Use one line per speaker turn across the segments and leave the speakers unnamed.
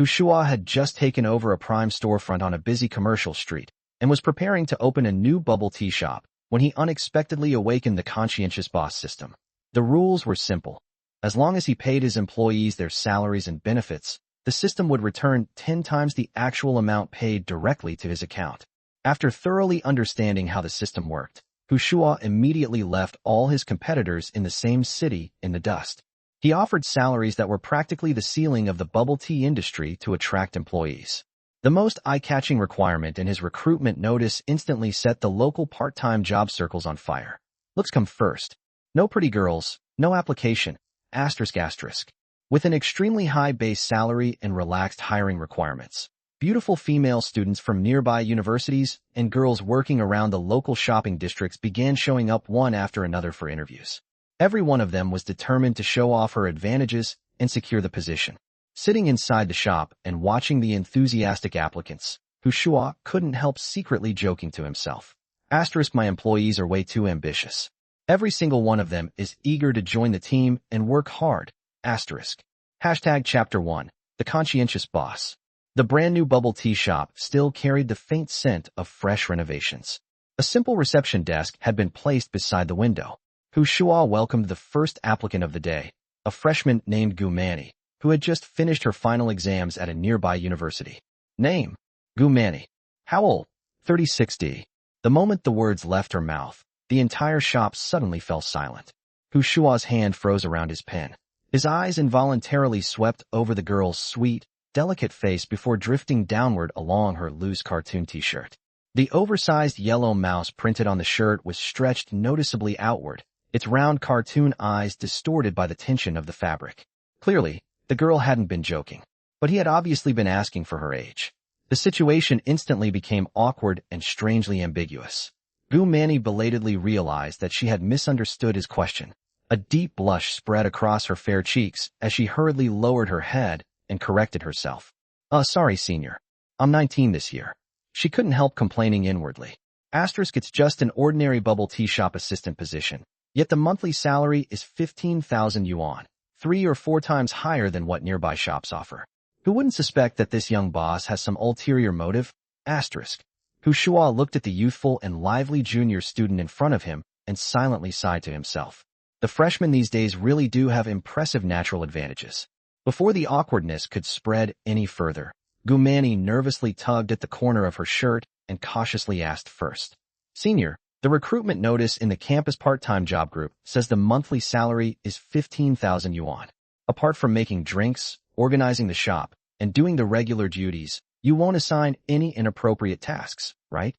Shuo had just taken over a prime storefront on a busy commercial street and was preparing to open a new bubble tea shop when he unexpectedly awakened the Conscientious Boss System. The rules were simple. As long as he paid his employees their salaries and benefits, the system would return 10 times the actual amount paid directly to his account. After thoroughly understanding how the system worked, Shuo immediately left all his competitors in the same city in the dust. He offered salaries that were practically the ceiling of the bubble tea industry to attract employees. The most eye-catching requirement in his recruitment notice instantly set the local part-time job circles on fire. Looks come first. No pretty girls, no application, ***. With an extremely high base salary and relaxed hiring requirements, beautiful female students from nearby universities and girls working around the local shopping districts began showing up one after another for interviews. Every one of them was determined to show off her advantages and secure the position. Sitting inside the shop and watching the enthusiastic applicants, Shuo couldn't help secretly joking to himself. My employees are way too ambitious. Every single one of them is eager to join the team and work hard. Chapter 1. The Conscientious Boss. The brand new bubble tea shop still carried the faint scent of fresh renovations. A simple reception desk had been placed beside the window. Shuo welcomed the first applicant of the day, a freshman named Gumani, who had just finished her final exams at a nearby university. Name: Gumani. How old? 36D. The moment the words left her mouth, the entire shop suddenly fell silent. Shuo's hand froze around his pen. His eyes involuntarily swept over the girl's sweet, delicate face before drifting downward along her loose cartoon t-shirt. The oversized yellow mouse printed on the shirt was stretched noticeably outward, its round cartoon eyes distorted by the tension of the fabric. Clearly, the girl hadn't been joking, but he had obviously been asking for her age. The situation instantly became awkward and strangely ambiguous. Gumani belatedly realized that she had misunderstood his question. A deep blush spread across her fair cheeks as she hurriedly lowered her head and corrected herself. Sorry, senior. I'm 19 this year. She couldn't help complaining inwardly. It's just an ordinary bubble tea shop assistant position, yet the monthly salary is 15,000 yuan, 3 or 4 times higher than what nearby shops offer. Who wouldn't suspect that this young boss has some ulterior motive? Shuo looked at the youthful and lively junior student in front of him and silently sighed to himself. The freshmen these days really do have impressive natural advantages. Before the awkwardness could spread any further, Gumani nervously tugged at the corner of her shirt and cautiously asked first. Senior, the recruitment notice in the campus part-time job group says the monthly salary is 15,000 yuan. Apart from making drinks, organizing the shop, and doing the regular duties, you won't assign any inappropriate tasks, right?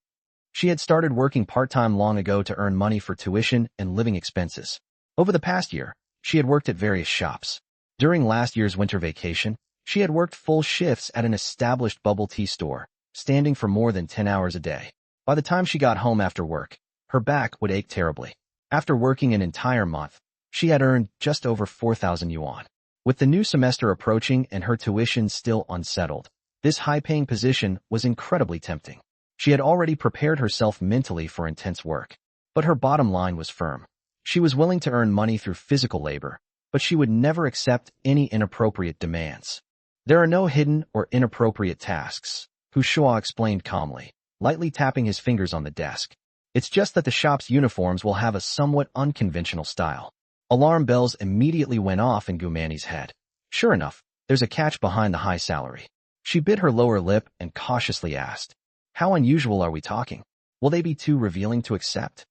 She had started working part-time long ago to earn money for tuition and living expenses. Over the past year, she had worked at various shops. During last year's winter vacation, she had worked full shifts at an established bubble tea store, standing for more than 10 hours a day. By the time she got home after work, her back would ache terribly. After working an entire month, she had earned just over 4,000 yuan. With the new semester approaching and her tuition still unsettled, this high-paying position was incredibly tempting. She had already prepared herself mentally for intense work, but her bottom line was firm. She was willing to earn money through physical labor, but she would never accept any inappropriate demands. There are no hidden or inappropriate tasks, Shuo explained calmly, lightly tapping his fingers on the desk. It's just that the shop's uniforms will have a somewhat unconventional style. Alarm bells immediately went off in Gumani's head. Sure enough, there's a catch behind the high salary. She bit her lower lip and cautiously asked, how unusual are we talking? Will they be too revealing to accept?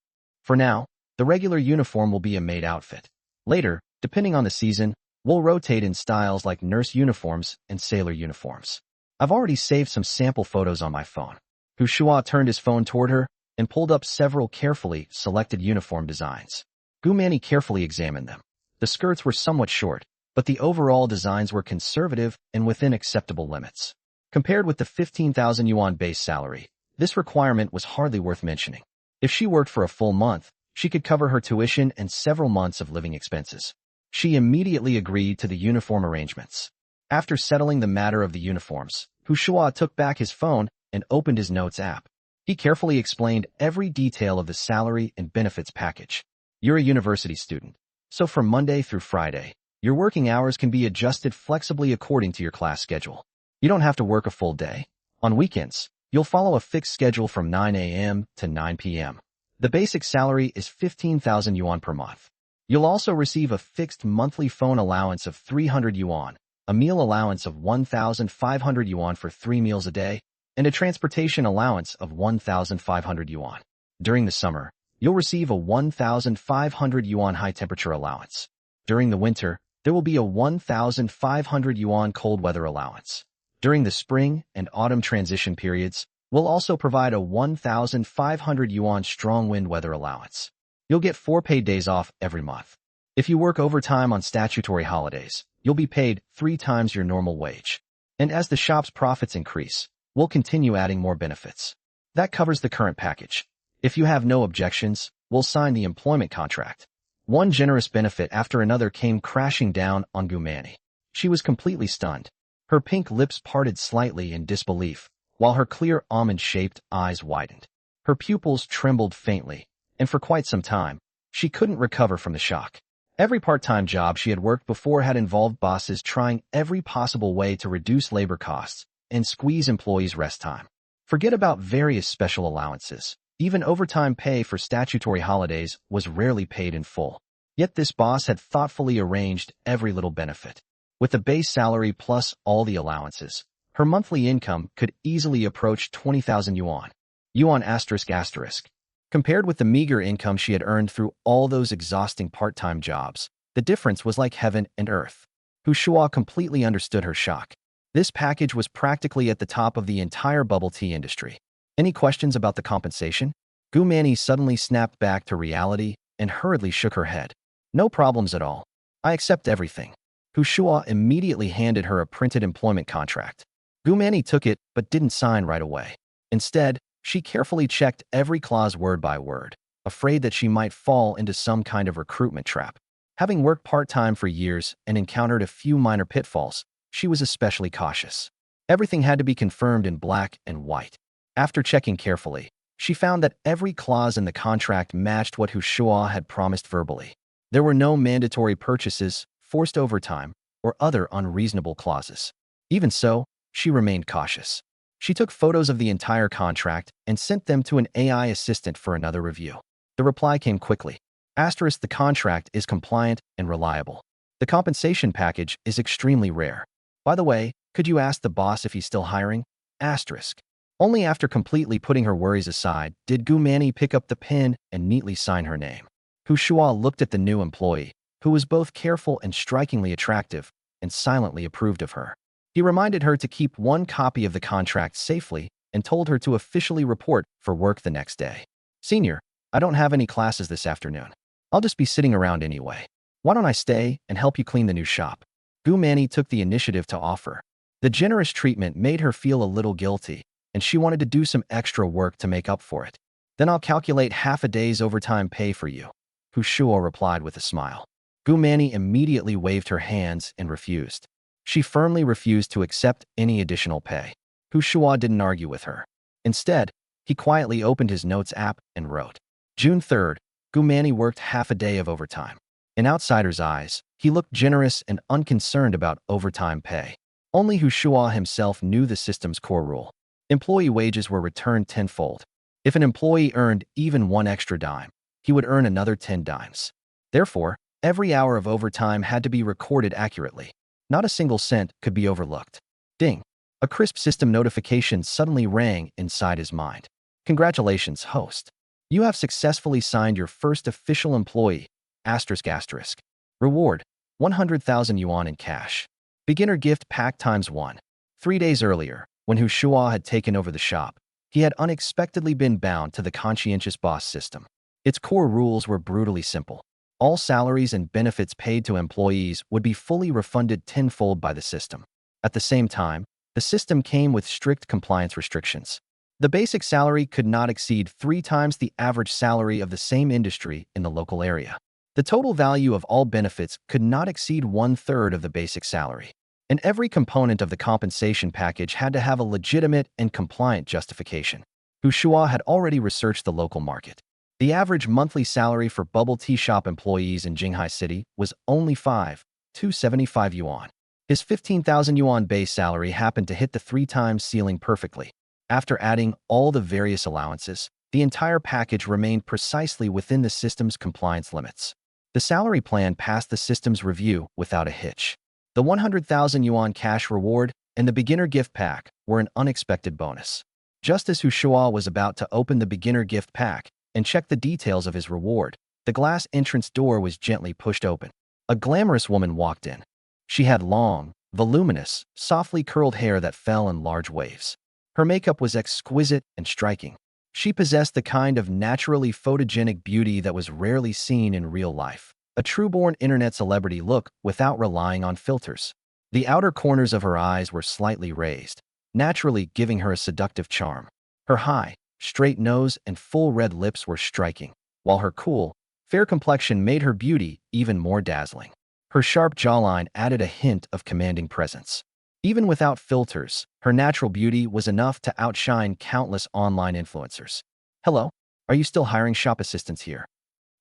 For now, the regular uniform will be a maid outfit. Later, depending on the season, we'll rotate in styles like nurse uniforms and sailor uniforms. I've already saved some sample photos on my phone. Shuo turned his phone toward her and pulled up several carefully selected uniform designs. Gumani carefully examined them. The skirts were somewhat short, but the overall designs were conservative and within acceptable limits. Compared with the 15,000 yuan base salary, this requirement was hardly worth mentioning. If she worked for a full month, she could cover her tuition and several months of living expenses. She immediately agreed to the uniform arrangements. After settling the matter of the uniforms, Shuo took back his phone and opened his notes app. He carefully explained every detail of the salary and benefits package. You're a university student, so from Monday through Friday, your working hours can be adjusted flexibly according to your class schedule. You don't have to work a full day. On weekends, you'll follow a fixed schedule from 9 a.m. to 9 p.m. The basic salary is 15,000 yuan per month. You'll also receive a fixed monthly phone allowance of 300 yuan, a meal allowance of 1,500 yuan for 3 meals a day, and a transportation allowance of 1,500 yuan. During the summer, you'll receive a 1,500 yuan high-temperature allowance. During the winter, there will be a 1,500 yuan cold weather allowance. During the spring and autumn transition periods, we'll also provide a 1,500 yuan strong wind weather allowance. You'll get 4 paid days off every month. If you work overtime on statutory holidays, you'll be paid 3 times your normal wage. And as the shop's profits increase, we'll continue adding more benefits. That covers the current package. If you have no objections, we'll sign the employment contract. One generous benefit after another came crashing down on Gumani. She was completely stunned. Her pink lips parted slightly in disbelief, while her clear almond-shaped eyes widened. Her pupils trembled faintly, and for quite some time, she couldn't recover from the shock. Every part-time job she had worked before had involved bosses trying every possible way to reduce labor costs and squeeze employees' rest time. Forget about various special allowances. Even overtime pay for statutory holidays was rarely paid in full. Yet this boss had thoughtfully arranged every little benefit. With the base salary plus all the allowances, her monthly income could easily approach 20,000 yuan. Yuan asterisk asterisk. Compared with the meager income she had earned through all those exhausting part-time jobs, the difference was like heaven and earth. Shuo completely understood her shock. This package was practically at the top of the entire bubble tea industry. Any questions about the compensation? Gumani suddenly snapped back to reality and hurriedly shook her head. No problems at all. I accept everything. Shuo immediately handed her a printed employment contract. Gumani took it but didn't sign right away. Instead, she carefully checked every clause word by word, afraid that she might fall into some kind of recruitment trap. Having worked part-time for years and encountered a few minor pitfalls, she was especially cautious. Everything had to be confirmed in black and white. After checking carefully, she found that every clause in the contract matched what Shuo had promised verbally. There were no mandatory purchases, forced overtime, or other unreasonable clauses. Even so, she remained cautious. She took photos of the entire contract and sent them to an AI assistant for another review. The reply came quickly. Asterisk, the contract is compliant and reliable. The compensation package is extremely rare. By the way, could you ask the boss if he's still hiring? Asterisk. Only after completely putting her worries aside did Gumani pick up the pen and neatly sign her name. Shuo looked at the new employee, who was both careful and strikingly attractive, and silently approved of her. He reminded her to keep one copy of the contract safely and told her to officially report for work the next day. Senior, I don't have any classes this afternoon. I'll just be sitting around anyway. Why don't I stay and help you clean the new shop? Gumani took the initiative to offer. The generous treatment made her feel a little guilty, and she wanted to do some extra work to make up for it. Then I'll calculate half a day's overtime pay for you, Shuo replied with a smile. Gumani immediately waved her hands and refused. She firmly refused to accept any additional pay. Shuo didn't argue with her. Instead, he quietly opened his notes app and wrote. June 3rd, Gumani worked half a day of overtime. In outsiders' eyes, he looked generous and unconcerned about overtime pay. Only Shuo himself knew the system's core rule. Employee wages were returned tenfold. If an employee earned even 1 extra dime, he would earn another 10 dimes. Therefore, every hour of overtime had to be recorded accurately. Not a single cent could be overlooked. Ding! A crisp system notification suddenly rang inside his mind. Congratulations, host. You have successfully signed your first official employee. Asterisk asterisk. Reward, 100,000 yuan in cash. Beginner gift pack ×1. 3 days earlier, when Shuo had taken over the shop, he had unexpectedly been bound to the Conscientious Boss System. Its core rules were brutally simple. All salaries and benefits paid to employees would be fully refunded tenfold by the system. At the same time, the system came with strict compliance restrictions. The basic salary could not exceed 3 times the average salary of the same industry in the local area. The total value of all benefits could not exceed 1/3 of the basic salary. And every component of the compensation package had to have a legitimate and compliant justification. Shuo had already researched the local market. The average monthly salary for bubble tea shop employees in Jinghai City was only 5,275 yuan. His 15,000 yuan base salary happened to hit the 3 times ceiling perfectly. After adding all the various allowances, the entire package remained precisely within the system's compliance limits. The salary plan passed the system's review without a hitch. The 100,000 yuan cash reward and the beginner gift pack were an unexpected bonus. Just as Shuo was about to open the beginner gift pack and check the details of his reward, the glass entrance door was gently pushed open. A glamorous woman walked in. She had long, voluminous, softly curled hair that fell in large waves. Her makeup was exquisite and striking. She possessed the kind of naturally photogenic beauty that was rarely seen in real life. A true-born internet celebrity look without relying on filters. The outer corners of her eyes were slightly raised, naturally giving her a seductive charm. Her high, straight nose and full red lips were striking, while her cool, fair complexion made her beauty even more dazzling. Her sharp jawline added a hint of commanding presence. Even without filters, her natural beauty was enough to outshine countless online influencers. "Hello, are you still hiring shop assistants here?"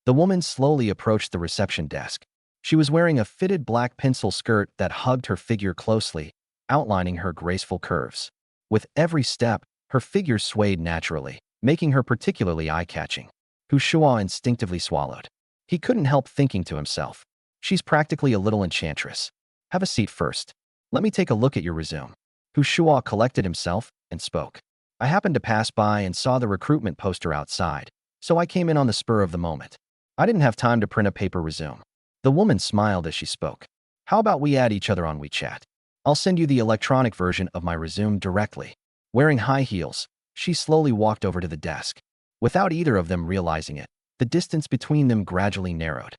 The woman slowly approached the reception desk. She was wearing a fitted black pencil skirt that hugged her figure closely, outlining her graceful curves. With every step, her figure swayed naturally, making her particularly eye-catching. Shuo instinctively swallowed. He couldn't help thinking to himself, "She's practically a little enchantress. Have a seat first. Let me take a look at your resume." Shuo collected himself and spoke. "I happened to pass by and saw the recruitment poster outside, so I came in on the spur of the moment. I didn't have time to print a paper resume." The woman smiled as she spoke. "How about we add each other on WeChat? I'll send you the electronic version of my resume directly." Wearing high heels, she slowly walked over to the desk. Without either of them realizing it, the distance between them gradually narrowed.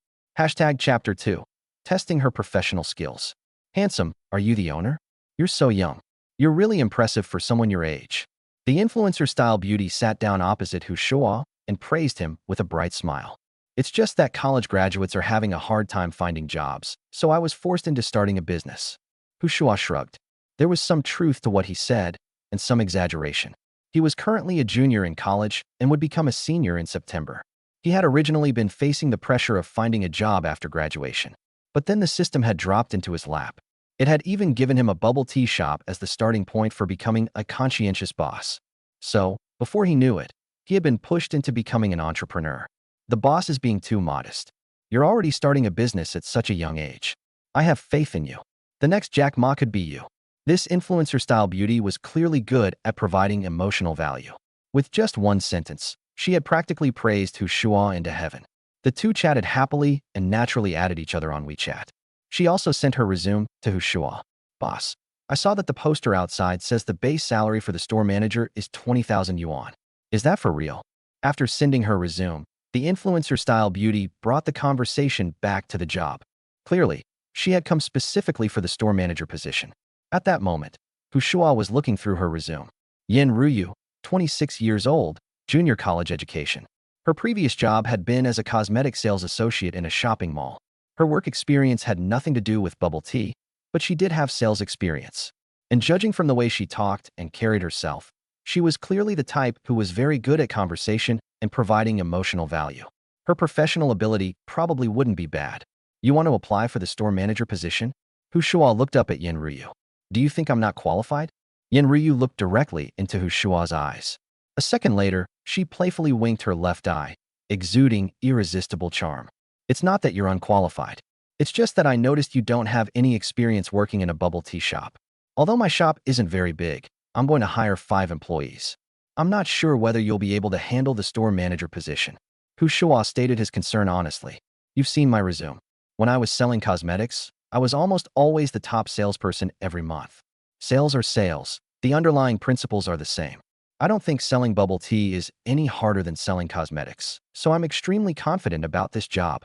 Chapter 2. Testing her professional skills. "Handsome, are you the owner? You're so young. You're really impressive for someone your age." The influencer-style beauty sat down opposite Shuo and praised him with a bright smile. "It's just that college graduates are having a hard time finding jobs, so I was forced into starting a business." Shuo shrugged. There was some truth to what he said, and some exaggeration. He was currently a junior in college and would become a senior in September. He had originally been facing the pressure of finding a job after graduation, but then the system had dropped into his lap. It had even given him a bubble tea shop as the starting point for becoming a conscientious boss. So, before he knew it, he had been pushed into becoming an entrepreneur. The boss is being too modest. You're already starting a business at such a young age. I have faith in you. The next Jack Ma could be you. This influencer-style beauty was clearly good at providing emotional value. With just one sentence, she had practically praised Shuo into heaven. The two chatted happily and naturally added each other on WeChat. She also sent her resume to Shuo. "Boss, I saw that the poster outside says the base salary for the store manager is 20,000 yuan. Is that for real?" After sending her resume, the influencer-style beauty brought the conversation back to the job. Clearly, she had come specifically for the store manager position. At that moment, Shuo was looking through her resume. Yin Ruyu, 26 years old, junior college education. Her previous job had been as a cosmetic sales associate in a shopping mall. Her work experience had nothing to do with bubble tea, but she did have sales experience. And judging from the way she talked and carried herself, she was clearly the type who was very good at conversation and providing emotional value. Her professional ability probably wouldn't be bad. "You want to apply for the store manager position?" Shuo looked up at Yin Ruyu. "Do you think I'm not qualified?" Yin Ruyu looked directly into Shuo's eyes. A second later, she playfully winked her left eye, exuding irresistible charm. "It's not that you're unqualified. It's just that I noticed you don't have any experience working in a bubble tea shop. Although my shop isn't very big, I'm going to hire 5 employees. I'm not sure whether you'll be able to handle the store manager position." Shuo stated his concern honestly. "You've seen my resume. When I was selling cosmetics, I was almost always the top salesperson every month. Sales are sales. The underlying principles are the same. I don't think selling bubble tea is any harder than selling cosmetics, so I'm extremely confident about this job.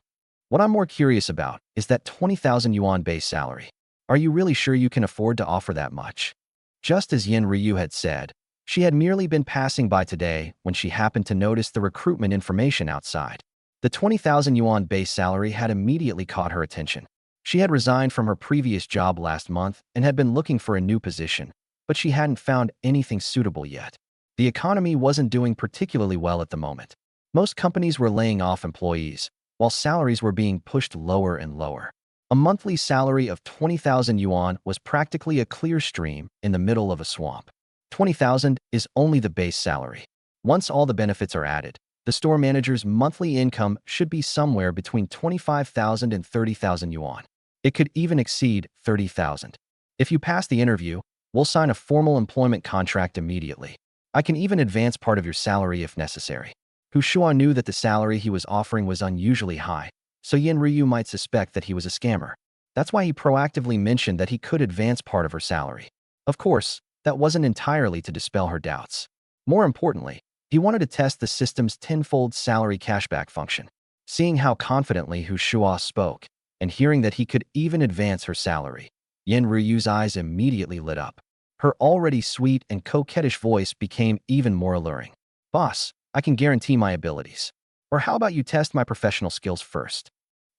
What I'm more curious about is that 20,000 yuan base salary. Are you really sure you can afford to offer that much?" Just as Yin Ryu had said, she had merely been passing by today when she happened to notice the recruitment information outside. The 20,000 yuan base salary had immediately caught her attention. She had resigned from her previous job last month and had been looking for a new position, but she hadn't found anything suitable yet. The economy wasn't doing particularly well at the moment. Most companies were laying off employees, while salaries were being pushed lower and lower. A monthly salary of 20,000 yuan was practically a clear stream in the middle of a swamp. 20,000 is only the base salary. Once all the benefits are added, the store manager's monthly income should be somewhere between 25,000 and 30,000 yuan. It could even exceed 30,000. If you pass the interview, we'll sign a formal employment contract immediately. I can even advance part of your salary if necessary. Shuo knew that the salary he was offering was unusually high, so Yin Ryu might suspect that he was a scammer. That's why he proactively mentioned that he could advance part of her salary. Of course, that wasn't entirely to dispel her doubts. More importantly, he wanted to test the system's tenfold salary cashback function. Seeing how confidently Shuo spoke, and hearing that he could even advance her salary, Yin Ryu's eyes immediately lit up. Her already sweet and coquettish voice became even more alluring. Boss, I can guarantee my abilities. Or how about you test my professional skills first?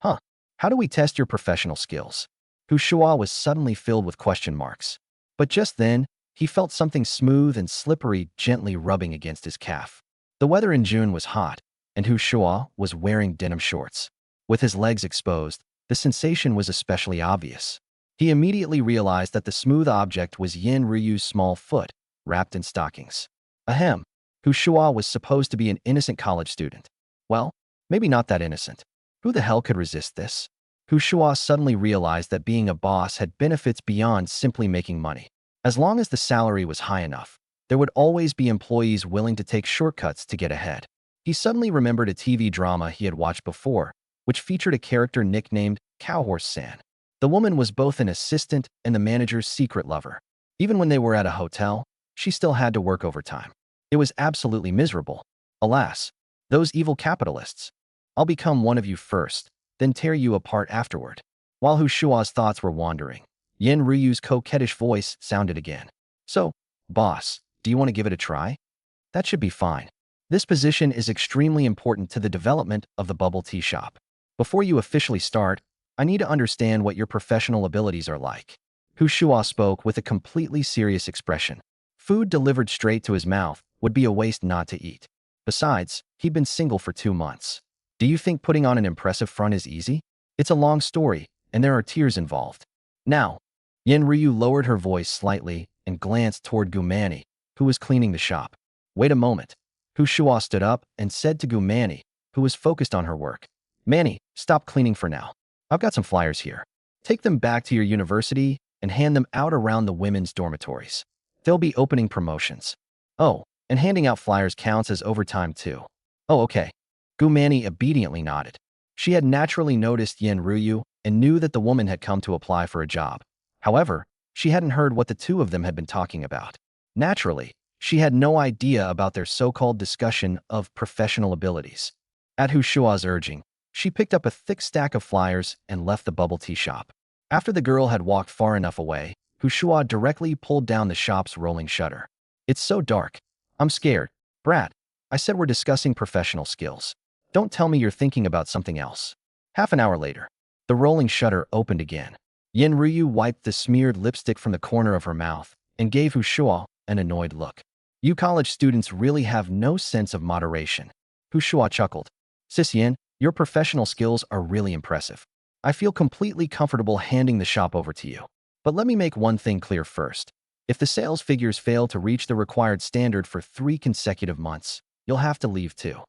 Huh? How do we test your professional skills? Shuo was suddenly filled with question marks. But just then, he felt something smooth and slippery gently rubbing against his calf. The weather in June was hot, and Shuo was wearing denim shorts. With his legs exposed, the sensation was especially obvious. He immediately realized that the smooth object was Yin Ryu's small foot, wrapped in stockings. Ahem. Shuo was supposed to be an innocent college student. Well, maybe not that innocent. Who the hell could resist this? Shuo suddenly realized that being a boss had benefits beyond simply making money. As long as the salary was high enough, there would always be employees willing to take shortcuts to get ahead. He suddenly remembered a TV drama he had watched before, which featured a character nicknamed Cowhorse-san. The woman was both an assistant and the manager's secret lover. Even when they were at a hotel, she still had to work overtime. It was absolutely miserable. Alas, those evil capitalists. I'll become one of you first, then tear you apart afterward. While Shuo's thoughts were wandering, Yin Ryu's coquettish voice sounded again. So, boss, do you want to give it a try? That should be fine. This position is extremely important to the development of the bubble tea shop. Before you officially start, I need to understand what your professional abilities are like. Shuo spoke with a completely serious expression. Food delivered straight to his mouth would be a waste not to eat. Besides, he'd been single for 2 months. Do you think putting on an impressive front is easy? It's a long story, and there are tears involved. Now, Yin Ryu lowered her voice slightly and glanced toward Gumani, who was cleaning the shop. Wait a moment. Shuo stood up and said to Gumani, who was focused on her work. Manny, stop cleaning for now. I've got some flyers here. Take them back to your university and hand them out around the women's dormitories. They'll be opening promotions. Oh, and handing out flyers counts as overtime too. Oh, okay. Gumani obediently nodded. She had naturally noticed Yin Ryu and knew that the woman had come to apply for a job. However, she hadn't heard what the two of them had been talking about. Naturally, she had no idea about their so-called discussion of professional abilities. At Shuo's urging, she picked up a thick stack of flyers and left the bubble tea shop. After the girl had walked far enough away, Shuo directly pulled down the shop's rolling shutter. It's so dark. I'm scared. Brat, I said we're discussing professional skills. Don't tell me you're thinking about something else. Half an hour later, the rolling shutter opened again. Yin Ryu wiped the smeared lipstick from the corner of her mouth and gave Shuo an annoyed look. You college students really have no sense of moderation. Shuo chuckled. Sis Yin, your professional skills are really impressive. I feel completely comfortable handing the shop over to you. But let me make one thing clear first. If the sales figures fail to reach the required standard for 3 consecutive months, you'll have to leave too.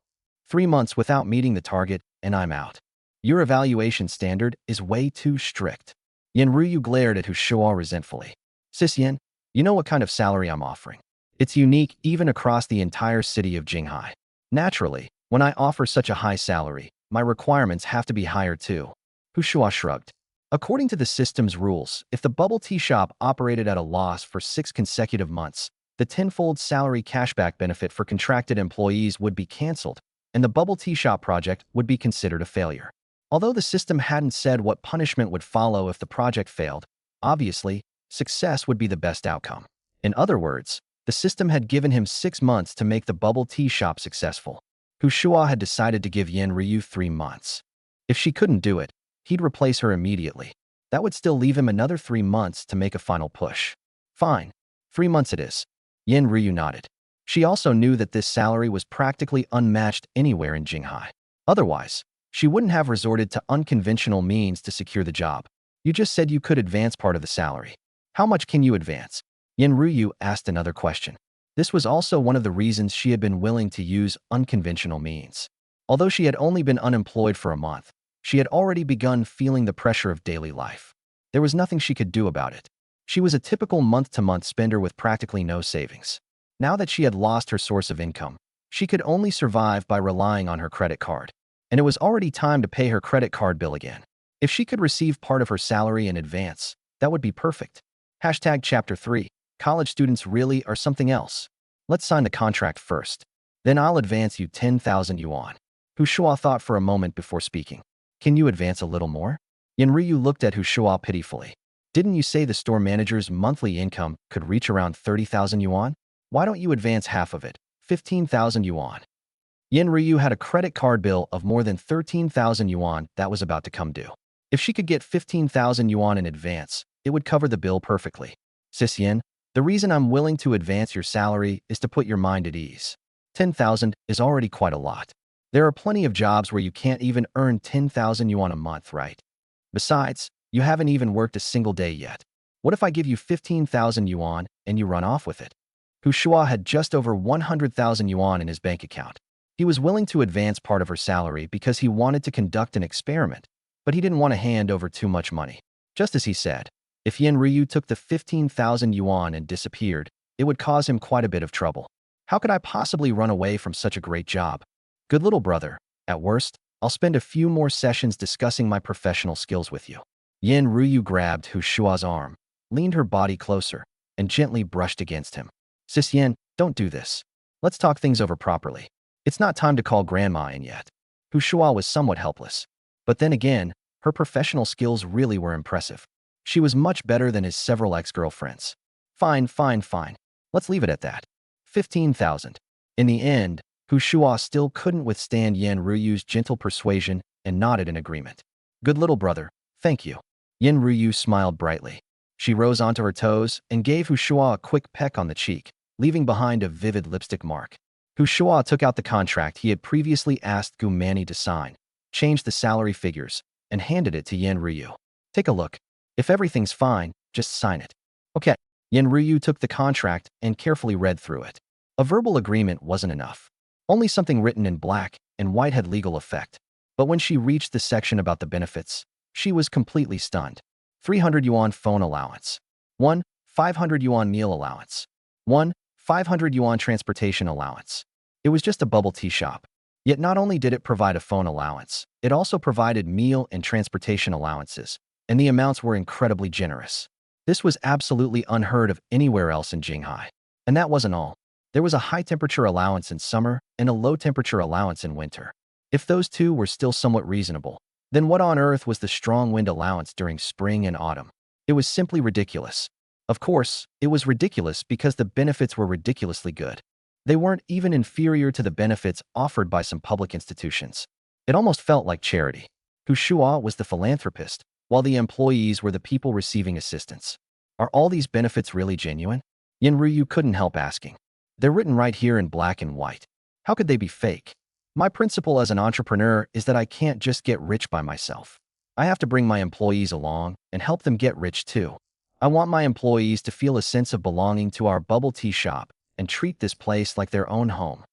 3 months without meeting the target, and I'm out. Your evaluation standard is way too strict. Yin Ryu glared at Shuo resentfully. Sis Yin, you know what kind of salary I'm offering. It's unique even across the entire city of Jinghai. Naturally, when I offer such a high salary, my requirements have to be higher too. Shuo shrugged. According to the system's rules, if the bubble tea shop operated at a loss for 6 consecutive months, the tenfold salary cashback benefit for contracted employees would be canceled, and the bubble tea shop project would be considered a failure. Although the system hadn't said what punishment would follow if the project failed, obviously, success would be the best outcome. In other words, the system had given him 6 months to make the bubble tea shop successful. Shuo had decided to give Yin Ryu 3 months. If she couldn't do it, he'd replace her immediately. That would still leave him another 3 months to make a final push. Fine. 3 months it is. Yin Ryu nodded. She also knew that this salary was practically unmatched anywhere in Jinghai. Otherwise, She wouldn't have resorted to unconventional means to secure the job. You just said you could advance part of the salary. How much can you advance? Yin Ruyu asked another question. This was also one of the reasons she had been willing to use unconventional means. Although she had only been unemployed for a month, she had already begun feeling the pressure of daily life. There was nothing she could do about it. She was a typical month-to-month spender with practically no savings. Now that she had lost her source of income, she could only survive by relying on her credit card. And it was already time to pay her credit card bill again. If she could receive part of her salary in advance, that would be perfect. Hashtag Chapter 3. College students really are something else. Let's sign the contract first. Then I'll advance you 10,000 yuan. Shuo thought for a moment before speaking. Can you advance a little more? Yanryu looked at Shuo pitifully. Didn't you say the store manager's monthly income could reach around 30,000 yuan? Why don't you advance half of it, 15,000 yuan? Yanryu had a credit card bill of more than 13,000 yuan that was about to come due. If she could get 15,000 yuan in advance, it would cover the bill perfectly. Sis Yin, the reason I'm willing to advance your salary is to put your mind at ease. 10,000 is already quite a lot. There are plenty of jobs where you can't even earn 10,000 yuan a month, right? Besides, you haven't even worked a single day yet. What if I give you 15,000 yuan and you run off with it? Shuo had just over 100,000 yuan in his bank account. He was willing to advance part of her salary because he wanted to conduct an experiment, but he didn't want to hand over too much money. Just as he said, if Yin Ryu took the 15,000 yuan and disappeared, it would cause him quite a bit of trouble. How could I possibly run away from such a great job? Good little brother, at worst, I'll spend a few more sessions discussing my professional skills with you. Yin Ryu grabbed Shuo's arm, leaned her body closer, and gently brushed against him. Sis Yin, don't do this. Let's talk things over properly. It's not time to call grandma in yet. Shuo was somewhat helpless. But then again, her professional skills really were impressive. She was much better than his several ex-girlfriends. Fine. Let's leave it at that. 15,000. In the end, Shuo still couldn't withstand Yin Ruyu's gentle persuasion and nodded in agreement. Good little brother, thank you. Yin Ryu smiled brightly. She rose onto her toes and gave Shuo a quick peck on the cheek, leaving behind a vivid lipstick mark. Shuo took out the contract he had previously asked Gu Manny to sign, changed the salary figures, and handed it to Yin Ryu. Take a look. If everything's fine, just sign it. Okay. Yin Ryu took the contract and carefully read through it. A verbal agreement wasn't enough. Only something written in black and white had legal effect. But when she reached the section about the benefits, she was completely stunned. 300 yuan phone allowance. 1. 500 yuan meal allowance. 1. 500 yuan transportation allowance. It was just a bubble tea shop. Yet not only did it provide a phone allowance, it also provided meal and transportation allowances, and the amounts were incredibly generous. This was absolutely unheard of anywhere else in Jinghai. And that wasn't all. There was a high-temperature allowance in summer and a low-temperature allowance in winter. If those two were still somewhat reasonable, then what on earth was the strong wind allowance during spring and autumn? It was simply ridiculous. Of course, it was ridiculous because the benefits were ridiculously good. They weren't even inferior to the benefits offered by some public institutions. It almost felt like charity. Shuo was the philanthropist, while the employees were the people receiving assistance. Are all these benefits really genuine? Yin Ryu couldn't help asking. They're written right here in black and white. How could they be fake? My principle as an entrepreneur is that I can't just get rich by myself. I have to bring my employees along and help them get rich too. I want my employees to feel a sense of belonging to our bubble tea shop and treat this place like their own home.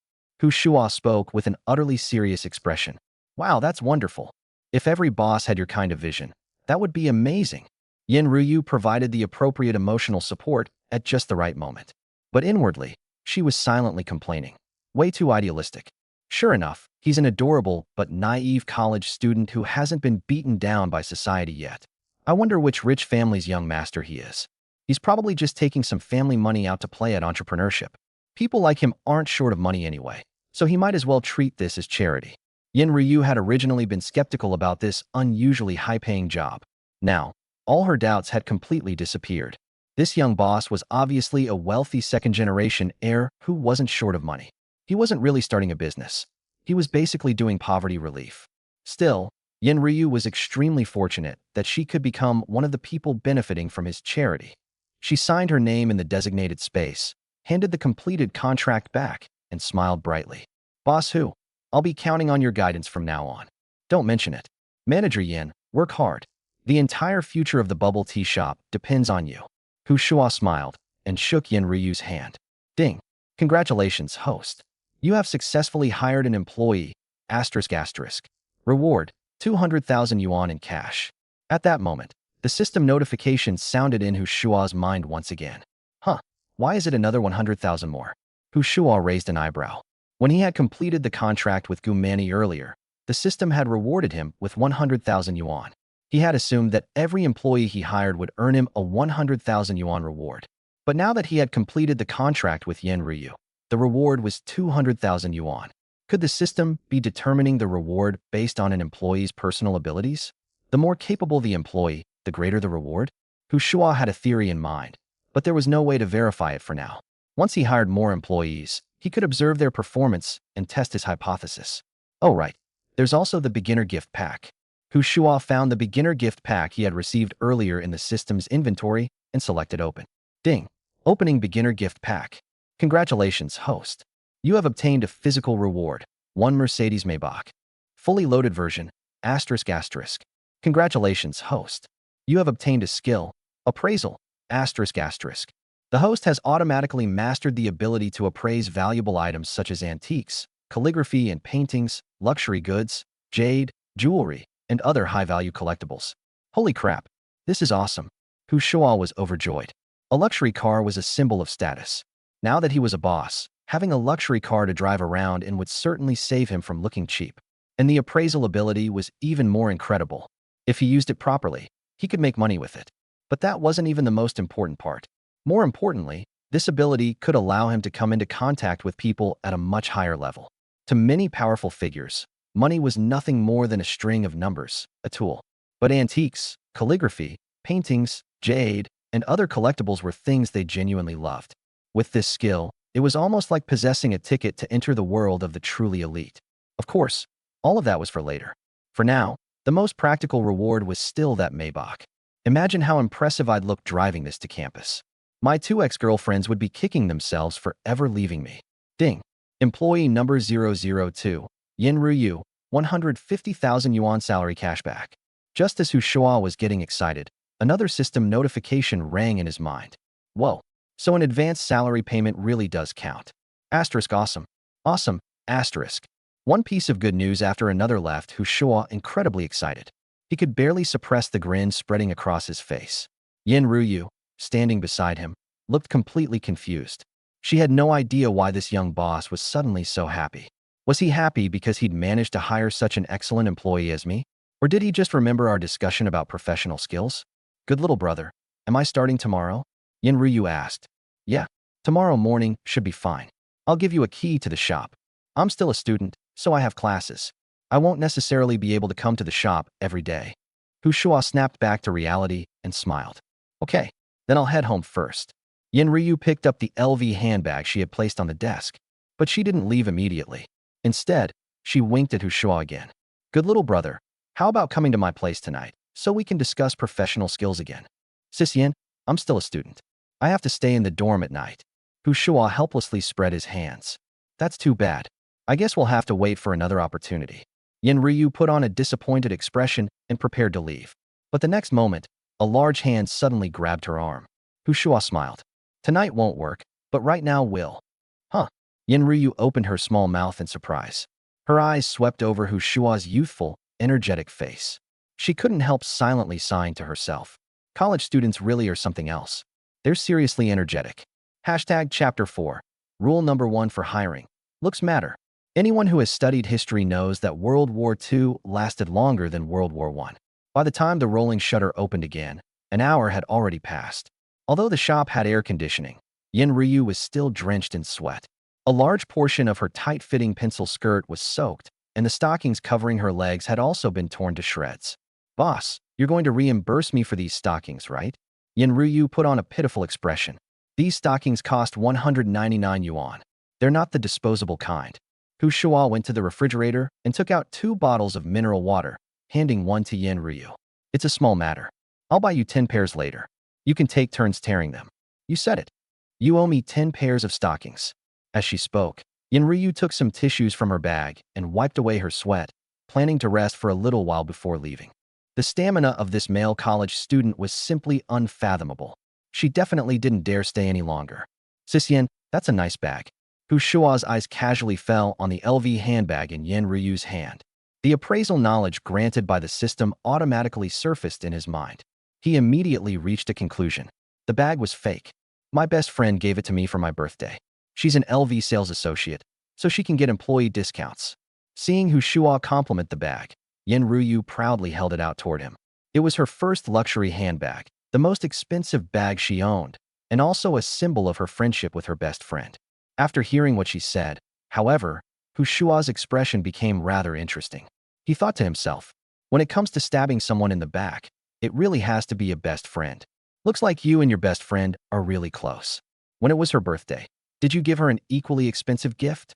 Shuo spoke with an utterly serious expression. Wow, that's wonderful. If every boss had your kind of vision, that would be amazing. Yin Ryu provided the appropriate emotional support at just the right moment. But inwardly, she was silently complaining. Way too idealistic. Sure enough, he's an adorable but naive college student who hasn't been beaten down by society yet. I wonder which rich family's young master he is. He's probably just taking some family money out to play at entrepreneurship. People like him aren't short of money anyway, so he might as well treat this as charity. Yin Ryu had originally been skeptical about this unusually high-paying job. Now, all her doubts had completely disappeared. This young boss was obviously a wealthy second-generation heir who wasn't short of money. He wasn't really starting a business. He was basically doing poverty relief. Still, Yin Ryu was extremely fortunate that she could become one of the people benefiting from his charity. She signed her name in the designated space, handed the completed contract back, and smiled brightly. Boss Hu, I'll be counting on your guidance from now on. Don't mention it. Manager Yin, work hard. The entire future of the bubble tea shop depends on you. Shuo smiled and shook Yin Ryu's hand. Ding. Congratulations, host. You have successfully hired an employee, asterisk asterisk. Reward, 200,000 yuan in cash. At that moment, the system notification sounded in Shuo's mind once again. Huh, why is it another 100,000 more? Shuo raised an eyebrow. When he had completed the contract with Gumani earlier, the system had rewarded him with 100,000 yuan. He had assumed that every employee he hired would earn him a 100,000 yuan reward. But now that he had completed the contract with Yin Ryu, the reward was 200,000 yuan. Could the system be determining the reward based on an employee's personal abilities? The more capable the employee, the greater the reward? Shuo had a theory in mind, but there was no way to verify it for now. Once he hired more employees, he could observe their performance and test his hypothesis. Oh right, there's also the beginner gift pack. Shuo found the beginner gift pack he had received earlier in the system's inventory and selected open. Ding. Opening beginner gift pack. Congratulations, host. You have obtained a physical reward, 1 Mercedes Maybach. Fully loaded version, asterisk asterisk. Congratulations, host. You have obtained a skill, appraisal, asterisk asterisk. The host has automatically mastered the ability to appraise valuable items such as antiques, calligraphy and paintings, luxury goods, jade, jewelry, and other high-value collectibles. Holy crap, this is awesome. Shuo was overjoyed. A luxury car was a symbol of status. Now that he was a boss, having a luxury car to drive around in would certainly save him from looking cheap. And the appraisal ability was even more incredible. If he used it properly, he could make money with it. But that wasn't even the most important part. More importantly, this ability could allow him to come into contact with people at a much higher level. To many powerful figures, money was nothing more than a string of numbers, a tool. But antiques, calligraphy, paintings, jade, and other collectibles were things they genuinely loved. With this skill, it was almost like possessing a ticket to enter the world of the truly elite. Of course, all of that was for later. For now, the most practical reward was still that Maybach. Imagine how impressive I'd look driving this to campus. My 2 ex-girlfriends would be kicking themselves for ever leaving me. Ding. Employee number 002, Yin Ryu, 150,000 yuan salary cashback. Just as Shuo was getting excited, another system notification rang in his mind. Whoa, so an advanced salary payment really does count. Asterisk awesome. Awesome, asterisk. One piece of good news after another left Shuo incredibly excited. He could barely suppress the grin spreading across his face. Yin Ryu, standing beside him, looked completely confused. She had no idea why this young boss was suddenly so happy. Was he happy because he'd managed to hire such an excellent employee as me? Or did he just remember our discussion about professional skills? Good little brother, am I starting tomorrow? Yin Ryu asked. Yeah, tomorrow morning should be fine. I'll give you a key to the shop. I'm still a student, so I have classes. I won't necessarily be able to come to the shop every day. Shuo snapped back to reality and smiled. Okay, then I'll head home first. Yin Ryu picked up the LV handbag she had placed on the desk, but she didn't leave immediately. Instead, she winked at Shuo again. Good little brother, how about coming to my place tonight so we can discuss professional skills again? Sis Yin, I'm still a student. I have to stay in the dorm at night. Shuo helplessly spread his hands. That's too bad. I guess we'll have to wait for another opportunity. Yin Ryu put on a disappointed expression and prepared to leave. But the next moment, a large hand suddenly grabbed her arm. Shuo smiled. Tonight won't work, but right now will. Huh. Yin Ryu opened her small mouth in surprise. Her eyes swept over Shuo's youthful, energetic face. She couldn't help silently sighing to herself. College students really are something else. They're seriously energetic. Hashtag Chapter 4. Rule number 1 for hiring. Looks matter. Anyone who has studied history knows that World War II lasted longer than World War I. By the time the rolling shutter opened again, an hour had already passed. Although the shop had air conditioning, Yin Ryu was still drenched in sweat. A large portion of her tight-fitting pencil skirt was soaked, and the stockings covering her legs had also been torn to shreds. Boss, you're going to reimburse me for these stockings, right? Yin Ryu put on a pitiful expression. These stockings cost 199 yuan. They're not the disposable kind. Shuo went to the refrigerator and took out 2 bottles of mineral water, handing one to Yin Ryu. It's a small matter. I'll buy you 10 pairs later. You can take turns tearing them. You said it. You owe me 10 pairs of stockings. As she spoke, Yin Ryu took some tissues from her bag and wiped away her sweat, planning to rest for a little while before leaving. The stamina of this male college student was simply unfathomable. She definitely didn't dare stay any longer. Sis Yen, that's a nice bag. Hu Shua's eyes casually fell on the LV handbag in Yen Ryu's hand. The appraisal knowledge granted by the system automatically surfaced in his mind. He immediately reached a conclusion. The bag was fake. My best friend gave it to me for my birthday. She's an LV sales associate, so she can get employee discounts. Seeing Hu Shua compliment the bag, Yen Ryu proudly held it out toward him. It was her first luxury handbag, the most expensive bag she owned, and also a symbol of her friendship with her best friend. After hearing what she said, however, Hu Shua's expression became rather interesting. He thought to himself, when it comes to stabbing someone in the back, it really has to be a best friend. Looks like you and your best friend are really close. When it was her birthday, did you give her an equally expensive gift?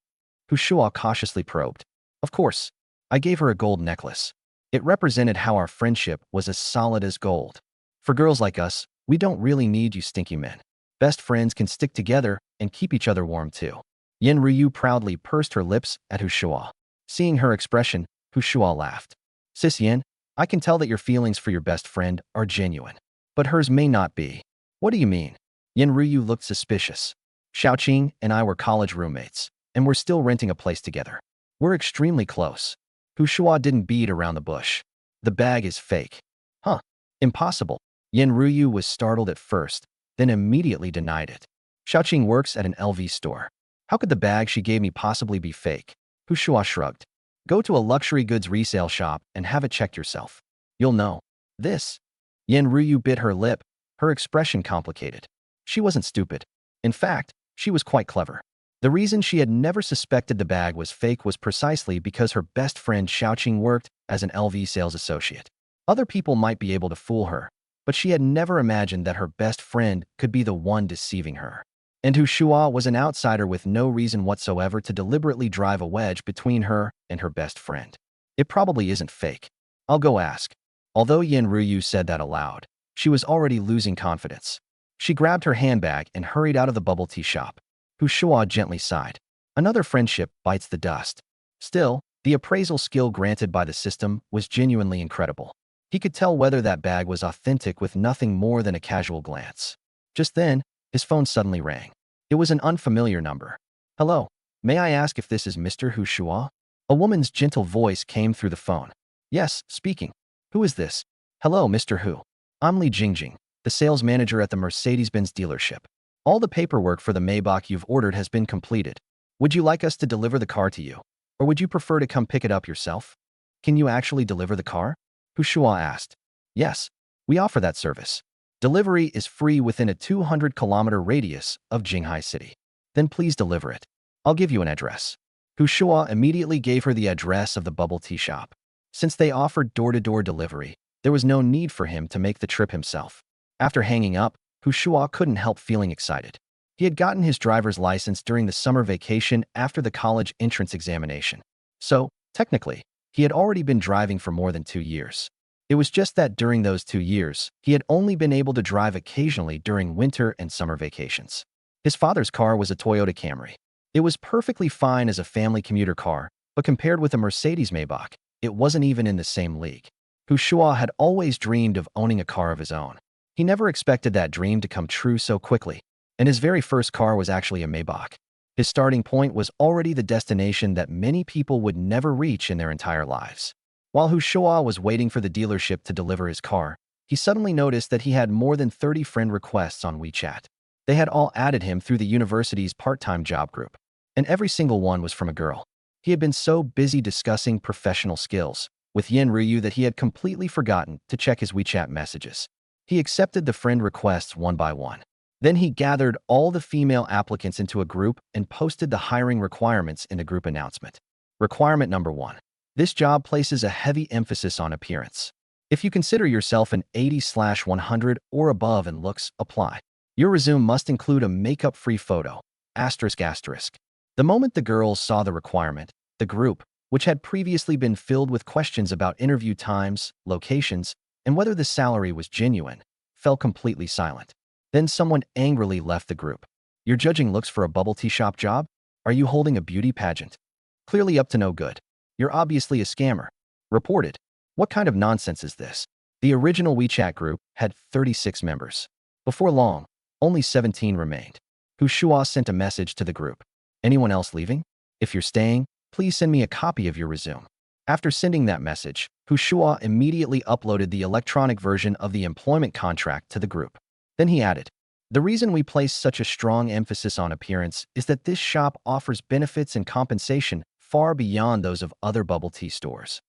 Hu Shua cautiously probed. Of course, I gave her a gold necklace. It represented how our friendship was as solid as gold. For girls like us, we don't really need you stinky men. Best friends can stick together and keep each other warm too. Yen Ryu proudly pursed her lips at Hu Shua. Seeing her expression, Hu Shua laughed. Sis Yen, I can tell that your feelings for your best friend are genuine, but hers may not be. What do you mean? Yen Ryu looked suspicious. Xiaoqing and I were college roommates, and we're still renting a place together. We're extremely close. Hu Shua didn't beat around the bush. The bag is fake. Huh. Impossible. Yen Ryu was startled at first, then immediately denied it. Xiaoqing works at an LV store. How could the bag she gave me possibly be fake? Hu Shua shrugged. Go to a luxury goods resale shop and have it checked yourself. You'll know. This. Yen Ryu bit her lip, her expression complicated. She wasn't stupid. In fact, she was quite clever. The reason she had never suspected the bag was fake was precisely because her best friend Xiaoqing worked as an LV sales associate. Other people might be able to fool her, but she had never imagined that her best friend could be the one deceiving her. And Hu Shua was an outsider with no reason whatsoever to deliberately drive a wedge between her and her best friend. It probably isn't fake. I'll go ask. Although Yen Ryu said that aloud, she was already losing confidence. She grabbed her handbag and hurried out of the bubble tea shop. Hu Shua gently sighed. Another friendship bites the dust. Still, the appraisal skill granted by the system was genuinely incredible. He could tell whether that bag was authentic with nothing more than a casual glance. Just then, his phone suddenly rang. It was an unfamiliar number. Hello, may I ask if this is Mr. Hu Shua? A woman's gentle voice came through the phone. Yes, speaking. Who is this? Hello, Mr. Hu. I'm Li Jingjing, the sales manager at the Mercedes-Benz dealership. All the paperwork for the Maybach you've ordered has been completed. Would you like us to deliver the car to you? Or would you prefer to come pick it up yourself? Can you actually deliver the car? Hu Shua asked. Yes, we offer that service. Delivery is free within a 200-kilometer radius of Jinghai City. Then please deliver it. I'll give you an address. Hu Shua immediately gave her the address of the bubble tea shop. Since they offered door-to-door delivery, there was no need for him to make the trip himself. After hanging up, Hu Shua couldn't help feeling excited. He had gotten his driver's license during the summer vacation after the college entrance examination. So, technically, he had already been driving for more than 2 years. It was just that during those 2 years, he had only been able to drive occasionally during winter and summer vacations. His father's car was a Toyota Camry. It was perfectly fine as a family commuter car, but compared with a Mercedes Maybach, it wasn't even in the same league. Hu Shua had always dreamed of owning a car of his own. He never expected that dream to come true so quickly, and his very first car was actually a Maybach. His starting point was already the destination that many people would never reach in their entire lives. While Hu Shua was waiting for the dealership to deliver his car, he suddenly noticed that he had more than 30 friend requests on WeChat. They had all added him through the university's part-time job group, and every single one was from a girl. He had been so busy discussing professional skills with Yen Ryu that he had completely forgotten to check his WeChat messages. He accepted the friend requests one by one. Then he gathered all the female applicants into a group and posted the hiring requirements in the group announcement. Requirement number 1. This job places a heavy emphasis on appearance. If you consider yourself an 80/100 or above in looks, apply. Your resume must include a makeup-free photo. ***. The moment the girls saw the requirement, the group, which had previously been filled with questions about interview times, locations, and whether the salary was genuine, fell completely silent. Then someone angrily left the group. You're judging looks for a bubble tea shop job? Are you holding a beauty pageant? Clearly up to no good. You're obviously a scammer. reported, "What kind of nonsense is this?" The original WeChat group had 36 members. Before long, only 17 remained. Shuo sent a message to the group. "Anyone else leaving? If you're staying, please send me a copy of your resume." After sending that message, Shuo immediately uploaded the electronic version of the employment contract to the group. Then he added, "The reason we place such a strong emphasis on appearance is that this shop offers benefits and compensation far beyond those of other bubble tea stores."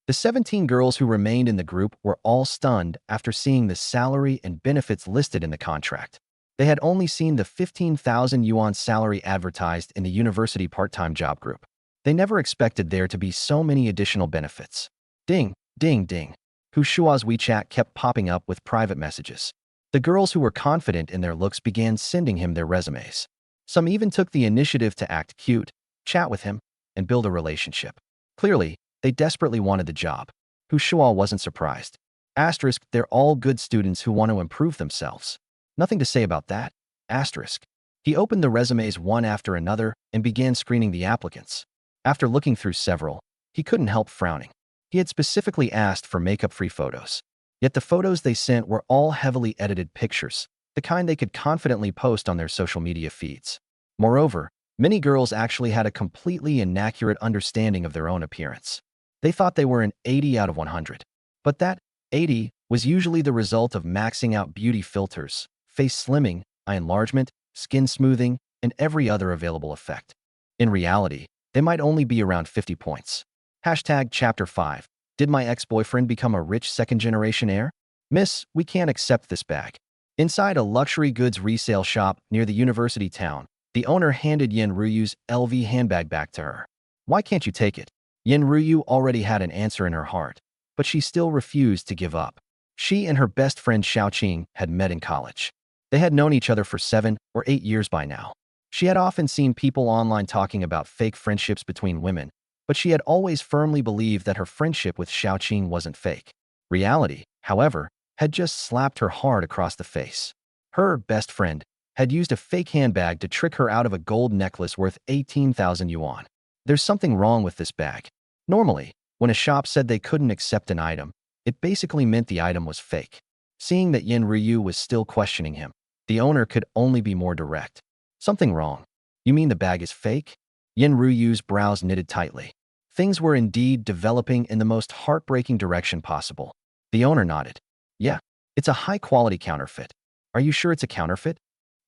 The 17 girls who remained in the group were all stunned after seeing the salary and benefits listed in the contract. They had only seen the 15,000 yuan salary advertised in the university part-time job group. They never expected there to be so many additional benefits. Ding, ding, ding. Shuo's WeChat kept popping up with private messages. The girls who were confident in their looks began sending him their resumes. Some even took the initiative to act cute, chat with him, and build a relationship. Clearly, they desperately wanted the job. Shuo wasn't surprised. Asterisk, they're all good students who want to improve themselves. Nothing to say about that. Asterisk. He opened the resumes one after another and began screening the applicants. After looking through several, he couldn't help frowning. He had specifically asked for makeup-free photos. Yet the photos they sent were all heavily edited pictures, the kind they could confidently post on their social media feeds. Moreover, many girls actually had a completely inaccurate understanding of their own appearance. They thought they were an 80 out of 100. But that 80 was usually the result of maxing out beauty filters, face slimming, eye enlargement, skin smoothing, and every other available effect. In reality, they might only be around 50 points. Hashtag Chapter 5. Did my ex-boyfriend become a rich second-generation heir? Miss, we can't accept this bag. Inside a luxury goods resale shop near the university town, the owner handed Yin Ruyu's LV handbag back to her. Why can't you take it? Yin Ruyu already had an answer in her heart, but she still refused to give up. She and her best friend Xiaoqing had met in college. They had known each other for 7 or 8 years by now. She had often seen people online talking about fake friendships between women, but she had always firmly believed that her friendship with Xiaoqing wasn't fake. Reality, however, had just slapped her hard across the face. Her best friend had used a fake handbag to trick her out of a gold necklace worth 18,000 yuan. There's something wrong with this bag. Normally, when a shop said they couldn't accept an item, it basically meant the item was fake. Seeing that Yin Ryu was still questioning him, the owner could only be more direct. Something wrong. You mean the bag is fake? Yin Ruyu's brows knitted tightly. Things were indeed developing in the most heartbreaking direction possible. The owner nodded. Yeah, it's a high-quality counterfeit. Are you sure it's a counterfeit?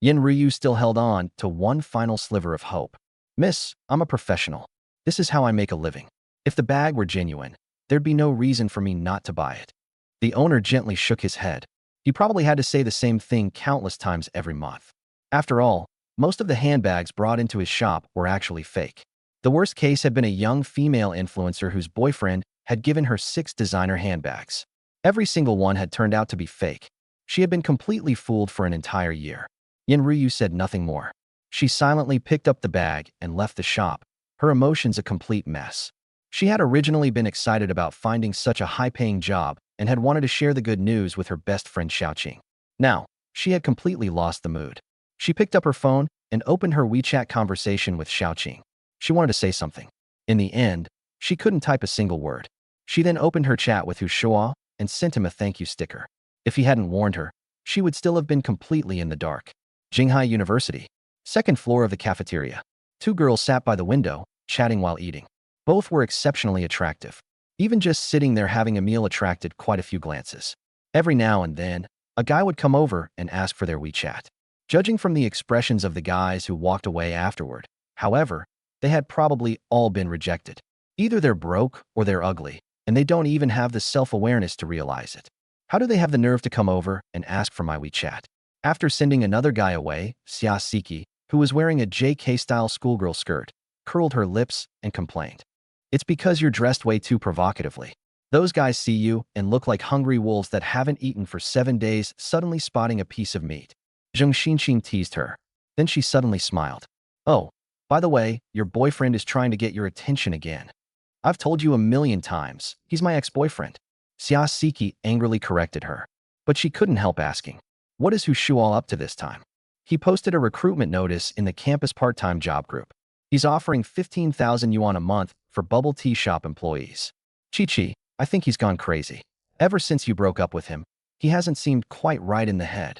Yin Ryu still held on to one final sliver of hope. Miss, I'm a professional. This is how I make a living. If the bag were genuine, there'd be no reason for me not to buy it. The owner gently shook his head. He probably had to say the same thing countless times every month. After all, most of the handbags brought into his shop were actually fake. The worst case had been a young female influencer whose boyfriend had given her 6 designer handbags. Every single one had turned out to be fake. She had been completely fooled for an entire year. Yin Ryu said nothing more. She silently picked up the bag and left the shop, her emotions a complete mess. She had originally been excited about finding such a high-paying job and had wanted to share the good news with her best friend Xiaoqing. Now, she had completely lost the mood. She picked up her phone and opened her WeChat conversation with Xiaoqing. She wanted to say something. In the end, she couldn't type a single word. She then opened her chat with Shuo and sent him a thank you sticker. If he hadn't warned her, she would still have been completely in the dark. Jinghai University. Second floor of the cafeteria. 2 girls sat by the window, chatting while eating. Both were exceptionally attractive. Even just sitting there having a meal attracted quite a few glances. Every now and then, a guy would come over and ask for their WeChat. Judging from the expressions of the guys who walked away afterward, however, they had probably all been rejected. Either they're broke or they're ugly, and they don't even have the self-awareness to realize it. How do they have the nerve to come over and ask for my WeChat? After sending another guy away, Xia Siki, who was wearing a JK-style schoolgirl skirt, curled her lips and complained. It's because you're dressed way too provocatively. Those guys see you and look like hungry wolves that haven't eaten for 7 days, suddenly spotting a piece of meat. Zheng Xinqing teased her. Then she suddenly smiled. Oh, by the way, your boyfriend is trying to get your attention again. I've told you 1,000,000 times, he's my ex-boyfriend. Xia Siki angrily corrected her. But she couldn't help asking, what is Shuo up to this time? He posted a recruitment notice in the campus part-time job group. He's offering 15,000 yuan a month for bubble tea shop employees. Chi-Chi, I think he's gone crazy. Ever since you broke up with him, he hasn't seemed quite right in the head.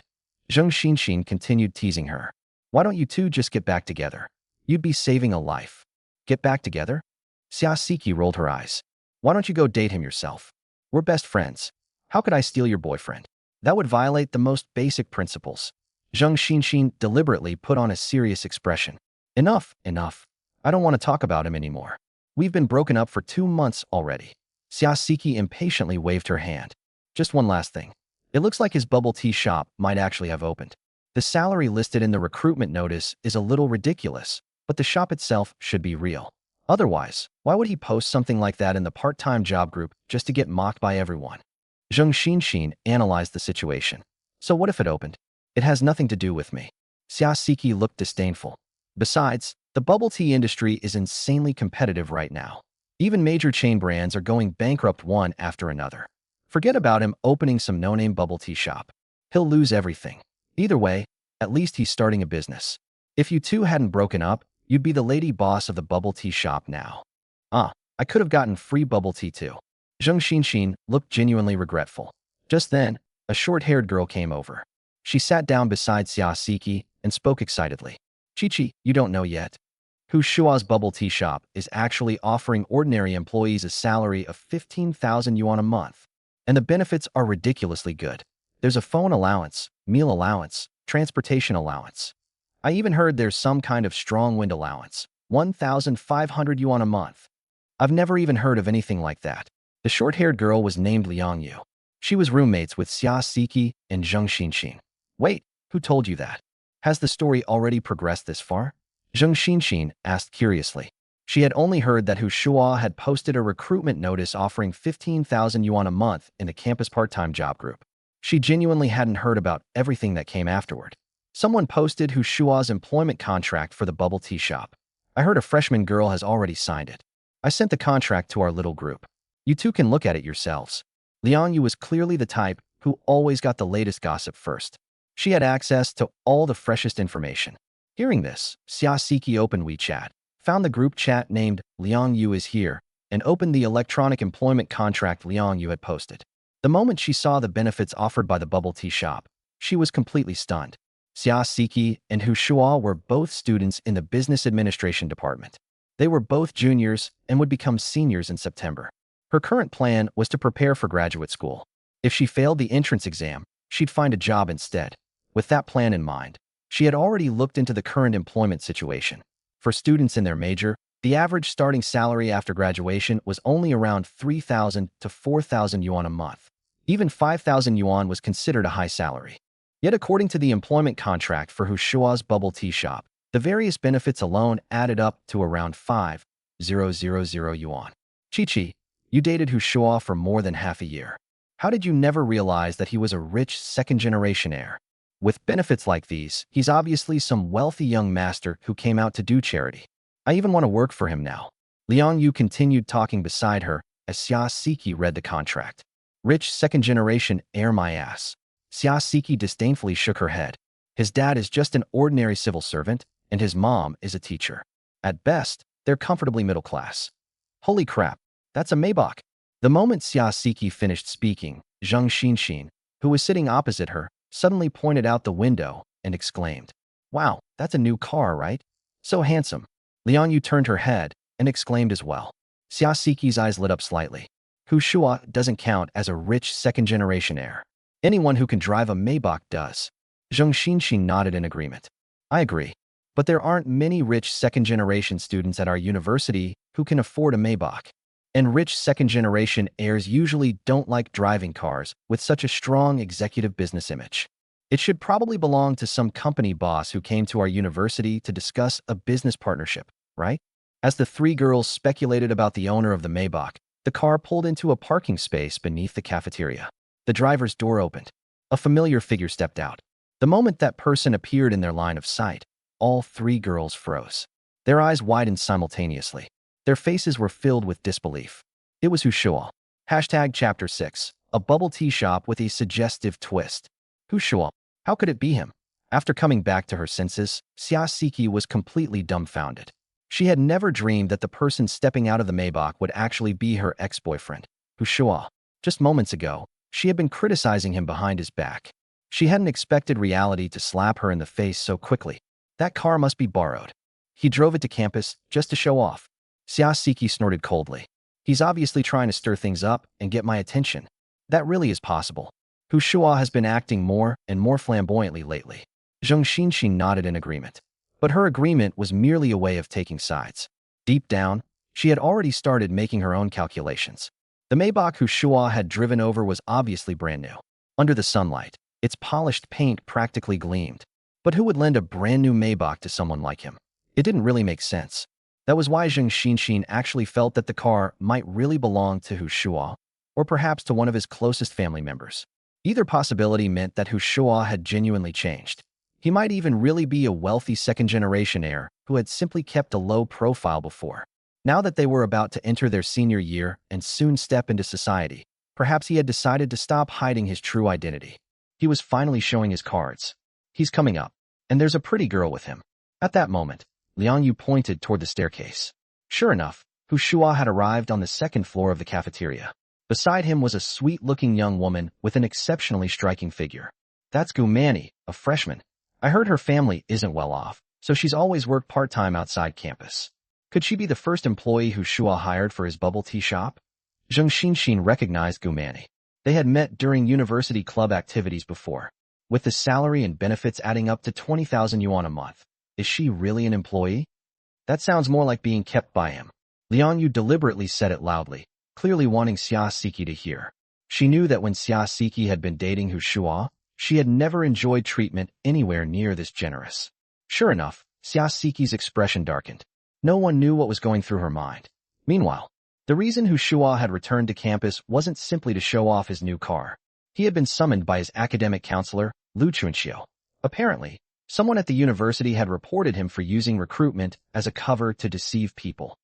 Zheng Xinxin continued teasing her. Why don't you two just get back together? You'd be saving a life. Get back together? Xia Siki rolled her eyes. Why don't you go date him yourself? We're best friends. How could I steal your boyfriend? That would violate the most basic principles. Zheng Xinxin deliberately put on a serious expression. Enough, enough. I don't want to talk about him anymore. We've been broken up for 2 months already. Xia Siki impatiently waved her hand. Just one last thing. It looks like his bubble tea shop might actually have opened. The salary listed in the recruitment notice is a little ridiculous, but the shop itself should be real. Otherwise, why would he post something like that in the part-time job group just to get mocked by everyone? Zheng Xinxin analyzed the situation. So what if it opened? It has nothing to do with me. Xia Siki looked disdainful. Besides, the bubble tea industry is insanely competitive right now. Even major chain brands are going bankrupt one after another. Forget about him opening some no-name bubble tea shop. He'll lose everything. Either way, at least he's starting a business. If you two hadn't broken up, you'd be the lady boss of the bubble tea shop now. I could have gotten free bubble tea too. Zheng Xinxin looked genuinely regretful. Just then, a short-haired girl came over. She sat down beside Xia Siki and spoke excitedly. Chi-Chi, you don't know yet. Shuo's bubble tea shop is actually offering ordinary employees a salary of 15,000 yuan a month. And the benefits are ridiculously good. There's a phone allowance, meal allowance, transportation allowance. I even heard there's some kind of strong wind allowance, 1,500 yuan a month. I've never even heard of anything like that. The short-haired girl was named Liang Yu. She was roommates with Xia Siki and Zheng Xinxin. Wait, who told you that? Has the story already progressed this far? Zheng Xinxin asked curiously. She had only heard that Shuo had posted a recruitment notice offering 15,000 yuan a month in the campus part-time job group. She genuinely hadn't heard about everything that came afterward. Someone posted Shuo's employment contract for the bubble tea shop. I heard a freshman girl has already signed it. I sent the contract to our little group. You two can look at it yourselves. Liang Yu was clearly the type who always got the latest gossip first. She had access to all the freshest information. Hearing this, Xia Siki opened WeChat, found the group chat named Liang Yu is here, and opened the electronic employment contract Liang Yu had posted. The moment she saw the benefits offered by the bubble tea shop, she was completely stunned. Xia Siki and Shuo were both students in the business administration department. They were both juniors and would become seniors in September. Her current plan was to prepare for graduate school. If she failed the entrance exam, she'd find a job instead. With that plan in mind, she had already looked into the current employment situation. For students in their major, the average starting salary after graduation was only around 3,000 to 4,000 yuan a month. Even 5,000 yuan was considered a high salary. Yet according to the employment contract for Shuo's bubble tea shop, the various benefits alone added up to around 5,000 yuan. Chi-Chi, you dated Shuo for more than half a year. How did you never realize that he was a rich second-generation heir? With benefits like these, he's obviously some wealthy young master who came out to do charity. I even want to work for him now. Liang Yu continued talking beside her as Xia Siki read the contract. Rich second-generation heir my ass. Xia Siki disdainfully shook her head. His dad is just an ordinary civil servant, and his mom is a teacher. At best, they're comfortably middle class. Holy crap, that's a Maybach. The moment Xia Siki finished speaking, Zheng Xinxin, who was sitting opposite her, suddenly pointed out the window and exclaimed, "Wow, that's a new car, right? So handsome." Liang Yu turned her head and exclaimed as well. Xia Siki's eyes lit up slightly. Shuo doesn't count as a rich second-generation heir. Anyone who can drive a Maybach does. Zheng Xinxin nodded in agreement. I agree. But there aren't many rich second-generation students at our university who can afford a Maybach. And rich second-generation heirs usually don't like driving cars with such a strong executive business image. It should probably belong to some company boss who came to our university to discuss a business partnership, right? As the three girls speculated about the owner of the Maybach, the car pulled into a parking space beneath the cafeteria. The driver's door opened. A familiar figure stepped out. The moment that person appeared in their line of sight, all three girls froze. Their eyes widened simultaneously. Their faces were filled with disbelief. It was Shuo. Chapter 6. A bubble tea shop with a suggestive twist. Shuo. How could it be him? After coming back to her senses, Xia Siki was completely dumbfounded. She had never dreamed that the person stepping out of the Maybach would actually be her ex-boyfriend. Shuo. Just moments ago, she had been criticizing him behind his back. She hadn't expected reality to slap her in the face so quickly. That car must be borrowed. He drove it to campus just to show off. Siki snorted coldly. He's obviously trying to stir things up and get my attention. That really is possible. Shuo has been acting more and more flamboyantly lately. Zheng Xinxin nodded in agreement. But her agreement was merely a way of taking sides. Deep down, she had already started making her own calculations. The Maybach Shuo had driven over was obviously brand new. Under the sunlight, its polished paint practically gleamed. But who would lend a brand new Maybach to someone like him? It didn't really make sense. That was why Zheng Xinxin actually felt that the car might really belong to Shuo, or perhaps to one of his closest family members. Either possibility meant that Shuo had genuinely changed. He might even really be a wealthy second-generation heir who had simply kept a low profile before. Now that they were about to enter their senior year and soon step into society, perhaps he had decided to stop hiding his true identity. He was finally showing his cards. He's coming up, and there's a pretty girl with him. At that moment, Liang Yu pointed toward the staircase. Sure enough, Shuo had arrived on the second floor of the cafeteria. Beside him was a sweet-looking young woman with an exceptionally striking figure. That's Gumani, a freshman. I heard her family isn't well off, so she's always worked part-time outside campus. Could she be the first employee Shuo hired for his bubble tea shop? Zheng Xinxin recognized Gumani. They had met during university club activities before. With the salary and benefits adding up to 20,000 yuan a month, is she really an employee? That sounds more like being kept by him. Liang Yu deliberately said it loudly, clearly wanting Siki to hear. She knew that when Siki had been dating Shuo, she had never enjoyed treatment anywhere near this generous. Sure enough, Siki's expression darkened. No one knew what was going through her mind. Meanwhile, the reason Shuo had returned to campus wasn't simply to show off his new car. He had been summoned by his academic counselor, Lu Chuanxiu. Apparently, someone at the university had reported him for using recruitment as a cover to deceive people.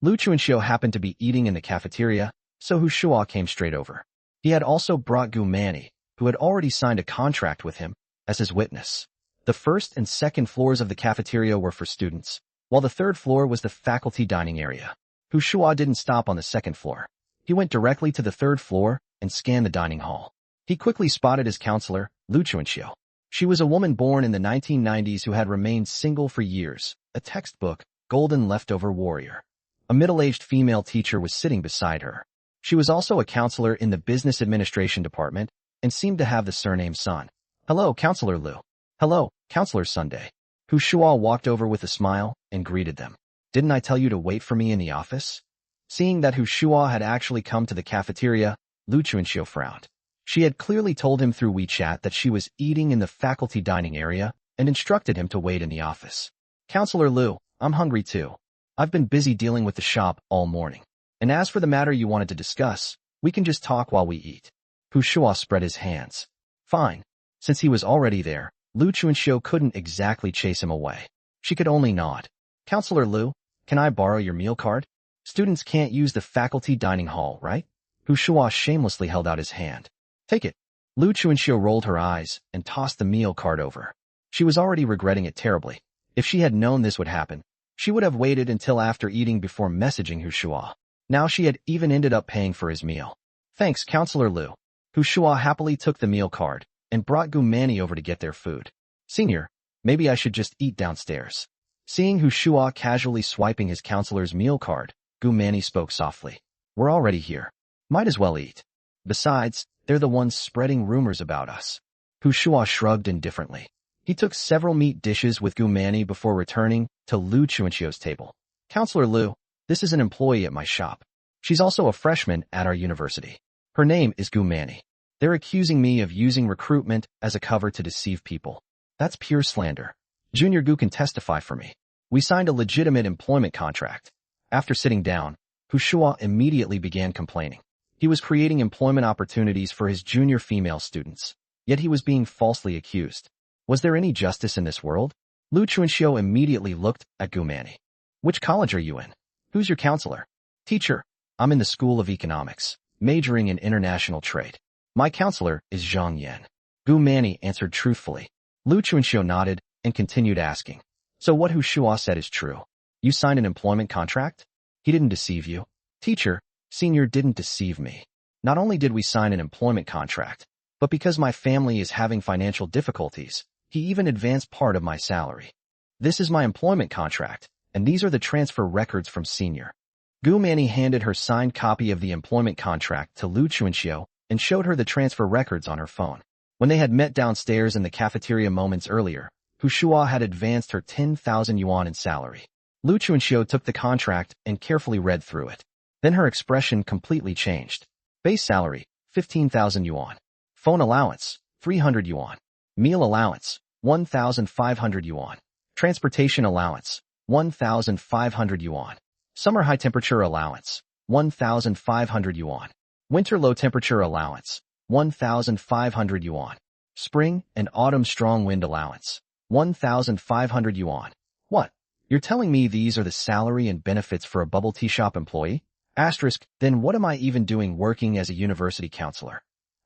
Lu Chuanxiu happened to be eating in the cafeteria, so Shuo came straight over. He had also brought Gumani, who had already signed a contract with him, as his witness. The first and second floors of the cafeteria were for students, while the third floor was the faculty dining area. Shuo didn't stop on the second floor. He went directly to the third floor and scanned the dining hall. He quickly spotted his counselor, Lu Chuanxiu. She was a woman born in the 1990s who had remained single for years, a textbook, golden leftover warrior. A middle-aged female teacher was sitting beside her. She was also a counselor in the business administration department and seemed to have the surname Sun. Hello, Counselor Lu. Hello, Counselor Sunday. Shuo walked over with a smile and greeted them. Didn't I tell you to wait for me in the office? Seeing that Shuo had actually come to the cafeteria, Lu Chuanxiu frowned. She had clearly told him through WeChat that she was eating in the faculty dining area and instructed him to wait in the office. Counselor Lu, I'm hungry too. I've been busy dealing with the shop all morning. And as for the matter you wanted to discuss, we can just talk while we eat. Shuo spread his hands. Fine. Since he was already there, Lu Chuanxiu couldn't exactly chase him away. She could only nod. Counselor Lu, can I borrow your meal card? Students can't use the faculty dining hall, right? Shuo shamelessly held out his hand. Take it. Lu Chuanxiu rolled her eyes and tossed the meal card over. She was already regretting it terribly. If she had known this would happen, she would have waited until after eating before messaging Shuo. Now she had even ended up paying for his meal. Thanks, Counselor Lu. Shuo happily took the meal card and brought Gumani over to get their food. Senior, maybe I should just eat downstairs. Seeing Shuo casually swiping his counselor's meal card, Gumani spoke softly. We're already here. Might as well eat. Besides, they're the ones spreading rumors about us. Shuo shrugged indifferently. He took several meat dishes with Gumani before returning to Lu Chuanxiu's table. Counselor Lu, this is an employee at my shop. She's also a freshman at our university. Her name is Gumani. They're accusing me of using recruitment as a cover to deceive people. That's pure slander. Junior Gu can testify for me. We signed a legitimate employment contract. After sitting down, Shuo immediately began complaining. He was creating employment opportunities for his junior female students, yet he was being falsely accused. Was there any justice in this world? Lu Chuanxiu immediately looked at Gumani. Which college are you in? Who's your counselor? Teacher, I'm in the School of Economics, majoring in international trade. My counselor is Zhang Yan. Gumani answered truthfully. Lu Chuanxiu nodded and continued asking. So what Shuo said is true. You signed an employment contract? He didn't deceive you. Teacher, Senior didn't deceive me. Not only did we sign an employment contract, but because my family is having financial difficulties, he even advanced part of my salary. This is my employment contract, and these are the transfer records from Senior. Gu Manny handed her signed copy of the employment contract to Lu Chuanxiu and showed her the transfer records on her phone. When they had met downstairs in the cafeteria moments earlier, Hu Shuo had advanced her 10,000 yuan in salary. Lu Chuanxiu took the contract and carefully read through it. Then her expression completely changed. Base salary, 15,000 yuan. Phone allowance, 300 yuan. Meal allowance, 1,500 yuan. Transportation allowance, 1,500 yuan. Summer high temperature allowance, 1,500 yuan. Winter low temperature allowance, 1,500 yuan. Spring and autumn strong wind allowance, 1,500 yuan. What? You're telling me these are the salary and benefits for a bubble tea shop employee? Asterisk, then what am I even doing working as a university counselor?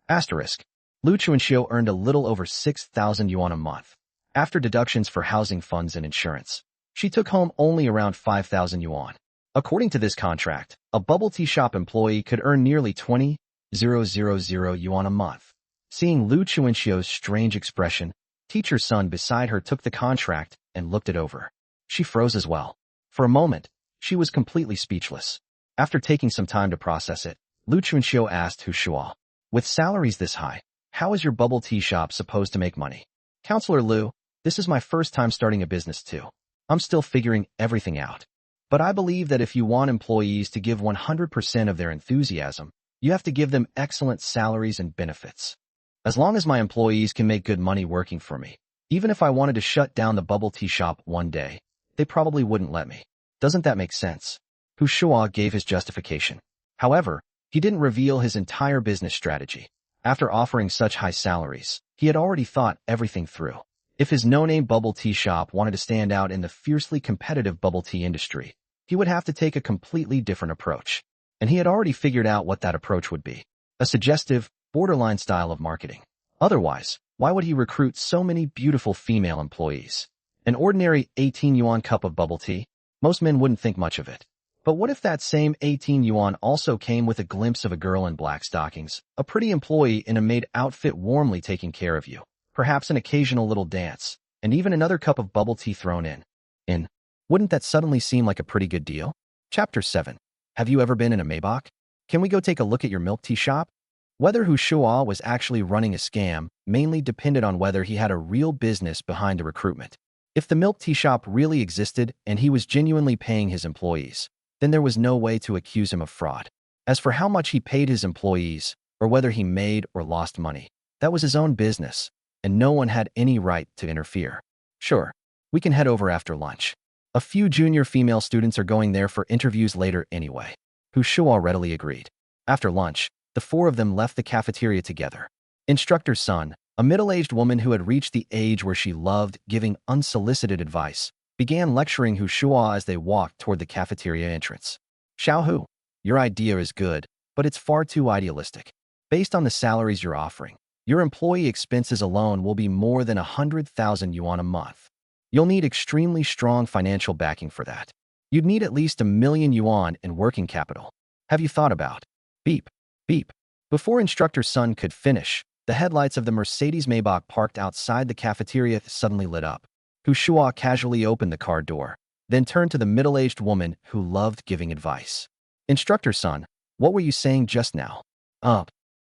Asterisk. Lu Chuanxiu earned a little over 6,000 yuan a month. After deductions for housing funds and insurance, she took home only around 5,000 yuan. According to this contract, a bubble tea shop employee could earn nearly 20,000 yuan a month. Seeing Lu Chuanxiu's strange expression, teacher's son beside her took the contract and looked it over. She froze as well. For a moment, she was completely speechless. After taking some time to process it, Lu Chuanxiu asked Hu Shuo, with salaries this high, how is your bubble tea shop supposed to make money? Counselor Lu, this is my first time starting a business too. I'm still figuring everything out. But I believe that if you want employees to give 100% of their enthusiasm, you have to give them excellent salaries and benefits. As long as my employees can make good money working for me, even if I wanted to shut down the bubble tea shop one day, they probably wouldn't let me. Doesn't that make sense? Hu Shuo gave his justification. However, he didn't reveal his entire business strategy. After offering such high salaries, he had already thought everything through. If his no-name bubble tea shop wanted to stand out in the fiercely competitive bubble tea industry, he would have to take a completely different approach. And he had already figured out what that approach would be. A suggestive, borderline style of marketing. Otherwise, why would he recruit so many beautiful female employees? An ordinary 18 yuan cup of bubble tea? Most men wouldn't think much of it. But what if that same 18 yuan also came with a glimpse of a girl in black stockings, a pretty employee in a maid outfit warmly taking care of you, perhaps an occasional little dance, and even another cup of bubble tea thrown in? Wouldn't that suddenly seem like a pretty good deal? Chapter 7. Have you ever been in a Maybach? Can we go take a look at your milk tea shop? Whether Hu Shuo was actually running a scam mainly depended on whether he had a real business behind the recruitment. If the milk tea shop really existed and he was genuinely paying his employees, then there was no way to accuse him of fraud. As for how much he paid his employees, or whether he made or lost money, that was his own business, and no one had any right to interfere. Sure, we can head over after lunch. A few junior female students are going there for interviews later anyway. Hu Shuo readily agreed. After lunch, the four of them left the cafeteria together. Instructor Sun, a middle-aged woman who had reached the age where she loved giving unsolicited advice, began lecturing Hu Shuo as they walked toward the cafeteria entrance. Xiao Hu, your idea is good, but it's far too idealistic. Based on the salaries you're offering, your employee expenses alone will be more than 100,000 yuan a month. You'll need extremely strong financial backing for that. You'd need at least 1,000,000 yuan in working capital. Have you thought about? Beep, beep. Before Instructor Sun could finish, the headlights of the Mercedes Maybach parked outside the cafeteria suddenly lit up. Hu Shuo casually opened the car door, then turned to the middle-aged woman who loved giving advice. Instructor Sun, what were you saying just now?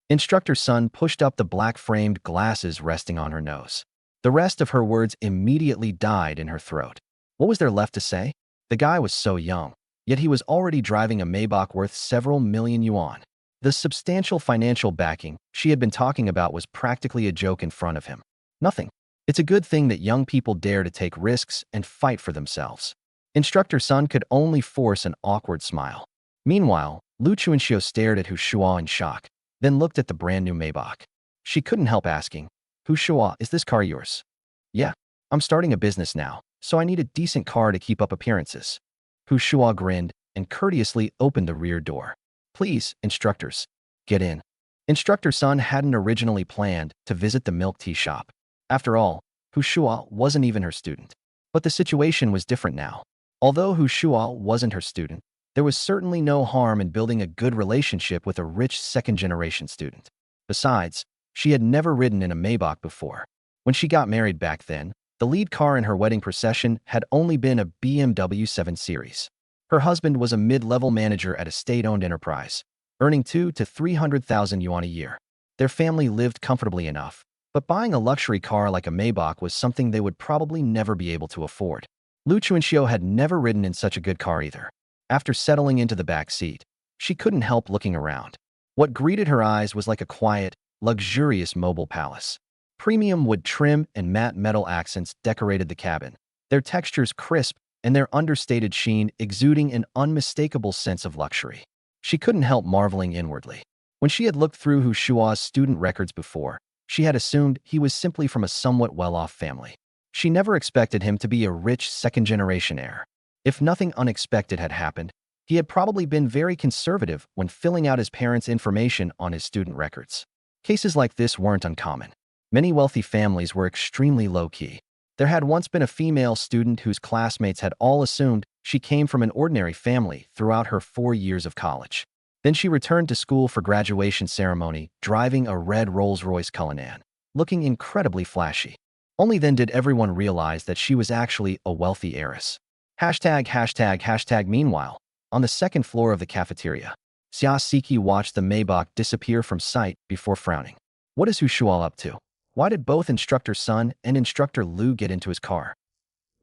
Instructor Sun pushed up the black-framed glasses resting on her nose. The rest of her words immediately died in her throat. What was there left to say? The guy was so young, yet he was already driving a Maybach worth several million yuan. The substantial financial backing she had been talking about was practically a joke in front of him. Nothing. It's a good thing that young people dare to take risks and fight for themselves. Instructor Sun could only force an awkward smile. Meanwhile, Lu Chuanxiu stared at Hu Shuo in shock, then looked at the brand-new Maybach. She couldn't help asking, Hu Shuo, is this car yours? Yeah, I'm starting a business now, so I need a decent car to keep up appearances. Hu Shuo grinned and courteously opened the rear door. Please, instructors, get in. Instructor Sun hadn't originally planned to visit the milk tea shop. After all, Hu Shuo wasn't even her student. But the situation was different now. Although Hu Shuo wasn't her student, There was certainly no harm in building a good relationship with a rich second-generation student. Besides, she had never ridden in a Maybach before. When she got married back then, the lead car in her wedding procession had only been a BMW 7 Series. Her husband was a mid-level manager at a state-owned enterprise, earning 200,000 to 300,000 yuan a year. Their family lived comfortably enough, but buying a luxury car like a Maybach was something they would probably never be able to afford. Lu Chuanxiu had never ridden in such a good car either. After settling into the back seat, she couldn't help looking around. What greeted her eyes was like a quiet, luxurious mobile palace. Premium wood trim and matte metal accents decorated the cabin, their textures crisp and their understated sheen exuding an unmistakable sense of luxury. She couldn't help marveling inwardly. When she had looked through Shuo's student records before, she had assumed he was simply from a somewhat well-off family. She never expected him to be a rich second-generation heir. If nothing unexpected had happened, he had probably been very conservative when filling out his parents' information on his student records. Cases like this weren't uncommon. Many wealthy families were extremely low-key. There had once been a female student whose classmates had all assumed she came from an ordinary family throughout her 4 years of college. Then she returned to school for graduation ceremony, driving a red Rolls-Royce Cullinan, looking incredibly flashy. Only then did everyone realize that she was actually a wealthy heiress. Meanwhile, on the second floor of the cafeteria, Xia Siki watched the Maybach disappear from sight before frowning. What is Shuo up to? Why did both Instructor Sun and Instructor Lu get into his car?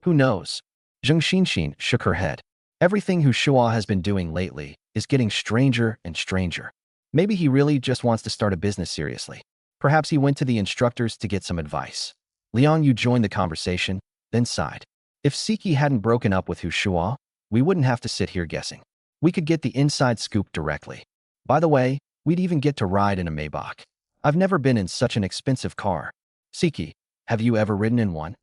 Who knows? Zheng Xinxin shook her head. Everything Shuo has been doing lately is getting stranger and stranger. Maybe he really just wants to start a business seriously. Perhaps he went to the instructors to get some advice. Liang Yu joined the conversation, then sighed. If Siki hadn't broken up with Shuo, we wouldn't have to sit here guessing. We could get the inside scoop directly. By the way, we'd even get to ride in a Maybach. I've never been in such an expensive car. Siki, have you ever ridden in one?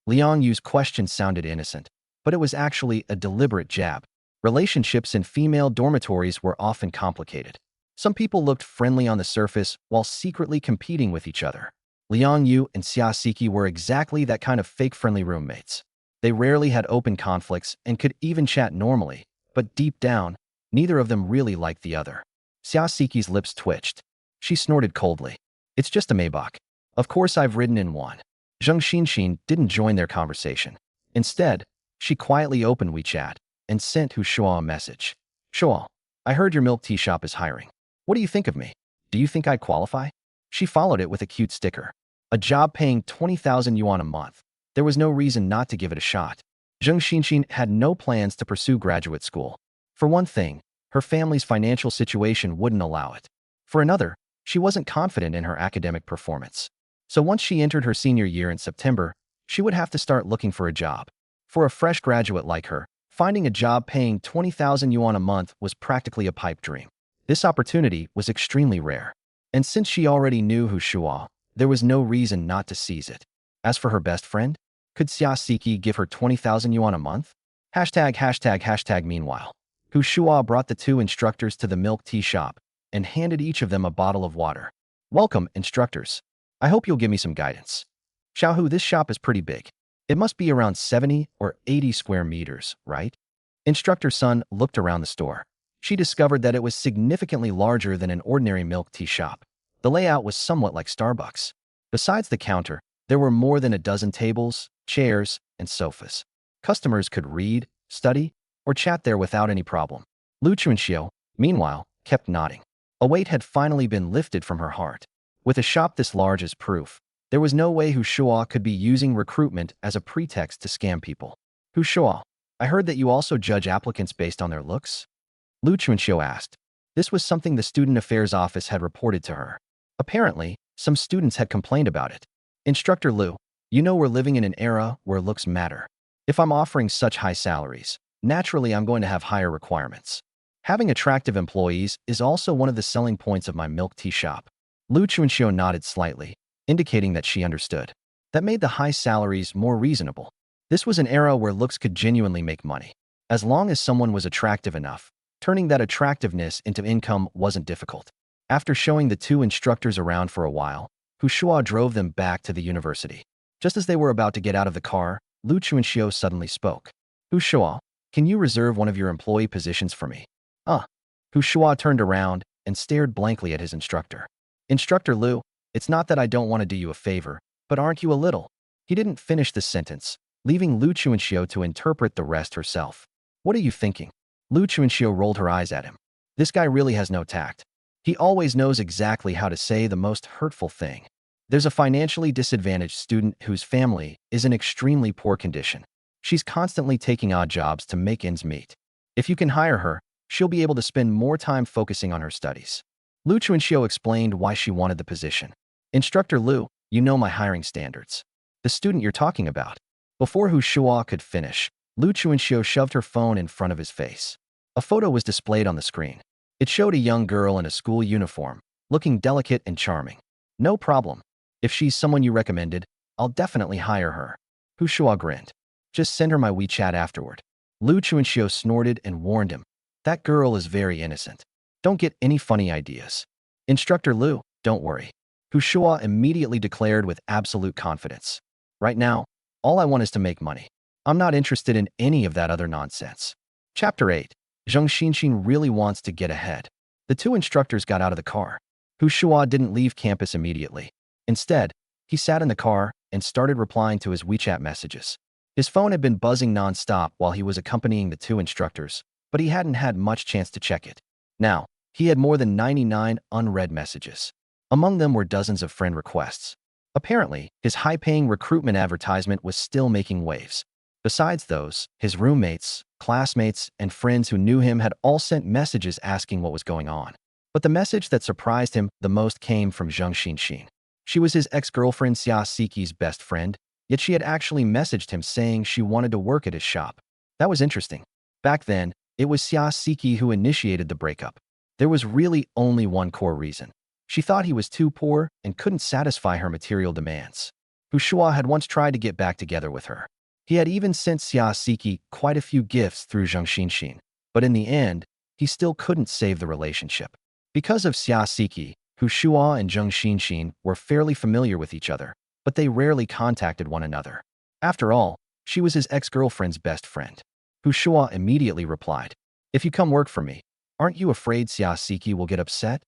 Liang Yu's question sounded innocent, but it was actually a deliberate jab. Relationships in female dormitories were often complicated. Some people looked friendly on the surface while secretly competing with each other. Liang Yu and Xia Siki were exactly that kind of fake-friendly roommates. They rarely had open conflicts and could even chat normally, but deep down, neither of them really liked the other. Xia Siki's lips twitched. She snorted coldly. It's just a Maybach. Of course I've ridden in one. Zheng Xinxin didn't join their conversation. Instead, she quietly opened WeChat and sent Shuo a message. Shuo, I heard your milk tea shop is hiring. What do you think of me? Do you think I'd qualify? She followed it with a cute sticker. A job paying 20,000 yuan a month. There was no reason not to give it a shot. Zheng Xinxin had no plans to pursue graduate school. For one thing, her family's financial situation wouldn't allow it. For another, she wasn't confident in her academic performance. So once she entered her senior year in September, she would have to start looking for a job. For a fresh graduate like her, finding a job paying 20,000 yuan a month was practically a pipe dream. This opportunity was extremely rare. And since she already knew Shuo, there was no reason not to seize it. As for her best friend, could Xia Siki give her 20,000 yuan a month? Meanwhile, Shuo brought the two instructors to the milk tea shop and handed each of them a bottle of water. Welcome, instructors. I hope you'll give me some guidance. Xiaohu, this shop is pretty big. It must be around 70 or 80 square meters, right? Instructor Sun looked around the store. She discovered that it was significantly larger than an ordinary milk tea shop. The layout was somewhat like Starbucks. Besides the counter, there were more than a dozen tables, chairs, and sofas. Customers could read, study, or chat there without any problem. Lu Chuanxiu, meanwhile, kept nodding. A weight had finally been lifted from her heart. With a shop this large as proof, there was no way Shuo could be using recruitment as a pretext to scam people. Shuo, I heard that you also judge applicants based on their looks? Lu Chuanxiu asked. This was something the Student Affairs Office had reported to her. Apparently, some students had complained about it. Instructor Lu, you know we're living in an era where looks matter. If I'm offering such high salaries, naturally I'm going to have higher requirements. Having attractive employees is also one of the selling points of my milk tea shop. Lu Chuanxiu nodded slightly, indicating that she understood. That made the high salaries more reasonable. This was an era where looks could genuinely make money. As long as someone was attractive enough, turning that attractiveness into income wasn't difficult. After showing the two instructors around for a while, Shuo drove them back to the university. Just as they were about to get out of the car, Lu Chuanxiu suddenly spoke. Shuo, Can you reserve one of your employee positions for me? Hu Shuo turned around and stared blankly at his instructor. Instructor Liu, it's not that I don't want to do you a favor, but aren't you a little? He didn't finish the sentence, leaving Lu Chuanxiu to interpret the rest herself. What are you thinking? Lu Chuanxiu rolled her eyes at him. This guy really has no tact. He always knows exactly how to say the most hurtful thing. There's a financially disadvantaged student whose family is in extremely poor condition. She's constantly taking odd jobs to make ends meet. If you can hire her, she'll be able to spend more time focusing on her studies. Lu Chuanxiu explained why she wanted the position. Instructor Liu, you know my hiring standards. The student you're talking about. Before Hu Shuo could finish, Lu Chuanxiu shoved her phone in front of his face. A photo was displayed on the screen. It showed a young girl in a school uniform, looking delicate and charming. No problem. If she's someone you recommended, I'll definitely hire her. Hu Shuo grinned. Just send her my WeChat afterward. Lu Chuanxiu snorted and warned him. That girl is very innocent. Don't get any funny ideas. Instructor Liu, don't worry. Hu Shuo immediately declared with absolute confidence. Right now, all I want is to make money. I'm not interested in any of that other nonsense. Chapter 8. Zheng Xinxin really wants to get ahead. The two instructors got out of the car. Hu Shuo didn't leave campus immediately. Instead, he sat in the car and started replying to his WeChat messages. His phone had been buzzing nonstop while he was accompanying the two instructors, but he hadn't had much chance to check it. Now, he had more than 99 unread messages. Among them were dozens of friend requests. Apparently, his high-paying recruitment advertisement was still making waves. Besides those, his roommates, classmates, and friends who knew him had all sent messages asking what was going on. But the message that surprised him the most came from Zheng Xinxin. She was his ex-girlfriend Xia Siki's best friend, yet she had actually messaged him saying she wanted to work at his shop. That was interesting. Back then, it was Xia Siki who initiated the breakup. There was really only one core reason. She thought he was too poor and couldn't satisfy her material demands. Hu Shuo had once tried to get back together with her. He had even sent Xia Siki quite a few gifts through Zheng Xinxin, but in the end, he still couldn't save the relationship. Because of Xia Siki, Hu Shuo and Zheng Xinxin were fairly familiar with each other, but they rarely contacted one another. After all, she was his ex-girlfriend's best friend. Hu Shuo immediately replied, If you come work for me, aren't you afraid Xia Siki will get upset?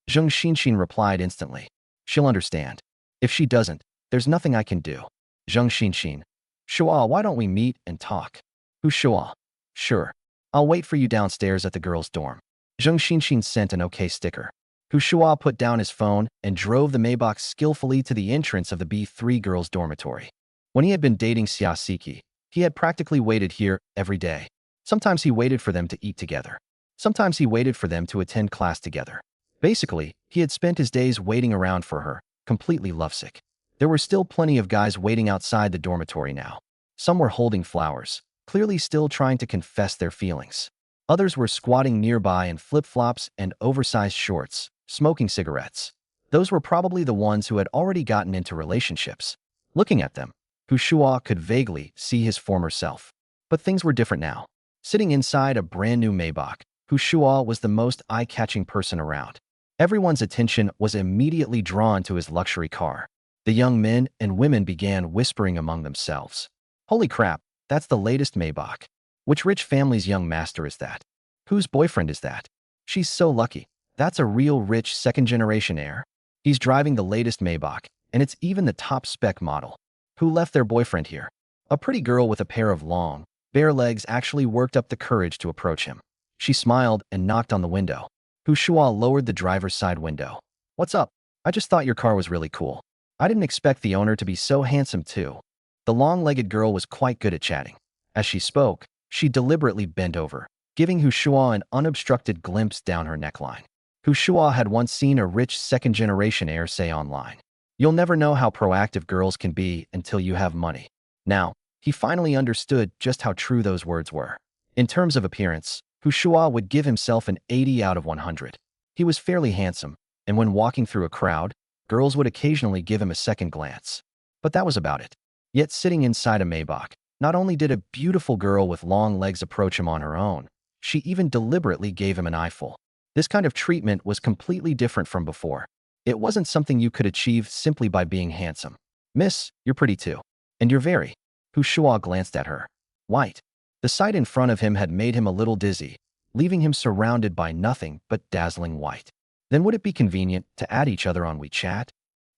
Zheng Xinxin replied instantly, She'll understand. If she doesn't, there's nothing I can do. Zheng Xinxin, Shuo, why don't we meet and talk? Hu Shuo, sure. I'll wait for you downstairs at the girls' dorm. Zheng Xinxin sent an OK sticker. Hu Shuo put down his phone and drove the Maybach skillfully to the entrance of the B3 girls' dormitory. When he had been dating Xia Siki, he had practically waited here every day. Sometimes he waited for them to eat together. Sometimes he waited for them to attend class together. Basically, he had spent his days waiting around for her, completely lovesick. There were still plenty of guys waiting outside the dormitory now. Some were holding flowers, clearly still trying to confess their feelings. Others were squatting nearby in flip-flops and oversized shorts, smoking cigarettes. Those were probably the ones who had already gotten into relationships. Looking at them, Hu Shuo could vaguely see his former self. But things were different now. Sitting inside a brand new Maybach, Hu Shuo was the most eye-catching person around. Everyone's attention was immediately drawn to his luxury car. The young men and women began whispering among themselves. Holy crap, that's the latest Maybach. Which rich family's young master is that? Whose boyfriend is that? She's so lucky. That's a real rich second-generation heir. He's driving the latest Maybach, and it's even the top-spec model. Who left their boyfriend here? A pretty girl with a pair of long, bare legs actually worked up the courage to approach him. She smiled and knocked on the window. Hu Shuo lowered the driver's side window. What's up? I just thought your car was really cool. I didn't expect the owner to be so handsome too. The long-legged girl was quite good at chatting. As she spoke, she deliberately bent over, giving Hu Shuo an unobstructed glimpse down her neckline. Hu Shuo had once seen a rich second-generation heir say online, You'll never know how proactive girls can be until you have money. Now, he finally understood just how true those words were. In terms of appearance, Hu Shuo would give himself an 80 out of 100. He was fairly handsome, and when walking through a crowd, girls would occasionally give him a second glance. But that was about it. Yet sitting inside a Maybach, not only did a beautiful girl with long legs approach him on her own, she even deliberately gave him an eyeful. This kind of treatment was completely different from before. It wasn't something you could achieve simply by being handsome. Miss, you're pretty too. And you're very. Hu Shuo glanced at her. White. The sight in front of him had made him a little dizzy, leaving him surrounded by nothing but dazzling white. Then would it be convenient to add each other on WeChat?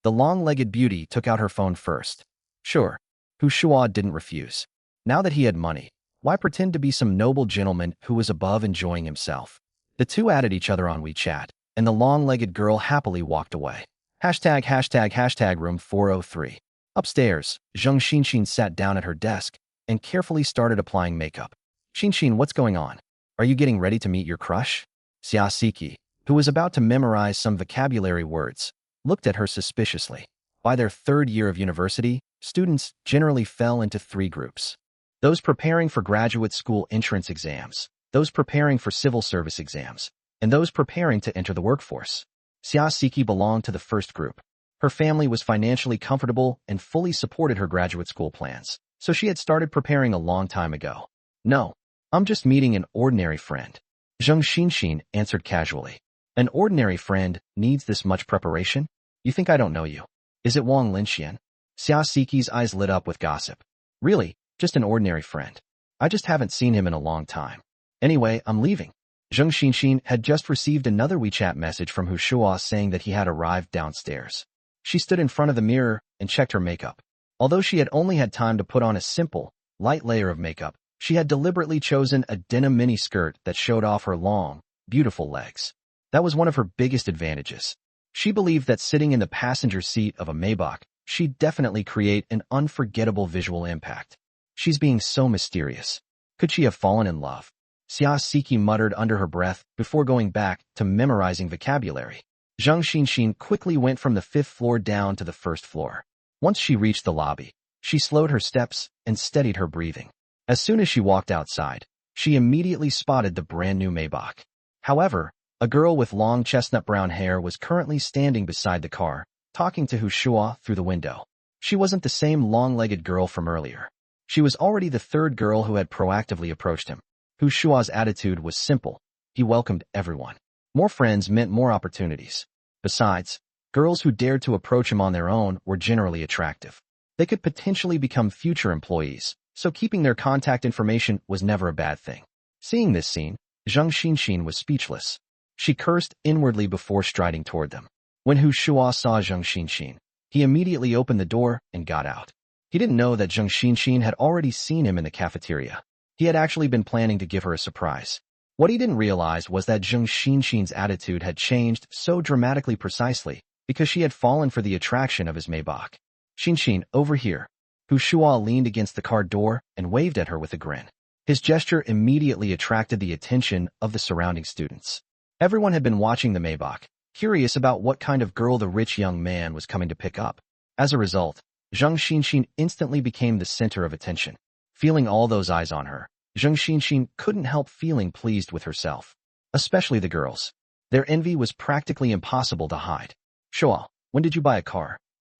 The long-legged beauty took out her phone first. Sure, Shuo didn't refuse. Now that he had money, why pretend to be some noble gentleman who was above enjoying himself? The two added each other on WeChat, and the long-legged girl happily walked away. Room 403. Upstairs, Zheng Xinxin sat down at her desk and carefully started applying makeup. Xinxin, what's going on? Are you getting ready to meet your crush? Xiaosiki, who was about to memorize some vocabulary words, looked at her suspiciously. By their third year of university, students generally fell into three groups. Those preparing for graduate school entrance exams, those preparing for civil service exams, and those preparing to enter the workforce. Xiaosiki belonged to the first group. Her family was financially comfortable and fully supported her graduate school plans, so she had started preparing a long time ago. No, I'm just meeting an ordinary friend. Zheng Xinxin answered casually. An ordinary friend needs this much preparation? You think I don't know you? Is it Wang Linxian? Xiaosiki's eyes lit up with gossip. Really, just an ordinary friend. I just haven't seen him in a long time. Anyway, I'm leaving. Zheng Xinxin had just received another WeChat message from Shuo saying that he had arrived downstairs. She stood in front of the mirror and checked her makeup. Although she had only had time to put on a simple, light layer of makeup, she had deliberately chosen a denim mini-skirt that showed off her long, beautiful legs. That was one of her biggest advantages. She believed that sitting in the passenger seat of a Maybach, she'd definitely create an unforgettable visual impact. She's being so mysterious. Could she have fallen in love? Xiaosiki muttered under her breath before going back to memorizing vocabulary. Zheng Xinxin quickly went from the 5th floor down to the 1st floor. Once she reached the lobby, she slowed her steps and steadied her breathing. As soon as she walked outside, she immediately spotted the brand-new Maybach. However, a girl with long chestnut brown hair was currently standing beside the car, talking to Shuo through the window. She wasn't the same long-legged girl from earlier. She was already the third girl who had proactively approached him. Shuo's attitude was simple. He welcomed everyone. More friends meant more opportunities. Besides, girls who dared to approach him on their own were generally attractive. They could potentially become future employees, so keeping their contact information was never a bad thing. Seeing this scene, Zheng Xinxin was speechless. She cursed inwardly before striding toward them. When Shuo saw Zheng Xinxin, he immediately opened the door and got out. He didn't know that Zheng Xinxin had already seen him in the cafeteria. He had actually been planning to give her a surprise. What he didn't realize was that Zheng Xinxin's attitude had changed so dramatically precisely because she had fallen for the attraction of his Maybach. Xinxin, over here. Shuo leaned against the car door and waved at her with a grin. His gesture immediately attracted the attention of the surrounding students. Everyone had been watching the Maybach, curious about what kind of girl the rich young man was coming to pick up. As a result, Zheng Xinxin instantly became the center of attention. Feeling all those eyes on her, Zheng Xinxin couldn't help feeling pleased with herself. Especially the girls. Their envy was practically impossible to hide. Shuo, when did you buy a car?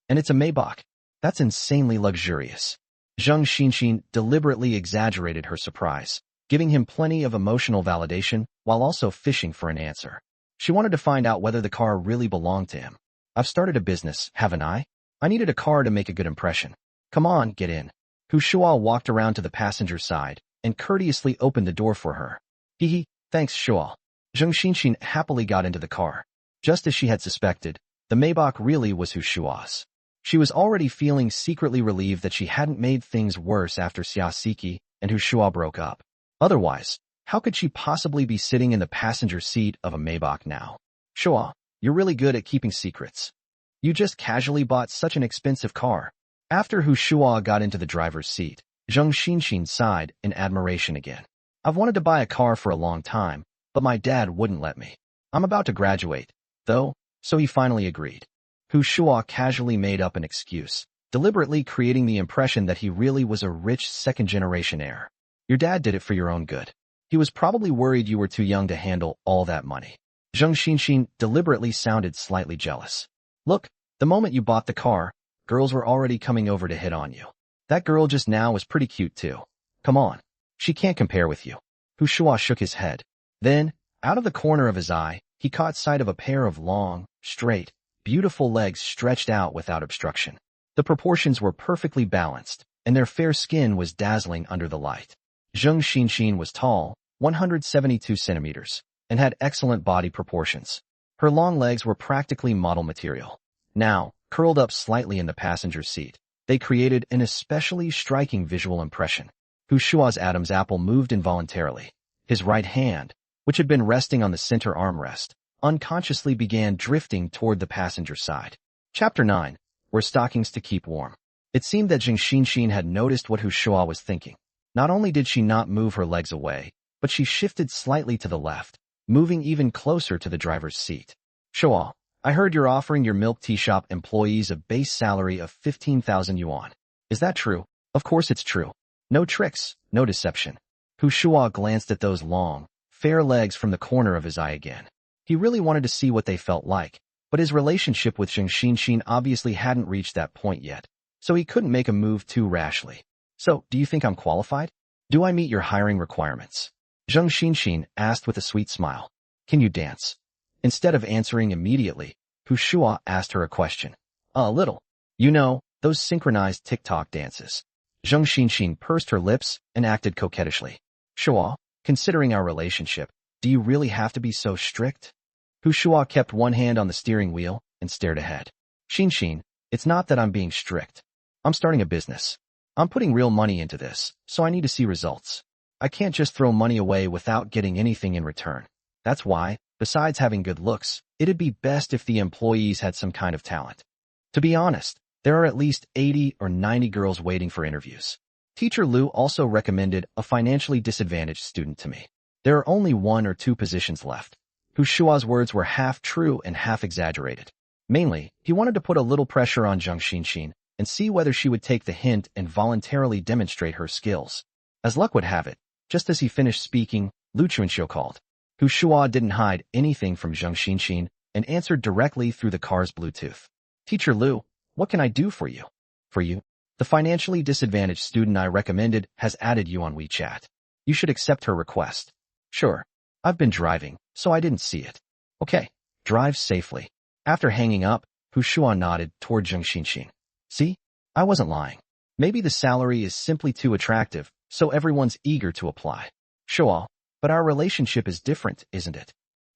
And it's a Maybach. That's insanely luxurious. Zheng Xinxin deliberately exaggerated her surprise, giving him plenty of emotional validation while also fishing for an answer. She wanted to find out whether the car really belonged to him. I've started a business, haven't I? I needed a car to make a good impression. Come on, get in. Shuo walked around to the passenger side and courteously opened the door for her. Hee, thanks, Shuo. Zheng Xinxin happily got into the car. Just as she had suspected, the Maybach really was Shuo's. She was already feeling secretly relieved that she hadn't made things worse after Xiaosiki and Shuo broke up. Otherwise, how could she possibly be sitting in the passenger seat of a Maybach now? Shuo, you're really good at keeping secrets. You just casually bought such an expensive car. After Shuo got into the driver's seat, Zheng Xinxin sighed in admiration again. I've wanted to buy a car for a long time, but my dad wouldn't let me. I'm about to graduate, though, so he finally agreed. Shuo casually made up an excuse, deliberately creating the impression that he really was a rich second-generation heir. Your dad did it for your own good. He was probably worried you were too young to handle all that money. Zheng Xinxin deliberately sounded slightly jealous. Look, the moment you bought the car, girls were already coming over to hit on you. That girl just now was pretty cute too. Come on. She can't compare with you. Shuo shook his head. Then, out of the corner of his eye, he caught sight of a pair of long, straight, beautiful legs stretched out without obstruction. The proportions were perfectly balanced, and their fair skin was dazzling under the light. Zheng Xinxin was tall, 172 centimeters, and had excellent body proportions. Her long legs were practically model material. Now, curled up slightly in the passenger seat, they created an especially striking visual impression. Hu Shua's Adam's apple moved involuntarily. His right hand, which had been resting on the center armrest, unconsciously began drifting toward the passenger side. Chapter 9. Wear stockings to keep warm. It seemed that Zheng Xinxin had noticed what Hu Shua was thinking. Not only did she not move her legs away, but she shifted slightly to the left, moving even closer to the driver's seat. Shuo, I heard you're offering your milk tea shop employees a base salary of 15,000 yuan. Is that true? Of course it's true. No tricks, no deception. Hu Shua glanced at those long, fair legs from the corner of his eye again. He really wanted to see what they felt like, but his relationship with Zheng Xinxin obviously hadn't reached that point yet, so he couldn't make a move too rashly. So, do you think I'm qualified? Do I meet your hiring requirements? Zheng Xinxin asked with a sweet smile. Can you dance? Instead of answering immediately, Hu Shua asked her a question. A little. You know, those synchronized TikTok dances. Zheng Xinxin pursed her lips and acted coquettishly. Shua, considering our relationship, do you really have to be so strict? Hu Shua kept one hand on the steering wheel and stared ahead. Xinxin, it's not that I'm being strict. I'm starting a business. I'm putting real money into this, so I need to see results. I can't just throw money away without getting anything in return. That's why, besides having good looks, it'd be best if the employees had some kind of talent. To be honest, there are at least 80 or 90 girls waiting for interviews. Teacher Lu also recommended a financially disadvantaged student to me. There are only 1 or 2 positions left. Hu Shua's words were half true and half exaggerated. Mainly, he wanted to put a little pressure on Zheng Xinxin and see whether she would take the hint and voluntarily demonstrate her skills. As luck would have it, just as he finished speaking, Lu Chunxiu called. Hu Shua didn't hide anything from Zheng Xinxin and answered directly through the car's Bluetooth. Teacher Lu, what can I do for you? For you? The financially disadvantaged student I recommended has added you on WeChat. You should accept her request. Sure. I've been driving, so I didn't see it. Okay, drive safely. After hanging up, Hu Shua nodded toward Zheng Xinxin. See? I wasn't lying. Maybe the salary is simply too attractive, so everyone's eager to apply. Shuo, but our relationship is different, isn't it?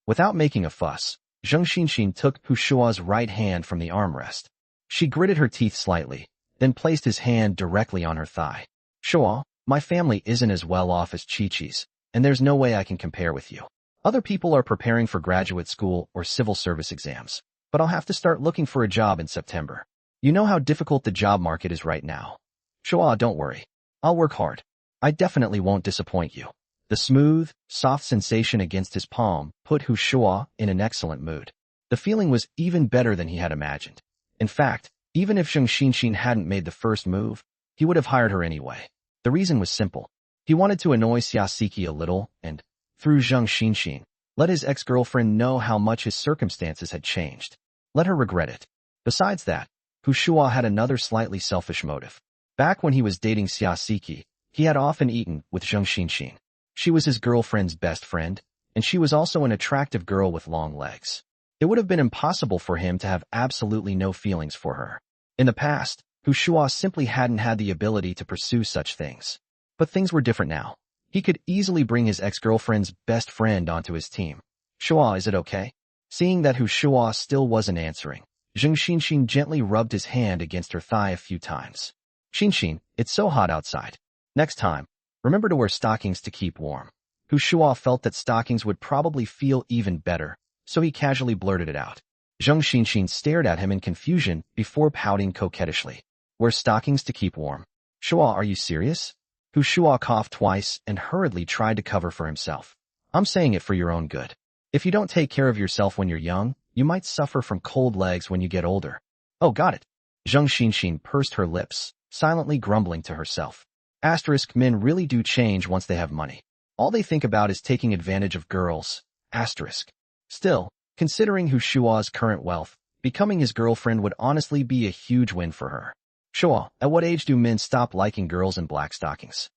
Without making a fuss, Zheng Xinxin took Hu Shua's right hand from the armrest. She gritted her teeth slightly, then placed his hand directly on her thigh. Shuo, my family isn't as well off as Chi-Chi's, and there's no way I can compare with you. Other people are preparing for graduate school or civil service exams, but I'll have to start looking for a job in September. You know how difficult the job market is right now. Shuo, don't worry. I'll work hard. I definitely won't disappoint you. The smooth, soft sensation against his palm put Hu Shua in an excellent mood. The feeling was even better than he had imagined. In fact, even if Zheng Xinxin hadn't made the first move, he would have hired her anyway. The reason was simple. He wanted to annoy Xiaosiki a little and, through Zheng Xinxin, let his ex-girlfriend know how much his circumstances had changed. Let her regret it. Besides that, Hu Shua had another slightly selfish motive. Back when he was dating Xiaosiki, he had often eaten with Zheng Xinxin. She was his girlfriend's best friend, and she was also an attractive girl with long legs. It would have been impossible for him to have absolutely no feelings for her. In the past, Hu Shua simply hadn't had the ability to pursue such things. But things were different now. He could easily bring his ex-girlfriend's best friend onto his team. Shua, is it okay? Seeing that Hu Shua still wasn't answering, Zheng Xinxin gently rubbed his hand against her thigh a few times. Xinxin, it's so hot outside. Next time, remember to wear stockings to keep warm. Hu Shua felt that stockings would probably feel even better, so he casually blurted it out. Zheng Xinxin stared at him in confusion before pouting coquettishly. Wear stockings to keep warm. Shua, are you serious? Hu Shua coughed twice and hurriedly tried to cover for himself. I'm saying it for your own good. If you don't take care of yourself when you're young, you might suffer from cold legs when you get older. Oh, got it. Zheng Xinxin pursed her lips, silently grumbling to herself. Asterisk, men really do change once they have money. All they think about is taking advantage of girls. Asterisk. Still, considering Hu Shua's current wealth, becoming his girlfriend would honestly be a huge win for her. Shua, at what age do men stop liking girls in black stockings?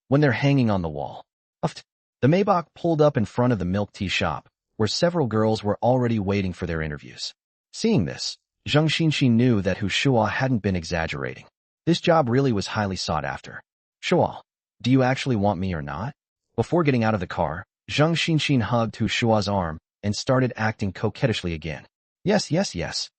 When they're hanging on the wall. Uft. The Maybach pulled up in front of the milk tea shop, where several girls were already waiting for their interviews. Seeing this, Zheng Xinxin knew that Hu Shua hadn't been exaggerating. This job really was highly sought after. Shua, Do you actually want me or not? Before getting out of the car, Zhang Xinxin hugged Hu Shua's arm and started acting coquettishly again. Yes, yes, yes.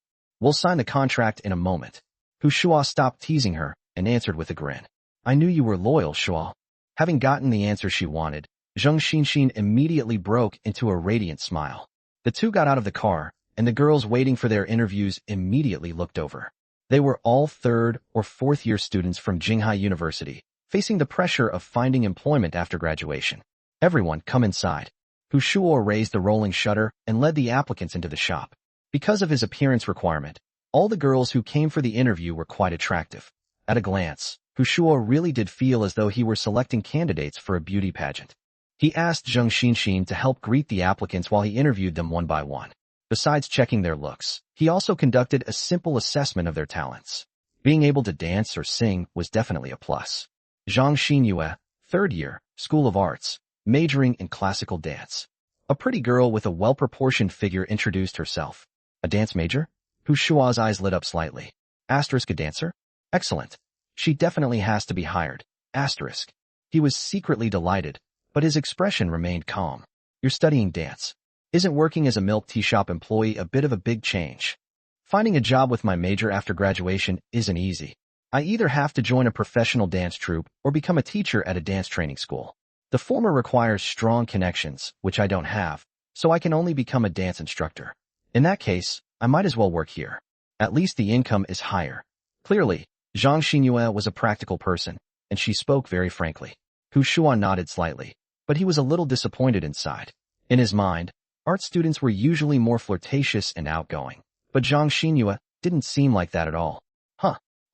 We'll sign the contract in a moment. Hu Shua stopped teasing her and answered with a grin. I knew you were loyal, Shuo. Having gotten the answer she wanted, Zhang Xinxin immediately broke into a radiant smile. The two got out of the car, and the girls waiting for their interviews immediately looked over. They were all third or fourth year students from Jinghai University, facing the pressure of finding employment after graduation. Everyone, come inside. Hu Shuo raised the rolling shutter and led the applicants into the shop. Because of his appearance requirement, all the girls who came for the interview were quite attractive. At a glance, Hu Shuo really did feel as though he were selecting candidates for a beauty pageant. He asked Zhang Xinxin to help greet the applicants while he interviewed them one by one. Besides checking their looks, he also conducted a simple assessment of their talents. Being able to dance or sing was definitely a plus. Zhang Xinyue, third year, School of Arts, majoring in classical dance. A pretty girl with a well-proportioned figure introduced herself. A dance major? Hu Shua's eyes lit up slightly. Asterisk, a dancer? Excellent. She definitely has to be hired. Asterisk. He was secretly delighted, but his expression remained calm. You're studying dance. Isn't working as a milk tea shop employee a bit of a big change? Finding a job with my major after graduation isn't easy. I either have to join a professional dance troupe or become a teacher at a dance training school. The former requires strong connections, which I don't have, so I can only become a dance instructor. In that case, I might as well work here. At least the income is higher. Clearly, Zhang Xinyue was a practical person, and she spoke very frankly. Hu Shua nodded slightly, but he was a little disappointed inside. In his mind, art students were usually more flirtatious and outgoing, but Zhang Xinyue didn't seem like that at all.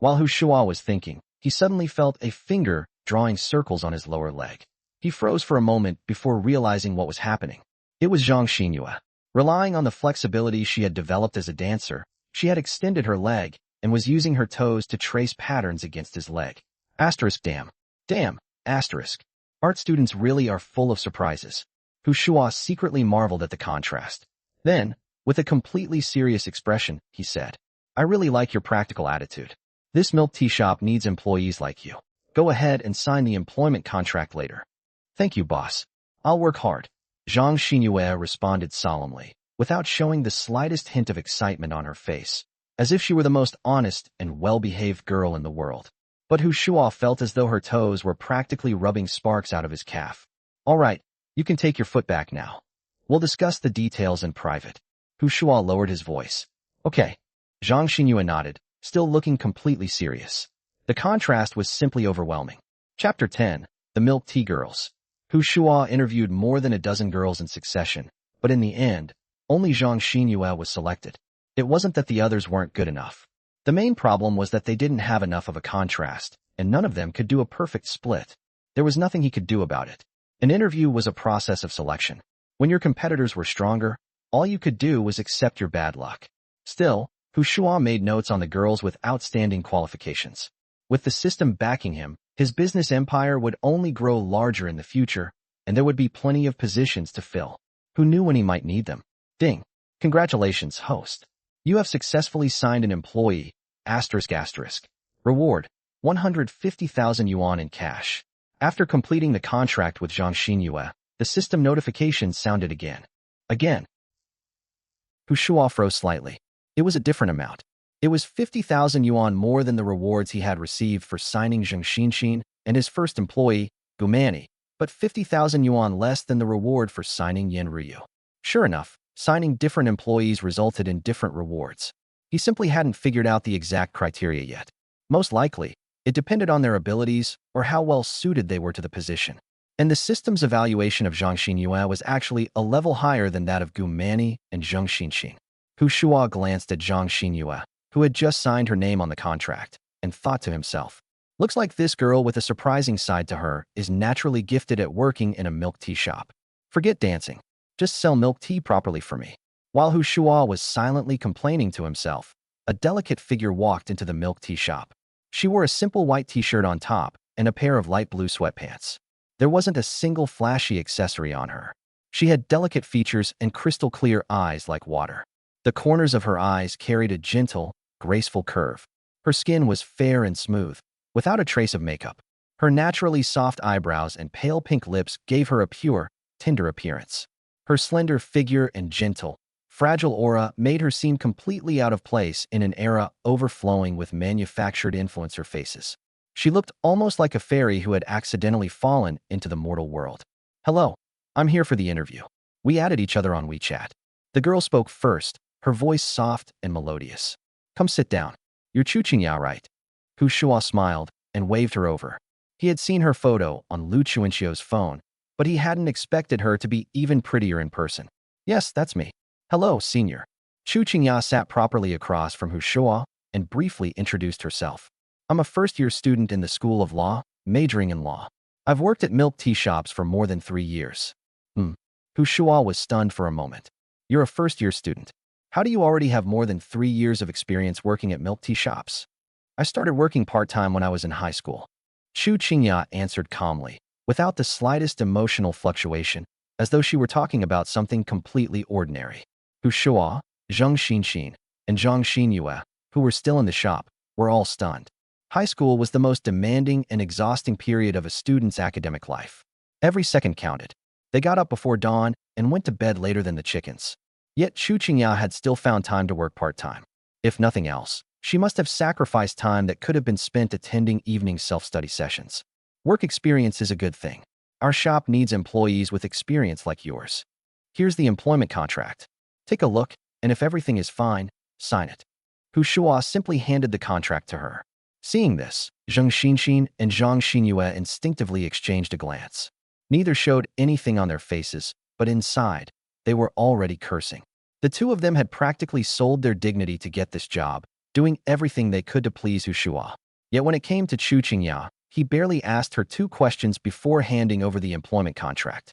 While Hu Shua was thinking, he suddenly felt a finger drawing circles on his lower leg. He froze for a moment before realizing what was happening. It was Zhang Xinyue. Relying on the flexibility she had developed as a dancer, she had extended her leg and was using her toes to trace patterns against his leg. Asterisk, damn. Damn, asterisk. Art students really are full of surprises. Hu Shua secretly marveled at the contrast. Then, with a completely serious expression, he said, I really like your practical attitude. This milk tea shop needs employees like you. Go ahead and sign the employment contract later. Thank you, boss. I'll work hard. Zhang Xinyue responded solemnly, without showing the slightest hint of excitement on her face, as if she were the most honest and well-behaved girl in the world. But Hu Shua felt as though her toes were practically rubbing sparks out of his calf. All right, you can take your foot back now. We'll discuss the details in private. Hu Shua lowered his voice. Okay. Zhang Xinyue nodded, still looking completely serious. The contrast was simply overwhelming. Chapter 10. The Milk Tea Girls. Hu Shua interviewed more than a dozen girls in succession, but in the end, only Zhang Xinyue was selected. It wasn't that the others weren't good enough. The main problem was that they didn't have enough of a contrast, and none of them could do a perfect split. There was nothing he could do about it. An interview was a process of selection. When your competitors were stronger, all you could do was accept your bad luck. Still, Hu Shua made notes on the girls with outstanding qualifications. With the system backing him, his business empire would only grow larger in the future, and there would be plenty of positions to fill. Who knew when he might need them? Ding. Congratulations, host. You have successfully signed an employee, asterisk asterisk. Reward, 150,000 yuan in cash. After completing the contract with Zhang Xinyue, the system notification sounded again. Hu Shua froze slightly. It was a different amount. It was 50,000 yuan more than the rewards he had received for signing Zhang Xinxin and his first employee, Gumani, but 50,000 yuan less than the reward for signing Yin Ryu. Sure enough, signing different employees resulted in different rewards. He simply hadn't figured out the exact criteria yet. Most likely, it depended on their abilities or how well suited they were to the position. And the system's evaluation of Zhang Xinyue was actually a level higher than that of Gumani and Zhang Xinxin. Hu Shua glanced at Zhang Xinyue, who had just signed her name on the contract, and thought to himself, looks like this girl with a surprising side to her is naturally gifted at working in a milk tea shop. Forget dancing. Just sell milk tea properly for me. While Hu Shua was silently complaining to himself, a delicate figure walked into the milk tea shop. She wore a simple white t-shirt on top and a pair of light blue sweatpants. There wasn't a single flashy accessory on her. She had delicate features and crystal clear eyes like water. The corners of her eyes carried a gentle, graceful curve. Her skin was fair and smooth, without a trace of makeup. Her naturally soft eyebrows and pale pink lips gave her a pure, tender appearance. Her slender figure and gentle, fragile aura made her seem completely out of place in an era overflowing with manufactured influencer faces. She looked almost like a fairy who had accidentally fallen into the mortal world. "Hello, I'm here for the interview. We added each other on WeChat." The girl spoke first, her voice soft and melodious. "Come sit down. You're Chu Qingya, right?" Shuo smiled and waved her over. He had seen her photo on Lu Chuanxio's phone, but he hadn't expected her to be even prettier in person. "Yes, that's me. Hello, senior." Chu Qingya sat properly across from Shuo and briefly introduced herself. "I'm a first-year student in the School of Law, majoring in law. I've worked at milk tea shops for more than 3 years." Shuo was stunned for a moment. "You're a first-year student. How do you already have more than 3 years of experience working at milk tea shops?" "I started working part-time when I was in high school." Chu Qingya answered calmly, without the slightest emotional fluctuation, as though she were talking about something completely ordinary. Shuo, Zhang Xinxin, and Zhang Xinyue, who were still in the shop, were all stunned. High school was the most demanding and exhausting period of a student's academic life. Every second counted. They got up before dawn and went to bed later than the chickens. Yet Chu Qingya had still found time to work part-time. If nothing else, she must have sacrificed time that could have been spent attending evening self-study sessions. "Work experience is a good thing. Our shop needs employees with experience like yours. Here's the employment contract. Take a look, and if everything is fine, sign it." Shuo simply handed the contract to her. Seeing this, Zhang Xinxin and Zhang Xinyue instinctively exchanged a glance. Neither showed anything on their faces, but inside, they were already cursing. The two of them had practically sold their dignity to get this job, doing everything they could to please Shuo. Yet when it came to Chu Qingya, he barely asked her 2 questions before handing over the employment contract.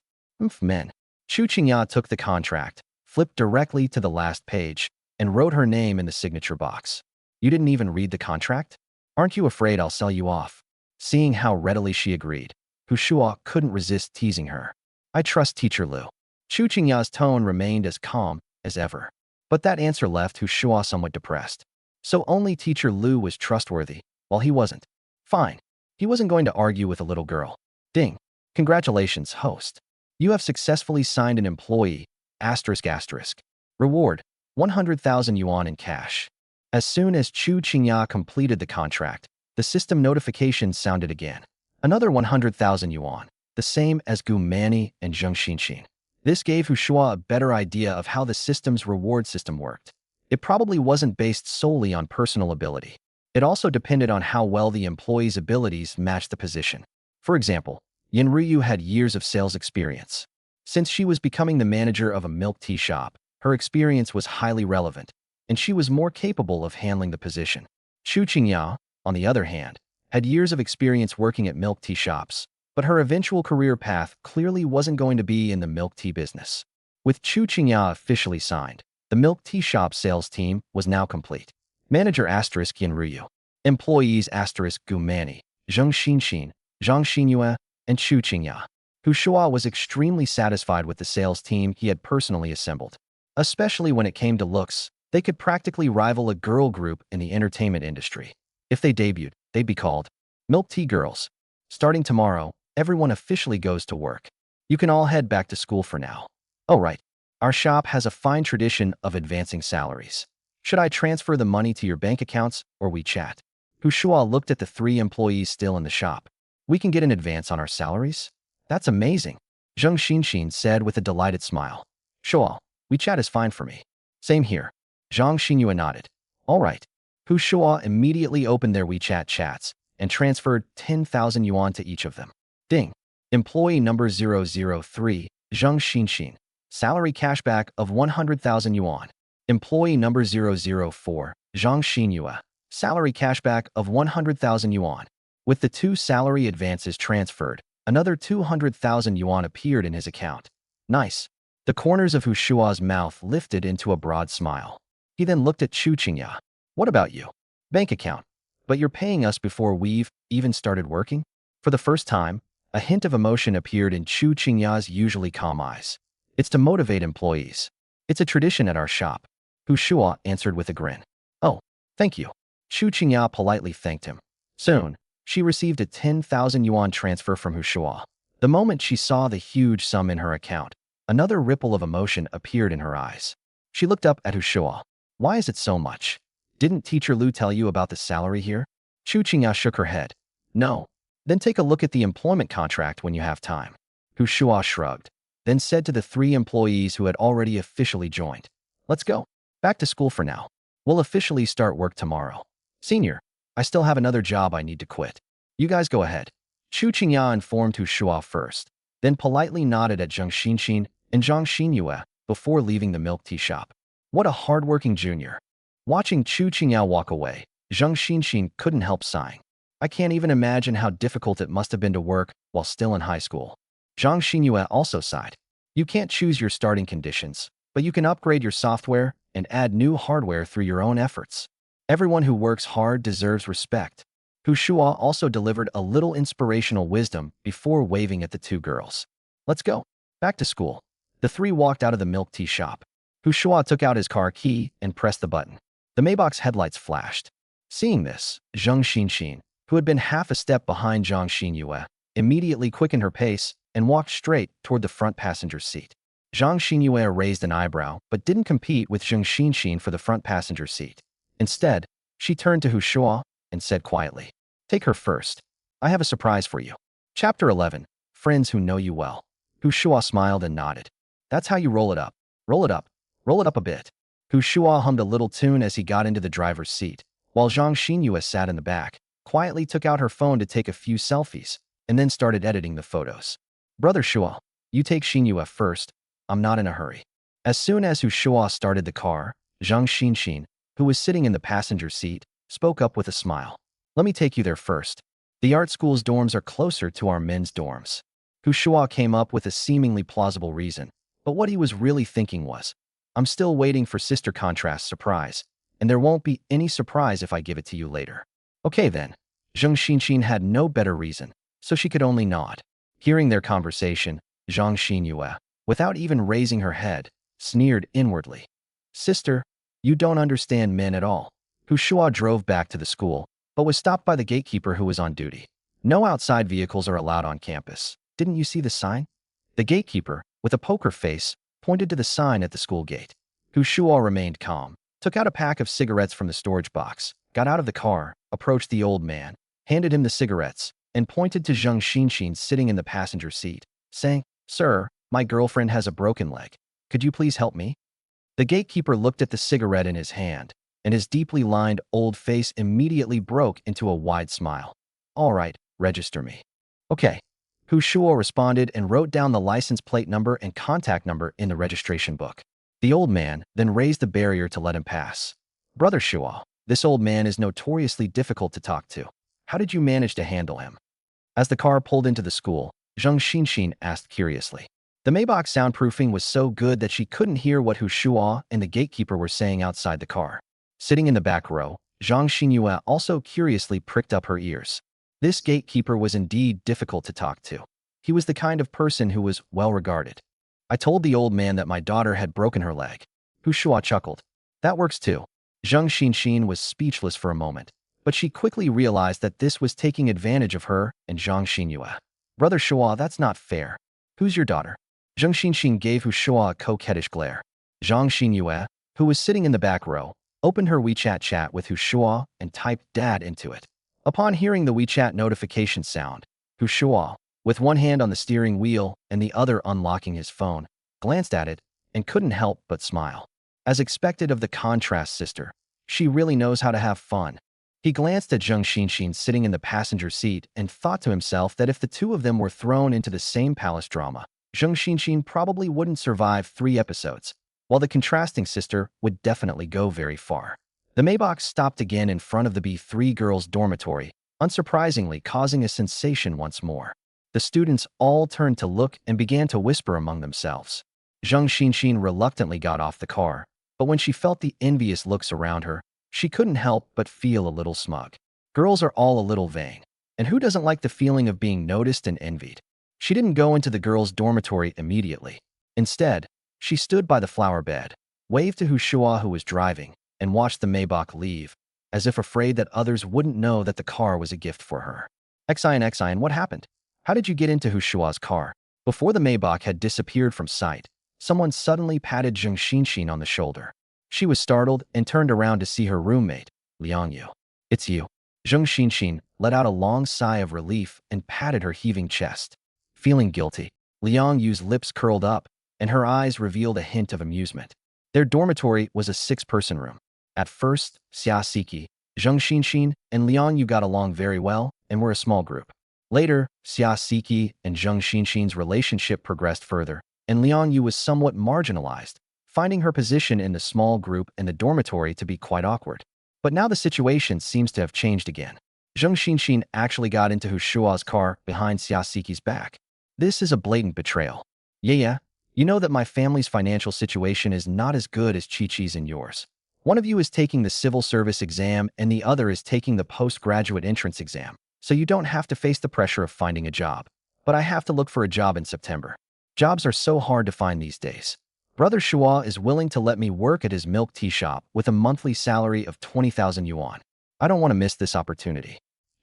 Men. Chu Qingya took the contract, flipped directly to the last page, and wrote her name in the signature box. "You didn't even read the contract? Aren't you afraid I'll sell you off?" Seeing how readily she agreed, Shuo couldn't resist teasing her. "I trust Teacher Lu." Chu Qingya's tone remained as calm as ever. But that answer left Shuo somewhat depressed. So only Teacher Lu was trustworthy, while he wasn't. Fine. He wasn't going to argue with a little girl. Ding. "Congratulations, host. You have successfully signed an employee, ***. Reward, 100,000 yuan in cash." As soon as Chu Qingya completed the contract, the system notification sounded again. Another 100,000 yuan, the same as Gu Mani and Zhang Xinxin. This gave Shuo a better idea of how the system's reward system worked. It probably wasn't based solely on personal ability. It also depended on how well the employee's abilities matched the position. For example, Yanryu had years of sales experience. Since she was becoming the manager of a milk tea shop, her experience was highly relevant, and she was more capable of handling the position. Chu Qingya, on the other hand, had years of experience working at milk tea shops, but her eventual career path clearly wasn't going to be in the milk tea business. With Chu Qingya officially signed, the milk tea shop sales team was now complete. Manager * Yanryu. Employees * Gu Mani, Zhang Xinxin, Zhang Xinyue, and Chu Qingya. Shuo was extremely satisfied with the sales team he had personally assembled. Especially when it came to looks, they could practically rival a girl group in the entertainment industry. If they debuted, they'd be called Milk Tea Girls. Starting tomorrow, everyone officially goes to work. You can all head back to school for now. Oh right, our shop has a fine tradition of advancing salaries. Should I transfer the money to your bank accounts or WeChat? Shuo looked at the 3 employees still in the shop. "We can get an advance on our salaries? That's amazing," Zhang Xinxin said with a delighted smile. "Shuo, WeChat is fine for me." "Same here." Zhang Xinyue nodded. "All right." Shuo immediately opened their WeChat chats and transferred 10,000 yuan to each of them. Ding. Employee number 003, Zhang Xinxin. Salary cashback of 100,000 yuan. Employee number 004, Zhang Xinyue. Salary cashback of 100,000 yuan. With the 2 salary advances transferred, another 200,000 yuan appeared in his account. Nice. The corners of Shuo's mouth lifted into a broad smile. He then looked at Chu Qingya. "What about you? Bank account. But you're paying us before we've even started working?" For the first time, a hint of emotion appeared in Chu Qingya's usually calm eyes. "It's to motivate employees. It's a tradition at our shop." Shuo answered with a grin. "Oh, thank you." Chu Qingya politely thanked him. Soon, She received a 10,000 yuan transfer from Shuo. The moment she saw the huge sum in her account, another ripple of emotion appeared in her eyes. She looked up at Shuo. Why is it so much? Didn't Teacher Lu tell you about the salary here? Chu Qingya shook her head. No. Then take a look at the employment contract when you have time. Shuo shrugged, then said to the 3 employees who had already officially joined, let's go. Back to school for now. We'll officially start work tomorrow. Senior, I still have another job I need to quit. You guys go ahead. Chu Qingya informed Shuo first, then politely nodded at Zhang Xinxin and Zhang Xinyue before leaving the milk tea shop. What a hardworking junior. Watching Chu Qingya walk away, Zhang Xinxin couldn't help sighing. I can't even imagine how difficult it must have been to work while still in high school. Zhang Xinyue also sighed. You can't choose your starting conditions, but you can upgrade your software and add new hardware through your own efforts. Everyone who works hard deserves respect. Shuo also delivered a little inspirational wisdom before waving at the 2 girls. Let's go. Back to school. The 3 walked out of the milk tea shop. Shuo took out his car key and pressed the button. The Maybach's headlights flashed. Seeing this, Zhang Xinxin, who had been half a step behind Zhang Xinyue, immediately quickened her pace and walked straight toward the front passenger seat. Zhang Xinyue raised an eyebrow but didn't compete with Zhang Xinxin for the front passenger seat. Instead, she turned to Shuo and said quietly, take her first. I have a surprise for you. Chapter 11. Friends who know you well. Shuo smiled and nodded. That's how you roll it up. Roll it up. Roll it up a bit. Shuo hummed a little tune as he got into the driver's seat, while Zhang Xinyue sat in the back, quietly took out her phone to take a few selfies, and then started editing the photos. Brother Shuo, you take Xinyue first. I'm not in a hurry. As soon as Shuo started the car, Zhang Xinxin, who was sitting in the passenger seat, spoke up with a smile. Let me take you there first. The art school's dorms are closer to our men's dorms. Shuo came up with a seemingly plausible reason, but what he was really thinking was, I'm still waiting for Sister Contrast's surprise, and there won't be any surprise if I give it to you later. Okay then. Zhang Xinxin had no better reason, so she could only nod. Hearing their conversation, Zhang Xinyue, without even raising her head, sneered inwardly. Sister, you don't understand men at all. Shuo drove back to the school, but was stopped by the gatekeeper who was on duty. No outside vehicles are allowed on campus. Didn't you see the sign? The gatekeeper, with a poker face, pointed to the sign at the school gate. Shuo remained calm, took out a pack of cigarettes from the storage box, got out of the car, approached the old man, handed him the cigarettes, and pointed to Zhang Xinxin sitting in the passenger seat, saying, Sir, my girlfriend has a broken leg. Could you please help me? The gatekeeper looked at the cigarette in his hand, and his deeply lined old face immediately broke into a wide smile. All right, register me. Okay. Shuo responded and wrote down the license plate number and contact number in the registration book. The old man then raised the barrier to let him pass. Brother Shuo, this old man is notoriously difficult to talk to. How did you manage to handle him? As the car pulled into the school, Zhang Xinxin asked curiously. The Maybach soundproofing was so good that she couldn't hear what Shuo and the gatekeeper were saying outside the car. Sitting in the back row, Zhang Xinyue also curiously pricked up her ears. This gatekeeper was indeed difficult to talk to. He was the kind of person who was well-regarded. I told the old man that my daughter had broken her leg. Shuo chuckled. That works too. Zhang Xinxin was speechless for a moment, but she quickly realized that this was taking advantage of her and Zhang Xinyue. Brother Shuo, that's not fair. Who's your daughter? Zhang Xinxin gave Shuo a coquettish glare. Zhang Xinyue, who was sitting in the back row, opened her WeChat chat with Shuo and typed Dad into it. Upon hearing the WeChat notification sound, Shuo, with one hand on the steering wheel and the other unlocking his phone, glanced at it and couldn't help but smile. As expected of the contrast sister, she really knows how to have fun. He glanced at Zhang Xinxin sitting in the passenger seat and thought to himself that if the 2 of them were thrown into the same palace drama, Zhang Xinxin probably wouldn't survive 3 episodes, while the contrasting sister would definitely go very far. The Maybach stopped again in front of the B3 girls' dormitory, unsurprisingly causing a sensation once more. The students all turned to look and began to whisper among themselves. Zhang Xinxin reluctantly got off the car, but when she felt the envious looks around her, she couldn't help but feel a little smug. Girls are all a little vain, and who doesn't like the feeling of being noticed and envied? She didn't go into the girls' dormitory immediately. Instead, she stood by the flower bed, waved to Shuo who was driving, and watched the Maybach leave, as if afraid that others wouldn't know that the car was a gift for her. Xian, what happened? How did you get into Shuo's car? Before the Maybach had disappeared from sight, someone suddenly patted Zheng Xinxin on the shoulder. She was startled and turned around to see her roommate, Liang Yu. It's you. Zheng Xinxin let out a long sigh of relief and patted her heaving chest. Feeling guilty, Liang Yu's lips curled up, and her eyes revealed a hint of amusement. Their dormitory was a 6-person room. At first, Xia Siki, Zheng Xinxin, and Liang Yu got along very well and were a small group. Later, Xia Siki and Zheng Xinxin's relationship progressed further, and Liang Yu was somewhat marginalized, finding her position in the small group and the dormitory to be quite awkward. But now the situation seems to have changed again. Zheng Xinxin actually got into Shuo's car behind Xia Siki's back. This is a blatant betrayal. Yeah, you know that my family's financial situation is not as good as Chi-Chi's and yours. One of you is taking the civil service exam and the other is taking the postgraduate entrance exam, so you don't have to face the pressure of finding a job. But I have to look for a job in September. Jobs are so hard to find these days. Brother Shuo is willing to let me work at his milk tea shop with a monthly salary of 20,000 yuan. I don't want to miss this opportunity.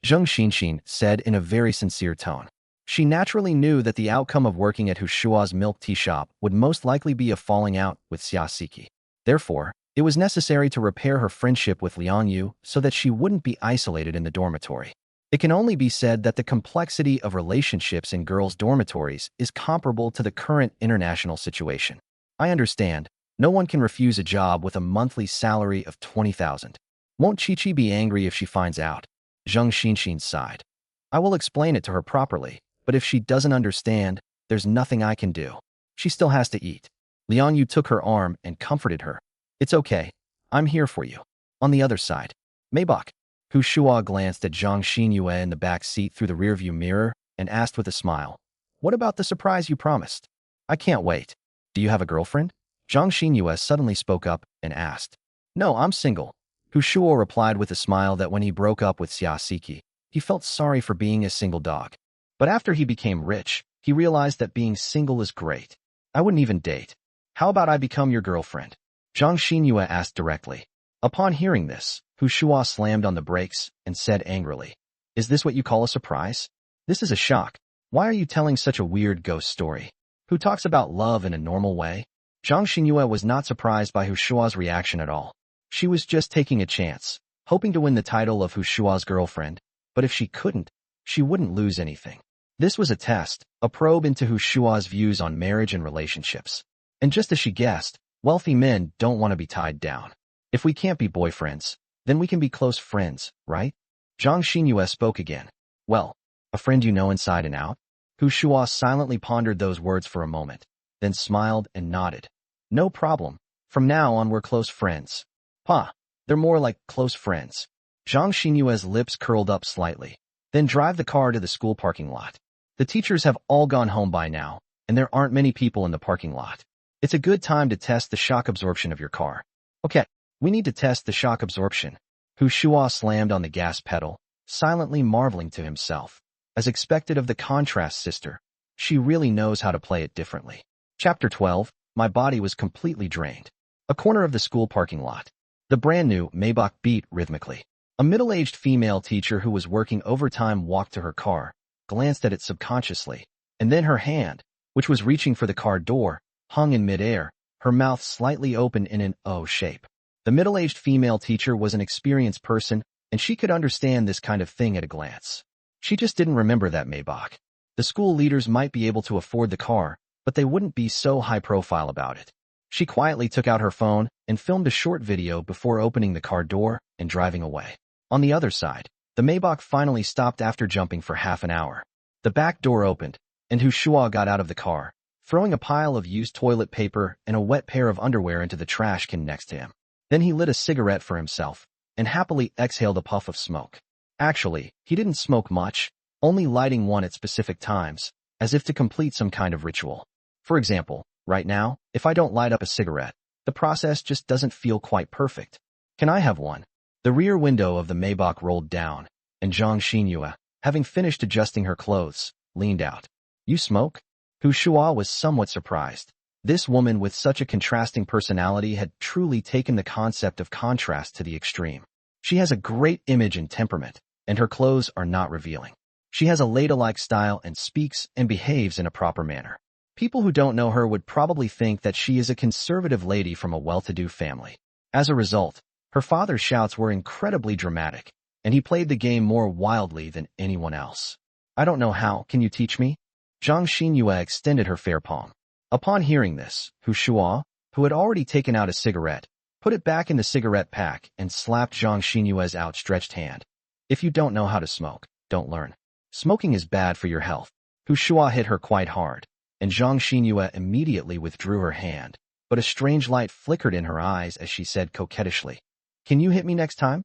Zheng Xinxin said in a very sincere tone. She naturally knew that the outcome of working at Shuo's milk tea shop would most likely be a falling out with Xia Siki. Therefore, it was necessary to repair her friendship with Liang Yu so that she wouldn't be isolated in the dormitory. It can only be said that the complexity of relationships in girls' dormitories is comparable to the current international situation. I understand, no one can refuse a job with a monthly salary of 20,000. Won't Chi-Chi be angry if she finds out? Zheng Xinxin sighed. I will explain it to her properly, but if she doesn't understand, there's nothing I can do. She still has to eat. Liang Yu took her arm and comforted her. It's okay. I'm here for you. On the other side, Maybach. Shuo glanced at Zhang Xinyue in the back seat through the rearview mirror and asked with a smile, what about the surprise you promised? I can't wait. Do you have a girlfriend? Zhang Xinyue suddenly spoke up and asked. No, I'm single. Shuo replied with a smile that when he broke up with Xia Siki, he felt sorry for being a single dog. But after he became rich, he realized that being single is great. I wouldn't even date. How about I become your girlfriend? Zhang Xinyue asked directly. Upon hearing this, Shuo slammed on the brakes and said angrily, is this what you call a surprise? This is a shock. Why are you telling such a weird ghost story? Who talks about love in a normal way? Zhang Xinyue was not surprised by Shuo's reaction at all. She was just taking a chance, hoping to win the title of Shuo's girlfriend, but if she couldn't, she wouldn't lose anything. This was a test, a probe into Shuo's views on marriage and relationships. And just as she guessed, wealthy men don't want to be tied down. If we can't be boyfriends, then we can be close friends, right? Zhang Xinyue spoke again. Well, a friend you know inside and out? Shuo silently pondered those words for a moment, then smiled and nodded. No problem. From now on we're close friends. They're more like close friends. Zhang Xinyue's lips curled up slightly. Then drive the car to the school parking lot. The teachers have all gone home by now, and there aren't many people in the parking lot. It's a good time to test the shock absorption of your car. Okay, we need to test the shock absorption. Shuo slammed on the gas pedal, silently marveling to himself. As expected of the contrast sister, she really knows how to play it differently. Chapter 12, my body was completely drained. A corner of the school parking lot. The brand new Maybach beat rhythmically. A middle-aged female teacher who was working overtime walked to her car, glanced at it subconsciously, and then her hand, which was reaching for the car door, hung in midair, her mouth slightly open in an O shape. The middle-aged female teacher was an experienced person, and she could understand this kind of thing at a glance. She just didn't remember that Maybach. The school leaders might be able to afford the car, but they wouldn't be so high-profile about it. She quietly took out her phone and filmed a short video before opening the car door and driving away. On the other side, the Maybach finally stopped after jumping for half an hour. The back door opened, and Shuo got out of the car, throwing a pile of used toilet paper and a wet pair of underwear into the trash can next to him. Then he lit a cigarette for himself and happily exhaled a puff of smoke. Actually, he didn't smoke much, only lighting one at specific times, as if to complete some kind of ritual. For example, right now, if I don't light up a cigarette, the process just doesn't feel quite perfect. Can I have one? The rear window of the Maybach rolled down, and Zhang Xinyue, having finished adjusting her clothes, leaned out. You smoke? Shuo was somewhat surprised. This woman with such a contrasting personality had truly taken the concept of contrast to the extreme. She has a great image and temperament, and her clothes are not revealing. She has a ladylike style and speaks and behaves in a proper manner. People who don't know her would probably think that she is a conservative lady from a well-to-do family. As a result, her father's shouts were incredibly dramatic, and he played the game more wildly than anyone else. I don't know how, can you teach me? Zhang Xinyue extended her fair palm. Upon hearing this, Shuo, who had already taken out a cigarette, put it back in the cigarette pack and slapped Zhang Xinyue's outstretched hand. If you don't know how to smoke, don't learn. Smoking is bad for your health. Shuo hit her quite hard, and Zhang Xinyue immediately withdrew her hand, but a strange light flickered in her eyes as she said coquettishly, "Can you hit me next time?"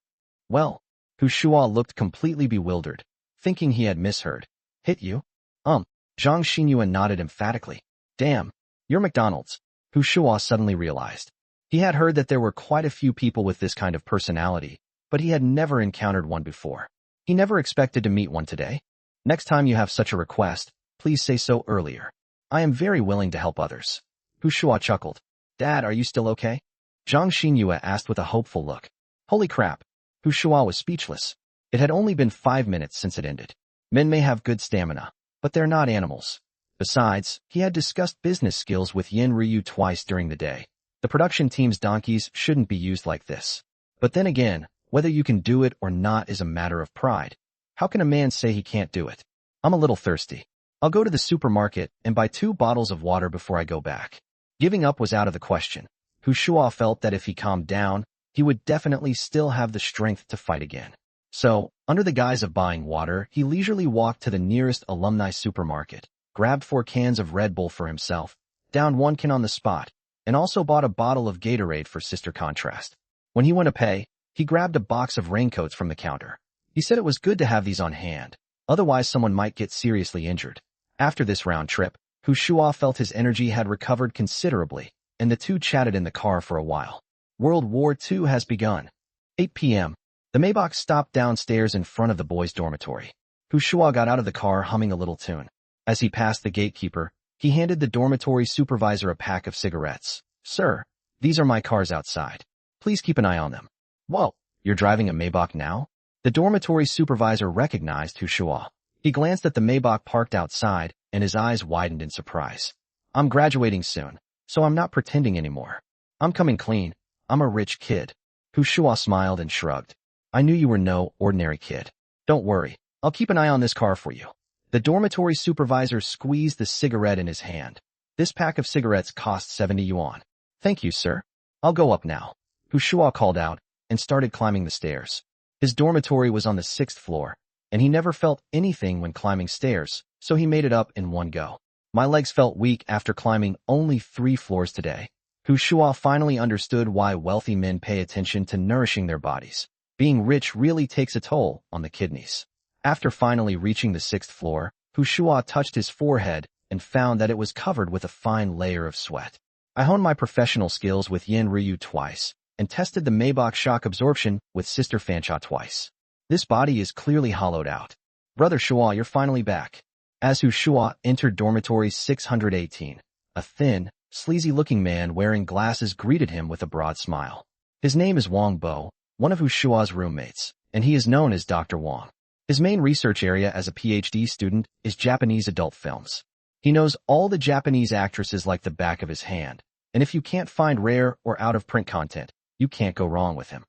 Well, Shuo looked completely bewildered, thinking he had misheard. Hit you? Zhang Xinyue nodded emphatically. Damn, you're McDonald's. Shuo suddenly realized. He had heard that there were quite a few people with this kind of personality, but he had never encountered one before. He never expected to meet one today. Next time you have such a request, please say so earlier. I am very willing to help others. Shuo chuckled. Dad, are you still okay? Zhang Xinyue asked with a hopeful look. Holy crap. Shuo was speechless. It had only been 5 minutes since it ended. Men may have good stamina, but they're not animals. Besides, he had discussed business skills with Yin Ryu twice during the day. The production team's donkeys shouldn't be used like this. But then again, whether you can do it or not is a matter of pride. How can a man say he can't do it? I'm a little thirsty. I'll go to the supermarket and buy 2 bottles of water before I go back. Giving up was out of the question. Shuo felt that if he calmed down, he would definitely still have the strength to fight again. So, under the guise of buying water, he leisurely walked to the nearest alumni supermarket, grabbed 4 cans of Red Bull for himself, downed 1 can on the spot, and also bought a bottle of Gatorade for Sister Contrast. When he went to pay, he grabbed a box of raincoats from the counter. He said it was good to have these on hand, otherwise someone might get seriously injured. After this round trip, Shuo felt his energy had recovered considerably, and the two chatted in the car for a while. World War II has begun. 8 p.m. The Maybach stopped downstairs in front of the boys' dormitory. Shuo got out of the car humming a little tune. As he passed the gatekeeper, he handed the dormitory supervisor a pack of cigarettes. Sir, these are my cars outside. Please keep an eye on them. Whoa, you're driving a Maybach now? The dormitory supervisor recognized Shuo. He glanced at the Maybach parked outside, and his eyes widened in surprise. I'm graduating soon, so I'm not pretending anymore. I'm coming clean. I'm a rich kid. Shuo smiled and shrugged. I knew you were no ordinary kid. Don't worry, I'll keep an eye on this car for you. The dormitory supervisor squeezed the cigarette in his hand. This pack of cigarettes cost 70 yuan. Thank you, sir. I'll go up now. Shuo called out and started climbing the stairs. His dormitory was on the 6th floor, and he never felt anything when climbing stairs, so he made it up in one go. My legs felt weak after climbing only 3 floors today. Shuo finally understood why wealthy men pay attention to nourishing their bodies. Being rich really takes a toll on the kidneys. After finally reaching the 6th floor, Shuo touched his forehead and found that it was covered with a fine layer of sweat. I honed my professional skills with Yin Ryu twice, and tested the Maybach shock absorption with Sister Fancha twice. This body is clearly hollowed out. Brother Shuo, you're finally back. As Shuo entered dormitory 618, a thin, sleazy-looking man wearing glasses greeted him with a broad smile. His name is Wang Bo, one of Shuo's roommates, and he is known as Dr. Wang. His main research area as a PhD student is Japanese adult films. He knows all the Japanese actresses like the back of his hand, and if you can't find rare or out-of-print content, you can't go wrong with him.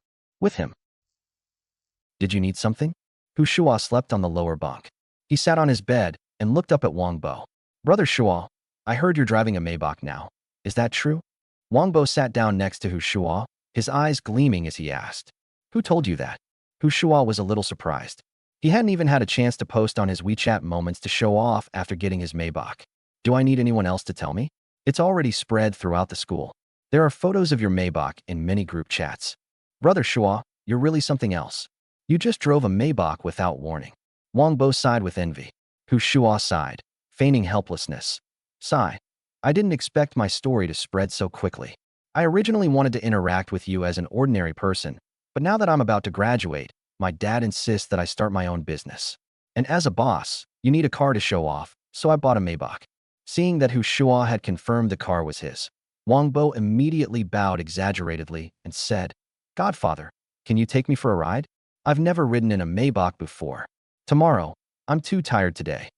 Did you need something? Shuo slept on the lower bunk. He sat on his bed and looked up at Wang Bo. Brother Shuo, I heard you're driving a Maybach now. Is that true? Wang Bo sat down next to Shuo, his eyes gleaming as he asked. Who told you that? Shuo was a little surprised. He hadn't even had a chance to post on his WeChat moments to show off after getting his Maybach. Do I need anyone else to tell me? It's already spread throughout the school. There are photos of your Maybach in many group chats. Brother Shuo, you're really something else. You just drove a Maybach without warning. Wang Bo sighed with envy. Shuo sighed, feigning helplessness. Sigh. I didn't expect my story to spread so quickly. I originally wanted to interact with you as an ordinary person, but now that I'm about to graduate, my dad insists that I start my own business. And as a boss, you need a car to show off, so I bought a Maybach. Seeing that Shuo had confirmed the car was his, Wang Bo immediately bowed exaggeratedly and said, Godfather, can you take me for a ride? I've never ridden in a Maybach before. Tomorrow, I'm too tired today.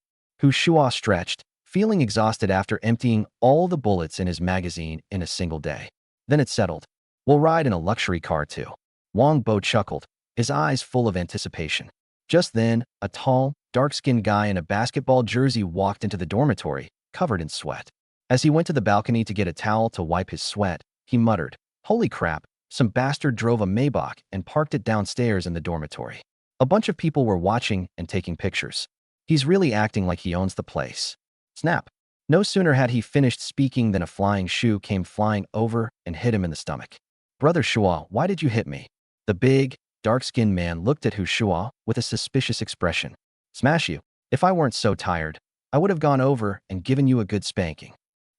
Shuo stretched, feeling exhausted after emptying all the bullets in his magazine in a single day. Then it settled. We'll ride in a luxury car too. Wang Bo chuckled, his eyes full of anticipation. Just then, a tall, dark-skinned guy in a basketball jersey walked into the dormitory, covered in sweat. As he went to the balcony to get a towel to wipe his sweat, he muttered, "Holy crap, some bastard drove a Maybach and parked it downstairs in the dormitory." A bunch of people were watching and taking pictures. He's really acting like he owns the place. Snap. No sooner had he finished speaking than a flying shoe came flying over and hit him in the stomach. "Brother Shuo, why did you hit me?" The big, dark-skinned man looked at Shuo with a suspicious expression. "Smash you. If I weren't so tired, I would have gone over and given you a good spanking."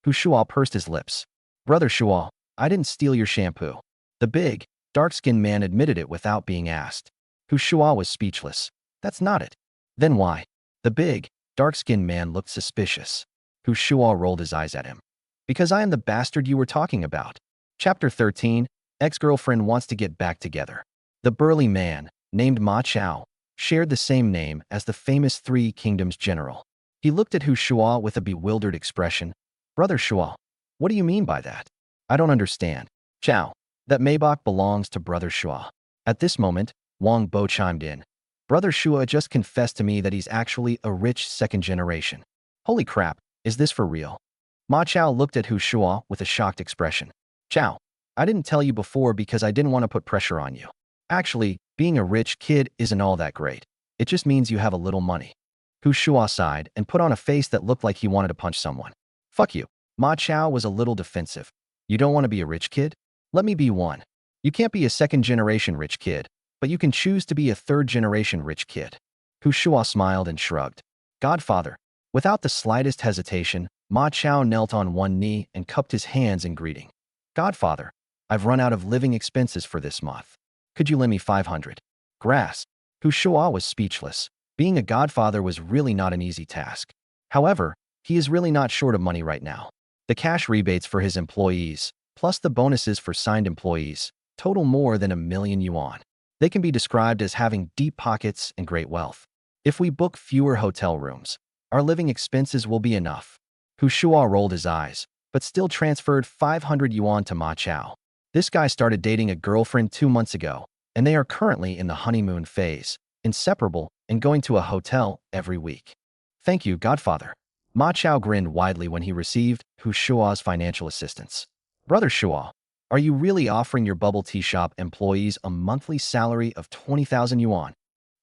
Shuo pursed his lips. "Brother Shuo, I didn't steal your shampoo." The big, dark-skinned man admitted it without being asked. Shuo was speechless. "That's not it." "Then why?" The big, dark-skinned man looked suspicious. Shuo rolled his eyes at him. "Because I am the bastard you were talking about." Chapter 13, Ex-Girlfriend Wants to Get Back Together. The burly man, named Ma Chao, shared the same name as the famous Three Kingdoms general. He looked at Shuo with a bewildered expression. "Brother Shuo, what do you mean by that?" "I don't understand." "Chao, that Maybach belongs to Brother Shuo." At this moment, Wang Bo chimed in. "Brother Shuo just confessed to me that he's actually a rich second generation." "Holy crap, is this for real?" Ma Chao looked at Shuo with a shocked expression. "Chao, I didn't tell you before because I didn't want to put pressure on you. Actually, being a rich kid isn't all that great. It just means you have a little money." Shuo sighed and put on a face that looked like he wanted to punch someone. "Fuck you." Ma Chao was a little defensive. "You don't want to be a rich kid? Let me be one. You can't be a second-generation rich kid, but you can choose to be a third-generation rich kid." Shuo smiled and shrugged. "Godfather." Without the slightest hesitation, Ma Chao knelt on one knee and cupped his hands in greeting. "Godfather, I've run out of living expenses for this month. Could you lend me 500? Grass." Shuo was speechless. Being a godfather was really not an easy task. However, he is really not short of money right now. The cash rebates for his employees, plus the bonuses for signed employees, total more than 1,000,000 yuan. They can be described as having deep pockets and great wealth. If we book fewer hotel rooms, our living expenses will be enough. Shuo rolled his eyes, but still transferred 500 yuan to Ma Chao. This guy started dating a girlfriend 2 months ago, and they are currently in the honeymoon phase, inseparable and going to a hotel every week. "Thank you, Godfather." Ma Chao grinned widely when he received Shuo's financial assistance. "Brother Shuo, are you really offering your bubble tea shop employees a monthly salary of 20,000 yuan?"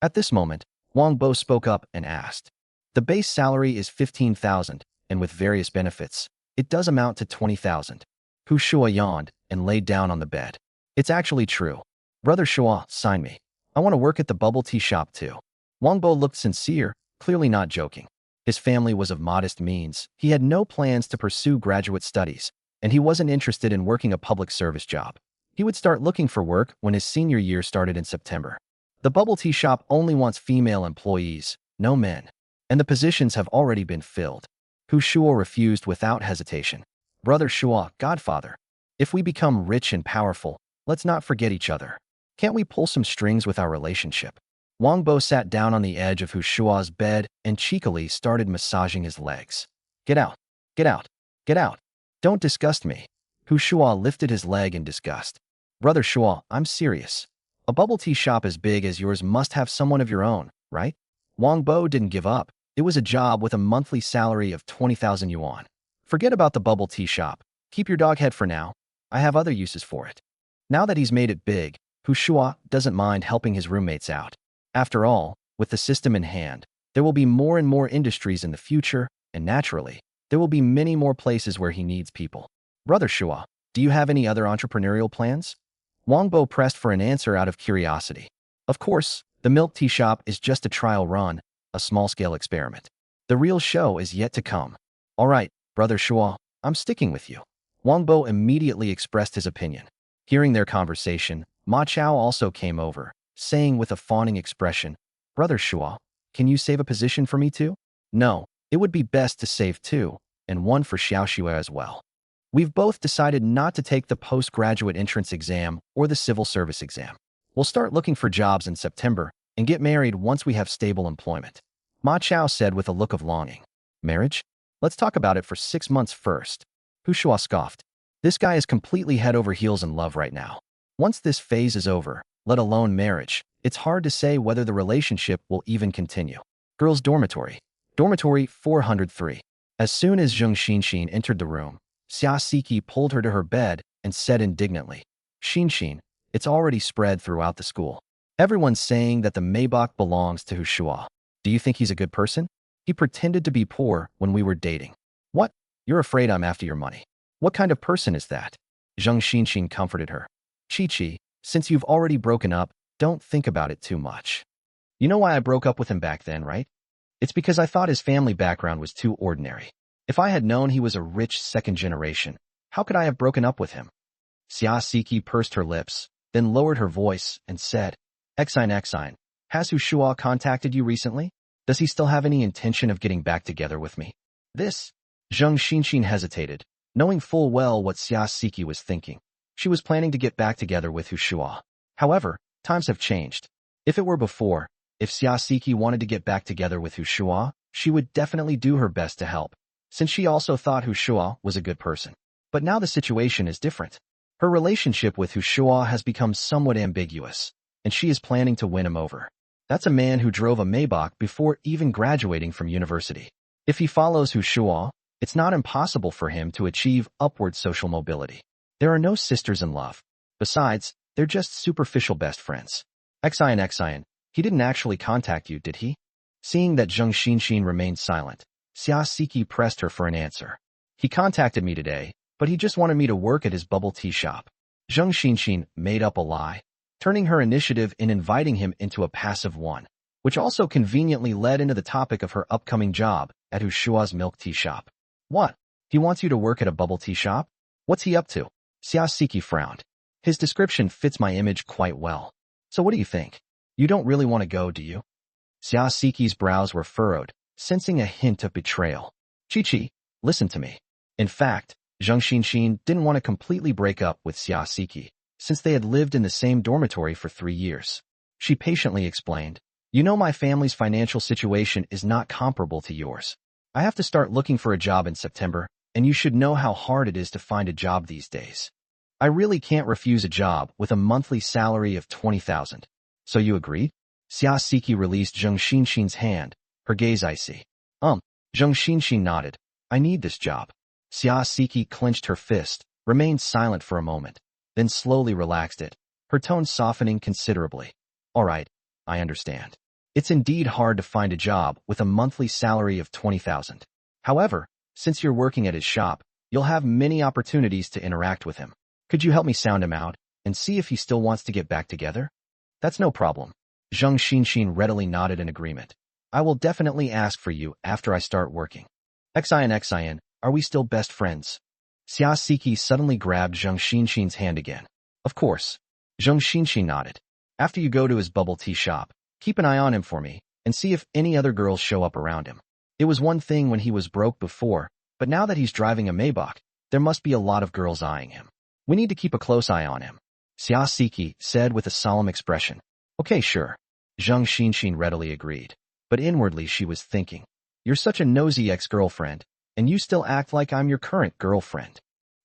At this moment, Wang Bo spoke up and asked. "The base salary is 15,000, and with various benefits, it does amount to 20,000. Shuo yawned and laid down on the bed. "It's actually true. Brother Shuo, sign me. I want to work at the bubble tea shop too." Wang Bo looked sincere, clearly not joking. His family was of modest means. He had no plans to pursue graduate studies, and he wasn't interested in working a public service job. He would start looking for work when his senior year started in September. The bubble tea shop only wants female employees, no men, and the positions have already been filled. Shuo refused without hesitation. "Brother Shuo, Godfather, if we become rich and powerful, let's not forget each other. Can't we pull some strings with our relationship?" Wang Bo sat down on the edge of Shuo's bed and cheekily started massaging his legs. "Get out! Get out! Get out! Don't disgust me." Shuo lifted his leg in disgust. "Brother Shuo, I'm serious. A bubble tea shop as big as yours must have someone of your own, right?" Wang Bo didn't give up. It was a job with a monthly salary of 20,000 yuan. "Forget about the bubble tea shop. Keep your dog head for now. I have other uses for it." Now that he's made it big, Shuo doesn't mind helping his roommates out. After all, with the system in hand, there will be more and more industries in the future, and naturally, there will be many more places where he needs people. "Brother Shuo, do you have any other entrepreneurial plans?" Wang Bo pressed for an answer out of curiosity. Of course, the milk tea shop is just a trial run, a small-scale experiment. The real show is yet to come. "All right, Brother Shuo, I'm sticking with you." Wang Bo immediately expressed his opinion. Hearing their conversation, Ma Chao also came over, saying with a fawning expression, "Brother Shuo, can you save a position for me too?" "No, it would be best to save two, and one for Xiao as well. We've both decided not to take the postgraduate entrance exam or the civil service exam. We'll start looking for jobs in September and get married once we have stable employment." Ma Chao said with a look of longing. Marriage? Let's talk about it for 6 months first. Hu Shuo scoffed. This guy is completely head over heels in love right now. Once this phase is over, let alone marriage, it's hard to say whether the relationship will even continue. Girls' dormitory. Dormitory 403. As soon as Zheng Xinxin entered the room, Xia Siki pulled her to her bed and said indignantly, Xinxin, it's already spread throughout the school. Everyone's saying that the Maybach belongs to Hu Shuo. Do you think he's a good person? He pretended to be poor when we were dating. What? You're afraid I'm after your money. What kind of person is that? Zheng Xinxin comforted her. Chi-Chi, since you've already broken up, don't think about it too much. You know why I broke up with him back then, right? It's because I thought his family background was too ordinary. If I had known he was a rich second generation, how could I have broken up with him? Xia Siki pursed her lips, then lowered her voice and said, Exine, has Hu Shuo contacted you recently? Does he still have any intention of getting back together with me? This? Zheng Xinxin hesitated, knowing full well what Xia Siki was thinking. She was planning to get back together with Hu Shuo. However, times have changed. If it were before, if Xia Siki wanted to get back together with Hu Shuo, she would definitely do her best to help, since she also thought Hu Shuo was a good person. But now the situation is different. Her relationship with Hu Shuo has become somewhat ambiguous, and she is planning to win him over. That's a man who drove a Maybach before even graduating from university. If he follows Hu Shuo, it's not impossible for him to achieve upward social mobility. There are no sisters in love. Besides, they're just superficial best friends. Exine, he didn't actually contact you, did he? Seeing that Zheng Xinxin remained silent, Xia Siki pressed her for an answer. He contacted me today, but he just wanted me to work at his bubble tea shop. Zheng Xinxin made up a lie, turning her initiative in inviting him into a passive one, which also conveniently led into the topic of her upcoming job at Hu Shuo's milk tea shop. What? He wants you to work at a bubble tea shop? What's he up to? Xia Siki frowned. His description fits my image quite well. So what do you think? You don't really want to go, do you? Xia Siki's brows were furrowed, sensing a hint of betrayal. Chi-Chi, listen to me. In fact, Zheng Xinxin didn't want to completely break up with Xia Siki, since they had lived in the same dormitory for 3 years. She patiently explained, You know my family's financial situation is not comparable to yours. I have to start looking for a job in September, and you should know how hard it is to find a job these days. I really can't refuse a job with a monthly salary of 20,000. So you agreed? Xia Siki released Zheng Xinxin's hand, her gaze icy. Zheng Xinxin nodded. I need this job. Xia Siki clenched her fist, remained silent for a moment, then slowly relaxed it, her tone softening considerably. All right, I understand. It's indeed hard to find a job with a monthly salary of 20,000. However, since you're working at his shop, you'll have many opportunities to interact with him. Could you help me sound him out and see if he still wants to get back together? That's no problem. Zheng Xinxin readily nodded in agreement. I will definitely ask for you after I start working. Exine, are we still best friends? Xia Siki suddenly grabbed Zheng Xinxin's hand again. Of course. Zheng Xinxin nodded. After you go to his bubble tea shop, keep an eye on him for me and see if any other girls show up around him. It was one thing when he was broke before, but now that he's driving a Maybach, there must be a lot of girls eyeing him. We need to keep a close eye on him. Xia Siki said with a solemn expression. Okay, sure. Zheng Xinxin readily agreed, but inwardly she was thinking, You're such a nosy ex-girlfriend, and you still act like I'm your current girlfriend.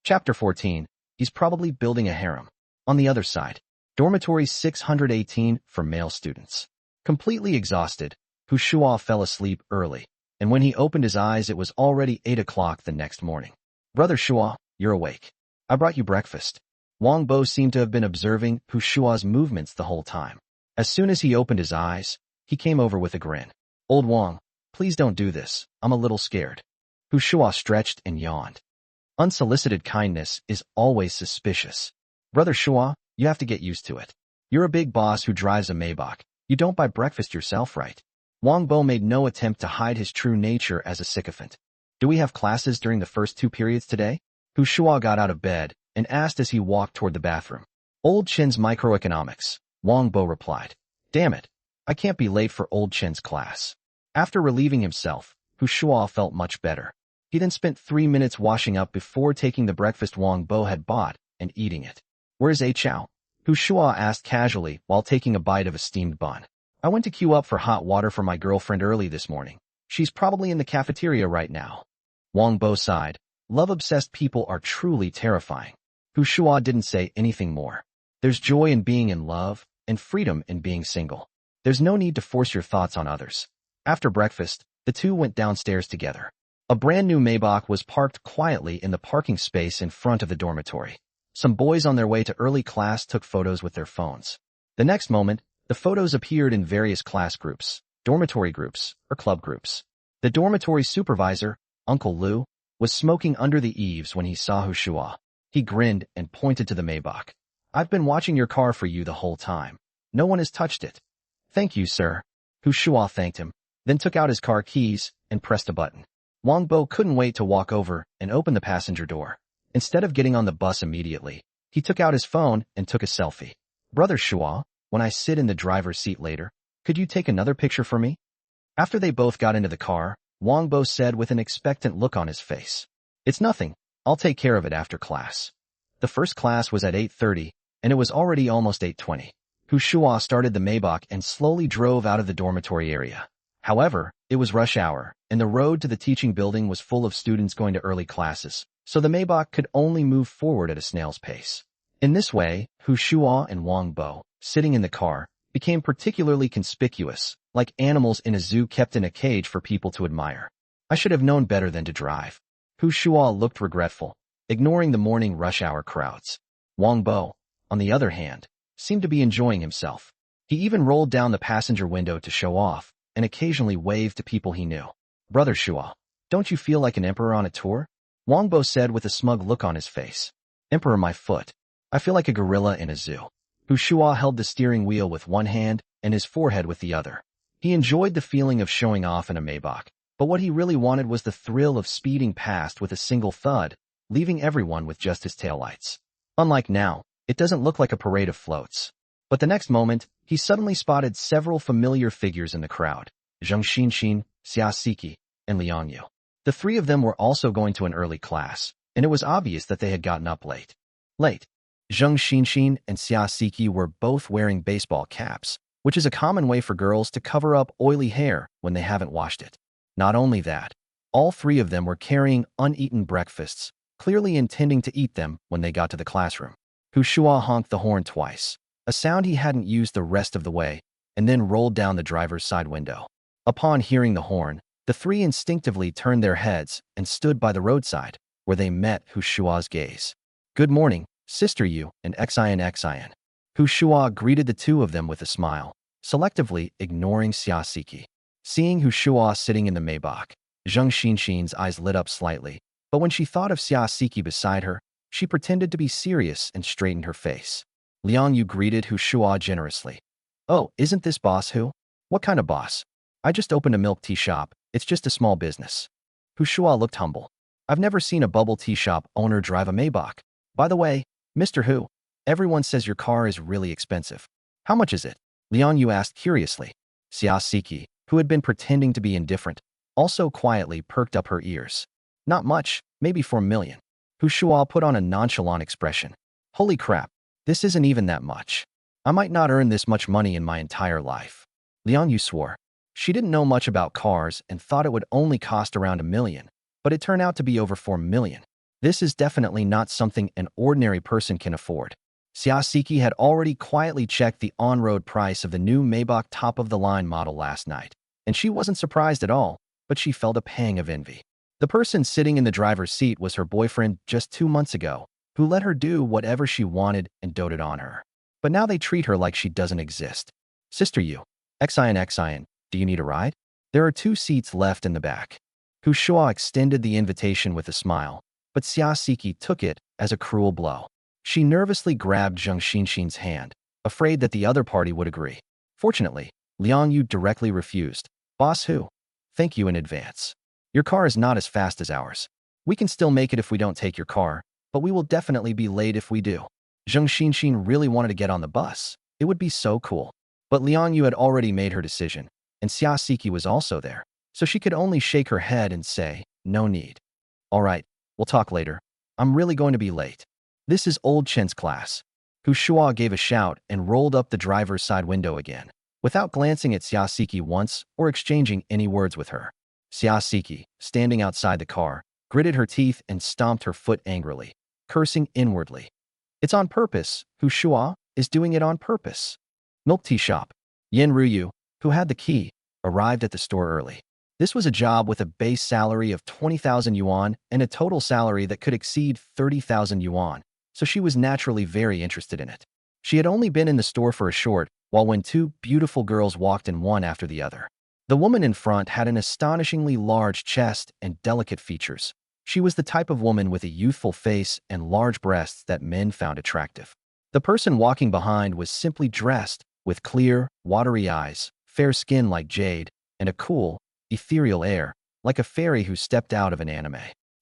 Chapter 14. He's probably building a harem. On the other side, dormitory 618 for male students. Completely exhausted, Hu Shuo fell asleep early, and when he opened his eyes it was already 8 o'clock the next morning. Brother Shuo, you're awake. I brought you breakfast. Wang Bo seemed to have been observing Hu Shuo's movements the whole time. As soon as he opened his eyes, he came over with a grin. Old Wang, please don't do this. I'm a little scared. Hu Shuo stretched and yawned. Unsolicited kindness is always suspicious. Brother Shuo, you have to get used to it. You're a big boss who drives a Maybach. You don't buy breakfast yourself, right? Wang Bo made no attempt to hide his true nature as a sycophant. Do we have classes during the first 2 periods today? Hu Shuo got out of bed and asked as he walked toward the bathroom. Old Chen's microeconomics, Wang Bo replied. Damn it, I can't be late for Old Chen's class. After relieving himself, Hu Shuo felt much better. He then spent 3 minutes washing up before taking the breakfast Wang Bo had bought and eating it. Where's A Chow? Hu Shuo asked casually while taking a bite of a steamed bun. I went to queue up for hot water for my girlfriend early this morning. She's probably in the cafeteria right now. Wang Bo sighed. Love-obsessed people are truly terrifying. Shuo didn't say anything more. There's joy in being in love and freedom in being single. There's no need to force your thoughts on others. After breakfast, the two went downstairs together. A brand new Maybach was parked quietly in the parking space in front of the dormitory. Some boys on their way to early class took photos with their phones. The next moment, the photos appeared in various class groups, dormitory groups, or club groups. The dormitory supervisor, Uncle Lu, was smoking under the eaves when he saw Shuo. He grinned and pointed to the Maybach. I've been watching your car for you the whole time. No one has touched it. Thank you, sir. Shuo thanked him, then took out his car keys and pressed a button. Wang Bo couldn't wait to walk over and open the passenger door. Instead of getting on the bus immediately, he took out his phone and took a selfie. Brother Shuo, when I sit in the driver's seat later, could you take another picture for me? After they both got into the car, Wang Bo said with an expectant look on his face. It's nothing. I'll take care of it after class. The first class was at 8:30, and it was already almost 8:20. Shuo started the Maybach and slowly drove out of the dormitory area. However, it was rush hour, and the road to the teaching building was full of students going to early classes, so the Maybach could only move forward at a snail's pace. In this way, Shuo and Wang Bo, sitting in the car, became particularly conspicuous, like animals in a zoo kept in a cage for people to admire. I should have known better than to drive. Shuo looked regretful, ignoring the morning rush hour crowds. Wang Bo, on the other hand, seemed to be enjoying himself. He even rolled down the passenger window to show off, and occasionally waved to people he knew. Brother Shuo, don't you feel like an emperor on a tour? Wang Bo said with a smug look on his face. Emperor my foot. I feel like a gorilla in a zoo. Shuo held the steering wheel with one hand and his forehead with the other. He enjoyed the feeling of showing off in a Maybach, but what he really wanted was the thrill of speeding past with a single thud, leaving everyone with just his taillights. Unlike now, it doesn't look like a parade of floats. But the next moment, he suddenly spotted several familiar figures in the crowd. Zheng Xinxin, Xia Siki, and Liang Yu. The three of them were also going to an early class, and it was obvious that they had gotten up late. Zheng Xinxin and Xia Siki were both wearing baseball caps, which is a common way for girls to cover up oily hair when they haven't washed it. Not only that, all three of them were carrying uneaten breakfasts, clearly intending to eat them when they got to the classroom. Shuo honked the horn twice, a sound he hadn't used the rest of the way, and then rolled down the driver's side window. Upon hearing the horn, the three instinctively turned their heads and stood by the roadside, where they met Shuo's gaze. Good morning, Sister Yu and Xian. Shuo greeted the two of them with a smile, selectively ignoring Xia Siki. Seeing Shuo sitting in the Maybach, Zheng Xinxin's eyes lit up slightly, but when she thought of Xia Siki beside her, she pretended to be serious and straightened her face. Liang Yu greeted Shuo generously. Oh, isn't this boss Hu? What kind of boss? I just opened a milk tea shop. It's just a small business. Shuo looked humble. I've never seen a bubble tea shop owner drive a Maybach. By the way, Mr. Hu, everyone says your car is really expensive. How much is it? Liang Yu asked curiously. Xia Siki, who had been pretending to be indifferent, also quietly perked up her ears. Not much, maybe 4 million. Shuo put on a nonchalant expression. Holy crap, this isn't even that much. I might not earn this much money in my entire life. Liang Yu swore. She didn't know much about cars and thought it would only cost around 1 million, but it turned out to be over 4 million. This is definitely not something an ordinary person can afford. Xia Siki had already quietly checked the on-road price of the new Maybach top-of-the-line model last night, and she wasn't surprised at all, but she felt a pang of envy. The person sitting in the driver's seat was her boyfriend just 2 months ago, who let her do whatever she wanted and doted on her. But now they treat her like she doesn't exist. Sister Yu, Xian, do you need a ride? There are 2 seats left in the back. Shuo extended the invitation with a smile, but Xia Siki took it as a cruel blow. She nervously grabbed Zheng Xinxin's hand, afraid that the other party would agree. Fortunately, Liang Yu directly refused. Boss Hu, thank you in advance. Your car is not as fast as ours. We can still make it if we don't take your car, but we will definitely be late if we do. Zheng Xinxin really wanted to get on the bus. It would be so cool. But Liang Yu had already made her decision, and Xia Siki was also there, so she could only shake her head and say, no need. All right, we'll talk later. I'm really going to be late. This is old Chen's class. Shuo gave a shout and rolled up the driver's side window again. without glancing at Xiaosiki once or exchanging any words with her. Xiaosiki, standing outside the car, gritted her teeth and stomped her foot angrily, cursing inwardly. It's on purpose. Shuo is doing it on purpose. Milk tea shop. Yin Ruyu, who had the key, arrived at the store early. This was a job with a base salary of 20,000 yuan and a total salary that could exceed 30,000 yuan, so she was naturally very interested in it. She had only been in the store for a short while when two beautiful girls walked in one after the other. The woman in front had an astonishingly large chest and delicate features. She was the type of woman with a youthful face and large breasts that men found attractive. The person walking behind was simply dressed with clear, watery eyes, fair skin like jade, and a cool, ethereal air, like a fairy who stepped out of an anime.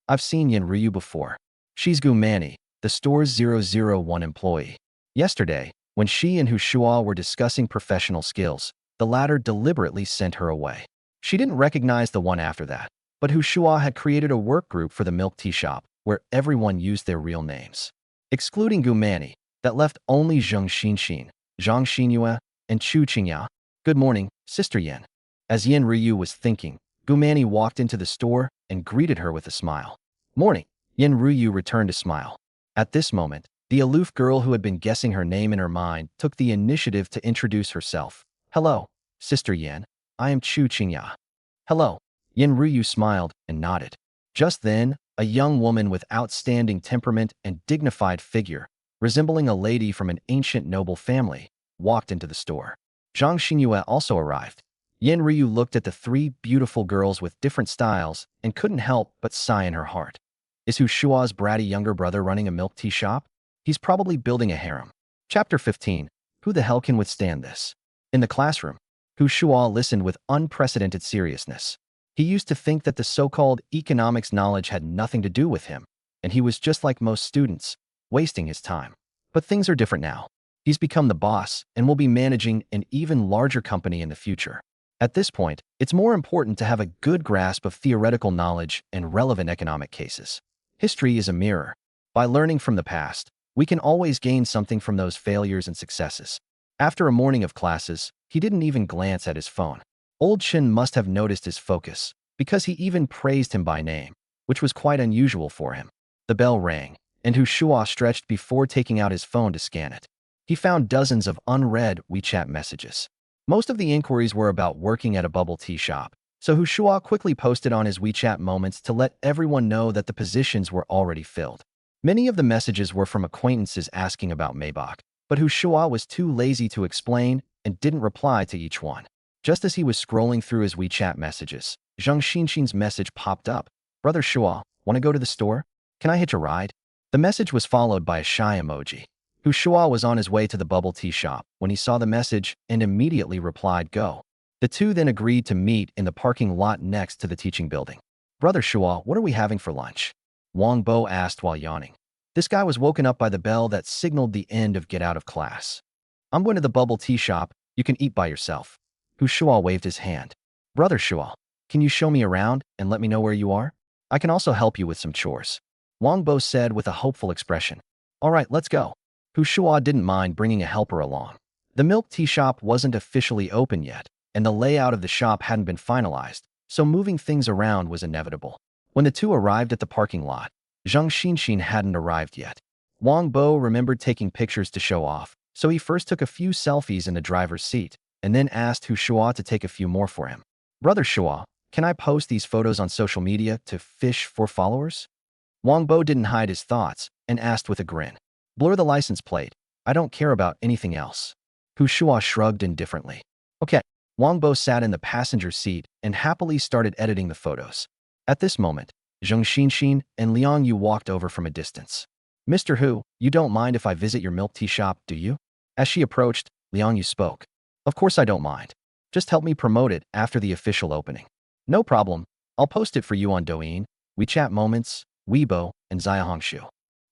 I've seen Yin Ryu before. She's Gu Manny, the store's 001 employee. Yesterday, when she and Shuo were discussing professional skills, the latter deliberately sent her away. She didn't recognize the one after that, but Shuo had created a work group for the milk tea shop where everyone used their real names. Excluding Gu Manny, that left only Zheng Xinxin, Zhang Xinyue, and Chu Qingya. Good morning, Sister Yin. As Yin Ryu was thinking, Gu Manny walked into the store and greeted her with a smile. Morning. Yin Ryu returned a smile. At this moment, the aloof girl who had been guessing her name in her mind took the initiative to introduce herself. Hello, Sister Yin. I am Chu Qingya. Hello. Yin Ryu smiled and nodded. Just then, a young woman with outstanding temperament and dignified figure, resembling a lady from an ancient noble family, walked into the store. Zhang Xinyue also arrived. Yin Ryu looked at the three beautiful girls with different styles and couldn't help but sigh in her heart. Is Shuo's bratty younger brother running a milk tea shop? He's probably building a harem. Chapter 15. Who the hell can withstand this? In the classroom, Shuo listened with unprecedented seriousness. He used to think that the so-called economics knowledge had nothing to do with him, and he was just like most students, wasting his time. But things are different now. He's become the boss and will be managing an even larger company in the future. At this point, it's more important to have a good grasp of theoretical knowledge and relevant economic cases. History is a mirror. By learning from the past, we can always gain something from those failures and successes. After a morning of classes, he didn't even glance at his phone. Old Shin must have noticed his focus, because he even praised him by name, which was quite unusual for him. The bell rang, and Shuo stretched before taking out his phone to scan it. He found dozens of unread WeChat messages. Most of the inquiries were about working at a bubble tea shop, so Shuo quickly posted on his WeChat moments to let everyone know that the positions were already filled. Many of the messages were from acquaintances asking about Maybach, but Shuo was too lazy to explain and didn't reply to each one. Just as he was scrolling through his WeChat messages, Zhang Xinxin's message popped up. Brother Shuo, want to go to the store? Can I hitch a ride? The message was followed by a shy emoji. Shuo was on his way to the bubble tea shop when he saw the message and immediately replied, go. The two then agreed to meet in the parking lot next to the teaching building. Brother Shuo, what are we having for lunch? Wang Bo asked while yawning. This guy was woken up by the bell that signaled the end of get out of class. I'm going to the bubble tea shop. You can eat by yourself. Shuo waved his hand. Brother Shuo, can you show me around and let me know where you are? I can also help you with some chores. Wang Bo said with a hopeful expression. All right, let's go. Shuo didn't mind bringing a helper along. The milk tea shop wasn't officially open yet, and the layout of the shop hadn't been finalized, so moving things around was inevitable. When the two arrived at the parking lot, Zhang Xinxin hadn't arrived yet. Wang Bo remembered taking pictures to show off, so he first took a few selfies in the driver's seat, and then asked Shuo to take a few more for him. Brother Shuo, can I post these photos on social media to fish for followers? Wang Bo didn't hide his thoughts and asked with a grin. Blur the license plate. I don't care about anything else. Shuo shrugged indifferently. Okay. Wang Bo sat in the passenger seat and happily started editing the photos. At this moment, Zheng Xinxin and Liang Yu walked over from a distance. Mr. Hu, you don't mind if I visit your milk tea shop, do you? As she approached, Liang Yu spoke. Of course I don't mind. Just help me promote it after the official opening. No problem. I'll post it for you on Douyin, WeChat Moments, Weibo, and Xiaohongshu.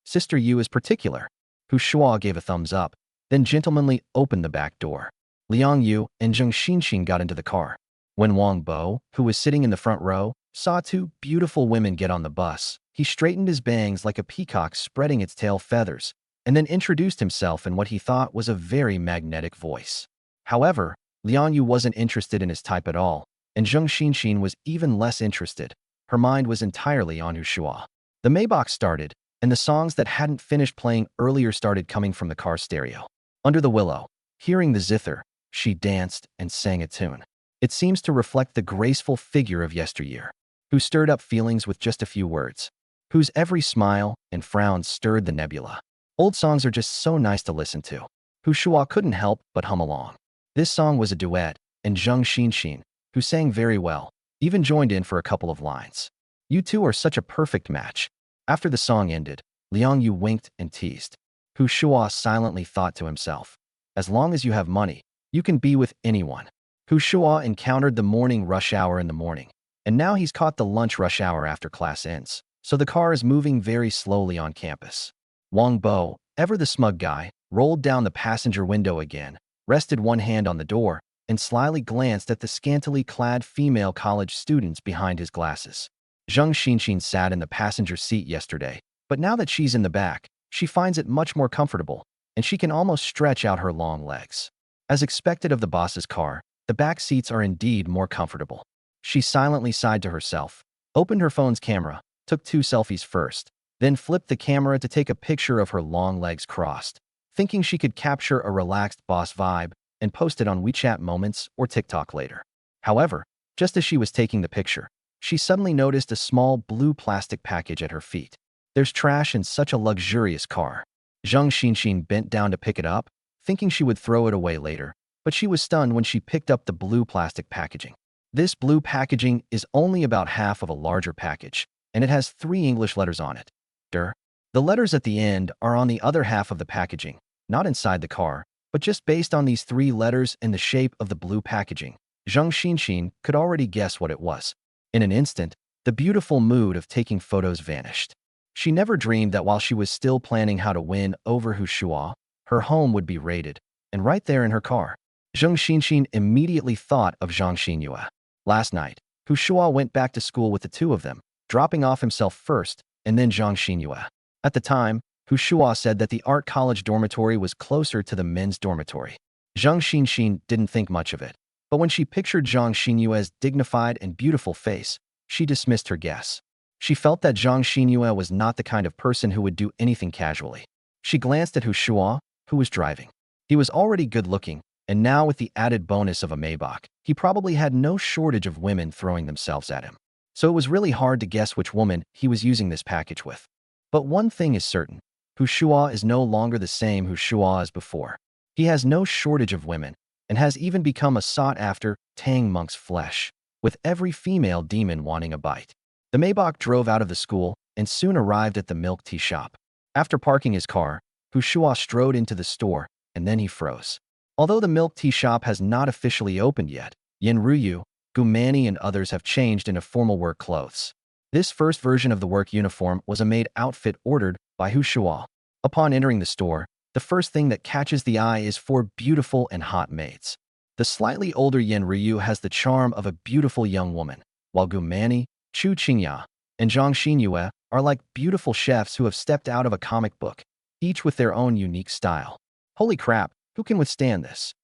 Sister Yu is particular. Shuo gave a thumbs up, then gentlemanly opened the back door. Liang Yu and Zheng Xinxin got into the car. When Wang Bo, who was sitting in the front row, saw two beautiful women get on the bus, he straightened his bangs like a peacock spreading its tail feathers, and then introduced himself in what he thought was a very magnetic voice. However, Liang Yu wasn't interested in his type at all, and Zheng Xinxin was even less interested. Her mind was entirely on Shuo. The Maybach started, and the songs that hadn't finished playing earlier started coming from the car stereo. Under the willow, hearing the zither, she danced and sang a tune. It seems to reflect the graceful figure of yesteryear, who stirred up feelings with just a few words, whose every smile and frown stirred the nebula. Old songs are just so nice to listen to. Hu Shuo couldn't help but hum along. This song was a duet, and Zheng Xinxin, who sang very well, even joined in for a couple of lines. You two are such a perfect match. After the song ended, Liang Yu winked and teased. Hu Shuo silently thought to himself, as long as you have money, you can be with anyone. Hu Shuo encountered the morning rush hour in the morning, and now he's caught the lunch rush hour after class ends, so the car is moving very slowly on campus. Wang Bo, ever the smug guy, rolled down the passenger window again, rested one hand on the door, and slyly glanced at the scantily clad female college students behind his glasses. Zheng Xinxin sat in the passenger seat yesterday, but now that she's in the back, she finds it much more comfortable, and she can almost stretch out her long legs. As expected of the boss's car, the back seats are indeed more comfortable. She silently sighed to herself, opened her phone's camera, took 2 selfies first, then flipped the camera to take a picture of her long legs crossed, thinking she could capture a relaxed boss vibe and post it on WeChat Moments or TikTok later. However, just as she was taking the picture, she suddenly noticed a small blue plastic package at her feet. There's trash in such a luxurious car. Zheng Xinxin bent down to pick it up, thinking she would throw it away later, but she was stunned when she picked up the blue plastic packaging. This blue packaging is only about half of a larger package, and it has 3 English letters on it. Der. The letters at the end are on the other half of the packaging, not inside the car, but just based on these 3 letters and the shape of the blue packaging, Zheng Xinxin could already guess what it was. In an instant, the beautiful mood of taking photos vanished. She never dreamed that while she was still planning how to win over Hu Shuo, her home would be raided, and right there in her car. Zheng Xinxin immediately thought of Zhang Xinyue. Last night, Hu Shuo went back to school with the 2 of them, dropping off himself first, and then Zhang Xinyue. At the time, Hu Shuo said that the art college dormitory was closer to the men's dormitory. Zhang Xinxin didn't think much of it, but when she pictured Zhang Xinyue's dignified and beautiful face, she dismissed her guess. She felt that Zhang Xinyue was not the kind of person who would do anything casually. She glanced at Hu Shuo, who was driving. He was already good-looking, and now with the added bonus of a Maybach, he probably had no shortage of women throwing themselves at him. So it was really hard to guess which woman he was using this package with. But one thing is certain. Hu Shuo is no longer the same Hu Shuo as before. He has no shortage of women, and has even become a sought-after Tang monk's flesh, with every female demon wanting a bite. The Maybach drove out of the school and soon arrived at the milk tea shop. After parking his car, Hu Shuo strode into the store, and then he froze. Although the milk tea shop has not officially opened yet, Yin Ruyu, Gumani, and others have changed into formal work clothes. This first version of the work uniform was a maid outfit ordered by Hu Shuo. Upon entering the store, the first thing that catches the eye is 4 beautiful and hot maids. The slightly older Yin Ryu has the charm of a beautiful young woman, while Gumani, Chu Qingya, and Zhang Xinyue are like beautiful chefs who have stepped out of a comic book, each with their own unique style. Holy crap, who can withstand this?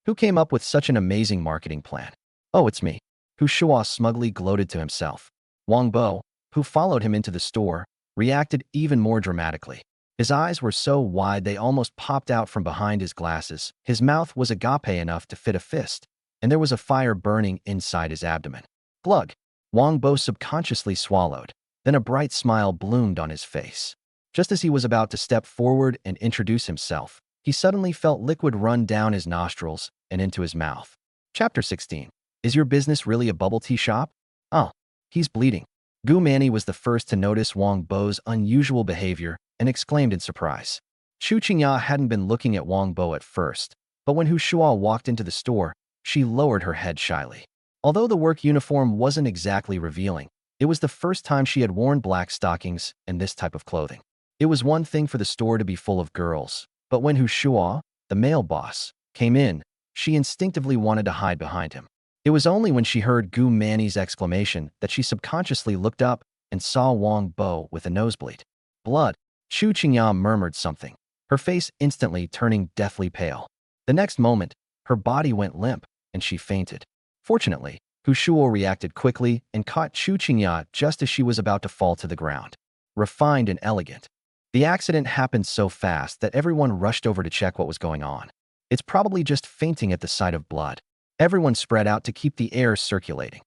Who came up with such an amazing marketing plan? Oh, it's me. Hu Shuo smugly gloated to himself. Wang Bo, who followed him into the store, reacted even more dramatically. His eyes were so wide they almost popped out from behind his glasses. His mouth was agape enough to fit a fist, and there was a fire burning inside his abdomen. Glug! Wang Bo subconsciously swallowed. Then a bright smile bloomed on his face. Just as he was about to step forward and introduce himself, he suddenly felt liquid run down his nostrils and into his mouth. Chapter 16. Is your business really a bubble tea shop? Oh, he's bleeding. Gu Manny was the first to notice Wang Bo's unusual behavior and exclaimed in surprise. Chu Qingya hadn't been looking at Wang Bo at first, but when Hu Shuo walked into the store, she lowered her head shyly. Although the work uniform wasn't exactly revealing, it was the first time she had worn black stockings and this type of clothing. It was one thing for the store to be full of girls, but when Hu Shuo, the male boss, came in, she instinctively wanted to hide behind him. It was only when she heard Gu Manny's exclamation that she subconsciously looked up and saw Wang Bo with a nosebleed. Blood. Chu Qingya murmured something, her face instantly turning deathly pale. The next moment, her body went limp. and she fainted. Fortunately, Shuo reacted quickly and caught Chu Qingya just as she was about to fall to the ground. Refined and elegant. The accident happened so fast that everyone rushed over to check what was going on. It's probably just fainting at the sight of blood. Everyone spread out to keep the air circulating.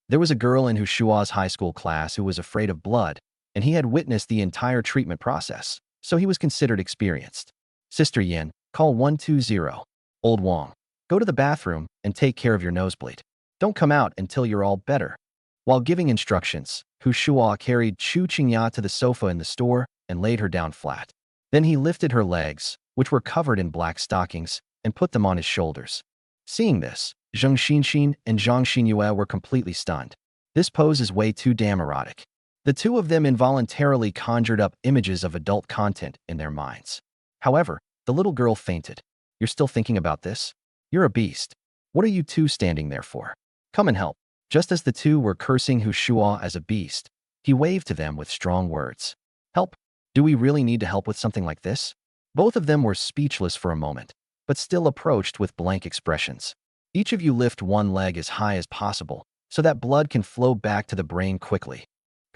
There was a girl in Shuo's high school class who was afraid of blood, and he had witnessed the entire treatment process, so he was considered experienced. Sister Yin, call 120. Old Wang, go to the bathroom and take care of your nosebleed. Don't come out until you're all better. While giving instructions, Shuo carried Chu Qingya to the sofa in the store and laid her down flat. Then he lifted her legs, which were covered in black stockings, and put them on his shoulders. Seeing this, Zheng Xinxin and Zhang Xinyue were completely stunned. This pose is way too damn erotic. The two of them involuntarily conjured up images of adult content in their minds. However, the little girl fainted. You're still thinking about this? You're a beast. What are you two standing there for? Come and help. Just as the two were cursing Shuo as a beast, he waved to them with strong words. Help? Do we really need to help with something like this? Both of them were speechless for a moment, but still approached with blank expressions. Each of you lift one leg as high as possible, so that blood can flow back to the brain quickly.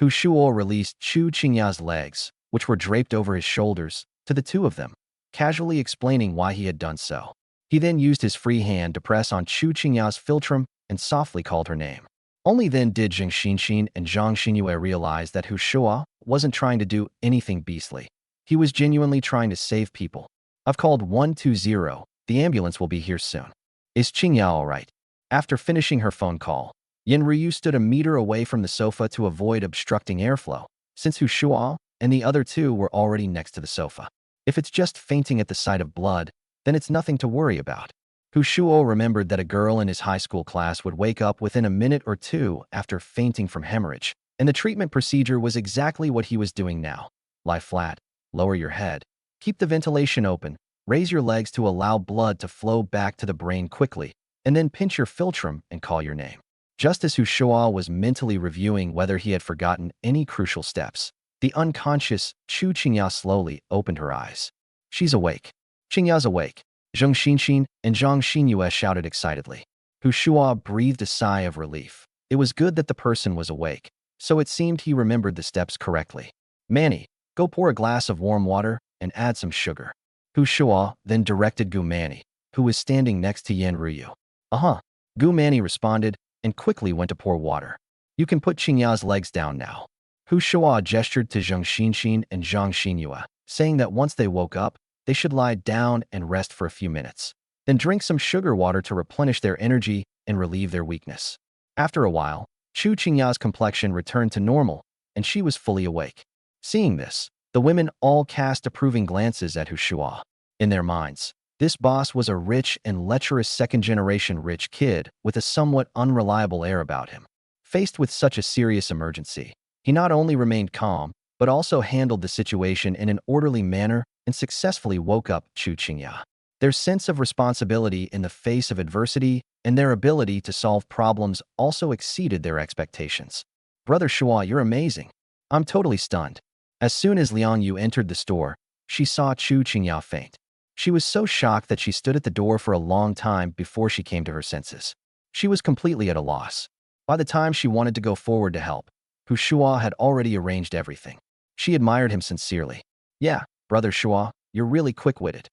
Shuo released Chu Qingya's legs, which were draped over his shoulders, to the two of them, casually explaining why he had done so. He then used his free hand to press on Chu Qingya's philtrum and softly called her name. Only then did Zheng Xinxin and Zhang Xinyue realize that Shuo wasn't trying to do anything beastly. He was genuinely trying to save people. I've called 120. The ambulance will be here soon. Is Qingya all right? After finishing her phone call, Yin Ryu stood a meter away from the sofa to avoid obstructing airflow, since Shuo and the other two were already next to the sofa. If it's just fainting at the sight of blood, then it's nothing to worry about. Shuo remembered that a girl in his high school class would wake up within a minute or two after fainting from hemorrhage, and the treatment procedure was exactly what he was doing now. Lie flat, lower your head, keep the ventilation open, raise your legs to allow blood to flow back to the brain quickly, and then pinch your philtrum and call your name. Just as Shuo was mentally reviewing whether he had forgotten any crucial steps, the unconscious Chu Qingya slowly opened her eyes. She's awake. Qingya's awake. Zheng Xinxin and Zhang Xinyue shouted excitedly. Shuo breathed a sigh of relief. It was good that the person was awake, so it seemed he remembered the steps correctly. Manny, go pour a glass of warm water and add some sugar. Shuo then directed Gu Manny, who was standing next to Yin Ryu. Gu Manny responded and quickly went to pour water. You can put Qingya's legs down now. Shuo gestured to Zheng Xinxin and Zhang Xinyue, saying that once they woke up, they should lie down and rest for a few minutes, then drink some sugar water to replenish their energy and relieve their weakness. After a while, Chu Qingya's complexion returned to normal, and she was fully awake. Seeing this, the women all cast approving glances at Shuo. In their minds, this boss was a rich and lecherous second-generation rich kid with a somewhat unreliable air about him. Faced with such a serious emergency, he not only remained calm, but also handled the situation in an orderly manner and successfully woke up Chu Qingya. Their sense of responsibility in the face of adversity and their ability to solve problems also exceeded their expectations. Brother Shuo, you're amazing. I'm totally stunned. As soon as Liang Yu entered the store, she saw Chu Qingya faint. She was so shocked that she stood at the door for a long time before she came to her senses. She was completely at a loss. By the time she wanted to go forward to help, Shuo had already arranged everything. She admired him sincerely. Yeah, Brother Shuo, you're really quick-witted.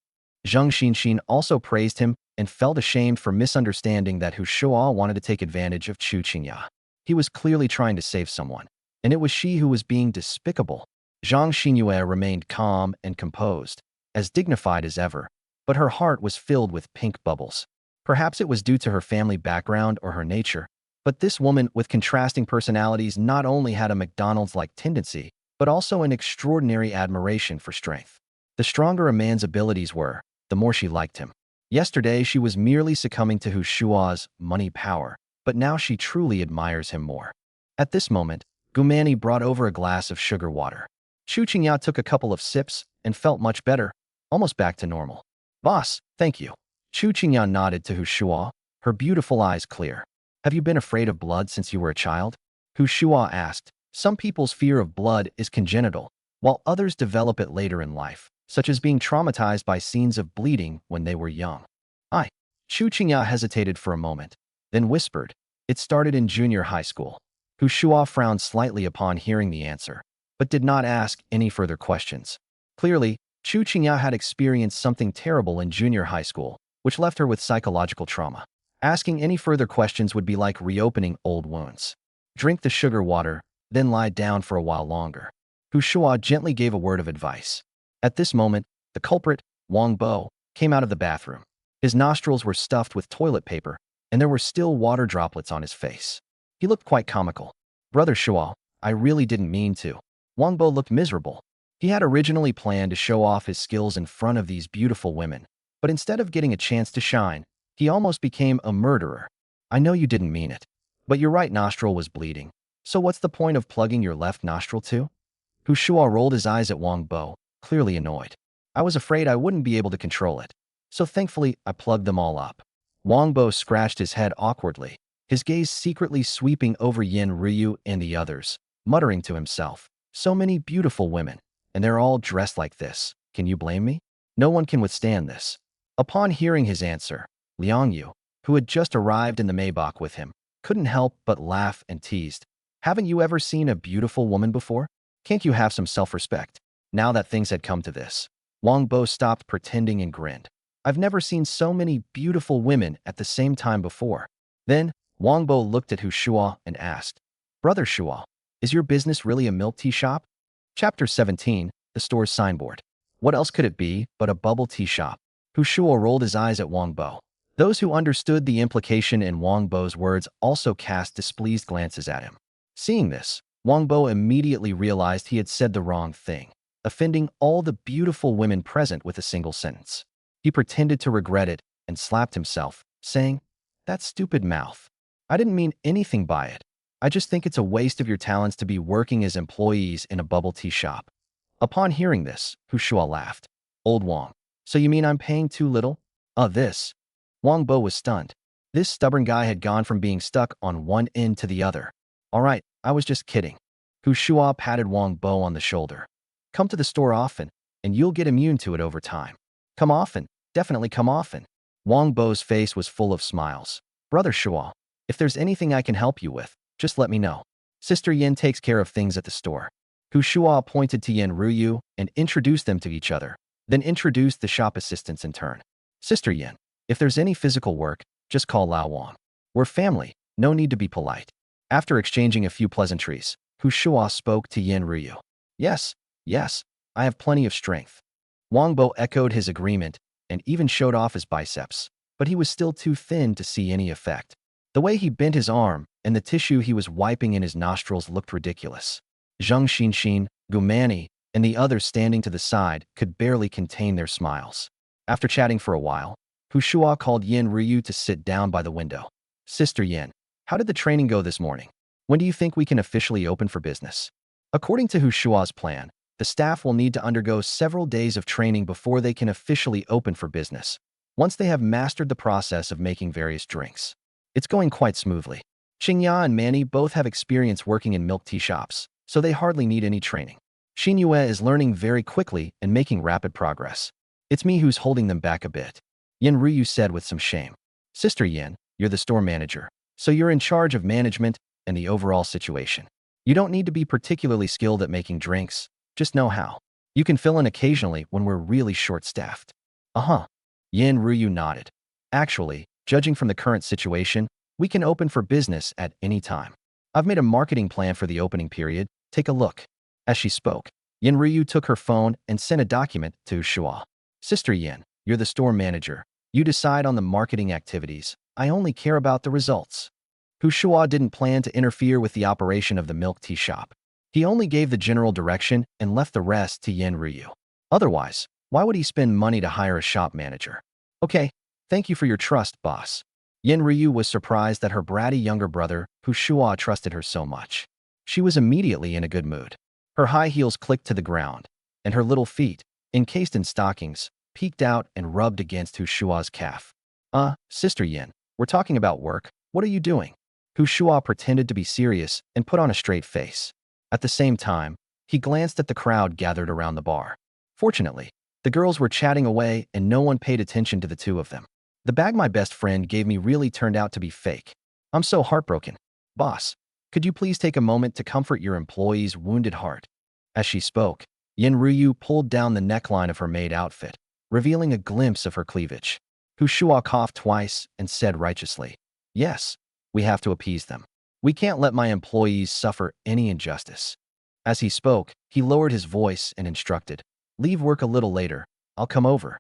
Zheng Xinxin also praised him and felt ashamed for misunderstanding that Shuo wanted to take advantage of Chu Qingya. He was clearly trying to save someone, and it was she who was being despicable. Zhang Xinyue remained calm and composed, as dignified as ever, but her heart was filled with pink bubbles. Perhaps it was due to her family background or her nature, but this woman with contrasting personalities not only had a McDonald's-like tendency, but also an extraordinary admiration for strength. The stronger a man's abilities were, the more she liked him. Yesterday, she was merely succumbing to Shuo's money power, but now she truly admires him more. At this moment, Gumani brought over a glass of sugar water. Chu Qingya took a couple of sips and felt much better, almost back to normal. Boss, thank you. Chu Qingya nodded to Shuo, her beautiful eyes clear. Have you been afraid of blood since you were a child? Shuo asked. Some people's fear of blood is congenital, while others develop it later in life, such as being traumatized by scenes of bleeding when they were young. Chu Qingya hesitated for a moment, then whispered, "It started in junior high school." Hu Shuo frowned slightly upon hearing the answer, but did not ask any further questions. Clearly, Chu Qingya had experienced something terrible in junior high school, which left her with psychological trauma. Asking any further questions would be like reopening old wounds. Drink the sugar water, then lie down for a while longer. Hu Shuo gently gave a word of advice. At this moment, the culprit, Wang Bo, came out of the bathroom. His nostrils were stuffed with toilet paper, and there were still water droplets on his face. He looked quite comical. "Brother Shuo, I really didn't mean to." Wang Bo looked miserable. He had originally planned to show off his skills in front of these beautiful women, but instead of getting a chance to shine, he almost became a murderer. "I know you didn't mean it, but your right nostril was bleeding. So what's the point of plugging your left nostril too?" Hu Shuo rolled his eyes at Wang Bo, clearly annoyed. "I was afraid I wouldn't be able to control it, so thankfully I plugged them all up." Wang Bo scratched his head awkwardly, his gaze secretly sweeping over Yin Ryu and the others, muttering to himself, "So many beautiful women, and they're all dressed like this. Can you blame me? No one can withstand this." Upon hearing his answer, Liang Yu, who had just arrived in the Maybach with him, couldn't help but laugh and teased. "Haven't you ever seen a beautiful woman before? Can't you have some self-respect?" Now that things had come to this, Wang Bo stopped pretending and grinned. "I've never seen so many beautiful women at the same time before." Then, Wang Bo looked at Hu Shuo and asked, "Brother Shuo, is your business really a milk tea shop?" Chapter 17, The Store's Signboard. What else could it be but a bubble tea shop? Hu Shuo rolled his eyes at Wang Bo. Those who understood the implication in Wang Bo's words also cast displeased glances at him. Seeing this, Wang Bo immediately realized he had said the wrong thing, offending all the beautiful women present with a single sentence. He pretended to regret it and slapped himself, saying, "That stupid mouth. I didn't mean anything by it. I just think it's a waste of your talents to be working as employees in a bubble tea shop." Upon hearing this, Hu Shuo laughed. "Old Wang, so you mean I'm paying too little?" This. Wang Bo was stunned. This stubborn guy had gone from being stuck on one end to the other. "All right, I was just kidding." Hu Shuo patted Wang Bo on the shoulder. "Come to the store often, and you'll get immune to it over time." "Come often, definitely come often." Wang Bo's face was full of smiles. "Brother Shuo, if there's anything I can help you with, just let me know. Sister Yin takes care of things at the store." Hu Shuo pointed to Yin Ryu and introduced them to each other, then introduced the shop assistants in turn. "Sister Yin, if there's any physical work, just call Lao Wang. We're family, no need to be polite." After exchanging a few pleasantries, Hu Shuo spoke to Yin Ryu. Yes, I have plenty of strength." Wang Bo echoed his agreement and even showed off his biceps, but he was still too thin to see any effect. The way he bent his arm and the tissue he was wiping in his nostrils looked ridiculous. Zhang Xinxin, Gumani, and the others standing to the side could barely contain their smiles. After chatting for a while, Hu Shuo called Yin Ryu to sit down by the window. "Sister Yin, how did the training go this morning? When do you think we can officially open for business?" According to Hu Shuo's plan, the staff will need to undergo several days of training before they can officially open for business, once they have mastered the process of making various drinks. It's going quite smoothly. Xingya and Manny both have experience working in milk tea shops, so they hardly need any training. Xinyue is learning very quickly and making rapid progress. It's me who's holding them back a bit." Yin Ryu said with some shame. "Sister Yin, you're the store manager, so you're in charge of management and the overall situation. You don't need to be particularly skilled at making drinks, just know how. You can fill in occasionally when we're really short-staffed." "Uh-huh." Yin Ryu nodded. "Actually, judging from the current situation, we can open for business at any time. I've made a marketing plan for the opening period. Take a look." As she spoke, Yin Ryu took her phone and sent a document to Shuo. "Sister Yin, you're the store manager. You decide on the marketing activities. I only care about the results." Hu Shuo didn't plan to interfere with the operation of the milk tea shop. He only gave the general direction and left the rest to Yin Ryu. Otherwise, why would he spend money to hire a shop manager? "Okay, thank you for your trust, boss." Yin Ryu was surprised that her bratty younger brother, Hu Shuo, trusted her so much. She was immediately in a good mood. Her high heels clicked to the ground, and her little feet, encased in stockings, peeked out and rubbed against Hu Shuo's calf. Sister Yin, we're talking about work. What are you doing?" Hu Shuo pretended to be serious and put on a straight face. At the same time, he glanced at the crowd gathered around the bar. Fortunately, the girls were chatting away and no one paid attention to the two of them. The bag my best friend gave me really turned out to be fake. I'm so heartbroken. Boss, could you please take a moment to comfort your employee's wounded heart? As she spoke, Yin Ryu pulled down the neckline of her maid outfit, revealing a glimpse of her cleavage. Hu Shuo coughed twice and said righteously, "Yes, we have to appease them. We can't let my employees suffer any injustice." As he spoke, he lowered his voice and instructed, "Leave work a little later. I'll come over.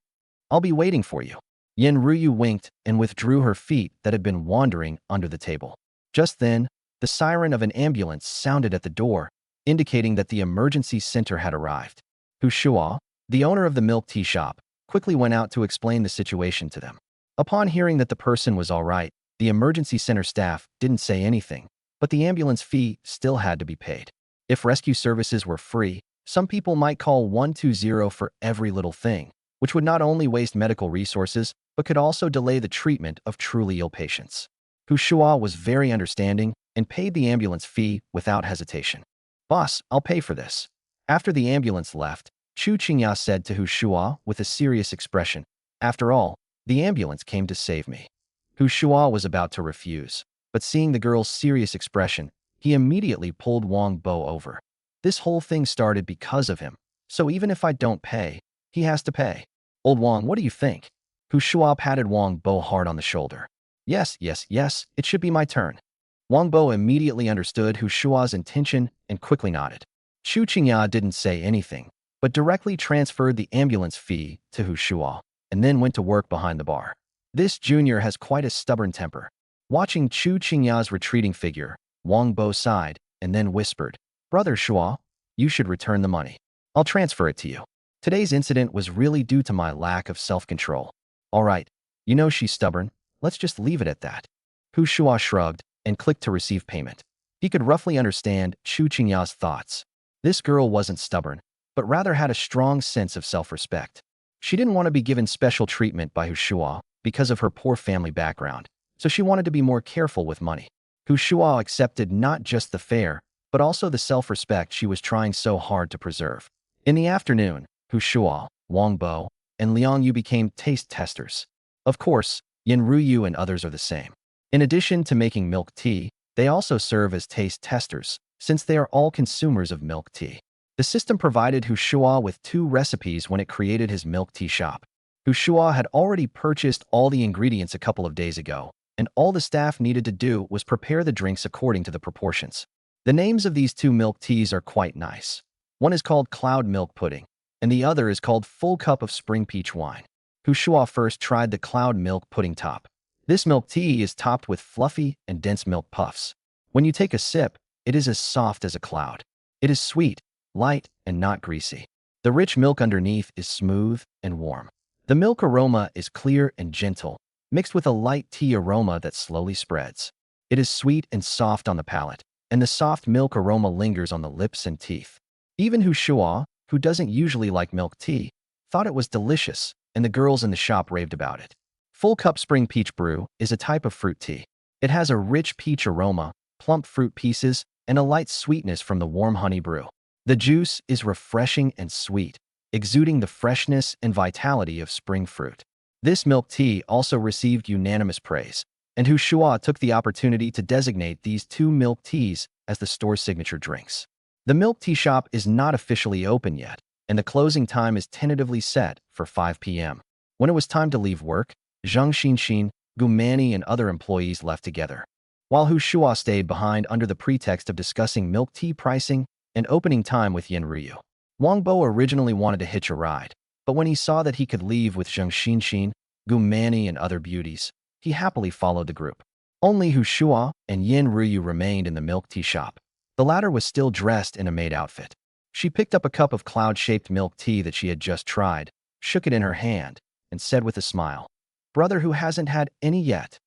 I'll be waiting for you." Yin Ryu winked and withdrew her feet that had been wandering under the table. Just then, the siren of an ambulance sounded at the door, indicating that the emergency center had arrived. Hu Shuo, the owner of the milk tea shop, quickly went out to explain the situation to them. Upon hearing that the person was all right, the emergency center staff didn't say anything, but the ambulance fee still had to be paid. If rescue services were free, some people might call 120 for every little thing, which would not only waste medical resources, but could also delay the treatment of truly ill patients. Hu Shuo was very understanding and paid the ambulance fee without hesitation. "Boss, I'll pay for this." After the ambulance left, Chu Qingya said to Hu Shuo with a serious expression, "After all, the ambulance came to save me." Hu Shuo was about to refuse, but seeing the girl's serious expression, he immediately pulled Wang Bo over. "This whole thing started because of him, so even if I don't pay, he has to pay. Old Wang, what do you think?" Hu Shuo patted Wang Bo hard on the shoulder. Yes, it should be my turn." Wang Bo immediately understood Hu Shuo's intention and quickly nodded. Chu Qingya didn't say anything, but directly transferred the ambulance fee to Hu Shuo, and then went to work behind the bar. This junior has quite a stubborn temper. Watching Chu Qingya's retreating figure, Wang Bo sighed and then whispered, "Brother Shuo, you should return the money. I'll transfer it to you. Today's incident was really due to my lack of self-control." "All right, you know she's stubborn. Let's just leave it at that." Hu Shuo shrugged and clicked to receive payment. He could roughly understand Chu Qingya's thoughts. This girl wasn't stubborn, but rather had a strong sense of self-respect. She didn't want to be given special treatment by Hu Shuo because of her poor family background, so she wanted to be more careful with money. Hu Shuo accepted not just the fare, but also the self-respect she was trying so hard to preserve. In the afternoon, Hu Shuo, Wang Bo, and Liang Yu became taste testers. Of course, Yin Ryu and others are the same. In addition to making milk tea, they also serve as taste testers, since they are all consumers of milk tea. The system provided Hu Shuo with 2 recipes when it created his milk tea shop. Hu Shuo had already purchased all the ingredients a couple of days ago, and all the staff needed to do was prepare the drinks according to the proportions. The names of these 2 milk teas are quite nice. One is called Cloud Milk Pudding, and the other is called Full Cup of Spring Peach Wine. Hu Shuo first tried the Cloud Milk Pudding top. This milk tea is topped with fluffy and dense milk puffs. When you take a sip, it is as soft as a cloud. It is sweet, light, and not greasy. The rich milk underneath is smooth and warm. The milk aroma is clear and gentle, mixed with a light tea aroma that slowly spreads. It is sweet and soft on the palate, and the soft milk aroma lingers on the lips and teeth. Even Hu Shuo, who doesn't usually like milk tea, thought it was delicious, and the girls in the shop raved about it. Full Cup Spring Peach Brew is a type of fruit tea. It has a rich peach aroma, plump fruit pieces, and a light sweetness from the warm honey brew. The juice is refreshing and sweet, exuding the freshness and vitality of spring fruit. This milk tea also received unanimous praise, and Hu Shuo took the opportunity to designate these 2 milk teas as the store's signature drinks. The milk tea shop is not officially open yet, and the closing time is tentatively set for 5 p.m. When it was time to leave work, Zhang Xinxin, Gu Mani, and other employees left together, while Hu Shuo stayed behind under the pretext of discussing milk tea pricing and opening time with Yin Ryu. Wang Bo originally wanted to hitch a ride, but when he saw that he could leave with Zhang Xinxin, Gu Mani, and other beauties, he happily followed the group. Only Hu Shuo and Yin Ryu remained in the milk tea shop. The latter was still dressed in a maid outfit. She picked up a cup of cloud-shaped milk tea that she had just tried, shook it in her hand, and said with a smile, "Brother who hasn't had any yet.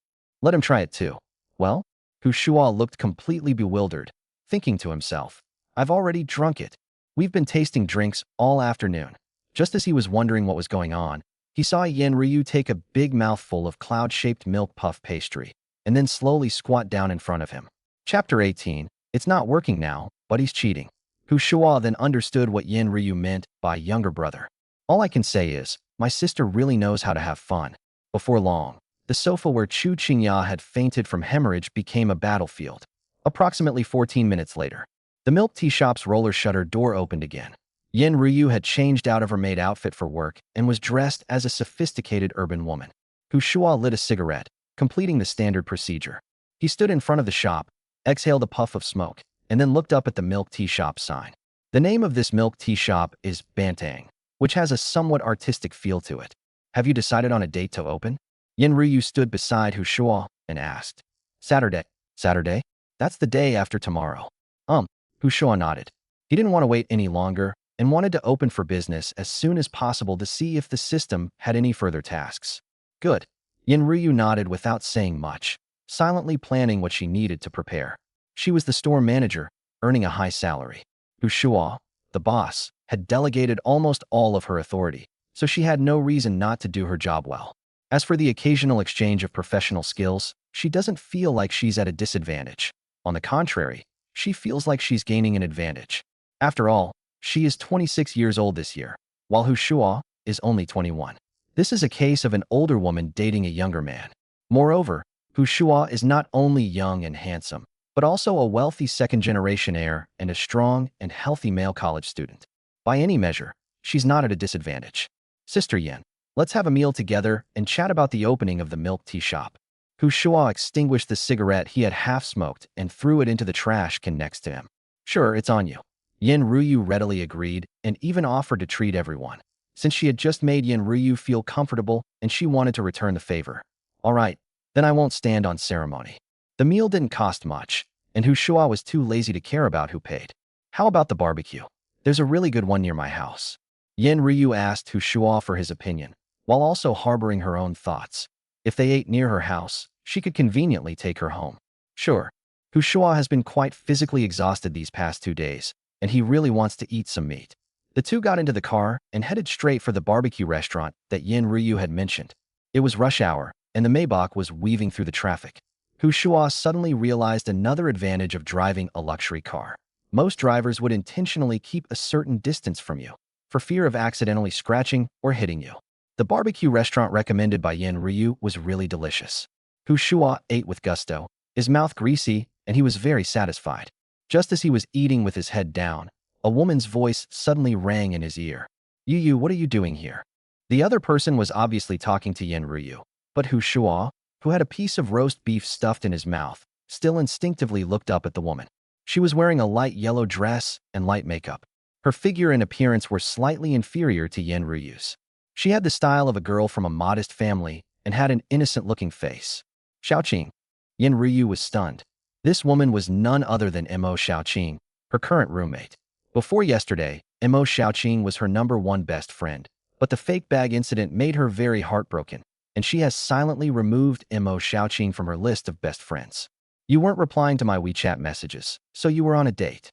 Let him try it too." "Well?" Hu Shuo looked completely bewildered, thinking to himself, "I've already drunk it. We've been tasting drinks all afternoon." Just as he was wondering what was going on, he saw Yin Ryu take a big mouthful of cloud-shaped milk puff pastry, and then slowly squat down in front of him. Chapter 18. It's not working now, but he's cheating. Hu Shuo then understood what Yin Ryu meant by younger brother. "All I can say is, my sister really knows how to have fun." Before long, The sofa where Chu Qingya had fainted from hemorrhage became a battlefield. Approximately 14 minutes later, the milk tea shop's roller shutter door opened again. Yin Ryu had changed out of her maid outfit for work and was dressed as a sophisticated urban woman. Shuo lit a cigarette, completing the standard procedure. He stood in front of the shop, exhaled a puff of smoke, and then looked up at the milk tea shop sign. The name of this milk tea shop is Bantang, which has a somewhat artistic feel to it. Have you decided on a date to open? Yin Ryu stood beside Shuo and asked. Saturday. Saturday? That's the day after tomorrow. Shuo nodded. He didn't want to wait any longer and wanted to open for business as soon as possible to see if the system had any further tasks. Good. Yin Ryu nodded without saying much, silently planning what she needed to prepare. She was the store manager, earning a high salary. Shuo, the boss, had delegated almost all of her authority, so she had no reason not to do her job well. As for the occasional exchange of professional skills, she doesn't feel like she's at a disadvantage. On the contrary, she feels like she's gaining an advantage. After all, she is 26 years old this year, while Shuo is only 21. This is a case of an older woman dating a younger man. Moreover, Shuo is not only young and handsome, but also a wealthy second-generation heir and a strong and healthy male college student. By any measure, she's not at a disadvantage. Sister Yin, let's have a meal together and chat about the opening of the milk tea shop. Shuo extinguished the cigarette he had half-smoked and threw it into the trash can next to him. Sure, it's on you. Yin Ryu readily agreed and even offered to treat everyone, since she had just made Yin Ryu feel comfortable and she wanted to return the favor. All right, then I won't stand on ceremony. The meal didn't cost much, and Shuo was too lazy to care about who paid. How about the barbecue? There's a really good one near my house. Yin Ryu asked Shuo for his opinion, while also harboring her own thoughts. If they ate near her house, she could conveniently take her home. Sure, Shuo has been quite physically exhausted these past 2 days, and he really wants to eat some meat. The two got into the car and headed straight for the barbecue restaurant that Yin Ryu had mentioned. It was rush hour, and the Maybach was weaving through the traffic. Shuo suddenly realized another advantage of driving a luxury car. Most drivers would intentionally keep a certain distance from you, for fear of accidentally scratching or hitting you. The barbecue restaurant recommended by Yin Ryu was really delicious. Shuo ate with gusto, his mouth greasy, and he was very satisfied. Just as he was eating with his head down, a woman's voice suddenly rang in his ear. Yu, what are you doing here? The other person was obviously talking to Yin Ryu, but Shuo, who had a piece of roast beef stuffed in his mouth, still instinctively looked up at the woman. She was wearing a light yellow dress and light makeup. Her figure and appearance were slightly inferior to Yin Ryu's. She had the style of a girl from a modest family and had an innocent-looking face. Xiaoqing. Yin Ryu was stunned. This woman was none other than Mo Xiaoqing, her current roommate. Before yesterday, Mo Xiaoqing was her #1 best friend, but the fake bag incident made her very heartbroken, and she has silently removed Mo Xiaoqing from her list of best friends. You weren't replying to my WeChat messages, so you were on a date.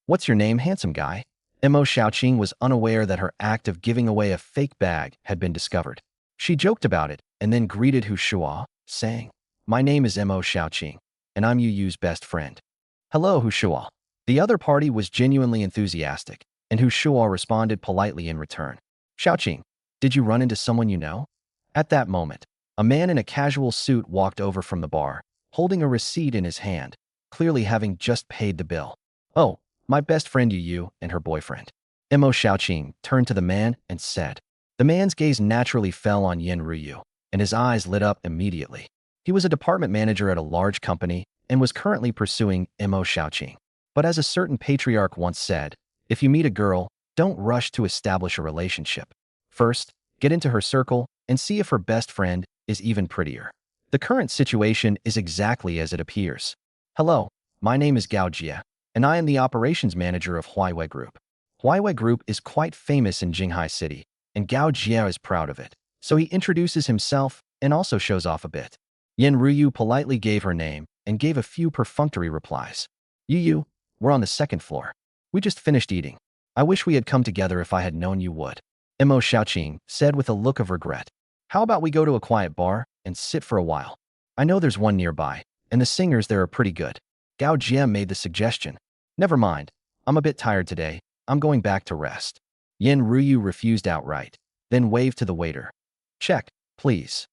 What's your name, handsome guy? Mo Xiaoqing was unaware that her act of giving away a fake bag had been discovered. She joked about it and then greeted Shuo, saying, My name is Mo Xiaoqing, and I'm Yu's best friend. Hello, Shuo. The other party was genuinely enthusiastic, and Shuo responded politely in return. Xiaoqing, did you run into someone you know? At that moment, a man in a casual suit walked over from the bar, holding a receipt in his hand, clearly having just paid the bill. Oh, my best friend Yu and her boyfriend. Mo Xiaoqing turned to the man and said. The man's gaze naturally fell on Yin Ryu, and his eyes lit up immediately. He was a department manager at a large company and was currently pursuing Mo Xiaoqing. But as a certain patriarch once said, if you meet a girl, don't rush to establish a relationship. First, get into her circle and see if her best friend is even prettier. The current situation is exactly as it appears. Hello, my name is Gao Jie, and I am the operations manager of Huawei Group. Huawei Group is quite famous in Jinghai City, and Gao Jie is proud of it, so he introduces himself and also shows off a bit. Yin Ryu politely gave her name and gave a few perfunctory replies. Yu, we're on the 2nd floor. We just finished eating. I wish we had come together if I had known you would. Mo Xiaoqing said with a look of regret. How about we go to a quiet bar and sit for a while? I know there's one nearby, and the singers there are pretty good. Gao Jie made the suggestion. Never mind. I'm a bit tired today. I'm going back to rest. Yin Ryu refused outright, then waved to the waiter. Check, please.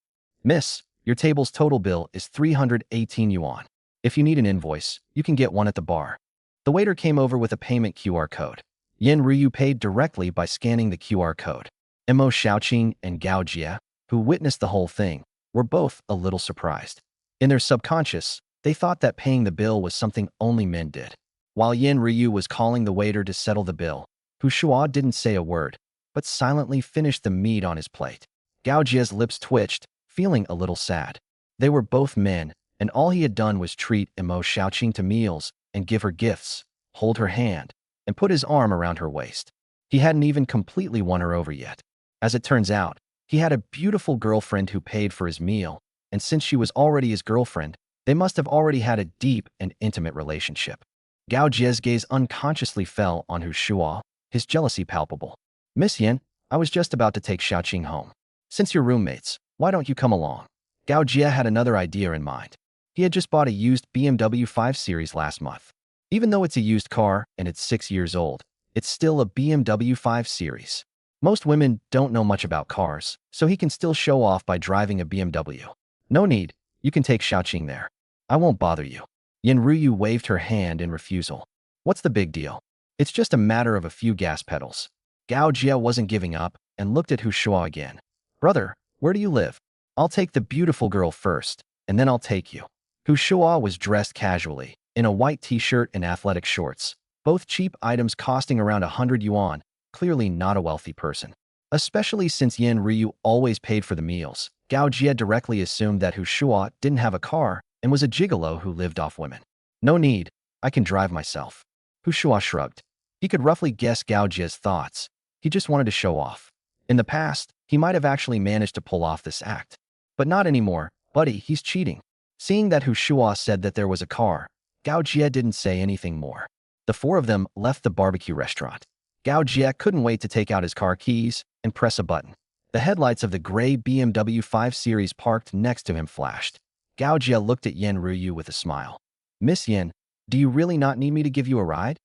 Miss, Your table's total bill is 318 yuan. If you need an invoice, you can get one at the bar. The waiter came over with a payment QR code. Yin Ryu paid directly by scanning the QR code. Mo Xiaoqing and Gao Jie, who witnessed the whole thing, were both a little surprised. In their subconscious, they thought that paying the bill was something only men did. While Yin Ryu was calling the waiter to settle the bill, Shuo didn't say a word, but silently finished the meat on his plate. Gao Jie's lips twitched, feeling a little sad. They were both men, and all he had done was treat Mo Xiaoqing to meals and give her gifts, hold her hand, and put his arm around her waist. He hadn't even completely won her over yet. As it turns out, he had a beautiful girlfriend who paid for his meal, and since she was already his girlfriend, they must have already had a deep and intimate relationship. Gao Jie's gaze unconsciously fell on Shuo, his jealousy palpable. Miss Yin, I was just about to take Xiaoqing home. Since you're roommates, why don't you come along? Gao Jie had another idea in mind. He had just bought a used BMW 5 Series last month. Even though it's a used car and it's 6 years old, it's still a BMW 5 Series. Most women don't know much about cars, so he can still show off by driving a BMW. No need, you can take Xiaoqing there. I won't bother you. Yin Ryu waved her hand in refusal. What's the big deal? It's just a matter of a few gas pedals. Gao Jie wasn't giving up and looked at Shuo again. Brother, where do you live? I'll take the beautiful girl first, and then I'll take you. Shuo was dressed casually, in a white t-shirt and athletic shorts, both cheap items costing around 100 yuan, clearly not a wealthy person. Especially since Yin Ryu always paid for the meals, Gao Jie directly assumed that Shuo didn't have a car and was a gigolo who lived off women. No need, I can drive myself. Shuo shrugged. He could roughly guess Gao Jie's thoughts. He just wanted to show off. In the past, he might have actually managed to pull off this act. But not anymore, buddy, he's cheating. Seeing that Shuo said that there was a car, Gao Jie didn't say anything more. The four of them left the barbecue restaurant. Gao Jie couldn't wait to take out his car keys and press a button. The headlights of the gray BMW 5 Series parked next to him flashed. Gao Jie looked at Yin Ryu with a smile. Miss Yin, do you really not need me to give you a ride?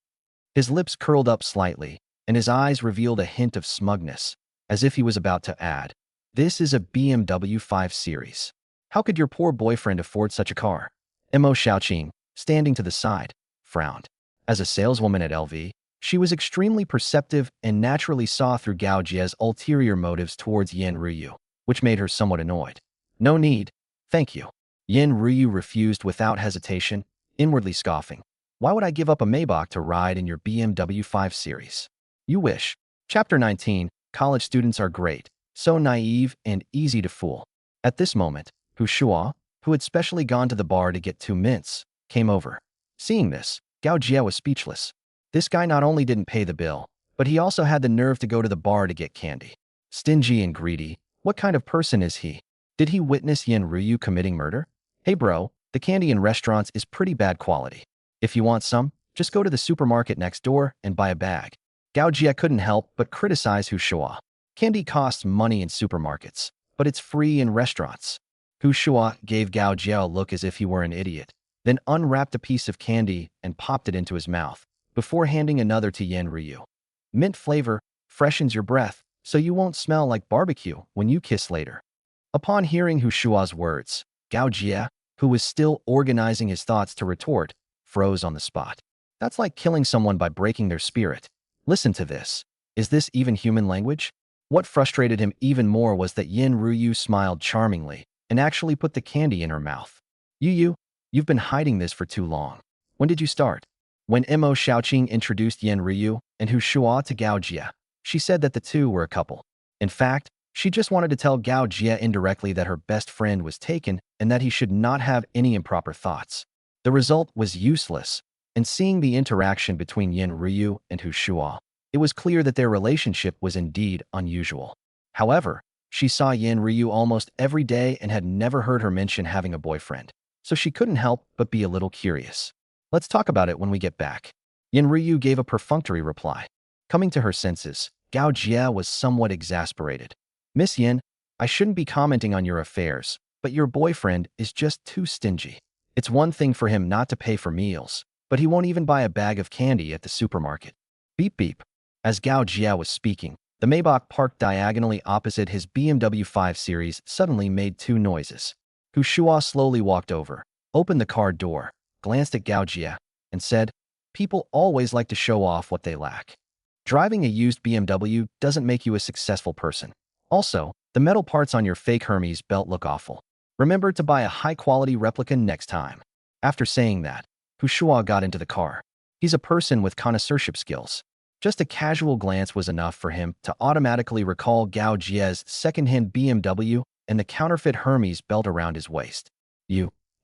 His lips curled up slightly, and his eyes revealed a hint of smugness, as if he was about to add, this is a BMW 5 Series. How could your poor boyfriend afford such a car? Mo Xiaoqing, standing to the side, frowned. As a saleswoman at LV, she was extremely perceptive and naturally saw through Gao Jie's ulterior motives towards Yin Ryu, which made her somewhat annoyed. No need, thank you. Yin Ryu refused without hesitation, inwardly scoffing. Why would I give up a Maybach to ride in your BMW 5 Series? You wish. Chapter 19, College students are great, so naive and easy to fool. At this moment, Shuo, who had specially gone to the bar to get 2 mints, came over. Seeing this, Gao Jie was speechless. This guy not only didn't pay the bill, but he also had the nerve to go to the bar to get candy. Stingy and greedy, what kind of person is he? Did he witness Yin Ryu committing murder? Hey bro, the candy in restaurants is pretty bad quality. If you want some, just go to the supermarket next door and buy a bag. Gao Jie couldn't help but criticize Shuo. Candy costs money in supermarkets, but it's free in restaurants. Shuo gave Gao Jie a look as if he were an idiot, then unwrapped a piece of candy and popped it into his mouth, before handing another to Yin Ryu. Mint flavor freshens your breath, so you won't smell like barbecue when you kiss later. Upon hearing Shuo's words, Gao Jie, who was still organizing his thoughts to retort, froze on the spot. That's like killing someone by breaking their spirit. Listen to this. Is this even human language? What frustrated him even more was that Yin Ryu smiled charmingly and actually put the candy in her mouth. You've been hiding this for too long. When did you start? When Mo Xiaoqing introduced Yin Ryu and Shuo to Gao Jie, she said that the two were a couple. In fact, she just wanted to tell Gao Jie indirectly that her best friend was taken and that he should not have any improper thoughts. The result was useless, and seeing the interaction between Yin Ryu and Shuo, it was clear that their relationship was indeed unusual. However, she saw Yin Ryu almost every day and had never heard her mention having a boyfriend, so she couldn't help but be a little curious. Let's talk about it when we get back. Yin Ryu gave a perfunctory reply. Coming to her senses, Gao Jie was somewhat exasperated. Miss Yin, I shouldn't be commenting on your affairs, but your boyfriend is just too stingy. It's one thing for him not to pay for meals, but he won't even buy a bag of candy at the supermarket. Beep beep. As Gao Jie was speaking, the Maybach parked diagonally opposite his BMW 5 Series suddenly made 2 noises. Hu Shuo slowly walked over, opened the car door, glanced at Gao Jie, and said, "People always like to show off what they lack. Driving a used BMW doesn't make you a successful person. Also, the metal parts on your fake Hermes belt look awful. Remember to buy a high-quality replica next time." After saying that, Hu Shuo got into the car. He's a person with connoisseurship skills. Just a casual glance was enough for him to automatically recall Gao Jie's second-hand BMW and the counterfeit Hermes belt around his waist.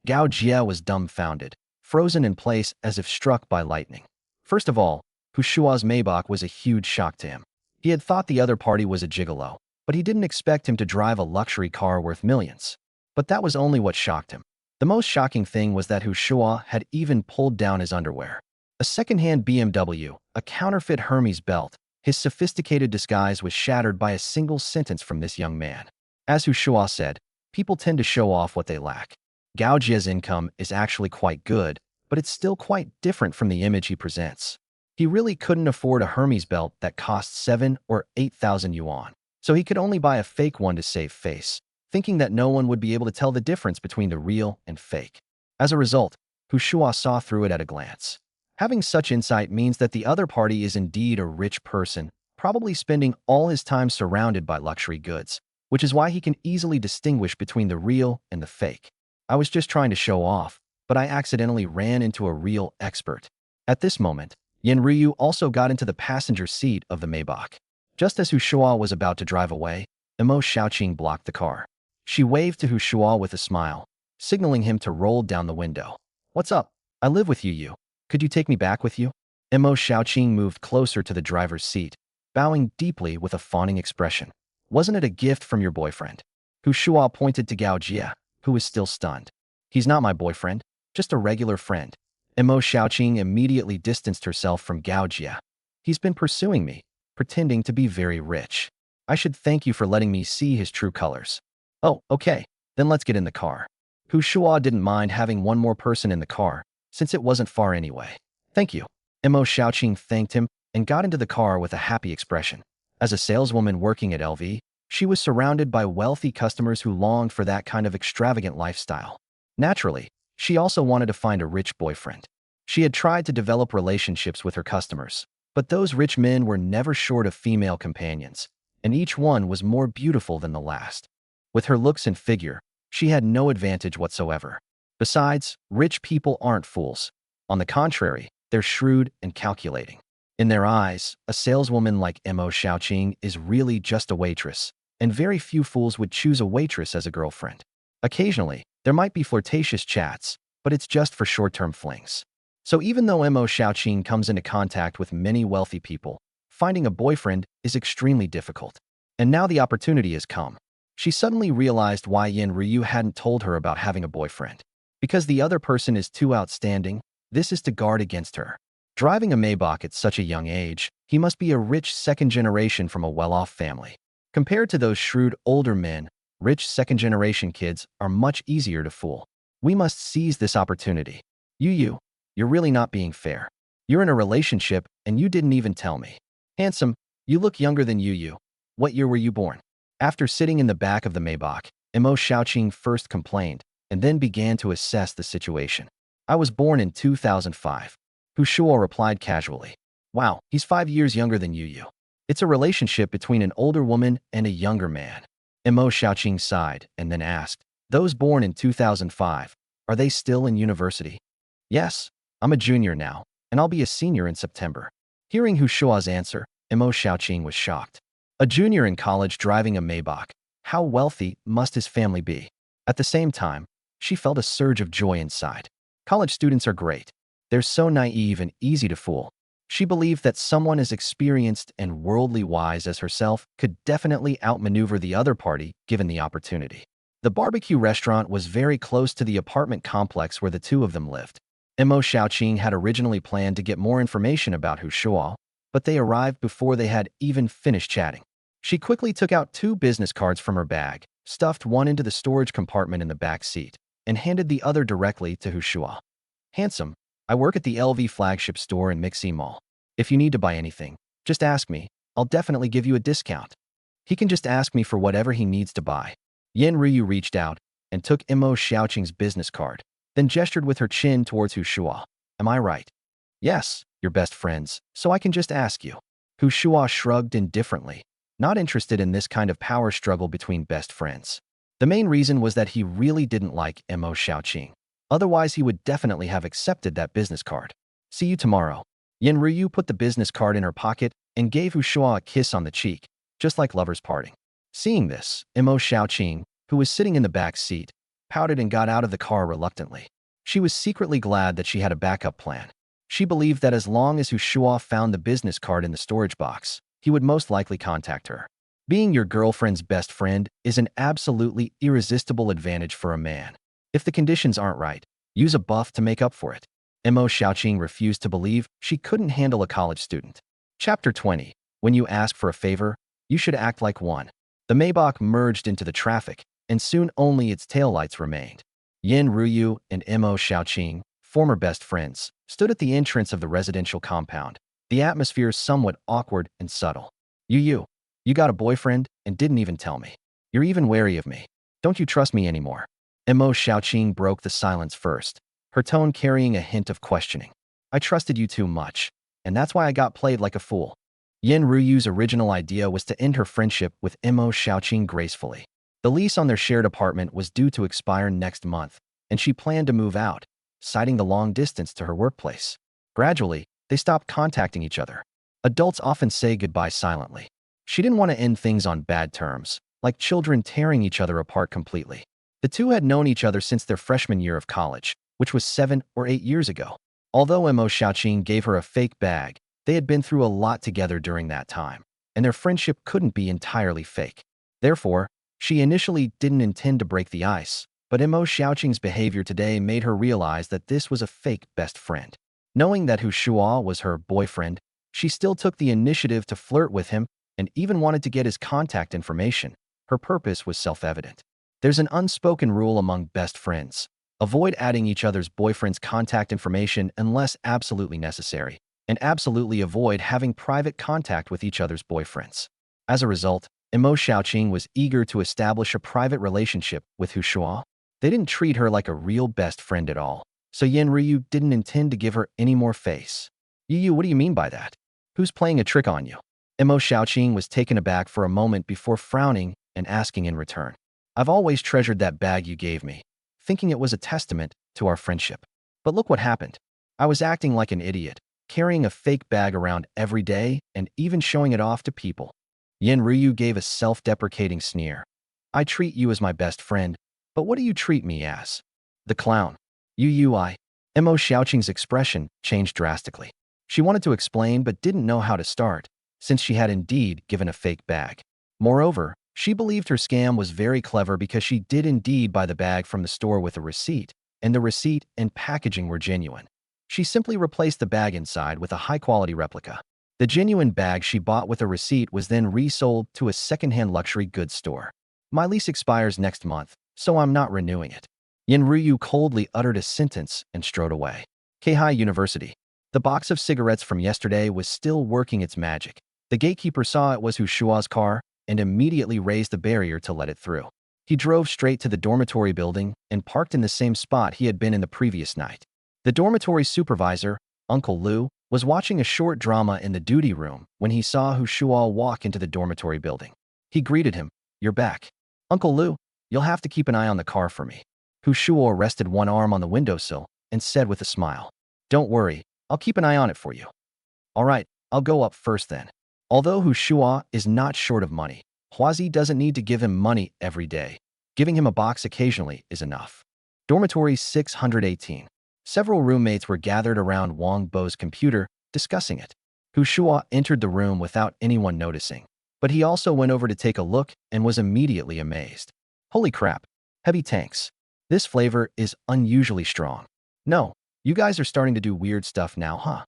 Gao Jie was dumbfounded, frozen in place as if struck by lightning. First of all, Hu Shuo's Maybach was a huge shock to him. He had thought the other party was a gigolo, but he didn't expect him to drive a luxury car worth millions. But that was only what shocked him. The most shocking thing was that Hu Shuo had even pulled down his underwear. A second-hand BMW, a counterfeit Hermes belt, his sophisticated disguise was shattered by a single sentence from this young man. As Hu Shuo said, people tend to show off what they lack. Gao Jie's income is actually quite good, but it's still quite different from the image he presents. He really couldn't afford a Hermes belt that cost 7 or 8,000 yuan, so he could only buy a fake one to save face, thinking that no one would be able to tell the difference between the real and fake. As a result, Hu Shuo saw through it at a glance. Having such insight means that the other party is indeed a rich person, probably spending all his time surrounded by luxury goods, which is why he can easily distinguish between the real and the fake. "I was just trying to show off, but I accidentally ran into a real expert." At this moment, Yin Ryu also got into the passenger seat of the Maybach. Just as Hu Shuo was about to drive away, Emo Xiaoqing blocked the car. She waved to Hu Shuo with a smile, signaling him to roll down the window. "What's up? I live with you. Could you take me back with you?" Emo Xiaoqing moved closer to the driver's seat, bowing deeply with a fawning expression. "Wasn't it a gift from your boyfriend?" Hu Shuo pointed to Gao Jie, who was still stunned. "He's not my boyfriend, just a regular friend." Emo Xiaoqing immediately distanced herself from Gao Jie. "He's been pursuing me, pretending to be very rich. I should thank you for letting me see his true colors." "Oh, okay, then let's get in the car." Hu Shuo didn't mind having one more person in the car, since it wasn't far anyway. "Thank you." Emo Xiaoqing thanked him and got into the car with a happy expression. As a saleswoman working at LV, she was surrounded by wealthy customers who longed for that kind of extravagant lifestyle. Naturally, she also wanted to find a rich boyfriend. She had tried to develop relationships with her customers, but those rich men were never short of female companions, and each one was more beautiful than the last. With her looks and figure, she had no advantage whatsoever. Besides, rich people aren't fools. On the contrary, they're shrewd and calculating. In their eyes, a saleswoman like Emo Xiaoqing is really just a waitress, and very few fools would choose a waitress as a girlfriend. Occasionally, there might be flirtatious chats, but it's just for short-term flings. So even though Emo Xiaoqing comes into contact with many wealthy people, finding a boyfriend is extremely difficult. And now the opportunity has come. She suddenly realized why Yin Ryu hadn't told her about having a boyfriend. Because the other person is too outstanding, this is to guard against her. Driving a Maybach at such a young age, he must be a rich second generation from a well-off family. Compared to those shrewd older men, rich second-generation kids are much easier to fool. We must seize this opportunity. You're really not being fair. You're in a relationship and you didn't even tell me. Handsome, you look younger than Yu. What year were you born? After sitting in the back of the Maybach, Emo Xiaoqing first complained and then began to assess the situation. "I was born in 2005. Hu Shuo replied casually. "Wow, he's 5 years younger than Yu. It's a relationship between an older woman and a younger man." Emo Xiaoqing sighed and then asked, "Those born in 2005, are they still in university?" "Yes, I'm a junior now, and I'll be a senior in September." Hearing Hu Shuo's answer, Emo Xiaoqing was shocked. A junior in college driving a Maybach. How wealthy must his family be? At the same time, she felt a surge of joy inside. College students are great. They're so naive and easy to fool. She believed that someone as experienced and worldly wise as herself could definitely outmaneuver the other party given the opportunity. The barbecue restaurant was very close to the apartment complex where the two of them lived. Emo Xiaoqing had originally planned to get more information about Hu Shuo, but they arrived before they had even finished chatting. She quickly took out 2 business cards from her bag, stuffed one into the storage compartment in the back seat, and handed the other directly to Hu Shuo. "Handsome, I work at the LV flagship store in Mixi Mall. If you need to buy anything, just ask me. I'll definitely give you a discount." He can just ask me for whatever he needs to buy. Yin Ryu reached out and took Mo Xiaoqing's business card, then gestured with her chin towards Hu Shuo. Am I right? Yes, you're best friends, so I can just ask you. Hu Shuo shrugged indifferently, not interested in this kind of power struggle between best friends. The main reason was that he really didn't like Mo Xiaoqing. Otherwise, he would definitely have accepted that business card. See you tomorrow. Yin Ruyu put the business card in her pocket and gave Hu Shuo a kiss on the cheek, just like lovers parting. Seeing this, Mo Xiaoqing, who was sitting in the back seat, pouted and got out of the car reluctantly. She was secretly glad that she had a backup plan. She believed that as long as Hu Shuo found the business card in the storage box, he would most likely contact her. Being your girlfriend's best friend is an absolutely irresistible advantage for a man. If the conditions aren't right, use a buff to make up for it. Mo Xiaoqing refused to believe she couldn't handle a college student. Chapter 20. When you ask for a favor, you should act like one. The Maybach merged into the traffic, and soon only its taillights remained. Yin Ruyu and Mo Xiaoqing, former best friends, stood at the entrance of the residential compound, the atmosphere somewhat awkward and subtle. You got a boyfriend and didn't even tell me. You're even wary of me. Don't you trust me anymore? Mo Xiaoqing broke the silence first, her tone carrying a hint of questioning. I trusted you too much, and that's why I got played like a fool. Yin Ruyu's original idea was to end her friendship with Mo Xiaoqing gracefully. The lease on their shared apartment was due to expire next month, and she planned to move out, citing the long distance to her workplace. Gradually, they stopped contacting each other. Adults often say goodbye silently. She didn't want to end things on bad terms, like children tearing each other apart completely. The two had known each other since their freshman year of college, which was 7 or 8 years ago. Although Mo Xiaoqing gave her a fake bag, they had been through a lot together during that time, and their friendship couldn't be entirely fake. Therefore, she initially didn't intend to break the ice, but Mo Xiaoqing's behavior today made her realize that this was a fake best friend. Knowing that Hu Shuo was her boyfriend, she still took the initiative to flirt with him and even wanted to get his contact information. Her purpose was self-evident. There's an unspoken rule among best friends. Avoid adding each other's boyfriend's contact information unless absolutely necessary, and absolutely avoid having private contact with each other's boyfriends. As a result, Mo Xiaoqing was eager to establish a private relationship with Hu Shuo. They didn't treat her like a real best friend at all, so Yin Ryu didn't intend to give her any more face. Yu, what do you mean by that? Who's playing a trick on you? Mo Xiaoqing was taken aback for a moment before frowning and asking in return. I've always treasured that bag you gave me, thinking it was a testament to our friendship. But look what happened. I was acting like an idiot, carrying a fake bag around every day and even showing it off to people. Yin Ryu gave a self-deprecating sneer. I treat you as my best friend, but what do you treat me as? The clown. Mo Xiaoqing's expression changed drastically. She wanted to explain but didn't know how to start, since she had indeed given a fake bag. Moreover, she believed her scam was very clever because she did indeed buy the bag from the store with a receipt, and the receipt and packaging were genuine. She simply replaced the bag inside with a high-quality replica. The genuine bag she bought with a receipt was then resold to a second-hand luxury goods store. My lease expires next month, so I'm not renewing it. Yin Ryu coldly uttered a sentence and strode away. Keihai University. The box of cigarettes from yesterday was still working its magic. The gatekeeper saw it was Hu Shuo's car and immediately raised the barrier to let it through. He drove straight to the dormitory building and parked in the same spot he had been in the previous night. The dormitory supervisor, Uncle Lu, was watching a short drama in the duty room when he saw Hu Shuo walk into the dormitory building. He greeted him. You're back. Uncle Lu, you'll have to keep an eye on the car for me. Hu Shuo rested one arm on the windowsill and said with a smile. Don't worry, I'll keep an eye on it for you. All right, I'll go up first then. Although Hu Shuo is not short of money, Huazi doesn't need to give him money every day. Giving him a box occasionally is enough. Dormitory 618. Several roommates were gathered around Wang Bo's computer, discussing it. Hu Shuo entered the room without anyone noticing, but he also went over to take a look and was immediately amazed. Holy crap, heavy tanks. This flavor is unusually strong. No, you guys are starting to do weird stuff now, huh?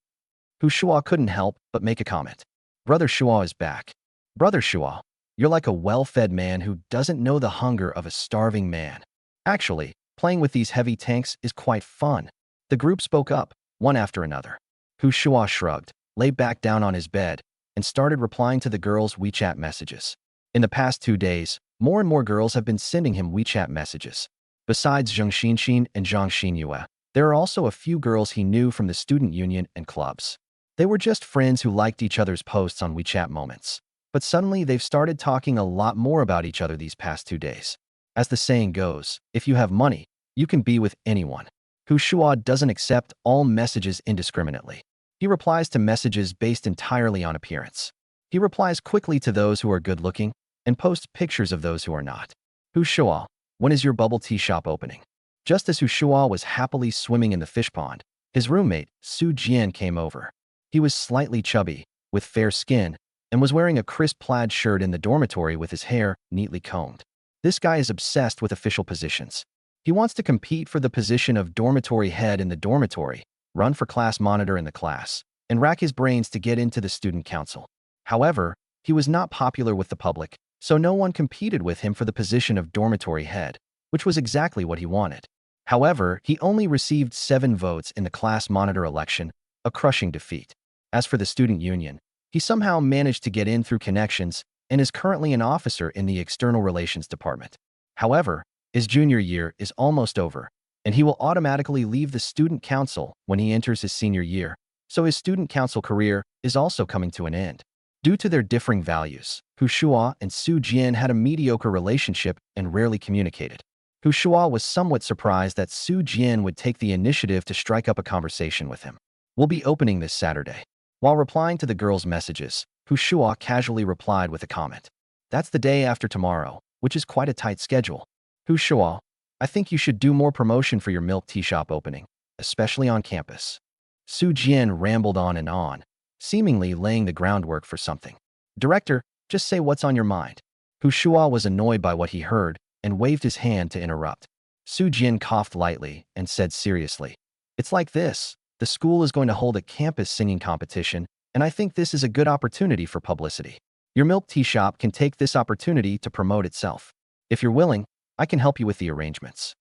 Hu Shuo couldn't help but make a comment. Brother Shuo is back. Brother Shuo, you're like a well-fed man who doesn't know the hunger of a starving man. Actually, playing with these heavy tanks is quite fun. The group spoke up, one after another. Hu Shuo shrugged, lay back down on his bed, and started replying to the girls' WeChat messages. In the past 2 days, more and more girls have been sending him WeChat messages. Besides Zhang Xinxin and Zhang Xinyue, there are also a few girls he knew from the student union and clubs. They were just friends who liked each other's posts on WeChat moments. But suddenly they've started talking a lot more about each other these past 2 days. As the saying goes, if you have money, you can be with anyone. Shuo doesn't accept all messages indiscriminately. He replies to messages based entirely on appearance. He replies quickly to those who are good-looking and posts pictures of those who are not. Shuo, when is your bubble tea shop opening? Just as Shuo was happily swimming in the fish pond, his roommate, Su Jian, came over. He was slightly chubby, with fair skin, and was wearing a crisp plaid shirt in the dormitory with his hair neatly combed. This guy is obsessed with official positions. He wants to compete for the position of dormitory head in the dormitory, run for class monitor in the class, and rack his brains to get into the student council. However, he was not popular with the public, so no one competed with him for the position of dormitory head, which was exactly what he wanted. However, he only received 7 votes in the class monitor election, a crushing defeat. As for the student union, he somehow managed to get in through connections and is currently an officer in the external relations department. However, his junior year is almost over, and he will automatically leave the student council when he enters his senior year, so his student council career is also coming to an end. Due to their differing values, Shuo and Su Jian had a mediocre relationship and rarely communicated. Shuo was somewhat surprised that Su Jian would take the initiative to strike up a conversation with him. We'll be opening this Saturday. While replying to the girls' messages, Shuo casually replied with a comment. That's the day after tomorrow, which is quite a tight schedule. Shuo, I think you should do more promotion for your milk tea shop opening, especially on campus. Su Jian rambled on, seemingly laying the groundwork for something. Director, just say what's on your mind. Shuo was annoyed by what he heard and waved his hand to interrupt. Su Jian coughed lightly and said seriously, it's like this. The school is going to hold a campus singing competition, and I think this is a good opportunity for publicity. Your milk tea shop can take this opportunity to promote itself. If you're willing, I can help you with the arrangements.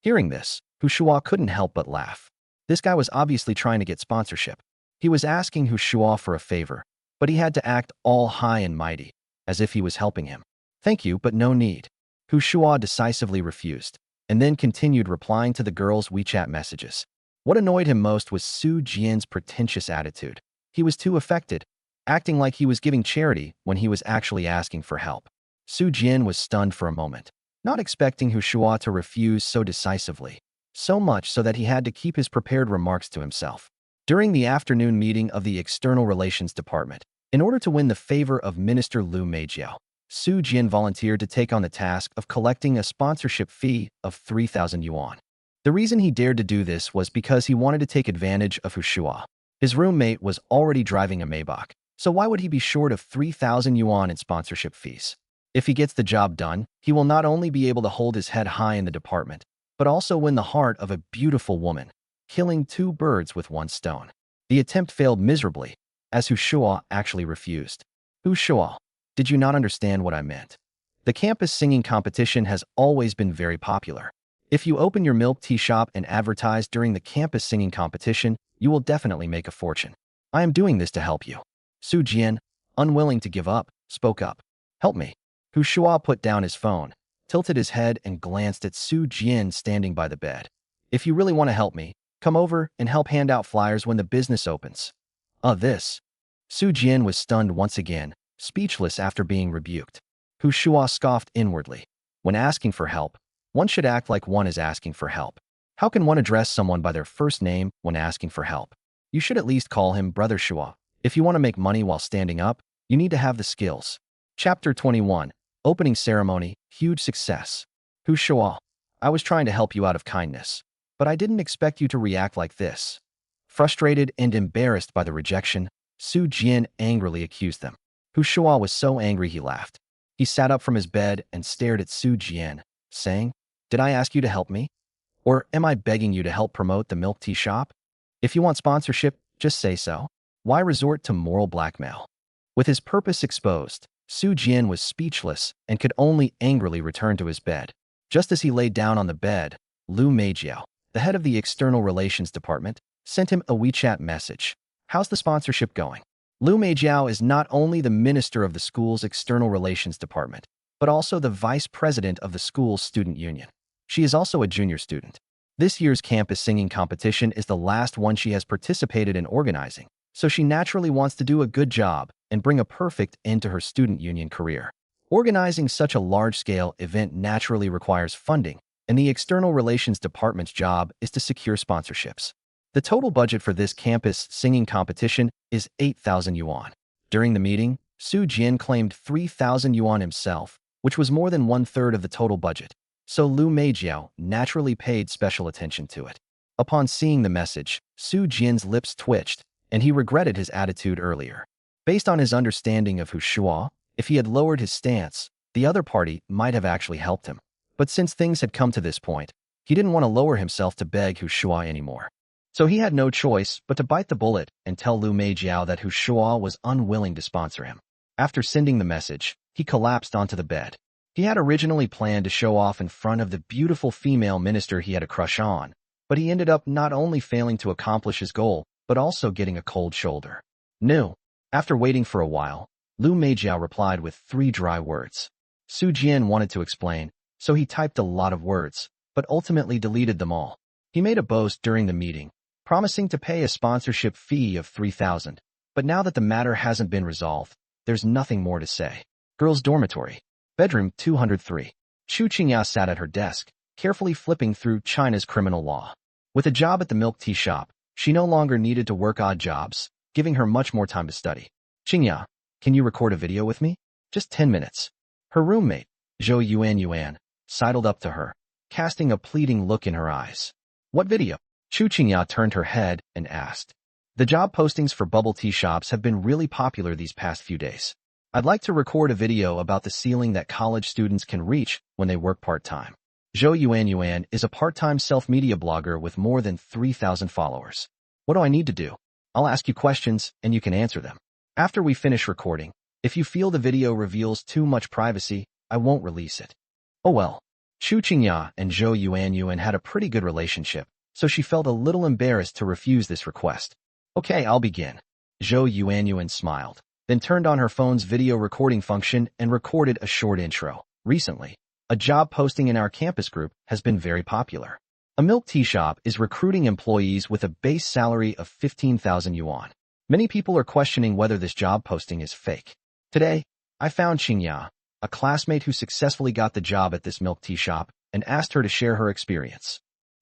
Hearing this, Shuo couldn't help but laugh. This guy was obviously trying to get sponsorship. He was asking Shuo for a favor, but he had to act all high and mighty, as if he was helping him. Thank you, but no need. Shuo decisively refused, and then continued replying to the girls' WeChat messages. What annoyed him most was Su Jian's pretentious attitude. He was too affected, acting like he was giving charity when he was actually asking for help. Su Jian was stunned for a moment, not expecting Shuo to refuse so decisively, so much so that he had to keep his prepared remarks to himself. During the afternoon meeting of the External Relations Department, in order to win the favor of Minister Liu Meijiao, Su Jian volunteered to take on the task of collecting a sponsorship fee of 3,000 yuan. The reason he dared to do this was because he wanted to take advantage of Shuo. His roommate was already driving a Maybach, so why would he be short of 3,000 yuan in sponsorship fees? If he gets the job done, he will not only be able to hold his head high in the department, but also win the heart of a beautiful woman, killing 2 birds with 1 stone. The attempt failed miserably, as Shuo actually refused. Shuo, did you not understand what I meant? The campus singing competition has always been very popular. If you open your milk tea shop and advertise during the campus singing competition, you will definitely make a fortune. I am doing this to help you. Su Jian, unwilling to give up, spoke up. Help me. Shuo put down his phone, tilted his head and glanced at Su Jian standing by the bed. If you really want to help me, come over and help hand out flyers when the business opens. This. Su Jian was stunned once again, speechless after being rebuked. Shuo scoffed inwardly. When asking for help, one should act like one is asking for help. How can one address someone by their first name when asking for help? You should at least call him Brother Shuo. If you want to make money while standing up, you need to have the skills. Chapter 21. Opening Ceremony, Huge Success. Shuo, I was trying to help you out of kindness, but I didn't expect you to react like this. Frustrated and embarrassed by the rejection, Su Jian angrily accused them. Shuo was so angry he laughed. He sat up from his bed and stared at Su Jian, saying, Did I ask you to help me? Or am I begging you to help promote the milk tea shop? If you want sponsorship, just say so. Why resort to moral blackmail? With his purpose exposed, Su Jian was speechless and could only angrily return to his bed. Just as he lay down on the bed, Liu Meijiao, the head of the External Relations Department, sent him a WeChat message. How's the sponsorship going? Liu Meijiao is not only the minister of the school's External Relations Department, but also the vice president of the school's student union. She is also a junior student. This year's campus singing competition is the last one she has participated in organizing, so she naturally wants to do a good job and bring a perfect end to her student union career. Organizing such a large-scale event naturally requires funding, and the External Relations Department's job is to secure sponsorships. The total budget for this campus singing competition is 8,000 yuan. During the meeting, Su Jian claimed 3,000 yuan himself, which was more than one-third of the total budget, so Lu Meijiao naturally paid special attention to it. Upon seeing the message, Su Jian's lips twitched, and he regretted his attitude earlier. Based on his understanding of Shuo, if he had lowered his stance, the other party might have actually helped him. But since things had come to this point, he didn't want to lower himself to beg Shuo anymore. So he had no choice but to bite the bullet and tell Lu Meijiao that Shuo was unwilling to sponsor him. After sending the message, he collapsed onto the bed. He had originally planned to show off in front of the beautiful female minister he had a crush on, but he ended up not only failing to accomplish his goal, but also getting a cold shoulder. No. After waiting for a while, Lu Meijiao replied with 3 dry words. Su Jian wanted to explain, so he typed a lot of words, but ultimately deleted them all. He made a boast during the meeting, promising to pay a sponsorship fee of 3,000, but now that the matter hasn't been resolved, there's nothing more to say. Girls' dormitory. Bedroom 203. Chu Qingya sat at her desk, carefully flipping through China's criminal law. With a job at the milk tea shop, she no longer needed to work odd jobs, giving her much more time to study. Qingya, can you record a video with me? Just 10 minutes. Her roommate, Zhou Yuan, sidled up to her, casting a pleading look in her eyes. What video? Chu Qingya turned her head and asked. The job postings for bubble tea shops have been really popular these past few days. I'd like to record a video about the ceiling that college students can reach when they work part-time. Zhou Yuan is a part-time self-media blogger with more than 3,000 followers. What do I need to do? I'll ask you questions and you can answer them. After we finish recording, if you feel the video reveals too much privacy, I won't release it. Oh well. Chu Qingya and Zhou Yuan had a pretty good relationship, so she felt a little embarrassed to refuse this request. Okay, I'll begin. Zhou Yuan smiled, then turned on her phone's video recording function and recorded a short intro. Recently, a job posting in our campus group has been very popular. A milk tea shop is recruiting employees with a base salary of 15,000 yuan. Many people are questioning whether this job posting is fake. Today, I found Qingya, a classmate who successfully got the job at this milk tea shop, and asked her to share her experience.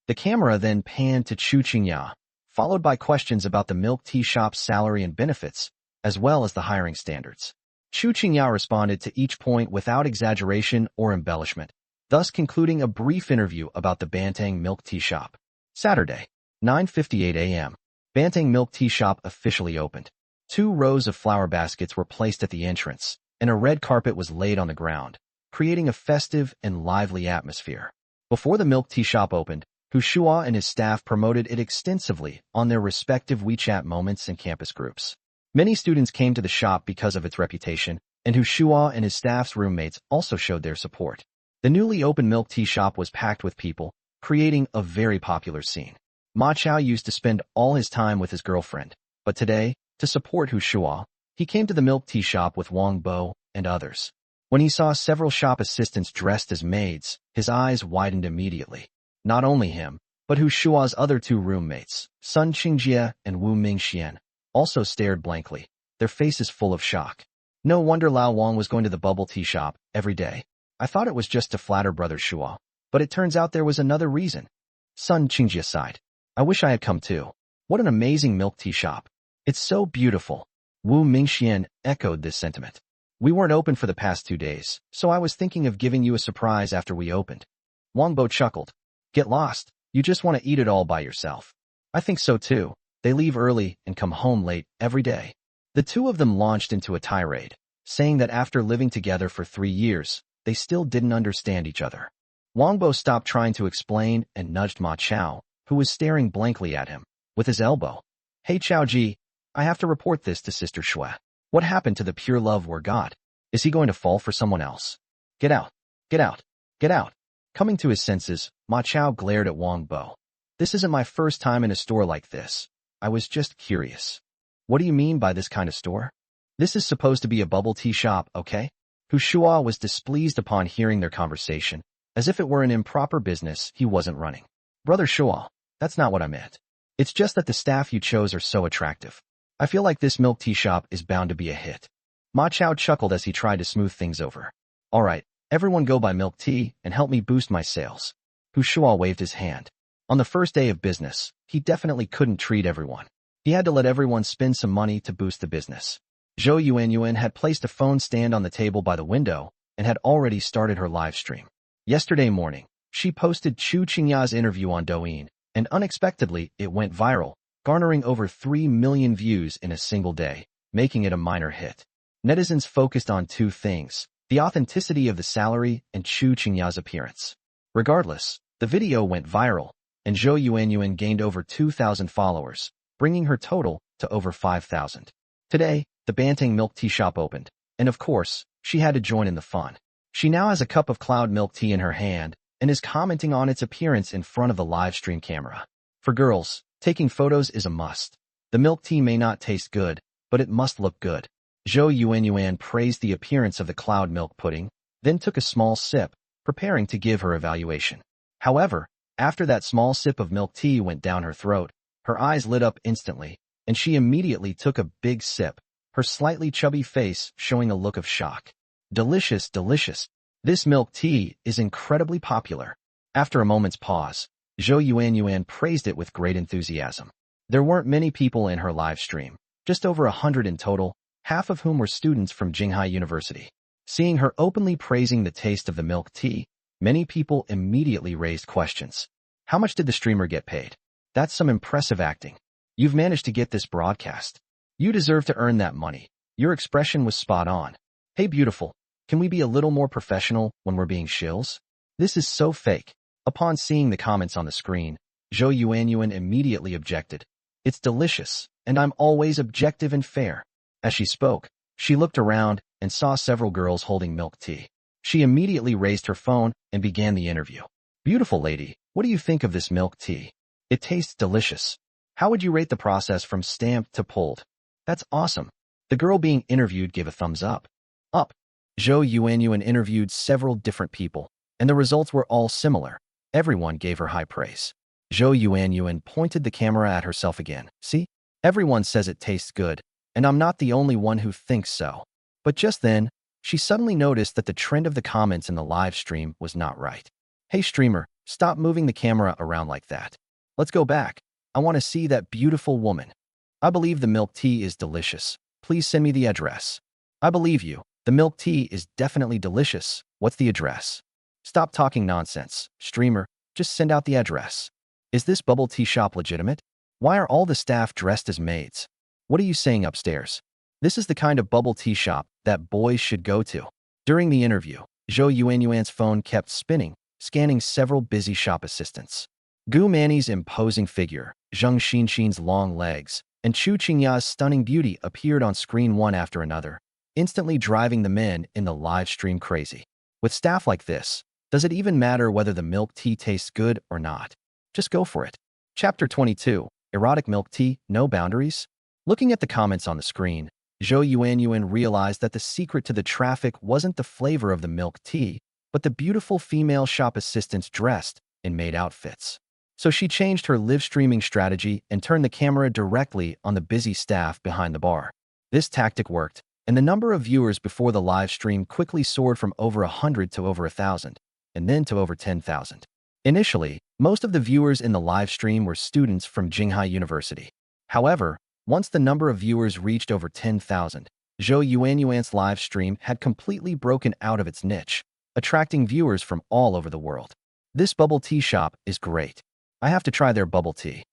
The camera then panned to Chu Qingya, followed by questions about the milk tea shop's salary and benefits, as well as the hiring standards. Chu Qingya responded to each point without exaggeration or embellishment, thus concluding a brief interview about the Bantang Milk Tea Shop. Saturday, 9:58 a.m. Bantang Milk Tea Shop officially opened. 2 rows of flower baskets were placed at the entrance, and a red carpet was laid on the ground, creating a festive and lively atmosphere. Before the milk tea shop opened, Shuo and his staff promoted it extensively on their respective WeChat moments and campus groups. Many students came to the shop because of its reputation, and Shuo and his staff's roommates also showed their support. The newly opened milk tea shop was packed with people, creating a very popular scene. Ma Chao used to spend all his time with his girlfriend, but today, to support Shuo, he came to the milk tea shop with Wang Bo and others. When he saw several shop assistants dressed as maids, his eyes widened immediately. Not only him, but Shuo's other 2 roommates, Sun Qingjie and Wu Mingxian, also stared blankly, their faces full of shock. No wonder Lao Wang was going to the bubble tea shop every day. I thought it was just to flatter brother Shuo, but it turns out there was another reason. Sun Qingjie sighed. I wish I had come too. What an amazing milk tea shop. It's so beautiful. Wu Mingxian echoed this sentiment. We weren't open for the past 2 days, so I was thinking of giving you a surprise after we opened. Wang Bo chuckled. Get lost. You just want to eat it all by yourself. I think so too. They leave early and come home late every day. The 2 of them launched into a tirade, saying that after living together for 3 years, they still didn't understand each other. Wang Bo stopped trying to explain and nudged Ma Chao, who was staring blankly at him, with his elbow. Hey Chao Ji, I have to report this to Sister Shuo. What happened to the pure love we're got? Is he going to fall for someone else? Get out. Get out. Get out. Coming to his senses, Ma Chao glared at Wang Bo. This isn't my first time in a store like this. I was just curious. What do you mean by this kind of store? This is supposed to be a bubble tea shop, okay? Shuo was displeased upon hearing their conversation, as if it were an improper business he wasn't running. Brother Shuo, that's not what I meant. It's just that the staff you chose are so attractive. I feel like this milk tea shop is bound to be a hit. Ma Chao chuckled as he tried to smooth things over. All right, everyone go buy milk tea and help me boost my sales. Hu Shuo waved his hand. On the first day of business, he definitely couldn't treat everyone. He had to let everyone spend some money to boost the business. Zhou Yuanyuan had placed a phone stand on the table by the window and had already started her live stream. Yesterday morning, she posted Chu Qingya's interview on Douyin, and unexpectedly it went viral, garnering over 3 million views in a single day, making it a minor hit. Netizens focused on two things: the authenticity of the salary and Chu Qingya's appearance. Regardless, the video went viral, and Zhou Yuanyuan gained over 2,000 followers, bringing her total to over 5,000. Today, the Banteng milk tea shop opened, and of course, she had to join in the fun. She now has a cup of cloud milk tea in her hand and is commenting on its appearance in front of the live stream camera. For girls, taking photos is a must. The milk tea may not taste good, but it must look good. Zhou Yuanyuan praised the appearance of the cloud milk pudding, then took a small sip, preparing to give her evaluation. However, after that small sip of milk tea went down her throat, her eyes lit up instantly, and she immediately took a big sip, her slightly chubby face showing a look of shock. Delicious, delicious. This milk tea is incredibly popular. After a moment's pause, Zhou Yuanyuan praised it with great enthusiasm. There weren't many people in her live stream, just over 100 in total, half of whom were students from Jinghai University. Seeing her openly praising the taste of the milk tea, many people immediately raised questions. How much did the streamer get paid? That's some impressive acting. You've managed to get this broadcast. You deserve to earn that money. Your expression was spot on. Hey beautiful, can we be a little more professional when we're being shills? This is so fake. Upon seeing the comments on the screen, Zhou Yuanyuan immediately objected. It's delicious, and I'm always objective and fair. As she spoke, she looked around and saw several girls holding milk tea. She immediately raised her phone and began the interview. Beautiful lady, what do you think of this milk tea? It tastes delicious. How would you rate the process from stamped to pulled? That's awesome. The girl being interviewed gave a thumbs up. Up. Zhou Yuanyuan interviewed several different people, and the results were all similar. Everyone gave her high praise. Zhou Yuanyuan pointed the camera at herself again. See? Everyone says it tastes good, and I'm not the only one who thinks so. But just then, she suddenly noticed that the trend of the comments in the live stream was not right. Hey streamer, stop moving the camera around like that. Let's go back. I want to see that beautiful woman. I believe the milk tea is delicious. Please send me the address. I believe you. The milk tea is definitely delicious. What's the address? Stop talking nonsense, streamer. Just send out the address. Is this bubble tea shop legitimate? Why are all the staff dressed as maids? What are you saying upstairs? This is the kind of bubble tea shop that boys should go to. During the interview, Zhou Yuanyuan's phone kept spinning, scanning several busy shop assistants. Gu Mani's imposing figure, Zheng Xinxin's long legs, and Chu Qingya's stunning beauty appeared on screen one after another, instantly driving the men in the live stream crazy. With staff like this, does it even matter whether the milk tea tastes good or not? Just go for it. Chapter 22, Erotic Milk Tea, No Boundaries? Looking at the comments on the screen, Zhou Yuanyuan realized that the secret to the traffic wasn't the flavor of the milk tea, but the beautiful female shop assistants dressed in maid outfits. So she changed her live streaming strategy and turned the camera directly on the busy staff behind the bar. This tactic worked, and the number of viewers before the live stream quickly soared from over 100 to over 1,000, and then to over 10,000. Initially, most of the viewers in the live stream were students from Jinghai University. However, once the number of viewers reached over 10,000, Zhou Yuanyuan's live stream had completely broken out of its niche, attracting viewers from all over the world. This bubble tea shop is great. I have to try their bubble tea.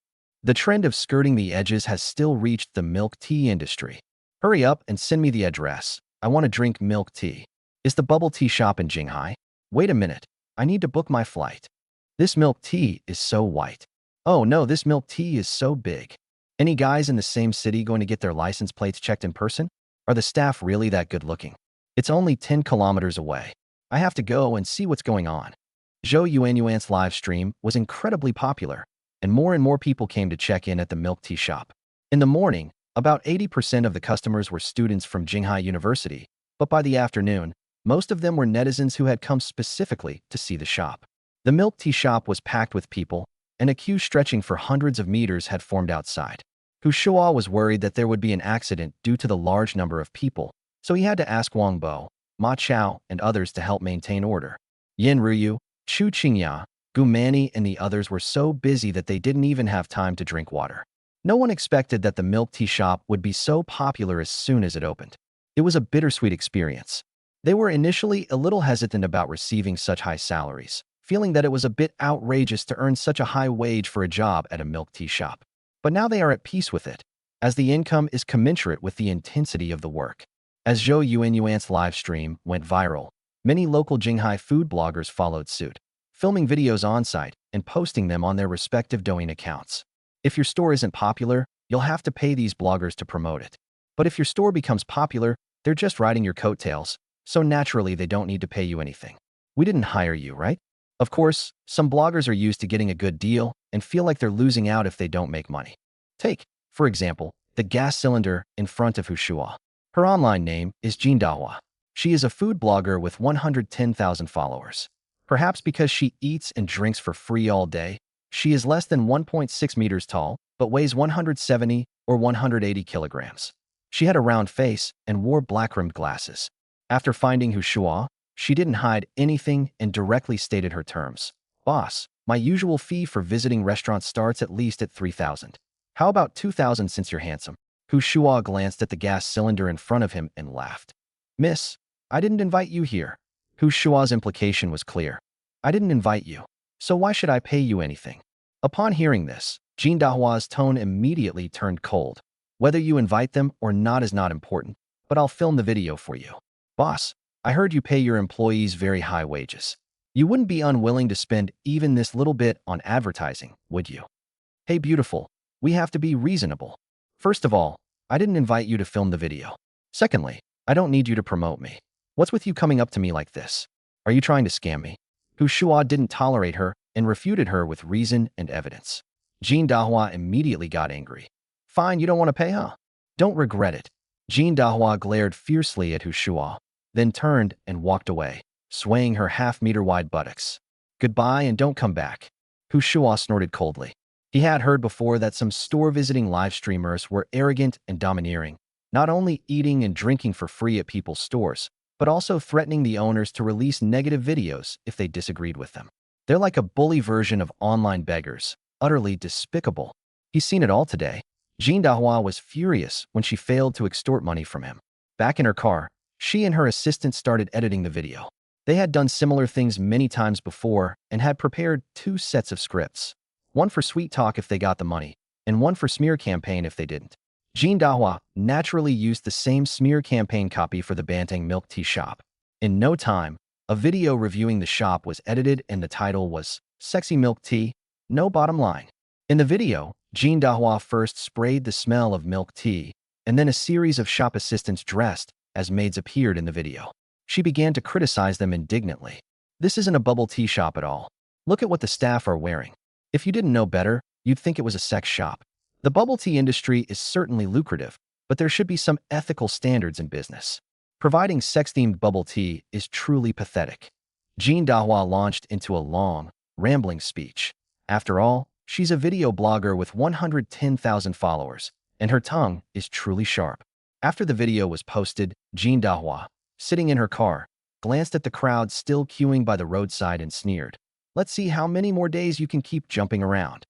The trend of skirting the edges has still reached the milk tea industry. Hurry up and send me the address. I want to drink milk tea. Is the bubble tea shop in Jinghai? Wait a minute. I need to book my flight. This milk tea is so white. Oh no, this milk tea is so big. Any guys in the same city going to get their license plates checked in person? Are the staff really that good looking? It's only 10 kilometers away. I have to go and see what's going on. Zhou Yuanyuan's live stream was incredibly popular, and more people came to check in at the milk tea shop. In the morning, about 80% of the customers were students from Jinghai University, but by the afternoon, Most of them were netizens who had come specifically to see the shop. The milk tea shop was packed with people, and a queue stretching for hundreds of meters had formed outside. Shuo was worried that there would be an accident due to the large number of people, so he had to ask Wang Bo, Ma Chao, and others to help maintain order. Yin Ruyu, Chu Qingya, Gu Mani, and the others were so busy that they didn't even have time to drink water. No one expected that the milk tea shop would be so popular as soon as it opened. It was a bittersweet experience. They were initially a little hesitant about receiving such high salaries, feeling that it was a bit outrageous to earn such a high wage for a job at a milk tea shop. But now they are at peace with it, as the income is commensurate with the intensity of the work. As Zhou Yuanyuan's live stream went viral, many local Jinghai food bloggers followed suit, filming videos on-site and posting them on their respective Douyin accounts. If your store isn't popular, you'll have to pay these bloggers to promote it. But if your store becomes popular, they're just riding your coattails, so naturally they don't need to pay you anything. We didn't hire you, right? Of course, some bloggers are used to getting a good deal and feel like they're losing out if they don't make money. Take, for example, the gas cylinder in front of Shuo. Her online name is Jin Dahua. She is a food blogger with 110,000 followers. Perhaps because she eats and drinks for free all day, she is less than 1.6 meters tall, but weighs 170 or 180 kilograms. She had a round face and wore black-rimmed glasses. After finding Shuo, she didn't hide anything and directly stated her terms. Boss, my usual fee for visiting restaurants starts at least at 3,000. How about 2,000 since you're handsome? Shuo glanced at the gas cylinder in front of him and laughed. Miss, I didn't invite you here. Shuo's implication was clear. I didn't invite you, so why should I pay you anything? Upon hearing this, Jin Dahua's tone immediately turned cold. Whether you invite them or not is not important, but I'll film the video for you. Boss, I heard you pay your employees very high wages. You wouldn't be unwilling to spend even this little bit on advertising, would you? Hey beautiful, we have to be reasonable. First of all, I didn't invite you to film the video. Secondly, I don't need you to promote me. What's with you coming up to me like this? Are you trying to scam me? Shuo didn't tolerate her and refuted her with reason and evidence. Jin Dahua immediately got angry. Fine, you don't want to pay, huh? Don't regret it. Jin Dahua glared fiercely at Shuo, then turned and walked away, swaying her half-meter-wide buttocks. Goodbye and don't come back. Shuo snorted coldly. He had heard before that some store-visiting live streamers were arrogant and domineering, not only eating and drinking for free at people's stores, but also threatening the owners to release negative videos if they disagreed with them. They're like a bully version of online beggars, utterly despicable. He's seen it all today. Jin Dahua was furious when she failed to extort money from him. Back in her car, she and her assistant started editing the video. They had done similar things many times before and had prepared 2 sets of scripts. One for sweet talk if they got the money, and one for smear campaign if they didn't. Jin Dahua naturally used the same smear campaign copy for the Banteng milk tea shop. In no time, a video reviewing the shop was edited and the title was Sexy Milk Tea, No Bottom Line. In the video, Jin Dahua first sprayed the smell of milk tea, and then a series of shop assistants dressed as maids appeared in the video. She began to criticize them indignantly. This isn't a bubble tea shop at all. Look at what the staff are wearing. If you didn't know better, you'd think it was a sex shop. The bubble tea industry is certainly lucrative, but there should be some ethical standards in business. Providing sex-themed bubble tea is truly pathetic. Jin Dahua launched into a long, rambling speech. After all, she's a video blogger with 110,000 followers, and her tongue is truly sharp. After the video was posted, Jin Dahua, sitting in her car, glanced at the crowd still queuing by the roadside and sneered. Let's see how many more days you can keep jumping around.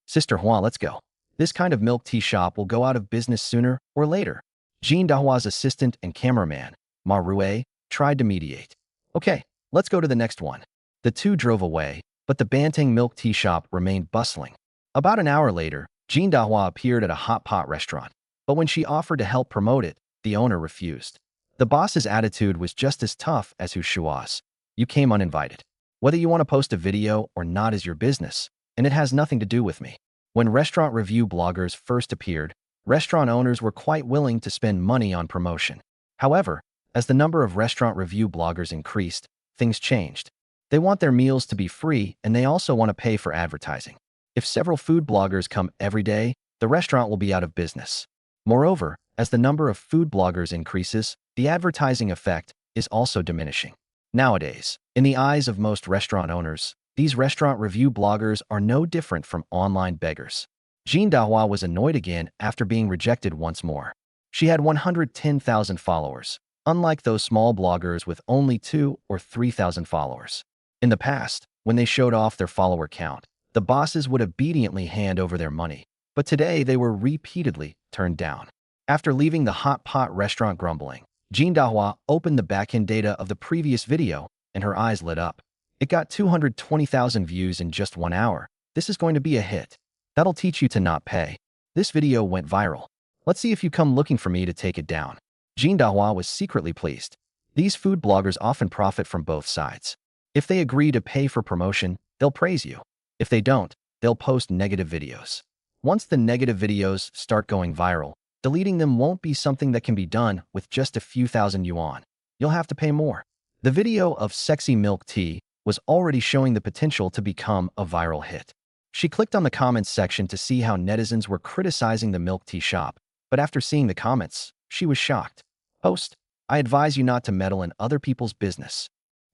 Sister Hua, let's go. This kind of milk tea shop will go out of business sooner or later. Jin Dahua's assistant and cameraman, Ma Rue, tried to mediate. Okay, let's go to the next one. The two drove away, but the Banteng milk tea shop remained bustling. About an hour later, Jin Dahua appeared at a hot pot restaurant, but when she offered to help promote it, the owner refused. The boss's attitude was just as tough as Shuo's. You came uninvited. Whether you want to post a video or not is your business, and it has nothing to do with me. When restaurant review bloggers first appeared, restaurant owners were quite willing to spend money on promotion. However, as the number of restaurant review bloggers increased, things changed. They want their meals to be free, and they also want to pay for advertising. If several food bloggers come every day, the restaurant will be out of business. Moreover, as the number of food bloggers increases, the advertising effect is also diminishing. Nowadays, in the eyes of most restaurant owners, these restaurant review bloggers are no different from online beggars. Jean Dahua was annoyed again after being rejected once more. She had 110,000 followers, unlike those small bloggers with only 2 or 3,000 followers. In the past, when they showed off their follower count, the bosses would obediently hand over their money, but today they were repeatedly turned down. After leaving the hot pot restaurant grumbling, Jean Dahua opened the backend data of the previous video and her eyes lit up. It got 220,000 views in just 1 hour. This is going to be a hit. That'll teach you to not pay. This video went viral. Let's see if you come looking for me to take it down. Jean Dahua was secretly pleased. These food bloggers often profit from both sides. If they agree to pay for promotion, they'll praise you. If they don't, they'll post negative videos. Once the negative videos start going viral, deleting them won't be something that can be done with just a few thousand yuan. You'll have to pay more. The video of sexy milk tea was already showing the potential to become a viral hit. She clicked on the comments section to see how netizens were criticizing the milk tea shop, but after seeing the comments, she was shocked. Host, I advise you not to meddle in other people's business.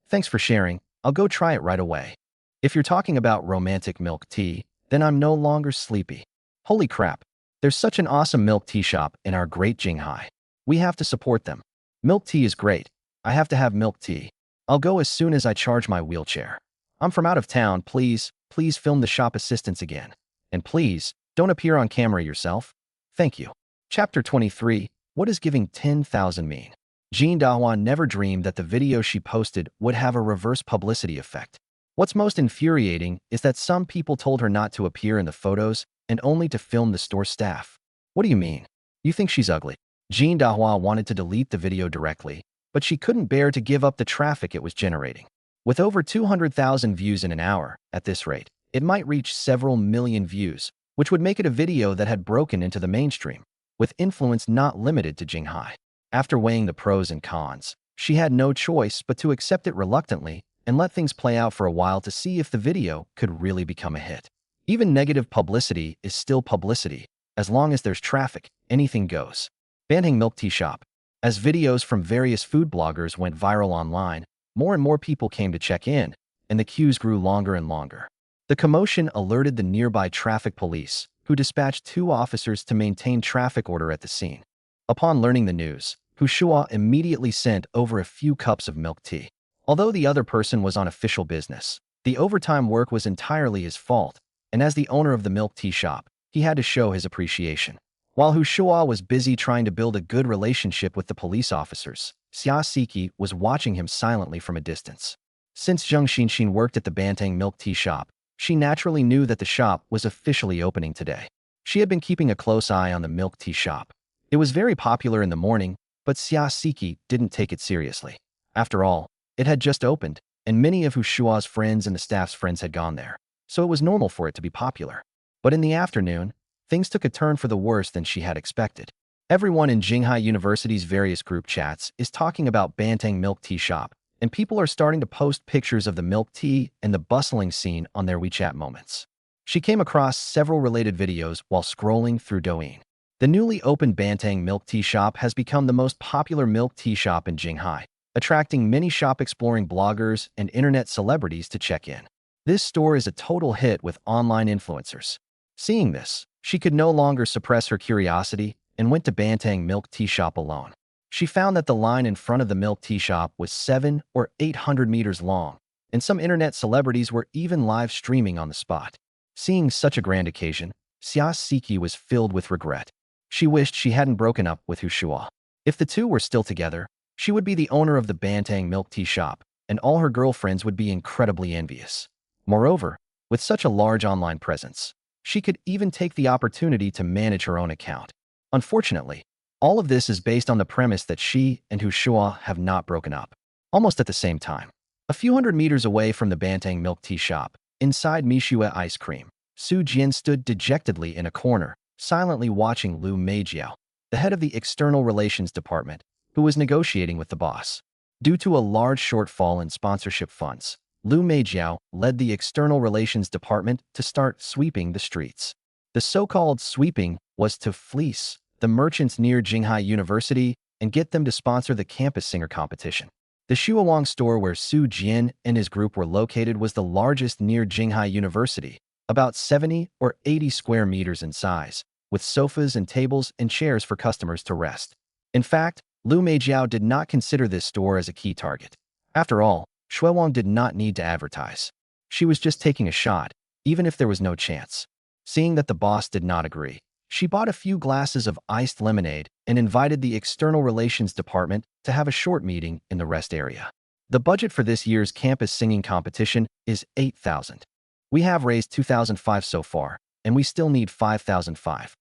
Thanks for sharing. I'll go try it right away. If you're talking about romantic milk tea, then I'm no longer sleepy. Holy crap, there's such an awesome milk tea shop in our great Jinghai. We have to support them. Milk tea is great. I have to have milk tea. I'll go as soon as I charge my wheelchair. I'm from out of town, please film the shop assistants again. And please, don't appear on camera yourself. Thank you. Chapter 23, What does giving 10,000 mean? Jean Dahua never dreamed that the video she posted would have a reverse publicity effect. What's most infuriating is that some people told her not to appear in the photos and only to film the store staff. What do you mean? You think she's ugly? Jean Dahua wanted to delete the video directly, but she couldn't bear to give up the traffic it was generating. With over 200,000 views in an hour, at this rate, it might reach several million views, which would make it a video that had broken into the mainstream, with influence not limited to Jinghai. After weighing the pros and cons, she had no choice but to accept it reluctantly and let things play out for a while to see if the video could really become a hit. Even negative publicity is still publicity. As long as there's traffic, anything goes. Banting milk tea shop. As videos from various food bloggers went viral online, more and more people came to check in, and the queues grew longer and longer. The commotion alerted the nearby traffic police, who dispatched 2 officers to maintain traffic order at the scene. Upon learning the news, Shuo immediately sent over a few cups of milk tea. Although the other person was on official business, the overtime work was entirely his fault, and as the owner of the milk tea shop, he had to show his appreciation. While Shuo was busy trying to build a good relationship with the police officers, Xia Siki was watching him silently from a distance. Since Zheng Xinxin worked at the Bantang milk tea shop, she naturally knew that the shop was officially opening today. She had been keeping a close eye on the milk tea shop. It was very popular in the morning, but Xia Siki didn't take it seriously. After all, it had just opened, and many of Shuo's friends and the staff's friends had gone there, so it was normal for it to be popular. But in the afternoon, things took a turn for the worse than she had expected. Everyone in Jinghai University's various group chats is talking about Bantang milk tea shop, and people are starting to post pictures of the milk tea and the bustling scene on their WeChat moments. She came across several related videos while scrolling through Douyin. The newly opened Bantang milk tea shop has become the most popular milk tea shop in Jinghai, attracting many shop-exploring bloggers and internet celebrities to check in. This store is a total hit with online influencers. Seeing this, she could no longer suppress her curiosity and went to Bantang milk tea shop alone. She found that the line in front of the milk tea shop was 700 or 800 meters long, and some internet celebrities were even live streaming on the spot. Seeing such a grand occasion, Xia Siki was filled with regret. She wished she hadn't broken up with Shuo. If the two were still together, she would be the owner of the Bantang milk tea shop, and all her girlfriends would be incredibly envious. Moreover, with such a large online presence, she could even take the opportunity to manage her own account. Unfortunately, all of this is based on the premise that she and Shuo have not broken up. Almost at the same time, a few hundred meters away from the Bantang milk tea shop, inside Mishue ice cream, Su Jian stood dejectedly in a corner, silently watching Lu Meijiao, the head of the External Relations Department, who was negotiating with the boss. Due to a large shortfall in sponsorship funds, Lu Meijiao led the External Relations Department to start sweeping the streets. The so-called sweeping was to fleece the merchants near Jinghai University and get them to sponsor the campus singer competition. The Shuo store where Su Jian and his group were located was the largest near Jinghai University, about 70 or 80 square meters in size, with sofas and tables and chairs for customers to rest. In fact, Lu Meijiao did not consider this store as a key target. After all, Shuo did not need to advertise. She was just taking a shot, even if there was no chance. Seeing that the boss did not agree, she bought a few glasses of iced lemonade and invited the External Relations Department to have a short meeting in the rest area. The budget for this year's campus singing competition is 8,000. We have raised 2,005 so far, and we still need 5,005.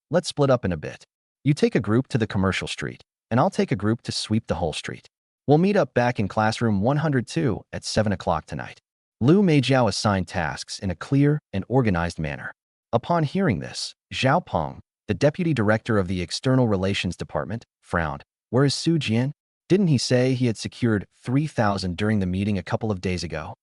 Let's split up in a bit. You take a group to the commercial street, and I'll take a group to sweep the whole street. We'll meet up back in classroom 102 at 7 o'clock tonight. Lu Meijiao assigned tasks in a clear and organized manner. Upon hearing this, Zhao Peng, the deputy director of the External Relations Department, frowned. Where is Su Jian? Didn't he say he had secured 3,000 during the meeting a couple of days ago?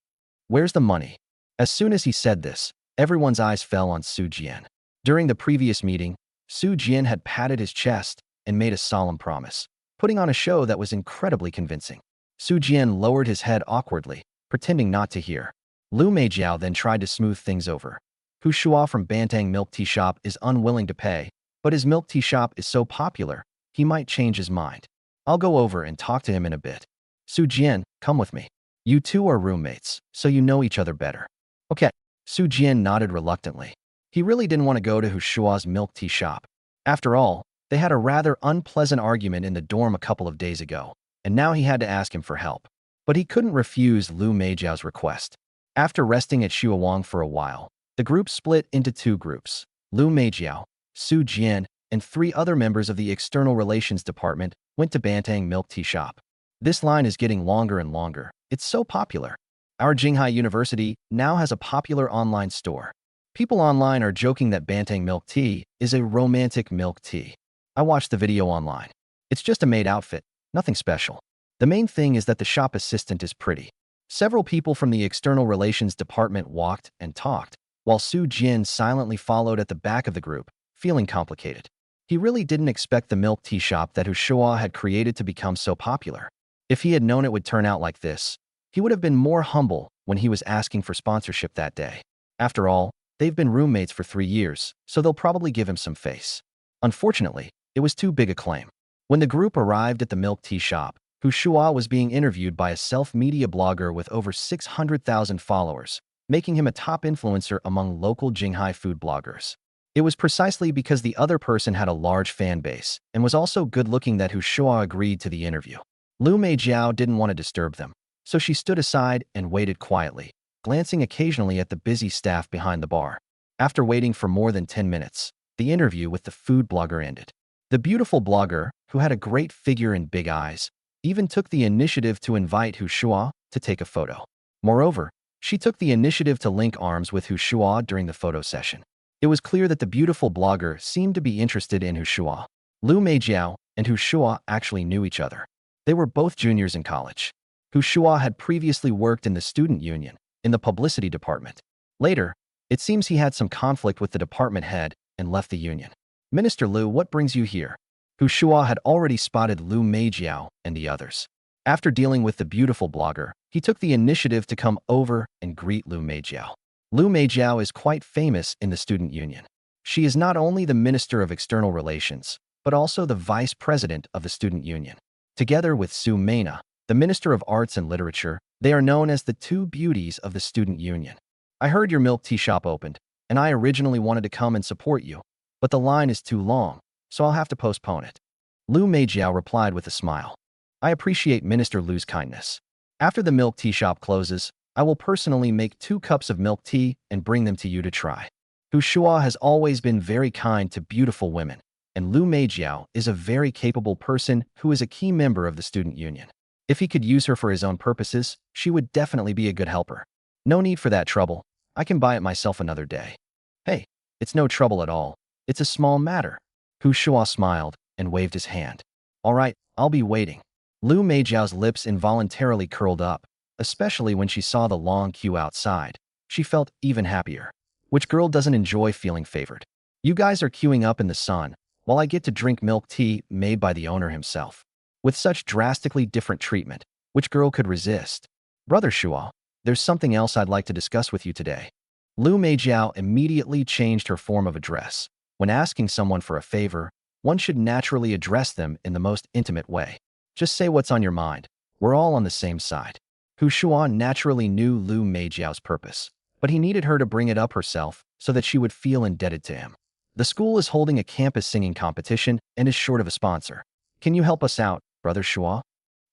Where's the money? As soon as he said this, everyone's eyes fell on Su Jian. During the previous meeting, Su Jian had patted his chest and made a solemn promise, putting on a show that was incredibly convincing. Su Jian lowered his head awkwardly, pretending not to hear. Lu Meijiao then tried to smooth things over. Shuo from Bantang Milk Tea Shop is unwilling to pay, but his milk tea shop is so popular, he might change his mind. I'll go over and talk to him in a bit. Su Jian, come with me. You two are roommates, so you know each other better. Okay. Su Jian nodded reluctantly. He really didn't want to go to Shuo's milk tea shop. After all, they had a rather unpleasant argument in the dorm a couple of days ago, and now he had to ask him for help. But he couldn't refuse Lu Meijiao's request. After resting at Shuo for a while, the group split into two groups. Lu Meijiao, Su Jian, and 3 other members of the External Relations Department went to Bantang Milk Tea Shop. This line is getting longer and longer. It's so popular. Our Jinghai University now has a popular online store. People online are joking that Bantang Milk Tea is a romantic milk tea. I watched the video online. It's just a maid outfit, nothing special. The main thing is that the shop assistant is pretty. Several people from the External Relations Department walked and talked, while Su Jian silently followed at the back of the group, feeling complicated. He really didn't expect the milk tea shop that Shuo had created to become so popular. If he had known it would turn out like this, he would have been more humble when he was asking for sponsorship that day. After all, they've been roommates for 3 years, so they'll probably give him some face. Unfortunately, it was too big a claim. When the group arrived at the milk tea shop, Shuo was being interviewed by a self-media blogger with over 600,000 followers, making him a top influencer among local Jinghai food bloggers. It was precisely because the other person had a large fan base and was also good-looking that Shuo agreed to the interview. Lu Meijiao didn't want to disturb them, so she stood aside and waited quietly, glancing occasionally at the busy staff behind the bar. After waiting for more than 10 minutes, the interview with the food blogger ended. The beautiful blogger, who had a great figure and big eyes, even took the initiative to invite Shuo to take a photo. Moreover, she took the initiative to link arms with Shuo during the photo session. It was clear that the beautiful blogger seemed to be interested in Shuo. Lu Meijiao and Shuo actually knew each other. They were both juniors in college. Shuo had previously worked in the student union, in the publicity department. Later, it seems he had some conflict with the department head and left the union. Minister Lu, what brings you here? Shuo had already spotted Lu Meijiao and the others. After dealing with the beautiful blogger, he took the initiative to come over and greet Lu Meijiao. Lu Meijiao is quite famous in the student union. She is not only the Minister of External Relations, but also the Vice President of the student union. Together with Su Meina, the Minister of Arts and Literature, they are known as the 2 beauties of the student union. I heard your milk tea shop opened, and I originally wanted to come and support you, but the line is too long, so I'll have to postpone it. Lu Meijiao replied with a smile. I appreciate Minister Lu's kindness. After the milk tea shop closes, I will personally make 2 cups of milk tea and bring them to you to try. Shuo has always been very kind to beautiful women, and Lu Meijiao is a very capable person who is a key member of the student union. If he could use her for his own purposes, she would definitely be a good helper. No need for that trouble. I can buy it myself another day. Hey, it's no trouble at all. It's a small matter. Shuo smiled and waved his hand. All right, I'll be waiting. Lu Meijiao's lips involuntarily curled up, especially when she saw the long queue outside. She felt even happier. Which girl doesn't enjoy feeling favored? You guys are queuing up in the sun, while I get to drink milk tea made by the owner himself. With such drastically different treatment, Which girl could resist? Brother Shuo, there's something else I'd like to discuss with you today. Lu Meijiao immediately changed her form of address. When asking someone for a favor, one should naturally address them in the most intimate way. Just say what's on your mind. We're all on the same side. Hu Shuo naturally knew Lu Meijiao's purpose, but he needed her to bring it up herself so that she would feel indebted to him. The school is holding a campus singing competition and is short of a sponsor. Can you help us out, Brother Shuo?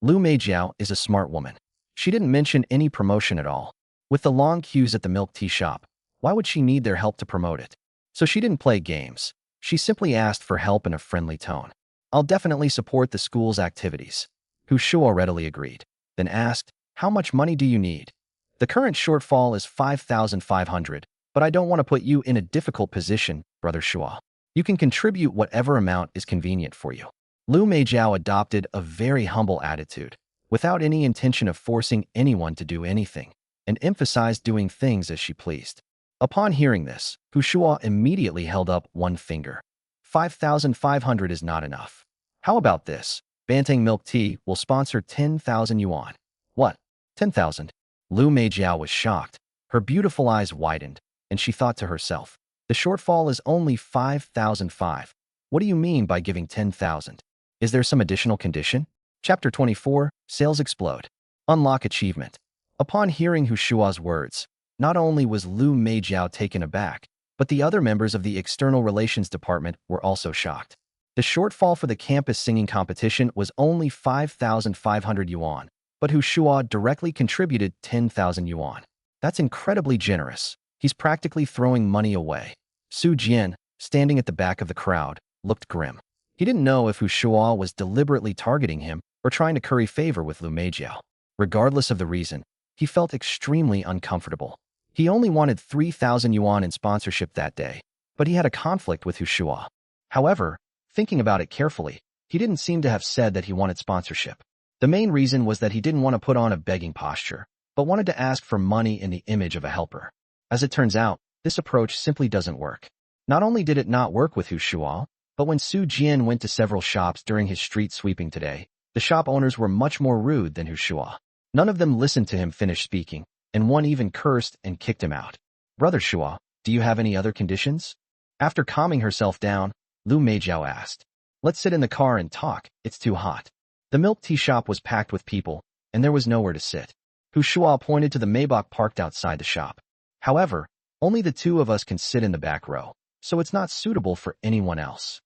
Lu Meijiao is a smart woman. She didn't mention any promotion at all. With the long queues at the milk tea shop, why would she need their help to promote it? So she didn't play games. She simply asked for help in a friendly tone. I'll definitely support the school's activities. Hu Shuo readily agreed, then asked, how much money do you need? The current shortfall is 5,500, but I don't want to put you in a difficult position, Brother Shuo. You can contribute whatever amount is convenient for you. Lu Meijiao adopted a very humble attitude, without any intention of forcing anyone to do anything, and emphasized doing things as she pleased. Upon hearing this, Hu Shuo immediately held up one finger. 5,500 is not enough. How about this? Banteng Milk Tea will sponsor 10,000 yuan. What? 10,000? Lu Meijiao was shocked. Her beautiful eyes widened, and she thought to herself, the shortfall is only 5,005. What do you mean by giving 10,000? Is there some additional condition? Chapter 24, Sales Explode. Unlock Achievement. Upon hearing Hu Shuo's words, not only was Lu Meijiao taken aback, but the other members of the External Relations Department were also shocked. The shortfall for the campus singing competition was only 5,500 yuan, but Hu Shuo directly contributed 10,000 yuan. That's incredibly generous. He's practically throwing money away. Su Jian, standing at the back of the crowd, looked grim. He didn't know if Hu Shuo was deliberately targeting him or trying to curry favor with Lu Meijiao. Regardless of the reason, he felt extremely uncomfortable. He only wanted 3,000 yuan in sponsorship that day, but he had a conflict with Hu Shuo. However, thinking about it carefully, he didn't seem to have said that he wanted sponsorship. The main reason was that he didn't want to put on a begging posture, but wanted to ask for money in the image of a helper. As it turns out, this approach simply doesn't work. Not only did it not work with Hu Shuo, but when Su Jian went to several shops during his street sweeping today, the shop owners were much more rude than Hu Shuo. None of them listened to him finish speaking, and one even cursed and kicked him out. Brother Shuo, do you have any other conditions? After calming herself down, Lu Meijiao asked. Let's sit in the car and talk, it's too hot. The milk tea shop was packed with people, and there was nowhere to sit. Hu Shuo pointed to the Maybach parked outside the shop. However, only the two of us can sit in the back row, so it's not suitable for anyone else.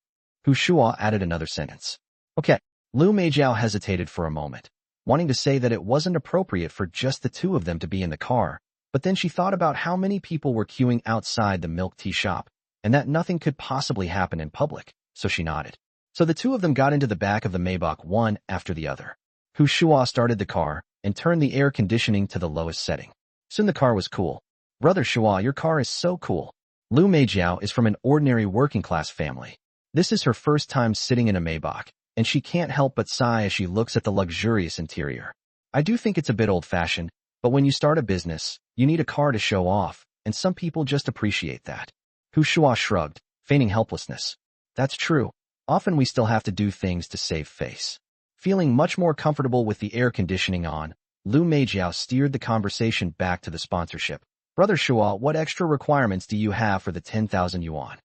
Hu Shuo added another sentence. Okay. Lu Meijiao hesitated for a moment, wanting to say that it wasn't appropriate for just the two of them to be in the car, but then she thought about how many people were queuing outside the milk tea shop, and that nothing could possibly happen in public, so she nodded. So the two of them got into the back of the Maybach one after the other. Hu Shuo started the car and turned the air conditioning to the lowest setting. Soon the car was cool. Brother Shuo, your car is so cool. Lu Meijiao is from an ordinary working-class family. This is her first time sitting in a Maybach, and she can't help but sigh as she looks at the luxurious interior. I do think it's a bit old-fashioned, but when you start a business, you need a car to show off, and some people just appreciate that. Hu Shuo shrugged, feigning helplessness. That's true. Often we still have to do things to save face. Feeling much more comfortable with the air conditioning on, Lu Meijiao steered the conversation back to the sponsorship. Brother Shuo, what extra requirements do you have for the 10,000 yuan?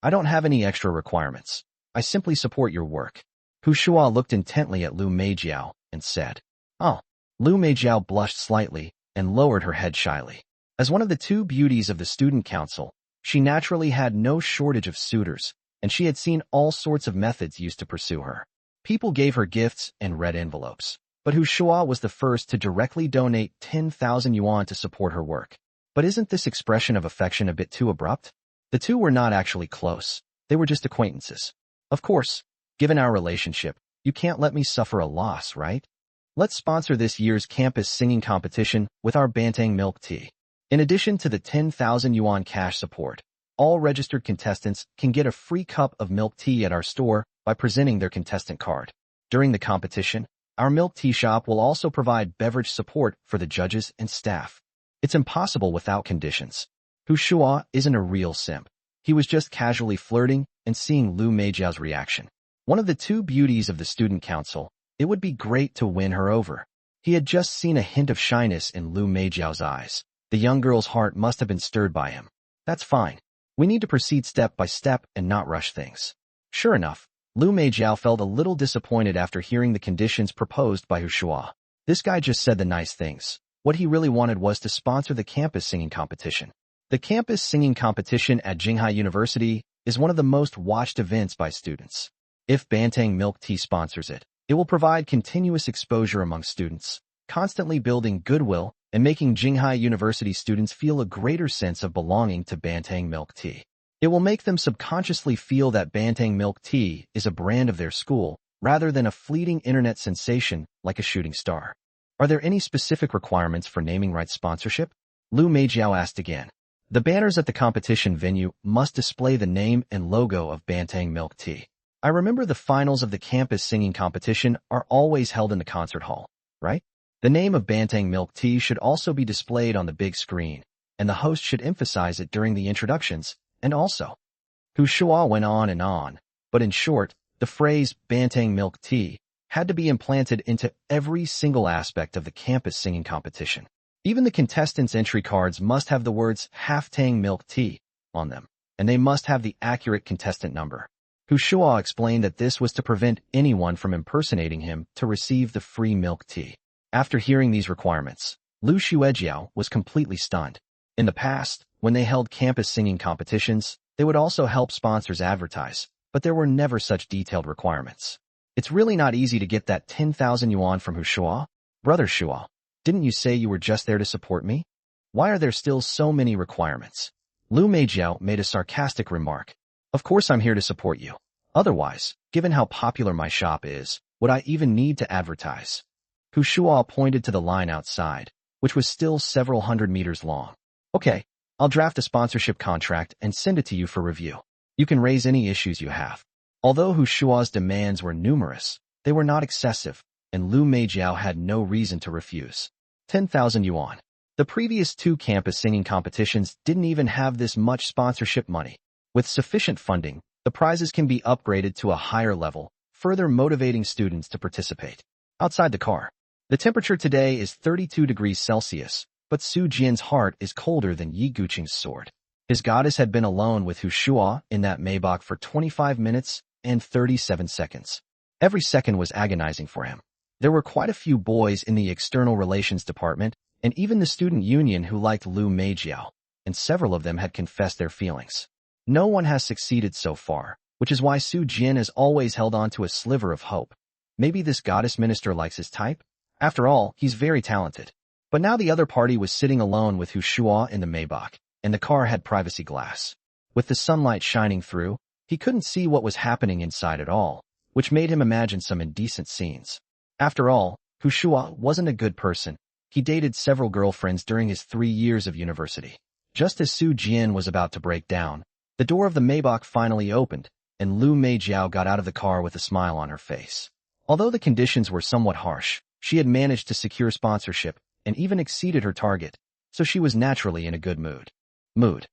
I don't have any extra requirements. I simply support your work. Hu Shuo looked intently at Lu Meijiao and said, Oh. Lu Meijiao blushed slightly and lowered her head shyly. As one of the two beauties of the student council, she naturally had no shortage of suitors, and she had seen all sorts of methods used to pursue her. People gave her gifts and red envelopes, but Hu Shuo was the first to directly donate 10,000 yuan to support her work. But isn't this expression of affection a bit too abrupt? The two were not actually close. They were just acquaintances. Of course, given our relationship, you can't let me suffer a loss, right? Let's sponsor this year's campus singing competition with our Banteng milk tea. In addition to the 10,000 yuan cash support, all registered contestants can get a free cup of milk tea at our store by presenting their contestant card. During the competition, our milk tea shop will also provide beverage support for the judges and staff. It's impossible without conditions. Hu Shuo isn't a real simp. He was just casually flirting and seeing Lu Meijiao's reaction. One of the two beauties of the student council, it would be great to win her over. He had just seen a hint of shyness in Lu Meijiao's eyes. The young girl's heart must have been stirred by him. That's fine. We need to proceed step by step and not rush things. Sure enough, Lu Meijiao felt a little disappointed after hearing the conditions proposed by Shuo. This guy just said the nice things. What he really wanted was to sponsor the campus singing competition. The campus singing competition at Jinghai University is one of the most watched events by students. If Bantang Milk Tea sponsors it, it will provide continuous exposure among students, constantly building goodwill and making Jinghai University students feel a greater sense of belonging to Bantang Milk Tea. It will make them subconsciously feel that Bantang Milk Tea is a brand of their school rather than a fleeting internet sensation like a shooting star. Are there any specific requirements for naming rights sponsorship? Lu Meijiao asked again. The banners at the competition venue must display the name and logo of Bantang Milk Tea. I remember the finals of the campus singing competition are always held in the concert hall, right? The name of Bantang Milk Tea should also be displayed on the big screen, and the host should emphasize it during the introductions, and also. Shuo went on, but in short, the phrase Bantang Milk Tea had to be implanted into every single aspect of the campus singing competition. Even the contestants' entry cards must have the words half-tang milk tea on them, and they must have the accurate contestant number. Shuo explained that this was to prevent anyone from impersonating him to receive the free milk tea. After hearing these requirements, Lu Shuejiao was completely stunned. In the past, when they held campus singing competitions, they would also help sponsors advertise, but there were never such detailed requirements. It's really not easy to get that 10,000 yuan from Shuo. Brother Shuo, didn't you say you were just there to support me? Why are there still so many requirements? Lu Meijiao made a sarcastic remark. Of course I'm here to support you. Otherwise, given how popular my shop is, would I even need to advertise? Shuo pointed to the line outside, which was still several hundred meters long. Okay, I'll draft a sponsorship contract and send it to you for review. You can raise any issues you have. Although Shuo's demands were numerous, they were not excessive, and Lu Meijiao had no reason to refuse. 10,000 yuan. The previous two campus singing competitions didn't even have this much sponsorship money. With sufficient funding, the prizes can be upgraded to a higher level, further motivating students to participate. Outside the car, the temperature today is 32 degrees Celsius, but Su Jian's heart is colder than Yi Guqing's sword. His goddess had been alone with Shuo in that Maybach for 25 minutes and 37 seconds. Every second was agonizing for him. There were quite a few boys in the external relations department, and even the student union who liked Lu Meijiao, and several of them had confessed their feelings. No one has succeeded so far, which is why Su Jian has always held on to a sliver of hope. Maybe this goddess minister likes his type? After all, he's very talented. But now the other party was sitting alone with Shuo in the Maybach, and the car had privacy glass. With the sunlight shining through, he couldn't see what was happening inside at all, which made him imagine some indecent scenes. After all, Shuo wasn't a good person. He dated several girlfriends during his 3 years of university. Just as Su Jian was about to break down, the door of the Maybach finally opened, and Lu Meijiao got out of the car with a smile on her face. Although the conditions were somewhat harsh, she had managed to secure sponsorship and even exceeded her target, so she was naturally in a good mood.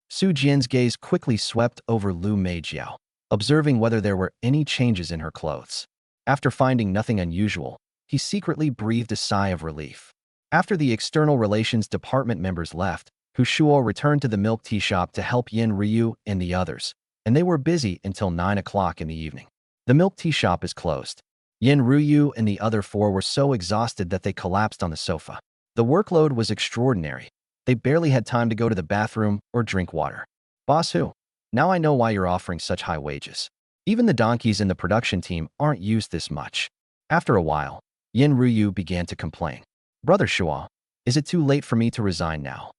Su Jian's gaze quickly swept over Lu Meijiao, observing whether there were any changes in her clothes. After finding nothing unusual, he secretly breathed a sigh of relief. After the external relations department members left, Shuo returned to the milk tea shop to help Yin Ryu and the others, and they were busy until 9 o'clock in the evening. The milk tea shop is closed. Yin Ryu and the other 4 were so exhausted that they collapsed on the sofa. The workload was extraordinary. They barely had time to go to the bathroom or drink water. Boss Hu, now I know why you're offering such high wages. Even the donkeys in the production team aren't used this much. After a while, Yin Ryu began to complain. Brother Shuo, is it too late for me to resign now?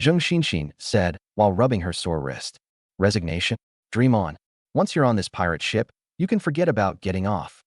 Zheng Xinxin said while rubbing her sore wrist. Resignation? Dream on. Once you're on this pirate ship, you can forget about getting off.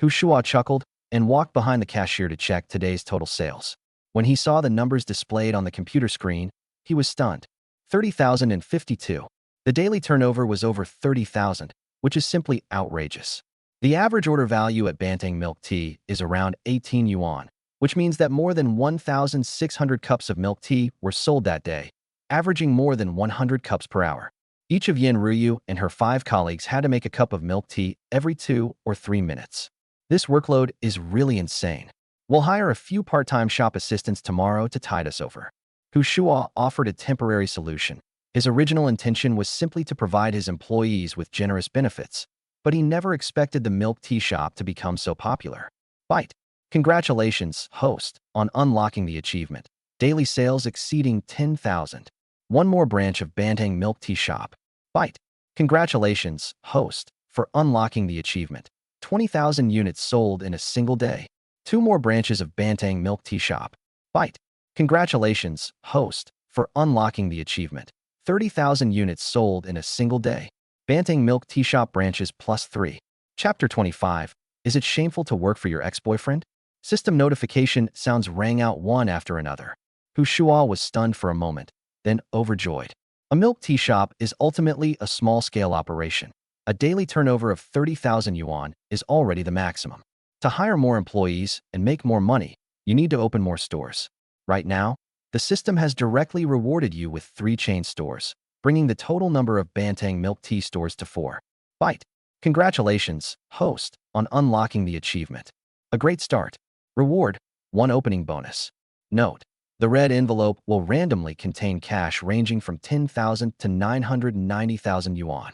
Shuo chuckled and walked behind the cashier to check today's total sales. When he saw the numbers displayed on the computer screen, he was stunned. 30,052. The daily turnover was over 30,000, which is simply outrageous. The average order value at Bantang Milk Tea is around 18 yuan, which means that more than 1,600 cups of milk tea were sold that day, averaging more than 100 cups per hour. Each of Yin Ryu and her 5 colleagues had to make a cup of milk tea every 2 or 3 minutes. This workload is really insane. We'll hire a few part-time shop assistants tomorrow to tide us over. Shuo offered a temporary solution. His original intention was simply to provide his employees with generous benefits, but he never expected the milk tea shop to become so popular. Bite. Congratulations, host, on unlocking the achievement. Daily sales exceeding 10,000. One more branch of Banteng Milk Tea Shop. Bite. Congratulations, host, for unlocking the achievement. 20,000 units sold in a single day. Two more branches of Banteng Milk Tea Shop. Bite. Congratulations, host, for unlocking the achievement. 30,000 units sold in a single day. Banteng Milk Tea Shop branches +3. Chapter 25. Is it shameful to work for your ex-boyfriend? System notification sounds rang out one after another. Shuo was stunned for a moment, then overjoyed. A milk tea shop is ultimately a small-scale operation. A daily turnover of 30,000 yuan is already the maximum. To hire more employees and make more money, you need to open more stores. Right now, the system has directly rewarded you with 3 chain stores, bringing the total number of Banteng milk tea stores to 4. Bite. Congratulations, host, on unlocking the achievement. A great start. Reward, 1 opening bonus. Note, the red envelope will randomly contain cash ranging from 10,000 to 990,000 yuan.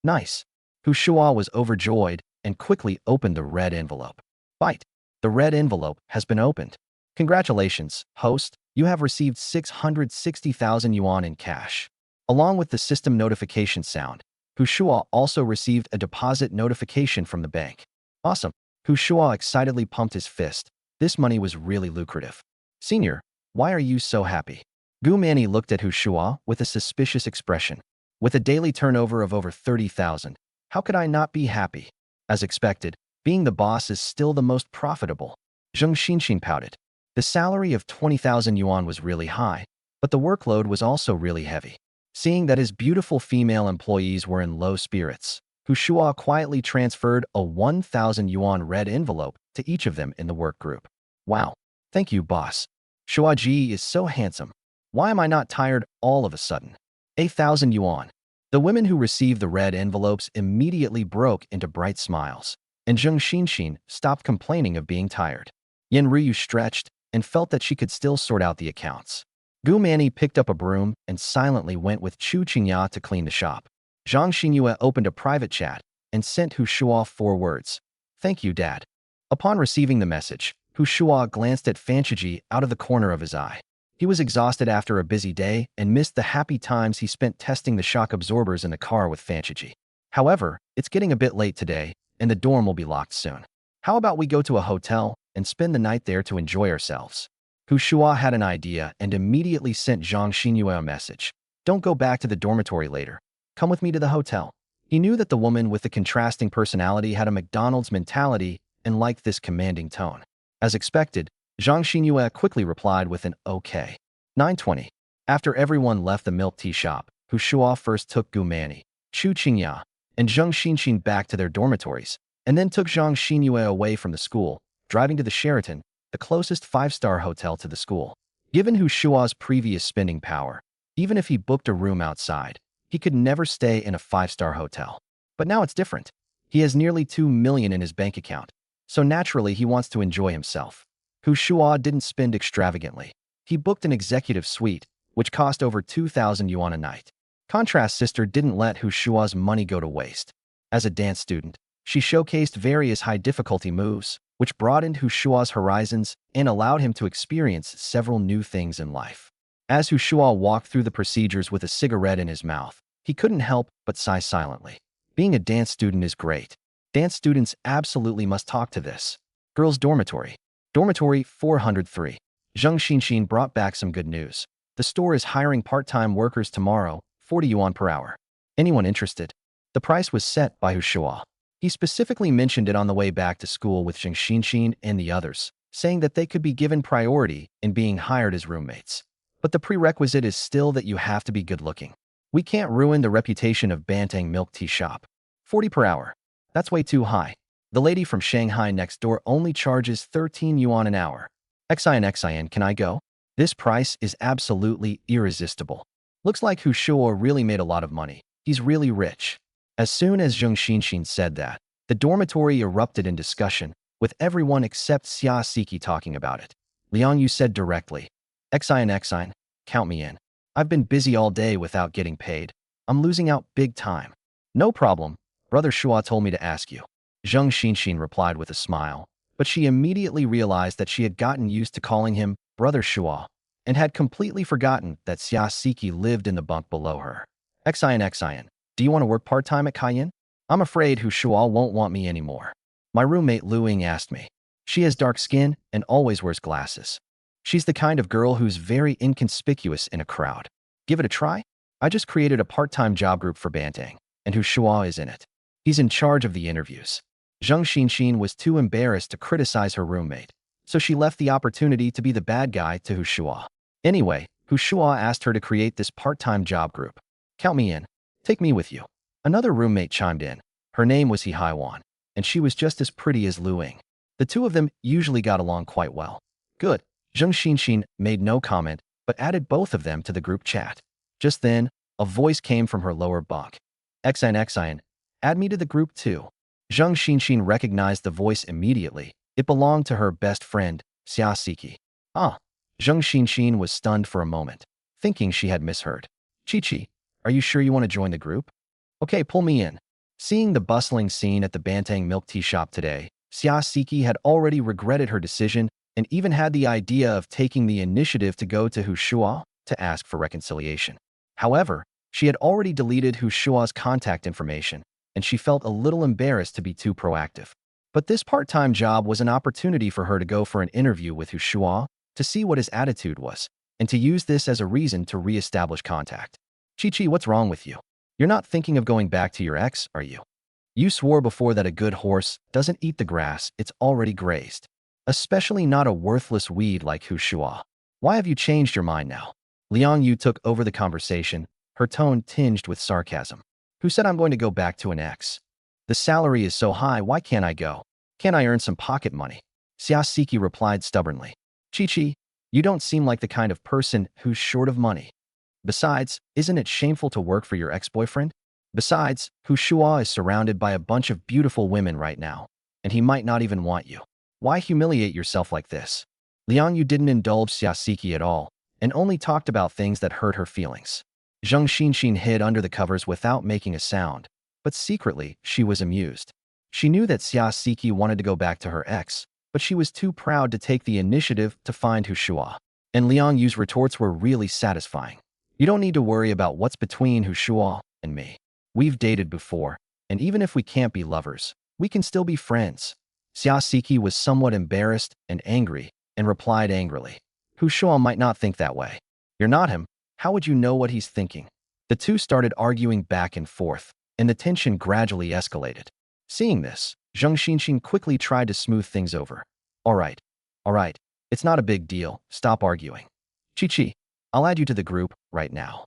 Nice. Shuo was overjoyed and quickly opened the red envelope. Bite. The red envelope has been opened. Congratulations, host, you have received 660,000 yuan in cash. Along with the system notification sound, Shuo also received a deposit notification from the bank. Awesome. Shuo excitedly pumped his fist. This money was really lucrative. Senior, why are you so happy? Gu Manny looked at Shuo with a suspicious expression. With a daily turnover of over 30,000, how could I not be happy? As expected, being the boss is still the most profitable. Zheng Xinxin pouted. The salary of 20,000 yuan was really high, but the workload was also really heavy. Seeing that his beautiful female employees were in low spirits, Shuo quietly transferred a 1,000 yuan red envelope to each of them in the work group. Wow. Thank you, boss. Shuaji is so handsome. Why am I not tired all of a sudden? 8,000 yuan. The women who received the red envelopes immediately broke into bright smiles, and Zheng Xinxin stopped complaining of being tired. Yen Ryu stretched and felt that she could still sort out the accounts. Gu Manny picked up a broom and silently went with Chu Qingya to clean the shop. Zhang Xinyue opened a private chat and sent Shuo 4 words. Thank you, Dad. Upon receiving the message, Shuo glanced at Fanchiji out of the corner of his eye. He was exhausted after a busy day and missed the happy times he spent testing the shock absorbers in the car with Fanchiji. However, it's getting a bit late today, and the dorm will be locked soon. How about we go to a hotel and spend the night there to enjoy ourselves? Shuo had an idea and immediately sent Zhang Xinyue a message. Don't go back to the dormitory later. Come with me to the hotel. He knew that the woman with the contrasting personality had a McDonald's mentality and liked this commanding tone. As expected, Zhang Xinyue quickly replied with an okay. 9:20. After everyone left the milk tea shop, Shuo first took Gu Manny, Chu Qingya, and Zheng Xinxin back to their dormitories, and then took Zhang Xinyue away from the school, driving to the Sheraton, the closest 5-star hotel to the school. Given Shuo's previous spending power, even if he booked a room outside, he could never stay in a 5-star hotel. But now it's different. He has nearly 2 million in his bank account, so naturally he wants to enjoy himself. Shuo didn't spend extravagantly. He booked an executive suite, which cost over 2,000 yuan a night. Contrast sister didn't let Shuo's money go to waste. As a dance student, she showcased various high-difficulty moves, which broadened Shuo's horizons and allowed him to experience several new things in life. As Shuo walked through the procedures with a cigarette in his mouth, he couldn't help but sigh silently. Being a dance student is great. Dance students absolutely must talk to this. Girls' dormitory. Dormitory 403. Zheng Xinxin brought back some good news. The store is hiring part-time workers tomorrow, 40 yuan per hour. Anyone interested? The price was set by Shuo. He specifically mentioned it on the way back to school with Zheng Xinxin and the others, saying that they could be given priority in being hired as roommates. But the prerequisite is still that you have to be good-looking. We can't ruin the reputation of Banteng Milk Tea Shop. 40 per hour. That's way too high. The lady from Shanghai next door only charges 13 yuan an hour. Xin, can I go? This price is absolutely irresistible. Looks like Shuo really made a lot of money. He's really rich. As soon as Zheng Xinxin said that, the dormitory erupted in discussion, with everyone except Xia Siki talking about it. Liang Yu said directly, Xine, count me in. I've been busy all day without getting paid. I'm losing out big time. No problem. Brother Shuo told me to ask you. Zheng Xinxin replied with a smile, but she immediately realized that she had gotten used to calling him Brother Shuo and had completely forgotten that Xia Siki lived in the bunk below her. Xine, do you want to work part-time at Cayenne? I'm afraid Hu Shuo won't want me anymore. My roommate Lu Ying asked me. She has dark skin and always wears glasses. She's the kind of girl who's very inconspicuous in a crowd. Give it a try? I just created a part-time job group for Bantang, and Hu Shuo is in it. He's in charge of the interviews. Zheng Xinxin was too embarrassed to criticize her roommate, so she left the opportunity to be the bad guy to Hu Shuo. Anyway, Hu Shuo asked her to create this part-time job group. Count me in. Take me with you. Another roommate chimed in. Her name was He Haiwan, and she was just as pretty as Lu Ying. The two of them usually got along quite well. Good. Zheng Xinxin made no comment, but added both of them to the group chat. Just then, a voice came from her lower bunk. Xine, add me to the group too. Zheng Xinxin recognized the voice immediately. It belonged to her best friend, Xia Siki. Ah. Zheng Xinxin was stunned for a moment, thinking she had misheard. Chi, are you sure you want to join the group? Okay, pull me in. Seeing the bustling scene at the Bantang milk tea shop today, Xia Siki had already regretted her decision and even had the idea of taking the initiative to go to Hu Shuo to ask for reconciliation. However, she had already deleted Hu Shuo's contact information, and she felt a little embarrassed to be too proactive. But this part-time job was an opportunity for her to go for an interview with Hu Shuo to see what his attitude was, and to use this as a reason to re-establish contact. Chi, what's wrong with you? You're not thinking of going back to your ex, are you? You swore before that a good horse doesn't eat the grass it's already grazed. Especially not a worthless weed like Hu Shuo. Why have you changed your mind now? Liang Yu took over the conversation, her tone tinged with sarcasm. Who said I'm going to go back to an ex? The salary is so high, why can't I go? Can't I earn some pocket money? Xia Siki replied stubbornly. Chi, you don't seem like the kind of person who's short of money. Besides, isn't it shameful to work for your ex-boyfriend? Besides, Hu Shuo is surrounded by a bunch of beautiful women right now, and he might not even want you. Why humiliate yourself like this? Liang Yu didn't indulge Xia Siki at all, and only talked about things that hurt her feelings. Zheng Xinxin hid under the covers without making a sound, but secretly, she was amused. She knew that Xia Siki wanted to go back to her ex, but she was too proud to take the initiative to find Hu Shuo. And Liang Yu's retorts were really satisfying. You don't need to worry about what's between Hu Shuo and me. We've dated before, and even if we can't be lovers, we can still be friends. Xia Siki was somewhat embarrassed and angry, and replied angrily. Hu Shuo might not think that way. You're not him. How would you know what he's thinking? The two started arguing back and forth, and the tension gradually escalated. Seeing this, Zheng Xinxin quickly tried to smooth things over. All right. It's not a big deal. Stop arguing. Chi, I'll add you to the group right now.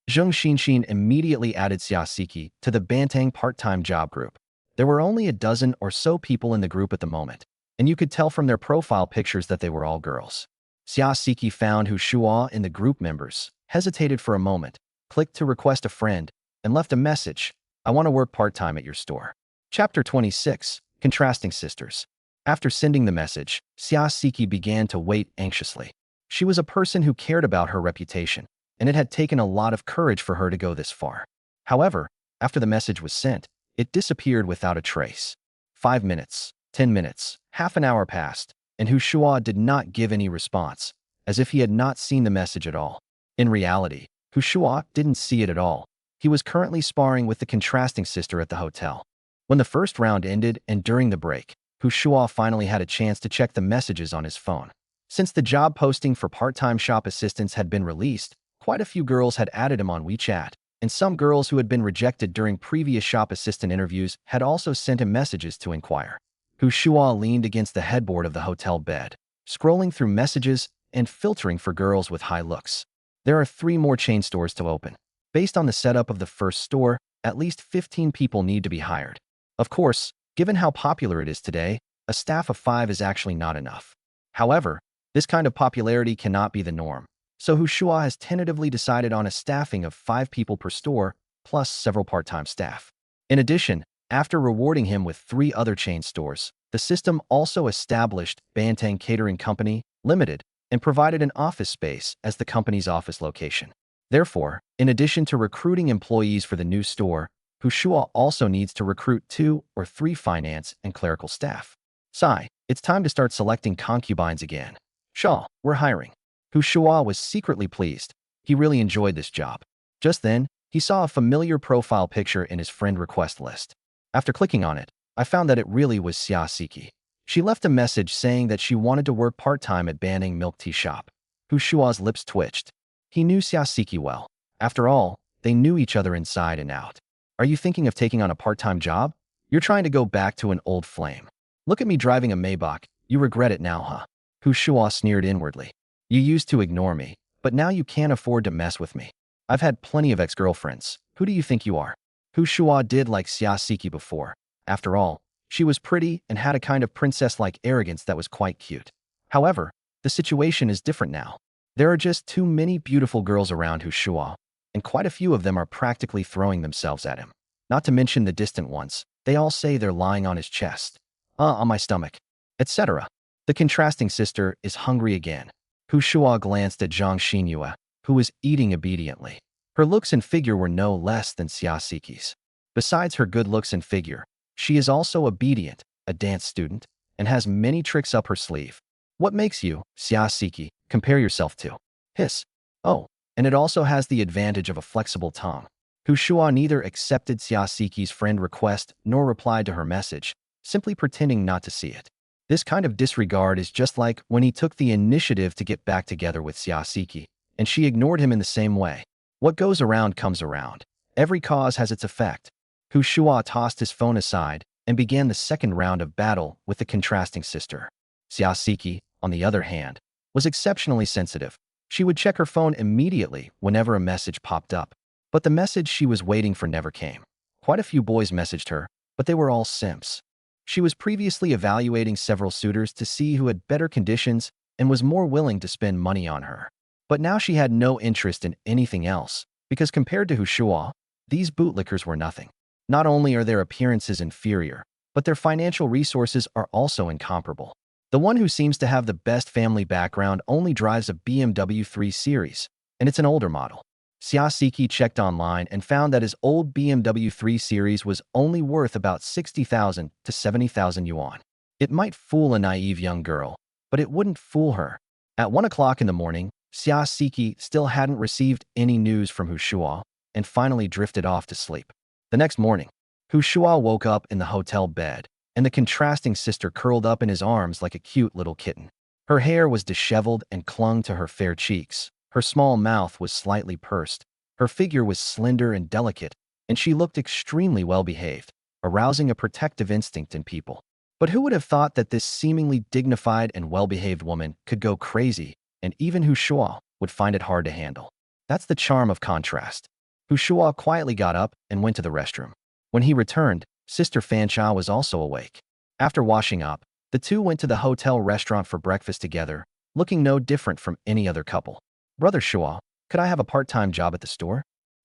Zheng Xinxin immediately added Xia Siki to the Bantang part-time job group. There were only a dozen or so people in the group at the moment, and you could tell from their profile pictures that they were all girls. Xia Siki found Hu Shuo in the group members, hesitated for a moment, clicked to request a friend, and left a message. I want to work part-time at your store. Chapter 26, Contrasting Sisters. After sending the message, Xia Siki began to wait anxiously. She was a person who cared about her reputation, and it had taken a lot of courage for her to go this far. However, after the message was sent, it disappeared without a trace. 5 minutes, 10 minutes, half an hour passed, and Hu Shuo did not give any response, as if he had not seen the message at all. In reality, Hu Shuo didn't see it at all. He was currently sparring with the contrasting sister at the hotel. When the first round ended and during the break, Hu Shuo finally had a chance to check the messages on his phone. Since the job posting for part-time shop assistants had been released, quite a few girls had added him on WeChat, and some girls who had been rejected during previous shop assistant interviews had also sent him messages to inquire. Hu Shuo leaned against the headboard of the hotel bed, scrolling through messages and filtering for girls with high looks. There are 3 more chain stores to open. Based on the setup of the first store, at least 15 people need to be hired. Of course, given how popular it is today, a staff of 5 is actually not enough. However, this kind of popularity cannot be the norm, so Hu Shuo has tentatively decided on a staffing of 5 people per store, plus several part-time staff. In addition, After rewarding him with 3 other chain stores, the system also established Banteng Catering Company Limited and provided an office space as the company's office location. Therefore, in addition to recruiting employees for the new store, Shuo also needs to recruit 2 or 3 finance and clerical staff. Sigh, it's time to start selecting concubines again. Shaw, we're hiring. Shuo was secretly pleased. He really enjoyed this job. Just then, he saw a familiar profile picture in his friend request list. After clicking on it, I found that it really was Xia Siki. She left a message saying that she wanted to work part-time at Banning Milk Tea Shop. Shuo's lips twitched. He knew Xia Siki well. After all, they knew each other inside and out. Are you thinking of taking on a part-time job? You're trying to go back to an old flame. Look at me driving a Maybach. You regret it now, huh? Shuo sneered inwardly. You used to ignore me, but now you can't afford to mess with me. I've had plenty of ex-girlfriends. Who do you think you are? Shuo did like Xia Siki before. After all, she was pretty and had a kind of princess-like arrogance that was quite cute. However, the situation is different now. There are just too many beautiful girls around Shuo, and quite a few of them are practically throwing themselves at him. Not to mention the distant ones. They all say they're lying on his chest. On my stomach, etc. The contrasting sister is hungry again. Shuo glanced at Zhang Xinyue, who was eating obediently. Her looks and figure were no less than Xia Siki's. Besides her good looks and figure, she is also obedient, a dance student, and has many tricks up her sleeve. What makes you, Xia Siki, compare yourself to? Hiss. Oh, and it also has the advantage of a flexible tongue. Shuo neither accepted Xia Siki's friend request nor replied to her message, simply pretending not to see it. This kind of disregard is just like when he took the initiative to get back together with Xia Siki, and she ignored him in the same way. What goes around comes around. Every cause has its effect. Shuo tossed his phone aside and began the second round of battle with the contrasting sister. Xia Siki, on the other hand, was exceptionally sensitive. She would check her phone immediately whenever a message popped up. But the message she was waiting for never came. Quite a few boys messaged her, but they were all simps. She was previously evaluating several suitors to see who had better conditions and was more willing to spend money on her. But now she had no interest in anything else, because compared to Shuo, these bootlickers were nothing. Not only are their appearances inferior, but their financial resources are also incomparable. The one who seems to have the best family background only drives a BMW 3 Series, and it's an older model. Xia Siki checked online and found that his old BMW 3 Series was only worth about 60,000 to 70,000 yuan. It might fool a naive young girl, but it wouldn't fool her. At 1 o'clock in the morning, Xia Siki still hadn't received any news from Shuo and finally drifted off to sleep. The next morning, Shuo woke up in the hotel bed, and the contrasting sister curled up in his arms like a cute little kitten. Her hair was disheveled and clung to her fair cheeks. Her small mouth was slightly pursed. Her figure was slender and delicate, and she looked extremely well-behaved, arousing a protective instinct in people. But who would have thought that this seemingly dignified and well-behaved woman could go crazy, and even Shuo would find it hard to handle? That's the charm of contrast. Shuo quietly got up and went to the restroom. When he returned, Sister Fancha was also awake. After washing up, the two went to the hotel restaurant for breakfast together, looking no different from any other couple. Brother Shuo, could I have a part-time job at the store?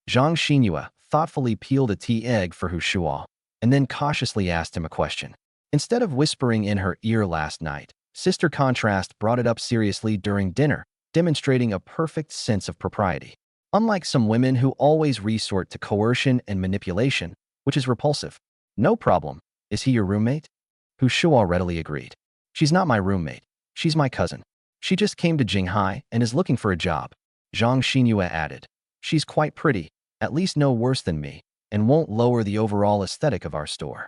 Zhang Xinyue thoughtfully peeled a tea egg for Shuo, and then cautiously asked him a question. Instead of whispering in her ear last night, Sister Contrast brought it up seriously during dinner, demonstrating a perfect sense of propriety. Unlike some women who always resort to coercion and manipulation, which is repulsive. No problem. Is he your roommate? Shuo readily agreed. She's not my roommate. She's my cousin. She just came to Jinghai and is looking for a job. Zhang Xinyue added. She's quite pretty, at least no worse than me, and won't lower the overall aesthetic of our store.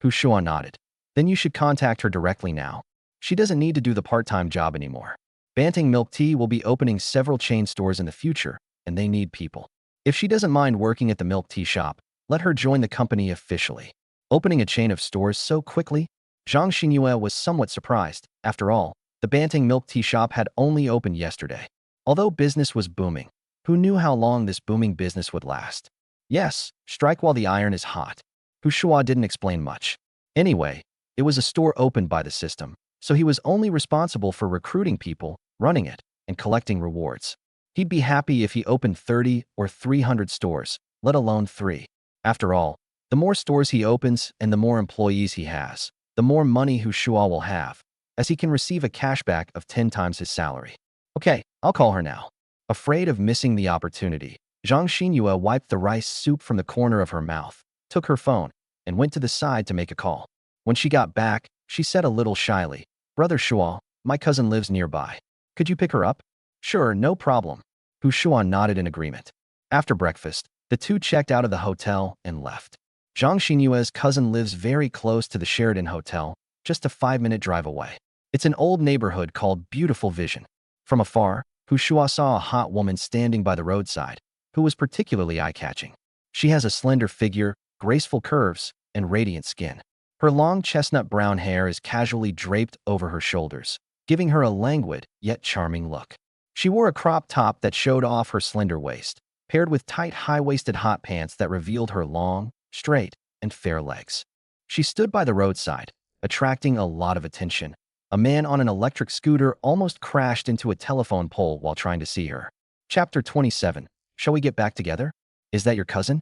Shuo nodded. Then you should contact her directly now. She doesn't need to do the part-time job anymore. Banting Milk Tea will be opening several chain stores in the future, and they need people. If she doesn't mind working at the milk tea shop, let her join the company officially. Opening a chain of stores so quickly? Zhang Xinyue was somewhat surprised. After all, the Banting Milk Tea Shop had only opened yesterday. Although business was booming, who knew how long this booming business would last? Yes, strike while the iron is hot. Shuo didn't explain much. Anyway, it was a store opened by the system, so he was only responsible for recruiting people, running it, and collecting rewards. He'd be happy if he opened 30 or 300 stores, let alone 3. After all, The more stores he opens and the more employees he has, the more money Shuo will have, as he can receive a cashback of 10 times his salary. Okay, I'll call her now. Afraid of missing the opportunity, Zhang Xinyue wiped the rice soup from the corner of her mouth, took her phone, and went to the side to make a call. When she got back, she said a little shyly, "Brother Shuo, my cousin lives nearby. Could you pick her up?" "Sure, no problem." Hu Shuo nodded in agreement. After breakfast, the two checked out of the hotel and left. Zhang Xinyue's cousin lives very close to the Sheraton Hotel, just a 5-minute drive away. It's an old neighborhood called Beautiful Vision. From afar, Hu Shuo saw a hot woman standing by the roadside, who was particularly eye-catching. She has a slender figure, graceful curves, and radiant skin. Her long chestnut brown hair is casually draped over her shoulders, giving her a languid yet charming look. She wore a crop top that showed off her slender waist, paired with tight high-waisted hot pants that revealed her long, straight, and fair legs. She stood by the roadside, attracting a lot of attention. A man on an electric scooter almost crashed into a telephone pole while trying to see her. Chapter 27. Shall we get back together? Is that your cousin?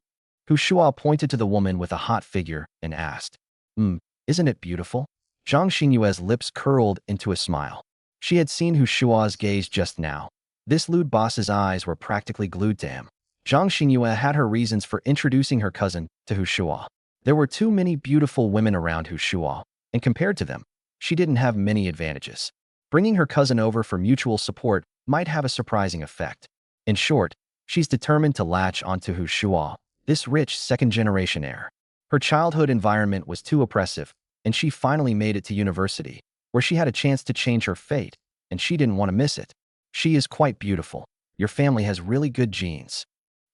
Hu Shuo pointed to the woman with a hot figure and asked. Isn't it beautiful? Zhang Xinyue's lips curled into a smile. She had seen Hu Shuo's gaze just now. This lewd boss's eyes were practically glued to him. Zhang Xinyue had her reasons for introducing her cousin to Hu Shuo. There were too many beautiful women around Hu Shuo, and compared to them, she didn't have many advantages. Bringing her cousin over for mutual support might have a surprising effect. In short, she's determined to latch onto Hu Shuo, this rich second-generation heir. Her childhood environment was too oppressive, and she finally made it to university, where she had a chance to change her fate, and she didn't want to miss it. She is quite beautiful. Your family has really good genes.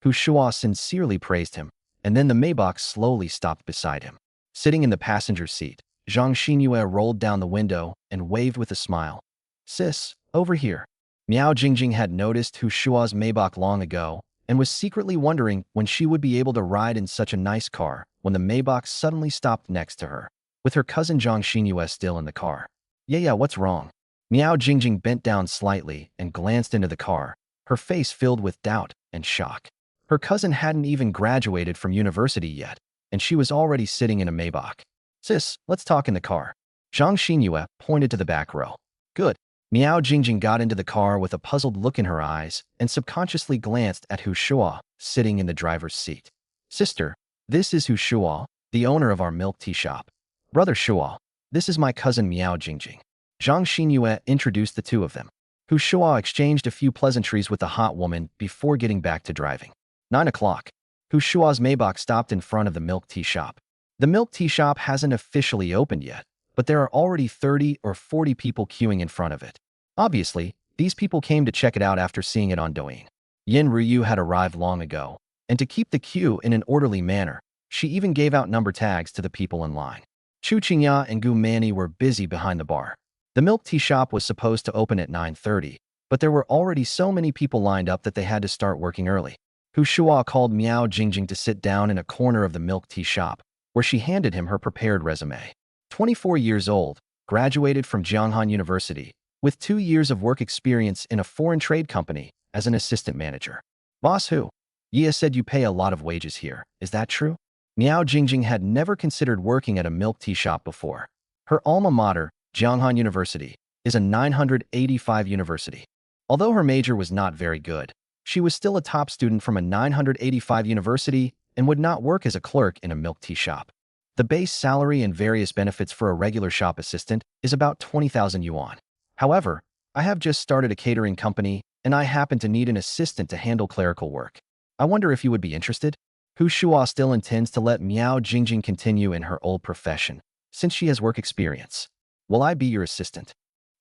Hu Shuo sincerely praised him, and then the Maybach slowly stopped beside him. Sitting in the passenger seat, Zhang Xinyue rolled down the window and waved with a smile. "Sis, over here." Miao Jingjing had noticed Hu Shuo's Maybach long ago and was secretly wondering when she would be able to ride in such a nice car when the Maybach suddenly stopped next to her, with her cousin Zhang Xinyue still in the car. Yeah, what's wrong?" Miao Jingjing bent down slightly and glanced into the car, her face filled with doubt and shock. Her cousin hadn't even graduated from university yet, and she was already sitting in a Maybach. "Sis, let's talk in the car." Zhang Xinyue pointed to the back row. "Good." Miao Jingjing got into the car with a puzzled look in her eyes and subconsciously glanced at Hu Shuo, sitting in the driver's seat. "Sister, this is Hu Shuo, the owner of our milk tea shop. Brother Shuo, this is my cousin Miao Jingjing." Zhang Xinyue introduced the two of them. Hu Shuo exchanged a few pleasantries with the hot woman before getting back to driving. 9 o'clock. Hu Shuo's Maybach stopped in front of the milk tea shop. The milk tea shop hasn't officially opened yet, but there are already 30 or 40 people queuing in front of it. Obviously, these people came to check it out after seeing it on Douyin. Yin Ruyu had arrived long ago, and to keep the queue in an orderly manner, she even gave out number tags to the people in line. Chu Qingya and Gu Mani were busy behind the bar. The milk tea shop was supposed to open at 9:30, but there were already so many people lined up that they had to start working early. Hu Shuo called Miao Jingjing to sit down in a corner of the milk tea shop, where she handed him her prepared resume. 24 years old, graduated from Jianghan University, with 2 years of work experience in a foreign trade company as an assistant manager. "Boss Hu, Yia said you pay a lot of wages here. Is that true?" Miao Jingjing had never considered working at a milk tea shop before. Her alma mater, Jianghan University, is a 985 university. Although her major was not very good, she was still a top student from a 985 university and would not work as a clerk in a milk tea shop. The base salary and various benefits for a regular shop assistant is about 20,000 yuan. However, I have just started a catering company and I happen to need an assistant to handle clerical work. I wonder if you would be interested? Hu Shuo still intends to let Miao Jingjing continue in her old profession, since she has work experience. "Will I be your assistant?"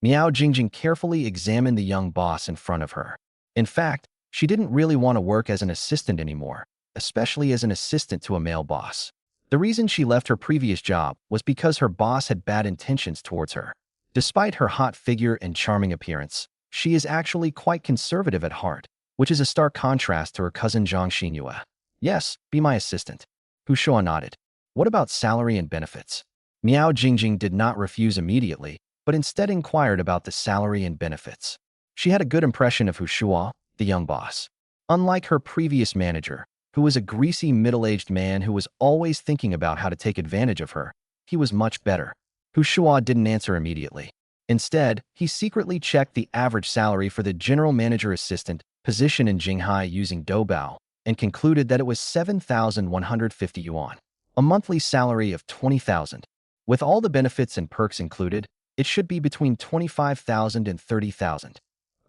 Miao Jingjing carefully examined the young boss in front of her. In fact, she didn't really want to work as an assistant anymore, especially as an assistant to a male boss. The reason she left her previous job was because her boss had bad intentions towards her. Despite her hot figure and charming appearance, she is actually quite conservative at heart, which is a stark contrast to her cousin Zhang Xinyue. "Yes, be my assistant." Hu Shuo nodded. "What about salary and benefits?" Miao Jingjing did not refuse immediately, but instead inquired about the salary and benefits. She had a good impression of Hu Shuo, the young boss. Unlike her previous manager, who was a greasy middle-aged man who was always thinking about how to take advantage of her. He was much better. Shuo didn't answer immediately. Instead, he secretly checked the average salary for the general manager assistant position in Jinghai using Doubao and concluded that it was 7,150 yuan, a monthly salary of 20,000. With all the benefits and perks included, it should be between 25,000 and 30,000.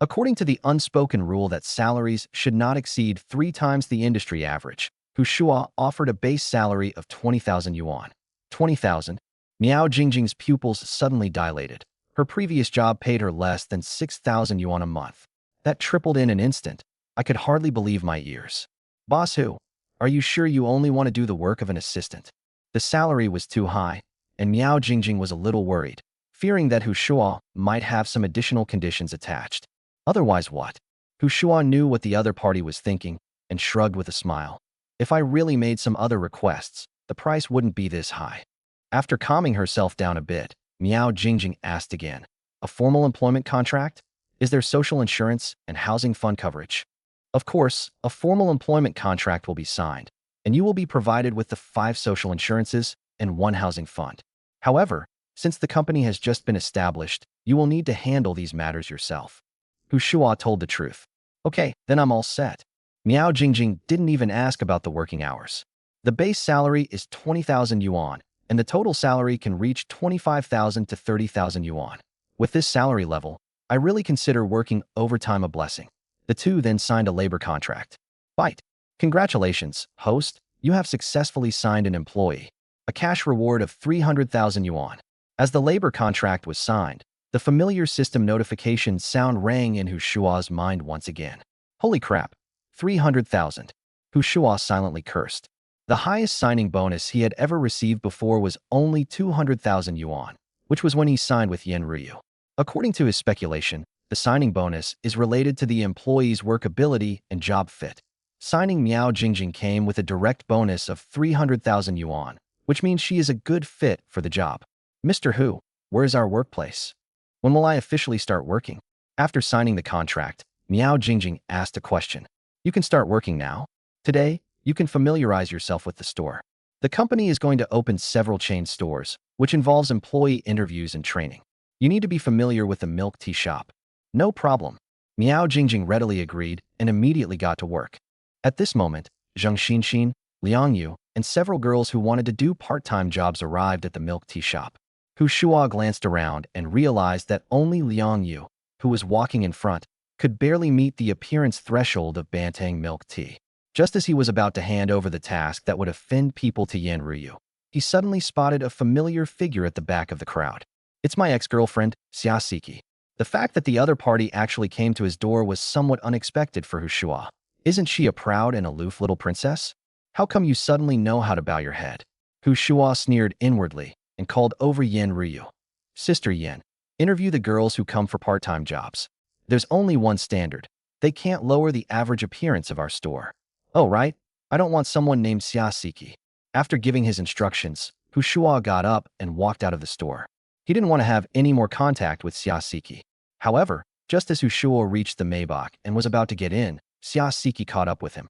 According to the unspoken rule that salaries should not exceed 3 times the industry average, Shuo offered a base salary of 20,000 yuan. 20,000? Miao Jingjing's pupils suddenly dilated. Her previous job paid her less than 6,000 yuan a month. That tripled in an instant. I could hardly believe my ears. Boss Hu, are you sure you only want to do the work of an assistant? The salary was too high, and Miao Jingjing was a little worried, fearing that Shuo might have some additional conditions attached. Otherwise what? Shuo knew what the other party was thinking and shrugged with a smile. If I really made some other requests, the price wouldn't be this high. After calming herself down a bit, Miao Jingjing asked again, a formal employment contract? Is there social insurance and housing fund coverage? Of course, a formal employment contract will be signed, and you will be provided with the 5 social insurances and 1 housing fund. However, since the company has just been established, you will need to handle these matters yourself. Shuo told the truth. Okay, then I'm all set. Miao Jingjing didn't even ask about the working hours. The base salary is 20,000 yuan, and the total salary can reach 25,000 to 30,000 yuan. With this salary level, I really consider working overtime a blessing. The two then signed a labor contract. Bite. Congratulations, host, you have successfully signed an employee. A cash reward of 300,000 yuan. As the labor contract was signed, the familiar system notification sound rang in Shuo's mind once again. Holy crap, 300,000. Shuo silently cursed. The highest signing bonus he had ever received before was only 200,000 yuan, which was when he signed with Yan Ruyu. According to his speculation, the signing bonus is related to the employee's workability and job fit. Signing Miao Jingjing came with a direct bonus of 300,000 yuan, which means she is a good fit for the job. Mr. Hu, where is our workplace? When will I officially start working? After signing the contract, Miao Jingjing asked a question. You can start working now. Today, you can familiarize yourself with the store. The company is going to open several chain stores, which involves employee interviews and training. You need to be familiar with the milk tea shop. No problem. Miao Jingjing readily agreed and immediately got to work. At this moment, Zheng Xinxin, Liang Yu, and several girls who wanted to do part-time jobs arrived at the milk tea shop. Shuo glanced around and realized that only Liang Yu, who was walking in front, could barely meet the appearance threshold of Bantang milk tea. Just as he was about to hand over the task that would offend people to Yan Ruyu, he suddenly spotted a familiar figure at the back of the crowd. It's my ex-girlfriend, Xia Siki. The fact that the other party actually came to his door was somewhat unexpected for Shuo. Isn't she a proud and aloof little princess? How come you suddenly know how to bow your head? Shuo sneered inwardly and called over Yan Ruyu. Sister Yan, interview the girls who come for part-time jobs. There's only one standard. They can't lower the average appearance of our store. Oh, right. I don't want someone named Xia Siki. After giving his instructions, Shuo got up and walked out of the store. He didn't want to have any more contact with Xia Siki. However, just as Shuo reached the Maybach and was about to get in, Xia Siki caught up with him.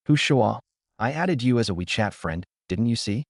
Shuo, I added you as a WeChat friend, didn't you see?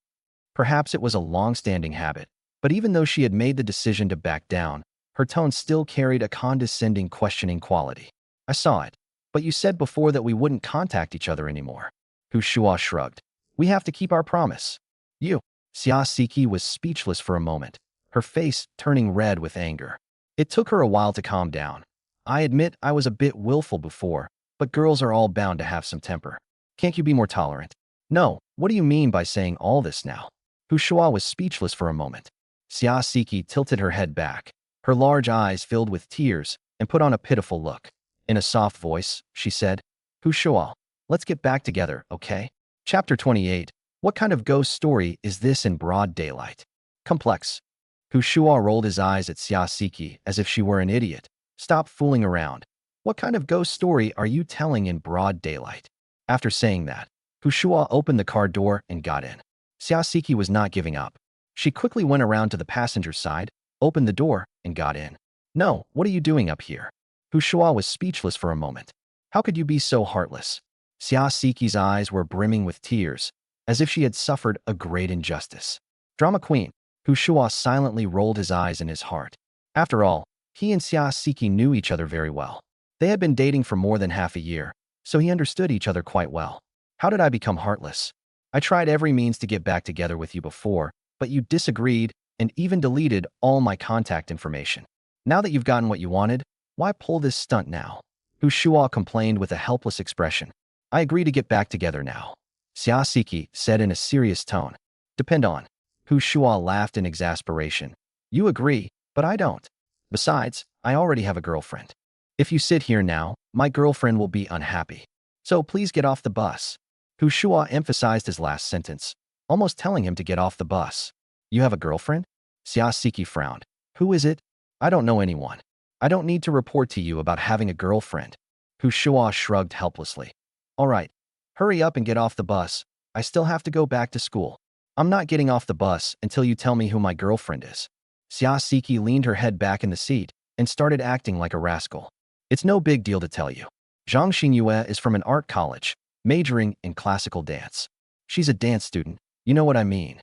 Perhaps it was a long-standing habit, but even though she had made the decision to back down, her tone still carried a condescending, questioning quality. I saw it, but you said before that we wouldn't contact each other anymore. Shuo shrugged. We have to keep our promise. You. Xia Siki was speechless for a moment, her face turning red with anger. It took her a while to calm down. I admit I was a bit willful before, but girls are all bound to have some temper. Can't you be more tolerant? No, what do you mean by saying all this now? Shuo was speechless for a moment. Xia Siki tilted her head back. Her large eyes filled with tears and put on a pitiful look. In a soft voice, she said, Shuo, let's get back together, okay? Chapter 28. What kind of ghost story is this in broad daylight? Complex. Shuo rolled his eyes at Xia Siki as if she were an idiot. Stop fooling around. What kind of ghost story are you telling in broad daylight? After saying that, Shuo opened the car door and got in. Xia Siki was not giving up. She quickly went around to the passenger side, opened the door, and got in. No, what are you doing up here? Shuo was speechless for a moment. How could you be so heartless? Siaseki's eyes were brimming with tears, as if she had suffered a great injustice. Drama queen, Shuo silently rolled his eyes in his heart. After all, he and Siaseki knew each other very well. They had been dating for more than half a year, so he understood each other quite well. How did I become heartless? I tried every means to get back together with you before, but you disagreed and even deleted all my contact information. Now that you've gotten what you wanted, why pull this stunt now? Shuo complained with a helpless expression. I agree to get back together now, Siaseki said in a serious tone. Depend on. Shuo laughed in exasperation. You agree, but I don't. Besides, I already have a girlfriend. If you sit here now, my girlfriend will be unhappy. So please get off the bus. Shuo emphasized his last sentence, almost telling him to get off the bus. You have a girlfriend? Siaseki frowned. Who is it? I don't know anyone. I don't need to report to you about having a girlfriend. Shuo shrugged helplessly. All right, hurry up and get off the bus. I still have to go back to school. I'm not getting off the bus until you tell me who my girlfriend is. Siaseki leaned her head back in the seat and started acting like a rascal. It's no big deal to tell you. Zhang Xinyue is from an art college, majoring in classical dance. She's a dance student, you know what I mean.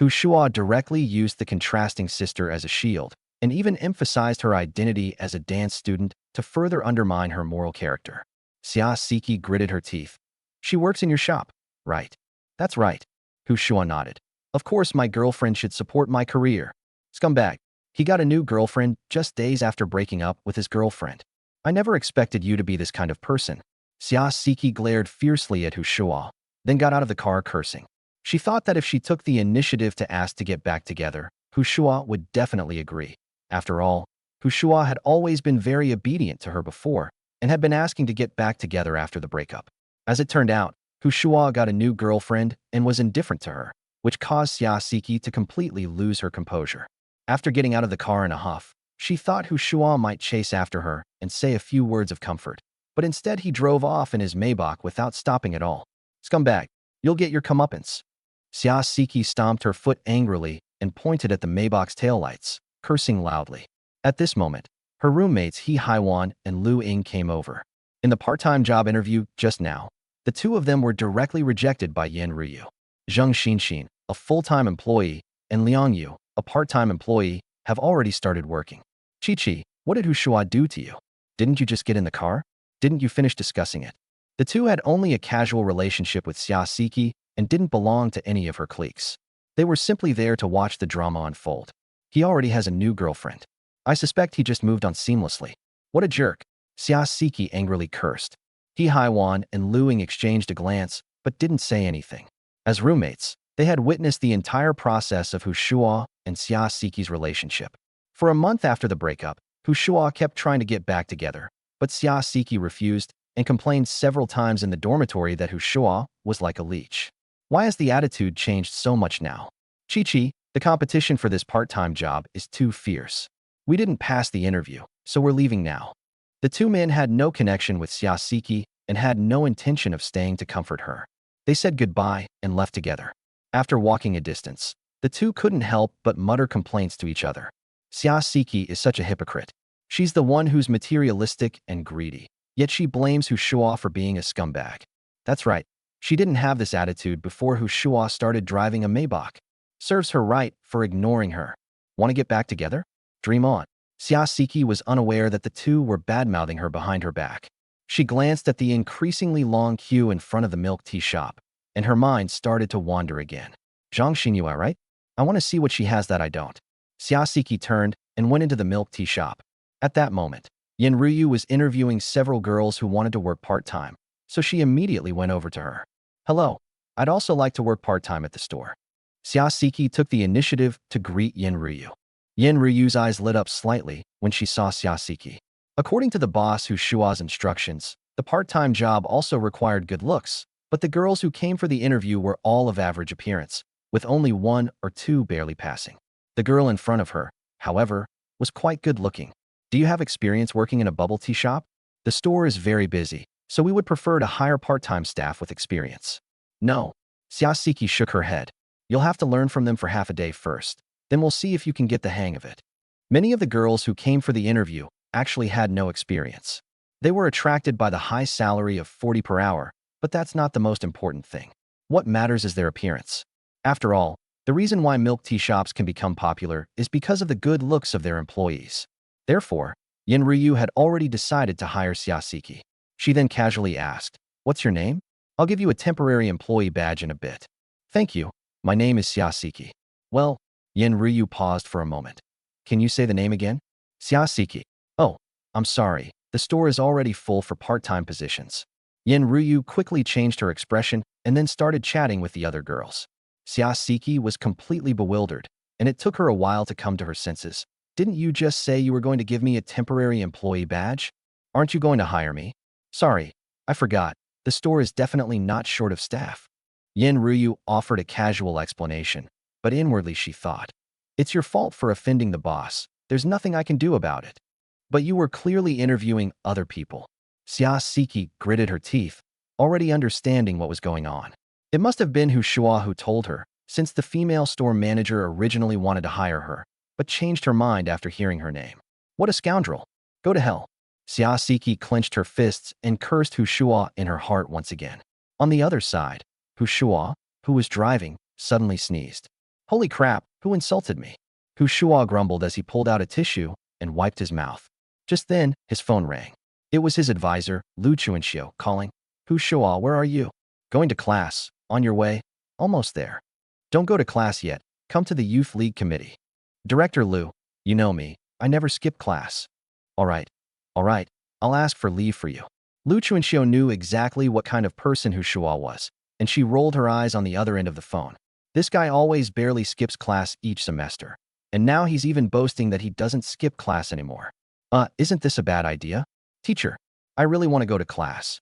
Shuo directly used the contrasting sister as a shield, and even emphasized her identity as a dance student to further undermine her moral character. Siaseki gritted her teeth. She works in your shop, right? That's right. Shuo nodded. Of course my girlfriend should support my career. Scumbag. He got a new girlfriend just days after breaking up with his girlfriend. I never expected you to be this kind of person. Siaseki glared fiercely at Shuo, then got out of the car cursing. She thought that if she took the initiative to ask to get back together, Shuo would definitely agree. After all, Shuo had always been very obedient to her before and had been asking to get back together after the breakup. As it turned out, Shuo got a new girlfriend and was indifferent to her, which caused Siaseki to completely lose her composure. After getting out of the car in a huff, she thought Shuo might chase after her and say a few words of comfort, but instead he drove off in his Maybach without stopping at all. Scumbag, you'll get your comeuppance. Siaseki stomped her foot angrily and pointed at the Maybach's taillights, cursing loudly. At this moment, her roommates He Haiwan and Lu Ying came over. In the part-time job interview just now, the two of them were directly rejected by Yen Ryu. Zheng Xinxin, a full-time employee, and Liang Yu, a part-time employee, have already started working. Chi-Chi, what did Shuo do to you? Didn't you just get in the car? Didn't you finish discussing it? The two had only a casual relationship with Siaseki and didn't belong to any of her cliques. They were simply there to watch the drama unfold. He already has a new girlfriend. I suspect he just moved on seamlessly. What a jerk. Siaseki angrily cursed. He Haiwan and Lu Ying exchanged a glance, but didn't say anything. As roommates, they had witnessed the entire process of Shuo and Siaseki's relationship. For a month after the breakup, Shuo kept trying to get back together, but Siaseki refused and complained several times in the dormitory that Shuo was like a leech. Why has the attitude changed so much now? Chi-Chi, the competition for this part-time job is too fierce. We didn't pass the interview, so we're leaving now. The two men had no connection with Siaseki and had no intention of staying to comfort her. They said goodbye and left together. After walking a distance, the two couldn't help but mutter complaints to each other. Siaseki is such a hypocrite. She's the one who's materialistic and greedy, yet she blames Shuo for being a scumbag. That's right, she didn't have this attitude before Shuo started driving a Maybach. Serves her right for ignoring her. Want to get back together? Dream on. Siaseki was unaware that the two were badmouthing her behind her back. She glanced at the increasingly long queue in front of the milk tea shop, and her mind started to wander again. Zhang Xinyue, right? I want to see what she has that I don't. Siaseki turned and went into the milk tea shop. At that moment, Yen Ryu was interviewing several girls who wanted to work part-time, so she immediately went over to her. Hello, I'd also like to work part-time at the store. Siaseki took the initiative to greet Yen Ryu. Yen Ryu's eyes lit up slightly when she saw Siaseki. According to the boss Shuo's instructions, the part-time job also required good looks, but the girls who came for the interview were all of average appearance, with only one or two barely passing. The girl in front of her, however, was quite good-looking. Do you have experience working in a bubble tea shop? The store is very busy, so we would prefer to hire part-time staff with experience. No. Siaseki shook her head. You'll have to learn from them for half a day first. Then we'll see if you can get the hang of it. Many of the girls who came for the interview actually had no experience. They were attracted by the high salary of 40 per hour, But that's not the most important thing. What matters is their appearance. After all, the reason why milk tea shops can become popular is because of the good looks of their employees. Therefore, Yin Ryu had already decided to hire Xiaosiki. She then casually asked, "What's your name? I'll give you a temporary employee badge in a bit." "Thank you. My name is Xiaosiki." "Well," Yin Ryu paused for a moment. "Can you say the name again?" "Xiaosiki." "Oh, I'm sorry. The store is already full for part-time positions." Yin Ryu quickly changed her expression and then started chatting with the other girls. Xiaosiki was completely bewildered, and it took her a while to come to her senses. "Didn't you just say you were going to give me a temporary employee badge? Aren't you going to hire me?" "Sorry, I forgot. The store is definitely not short of staff." Yin Ryu offered a casual explanation, but inwardly she thought, "It's your fault for offending the boss. There's nothing I can do about it." "But you were clearly interviewing other people." Xiaosiki gritted her teeth, already understanding what was going on. It must have been Shuo who told her, since the female store manager originally wanted to hire her, but changed her mind after hearing her name. What a scoundrel. Go to hell. Xiaosiki clenched her fists and cursed Shuo in her heart once again. On the other side, Shuo, who was driving, suddenly sneezed. "Holy crap, who insulted me?" Shuo grumbled as he pulled out a tissue and wiped his mouth. Just then, his phone rang. It was his advisor, Lu Chuanxiu, calling. "Shuo, where are you?" "Going to class. On your way?" "Almost there." "Don't go to class yet. Come to the Youth League Committee." "Director Lu, you know me. I never skip class." All right. I'll ask for leave for you." Lu Chuanxiu knew exactly what kind of person Shuo was, and she rolled her eyes on the other end of the phone. This guy always barely skips class each semester, and now he's even boasting that he doesn't skip class anymore. Isn't this a bad idea? "Teacher, I really want to go to class."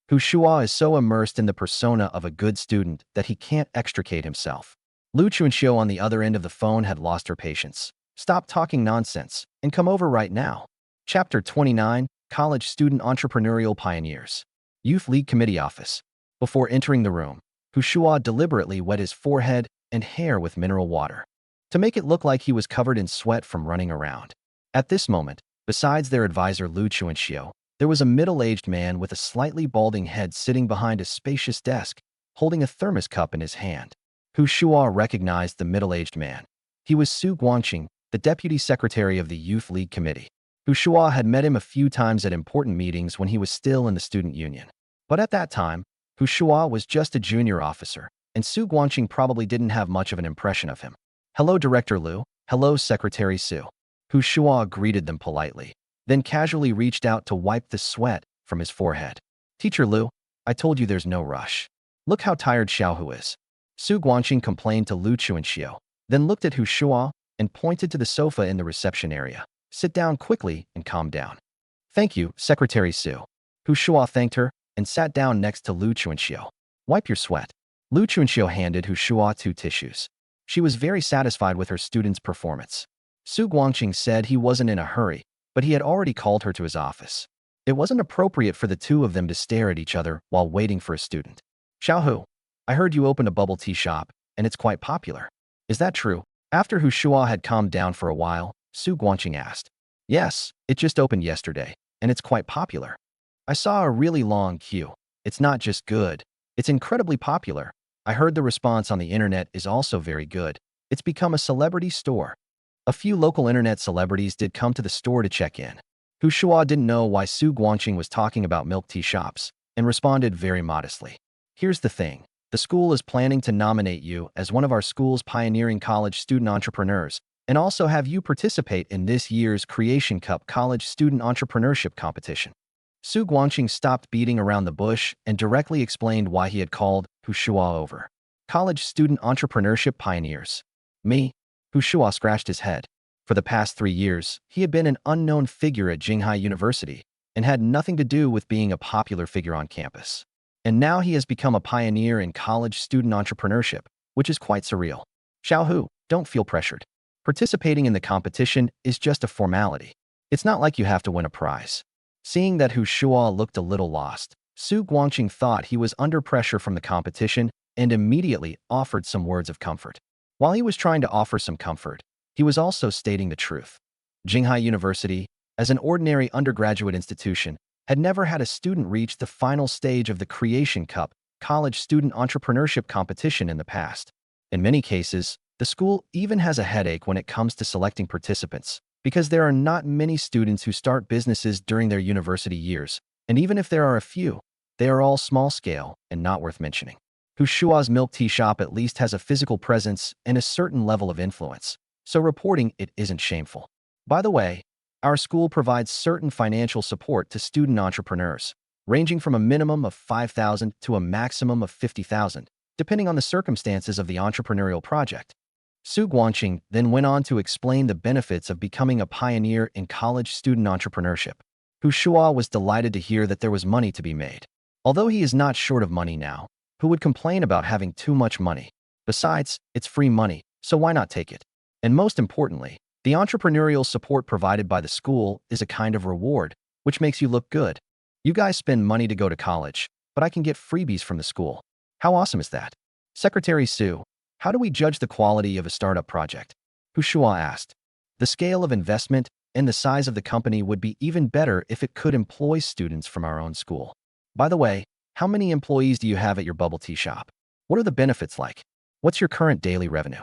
Shuo is so immersed in the persona of a good student that he can't extricate himself. Lu Chuanxiu on the other end of the phone had lost her patience. "Stop talking nonsense and come over right now." Chapter 29, College Student Entrepreneurial Pioneers. Youth League Committee Office. Before entering the room, Shuo deliberately wet his forehead and hair with mineral water, to make it look like he was covered in sweat from running around. At this moment, besides their advisor Lu Chuanxiu, there was a middle-aged man with a slightly balding head sitting behind a spacious desk, holding a thermos cup in his hand. Shuo recognized the middle-aged man. He was Su Guangqing, the deputy secretary of the Youth League Committee. Shuo had met him a few times at important meetings when he was still in the student union. But at that time, Shuo was just a junior officer, and Su Guangqing probably didn't have much of an impression of him. "Hello, Director Lu." "Hello, Secretary Su." Shuo greeted them politely, then casually reached out to wipe the sweat from his forehead. "Teacher Lu, I told you there's no rush. Look how tired Xiaohu is." Su Guangqing complained to Lu Chuanxiu, then looked at Shuo and pointed to the sofa in the reception area. "Sit down quickly and calm down." "Thank you, Secretary Su." Shuo thanked her and sat down next to Lu Chuanxiu. "Wipe your sweat." Lu Chuanxiu handed Shuo 2 tissues. She was very satisfied with her student's performance. Su Guangqing said he wasn't in a hurry, but he had already called her to his office. It wasn't appropriate for the two of them to stare at each other while waiting for a student. "Xiaohu, I heard you opened a bubble tea shop, and it's quite popular. Is that true?" After Shuo had calmed down for a while, Su Guangqing asked. "Yes, it just opened yesterday, and it's quite popular. I saw a really long queue. It's not just good, it's incredibly popular. I heard the response on the internet is also very good. It's become a celebrity store." A few local internet celebrities did come to the store to check in. Shuo didn't know why Su Guangqing was talking about milk tea shops, and responded very modestly. "Here's the thing. The school is planning to nominate you as one of our school's pioneering college student entrepreneurs, and also have you participate in this year's Creation Cup College Student Entrepreneurship Competition." Su Guangqing stopped beating around the bush and directly explained why he had called Shuo over. "College Student Entrepreneurship Pioneers. Me?" Shuo scratched his head. For the past 3 years, he had been an unknown figure at Jinghai University and had nothing to do with being a popular figure on campus. And now he has become a pioneer in college student entrepreneurship, which is quite surreal. "Xiaohu, don't feel pressured. Participating in the competition is just a formality. It's not like you have to win a prize." Seeing that Shuo looked a little lost, Su Guangqing thought he was under pressure from the competition and immediately offered some words of comfort. While he was trying to offer some comfort, he was also stating the truth. Jinghai University, as an ordinary undergraduate institution, had never had a student reach the final stage of the Creation Cup college student entrepreneurship competition in the past. In many cases, the school even has a headache when it comes to selecting participants, because there are not many students who start businesses during their university years, and even if there are a few, they are all small-scale and not worth mentioning. Shuo's milk tea shop at least has a physical presence and a certain level of influence, so reporting it isn't shameful. By the way, our school provides certain financial support to student entrepreneurs, ranging from a minimum of 5,000 to a maximum of 50,000, depending on the circumstances of the entrepreneurial project. Su Guangqing then went on to explain the benefits of becoming a pioneer in college student entrepreneurship. Shuo was delighted to hear that there was money to be made. Although he is not short of money now, who would complain about having too much money? Besides, it's free money, so why not take it? And most importantly, the entrepreneurial support provided by the school is a kind of reward, which makes you look good. You guys spend money to go to college, but I can get freebies from the school. How awesome is that? Secretary Su, how do we judge the quality of a startup project? Shuo asked. The scale of investment and the size of the company would be even better if it could employ students from our own school. By the way, how many employees do you have at your bubble tea shop? What are the benefits like? What's your current daily revenue?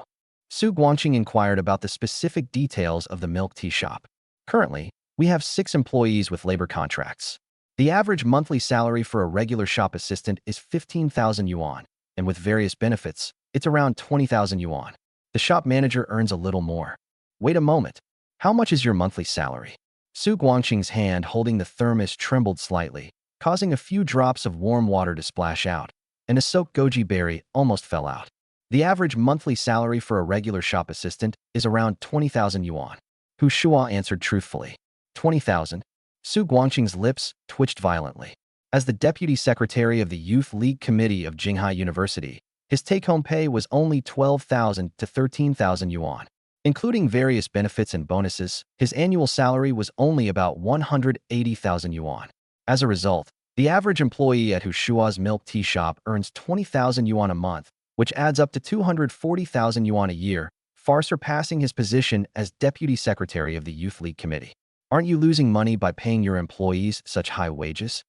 Su Guangqing inquired about the specific details of the milk tea shop. Currently, we have 6 employees with labor contracts. The average monthly salary for a regular shop assistant is 15,000 yuan, and with various benefits, it's around 20,000 yuan. The shop manager earns a little more. Wait a moment. How much is your monthly salary? Su Guangqing's hand holding the thermos trembled slightly, causing a few drops of warm water to splash out, and a soaked goji berry almost fell out. The average monthly salary for a regular shop assistant is around 20,000 yuan. Shuo answered truthfully. 20,000? Su Guangqing's lips twitched violently. As the deputy secretary of the Youth League Committee of Jinghai University, his take-home pay was only 12,000 to 13,000 yuan. Including various benefits and bonuses, his annual salary was only about 180,000 yuan. As a result, the average employee at Shuo's milk tea shop earns 20,000 yuan a month, which adds up to 240,000 yuan a year, far surpassing his position as deputy secretary of the Youth League Committee. Aren't you losing money by paying your employees such high wages?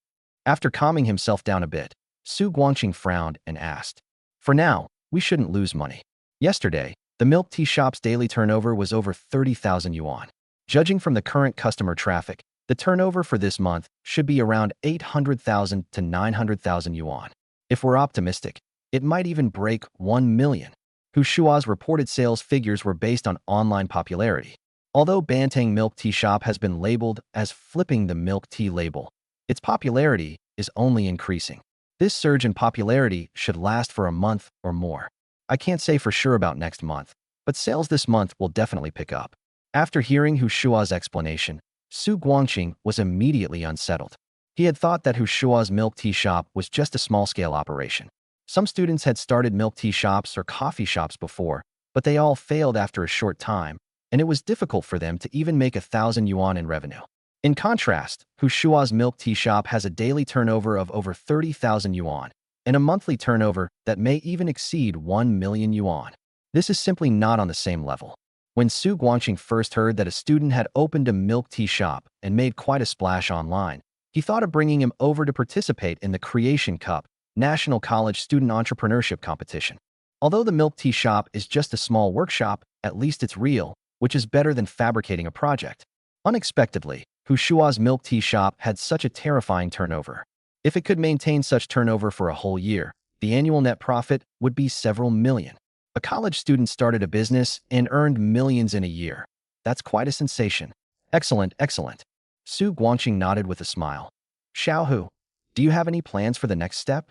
After calming himself down a bit, Su Guangqing frowned and asked, For now, we shouldn't lose money. Yesterday, the milk tea shop's daily turnover was over 30,000 yuan. Judging from the current customer traffic, the turnover for this month should be around 800,000 to 900,000 yuan. If we're optimistic, it might even break 1 million. Shuo's reported sales figures were based on online popularity. Although Bantang Milk Tea Shop has been labeled as flipping the milk tea label, its popularity is only increasing. This surge in popularity should last for a month or more. I can't say for sure about next month, but sales this month will definitely pick up. After hearing Shuo's explanation, Su Guangqing was immediately unsettled. He had thought that Shuo's milk tea shop was just a small-scale operation. Some students had started milk tea shops or coffee shops before, but they all failed after a short time, and it was difficult for them to even make 1,000 yuan in revenue. In contrast, Shuo's milk tea shop has a daily turnover of over 30,000 yuan, and a monthly turnover that may even exceed 1 million yuan. This is simply not on the same level. When Su Guangqing first heard that a student had opened a milk tea shop and made quite a splash online, he thought of bringing him over to participate in the Creation Cup National College Student Entrepreneurship Competition. Although the milk tea shop is just a small workshop, at least it's real, which is better than fabricating a project. Unexpectedly, Shuo's milk tea shop had such a terrifying turnover. If it could maintain such turnover for a whole year, the annual net profit would be several million. A college student started a business and earned millions in a year. That's quite a sensation. Excellent, excellent. Su Guangqing nodded with a smile. Xiaohu, do you have any plans for the next step?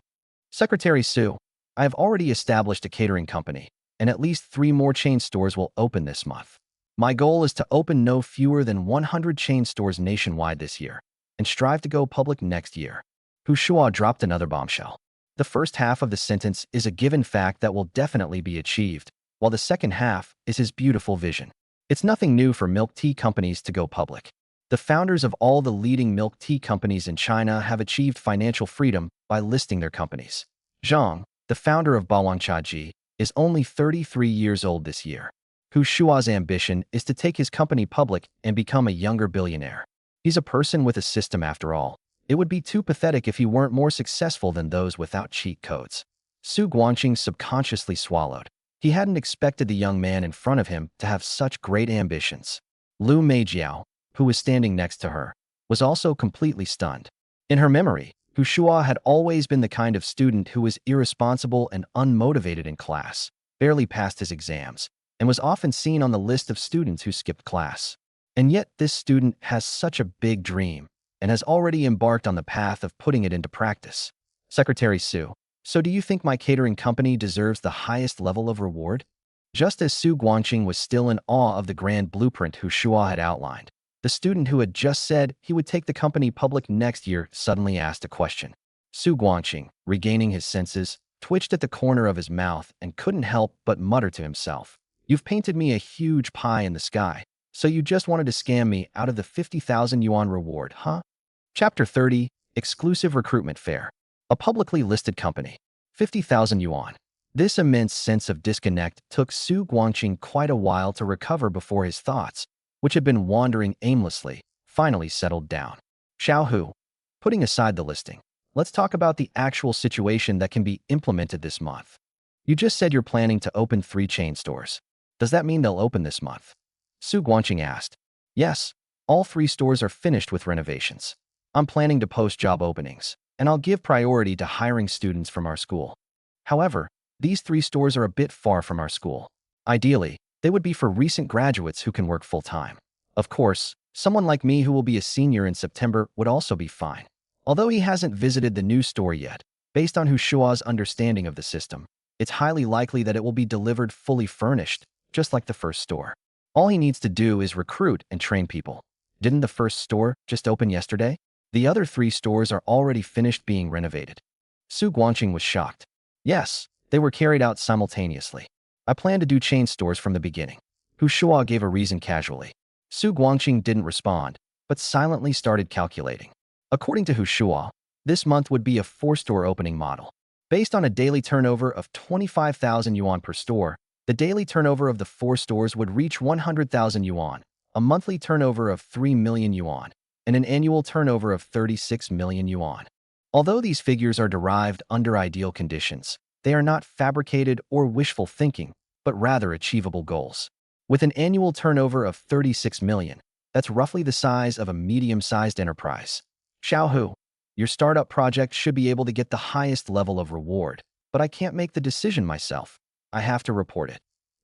Secretary Su, I have already established a catering company, and at least 3 more chain stores will open this month. My goal is to open no fewer than 100 chain stores nationwide this year, and strive to go public next year. Shuo dropped another bombshell. The first half of the sentence is a given fact that will definitely be achieved, while the second half is his beautiful vision. It's nothing new for milk tea companies to go public. The founders of all the leading milk tea companies in China have achieved financial freedom by listing their companies. Zhang, the founder of Baowangchaji, is only 33 years old this year. Shuo's ambition is to take his company public and become a younger billionaire. He's a person with a system after all, It would be too pathetic if he weren't more successful than those without cheat codes. Su Guangqing subconsciously swallowed. He hadn't expected the young man in front of him to have such great ambitions. Lu Meijiao, who was standing next to her, was also completely stunned. In her memory, Shuo had always been the kind of student who was irresponsible and unmotivated in class, barely passed his exams, and was often seen on the list of students who skipped class. And yet this student has such a big dream and has already embarked on the path of putting it into practice. Secretary Su, so do you think my catering company deserves the highest level of reward? Just as Su Guangqing was still in awe of the grand blueprint Shuo had outlined, the student who had just said he would take the company public next year suddenly asked a question. Su Guangqing, regaining his senses, twitched at the corner of his mouth and couldn't help but mutter to himself, "You've painted me a huge pie in the sky, so you just wanted to scam me out of the 50,000 yuan reward, huh?" Chapter 30, Exclusive Recruitment Fair. A publicly listed company. 50,000 yuan. This immense sense of disconnect took Su Guangqing quite a while to recover before his thoughts, which had been wandering aimlessly, finally settled down. Xiao, putting aside the listing, let's talk about the actual situation that can be implemented this month. You just said you're planning to open 3 chain stores. Does that mean they'll open this month? Su Guangqing asked. Yes, all 3 stores are finished with renovations. I'm planning to post job openings, and I'll give priority to hiring students from our school. However, these 3 stores are a bit far from our school. Ideally, they would be for recent graduates who can work full-time. Of course, someone like me who will be a senior in September would also be fine. Although he hasn't visited the new store yet, based on Shuo's understanding of the system, it's highly likely that it will be delivered fully furnished, just like the first store. All he needs to do is recruit and train people. Didn't the first store just open yesterday? The other 3 stores are already finished being renovated. Su Guangqing was shocked. Yes, they were carried out simultaneously. I plan to do chain stores from the beginning. Shuo gave a reason casually. Su Guangqing didn't respond, but silently started calculating. According to Shuo, this month would be a 4-store opening model. Based on a daily turnover of 25,000 yuan per store, the daily turnover of the 4 stores would reach 100,000 yuan, a monthly turnover of 3 million yuan, and an annual turnover of 36 million yuan. Although these figures are derived under ideal conditions, they are not fabricated or wishful thinking, but rather achievable goals. With an annual turnover of 36 million, that's roughly the size of a medium-sized enterprise. Xiao, your startup project should be able to get the highest level of reward, but I can't make the decision myself. I have to report it.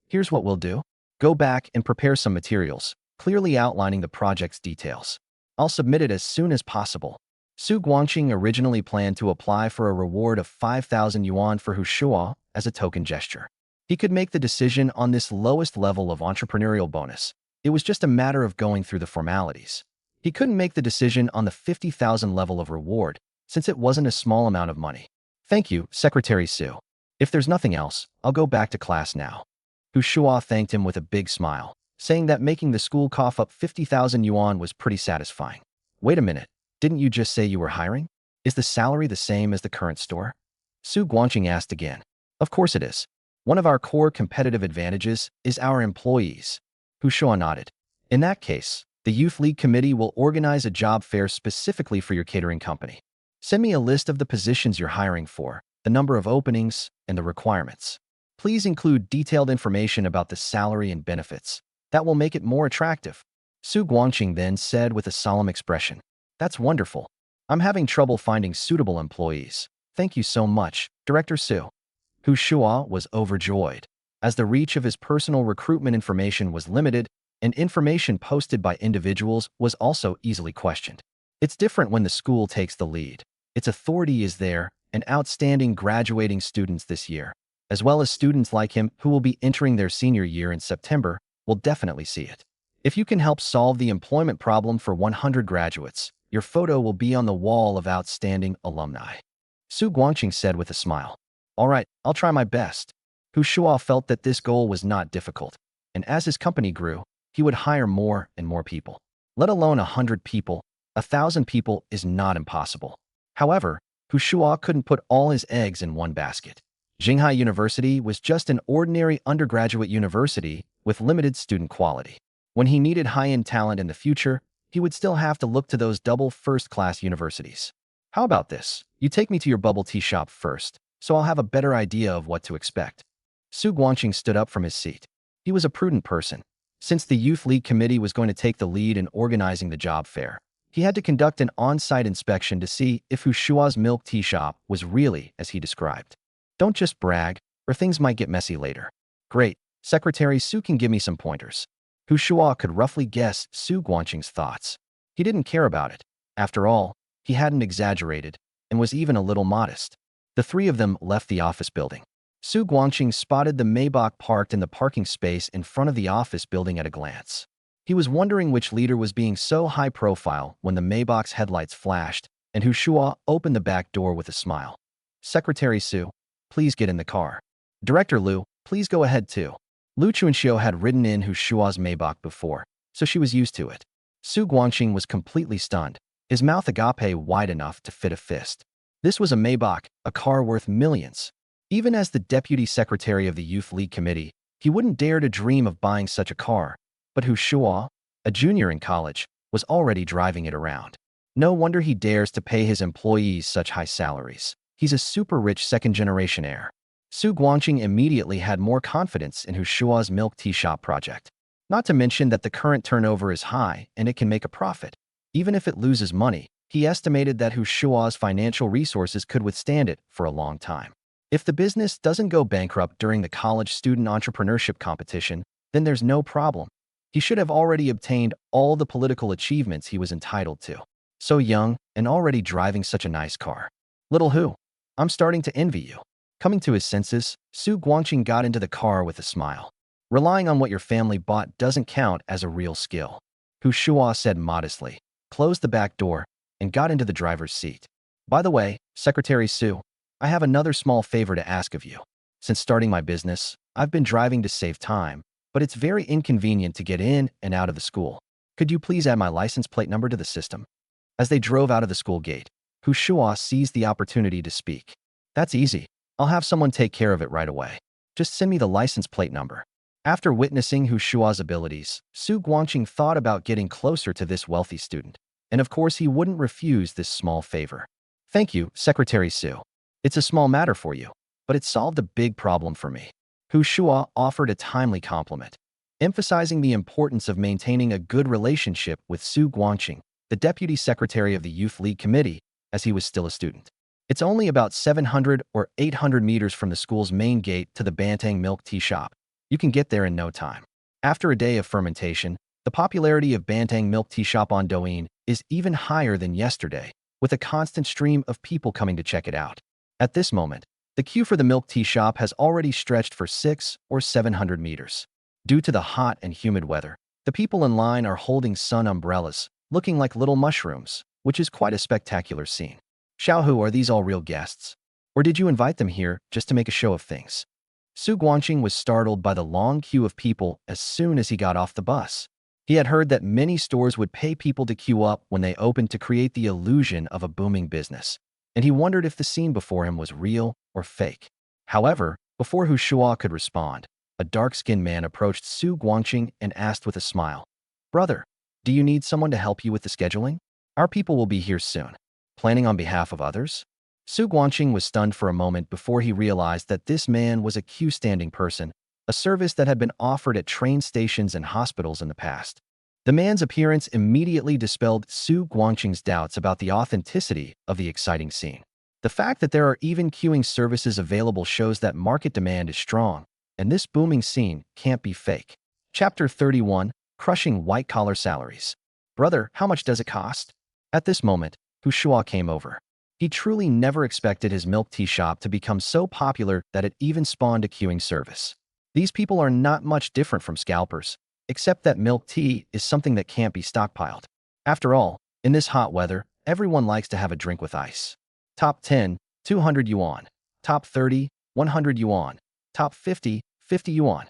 Here's what we'll do. Go back and prepare some materials, clearly outlining the project's details. I'll submit it as soon as possible. Su Guangqing originally planned to apply for a reward of 5,000 yuan for Shuo as a token gesture. He could make the decision on this lowest level of entrepreneurial bonus. It was just a matter of going through the formalities. He couldn't make the decision on the 50,000 level of reward, since it wasn't a small amount of money. Thank you, Secretary Su. If there's nothing else, I'll go back to class now. Shuo thanked him with a big smile, saying that making the school cough up 50,000 yuan was pretty satisfying. Wait a minute. Didn't you just say you were hiring? Is the salary the same as the current store? Su Guangqing asked again. Of course it is. One of our core competitive advantages is our employees. Shuo nodded. In that case, the Youth League Committee will organize a job fair specifically for your catering company. Send me a list of the positions you're hiring for, the number of openings, and the requirements. Please include detailed information about the salary and benefits. That will make it more attractive. Su Guangqing then said with a solemn expression. That's wonderful. I'm having trouble finding suitable employees. Thank you so much, Director Su. Shuo was overjoyed, as the reach of his personal recruitment information was limited, and information posted by individuals was also easily questioned. It's different when the school takes the lead. Its authority is there, and outstanding graduating students this year, as well as students like him who will be entering their senior year in September, will definitely see it. If you can help solve the employment problem for 100 graduates, your photo will be on the wall of outstanding alumni. Su Guangqing said with a smile. All right, I'll try my best. Shuo felt that this goal was not difficult, and as his company grew, he would hire more and more people. Let alone 100 people, 1,000 people is not impossible. However, Shuo couldn't put all his eggs in one basket. Jinghai University was just an ordinary undergraduate university with limited student quality. When he needed high-end talent in the future, he would still have to look to those double first-class universities. How about this? You take me to your bubble tea shop first, so I'll have a better idea of what to expect. Su Guangqing stood up from his seat. He was a prudent person. Since the Youth League Committee was going to take the lead in organizing the job fair, he had to conduct an on-site inspection to see if Hu Shua's milk tea shop was really as he described. Don't just brag, or things might get messy later. Great, Secretary Su can give me some pointers. Hu Shua could roughly guess Su Guangqing's thoughts. He didn't care about it. After all, he hadn't exaggerated and was even a little modest. The three of them left the office building. Su Guangqing spotted the Maybach parked in the parking space in front of the office building at a glance. He was wondering which leader was being so high profile when the Maybach's headlights flashed and Hu Shua opened the back door with a smile. Secretary Su, please get in the car. Director Liu, please go ahead too. Lu Chuanxiu had ridden in Hu Shua's Maybach before, so she was used to it. Su Guangqing was completely stunned, his mouth agape wide enough to fit a fist. This was a Maybach, a car worth millions. Even as the deputy secretary of the Youth League Committee, he wouldn't dare to dream of buying such a car. But Hu Shua, a junior in college, was already driving it around. No wonder he dares to pay his employees such high salaries. He's a super rich second-generation heir. Su Guangqing immediately had more confidence in Hu Shua's milk tea shop project. Not to mention that the current turnover is high and it can make a profit. Even if it loses money, he estimated that Hu Shua's financial resources could withstand it for a long time. If the business doesn't go bankrupt during the college student entrepreneurship competition, then there's no problem. He should have already obtained all the political achievements he was entitled to. So young and already driving such a nice car. Little Hu, I'm starting to envy you. Coming to his senses, Su Guangqing got into the car with a smile. Relying on what your family bought doesn't count as a real skill. Hu Shua said modestly, closed the back door, and got into the driver's seat. By the way, Secretary Su, I have another small favor to ask of you. Since starting my business, I've been driving to save time, but it's very inconvenient to get in and out of the school. Could you please add my license plate number to the system? As they drove out of the school gate, Hu Shua seized the opportunity to speak. That's easy. I'll have someone take care of it right away. Just send me the license plate number. After witnessing Hu Shua's abilities, Su Guangqing thought about getting closer to this wealthy student. And of course, he wouldn't refuse this small favor. Thank you, Secretary Su. It's a small matter for you, but it solved a big problem for me. Hu Shua offered a timely compliment, emphasizing the importance of maintaining a good relationship with Su Guangqing, the deputy secretary of the Youth League Committee, as he was still a student. It's only about 700 or 800 meters from the school's main gate to the Bantang milk tea shop. You can get there in no time. After a day of fermentation, the popularity of Bantang milk tea shop on Douyin is even higher than yesterday, with a constant stream of people coming to check it out. At this moment, the queue for the milk tea shop has already stretched for 600 or 700 meters. Due to the hot and humid weather, the people in line are holding sun umbrellas, looking like little mushrooms, which is quite a spectacular scene. Xiaohu, are these all real guests? Or did you invite them here just to make a show of things? Su Guangqing was startled by the long queue of people as soon as he got off the bus. He had heard that many stores would pay people to queue up when they opened to create the illusion of a booming business, and he wondered if the scene before him was real or fake. However, before Hu Shua could respond, a dark-skinned man approached Su Guangqing and asked with a smile, "Brother, do you need someone to help you with the scheduling? Our people will be here soon." Planning on behalf of others? Su Guangqing was stunned for a moment before he realized that this man was a queue-standing person, a service that had been offered at train stations and hospitals in the past. The man's appearance immediately dispelled Su Guangqing's doubts about the authenticity of the exciting scene. The fact that there are even queuing services available shows that market demand is strong, and this booming scene can't be fake. Chapter 31, Crushing White-Collar Salaries. Brother, how much does it cost? At this moment, Hu Shua came over. He truly never expected his milk tea shop to become so popular that it even spawned a queuing service. These people are not much different from scalpers, except that milk tea is something that can't be stockpiled. After all, in this hot weather, everyone likes to have a drink with ice. Top 10, 200 yuan. Top 30, 100 yuan. Top 50, 50 yuan.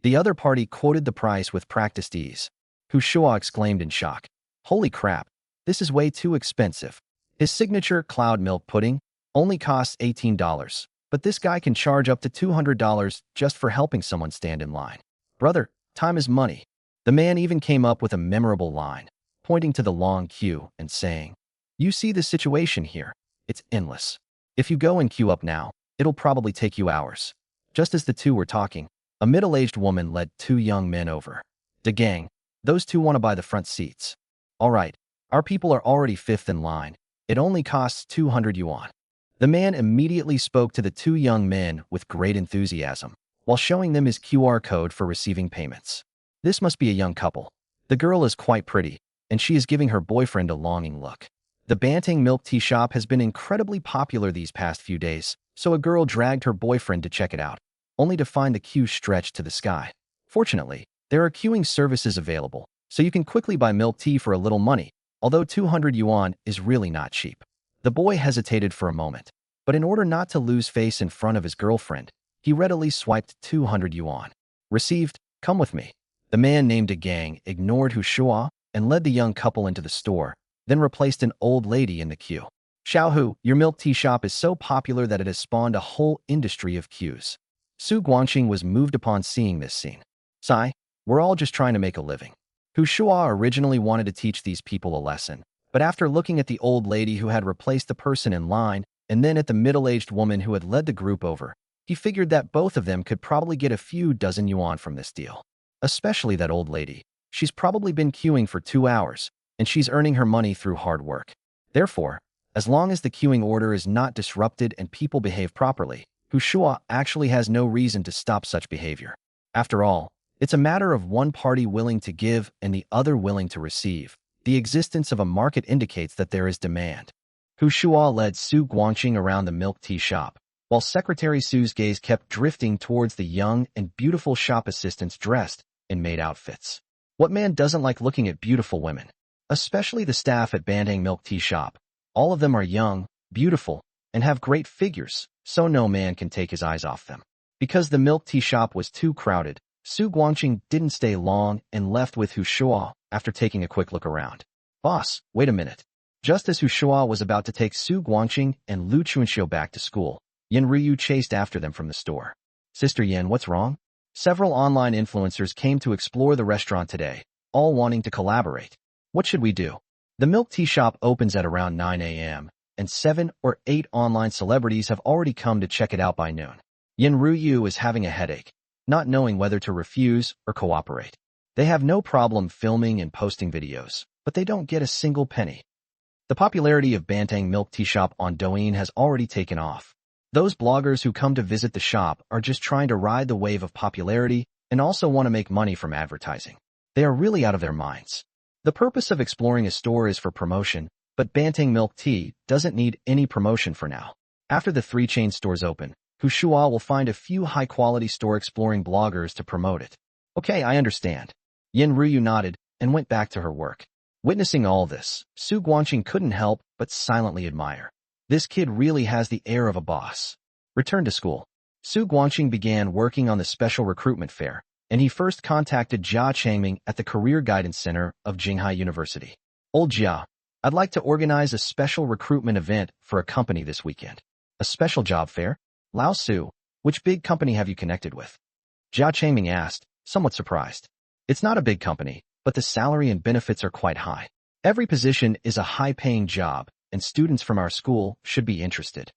The other party quoted the price with practiced ease. Hu Shua exclaimed in shock. Holy crap, this is way too expensive. His signature cloud milk pudding only costs $18, but this guy can charge up to $200 just for helping someone stand in line. Brother, time is money. The man even came up with a memorable line. pointing to the long queue and saying, "You see the situation here? It's endless. If you go and queue up now, it'll probably take you hours." Just as the two were talking, a middle-aged woman led two young men over. "The gang, those two want to buy the front seats." "All right, our people are already fifth in line. It only costs 200 yuan. The man immediately spoke to the two young men with great enthusiasm, while showing them his QR code for receiving payments. This must be a young couple. The girl is quite pretty, and she is giving her boyfriend a longing look. The Banteng milk tea shop has been incredibly popular these past few days, so a girl dragged her boyfriend to check it out, only to find the queue stretched to the sky. Fortunately, there are queuing services available, so you can quickly buy milk tea for a little money, although 200 yuan is really not cheap. The boy hesitated for a moment, but in order not to lose face in front of his girlfriend, he readily swiped 200 yuan. "Received, come with me." The man named a gang ignored Shuo and led the young couple into the store, then replaced an old lady in the queue. "Xiaohu, your milk tea shop is so popular that it has spawned a whole industry of queues." Su Guangqing was moved upon seeing this scene. "Sai, we're all just trying to make a living." Shuo originally wanted to teach these people a lesson, but after looking at the old lady who had replaced the person in line and then at the middle-aged woman who had led the group over, he figured that both of them could probably get a few dozen yuan from this deal. Especially that old lady. She's probably been queuing for 2 hours, and she's earning her money through hard work. Therefore, as long as the queuing order is not disrupted and people behave properly, Shuo actually has no reason to stop such behavior. After all, it's a matter of one party willing to give and the other willing to receive. The existence of a market indicates that there is demand. Shuo led Su Guangqing around the milk tea shop, while Secretary Su's gaze kept drifting towards the young and beautiful shop assistants dressed in maid outfits. What man doesn't like looking at beautiful women? Especially the staff at Banteng milk tea shop. All of them are young, beautiful, and have great figures, so no man can take his eyes off them. Because the milk tea shop was too crowded, Su Guangqing didn't stay long and left with Shuo after taking a quick look around. "Boss, wait a minute." Just as Shuo was about to take Su Guangqing and Lu Chunxiu back to school, Yin Ruyu chased after them from the store. "Sister Yin, what's wrong?" Several online influencers came to explore the restaurant today, all wanting to collaborate. "What should we do?" The milk tea shop opens at around 9 a.m., and 7 or 8 online celebrities have already come to check it out by noon. Yin Ruyu is having a headache, not knowing whether to refuse or cooperate. They have no problem filming and posting videos, but they don't get a single penny. The popularity of Banteng milk tea shop on Douyin has already taken off. Those bloggers who come to visit the shop are just trying to ride the wave of popularity and also want to make money from advertising. They are really out of their minds. The purpose of exploring a store is for promotion, but Banteng milk tea doesn't need any promotion for now. After the 3 chain stores open, Shuo will find a few high-quality store-exploring bloggers to promote it. "Okay, I understand." Yin Ruyu nodded and went back to her work. Witnessing all this, Su Guangqing couldn't help but silently admire. This kid really has the air of a boss. Return to school. Su Guangqing began working on the special recruitment fair, and he first contacted Jia Changming at the Career Guidance Center of Jinghai University. "Old Jia, I'd like to organize a special recruitment event for a company this weekend." "A special job fair?" "Lao Su, which big company have you connected with?" Jia Changming asked, somewhat surprised. "It's not a big company, but the salary and benefits are quite high. Every position is a high-paying job, and students from our school should be interested."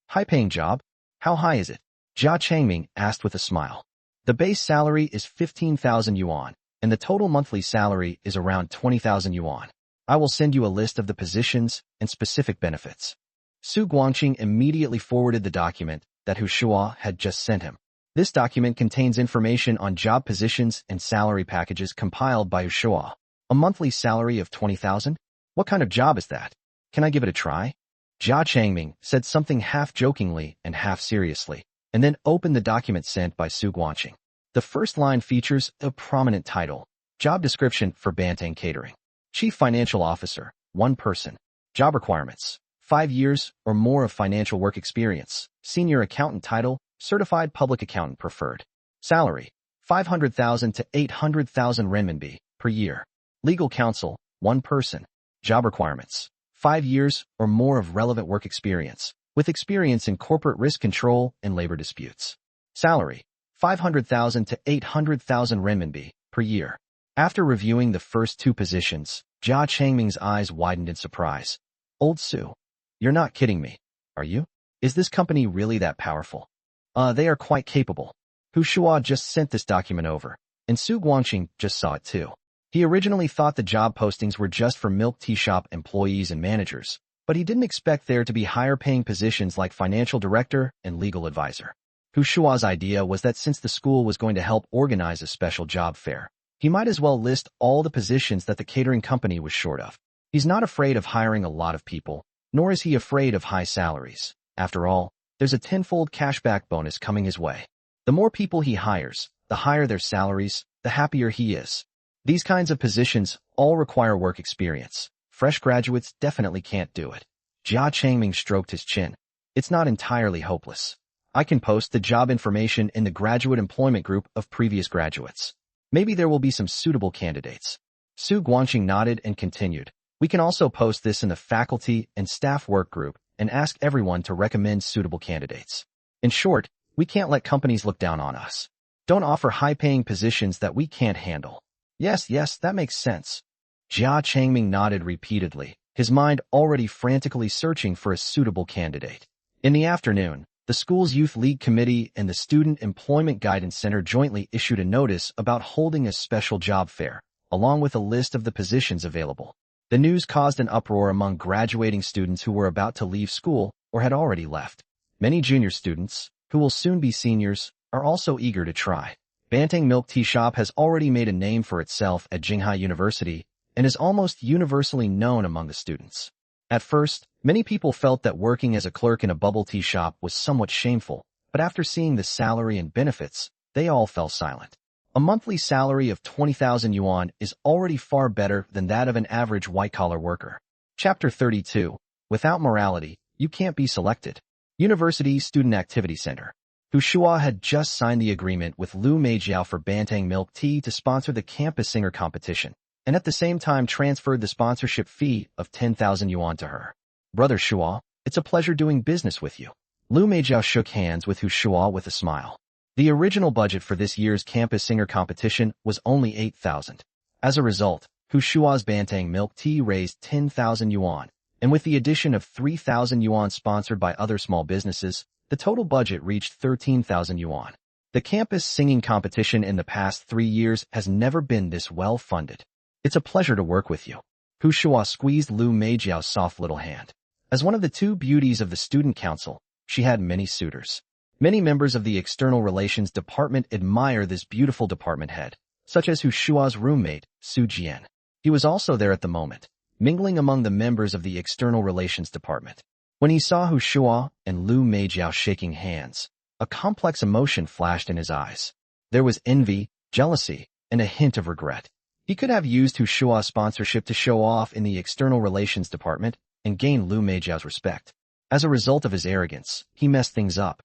"High-paying job? How high is it?" Jia Changming asked with a smile. "The base salary is 15,000 yuan, and the total monthly salary is around 20,000 yuan. I will send you a list of the positions and specific benefits." Su Guangqing immediately forwarded the document that Shuo had just sent him. This document contains information on job positions and salary packages compiled by Shuo. "A monthly salary of 20,000? What kind of job is that? Can I give it a try?" Jia Changming said something half-jokingly and half-seriously, and then opened the document sent by Su Guangqing. The first line features a prominent title, Job Description for Banteng Catering. Chief Financial Officer, 1 person. Job Requirements, 5 years or more of financial work experience. Senior Accountant title, Certified Public Accountant preferred. Salary, 500,000 to 800,000 renminbi per year. Legal Counsel, 1 person. Job Requirements, 5 years or more of relevant work experience, with experience in corporate risk control and labor disputes. Salary, 500,000 to 800,000 renminbi per year. After reviewing the first two positions, Jia Changming's eyes widened in surprise. Old Su, you're not kidding me, are you? Is this company really that powerful? They are quite capable. Hu Shuo just sent this document over, and Su Guangqing just saw it too. He originally thought the job postings were just for milk tea shop employees and managers, but he didn't expect there to be higher-paying positions like financial director and legal advisor. Hu Shuo's idea was that since the school was going to help organize a special job fair, he might as well list all the positions that the catering company was short of. He's not afraid of hiring a lot of people, nor is he afraid of high salaries. After all, there's a tenfold cashback bonus coming his way. The more people he hires, the higher their salaries, the happier he is. These kinds of positions all require work experience. Fresh graduates definitely can't do it. Jia Changming stroked his chin. It's not entirely hopeless. I can post the job information in the graduate employment group of previous graduates. Maybe there will be some suitable candidates. Su Guangqing nodded and continued. We can also post this in the faculty and staff work group and ask everyone to recommend suitable candidates. In short, we can't let companies look down on us. Don't offer high-paying positions that we can't handle. Yes, that makes sense. Jia Changming nodded repeatedly, his mind already frantically searching for a suitable candidate. In the afternoon, the school's Youth League Committee and the Student Employment Guidance Center jointly issued a notice about holding a special job fair, along with a list of the positions available. The news caused an uproar among graduating students who were about to leave school or had already left. Many junior students, who will soon be seniors, are also eager to try. Banteng Milk Tea Shop has already made a name for itself at Jinghai University and is almost universally known among the students. At first, many people felt that working as a clerk in a bubble tea shop was somewhat shameful, but after seeing the salary and benefits, they all fell silent. A monthly salary of 20,000 yuan is already far better than that of an average white-collar worker. Chapter 32. Without morality, you can't be selected. University Student Activity Center. Hu Shuo had just signed the agreement with Lu Meijiao for Banteng Milk Tea to sponsor the campus singer competition, and at the same time transferred the sponsorship fee of 10,000 yuan to her. Brother Shuo, it's a pleasure doing business with you. Lu Meijiao shook hands with Hu Shuo with a smile. The original budget for this year's campus singer competition was only 8,000. As a result, Hu Shuo's Banteng Milk Tea raised 10,000 yuan, and with the addition of 3,000 yuan sponsored by other small businesses, the total budget reached 13,000 yuan. The campus singing competition in the past 3 years has never been this well funded. It's a pleasure to work with you. Hu Shuo squeezed Lu Meijiao's soft little hand. As one of the 2 beauties of the student council, she had many suitors. Many members of the External Relations Department admire this beautiful department head, such as Hu Shuo's roommate, Su Jian. He was also there at the moment, mingling among the members of the External Relations Department. When he saw Hu Shuo and Lu Meijiao shaking hands, a complex emotion flashed in his eyes. There was envy, jealousy, and a hint of regret. He could have used Hu Shuo's sponsorship to show off in the External Relations Department and gain Lu Meijiao's respect. As a result of his arrogance, he messed things up.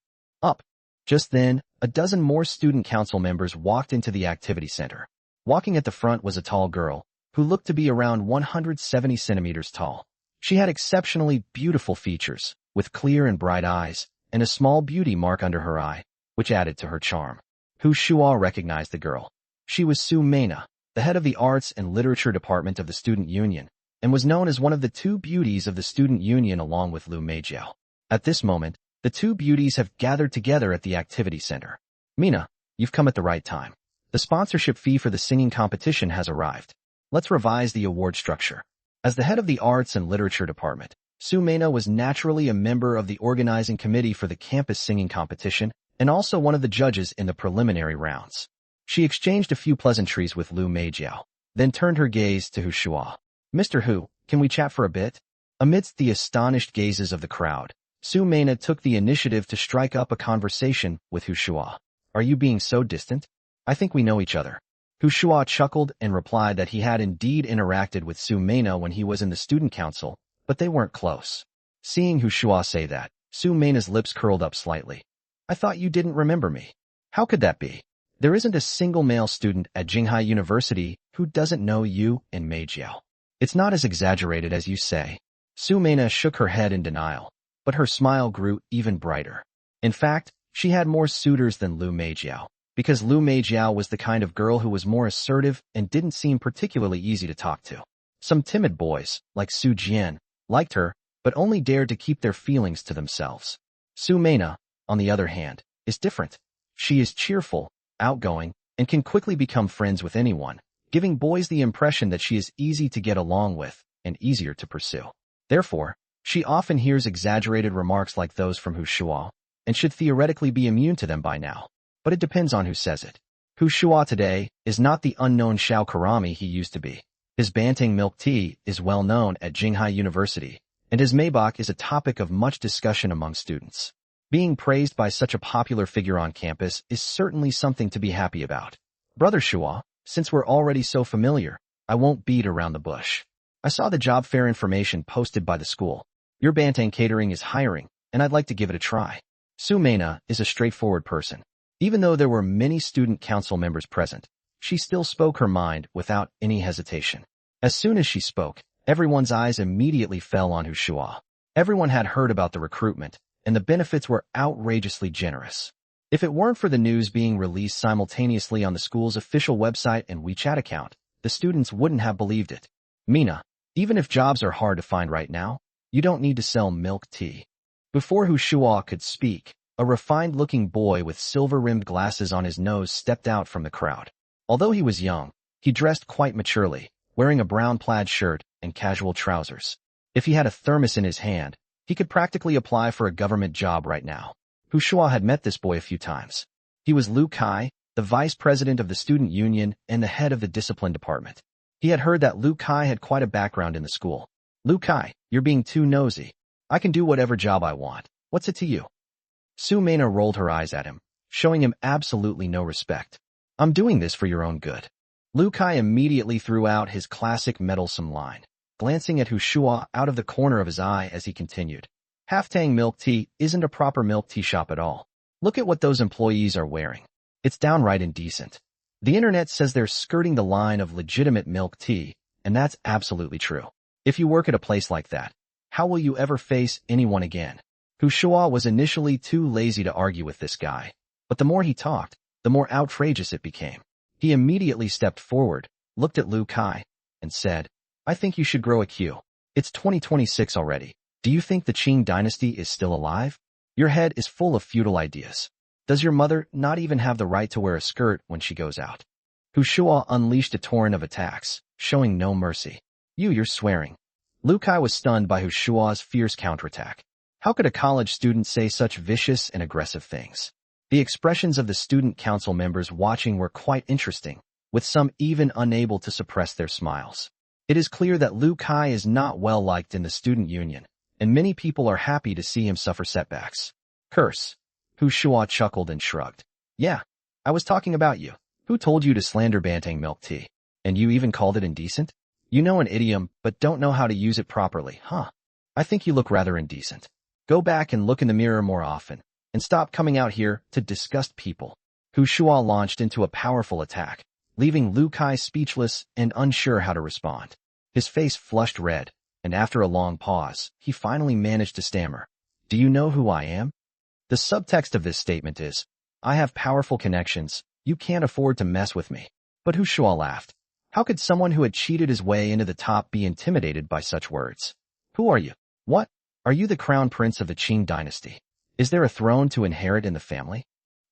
Just then, a dozen more student council members walked into the activity center. Walking at the front was a tall girl, who looked to be around 170 centimeters tall. She had exceptionally beautiful features, with clear and bright eyes, and a small beauty mark under her eye, which added to her charm. Hu Shuo recognized the girl. She was Su Meina, the head of the Arts and Literature Department of the Student Union, and was known as one of the 2 beauties of the Student Union along with Lu Meijiao. At this moment, the 2 beauties have gathered together at the activity center. Mina, you've come at the right time. The sponsorship fee for the singing competition has arrived. Let's revise the award structure. As the head of the Arts and Literature Department, Su Meina was naturally a member of the organizing committee for the campus singing competition and also one of the judges in the preliminary rounds. She exchanged a few pleasantries with Lu Meijiao, then turned her gaze to Hu Shuo. Mr. Hu, can we chat for a bit? Amidst the astonished gazes of the crowd, Su Meina took the initiative to strike up a conversation with Hu Shuo. Are you being so distant? I think we know each other. Hu Shuo chuckled and replied that he had indeed interacted with Su Meina when he was in the student council, but they weren't close. Seeing Hu Shuo say that, Su Meina's lips curled up slightly. I thought you didn't remember me. How could that be? There isn't a single male student at Jinghai University who doesn't know you and Meijiao. It's not as exaggerated as you say. Su Meina shook her head in denial, but her smile grew even brighter. In fact, she had more suitors than Lu Meijiao. because Lu Meijiao was the kind of girl who was more assertive and didn't seem particularly easy to talk to. Some timid boys, like Su Jian, liked her, but only dared to keep their feelings to themselves. Su Meina, on the other hand, is different. She is cheerful, outgoing, and can quickly become friends with anyone, giving boys the impression that she is easy to get along with and easier to pursue. Therefore, she often hears exaggerated remarks like those from Shuo, and should theoretically be immune to them by now. But it depends on who says it. Shuo today is not the unknown Xiao Karami he used to be. His Banteng milk tea is well known at Jinghai University, and his Maybach is a topic of much discussion among students. Being praised by such a popular figure on campus is certainly something to be happy about. Brother Shuo, since we're already so familiar, I won't beat around the bush. I saw the job fair information posted by the school. Your Banteng catering is hiring, and I'd like to give it a try. Su Meina is a straightforward person. Even though there were many student council members present, she still spoke her mind without any hesitation. As soon as she spoke, everyone's eyes immediately fell on Shuo. Everyone had heard about the recruitment, and the benefits were outrageously generous. If it weren't for the news being released simultaneously on the school's official website and WeChat account, the students wouldn't have believed it. Mina, even if jobs are hard to find right now, you don't need to sell milk tea. Before Shuo could speak, a refined-looking boy with silver-rimmed glasses on his nose stepped out from the crowd. Although he was young, he dressed quite maturely, wearing a brown plaid shirt and casual trousers. If he had a thermos in his hand, he could practically apply for a government job right now. Shuo had met this boy a few times. He was Lu Kai, the vice president of the student union and the head of the discipline department. He had heard that Lu Kai had quite a background in the school. Lu Kai, you're being too nosy. I can do whatever job I want. What's it to you? Su Meina rolled her eyes at him, showing him absolutely no respect. I'm doing this for your own good. Lu Kai immediately threw out his classic meddlesome line, glancing at Shuo out of the corner of his eye as he continued. Halftang milk tea isn't a proper milk tea shop at all. Look at what those employees are wearing. It's downright indecent. The internet says they're skirting the line of legitimate milk tea, and that's absolutely true. If you work at a place like that, how will you ever face anyone again? Shuo was initially too lazy to argue with this guy, but the more he talked, the more outrageous it became. He immediately stepped forward, looked at Lu Kai, and said, I think you should grow a queue. It's 2026 already. Do you think the Qing dynasty is still alive? Your head is full of futile ideas. Does your mother not even have the right to wear a skirt when she goes out? Shuo unleashed a torrent of attacks, showing no mercy. You're swearing. Lu Kai was stunned by Shuo's fierce counterattack. How could a college student say such vicious and aggressive things? The expressions of the student council members watching were quite interesting, with some even unable to suppress their smiles. It is clear that Lu Kai is not well liked in the student union, and many people are happy to see him suffer setbacks. Curse. Shuo chuckled and shrugged. Yeah, I was talking about you. Who told you to slander Banteng milk tea? And you even called it indecent? You know an idiom, but don't know how to use it properly, huh? I think you look rather indecent. Go back and look in the mirror more often, and stop coming out here to disgust people. Shuo launched into a powerful attack, leaving Lu Kai speechless and unsure how to respond. His face flushed red, and after a long pause, he finally managed to stammer. Do you know who I am? The subtext of this statement is, I have powerful connections, you can't afford to mess with me. But Shuo laughed. How could someone who had cheated his way into the top be intimidated by such words? Who are you? What? Are you the crown prince of the Qing dynasty? Is there a throne to inherit in the family?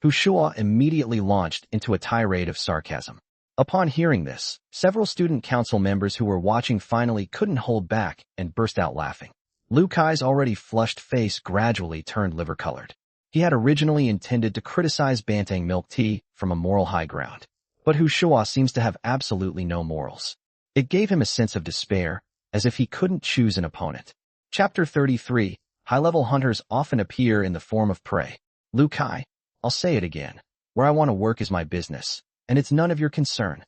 Shuo immediately launched into a tirade of sarcasm. Upon hearing this, several student council members who were watching finally couldn't hold back and burst out laughing. Lu Kai's already flushed face gradually turned liver-colored. He had originally intended to criticize Banteng milk tea from a moral high ground, but Shuo seems to have absolutely no morals. It gave him a sense of despair, as if he couldn't choose an opponent. Chapter 33, High-level hunters often appear in the form of prey. Lu Kai, I'll say it again. Where I want to work is my business, and it's none of your concern.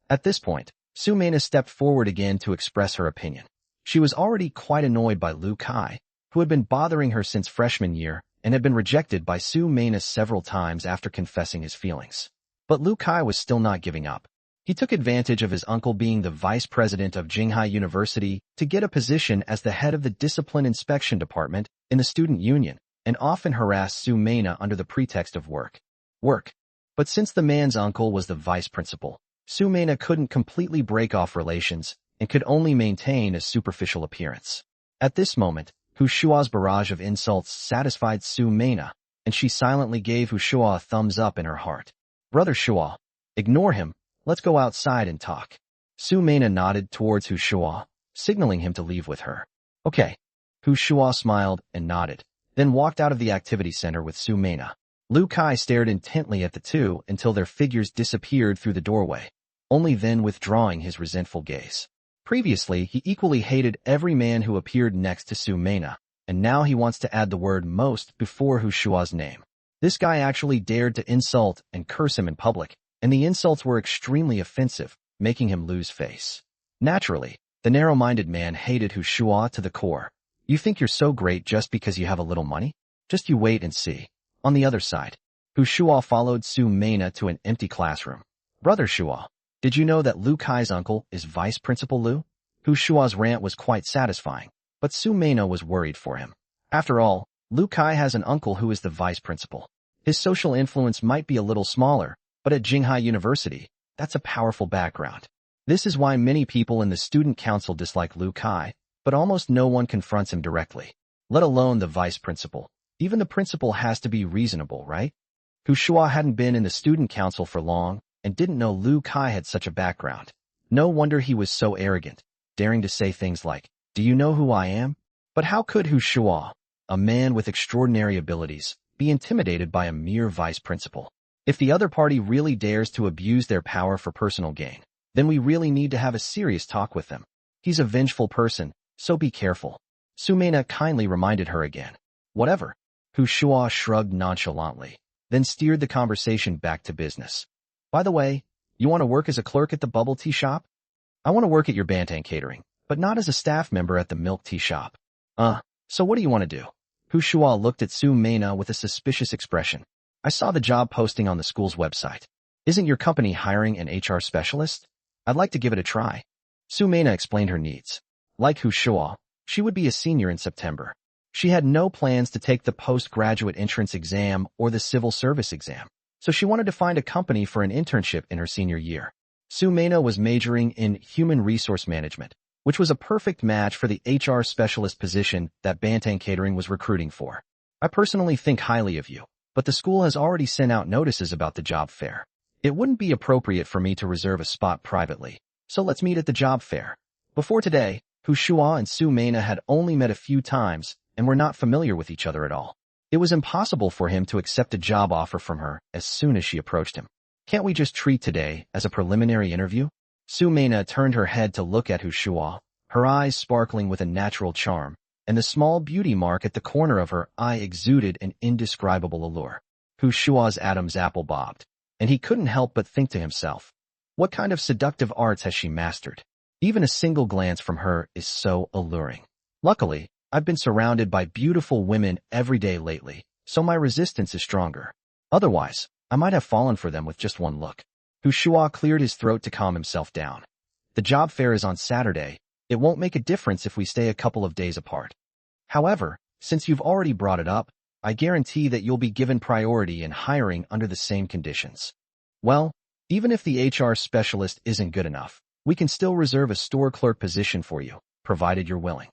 At this point, Su Meina stepped forward again to express her opinion. She was already quite annoyed by Lu Kai, who had been bothering her since freshman year and had been rejected by Su Meina several times after confessing his feelings. But Lu Kai was still not giving up. He took advantage of his uncle being the vice president of Jinghai University to get a position as the head of the discipline inspection department in the student union, and often harassed Su Meina under the pretext of work. Work. But since the man's uncle was the vice principal, Su Mena couldn't completely break off relations and could only maintain a superficial appearance. At this moment, Hu Shua's barrage of insults satisfied Su Mena, and she silently gave Hu Shua a thumbs up in her heart. Brother Shua, ignore him, let's go outside and talk. Su Mena nodded towards Hu Shua, signaling him to leave with her. Okay. Hu Shua smiled and nodded, then walked out of the activity center with Su Mena. Lu Kai stared intently at the two until their figures disappeared through the doorway, only then withdrawing his resentful gaze. Previously, he equally hated every man who appeared next to Su Mena, and now he wants to add the word most before Hu Shua's name. This guy actually dared to insult and curse him in public, and the insults were extremely offensive, making him lose face. Naturally, the narrow-minded man hated Hu Shua to the core. You think you're so great just because you have a little money? Just you wait and see. On the other side, Hu Shua followed Su Mena to an empty classroom. Brother Shua, did you know that Lu Kai's uncle is Vice Principal Lu? Hu Shua's rant was quite satisfying, but Su Mena was worried for him. After all, Lu Kai has an uncle who is the vice principal. His social influence might be a little smaller, but at Jinghai University, that's a powerful background. This is why many people in the student council dislike Lu Kai, but almost no one confronts him directly, let alone the vice principal. Even the principal has to be reasonable, right? Hu Shua hadn't been in the student council for long and didn't know Lu Kai had such a background. No wonder he was so arrogant, daring to say things like, "Do you know who I am?" But how could Hu Shua, a man with extraordinary abilities, be intimidated by a mere vice principal? If the other party really dares to abuse their power for personal gain, then we really need to have a serious talk with them. He's a vengeful person, so be careful. Su Mena kindly reminded her again. Whatever. Hu Shua shrugged nonchalantly, then steered the conversation back to business. By the way, you want to work as a clerk at the bubble tea shop? I want to work at your Bantan catering, but not as a staff member at the milk tea shop. So what do you want to do? Hu Shua looked at Su Mena with a suspicious expression. I saw the job posting on the school's website. Isn't your company hiring an HR specialist? I'd like to give it a try. Su Mena explained her needs. Like Hu Shua, she would be a senior in September. She had no plans to take the postgraduate entrance exam or the civil service exam, so she wanted to find a company for an internship in her senior year. Su Mena was majoring in human resource management, which was a perfect match for the HR specialist position that Bantan Catering was recruiting for. I personally think highly of you, but the school has already sent out notices about the job fair. It wouldn't be appropriate for me to reserve a spot privately, so let's meet at the job fair. Before today, Hu Shua and Su Mena had only met a few times and were not familiar with each other at all. It was impossible for him to accept a job offer from her as soon as she approached him. Can't we just treat today as a preliminary interview? Su Mena turned her head to look at Hu Shua, her eyes sparkling with a natural charm, and the small beauty mark at the corner of her eye exuded an indescribable allure. Hu Shua's Adam's apple bobbed, and he couldn't help but think to himself, what kind of seductive arts has she mastered? Even a single glance from her is so alluring. Luckily, I've been surrounded by beautiful women every day lately, so my resistance is stronger. Otherwise, I might have fallen for them with just one look. Hu Shua cleared his throat to calm himself down. The job fair is on Saturday. It won't make a difference if we stay a couple of days apart. However, since you've already brought it up, I guarantee that you'll be given priority in hiring under the same conditions. Well, even if the HR specialist isn't good enough, we can still reserve a store clerk position for you, provided you're willing.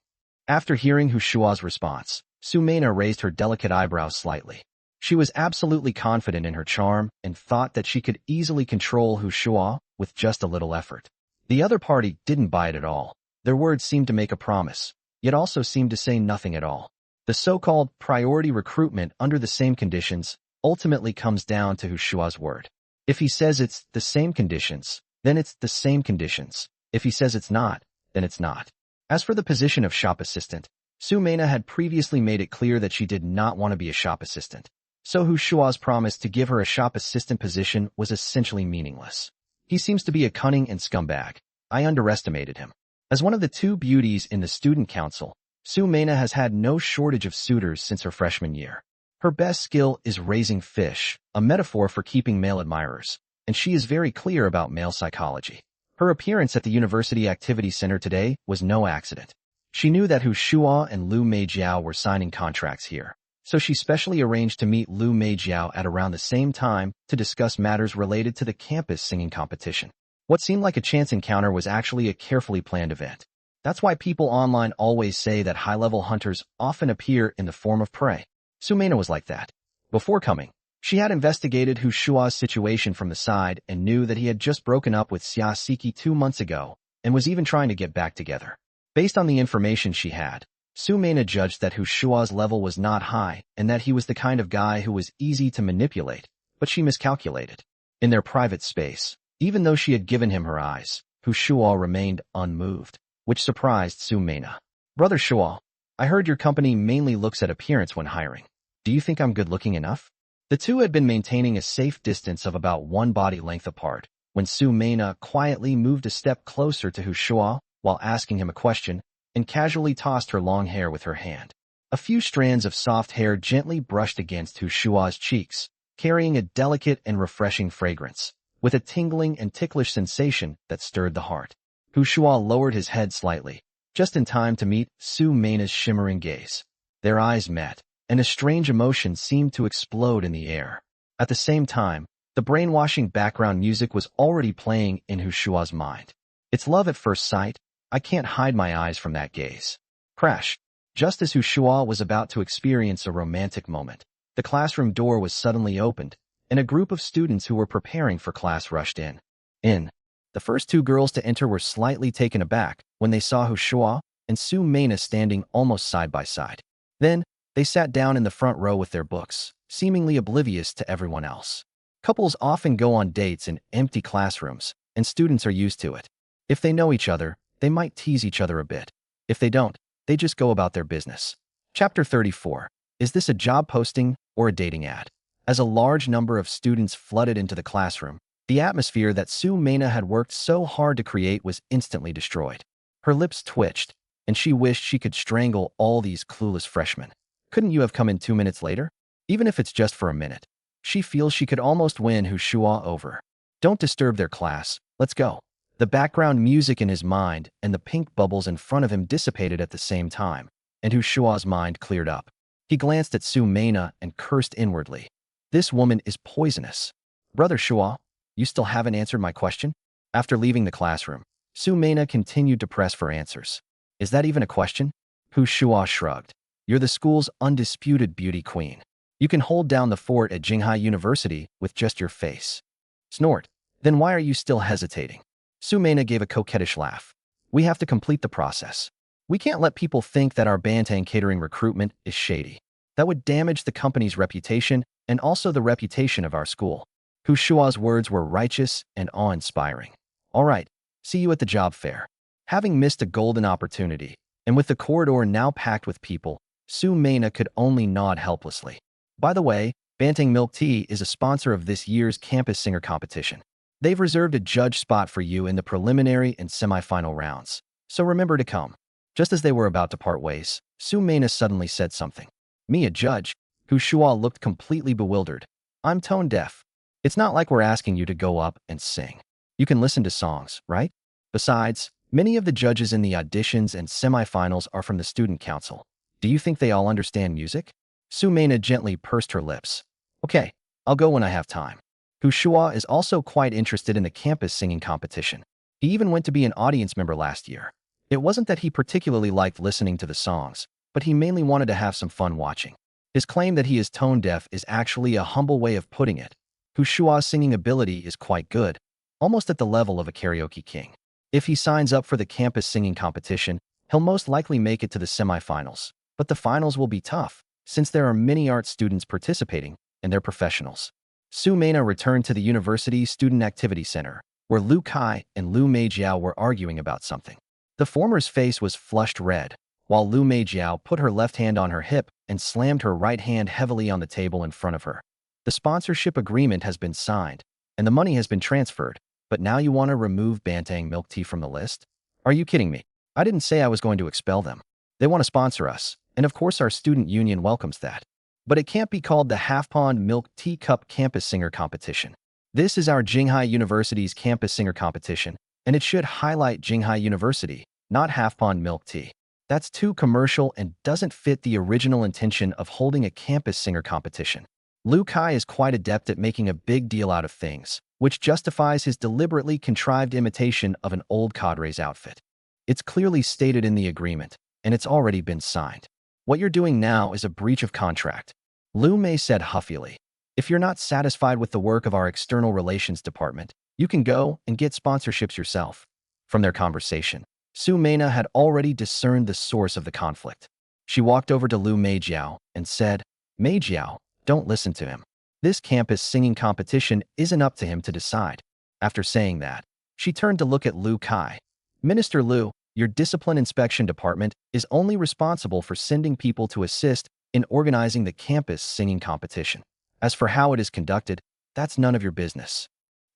After hearing Hu Shua's response, Su Mena raised her delicate eyebrows slightly. She was absolutely confident in her charm and thought that she could easily control Hu Shua with just a little effort. The other party didn't buy it at all. Their words seemed to make a promise, yet also seemed to say nothing at all. The so-called priority recruitment under the same conditions ultimately comes down to Hu Shua's word. If he says it's the same conditions, then it's the same conditions. If he says it's not, then it's not. As for the position of shop assistant, Su Mena had previously made it clear that she did not want to be a shop assistant. So Hu Shua's promise to give her a shop assistant position was essentially meaningless. He seems to be a cunning and scumbag. I underestimated him. As one of the two beauties in the student council, Su Mena has had no shortage of suitors since her freshman year. Her best skill is raising fish, a metaphor for keeping male admirers, and she is very clear about male psychology. Her appearance at the University Activity Center today was no accident. She knew that Hu Shua and Lu Meijiao were signing contracts here, So she specially arranged to meet Lu Meijiao at around the same time to discuss matters related to the campus singing competition. What seemed like a chance encounter was actually a carefully planned event. That's why people online always say that high-level hunters often appear in the form of prey. Sumena was like that. Before coming, she had investigated Shuo's situation from the side and knew that he had just broken up with Xia Siki 2 months ago and was even trying to get back together. Based on the information she had, Sumena judged that Shuo's level was not high and that he was the kind of guy who was easy to manipulate, but she miscalculated. In their private space, even though she had given him her eyes, Shuo remained unmoved, which surprised Sumena. Brother Shuo, I heard your company mainly looks at appearance when hiring. Do you think I'm good-looking enough? The two had been maintaining a safe distance of about 1 body length apart, when Sumena quietly moved a step closer to Shuo while asking him a question and casually tossed her long hair with her hand. A few strands of soft hair gently brushed against Shuo's cheeks, carrying a delicate and refreshing fragrance, with a tingling and ticklish sensation that stirred the heart. Shuo lowered his head slightly, just in time to meet Sumena's shimmering gaze. Their eyes met, and a strange emotion seemed to explode in the air. At the same time, the brainwashing background music was already playing in Shuo's mind. It's love at first sight. I can't hide my eyes from that gaze. Crash. Just as Shuo was about to experience a romantic moment, the classroom door was suddenly opened, and a group of students who were preparing for class rushed in. The first 2 girls to enter were slightly taken aback when they saw Shuo and Sumena standing almost side by side. Then, they sat down in the front row with their books, seemingly oblivious to everyone else. Couples often go on dates in empty classrooms, and students are used to it. If they know each other, they might tease each other a bit. If they don't, they just go about their business. Chapter 34. Is this a job posting or a dating ad? As a large number of students flooded into the classroom, the atmosphere that Sumena had worked so hard to create was instantly destroyed. Her lips twitched, and she wished she could strangle all these clueless freshmen. Couldn't you have come in 2 minutes later? Even if it's just for a minute. She feels she could almost win Shuo over. Don't disturb their class. Let's go. The background music in his mind and the pink bubbles in front of him dissipated at the same time, and Shuo's mind cleared up. He glanced at Sumena and cursed inwardly. This woman is poisonous. Brother Shuo, you still haven't answered my question? After leaving the classroom, Sumena continued to press for answers. Is that even a question? Shuo shrugged. You're the school's undisputed beauty queen. You can hold down the fort at Jinghai University with just your face. Snort. Then why are you still hesitating? Sumena gave a coquettish laugh. We have to complete the process. We can't let people think that our Bantang catering recruitment is shady. That would damage the company's reputation and also the reputation of our school. Shuo's words were righteous and awe-inspiring. All right, see you at the job fair. Having missed a golden opportunity, and with the corridor now packed with people, Sumena could only nod helplessly. By the way, Bantang Milk Tea is a sponsor of this year's campus singer competition. They've reserved a judge spot for you in the preliminary and semifinal rounds, so remember to come. Just as they were about to part ways, Sumena suddenly said something. Me, a judge? Shuo looked completely bewildered. I'm tone deaf. It's not like we're asking you to go up and sing. You can listen to songs, right? Besides, many of the judges in the auditions and semifinals are from the student council. Do you think they all understand music? Sumena gently pursed her lips. Okay, I'll go when I have time. Shuo is also quite interested in the campus singing competition. He even went to be an audience member last year. It wasn't that he particularly liked listening to the songs, but he mainly wanted to have some fun watching. His claim that he is tone deaf is actually a humble way of putting it. Shuo's singing ability is quite good, almost at the level of a karaoke king. If he signs up for the campus singing competition, he'll most likely make it to the semifinals. But the finals will be tough, since there are many art students participating, and they're professionals. Sumena returned to the university's Student Activity Center, where Lu Kai and Lu Meijiao were arguing about something. The former's face was flushed red, while Lu Meijiao put her left hand on her hip and slammed her right hand heavily on the table in front of her. The sponsorship agreement has been signed, and the money has been transferred, but now you want to remove Bantang Milk Tea from the list? Are you kidding me? I didn't say I was going to expel them. They want to sponsor us, and of course our student union welcomes that. But it can't be called the Half-Pond Milk Tea Cup Campus Singer Competition. This is our Jinghai University's Campus Singer Competition, and it should highlight Jinghai University, not Half-Pond Milk Tea. That's too commercial and doesn't fit the original intention of holding a campus singer competition. Lu Kai is quite adept at making a big deal out of things, which justifies his deliberately contrived imitation of an old cadre's outfit. It's clearly stated in the agreement, and it's already been signed. What you're doing now is a breach of contract, Lu Mei said huffily. If you're not satisfied with the work of our external relations department, you can go and get sponsorships yourself. From their conversation, Su Mena had already discerned the source of the conflict. She walked over to Lu Meijiao and said, Meijiao, don't listen to him. This campus singing competition isn't up to him to decide. After saying that, she turned to look at Lu Kai. Minister Lu, your discipline inspection department is only responsible for sending people to assist in organizing the campus singing competition. As for how it is conducted, that's none of your business.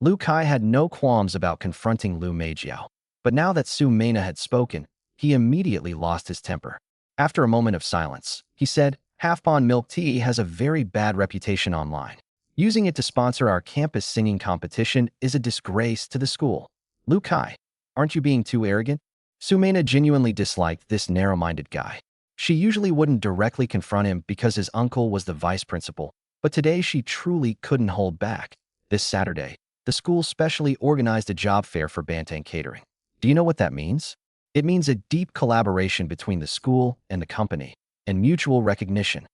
Lu Kai had no qualms about confronting Lu Meijiao, but now that Su Mena had spoken, he immediately lost his temper. After a moment of silence, he said, Half-Bond Milk Tea has a very bad reputation online. Using it to sponsor our campus singing competition is a disgrace to the school. Lu Kai, aren't you being too arrogant? Su Mena genuinely disliked this narrow-minded guy. She usually wouldn't directly confront him because his uncle was the vice principal, but today she truly couldn't hold back. This Saturday, the school specially organized a job fair for Bantang Catering. Do you know what that means? It means a deep collaboration between the school and the company, and mutual recognition.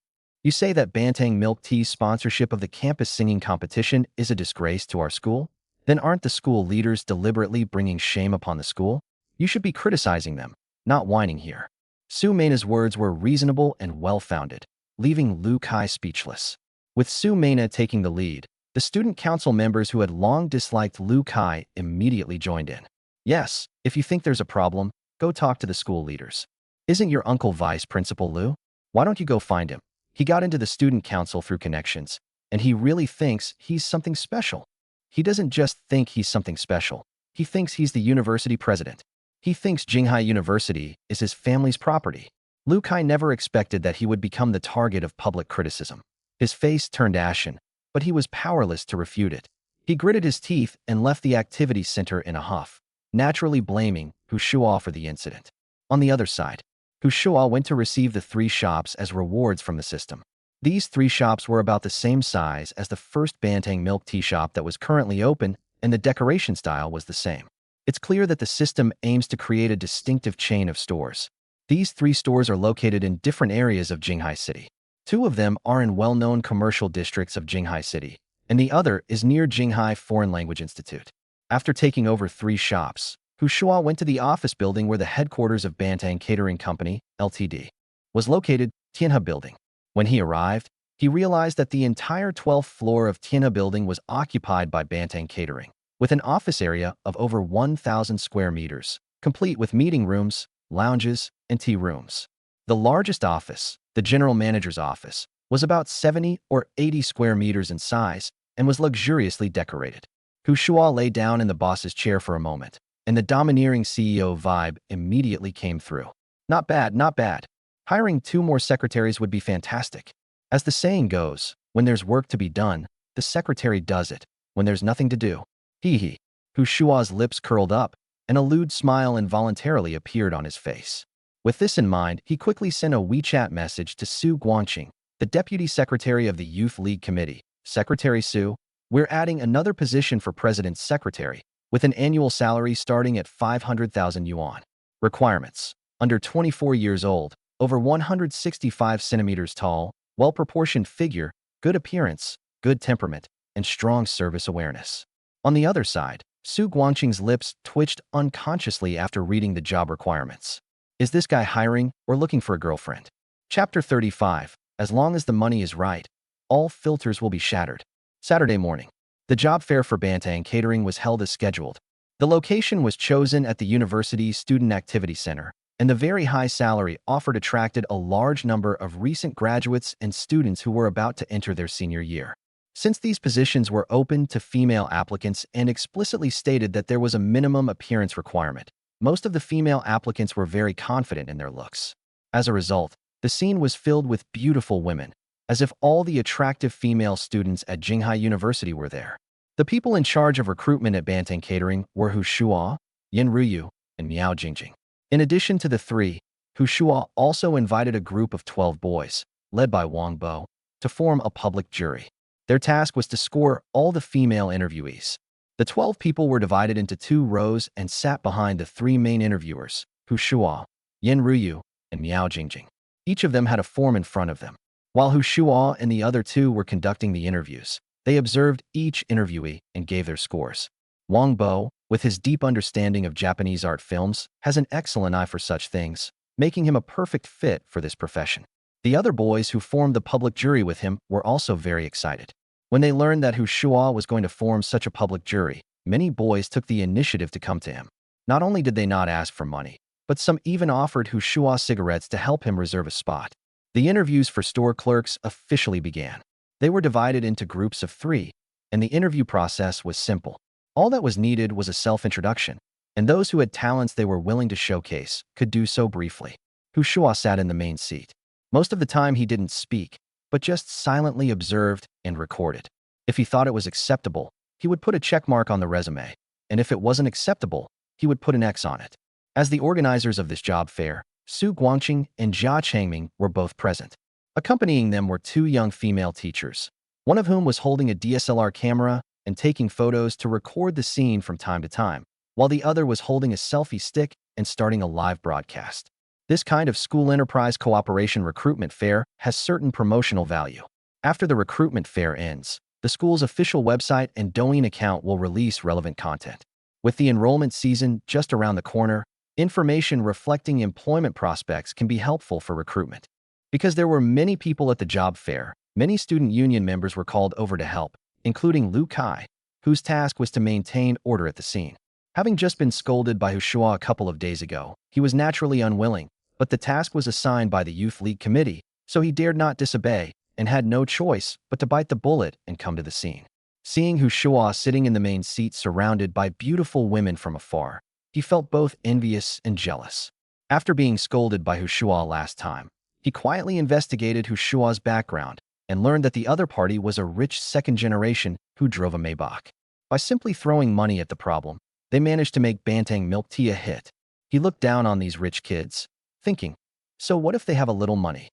You say that Bantang Milk Tea's sponsorship of the campus singing competition is a disgrace to our school? Then aren't the school leaders deliberately bringing shame upon the school? You should be criticizing them, not whining here. Su Mena's words were reasonable and well-founded, leaving Lu Kai speechless. With Su Mena taking the lead, the student council members who had long disliked Lu Kai immediately joined in. Yes, if you think there's a problem, go talk to the school leaders. Isn't your uncle vice principal Lu? Why don't you go find him? He got into the student council through connections, and he really thinks he's something special. He doesn't just think he's something special. He thinks he's the university president. He thinks Jinghai University is his family's property. Lu Kai never expected that he would become the target of public criticism. His face turned ashen, but he was powerless to refute it. He gritted his teeth and left the activity center in a huff, naturally blaming Shuo for the incident. On the other side, Shuo went to receive the 3 shops as rewards from the system. These 3 shops were about the same size as the first Bantang milk tea shop that was currently open, and the decoration style was the same. It's clear that the system aims to create a distinctive chain of stores. These 3 stores are located in different areas of Jinghai City. 2 of them are in well-known commercial districts of Jinghai City, and the other is near Jinghai Foreign Language Institute. After taking over 3 shops, Shuo went to the office building where the headquarters of Bantang Catering Company, Ltd., was located, Tianhe Building. When he arrived, he realized that the entire 12th floor of Tianhe Building was occupied by Bantang Catering, with an office area of over 1,000 square meters, complete with meeting rooms, lounges, and tea rooms. The largest office, the general manager's office, was about 70 or 80 square meters in size and was luxuriously decorated. Shuo lay down in the boss's chair for a moment, and the domineering CEO vibe immediately came through. Not bad, not bad. Hiring 2 more secretaries would be fantastic. As the saying goes, when there's work to be done, the secretary does it. When there's nothing to do, he. Shuo's lips curled up, and a lewd smile involuntarily appeared on his face. With this in mind, he quickly sent a WeChat message to Su Guangqing, the deputy secretary of the Youth League Committee. Secretary Su, we're adding another position for president's secretary, with an annual salary starting at 500,000 yuan. Requirements: under 24 years old, over 165 centimeters tall, well-proportioned figure, good appearance, good temperament, and strong service awareness. On the other side, Su Guangqing's lips twitched unconsciously after reading the job requirements. Is this guy hiring or looking for a girlfriend? Chapter 35. As long as the money is right, all filters will be shattered. Saturday morning. The job fair for Bantang Catering was held as scheduled. The location was chosen at the university's Student Activity Center, and the very high salary offered attracted a large number of recent graduates and students who were about to enter their senior year. Since these positions were open to female applicants and explicitly stated that there was a minimum appearance requirement, most of the female applicants were very confident in their looks. As a result, the scene was filled with beautiful women, as if all the attractive female students at Jinghai University were there. The people in charge of recruitment at Bantang Catering were Shuo, Yin Ruyu, and Miao Jingjing. In addition to the 3, Shuo also invited a group of 12 boys, led by Wang Bo, to form a public jury. Their task was to score all the female interviewees. The 12 people were divided into 2 rows and sat behind the 3 main interviewers, Shuo, Yin Ruyu, and Miao Jingjing. Each of them had a form in front of them. While Shuo and the other 2 were conducting the interviews, they observed each interviewee and gave their scores. Wang Bo, with his deep understanding of Japanese art films, has an excellent eye for such things, making him a perfect fit for this profession. The other boys who formed the public jury with him were also very excited. When they learned that Shuo was going to form such a public jury, many boys took the initiative to come to him. Not only did they not ask for money, but some even offered Shuo cigarettes to help him reserve a spot. The interviews for store clerks officially began. They were divided into groups of 3, and the interview process was simple. All that was needed was a self-introduction, and those who had talents they were willing to showcase could do so briefly. Shuo sat in the main seat. Most of the time he didn't speak, but just silently observed and recorded. If he thought it was acceptable, he would put a check mark on the resume, and if it wasn't acceptable, he would put an X on it. As the organizers of this job fair, Su Guangqing and Jia Changming were both present. Accompanying them were 2 young female teachers, one of whom was holding a DSLR camera and taking photos to record the scene from time to time, while the other was holding a selfie stick and starting a live broadcast. This kind of school enterprise cooperation recruitment fair has certain promotional value. After the recruitment fair ends, the school's official website and Douyin account will release relevant content. With the enrollment season just around the corner, information reflecting employment prospects can be helpful for recruitment. Because there were many people at the job fair, many student union members were called over to help, including Lu Kai, whose task was to maintain order at the scene. Having just been scolded by Shuo a couple of days ago, he was naturally unwilling, but the task was assigned by the Youth League Committee, so he dared not disobey and had no choice but to bite the bullet and come to the scene. Seeing Shuo sitting in the main seat surrounded by beautiful women from afar, he felt both envious and jealous. After being scolded by Shuo last time, he quietly investigated Shuo's background and learned that the other party was a rich second generation who drove a Maybach. By simply throwing money at the problem, they managed to make Bantang milk tea a hit. He looked down on these rich kids, thinking, so what if they have a little money?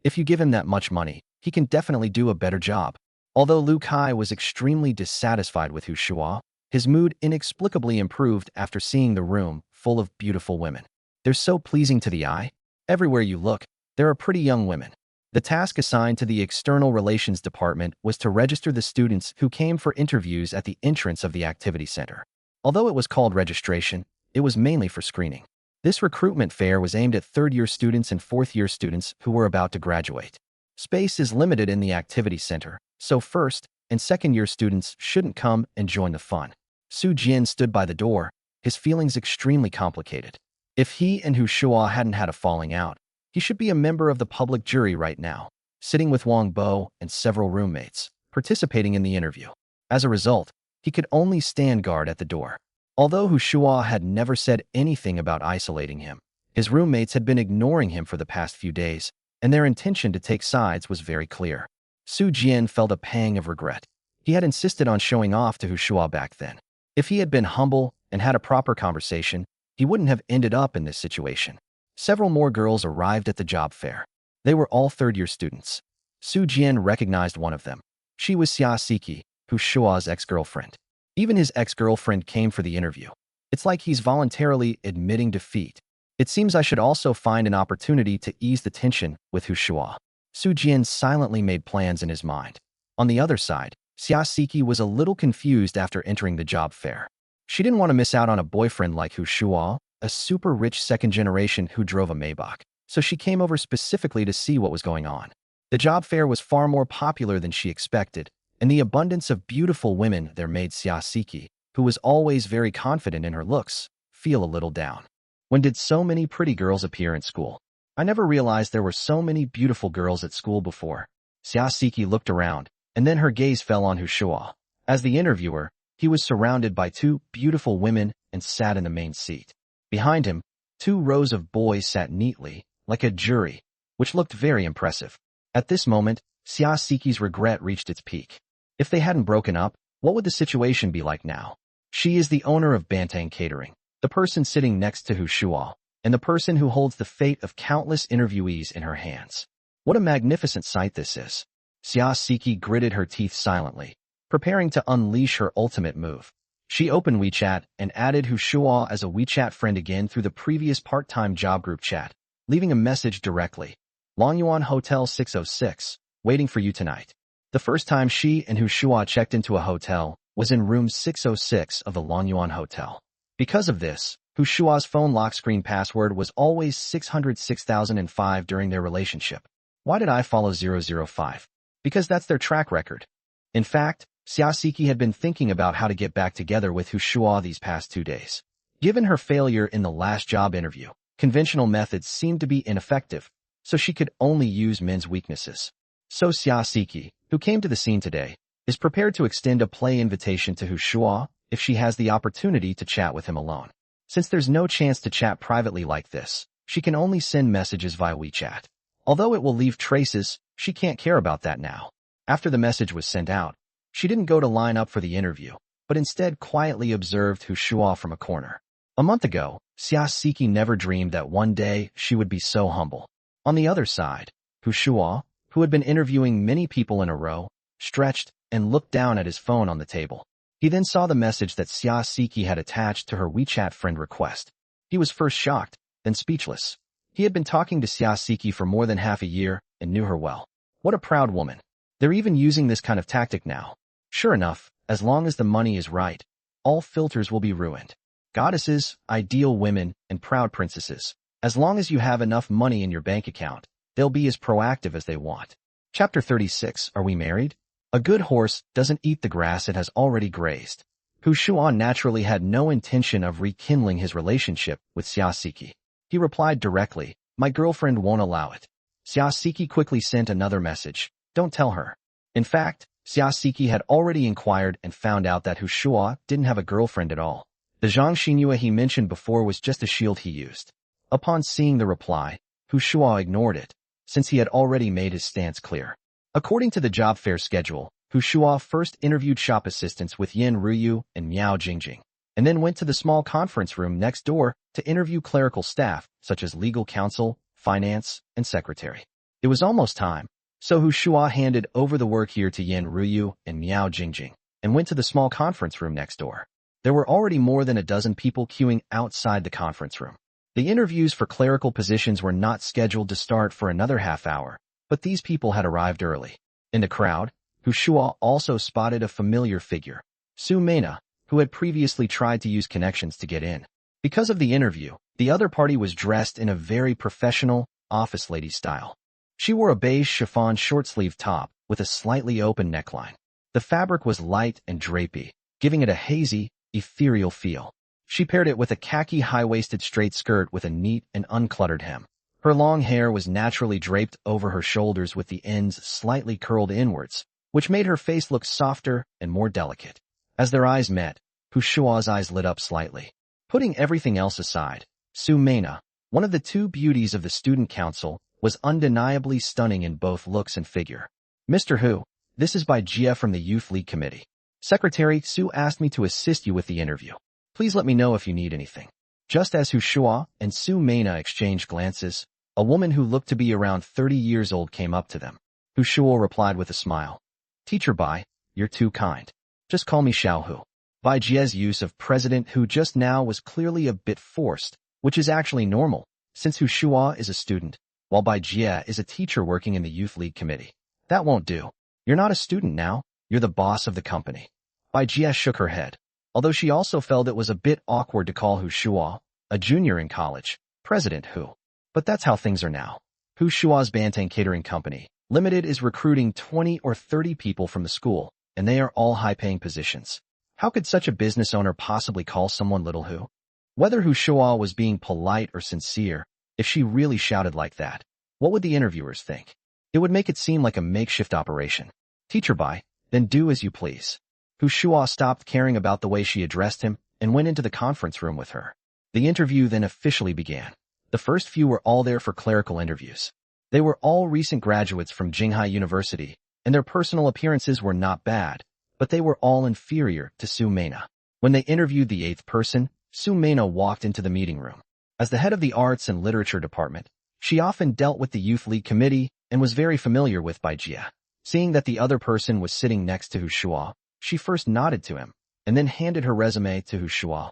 If you give him that much money, he can definitely do a better job. Although Lu Kai was extremely dissatisfied with Shuo, his mood inexplicably improved after seeing the room full of beautiful women. They're so pleasing to the eye. Everywhere you look, there are pretty young women. The task assigned to the External Relations Department was to register the students who came for interviews at the entrance of the activity center. Although it was called registration, it was mainly for screening. This recruitment fair was aimed at 3rd-year students and 4th-year students who were about to graduate. Space is limited in the activity center, so 1st and 2nd-year students shouldn't come and join the fun. Su Jian stood by the door, his feelings extremely complicated. If he and Shuo hadn't had a falling out, he should be a member of the public jury right now, sitting with Wang Bo and several roommates, participating in the interview. As a result, he could only stand guard at the door. Although Shuo had never said anything about isolating him, his roommates had been ignoring him for the past few days, and their intention to take sides was very clear. Su Jian felt a pang of regret. He had insisted on showing off to Shuo back then. If he had been humble and had a proper conversation, he wouldn't have ended up in this situation. Several more girls arrived at the job fair. They were all 3rd-year students. Su Jian recognized one of them. She was Xia Siki, Shuo's ex-girlfriend. Even his ex-girlfriend came for the interview. It's like he's voluntarily admitting defeat. It seems I should also find an opportunity to ease the tension with Shuo. Su Jian silently made plans in his mind. On the other side, Xia Siki was a little confused after entering the job fair. She didn't want to miss out on a boyfriend like Shuo, a super rich second generation who drove a Maybach, so she came over specifically to see what was going on. The job fair was far more popular than she expected, and the abundance of beautiful women there made Xia Siki, who was always very confident in her looks, feel a little down. When did so many pretty girls appear in school? I never realized there were so many beautiful girls at school before. Xia Siki looked around, and then her gaze fell on Shuo. As the interviewer, he was surrounded by 2 beautiful women and sat in the main seat. Behind him, 2 rows of boys sat neatly, like a jury, which looked very impressive. At this moment, Xia Siki's regret reached its peak. If they hadn't broken up, what would the situation be like now? She is the owner of Bantang Catering, the person sitting next to Shuo. and the person who holds the fate of countless interviewees in her hands. What a magnificent sight this is. Xia Siki gritted her teeth silently, preparing to unleash her ultimate move. She opened WeChat and added Shuo as a WeChat friend again through the previous part-time job group chat, leaving a message directly. Longyuan Hotel 606, waiting for you tonight. The first time she and Shuo checked into a hotel was in room 606 of the Longyuan Hotel. Because of this, Shuo's phone lock screen password was always 606,005 during their relationship. Why did I follow 005? Because that's their track record. In fact, Xia Siki had been thinking about how to get back together with Shuo these past 2 days. Given her failure in the last job interview, conventional methods seemed to be ineffective, so she could only use men's weaknesses. So Xia Siki, who came to the scene today, is prepared to extend a play invitation to Shuo if she has the opportunity to chat with him alone. Since there's no chance to chat privately like this, she can only send messages via WeChat. Although it will leave traces, she can't care about that now. After the message was sent out, she didn't go to line up for the interview, but instead quietly observed Shuo from a corner. A month ago, Xia Siki never dreamed that one day she would be so humble. On the other side, Shuo, who had been interviewing many people in a row, stretched and looked down at his phone on the table. He then saw the message that Xia Siki had attached to her WeChat friend request. He was first shocked, then speechless. He had been talking to Xia Siki for more than half a year and knew her well. What a proud woman. They're even using this kind of tactic now. Sure enough, as long as the money is right, all filters will be ruined. Goddesses, ideal women, and proud princesses. As long as you have enough money in your bank account, they'll be as proactive as they want. Chapter 36. Are we married? A good horse doesn't eat the grass it has already grazed. Shuo naturally had no intention of rekindling his relationship with Xia Siki. He replied directly, my girlfriend won't allow it. Xia Siki quickly sent another message, don't tell her. In fact, Xia Siki had already inquired and found out that Shuo didn't have a girlfriend at all. The Zhang Xinhua he mentioned before was just a shield he used. Upon seeing the reply, Shuo ignored it, since he had already made his stance clear. According to the job fair schedule, Shuo first interviewed shop assistants with Yin Ruyu and Miao Jingjing, and then went to the small conference room next door to interview clerical staff, such as legal counsel, finance, and secretary. It was almost time, so Shuo handed over the work here to Yin Ruyu and Miao Jingjing, and went to the small conference room next door. There were already more than a dozen people queuing outside the conference room. The interviews for clerical positions were not scheduled to start for another half hour, but these people had arrived early. In the crowd, Shuo also spotted a familiar figure, Su Mena, who had previously tried to use connections to get in. Because of the interview, the other party was dressed in a very professional, office lady style. She wore a beige chiffon short-sleeve top with a slightly open neckline. The fabric was light and drapey, giving it a hazy, ethereal feel. She paired it with a khaki high-waisted straight skirt with a neat and uncluttered hem. Her long hair was naturally draped over her shoulders with the ends slightly curled inwards, which made her face look softer and more delicate. As their eyes met, Shuo's eyes lit up slightly. Putting everything else aside, Su Mena, one of the 2 beauties of the student council, was undeniably stunning in both looks and figure. Mr. Hu, this is by Jia from the Youth League Committee. Secretary Su asked me to assist you with the interview. Please let me know if you need anything. Just as Shuo and Su Mena exchanged glances, a woman who looked to be around 30 years old came up to them. Shuo replied with a smile. Teacher Bai, you're too kind. Just call me Xiao Hu. Bai Jia's use of President Hu just now was clearly a bit forced, which is actually normal, since Shuo is a student, while Bai Jia is a teacher working in the Youth League Committee. That won't do. You're not a student now, you're the boss of the company. Bai Jia shook her head, although she also felt it was a bit awkward to call Shuo, a junior in college, President Hu. But that's how things are now. Shuo's Bantang Catering Company Limited is recruiting 20 or 30 people from the school, and they are all high-paying positions. How could such a business owner possibly call someone little Hu? Whether Shuo was being polite or sincere, if she really shouted like that, what would the interviewers think? It would make it seem like a makeshift operation. Teacher Bai, then do as you please. Shuo stopped caring about the way she addressed him and went into the conference room with her. The interview then officially began. The first few were all there for clerical interviews. They were all recent graduates from Jinghai University, and their personal appearances were not bad, but they were all inferior to Su Mena. When they interviewed the 8th person, Su Mena walked into the meeting room. As the head of the Arts and Literature Department, she often dealt with the Youth League Committee and was very familiar with Bai Jie. Seeing that the other person was sitting next to Shuo, she first nodded to him and then handed her resume to Shuo.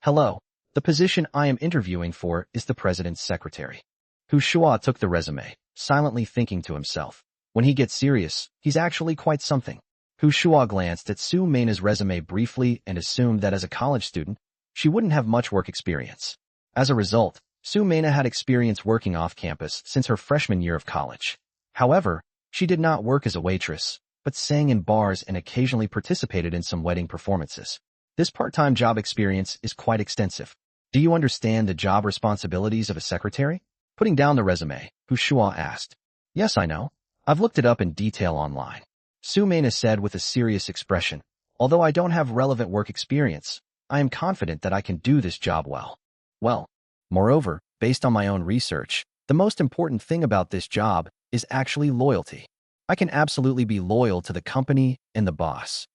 Hello, the position I am interviewing for is the president's secretary. Shuo took the resume, silently thinking to himself. When he gets serious, he's actually quite something. Shuo glanced at Su Meina's resume briefly and assumed that as a college student, she wouldn't have much work experience. As a result, Su Meina had experience working off campus since her freshman year of college. However, she did not work as a waitress, but sang in bars and occasionally participated in some wedding performances. This part-time job experience is quite extensive. Do you understand the job responsibilities of a secretary? Putting down the resume, Shuo asked. Yes, I know. I've looked it up in detail online. Su Meina said with a serious expression. Although I don't have relevant work experience, I am confident that I can do this job well. Well, moreover, based on my own research, the most important thing about this job is actually loyalty. I can absolutely be loyal to the company and the boss.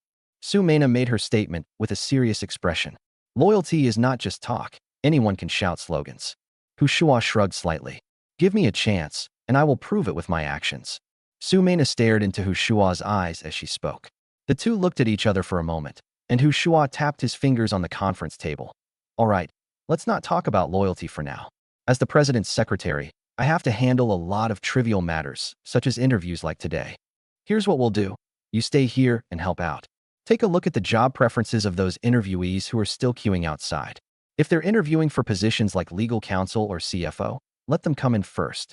Su Meina made her statement with a serious expression. Loyalty is not just talk. Anyone can shout slogans. Shuo shrugged slightly. Give me a chance, and I will prove it with my actions. Su Meina stared into Shuo's eyes as she spoke. The two looked at each other for a moment, and Shuo tapped his fingers on the conference table. All right, let's not talk about loyalty for now. As the president's secretary, I have to handle a lot of trivial matters, such as interviews like today. Here's what we'll do. You stay here and help out. Take a look at the job preferences of those interviewees who are still queuing outside. If they're interviewing for positions like legal counsel or CFO, let them come in first.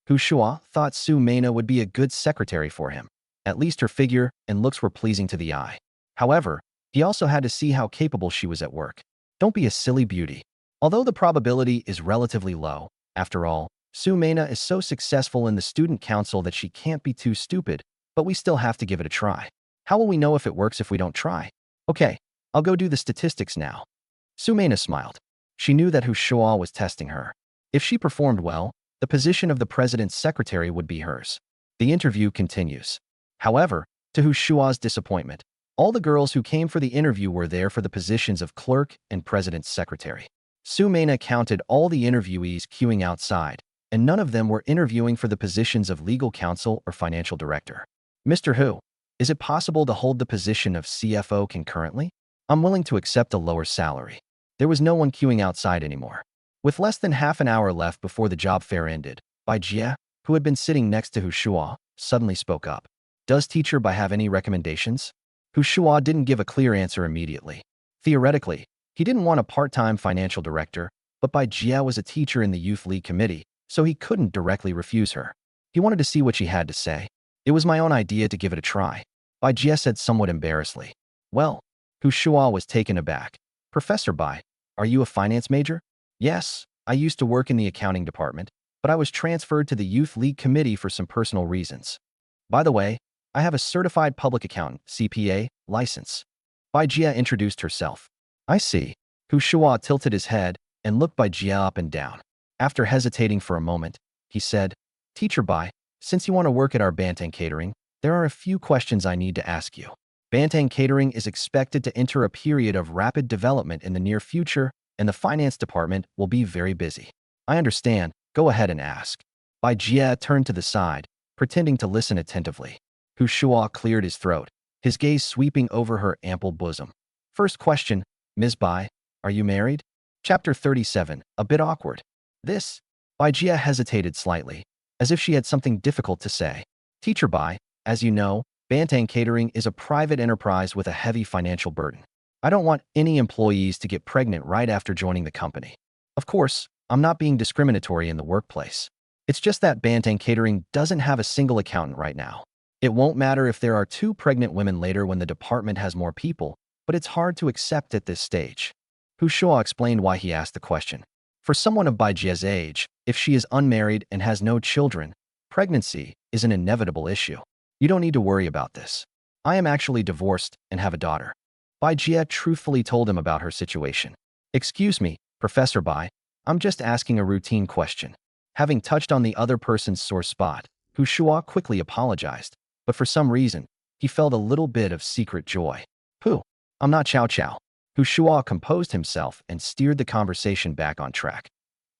Shuo thought Su Meina would be a good secretary for him. At least her figure and looks were pleasing to the eye. However, he also had to see how capable she was at work. Don't be a silly beauty. Although the probability is relatively low, after all, Su Meina is so successful in the student council that she can't be too stupid, but we still have to give it a try. How will we know if it works if we don't try? Okay, I'll go do the statistics now. Su Meina smiled. She knew that Shuo was testing her. If she performed well, the position of the president's secretary would be hers. The interview continues. However, to Shuo's disappointment, all the girls who came for the interview were there for the positions of clerk and president's secretary. Su Meina counted all the interviewees queuing outside, and none of them were interviewing for the positions of legal counsel or financial director. Mr. Hu, is it possible to hold the position of CFO concurrently? I'm willing to accept a lower salary. There was no one queuing outside anymore. With less than half an hour left before the job fair ended, Bai Jie, who had been sitting next to Shuo, suddenly spoke up. Does Teacher Bai have any recommendations? Shuo didn't give a clear answer immediately. Theoretically, he didn't want a part-time financial director, but Bai Jie was a teacher in the Youth League Committee, so he couldn't directly refuse her. He wanted to see what she had to say. It was my own idea to give it a try. Bai Jie said somewhat embarrassedly. Well, Shuo was taken aback. Professor Bai, are you a finance major? Yes, I used to work in the accounting department, but I was transferred to the Youth League Committee for some personal reasons. By the way, I have a certified public accountant, CPA, license. Bai Jie introduced herself. I see. Shuo tilted his head and looked Bai Jie up and down. After hesitating for a moment, he said, Teacher Bai, since you want to work at our Bantang Catering, there are a few questions I need to ask you. Bantang Catering is expected to enter a period of rapid development in the near future, and the finance department will be very busy. I understand. Go ahead and ask. Bai Jie turned to the side, pretending to listen attentively. Shuo cleared his throat, his gaze sweeping over her ample bosom. First question, Ms. Bai, are you married? Chapter 37, a bit awkward. Bai Jie hesitated slightly, as if she had something difficult to say. Teacher Bai, as you know, Bantang Catering is a private enterprise with a heavy financial burden. I don't want any employees to get pregnant right after joining the company. Of course, I'm not being discriminatory in the workplace. It's just that Bantang Catering doesn't have a single accountant right now. It won't matter if there are 2 pregnant women later when the department has more people, but it's hard to accept at this stage. Shuo explained why he asked the question. For someone of Bai Jie's age, if she is unmarried and has no children, pregnancy is an inevitable issue. You don't need to worry about this. I am actually divorced and have a daughter. Bai Jie truthfully told him about her situation. Excuse me, Professor Bai, I'm just asking a routine question. Having touched on the other person's sore spot, Shuo quickly apologized, but for some reason, he felt a little bit of secret joy. I'm not Chow Chow. Shuo composed himself and steered the conversation back on track.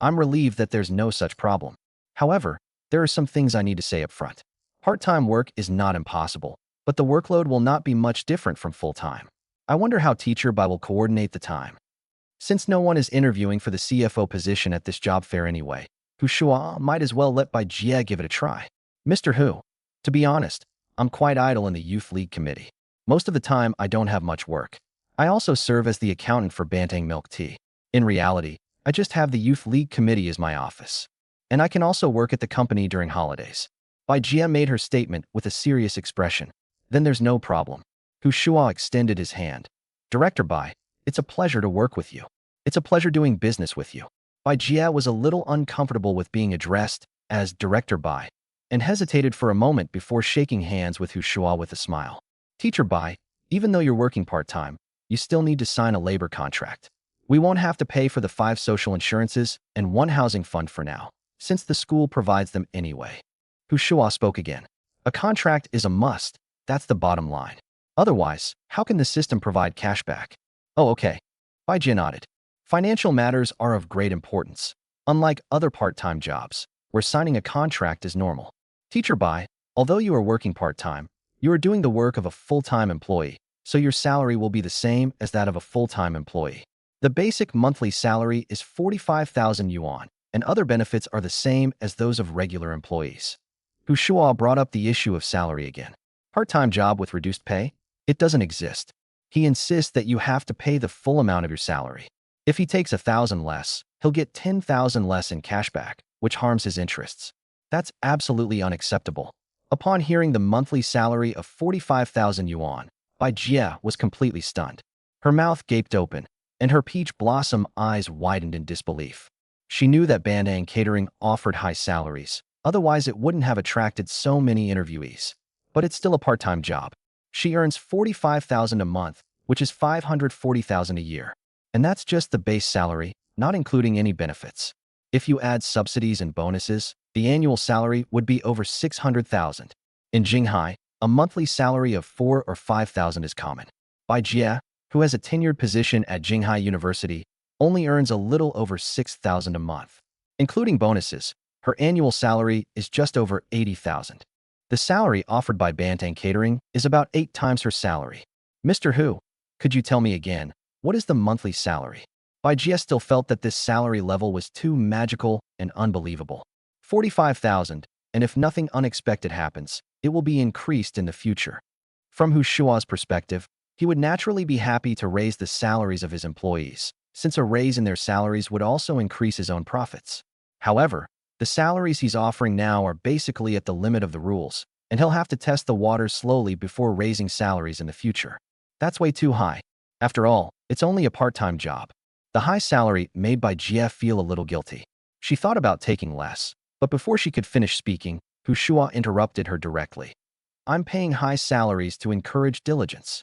I'm relieved that there's no such problem. However, there are some things I need to say up front. Part-time work is not impossible, but the workload will not be much different from full-time. I wonder how Teacher Bai will coordinate the time. Since no one is interviewing for the CFO position at this job fair anyway, Shuo might as well let Bai Jie give it a try. Mr. Hu, to be honest, I'm quite idle in the Youth League Committee. Most of the time, I don't have much work. I also serve as the accountant for Bantang Milk Tea. In reality, I just have the Youth League Committee as my office. And I can also work at the company during holidays. Bai Jie made her statement with a serious expression. Then there's no problem. Shuo extended his hand. Director Bai, it's a pleasure to work with you. It's a pleasure doing business with you. Bai Jie was a little uncomfortable with being addressed as Director Bai and hesitated for a moment before shaking hands with Shuo with a smile. Teacher Bai, even though you're working part-time, you still need to sign a labor contract. We won't have to pay for the 5 social insurances and 1 housing fund for now, since the school provides them anyway. Shuo spoke again. A contract is a must. That's the bottom line. Otherwise, how can the system provide cashback? Oh, okay. Bai Jie nodded. Financial matters are of great importance, unlike other part-time jobs, where signing a contract is normal. Teacher Bai, although you are working part-time, you are doing the work of a full-time employee, so your salary will be the same as that of a full-time employee. The basic monthly salary is 45,000 yuan, and other benefits are the same as those of regular employees. Shuo brought up the issue of salary again. Part-time job with reduced pay? It doesn't exist. He insists that you have to pay the full amount of your salary. If he takes 1,000 less, he'll get 10,000 less in cashback, which harms his interests. That's absolutely unacceptable. Upon hearing the monthly salary of 45,000 yuan, Bai Jie was completely stunned. Her mouth gaped open, and her peach blossom eyes widened in disbelief. She knew that Bandang Catering offered high salaries, otherwise it wouldn't have attracted so many interviewees. But it's still a part-time job. She earns 45,000 a month, which is 540,000 a year. And that's just the base salary, not including any benefits. If you add subsidies and bonuses, the annual salary would be over 600,000. In Jinghai, a monthly salary of 4 or 5,000 is common. Bai Jie, who has a tenured position at Jinghai University, only earns a little over 6,000 a month. Including bonuses, her annual salary is just over 80,000. The salary offered by Bantang Catering is about 8 times her salary. Mr. Hu, could you tell me again, what is the monthly salary? Bai Jie still felt that this salary level was too magical and unbelievable. 45,000, and if nothing unexpected happens, it will be increased in the future. From Shuo's perspective, he would naturally be happy to raise the salaries of his employees, since a raise in their salaries would also increase his own profits. However, the salaries he's offering now are basically at the limit of the rules, and he'll have to test the waters slowly before raising salaries in the future. That's way too high. After all, it's only a part-time job. The high salary made Bai Jie feel a little guilty. She thought about taking less, but before she could finish speaking, Shuo interrupted her directly. I'm paying high salaries to encourage diligence.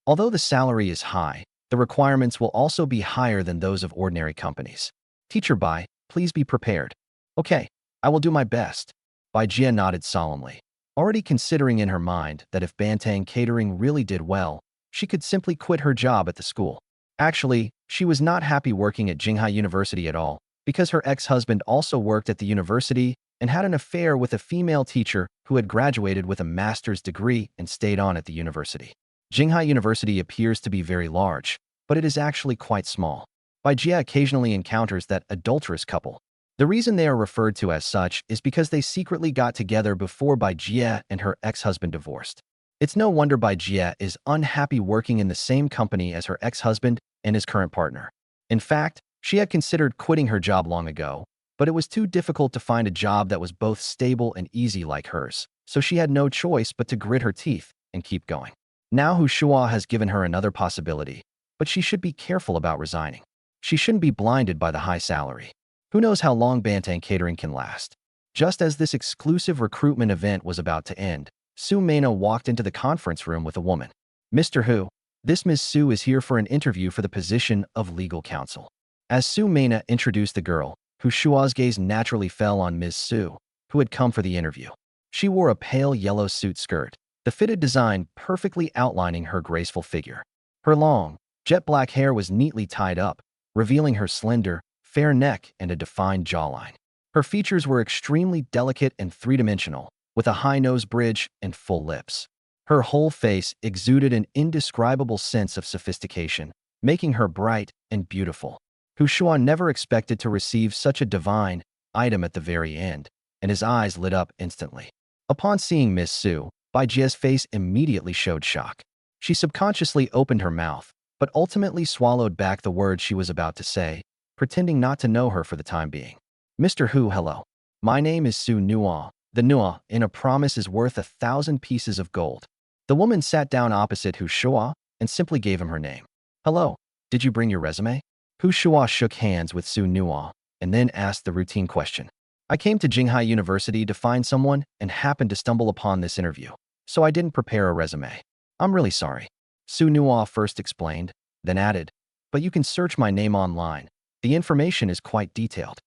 Although the salary is high, the requirements will also be higher than those of ordinary companies. Teacher Bai, please be prepared. Okay, I will do my best. Bai Jie nodded solemnly, already considering in her mind that if Bantang Catering really did well, she could simply quit her job at the school. Actually, she was not happy working at Jinghai University at all, because her ex-husband also worked at the university and had an affair with a female teacher who had graduated with a master's degree and stayed on at the university. Jinghai University appears to be very large, but it is actually quite small. Bai Jie occasionally encounters that adulterous couple. The reason they are referred to as such is because they secretly got together before Bai Jie and her ex-husband divorced. It's no wonder Bai Jie is unhappy working in the same company as her ex-husband and his current partner. In fact, she had considered quitting her job long ago, but it was too difficult to find a job that was both stable and easy like hers, so she had no choice but to grit her teeth and keep going. Now Shuo has given her another possibility, but she should be careful about resigning. She shouldn't be blinded by the high salary. Who knows how long Bantang Catering can last? Just as this exclusive recruitment event was about to end, Su Mena walked into the conference room with a woman. Mr. Hu, this Ms. Su is here for an interview for the position of legal counsel. As Su Mena introduced the girl, Shuo's gaze naturally fell on Ms. Su, who had come for the interview. She wore a pale yellow suit skirt, the fitted design perfectly outlining her graceful figure. Her long, jet black hair was neatly tied up, revealing her slender, fair neck, and a defined jawline. Her features were extremely delicate and three-dimensional, with a high nose bridge and full lips. Her whole face exuded an indescribable sense of sophistication, making her bright and beautiful. Shuo never expected to receive such a divine item at the very end, and his eyes lit up instantly. Upon seeing Miss Su, Bai Jie's face immediately showed shock. She subconsciously opened her mouth, but ultimately swallowed back the words she was about to say, pretending not to know her for the time being. Mr. Hu, hello. My name is Su Nua. The Nua in a promise is worth 1,000 pieces of gold. The woman sat down opposite Hu Shuo and simply gave him her name. Hello, did you bring your resume? Hu Shuo shook hands with Su Nua and then asked the routine question. I came to Jinghai University to find someone and happened to stumble upon this interview, so I didn't prepare a resume. I'm really sorry. Su Nua first explained, then added, but you can search my name online. The information is quite detailed.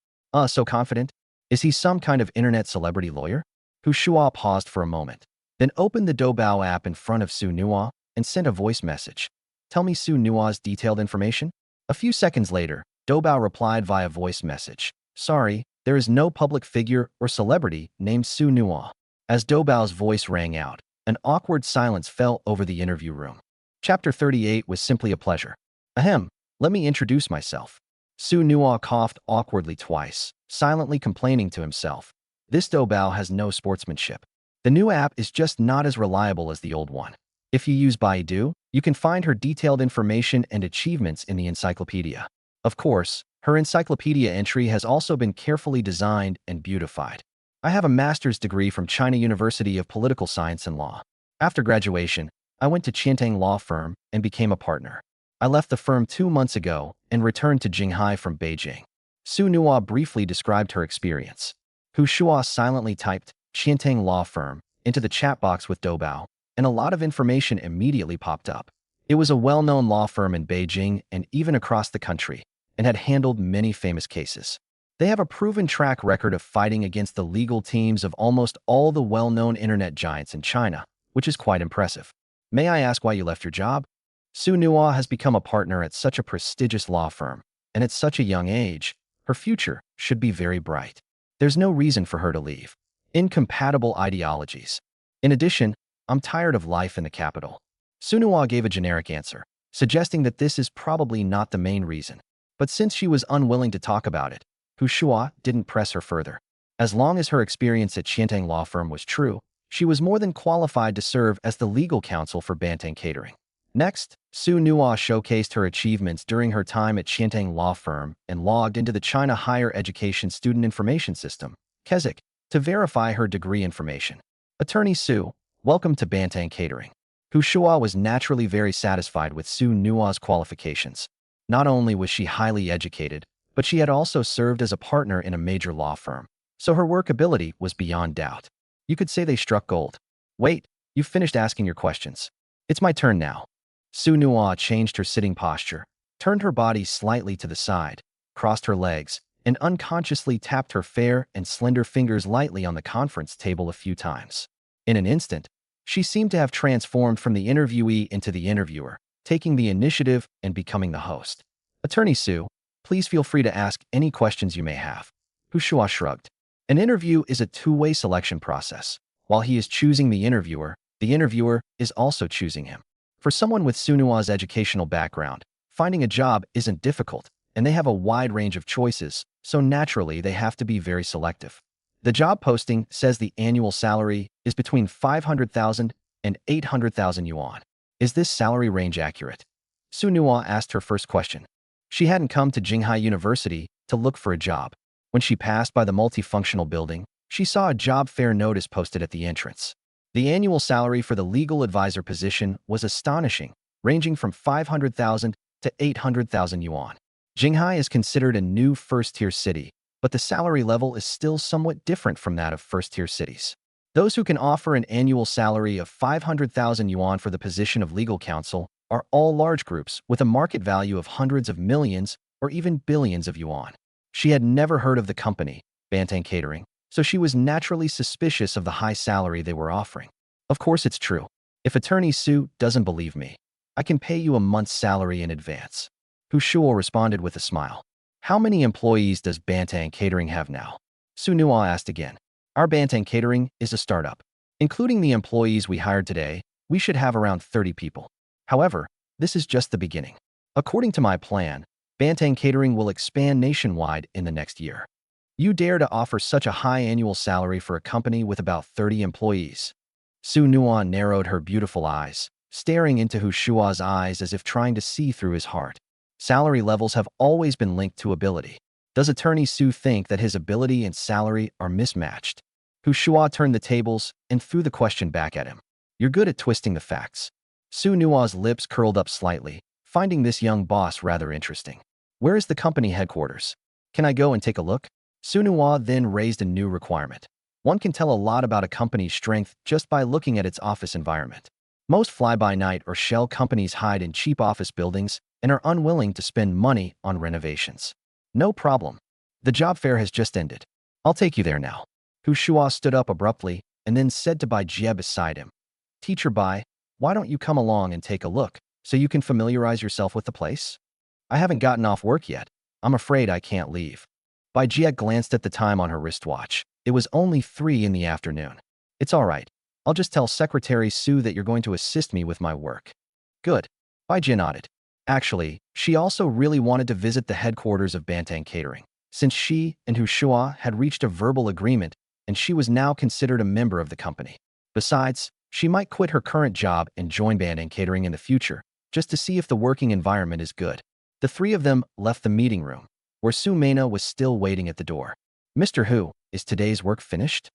So confident? Is he some kind of internet celebrity lawyer? Hu Shuo paused for a moment, then opened the Doubao app in front of Su Nua and sent a voice message. Tell me Su Nua's detailed information? A few seconds later, Doubao replied via voice message. Sorry, there is no public figure or celebrity named Su Nua. As Doubao's voice rang out, an awkward silence fell over the interview room. Chapter 38 was simply a pleasure. Ahem, let me introduce myself. Su Nua coughed awkwardly twice, silently complaining to himself. This Doubao has no sportsmanship. The new app is just not as reliable as the old one. If you use Baidu, you can find her detailed information and achievements in the encyclopedia. Of course, her encyclopedia entry has also been carefully designed and beautified. I have a master's degree from China University of Political Science and Law. After graduation, I went to Qiantang Law Firm and became a partner. I left the firm 2 months ago and returned to Jinghai from Beijing. Su Nua briefly described her experience. Hu Shuo silently typed Qiantang Law Firm into the chat box with Doubao, and a lot of information immediately popped up. It was a well-known law firm in Beijing and even across the country, and had handled many famous cases. They have a proven track record of fighting against the legal teams of almost all the well-known internet giants in China, which is quite impressive. May I ask why you left your job? Su Nua has become a partner at such a prestigious law firm, and at such a young age, her future should be very bright. There's no reason for her to leave. Incompatible ideologies. In addition, I'm tired of life in the capital. Su Nua gave a generic answer, suggesting that this is probably not the main reason. But since she was unwilling to talk about it, Hu Shuo didn't press her further. As long as her experience at Qiantang Law Firm was true, she was more than qualified to serve as the legal counsel for Bantang Catering. Next, Su Nua showcased her achievements during her time at Qiantang Law Firm and logged into the China Higher Education Student Information System, KEZIC, to verify her degree information. Attorney Su, welcome to Bantang Catering. Hu Shuo was naturally very satisfied with Su Nua's qualifications. Not only was she highly educated, but she had also served as a partner in a major law firm, so her work ability was beyond doubt. You could say they struck gold. Wait, you've finished asking your questions. It's my turn now. Su Nua changed her sitting posture, turned her body slightly to the side, crossed her legs, and unconsciously tapped her fair and slender fingers lightly on the conference table a few times. In an instant, she seemed to have transformed from the interviewee into the interviewer, taking the initiative and becoming the host. Attorney Su, please feel free to ask any questions you may have. Hu Shuo shrugged. An interview is a two-way selection process. While he is choosing the interviewer is also choosing him. For someone with Su Nua's educational background, finding a job isn't difficult, and they have a wide range of choices, so naturally they have to be very selective. The job posting says the annual salary is between 500,000 and 800,000 yuan. Is this salary range accurate? Su Nua asked her first question. She hadn't come to Jinghai University to look for a job. When she passed by the multifunctional building, she saw a job fair notice posted at the entrance. The annual salary for the legal advisor position was astonishing, ranging from 500,000 to 800,000 yuan. Jinghai is considered a new first-tier city, but the salary level is still somewhat different from that of first-tier cities. Those who can offer an annual salary of 500,000 yuan for the position of legal counsel are all large groups with a market value of hundreds of millions or even billions of yuan. She had never heard of the company, Bantang Catering, so she was naturally suspicious of the high salary they were offering. Of course it's true. If Attorney Su doesn't believe me, I can pay you a month's salary in advance. Hu Shuo responded with a smile. How many employees does Bantang Catering have now? Su Nua asked again. Our Bantang Catering is a startup. Including the employees we hired today, we should have around 30 people. However, this is just the beginning. According to my plan, Bantang Catering will expand nationwide in the next year. You dare to offer such a high annual salary for a company with about 30 employees? Su Nuan narrowed her beautiful eyes, staring into Hu Shua's eyes as if trying to see through his heart. Salary levels have always been linked to ability. Does Attorney Su think that his ability and salary are mismatched? Hu Shua turned the tables and threw the question back at him. You're good at twisting the facts. Su Nua's lips curled up slightly, finding this young boss rather interesting. Where is the company headquarters? Can I go and take a look? Su Nua then raised a new requirement. One can tell a lot about a company's strength just by looking at its office environment. Most fly-by-night or shell companies hide in cheap office buildings and are unwilling to spend money on renovations. No problem. The job fair has just ended. I'll take you there now. Hu Shua stood up abruptly and then said to Bai Jie beside him, Teacher Bai, why don't you come along and take a look so you can familiarize yourself with the place? I haven't gotten off work yet. I'm afraid I can't leave. Bai Jie glanced at the time on her wristwatch. It was only 3 in the afternoon. It's all right. I'll just tell Secretary Su that you're going to assist me with my work. Good. Bai Jie nodded. Actually, she also really wanted to visit the headquarters of Bantang Catering, since she and Hu Shua had reached a verbal agreement and she was now considered a member of the company. Besides, she might quit her current job and join Bantang Catering in the future, just to see if the working environment is good. The 3 of them left the meeting room, where Su Mena was still waiting at the door. Mr. Hu, is today's work finished?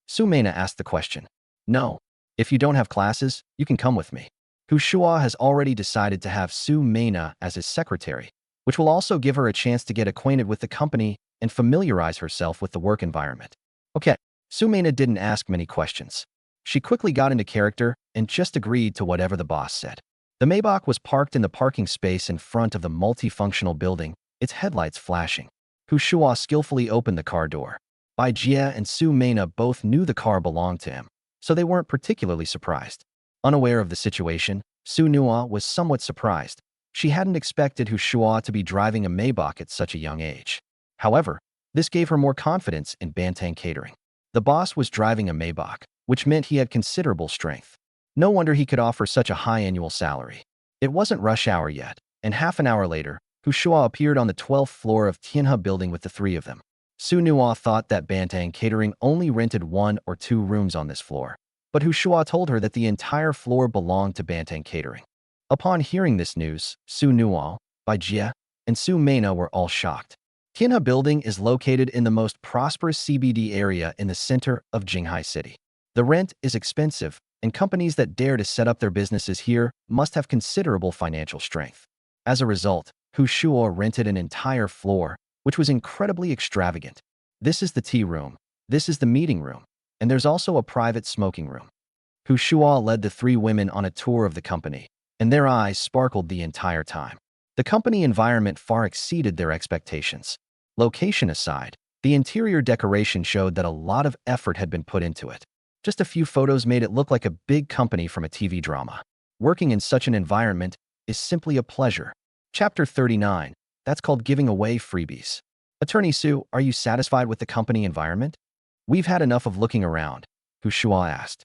Su Mena asked the question. No. If you don't have classes, you can come with me. Hu Shua has already decided to have Su Mena as his secretary, which will also give her a chance to get acquainted with the company and familiarize herself with the work environment. Okay, Su Mena didn't ask many questions. She quickly got into character and just agreed to whatever the boss said. The Maybach was parked in the parking space in front of the multifunctional building, its headlights flashing. Hu Shua skillfully opened the car door. Bai Jie and Su Mena both knew the car belonged to him, so they weren't particularly surprised. Unaware of the situation, Su Nua was somewhat surprised. She hadn't expected Hu Shua to be driving a Maybach at such a young age. However, this gave her more confidence in Bantang Catering. The boss was driving a Maybach, which meant he had considerable strength. No wonder he could offer such a high annual salary. It wasn't rush hour yet, and half an hour later, Hu Shua appeared on the 12th floor of Tianhe building with the 3 of them. Su Nua thought that Bantang Catering only rented 1 or 2 rooms on this floor, but Hu Shua told her that the entire floor belonged to Bantang Catering. Upon hearing this news, Su Nua, Bai Jie, and Su Mena were all shocked. Tianhe building is located in the most prosperous CBD area in the center of Jinghai City. The rent is expensive, and companies that dare to set up their businesses here must have considerable financial strength. As a result, Hu Shua rented an entire floor, which was incredibly extravagant. This is the tea room, this is the meeting room, and there's also a private smoking room. Hu Shua led the 3 women on a tour of the company, and their eyes sparkled the entire time. The company environment far exceeded their expectations. Location aside, the interior decoration showed that a lot of effort had been put into it. Just a few photos made it look like a big company from a TV drama. Working in such an environment is simply a pleasure. Chapter 39. That's called giving away freebies. Attorney Su, are you satisfied with the company environment? We've had enough of looking around, Hu Shua asked.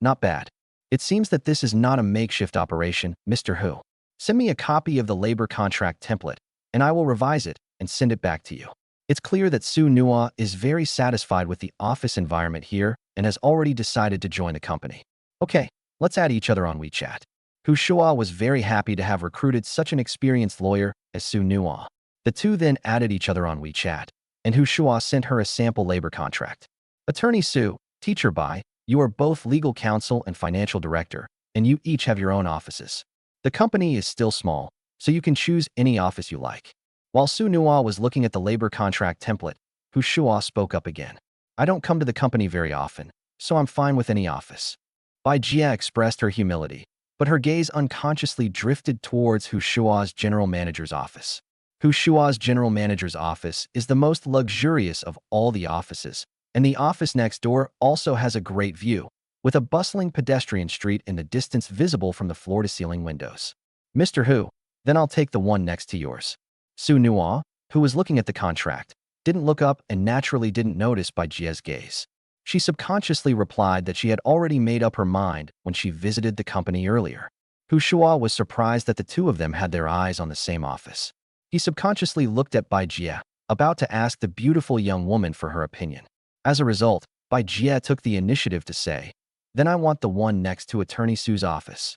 Not bad. It seems that this is not a makeshift operation, Mr. Hu. Send me a copy of the labor contract template, and I will revise it and send it back to you. It's clear that Su Nua is very satisfied with the office environment here and has already decided to join the company. Okay, let's add each other on WeChat. Hu Shua was very happy to have recruited such an experienced lawyer as Su Nua. The 2 then added each other on WeChat, and Hu Shua sent her a sample labor contract. Attorney Su, Teacher Bai, you are both legal counsel and financial director, and you each have your own offices. The company is still small, so you can choose any office you like. While Su Nua was looking at the labor contract template, Hu Shua spoke up again. I don't come to the company very often, so I'm fine with any office. Bai Jie expressed her humility, but her gaze unconsciously drifted towards Hu Shua's general manager's office. Hu Shua's general manager's office is the most luxurious of all the offices, and the office next door also has a great view, with a bustling pedestrian street in the distance visible from the floor-to-ceiling windows. Mr. Hu, then I'll take the one next to yours. Su Nua, who was looking at the contract, didn't look up and naturally didn't notice Bai Jie's gaze. She subconsciously replied that she had already made up her mind when she visited the company earlier. Shuo was surprised that the two of them had their eyes on the same office. He subconsciously looked at Bai Jie, about to ask the beautiful young woman for her opinion. As a result, Bai Jie took the initiative to say, "Then I want the one next to Attorney Su's office."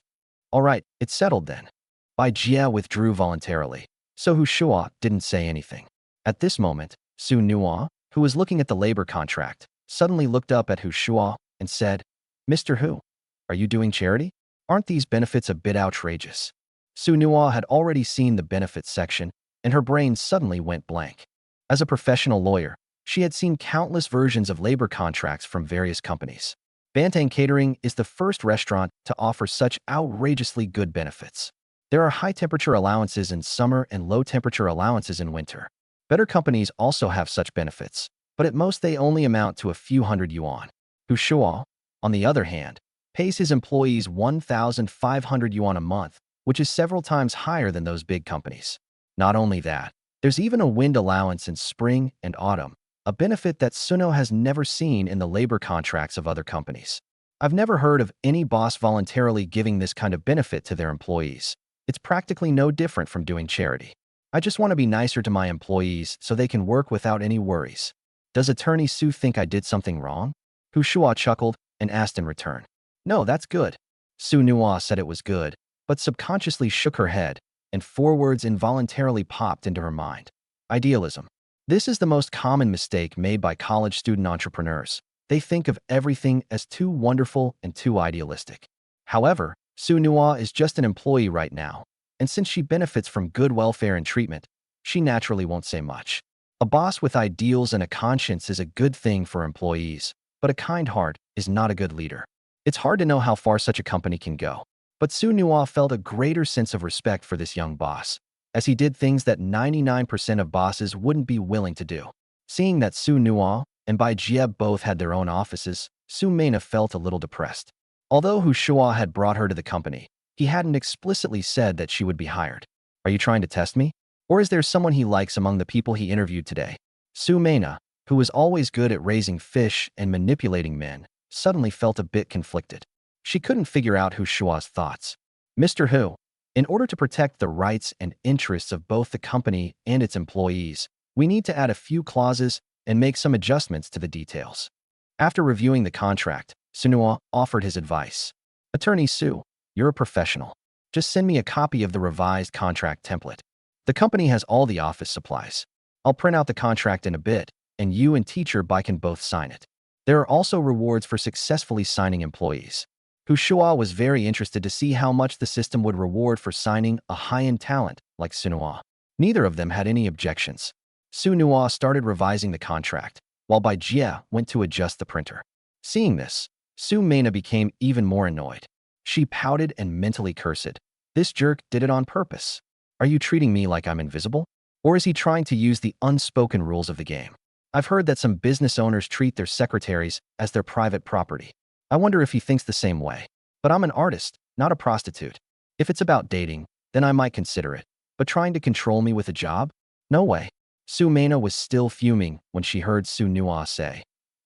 "All right, it's settled then." Bai Jie withdrew voluntarily, so Shuo didn't say anything. At this moment, Su Nuo, who was looking at the labor contract, suddenly looked up at Shuo and said, "Mr. Hu, are you doing charity? Aren't these benefits a bit outrageous?" Su Nuo had already seen the benefits section, and her brain suddenly went blank. As a professional lawyer, she had seen countless versions of labor contracts from various companies. Bantang Catering is the first restaurant to offer such outrageously good benefits. There are high-temperature allowances in summer and low-temperature allowances in winter. Better companies also have such benefits, but at most they only amount to a few hundred yuan. Shuo, on the other hand, pays his employees 1,500 yuan a month, which is several times higher than those big companies. Not only that, there's even a wind allowance in spring and autumn, a benefit that Suno has never seen in the labor contracts of other companies. I've never heard of any boss voluntarily giving this kind of benefit to their employees. It's practically no different from doing charity. I just want to be nicer to my employees so they can work without any worries. Does Attorney Su think I did something wrong? Shuo chuckled and asked in return. No, that's good. Su Nuo said it was good, but subconsciously shook her head, and four words involuntarily popped into her mind. Idealism. This is the most common mistake made by college student entrepreneurs. They think of everything as too wonderful and too idealistic. However, Su Nuo is just an employee right now, and since she benefits from good welfare and treatment, she naturally won't say much. A boss with ideals and a conscience is a good thing for employees, but a kind heart is not a good leader. It's hard to know how far such a company can go. But Su Nuo felt a greater sense of respect for this young boss, as he did things that 99% of bosses wouldn't be willing to do. Seeing that Su Nuo and Bai Jie both had their own offices, Su Mena felt a little depressed. Although Shuo had brought her to the company, he hadn't explicitly said that she would be hired. Are you trying to test me? Or is there someone he likes among the people he interviewed today? Su Mena, who was always good at raising fish and manipulating men, suddenly felt a bit conflicted. She couldn't figure out Shuo's thoughts. Mr. Hu, in order to protect the rights and interests of both the company and its employees, we need to add a few clauses and make some adjustments to the details. After reviewing the contract, Su Nuo offered his advice. Attorney Su, you're a professional. Just send me a copy of the revised contract template. The company has all the office supplies. I'll print out the contract in a bit, and you and Teacher Bai can both sign it. There are also rewards for successfully signing employees. Shuo was very interested to see how much the system would reward for signing a high-end talent like Su Nuo. Neither of them had any objections. Su Nuo started revising the contract, while Bai Jie went to adjust the printer. Seeing this, Su Mena became even more annoyed. She pouted and mentally cursed. This jerk did it on purpose. Are you treating me like I'm invisible? Or is he trying to use the unspoken rules of the game? I've heard that some business owners treat their secretaries as their private property. I wonder if he thinks the same way. But I'm an artist, not a prostitute. If it's about dating, then I might consider it. But trying to control me with a job? No way. Su Mena was still fuming when she heard Su Nuo say,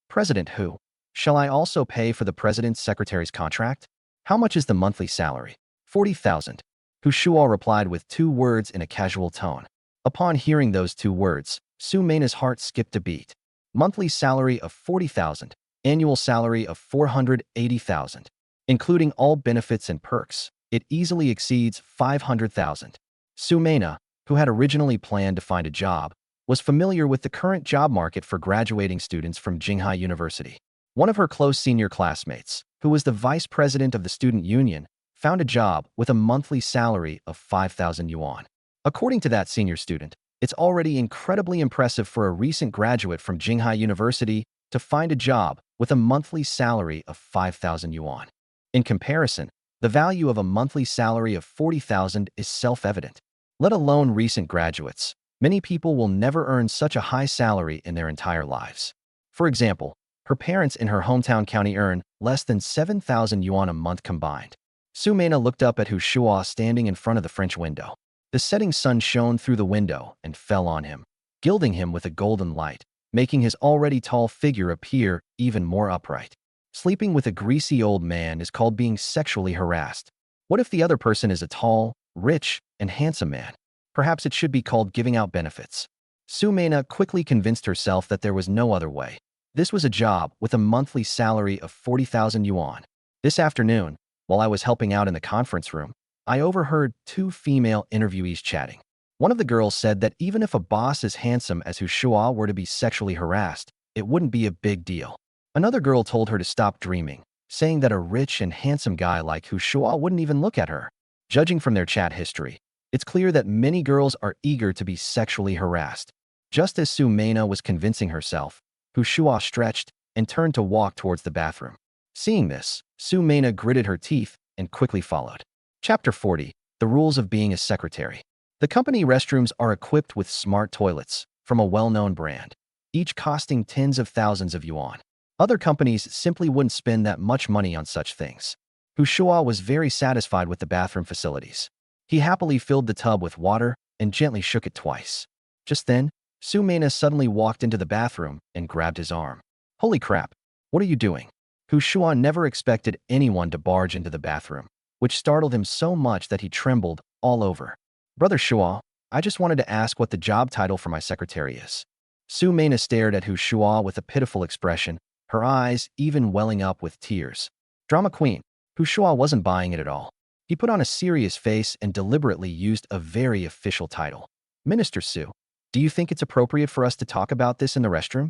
President Hu, shall I also pay for the president's secretary's contract? How much is the monthly salary? 40,000. Shuo replied with 2 words in a casual tone. Upon hearing those 2 words, Su Mena's heart skipped a beat. Monthly salary of 40,000. Annual salary of 480,000. Including all benefits and perks, it easily exceeds 500,000. Su Mena, who had originally planned to find a job, was familiar with the current job market for graduating students from Jinghai University. One of her close senior classmates, who was the vice president of the student union, found a job with a monthly salary of 5,000 yuan. According to that senior student, it's already incredibly impressive for a recent graduate from Jinghai University to find a job with a monthly salary of 5,000 yuan. In comparison, the value of a monthly salary of 40,000 is self-evident. Let alone recent graduates, many people will never earn such a high salary in their entire lives. For example, her parents in her hometown county earn less than 7,000 yuan a month combined. Su Mena looked up at Shuo standing in front of the French window. The setting sun shone through the window and fell on him. gilding him with a golden light, making his already tall figure appear even more upright. Sleeping with a greasy old man is called being sexually harassed. What if the other person is a tall, rich, and handsome man? Perhaps it should be called giving out benefits. Su Mena quickly convinced herself that there was no other way. This was a job with a monthly salary of 40,000 yuan. This afternoon, while I was helping out in the conference room, I overheard two female interviewees chatting. One of the girls said that even if a boss as handsome as Shuo were to be sexually harassed, it wouldn't be a big deal. Another girl told her to stop dreaming, saying that a rich and handsome guy like Shuo wouldn't even look at her. Judging from their chat history, it's clear that many girls are eager to be sexually harassed. Just as Su Mena was convincing herself, Shuo stretched and turned to walk towards the bathroom. Seeing this, Su Mena gritted her teeth and quickly followed. Chapter 40. The Rules of Being a Secretary. The company restrooms are equipped with smart toilets from a well-known brand, each costing tens of thousands of yuan. Other companies simply wouldn't spend that much money on such things. Shuo was very satisfied with the bathroom facilities. He happily filled the tub with water and gently shook it twice. Just then, Su Mena suddenly walked into the bathroom and grabbed his arm. Holy crap, what are you doing? Shuo never expected anyone to barge into the bathroom, which startled him so much that he trembled all over. Brother Shuo, I just wanted to ask what the job title for my secretary is. Su Mena stared at Shuo with a pitiful expression, her eyes even welling up with tears. Drama queen. Shuo wasn't buying it at all. He put on a serious face and deliberately used a very official title. Minister Su, do you think it's appropriate for us to talk about this in the restroom?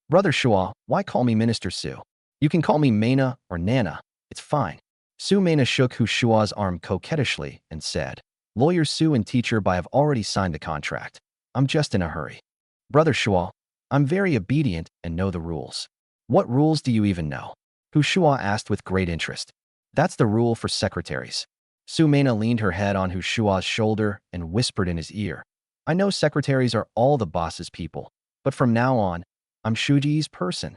Brother Shuo, why call me Minister Su? You can call me Mena or Nana. It's fine. Su Mena shook Shuo's arm coquettishly and said, Lawyer Su and Teacher Bai have already signed the contract. I'm just in a hurry. Brother Shuo, I'm very obedient and know the rules. What rules do you even know? Shuo asked with great interest. That's the rule for secretaries. Su Mena leaned her head on Shuo's shoulder and whispered in his ear. I know secretaries are all the boss's people, but from now on, I'm Shuji's person.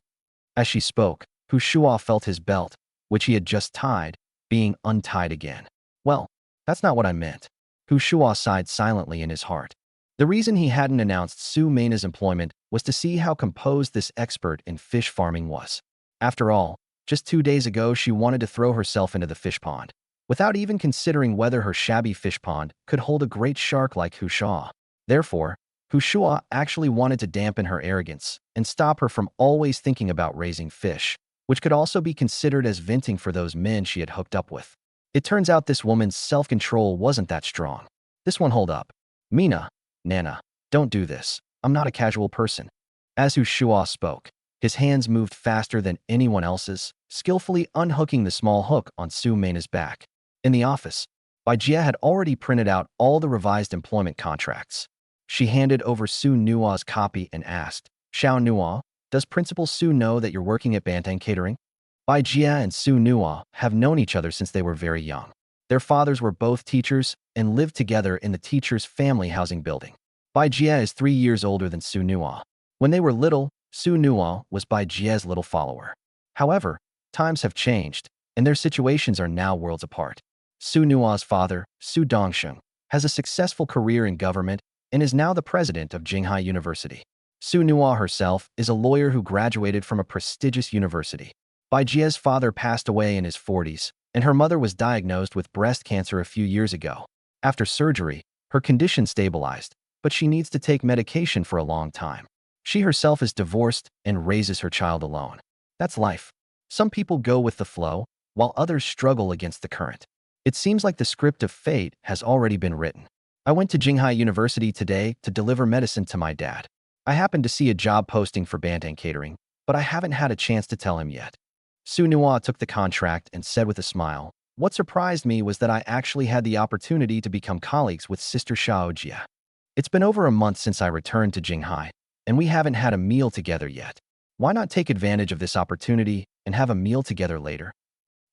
As she spoke, Shuo felt his belt, which he had just tied, being untied again. Well, that's not what I meant. Shuo sighed silently in his heart. The reason he hadn't announced Su Mena's employment was to see how composed this expert in fish farming was. After all, just 2 days ago she wanted to throw herself into the fish pond, without even considering whether her shabby fish pond could hold a great shark like Shuo. Therefore, Shuo actually wanted to dampen her arrogance and stop her from always thinking about raising fish, which could also be considered as venting for those men she had hooked up with. It turns out this woman's self-control wasn't that strong. This one hold up. Mina, Nana, don't do this. I'm not a casual person. As Shuo spoke, his hands moved faster than anyone else's, skillfully unhooking the small hook on Su Mena's back. In the office, Bai Jia had already printed out all the revised employment contracts. She handed over Su Nua's copy and asked, Xiao Nua, does Principal Su know that you're working at Bantang Catering? Bai Jia and Su Nua have known each other since they were very young. Their fathers were both teachers and lived together in the teacher's family housing building. Bai Jia is 3 years older than Su Nua. When they were little, Su Nua was Bai Jia's little follower. However, times have changed, and their situations are now worlds apart. Su Nua's father, Su Dongsheng, has a successful career in government and is now the president of Jinghai University. Su Nua herself is a lawyer who graduated from a prestigious university. Bai Jia's father passed away in his 40s, and her mother was diagnosed with breast cancer a few years ago. After surgery, her condition stabilized, but she needs to take medication for a long time. She herself is divorced and raises her child alone. That's life. Some people go with the flow, while others struggle against the current. It seems like the script of fate has already been written. I went to Jinghai University today to deliver medicine to my dad. I happened to see a job posting for Bantang Catering, but I haven't had a chance to tell him yet. Su Nua took the contract and said with a smile, What surprised me was that I actually had the opportunity to become colleagues with Sister Xiao Jia. It's been over a month since I returned to Jinghai, and we haven't had a meal together yet. Why not take advantage of this opportunity and have a meal together later?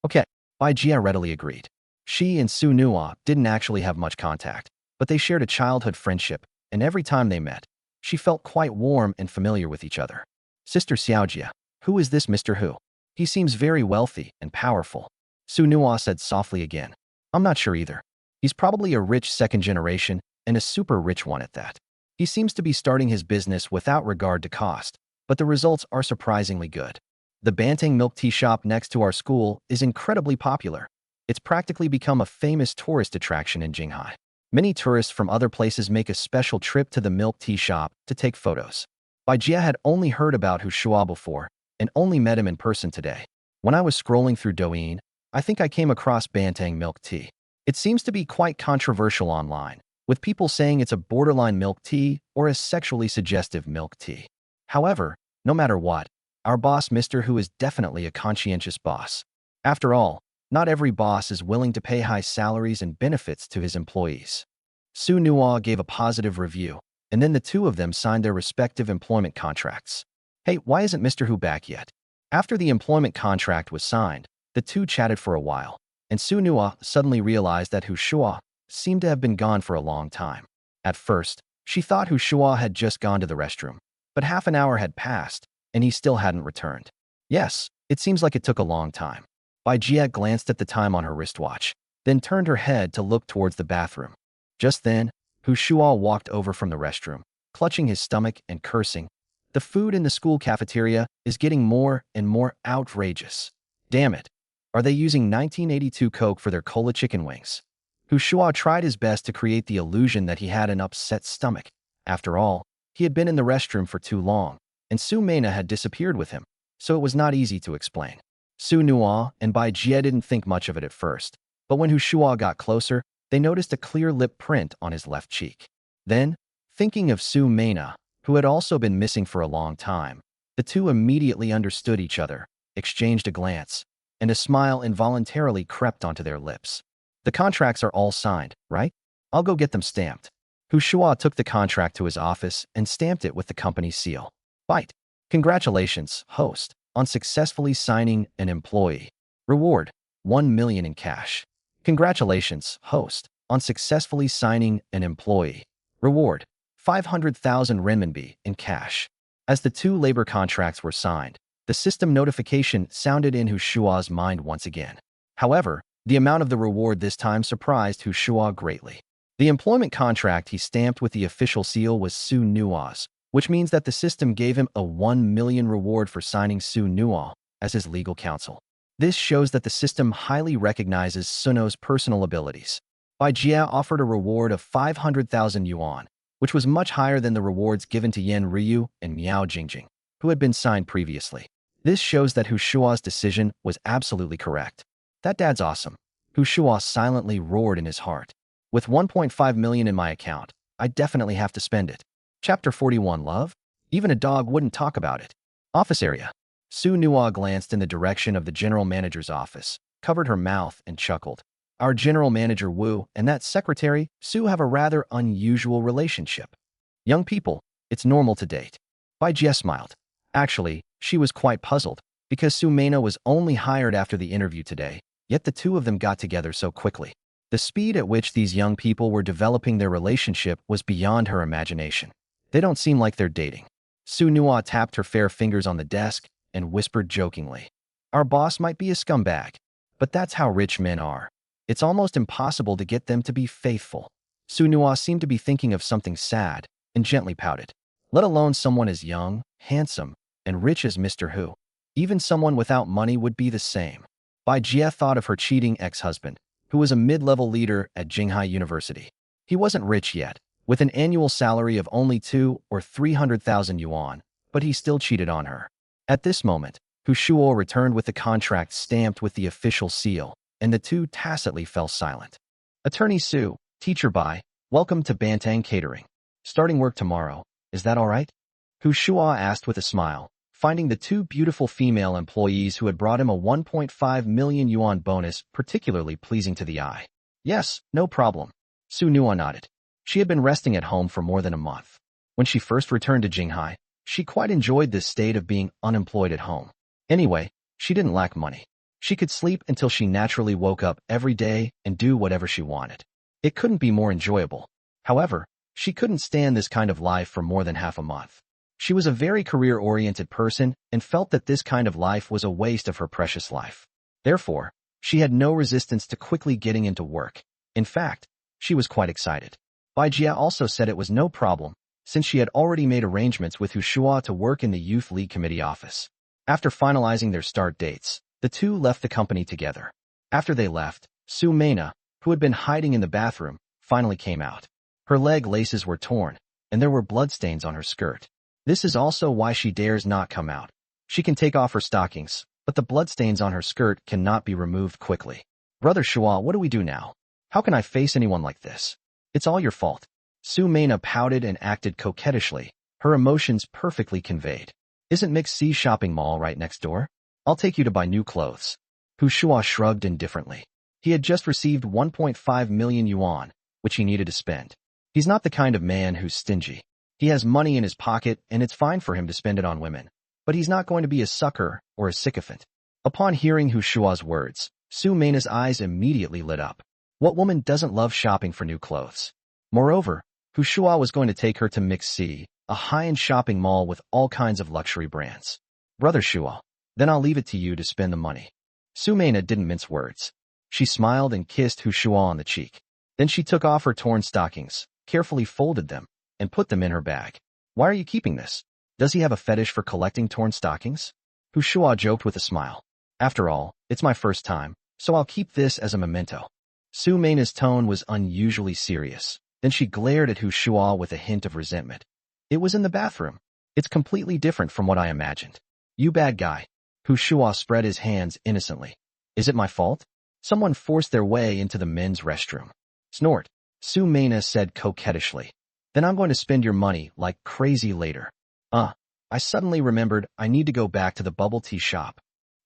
Okay, Bai Jia readily agreed. She and Su Nua didn't actually have much contact, but they shared a childhood friendship, and every time they met, she felt quite warm and familiar with each other. Sister Xiaojia, who is this Mr. Hu? He seems very wealthy and powerful. Su Nua said softly again. I'm not sure either. He's probably a rich second generation and a super rich one at that. He seems to be starting his business without regard to cost, but the results are surprisingly good. The Banteng milk tea shop next to our school is incredibly popular. It's practically become a famous tourist attraction in Jinghai. Many tourists from other places make a special trip to the milk tea shop to take photos. Bai Jia had only heard about Shuo before and only met him in person today. When I was scrolling through Douyin, I think I came across Banteng milk tea. It seems to be quite controversial online, with people saying it's a borderline milk tea or a sexually suggestive milk tea. However, no matter what, our boss Mr. Hu is definitely a conscientious boss. After all, not every boss is willing to pay high salaries and benefits to his employees. Su Nuo gave a positive review, and then the two of them signed their respective employment contracts. Hey, why isn't Mr. Hu back yet? After the employment contract was signed, the two chatted for a while, and Su Nuo suddenly realized that Shuo seemed to have been gone for a long time. At first, she thought Shuo had just gone to the restroom, but half an hour had passed, and he still hadn't returned. Yes, it seems like it took a long time. Bai Jia glanced at the time on her wristwatch, then turned her head to look towards the bathroom. Just then, Shuo walked over from the restroom, clutching his stomach and cursing. The food in the school cafeteria is getting more and more outrageous. Damn it. Are they using 1982 Coke for their cola chicken wings? Shuo tried his best to create the illusion that he had an upset stomach. After all, he had been in the restroom for too long, and Su Mena had disappeared with him, so it was not easy to explain. Su Nuo and Bai Jie didn't think much of it at first, but when Shuo got closer, they noticed a clear lip print on his left cheek. Then, thinking of Su Mena, who had also been missing for a long time, the two immediately understood each other, exchanged a glance, and a smile involuntarily crept onto their lips. The contracts are all signed, right? I'll go get them stamped. Shuo took the contract to his office and stamped it with the company's seal. Bite. Congratulations, host, on successfully signing an employee. Reward, 1 million in cash. Congratulations, host, on successfully signing an employee. Reward, 500,000 renminbi in cash. As the two labor contracts were signed, the system notification sounded in Shuo's mind once again. However, the amount of the reward this time surprised Shuo greatly. The employment contract he stamped with the official seal was Su Nuo's, which means that the system gave him a 1 million reward for signing Su Nuo as his legal counsel. This shows that the system highly recognizes Suno's personal abilities. Bai Jia offered a reward of 500,000 yuan, which was much higher than the rewards given to Yan Ryu and Miao Jingjing, who had been signed previously. This shows that Shuo's decision was absolutely correct. That dad's awesome. Shuo silently roared in his heart. With 1.5 million in my account, I definitely have to spend it. Chapter 41 Love? Even a dog wouldn't talk about it. Office area. Su Nuo glanced in the direction of the general manager's office, covered her mouth, and chuckled. Our general manager Wu and that secretary, Su, have a rather unusual relationship. Young people, it's normal to date. Bai Jie smiled. Actually, she was quite puzzled, because Su Mena was only hired after the interview today, yet the two of them got together so quickly. The speed at which these young people were developing their relationship was beyond her imagination. They don't seem like they're dating. Su Nuo tapped her fair fingers on the desk and whispered jokingly. Our boss might be a scumbag, but that's how rich men are. It's almost impossible to get them to be faithful. Su Nuo seemed to be thinking of something sad and gently pouted. Let alone someone as young, handsome, and rich as Mr. Hu. Even someone without money would be the same. Bai Jie thought of her cheating ex-husband, who was a mid-level leader at Jinghai University. He wasn't rich yet, with an annual salary of only 200,000 or 300,000 yuan, but he still cheated on her. At this moment, Shuo returned with the contract stamped with the official seal, and the two tacitly fell silent. Attorney Su, Teacher Bai, welcome to Banteng Catering. Starting work tomorrow, is that all right? Shuo asked with a smile, finding the two beautiful female employees who had brought him a 1.5 million yuan bonus particularly pleasing to the eye. Yes, no problem. Su Nuo nodded. She had been resting at home for more than a month. When she first returned to Jinghai, she quite enjoyed this state of being unemployed at home. Anyway, she didn't lack money. She could sleep until she naturally woke up every day and do whatever she wanted. It couldn't be more enjoyable. However, she couldn't stand this kind of life for more than half a month. She was a very career-oriented person and felt that this kind of life was a waste of her precious life. Therefore, she had no resistance to quickly getting into work. In fact, she was quite excited. Bai Jia also said it was no problem, since she had already made arrangements with Shuo to work in the Youth League Committee office. After finalizing their start dates, the two left the company together. After they left, Su Mena, who had been hiding in the bathroom, finally came out. Her leg laces were torn, and there were bloodstains on her skirt. This is also why she dares not come out. She can take off her stockings, but the bloodstains on her skirt cannot be removed quickly. Brother Shuo, what do we do now? How can I face anyone like this? It's all your fault. Su Mena pouted and acted coquettishly, her emotions perfectly conveyed. Isn't Mix C's shopping mall right next door? I'll take you to buy new clothes. Hu Shuo shrugged indifferently. He had just received 1.5 million yuan, which he needed to spend. He's not the kind of man who's stingy. He has money in his pocket, and it's fine for him to spend it on women. But he's not going to be a sucker or a sycophant. Upon hearing Hu Shuo's words, Su Mena's eyes immediately lit up. What woman doesn't love shopping for new clothes? Moreover, Hu Shuo was going to take her to Mix C, a high-end shopping mall with all kinds of luxury brands. Brother Shuo, then I'll leave it to you to spend the money. Su Mena didn't mince words. She smiled and kissed Hu Shuo on the cheek. Then she took off her torn stockings, carefully folded them, and put them in her bag. Why are you keeping this? Does he have a fetish for collecting torn stockings? Hu Shuo joked with a smile. After all, it's my first time, so I'll keep this as a memento. Su Mena's tone was unusually serious. Then she glared at Hu Shuo with a hint of resentment. It was in the bathroom. It's completely different from what I imagined. You bad guy. Hu Shuo spread his hands innocently. Is it my fault? Someone forced their way into the men's restroom. Snort. Su Mena said coquettishly. Then I'm going to spend your money like crazy later. I suddenly remembered I need to go back to the bubble tea shop.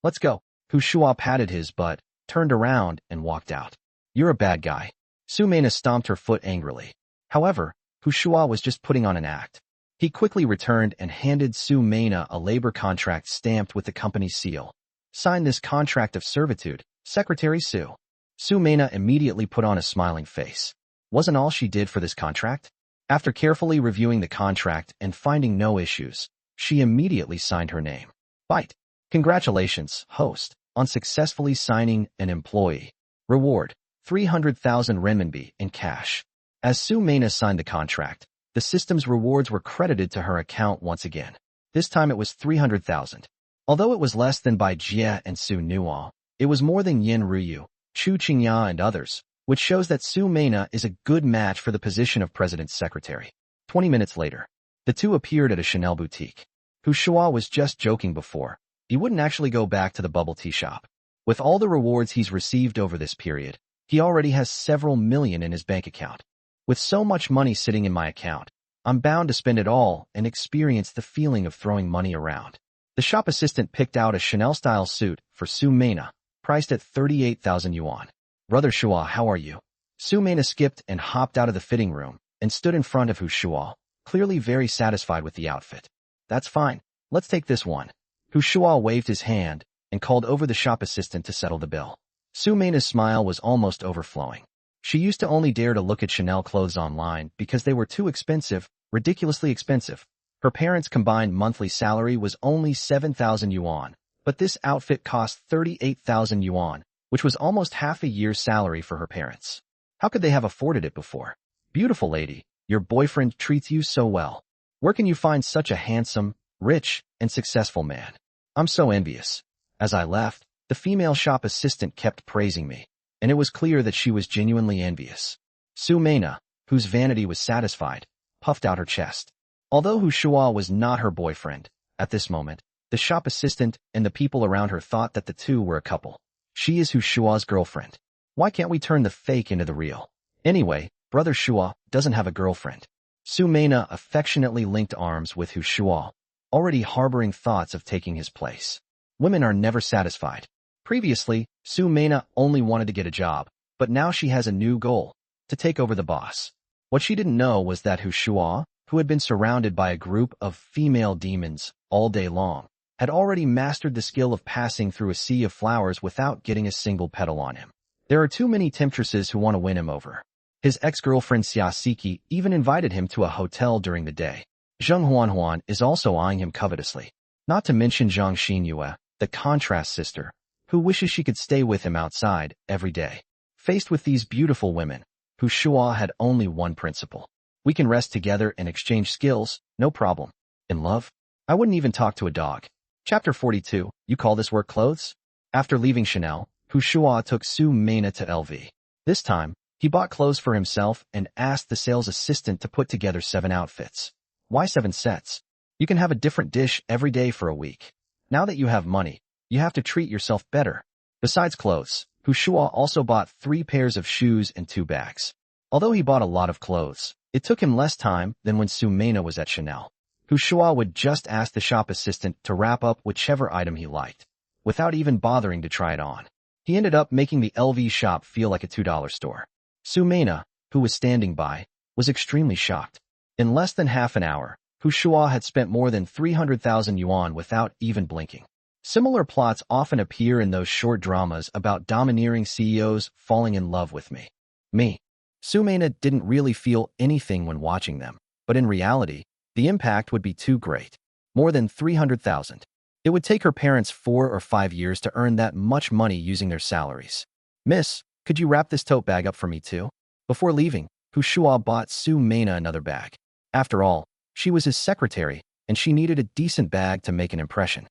Let's go. Hu Shuo patted his butt, turned around, and walked out. You're a bad guy. Su Mena stomped her foot angrily. However, Hu Shuo was just putting on an act. He quickly returned and handed Su Mena a labor contract stamped with the company's seal. Sign this contract of servitude, Secretary Su. Su Mena immediately put on a smiling face. Wasn't all she did for this contract? After carefully reviewing the contract and finding no issues, she immediately signed her name. Bite. Congratulations, host, on successfully signing an employee. Reward, 300,000 renminbi in cash. As Su Mena signed the contract, the system's rewards were credited to her account once again. This time it was 300,000. Although it was less than by Jie and Su Nuo, it was more than Yin Ruyu, Chu Qingya and others, which shows that Su Mena is a good match for the position of president's secretary. 20 minutes later, the two appeared at a Chanel boutique. Hu Shuo was just joking before. He wouldn't actually go back to the bubble tea shop. With all the rewards he's received over this period, he already has several million in his bank account. With so much money sitting in my account, I'm bound to spend it all and experience the feeling of throwing money around. The shop assistant picked out a Chanel-style suit for Su Mena, priced at 38,000 yuan. Brother Shuo, how are you? Su Mena skipped and hopped out of the fitting room and stood in front of Hu Shuo, clearly very satisfied with the outfit. That's fine. Let's take this one. Hu Shuo waved his hand and called over the shop assistant to settle the bill. Su Mena's smile was almost overflowing. She used to only dare to look at Chanel clothes online because they were too expensive, ridiculously expensive. Her parents' combined monthly salary was only 7,000 yuan, but this outfit cost 38,000 yuan, which was almost half a year's salary for her parents. How could they have afforded it before? Beautiful lady, your boyfriend treats you so well. Where can you find such a handsome, rich, and successful man? I'm so envious. As I left, the female shop assistant kept praising me, and it was clear that she was genuinely envious. Su Mena, whose vanity was satisfied, puffed out her chest. Although Hu Shuo was not her boyfriend, at this moment, the shop assistant and the people around her thought that the two were a couple. She is Hu Shuo's girlfriend. Why can't we turn the fake into the real? Anyway, Brother Shuo doesn't have a girlfriend. Su Mena affectionately linked arms with Hu Shuo, already harboring thoughts of taking his place. Women are never satisfied. Previously, Su Mena only wanted to get a job, but now she has a new goal, to take over the boss. What she didn't know was that Hu Shuo, who had been surrounded by a group of female demons all day long, had already mastered the skill of passing through a sea of flowers without getting a single petal on him. There are too many temptresses who want to win him over. His ex-girlfriend Xia Siki even invited him to a hotel during the day. Zheng Huanhuan is also eyeing him covetously. Not to mention Zhang Xinyue, the contrast sister, who wishes she could stay with him outside every day. Faced with these beautiful women, Hu Shuo had only one principle. We can rest together and exchange skills, no problem. In love? I wouldn't even talk to a dog. Chapter 42, you call this work clothes? After leaving Chanel, Shuo took Su Mena to LV. This time, he bought clothes for himself and asked the sales assistant to put together 7 outfits. Why 7 sets? You can have a different dish every day for a week. Now that you have money, you have to treat yourself better. Besides clothes, Shuo also bought 3 pairs of shoes and 2 bags. Although he bought a lot of clothes, it took him less time than when Su Mena was at Chanel. Shuo would just ask the shop assistant to wrap up whichever item he liked, without even bothering to try it on. He ended up making the LV shop feel like a $2 store. Su Mena, who was standing by, was extremely shocked. In less than half an hour, Shuo had spent more than 300,000 yuan without even blinking. Similar plots often appear in those short dramas about domineering CEOs falling in love with me. Su Mena didn't really feel anything when watching them, but in reality, the impact would be too great. More than 300,000. It would take her parents 4 or 5 years to earn that much money using their salaries. Miss, could you wrap this tote bag up for me too? Before leaving, Shuo bought Su Mena another bag. After all, she was his secretary, and she needed a decent bag to make an impression.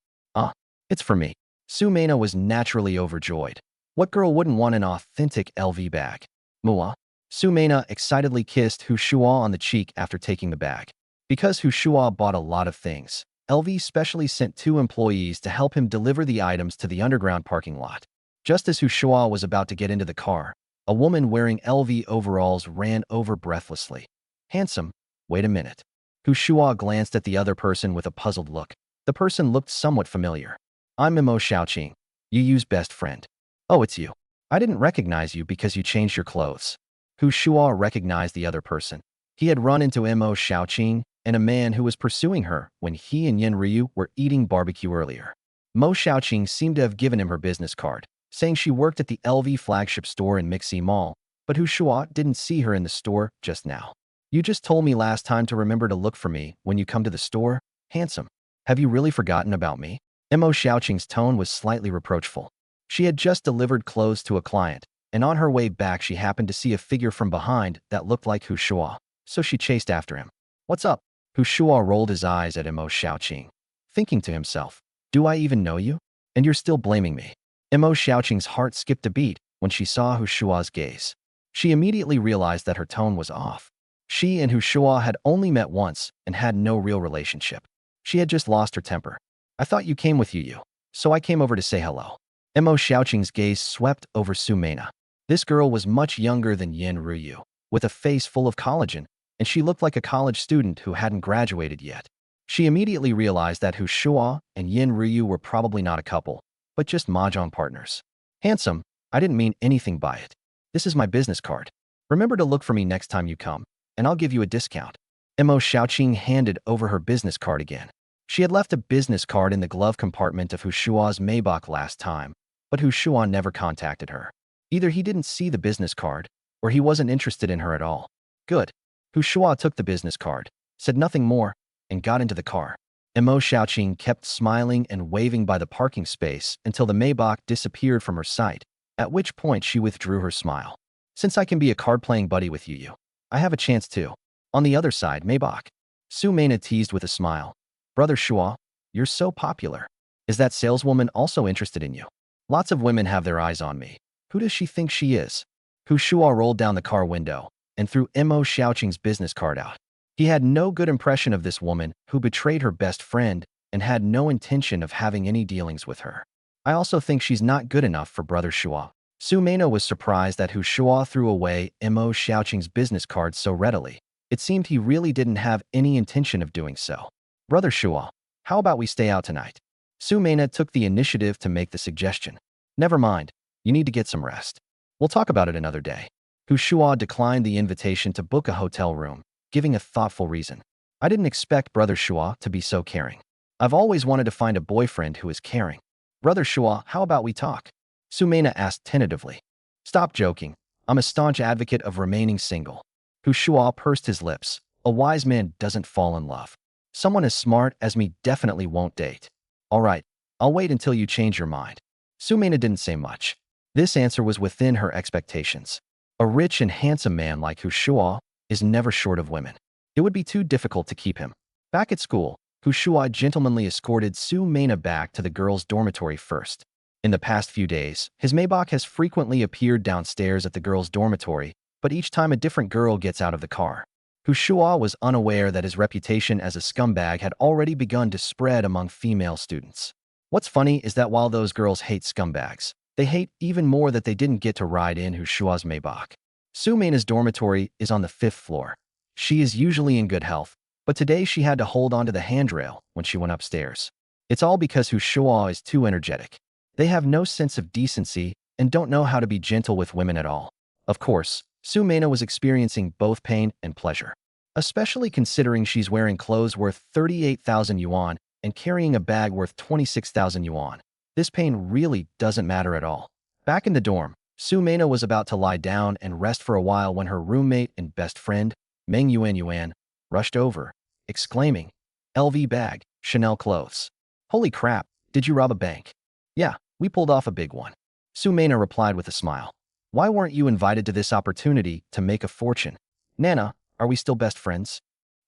It's for me. Su Mena was naturally overjoyed. What girl wouldn't want an authentic LV bag? Mua. Su Mena excitedly kissed Shuo on the cheek after taking the bag. Because Shuo bought a lot of things, LV specially sent 2 employees to help him deliver the items to the underground parking lot. Just as Shuo was about to get into the car, a woman wearing LV overalls ran over breathlessly. Handsome. Wait a minute. Shuo glanced at the other person with a puzzled look. The person looked somewhat familiar. I'm Mo Xiaoqing. You use best friend. Oh, it's you. I didn't recognize you because you changed your clothes. Shuo recognized the other person. He had run into Mo Xiaoqing and a man who was pursuing her when he and Yin Ryu were eating barbecue earlier. Mo Xiaoqing seemed to have given him her business card, saying she worked at the LV flagship store in Mixi Mall, but Shuo didn't see her in the store just now. You just told me last time to remember to look for me when you come to the store. Handsome. Have you really forgotten about me? Mo Xiaoqing's tone was slightly reproachful. She had just delivered clothes to a client, and on her way back she happened to see a figure from behind that looked like Shuo, so she chased after him. What's up? Shuo rolled his eyes at Mo Xiaoqing, thinking to himself, do I even know you? And you're still blaming me. Mo Xiaoqing's heart skipped a beat when she saw Shuo's gaze. She immediately realized that her tone was off. She and Shuo had only met once and had no real relationship. She had just lost her temper. I thought you came with Yu, so I came over to say hello. Mo Xiaoqing's gaze swept over Su Mena. This girl was much younger than Yin Ryu, with a face full of collagen, and she looked like a college student who hadn't graduated yet. She immediately realized that Shuo and Yin Ryu were probably not a couple, but just mahjong partners. Handsome, I didn't mean anything by it. This is my business card. Remember to look for me next time you come, and I'll give you a discount. Mo Xiaoqing handed over her business card again. She had left a business card in the glove compartment of Shuo's Maybach last time, but Shuo never contacted her. Either he didn't see the business card, or he wasn't interested in her at all. Good. Shuo took the business card, said nothing more, and got into the car. Mo Xiaoqing kept smiling and waving by the parking space until the Maybach disappeared from her sight, at which point she withdrew her smile. Since I can be a card-playing buddy with you, I have a chance too. On the other side, Maybach. Su Mena teased with a smile. Brother Shuo, you're so popular. Is that saleswoman also interested in you? Lots of women have their eyes on me. Who does she think she is? Shuo rolled down the car window and threw Mo Xiaoqing's business card out. He had no good impression of this woman who betrayed her best friend and had no intention of having any dealings with her. I also think she's not good enough for Brother Shuo. Su Mena was surprised that Shuo threw away Mo Xiaoqing's business card so readily. It seemed he really didn't have any intention of doing so. Brother Shuo, how about we stay out tonight? Su Mena took the initiative to make the suggestion. Never mind, you need to get some rest. We'll talk about it another day. Shuo declined the invitation to book a hotel room, giving a thoughtful reason. I didn't expect Brother Shuo to be so caring. I've always wanted to find a boyfriend who is caring. Brother Shuo, how about we talk? Su Mena asked tentatively. Stop joking. I'm a staunch advocate of remaining single. Shuo pursed his lips. A wise man doesn't fall in love. Someone as smart as me definitely won't date. All right, I'll wait until you change your mind. Su Mena didn't say much. This answer was within her expectations. A rich and handsome man like Shuo, is never short of women. It would be too difficult to keep him. Back at school, Shuo gentlemanly escorted Su Mena back to the girls' dormitory first. In the past few days, his Maybach has frequently appeared downstairs at the girls' dormitory, but each time a different girl gets out of the car. Shuo was unaware that his reputation as a scumbag had already begun to spread among female students. What's funny is that while those girls hate scumbags, they hate even more that they didn't get to ride in Shuo's Maybach. Su Mena's dormitory is on the 5th floor. She is usually in good health, but today she had to hold onto the handrail when she went upstairs. It's all because Shuo is too energetic. They have no sense of decency and don't know how to be gentle with women at all. Of course, Su Mena was experiencing both pain and pleasure, especially considering she's wearing clothes worth 38,000 yuan and carrying a bag worth 26,000 yuan. This pain really doesn't matter at all. Back in the dorm, Su Mena was about to lie down and rest for a while when her roommate and best friend, Meng Yuan, rushed over, exclaiming, "LV bag, Chanel clothes. Holy crap, did you rob a bank?" "Yeah, we pulled off a big one," Su Mena replied with a smile. "Why weren't you invited to this opportunity to make a fortune? Nana, are we still best friends?"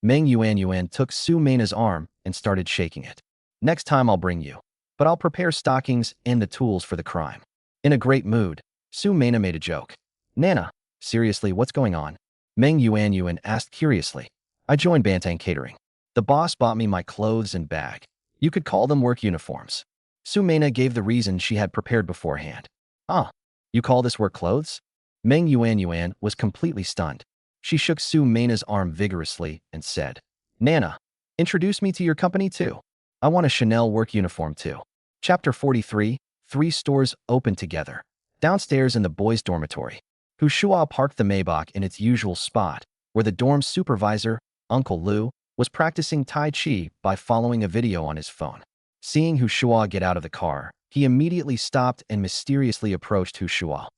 Meng Yuan took Su Mena's arm and started shaking it. "Next time I'll bring you, but I'll prepare stockings and the tools for the crime." In a great mood, Su Mena made a joke. "Nana, seriously, what's going on?" Meng Yuan asked curiously. "I joined Bantang Catering. The boss bought me my clothes and bag. You could call them work uniforms." Su Mena gave the reason she had prepared beforehand. "Ah, you call this work clothes?" Meng Yuan was completely stunned. She shook Su Mena's arm vigorously and said, "Nana, introduce me to your company too. I want a Chanel work uniform too." Chapter 43, 3 stores open together. Downstairs in the boys' dormitory, Shuo parked the Maybach in its usual spot, where the dorm supervisor, Uncle Lu, was practicing Tai Chi by following a video on his phone. Seeing Shuo get out of the car, he immediately stopped and mysteriously approached Shuo.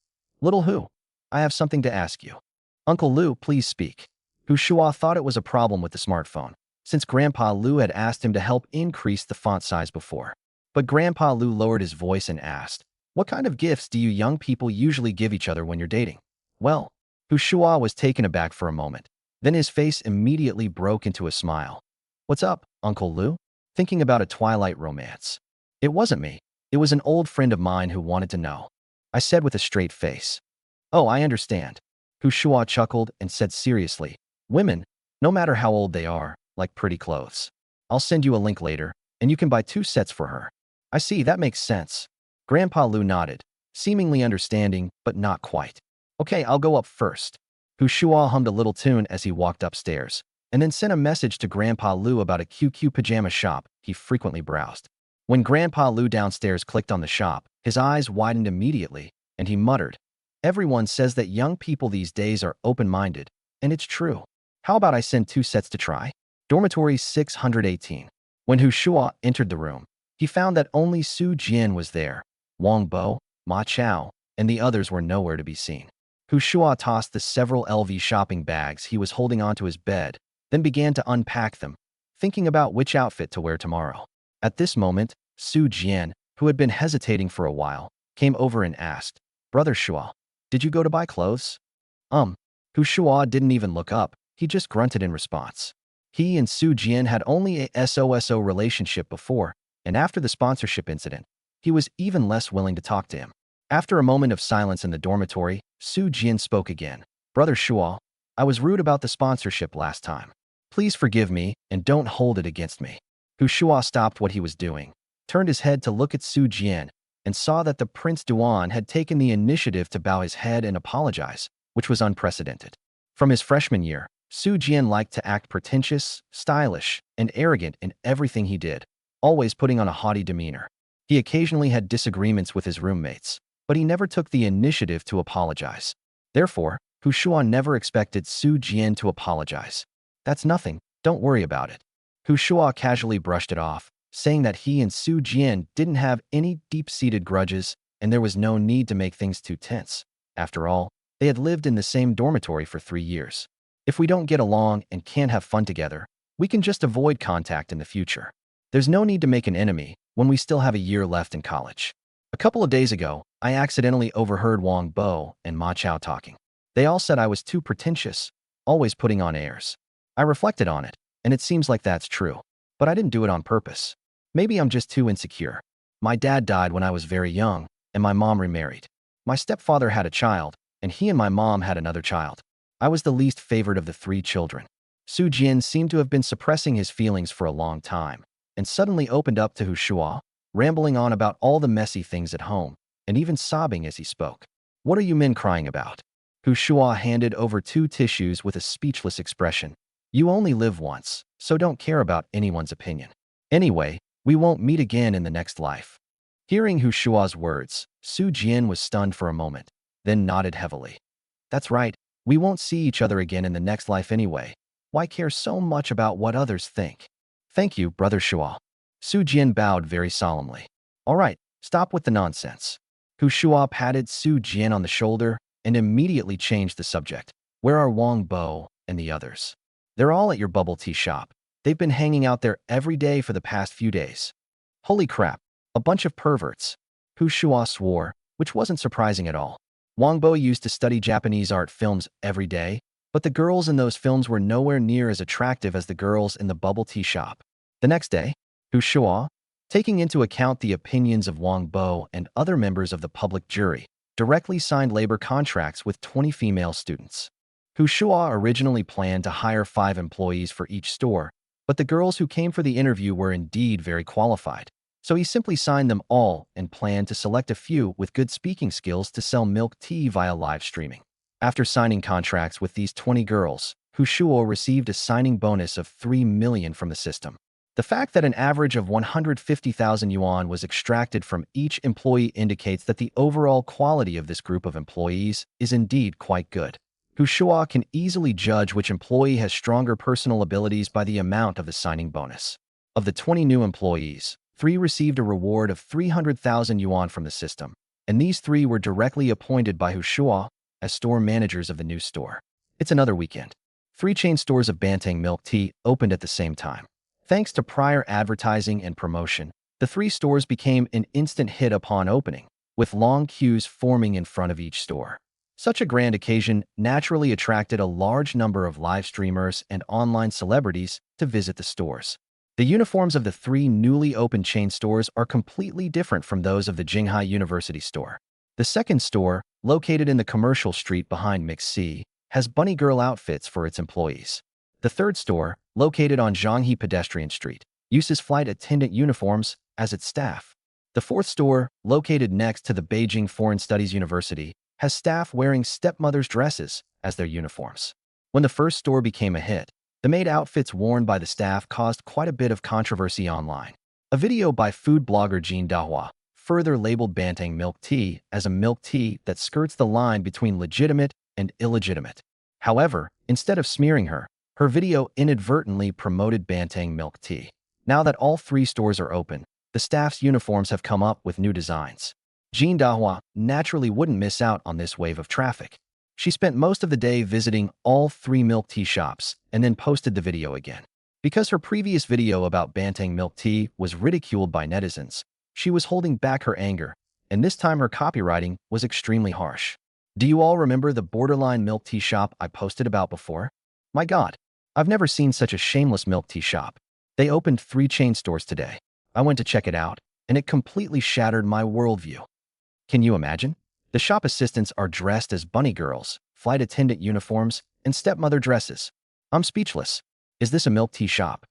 "Little Hu, I have something to ask you." "Uncle Lu, please speak." Shuo thought it was a problem with the smartphone, since Grandpa Lu had asked him to help increase the font size before. But Grandpa Lu lowered his voice and asked, "What kind of gifts do you young people usually give each other when you're dating?" "Well," Shuo was taken aback for a moment. Then his face immediately broke into a smile. "What's up, Uncle Lu? Thinking about a twilight romance?" "It wasn't me. It was an old friend of mine who wanted to know," I said with a straight face. "Oh, I understand." Shuo chuckled and said seriously, "Women, no matter how old they are, like pretty clothes. I'll send you a link later, and you can buy 2 sets for her." "I see, that makes sense." Grandpa Lu nodded, seemingly understanding, but not quite. "Okay, I'll go up first." Shuo hummed a little tune as he walked upstairs, and then sent a message to Grandpa Lu about a QQ pajama shop he frequently browsed. When Grandpa Lu downstairs clicked on the shop, his eyes widened immediately, and he muttered, "Everyone says that young people these days are open-minded, and it's true. How about I send 2 sets to try?" Dormitory 618. When Shuo entered the room, he found that only Su Jian was there. Wang Bo, Ma Chao, and the others were nowhere to be seen. Shuo tossed the several LV shopping bags he was holding onto his bed, then began to unpack them, thinking about which outfit to wear tomorrow. At this moment, Su Jian, who had been hesitating for a while, came over and asked, "Brother Shuo, did you go to buy clothes?" Shuo didn't even look up, he just grunted in response. He and Su Jian had only a SOSO relationship before, and after the sponsorship incident, he was even less willing to talk to him. After a moment of silence in the dormitory, Su Jian spoke again. "Brother Shuo, I was rude about the sponsorship last time. Please forgive me and don't hold it against me." Shuo stopped what he was doing, turned his head to look at Su Jian, and saw that the Prince Duan had taken the initiative to bow his head and apologize, which was unprecedented. From his freshman year, Su Jian liked to act pretentious, stylish, and arrogant in everything he did, always putting on a haughty demeanor. He occasionally had disagreements with his roommates, but he never took the initiative to apologize. Therefore, Shuo never expected Su Jian to apologize. "That's nothing, don't worry about it." Shuo casually brushed it off, saying that he and Su Jian didn't have any deep-seated grudges and there was no need to make things too tense. After all, they had lived in the same dormitory for 3 years. If we don't get along and can't have fun together, we can just avoid contact in the future. There's no need to make an enemy when we still have a year left in college. A couple of days ago, I accidentally overheard Wang Bo and Ma Chao talking. They all said I was too pretentious, always putting on airs. I reflected on it, and it seems like that's true. But I didn't do it on purpose. Maybe I'm just too insecure. My dad died when I was very young, and my mom remarried. My stepfather had a child, and he and my mom had another child. I was the least favored of the 3 children. Su Jin seemed to have been suppressing his feelings for a long time, and suddenly opened up to Shuo, rambling on about all the messy things at home, and even sobbing as he spoke. What are you men crying about? Shuo handed over 2 tissues with a speechless expression. You only live once, so don't care about anyone's opinion. Anyway, we won't meet again in the next life. Hearing Shuo's words, Su Jin was stunned for a moment, then nodded heavily. That's right, we won't see each other again in the next life anyway. Why care so much about what others think? Thank you, Brother Shuo. Su Jin bowed very solemnly. All right, stop with the nonsense. Shuo patted Su Jin on the shoulder and immediately changed the subject. Where are Wang Bo and the others? They're all at your bubble tea shop. They've been hanging out there every day for the past few days. Holy crap, a bunch of perverts. Shuo swore, which wasn't surprising at all. Wang Bo used to study Japanese art films every day, but the girls in those films were nowhere near as attractive as the girls in the bubble tea shop. The next day, Shuo, taking into account the opinions of Wang Bo and other members of the public jury, directly signed labor contracts with 20 female students. Shuo originally planned to hire 5 employees for each store, but the girls who came for the interview were indeed very qualified. So he simply signed them all and planned to select a few with good speaking skills to sell milk tea via live streaming. After signing contracts with these 20 girls, Shuo received a signing bonus of 3 million from the system. The fact that an average of 150,000 yuan was extracted from each employee indicates that the overall quality of this group of employees is indeed quite good. Shuo can easily judge which employee has stronger personal abilities by the amount of the signing bonus. Of the 20 new employees, 3 received a reward of 300,000 yuan from the system, and these 3 were directly appointed by Shuo as store managers of the new store. It's another weekend. 3 chain stores of Banteng milk tea opened at the same time. Thanks to prior advertising and promotion, the 3 stores became an instant hit upon opening, with long queues forming in front of each store. Such a grand occasion naturally attracted a large number of live streamers and online celebrities to visit the stores. The uniforms of the 3 newly opened chain stores are completely different from those of the Jinghai University store. The second store, located in the commercial street behind MixC, has bunny girl outfits for its employees. The third store, located on Zhanghe Pedestrian Street, uses flight attendant uniforms as its staff. The fourth store, located next to the Beijing Foreign Studies University, has staff wearing stepmothers' dresses as their uniforms. When the first store became a hit, the maid outfits worn by the staff caused quite a bit of controversy online. A video by food blogger Jean Dahua further labeled Banteng milk tea as a milk tea that skirts the line between legitimate and illegitimate. However, instead of smearing her, her video inadvertently promoted Banteng milk tea. Now that all 3 stores are open, the staff's uniforms have come up with new designs. Jean Dahua naturally wouldn't miss out on this wave of traffic. She spent most of the day visiting all 3 milk tea shops and then posted the video again. Because her previous video about Banteng milk tea was ridiculed by netizens, she was holding back her anger, and this time her copywriting was extremely harsh. Do you all remember the borderline milk tea shop I posted about before? My God, I've never seen such a shameless milk tea shop. They opened 3 chain stores today. I went to check it out, and it completely shattered my worldview. Can you imagine? The shop assistants are dressed as bunny girls, flight attendant uniforms, and stepmother dresses. I'm speechless. Is this a milk tea shop?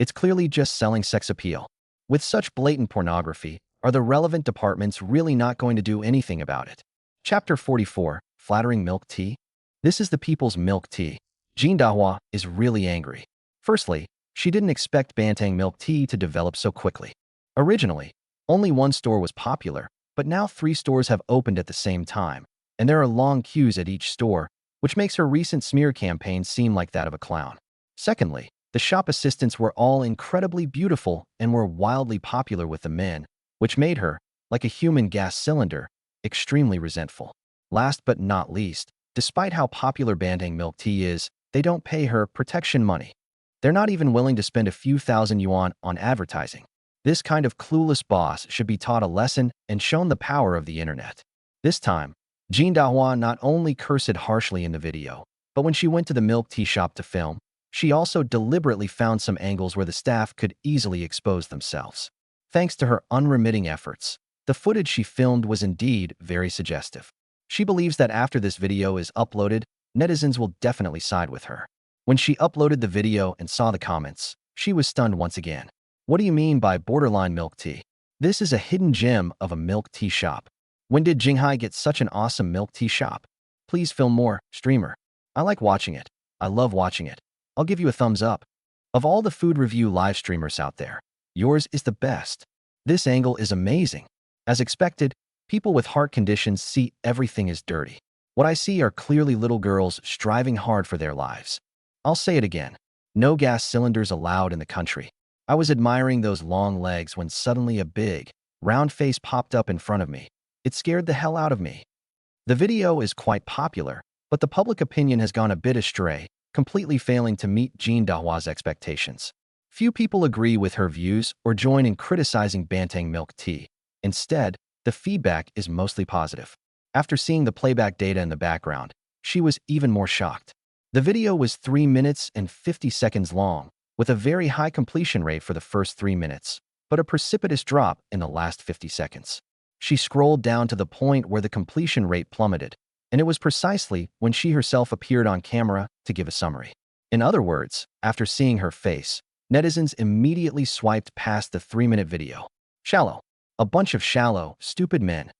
It's clearly just selling sex appeal. With such blatant pornography, are the relevant departments really not going to do anything about it? Chapter 44, Flattering Milk Tea. This is the people's milk tea. Jean Dahua is really angry. Firstly, she didn't expect Banteng milk tea to develop so quickly. Originally, only 1 store was popular, but now 3 stores have opened at the same time, and there are long queues at each store, which makes her recent smear campaign seem like that of a clown. Secondly, the shop assistants were all incredibly beautiful and were wildly popular with the men, which made her, like a human gas cylinder, extremely resentful. Last but not least, despite how popular Banteng milk tea is, they don't pay her protection money. They're not even willing to spend a few thousand yuan on advertising. This kind of clueless boss should be taught a lesson and shown the power of the internet. This time, Jean Dahua not only cursed harshly in the video, But when she went to the milk tea shop to film, she also deliberately found some angles where the staff could easily expose themselves. Thanks to her unremitting efforts, the footage she filmed was indeed very suggestive. She believes that after this video is uploaded, netizens will definitely side with her. When she uploaded the video and saw the comments, she was stunned once again. What do you mean by borderline milk tea? This is a hidden gem of a milk tea shop. When did Jinghai get such an awesome milk tea shop? Please film more, streamer. I like watching it. I love watching it. I'll give you a thumbs up. Of all the food review live streamers out there, yours is the best. This angle is amazing. As expected, people with heart conditions see everything as dirty. What I see are clearly little girls striving hard for their lives. I'll say it again. No gas cylinders allowed in the country. I was admiring those long legs when suddenly a big, round face popped up in front of me. It scared the hell out of me. The video is quite popular, but the public opinion has gone a bit astray, completely failing to meet Jean Dahua's expectations. Few people agree with her views or join in criticizing Bantang milk tea. Instead, the feedback is mostly positive. After seeing the playback data in the background, she was even more shocked. The video was 3 minutes and 50 seconds long, with a very high completion rate for the first 3 minutes, but a precipitous drop in the last 50 seconds. She scrolled down to the point where the completion rate plummeted, and it was precisely when she herself appeared on camera to give a summary. In other words, after seeing her face, netizens immediately swiped past the 3-minute video. Shallow. A bunch of shallow, stupid men.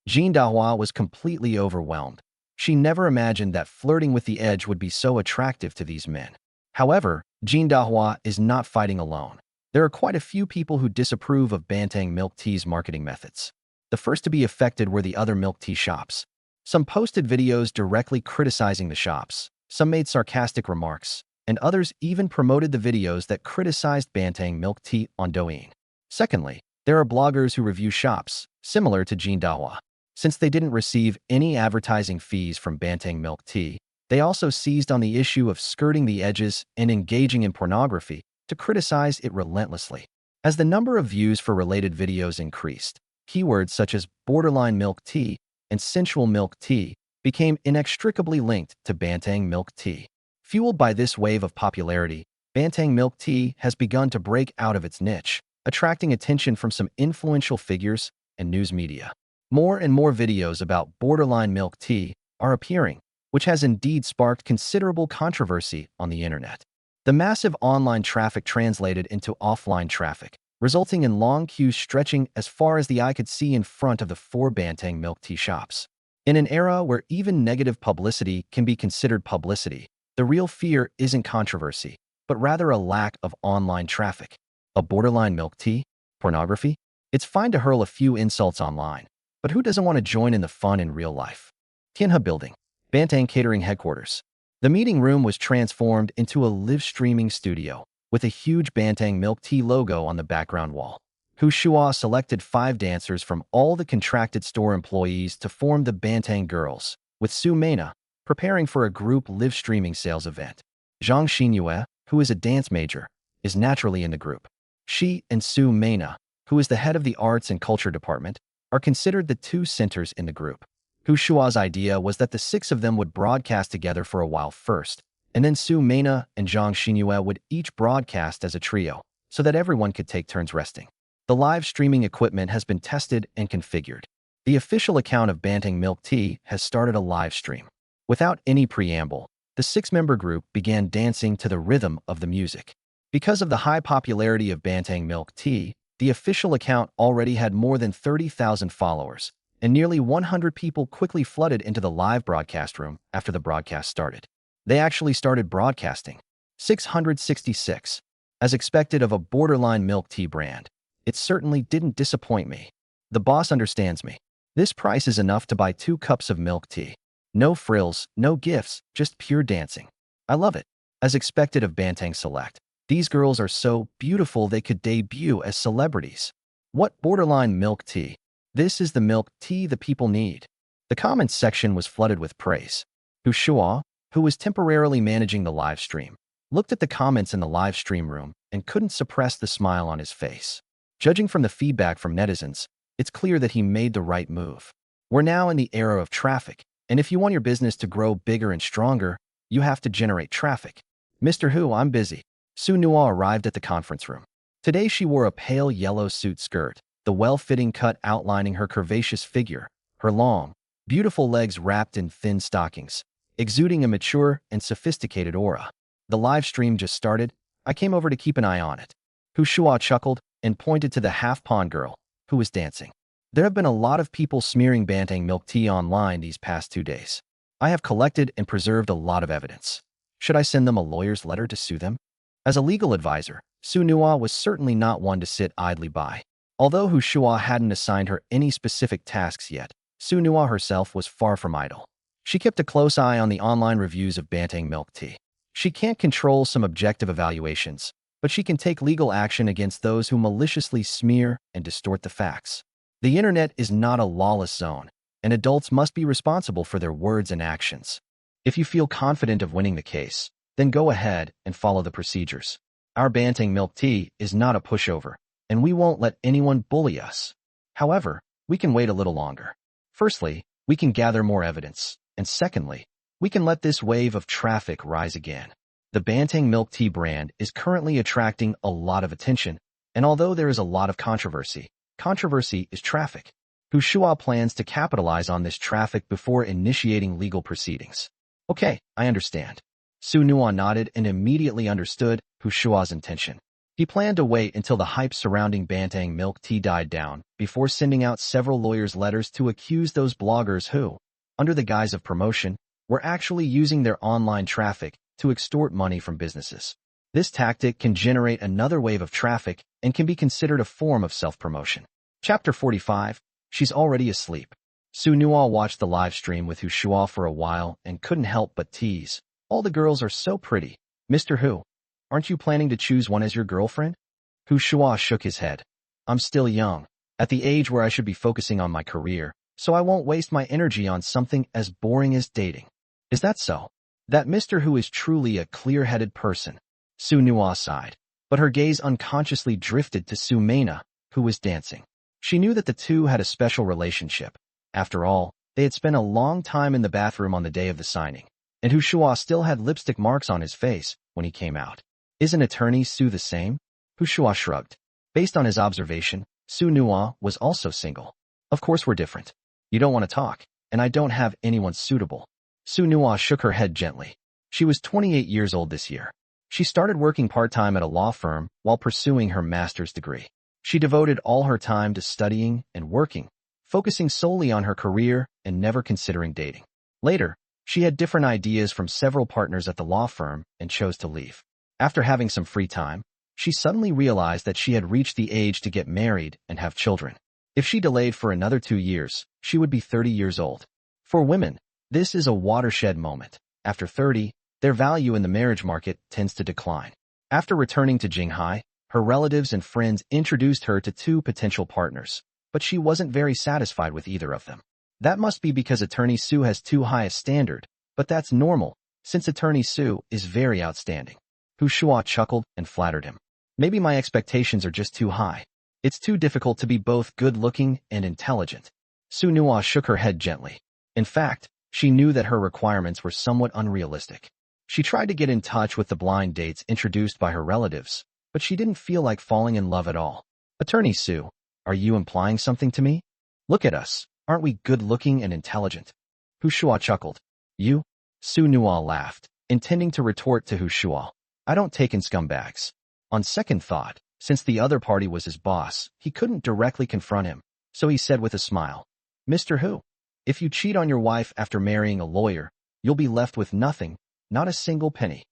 Jean Dahua was completely overwhelmed. She never imagined that flirting with the edge would be so attractive to these men. However, Jean Dahua is not fighting alone. There are quite a few people who disapprove of Bantang milk tea's marketing methods. The first to be affected were the other milk tea shops. Some posted videos directly criticizing the shops, some made sarcastic remarks, and others even promoted the videos that criticized Bantang milk tea on Douyin. Secondly, there are bloggers who review shops, similar to Jean Dahua. Since they didn't receive any advertising fees from Bantang milk tea, they also seized on the issue of skirting the edges and engaging in pornography to criticize it relentlessly. As the number of views for related videos increased, keywords such as borderline milk tea and sensual milk tea became inextricably linked to Bantang milk tea. Fueled by this wave of popularity, Bantang milk tea has begun to break out of its niche, attracting attention from some influential figures and news media. More and more videos about borderline milk tea are appearing, which has indeed sparked considerable controversy on the internet. The massive online traffic translated into offline traffic, resulting in long queues stretching as far as the eye could see in front of the 4 Bantang milk tea shops. In an era where even negative publicity can be considered publicity, the real fear isn't controversy, but rather a lack of online traffic. A borderline milk tea? Pornography? It's fine to hurl a few insults online, but who doesn't want to join in the fun in real life? Tianhe Building, Bantang Catering Headquarters. The meeting room was transformed into a live streaming studio, with a huge Bantang milk tea logo on the background wall. Shuo selected 5 dancers from all the contracted store employees to form the Bantang Girls, with Su Meina preparing for a group live streaming sales event. Zhang Xinyue, who is a dance major, is naturally in the group. She and Su Meina, who is the head of the Arts and Culture Department, are considered the 2 centers in the group. Shuo's idea was that the 6 of them would broadcast together for a while first, and then Su Meina and Zhang Xinyue would each broadcast as a trio, so that everyone could take turns resting. The live streaming equipment has been tested and configured. The official account of Bantang milk tea has started a live stream. Without any preamble, the 6-member group began dancing to the rhythm of the music. Because of the high popularity of Bantang milk tea, the official account already had more than 30,000 followers, and nearly 100 people quickly flooded into the live broadcast room after the broadcast started. They actually started broadcasting. 666. As expected of a borderline milk tea brand, it certainly didn't disappoint me. The boss understands me. This price is enough to buy 2 cups of milk tea. No frills, no gifts, just pure dancing. I love it. As expected of Bantang Select, these girls are so beautiful they could debut as celebrities. What borderline milk tea? This is the milk tea the people need. The comments section was flooded with praise. Shuo, who was temporarily managing the live stream, looked at the comments in the live stream room and couldn't suppress the smile on his face. Judging from the feedback from netizens, it's clear that he made the right move. We're now in the era of traffic, and if you want your business to grow bigger and stronger, You have to generate traffic. Mr. Hu, I'm busy. Su Nua arrived at the conference room. Today she wore a pale yellow suit skirt, the well-fitting cut outlining her curvaceous figure, her long, beautiful legs wrapped in thin stockings, exuding a mature and sophisticated aura. The live stream just started. I came over to keep an eye on it. Hu Shuo chuckled and pointed to the half-pawn girl, who was dancing. There have been a lot of people smearing Banteng milk tea online these past 2 days. I have collected and preserved a lot of evidence. Should I send them a lawyer's letter to sue them? As a legal advisor, Su Nua was certainly not one to sit idly by. Although Hu Shuo hadn't assigned her any specific tasks yet, Su Nua herself was far from idle. She kept a close eye on the online reviews of Banteng milk tea. She can't control some objective evaluations, but she can take legal action against those who maliciously smear and distort the facts. The internet is not a lawless zone, and adults must be responsible for their words and actions. If you feel confident of winning the case, then go ahead and follow the procedures. Our Banteng milk tea is not a pushover, and we won't let anyone bully us. However, we can wait a little longer. Firstly, we can gather more evidence, and secondly, we can let this wave of traffic rise again. The Banteng milk tea brand is currently attracting a lot of attention, and although there is a lot of controversy is traffic. Hu Shuo plans to capitalize on this traffic before initiating legal proceedings. Okay, I understand. Su Nua nodded and immediately understood Hu Shuo's intention. He planned to wait until the hype surrounding Banteng milk tea died down before sending out several lawyers' letters to accuse those bloggers who, under the guise of promotion, were actually using their online traffic to extort money from businesses. This tactic can generate another wave of traffic and can be considered a form of self-promotion. Chapter 45. She's already asleep. Su Nua watched the live stream with Hu Shuo for a while and couldn't help but tease. All the girls are so pretty. Mr. Hu, aren't you planning to choose one as your girlfriend? Hu Shuo shook his head. I'm still young, at the age where I should be focusing on my career, so I won't waste my energy on something as boring as dating. Is that so? That Mr. Hu is truly a clear-headed person. Su Nua sighed, but her gaze unconsciously drifted to Su Mena, who was dancing. She knew that the two had a special relationship. After all, they had spent a long time in the bathroom on the day of the signing, and Hu Shuo still had lipstick marks on his face when he came out. Isn't attorney Su the same? Hu Shuo shrugged. Based on his observation, Su Nua was also single. Of course we're different. You don't want to talk, and I don't have anyone suitable. Su Nua shook her head gently. She was 28 years old this year. She started working part-time at a law firm while pursuing her master's degree. She devoted all her time to studying and working, focusing solely on her career and never considering dating. Later, she had different ideas from several partners at the law firm and chose to leave. After having some free time, she suddenly realized that she had reached the age to get married and have children. If she delayed for another 2 years, she would be 30 years old. For women, this is a watershed moment. After 30, their value in the marriage market tends to decline. After returning to Jinghai, her relatives and friends introduced her to 2 potential partners, but she wasn't very satisfied with either of them. That must be because Attorney Su has too high a standard, but that's normal, since Attorney Su is very outstanding. Hu Shuo chuckled and flattered him. Maybe my expectations are just too high. It's too difficult to be both good-looking and intelligent. Su Nua shook her head gently. In fact, she knew that her requirements were somewhat unrealistic. She tried to get in touch with the blind dates introduced by her relatives, but she didn't feel like falling in love at all. Attorney Su, are you implying something to me? Look at us. Aren't we good-looking and intelligent? Hu Shuo chuckled. You? Su Nua laughed, intending to retort to Hu Shuo. I don't take in scumbags. On second thought, since the other party was his boss, he couldn't directly confront him, so he said with a smile, Mr. Hu, if you cheat on your wife after marrying a lawyer, you'll be left with nothing, not a single penny.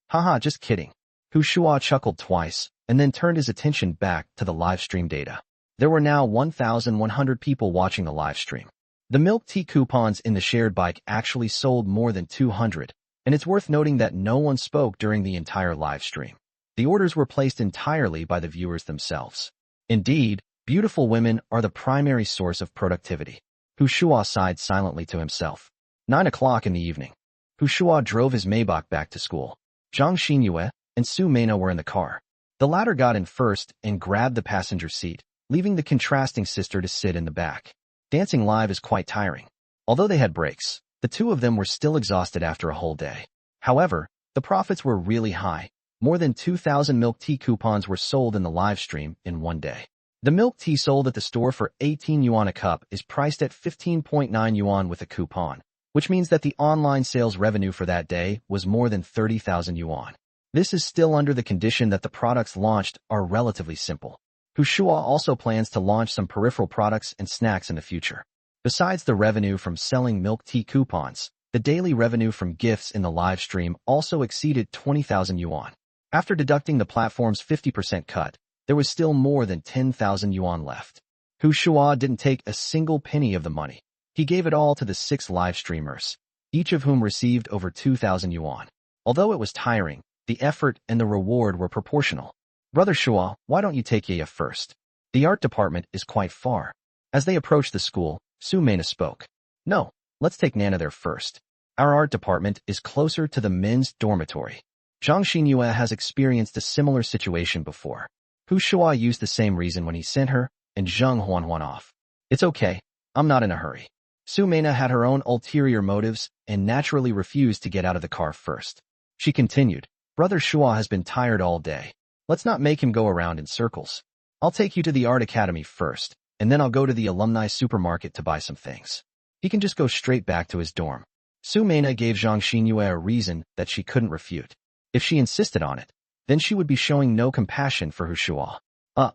Haha, just kidding. Hu Shuo chuckled twice, and then turned his attention back to the live stream data. There were now 1,100 people watching the live stream. The milk tea coupons in the shared bike actually sold more than 200, and it's worth noting that no one spoke during the entire live stream. The orders were placed entirely by the viewers themselves. Indeed, beautiful women are the primary source of productivity. Hu Shuo sighed silently to himself. 9 o'clock in the evening. Hu Shuo drove his Maybach back to school. Zhang Xinyue and Su Mena were in the car. The latter got in first and grabbed the passenger seat, leaving the contrasting sister to sit in the back. Dancing live is quite tiring. Although they had breaks, the two of them were still exhausted after a whole day. However, the profits were really high. More than 2,000 milk tea coupons were sold in the live stream in one day. The milk tea sold at the store for 18 yuan a cup is priced at 15.9 yuan with a coupon, which means that the online sales revenue for that day was more than 30,000 yuan. This is still under the condition that the products launched are relatively simple. Shuo also plans to launch some peripheral products and snacks in the future. Besides the revenue from selling milk tea coupons, the daily revenue from gifts in the live stream also exceeded 20,000 yuan. After deducting the platform's 50% cut, there was still more than 10,000 yuan left. Shuo didn't take a single penny of the money. He gave it all to the 6 live streamers, each of whom received over 2,000 yuan. Although it was tiring, the effort and the reward were proportional. Brother Shuo, why don't you take Yaya first? The art department is quite far. As they approached the school, Su Mena spoke. No, let's take Nana there first. Our art department is closer to the men's dormitory. Zhang Xinyue has experienced a similar situation before. Shuo used the same reason when he sent her and Zheng Huanhuan off. It's okay, I'm not in a hurry. Su Mena had her own ulterior motives and naturally refused to get out of the car first. She continued, Brother Shuo has been tired all day. Let's not make him go around in circles. I'll take you to the art academy first, and then I'll go to the alumni supermarket to buy some things. He can just go straight back to his dorm. Su Mena gave Zhang Xinyue a reason that she couldn't refute. If she insisted on it, then she would be showing no compassion for Shuo.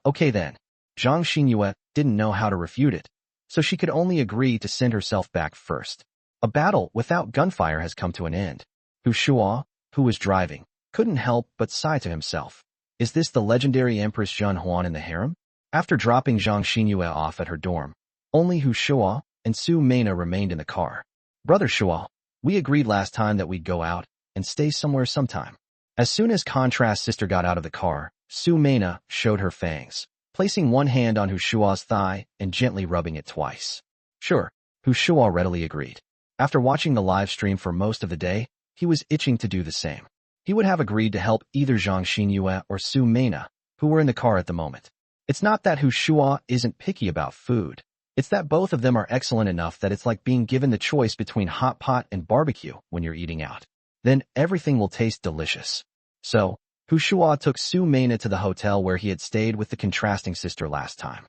Okay then. Zhang Xinyue didn't know how to refute it, so she could only agree to send herself back first. A battle without gunfire has come to an end. Shuo, who was driving, couldn't help but sigh to himself. Is this the legendary Empress Zhen Huan in the harem? After dropping Zhang Xinyue off at her dorm, only Shuo and Su Mena remained in the car. Brother Shuo, we agreed last time that we'd go out and stay somewhere sometime. As soon as Contrast Sister got out of the car, Su Mena showed her fangs, placing one hand on Shuo's thigh and gently rubbing it twice. Sure, Shuo readily agreed. After watching the live stream for most of the day, he was itching to do the same. He would have agreed to help either Zhang Xinyue or Su Mena, who were in the car at the moment. It's not that Shuo isn't picky about food. It's that both of them are excellent enough that it's like being given the choice between hot pot and barbecue when you're eating out. Then everything will taste delicious. So, Shuo took Su Mena to the hotel where he had stayed with the contrasting sister last time.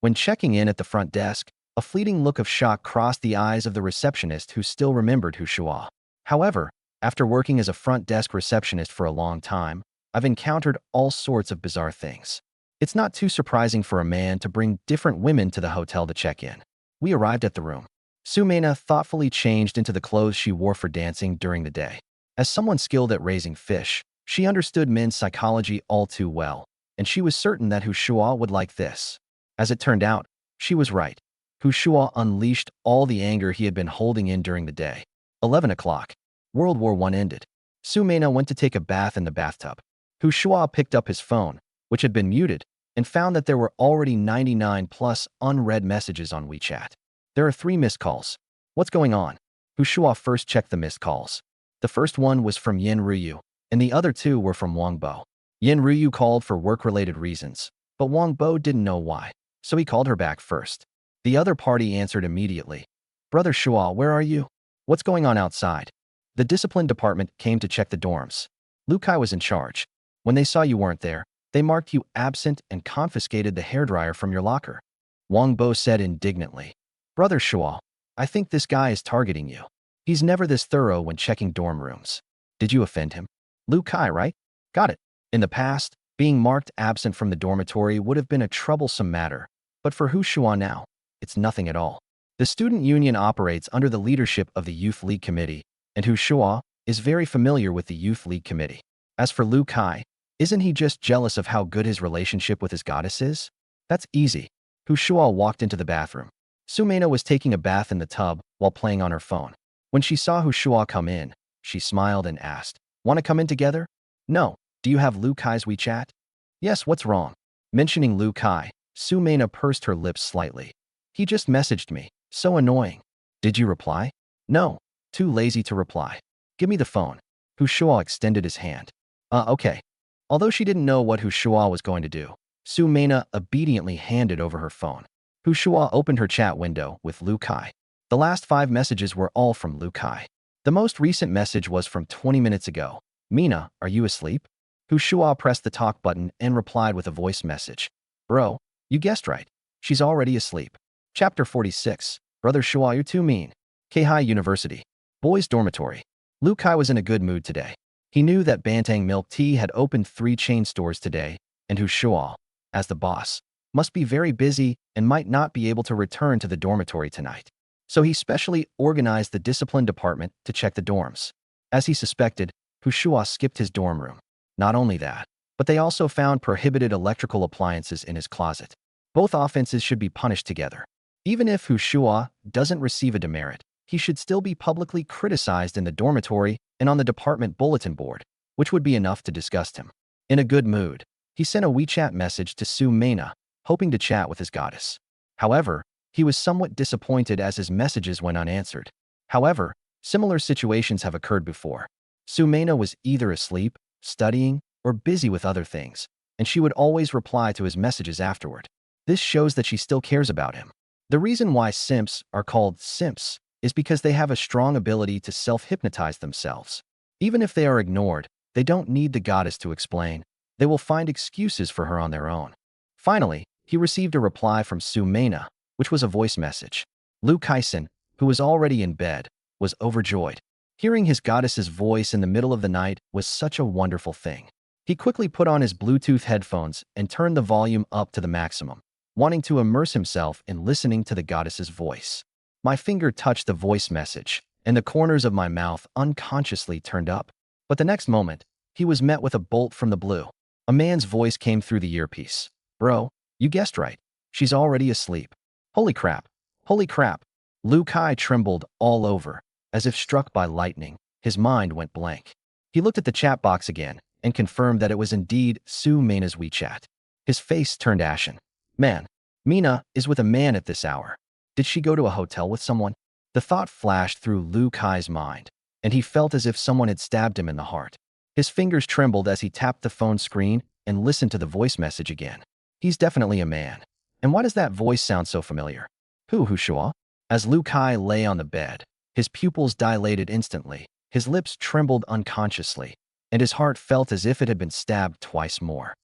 When checking in at the front desk, a fleeting look of shock crossed the eyes of the receptionist who still remembered Shuo. However, after working as a front desk receptionist for a long time, I've encountered all sorts of bizarre things. It's not too surprising for a man to bring different women to the hotel to check in. We arrived at the room. Su Mena thoughtfully changed into the clothes she wore for dancing during the day. As someone skilled at raising fish, she understood men's psychology all too well, and she was certain that Shuo would like this. As it turned out, she was right. Shuo unleashed all the anger he had been holding in during the day. 11 o'clock. World War I ended. Su Mena went to take a bath in the bathtub. Shuo picked up his phone, which had been muted, and found that there were already 99 plus unread messages on WeChat. There are 3 missed calls. What's going on? Shuo first checked the missed calls. The first one was from Yin Ruyu, and the other 2 were from Wang Bo. Yin Ruyu called for work-related reasons, but Wang Bo didn't know why, so he called her back first. The other party answered immediately. Brother Shuo, where are you? What's going on outside? The discipline department came to check the dorms. Lu Kai was in charge. When they saw you weren't there, they marked you absent and confiscated the hairdryer from your locker. Wang Bo said indignantly. Brother Shuo, I think this guy is targeting you. He's never this thorough when checking dorm rooms. Did you offend him? Lu Kai, right? Got it. In the past, being marked absent from the dormitory would have been a troublesome matter, but for Shuo now, it's nothing at all. The student union operates under the leadership of the Youth League Committee, and Shuo is very familiar with the Youth League Committee. As for Lu Kai, isn't he just jealous of how good his relationship with his goddess is? That's easy. Shuo walked into the bathroom. Su Mena was taking a bath in the tub while playing on her phone. When she saw Shuo come in, she smiled and asked, Want to come in together? No. Do you have Lu Kai's WeChat? Yes, what's wrong? Mentioning Lu Kai, Su Mena pursed her lips slightly. He just messaged me. So annoying. Did you reply? No. Too lazy to reply. Give me the phone. Shuo extended his hand. Okay. Although she didn't know what Shuo was going to do, Su Mena obediently handed over her phone. Shuo opened her chat window with Lu Kai. The last 5 messages were all from Lu Kai. The most recent message was from 20 minutes ago. Mina, are you asleep? Shuo pressed the talk button and replied with a voice message. Bro, you guessed right. She's already asleep. Chapter 46. Brother Shuo, you're too mean. Keihai University. Boys' dormitory. Lu Kai was in a good mood today. He knew that Bantang Milk Tea had opened 3 chain stores today, and Shuo, as the boss, must be very busy and might not be able to return to the dormitory tonight. So he specially organized the discipline department to check the dorms. As he suspected, Shuo skipped his dorm room. Not only that, but they also found prohibited electrical appliances in his closet. Both offenses should be punished together. Even if Shuo doesn't receive a demerit, he should still be publicly criticized in the dormitory and on the department bulletin board, which would be enough to disgust him. In a good mood, he sent a WeChat message to Su Mena, hoping to chat with his goddess. However, he was somewhat disappointed as his messages went unanswered. However, similar situations have occurred before. Su Mena was either asleep, studying, or busy with other things, and she would always reply to his messages afterward. This shows that she still cares about him. The reason why simps are called simps is because they have a strong ability to self-hypnotize themselves. Even if they are ignored, they don't need the goddess to explain. They will find excuses for her on their own. Finally, he received a reply from Su Mena, which was a voice message. Lu Kaisen, who was already in bed, was overjoyed. Hearing his goddess's voice in the middle of the night was such a wonderful thing. He quickly put on his Bluetooth headphones and turned the volume up to the maximum, wanting to immerse himself in listening to the goddess's voice. My finger touched the voice message, and the corners of my mouth unconsciously turned up. But the next moment, he was met with a bolt from the blue. A man's voice came through the earpiece. Bro, you guessed right. She's already asleep. Holy crap. Holy crap. Lu Kai trembled all over. As if struck by lightning, his mind went blank. He looked at the chat box again and confirmed that it was indeed Su Mena's WeChat. His face turned ashen. Man, Mina is with a man at this hour. Did she go to a hotel with someone? The thought flashed through Lu Kai's mind, and he felt as if someone had stabbed him in the heart. His fingers trembled as he tapped the phone screen and listened to the voice message again. He's definitely a man. And why does that voice sound so familiar? Shuo? As Lu Kai lay on the bed, his pupils dilated instantly, his lips trembled unconsciously, and his heart felt as if it had been stabbed twice more.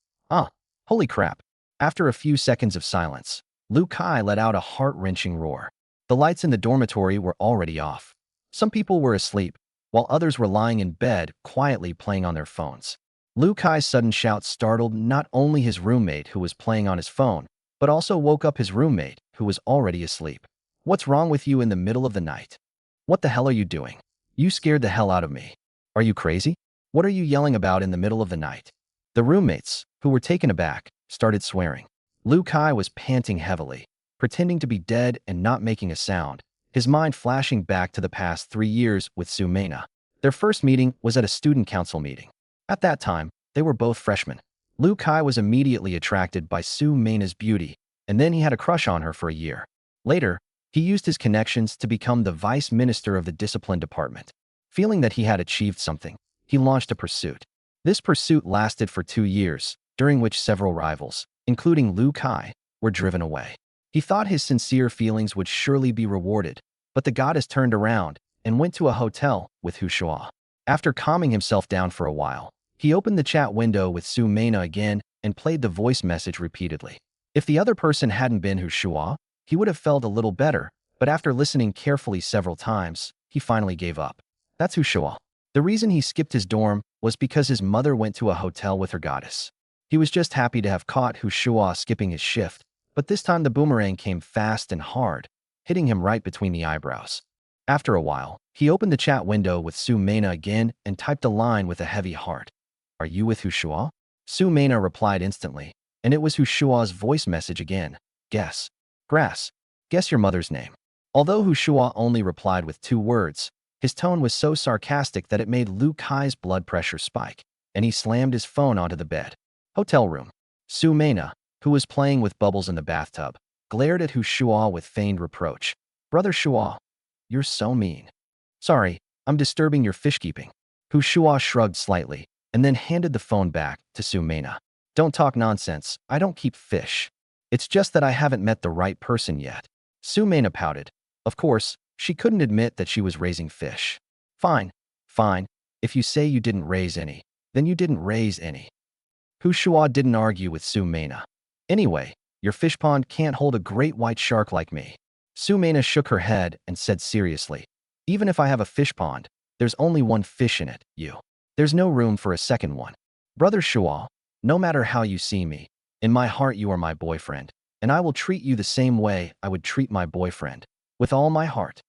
Holy crap. After a few seconds of silence, Lu Kai let out a heart-wrenching roar. The lights in the dormitory were already off. Some people were asleep, while others were lying in bed, quietly playing on their phones. Lu Kai's sudden shout startled not only his roommate who was playing on his phone, but also woke up his roommate who was already asleep. What's wrong with you in the middle of the night? What the hell are you doing? You scared the hell out of me. Are you crazy? What are you yelling about in the middle of the night? The roommates, who were taken aback, started swearing. Lu Kai was panting heavily, pretending to be dead and not making a sound, his mind flashing back to the past 3 years with Su Mena. Their first meeting was at a student council meeting. At that time, they were both freshmen. Lu Kai was immediately attracted by Su Mena's beauty, and then he had a crush on her for a year. Later, he used his connections to become the vice minister of the discipline department. Feeling that he had achieved something, he launched a pursuit. This pursuit lasted for 2 years, during which several rivals, including Lu Kai, were driven away. He thought his sincere feelings would surely be rewarded, but the goddess turned around and went to a hotel with Shuo. After calming himself down for a while, he opened the chat window with Su Mena again and played the voice message repeatedly. If the other person hadn't been Shuo, he would have felt a little better, but after listening carefully several times, he finally gave up. That's Shuo. The reason he skipped his dorm was because his mother went to a hotel with her goddess. He was just happy to have caught Shuo skipping his shift, but this time the boomerang came fast and hard, hitting him right between the eyebrows. After a while, he opened the chat window with Su Mena again and typed a line with a heavy heart. Are you with Shuo? Su Mena replied instantly, and it was Shuo's voice message again. Guess. Grass. Guess your mother's name. Although Shuo only replied with 2 words, his tone was so sarcastic that it made Lu Kai's blood pressure spike, and he slammed his phone onto the bed. Hotel room. Su Mena, who was playing with bubbles in the bathtub, glared at Shuo with feigned reproach. Brother Shuo, you're so mean. Sorry, I'm disturbing your fishkeeping. Shuo shrugged slightly, and then handed the phone back to Su Mena. Don't talk nonsense, I don't keep fish. It's just that I haven't met the right person yet. Su Mena pouted. Of course, she couldn't admit that she was raising fish. Fine, fine. If you say you didn't raise any, then you didn't raise any. Shuo didn't argue with Su Mena. Anyway, your fish pond can't hold a great white shark like me. Su Mena shook her head and said seriously, even if I have a fish pond, there's only one fish in it, you. There's no room for a second one. Brother Shuo, no matter how you see me, in my heart you are my boyfriend, and I will treat you the same way I would treat my boyfriend, with all my heart.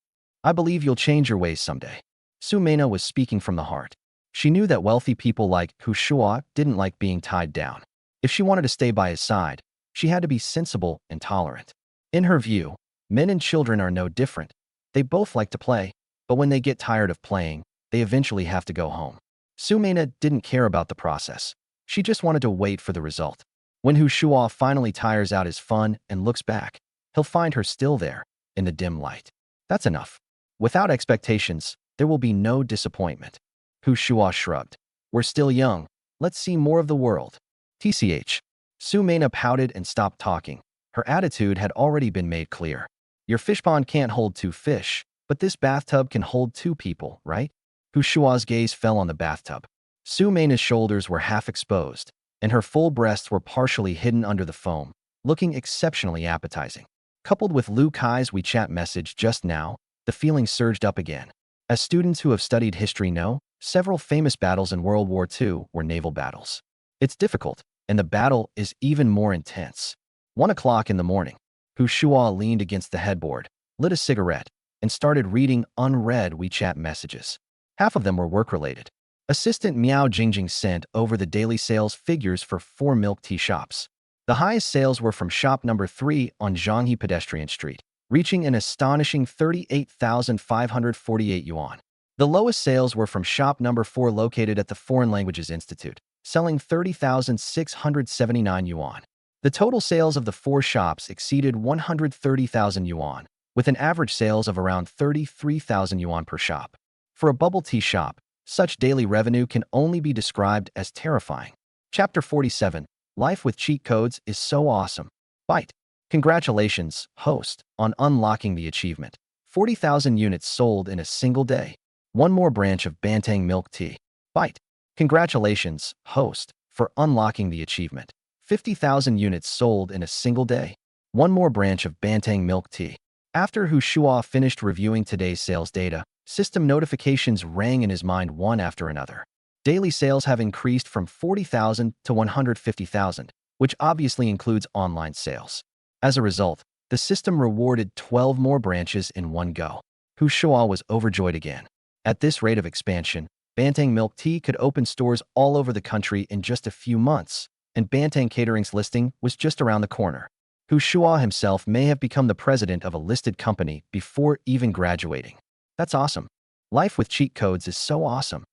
I believe you'll change your ways someday. Su Mena was speaking from the heart. She knew that wealthy people like Shuo didn't like being tied down. If she wanted to stay by his side, she had to be sensible and tolerant. In her view, men and children are no different. They both like to play, but when they get tired of playing, they eventually have to go home. Su Mena didn't care about the process. She just wanted to wait for the result. When Shuo finally tires out his fun and looks back, he'll find her still there, in the dim light. That's enough. Without expectations, there will be no disappointment. Shuo shrugged. We're still young. Let's see more of the world. TCH. Su Mena pouted and stopped talking. Her attitude had already been made clear. Your fish pond can't hold 2 fish, but this bathtub can hold 2 people, right? Shuo's gaze fell on the bathtub. Su Mena's shoulders were half exposed, and her full breasts were partially hidden under the foam, looking exceptionally appetizing. Coupled with Lu Kai's WeChat message just now, the feeling surged up again. As students who have studied history know, several famous battles in World War II were naval battles. It's difficult, and the battle is even more intense. 1 o'clock in the morning, Shuo leaned against the headboard, lit a cigarette, and started reading unread WeChat messages. Half of them were work-related. Assistant Miao Jingjing sent over the daily sales figures for 4 milk tea shops. The highest sales were from shop number 3 on Zhanghe Pedestrian Street, reaching an astonishing 38,548 yuan. The lowest sales were from shop number 4 located at the Foreign Languages Institute, selling 30,679 yuan. The total sales of the 4 shops exceeded 130,000 yuan, with an average sales of around 33,000 yuan per shop. For a bubble tea shop, such daily revenue can only be described as terrifying. Chapter 47, Life with Cheat Codes is so awesome. Bite. Congratulations, host, on unlocking the achievement. 40,000 units sold in a single day. One more branch of Bantang milk tea. Bite. Congratulations, host, for unlocking the achievement. 50,000 units sold in a single day. One more branch of Bantang milk tea. After Shuo finished reviewing today's sales data, system notifications rang in his mind one after another. Daily sales have increased from 40,000 to 150,000, which obviously includes online sales. As a result, the system rewarded 12 more branches in one go. Shuo was overjoyed again. At this rate of expansion, Bantang Milk Tea could open stores all over the country in just a few months, and Bantang Catering's listing was just around the corner. Shuo himself may have become the president of a listed company before even graduating. That's awesome. Life with cheat codes is so awesome.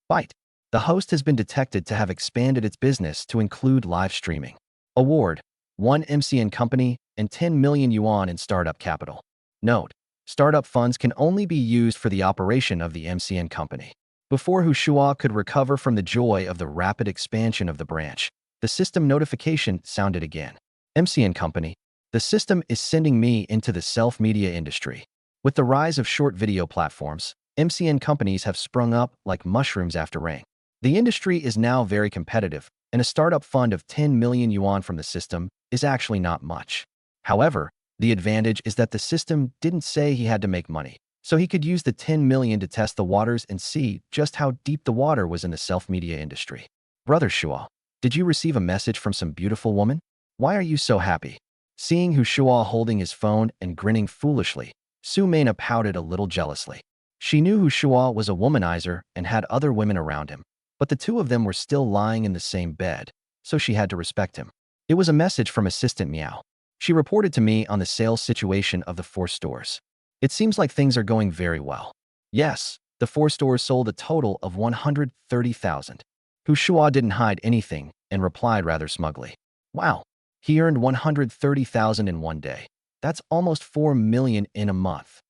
Bite. The host has been detected to have expanded its business to include live streaming. Award. 1 MCN company and 10 million yuan in startup capital. Note. Startup funds can only be used for the operation of the MCN company. Before Shuo could recover from the joy of the rapid expansion of the branch, the system notification sounded again. MCN company. The system is sending me into the self-media industry. With the rise of short video platforms, MCN companies have sprung up like mushrooms after rain. The industry is now very competitive, and a startup fund of 10 million yuan from the system is actually not much. However, the advantage is that the system didn't say he had to make money, so he could use the 10 million to test the waters and see just how deep the water was in the self-media industry. Brother Shuo, did you receive a message from some beautiful woman? Why are you so happy? Seeing Shuo holding his phone and grinning foolishly, Su Mena pouted a little jealously. She knew Shuo was a womanizer and had other women around him, but the two of them were still lying in the same bed, so she had to respect him. It was a message from Assistant Miao. She reported to me on the sales situation of the 4 stores. It seems like things are going very well. Yes, the 4 stores sold a total of 130,000. Shuo didn't hide anything and replied rather smugly. Wow, he earned 130,000 in one day. That's almost 4 million in a month.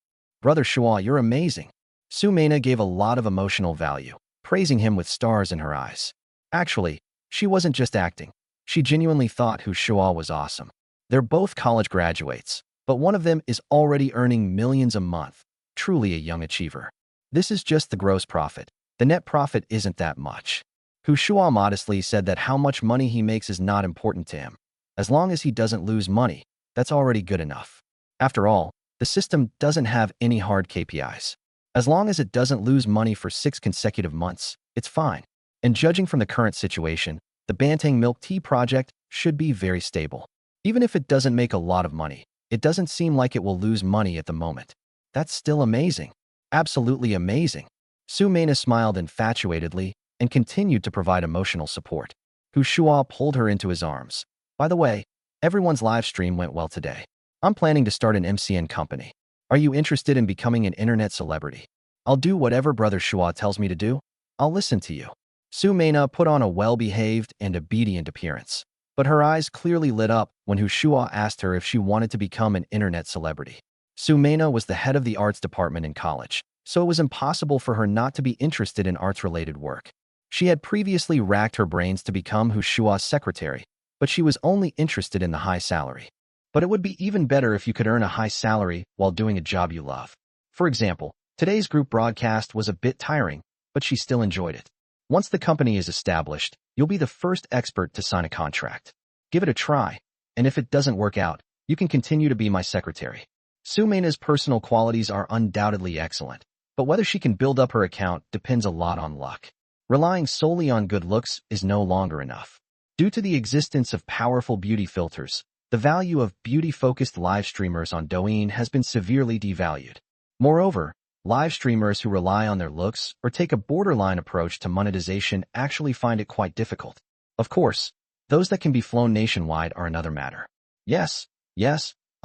Brother Shuo, you're amazing. Su Mena gave a lot of emotional value, praising him with stars in her eyes. Actually, she wasn't just acting. She genuinely thought Shuo was awesome. They're both college graduates, but one of them is already earning millions a month. Truly a young achiever. This is just the gross profit. The net profit isn't that much. Shuo modestly said that how much money he makes is not important to him. As long as he doesn't lose money, that's already good enough. After all, the system doesn't have any hard KPIs. As long as it doesn't lose money for 6 consecutive months, it's fine. And judging from the current situation, the Banteng milk tea project should be very stable. Even if it doesn't make a lot of money, it doesn't seem like it will lose money at the moment. That's still amazing. Absolutely amazing. Su Mena smiled infatuatedly and continued to provide emotional support. Shuo pulled her into his arms. By the way, everyone's live stream went well today. I'm planning to start an MCN company. Are you interested in becoming an internet celebrity? I'll do whatever Brother Shuo tells me to do. I'll listen to you. Su Mena put on a well-behaved and obedient appearance, but her eyes clearly lit up when Shuo asked her if she wanted to become an internet celebrity. Su Mena was the head of the arts department in college, so it was impossible for her not to be interested in arts-related work. She had previously racked her brains to become Shuo's secretary, but she was only interested in the high salary. But it would be even better if you could earn a high salary while doing a job you love. For example, today's group broadcast was a bit tiring, but she still enjoyed it. Once the company is established, you'll be the first expert to sign a contract. Give it a try, and if it doesn't work out, you can continue to be my secretary. Su Mena's personal qualities are undoubtedly excellent, but whether she can build up her account depends a lot on luck. Relying solely on good looks is no longer enough. Due to the existence of powerful beauty filters, the value of beauty-focused live streamers on Douyin has been severely devalued. Moreover, live streamers who rely on their looks or take a borderline approach to monetization actually find it quite difficult. Of course, those that can be flown nationwide are another matter. Yes,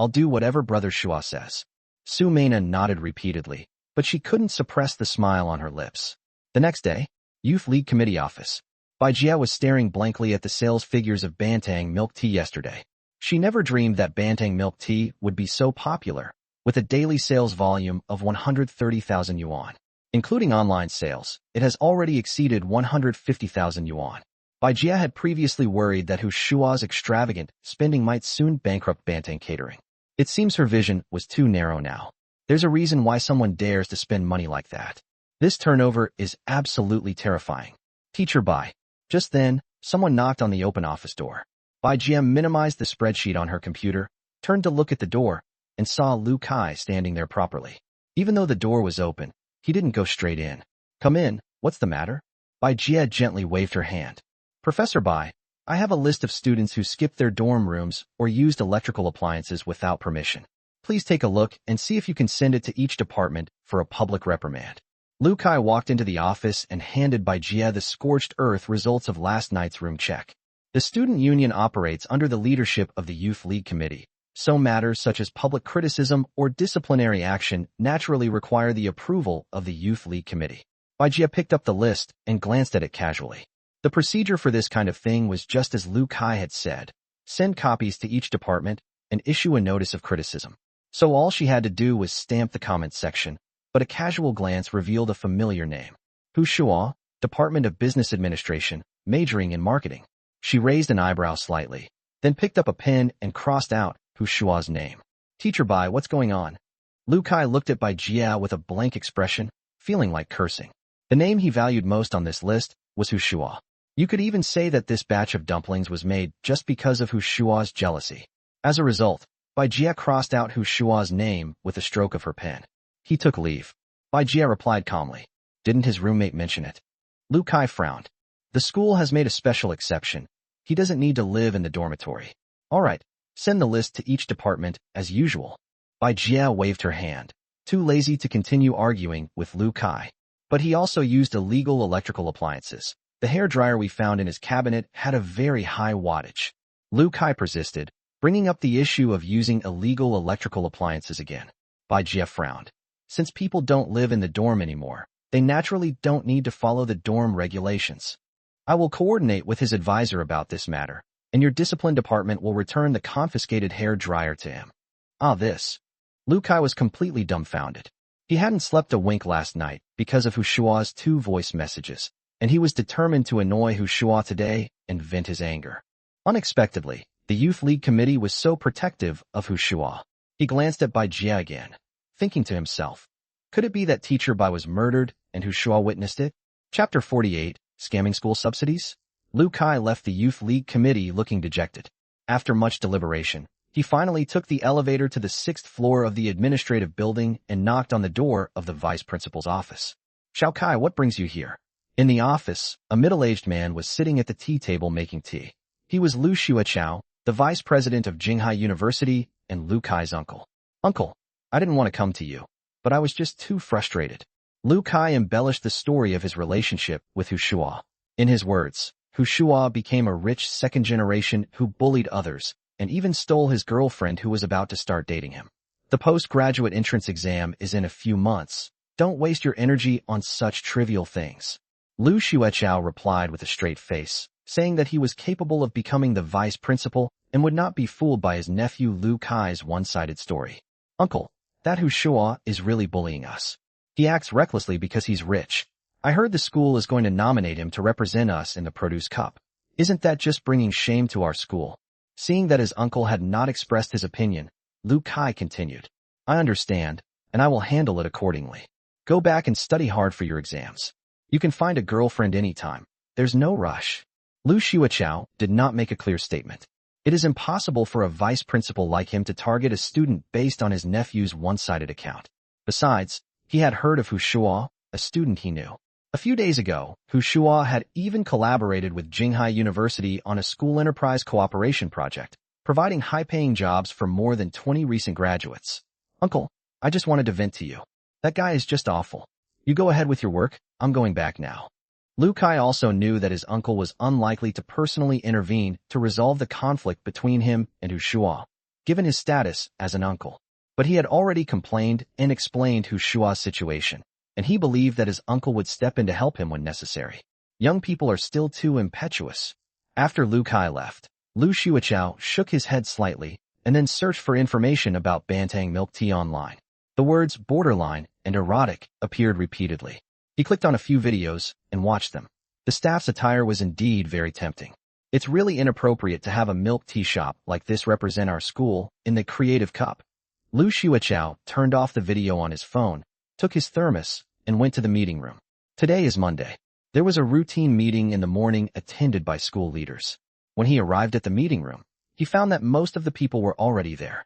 I'll do whatever Brother Shuo says. Su Mena nodded repeatedly, but she couldn't suppress the smile on her lips. The next day, Youth League Committee Office. Bai Jia was staring blankly at the sales figures of Banteng milk tea yesterday. She never dreamed that Banteng milk tea would be so popular, with a daily sales volume of 130,000 yuan. Including online sales, it has already exceeded 150,000 yuan. Bai Jia had previously worried that Shuo's extravagant spending might soon bankrupt Banteng Catering. It seems her vision was too narrow now. There's a reason why someone dares to spend money like that. This turnover is absolutely terrifying. Teacher Bai. Just then, someone knocked on the open office door. Bai Jia minimized the spreadsheet on her computer, turned to look at the door, and saw Lu Kai standing there properly. Even though the door was open, he didn't go straight in. Come in, what's the matter? Bai Jia gently waved her hand. Professor Bai, I have a list of students who skipped their dorm rooms or used electrical appliances without permission. Please take a look and see if you can send it to each department for a public reprimand. Lu Kai walked into the office and handed Bai Jia the scorched earth results of last night's room check. The student union operates under the leadership of the Youth League Committee, so matters such as public criticism or disciplinary action naturally require the approval of the Youth League Committee. Bai Jia picked up the list and glanced at it casually. The procedure for this kind of thing was just as Lu Kai had said. Send copies to each department and issue a notice of criticism. So all she had to do was stamp the comments section, but a casual glance revealed a familiar name. Shuo, Department of Business Administration, majoring in marketing. She raised an eyebrow slightly, then picked up a pen and crossed out Shuo's name. Teacher Bai, what's going on? Lu Kai looked at Bai Jia with a blank expression, feeling like cursing. The name he valued most on this list was Shuo. You could even say that this batch of dumplings was made just because of Shuo's jealousy. As a result, Bai Jia crossed out Shuo's name with a stroke of her pen. He took leave. Bai Jia replied calmly. Didn't his roommate mention it? Lu Kai frowned. The school has made a special exception. He doesn't need to live in the dormitory. All right, send the list to each department as usual. Bai Jia waved her hand, too lazy to continue arguing with Lu Kai. But he also used illegal electrical appliances. The hairdryer we found in his cabinet had a very high wattage. Lu Kai persisted, bringing up the issue of using illegal electrical appliances again. Bai Jia frowned. Since people don't live in the dorm anymore, they naturally don't need to follow the dorm regulations. I will coordinate with his advisor about this matter, and your discipline department will return the confiscated hair dryer to him. This. Lu Kai was completely dumbfounded. He hadn't slept a wink last night because of Shuo's 2 voice messages, and he was determined to annoy Shuo today and vent his anger. Unexpectedly, the Youth League Committee was so protective of Shuo. He glanced at Bai Jia again, thinking to himself, Could it be that Teacher Bai was murdered and Hu Shuo witnessed it? Chapter 48, Scamming School Subsidies? Lu Kai left the Youth League Committee looking dejected. After much deliberation, he finally took the elevator to the 6th floor of the administrative building and knocked on the door of the vice principal's office. Xiao Kai, what brings you here? In the office, a middle-aged man was sitting at the tea table making tea. He was Lu Xiao, the vice president of Jinghai University and Lu Kai's uncle. Uncle, I didn't want to come to you, but I was just too frustrated. Lu Kai embellished the story of his relationship with Hu Shuo. In his words, Hu Shuo became a rich second generation who bullied others and even stole his girlfriend who was about to start dating him. The postgraduate entrance exam is in a few months. Don't waste your energy on such trivial things. Lu Xiao replied with a straight face, saying that he was capable of becoming the vice principal and would not be fooled by his nephew Lu Kai's one-sided story. Uncle, that Hu Shuo is really bullying us. He acts recklessly because he's rich. I heard the school is going to nominate him to represent us in the Produce Cup. Isn't that just bringing shame to our school? Seeing that his uncle had not expressed his opinion, Lu Kai continued. I understand, and I will handle it accordingly. Go back and study hard for your exams. You can find a girlfriend anytime. There's no rush. Lu Xiao did not make a clear statement. It is impossible for a vice principal like him to target a student based on his nephew's one-sided account. Besides, he had heard of Hu Shuo, a student he knew. A few days ago, Hu Shuo had even collaborated with Jinghai University on a school enterprise cooperation project, providing high-paying jobs for more than 20 recent graduates. Uncle, I just wanted to vent to you. That guy is just awful. You go ahead with your work, I'm going back now. Lu Kai also knew that his uncle was unlikely to personally intervene to resolve the conflict between him and Hu Shuo, given his status as an uncle. But he had already complained and explained Hu Shuo's situation, and he believed that his uncle would step in to help him when necessary. Young people are still too impetuous. After Lu Kai left, Lu Xiao shook his head slightly and then searched for information about Bantang milk tea online. The words borderline and erotic appeared repeatedly. He clicked on a few videos and watched them. The staff's attire was indeed very tempting. It's really inappropriate to have a milk tea shop like this represent our school in the Creative Cup. Lu Xiao turned off the video on his phone, took his thermos, and went to the meeting room. Today is Monday. There was a routine meeting in the morning attended by school leaders. When he arrived at the meeting room, he found that most of the people were already there.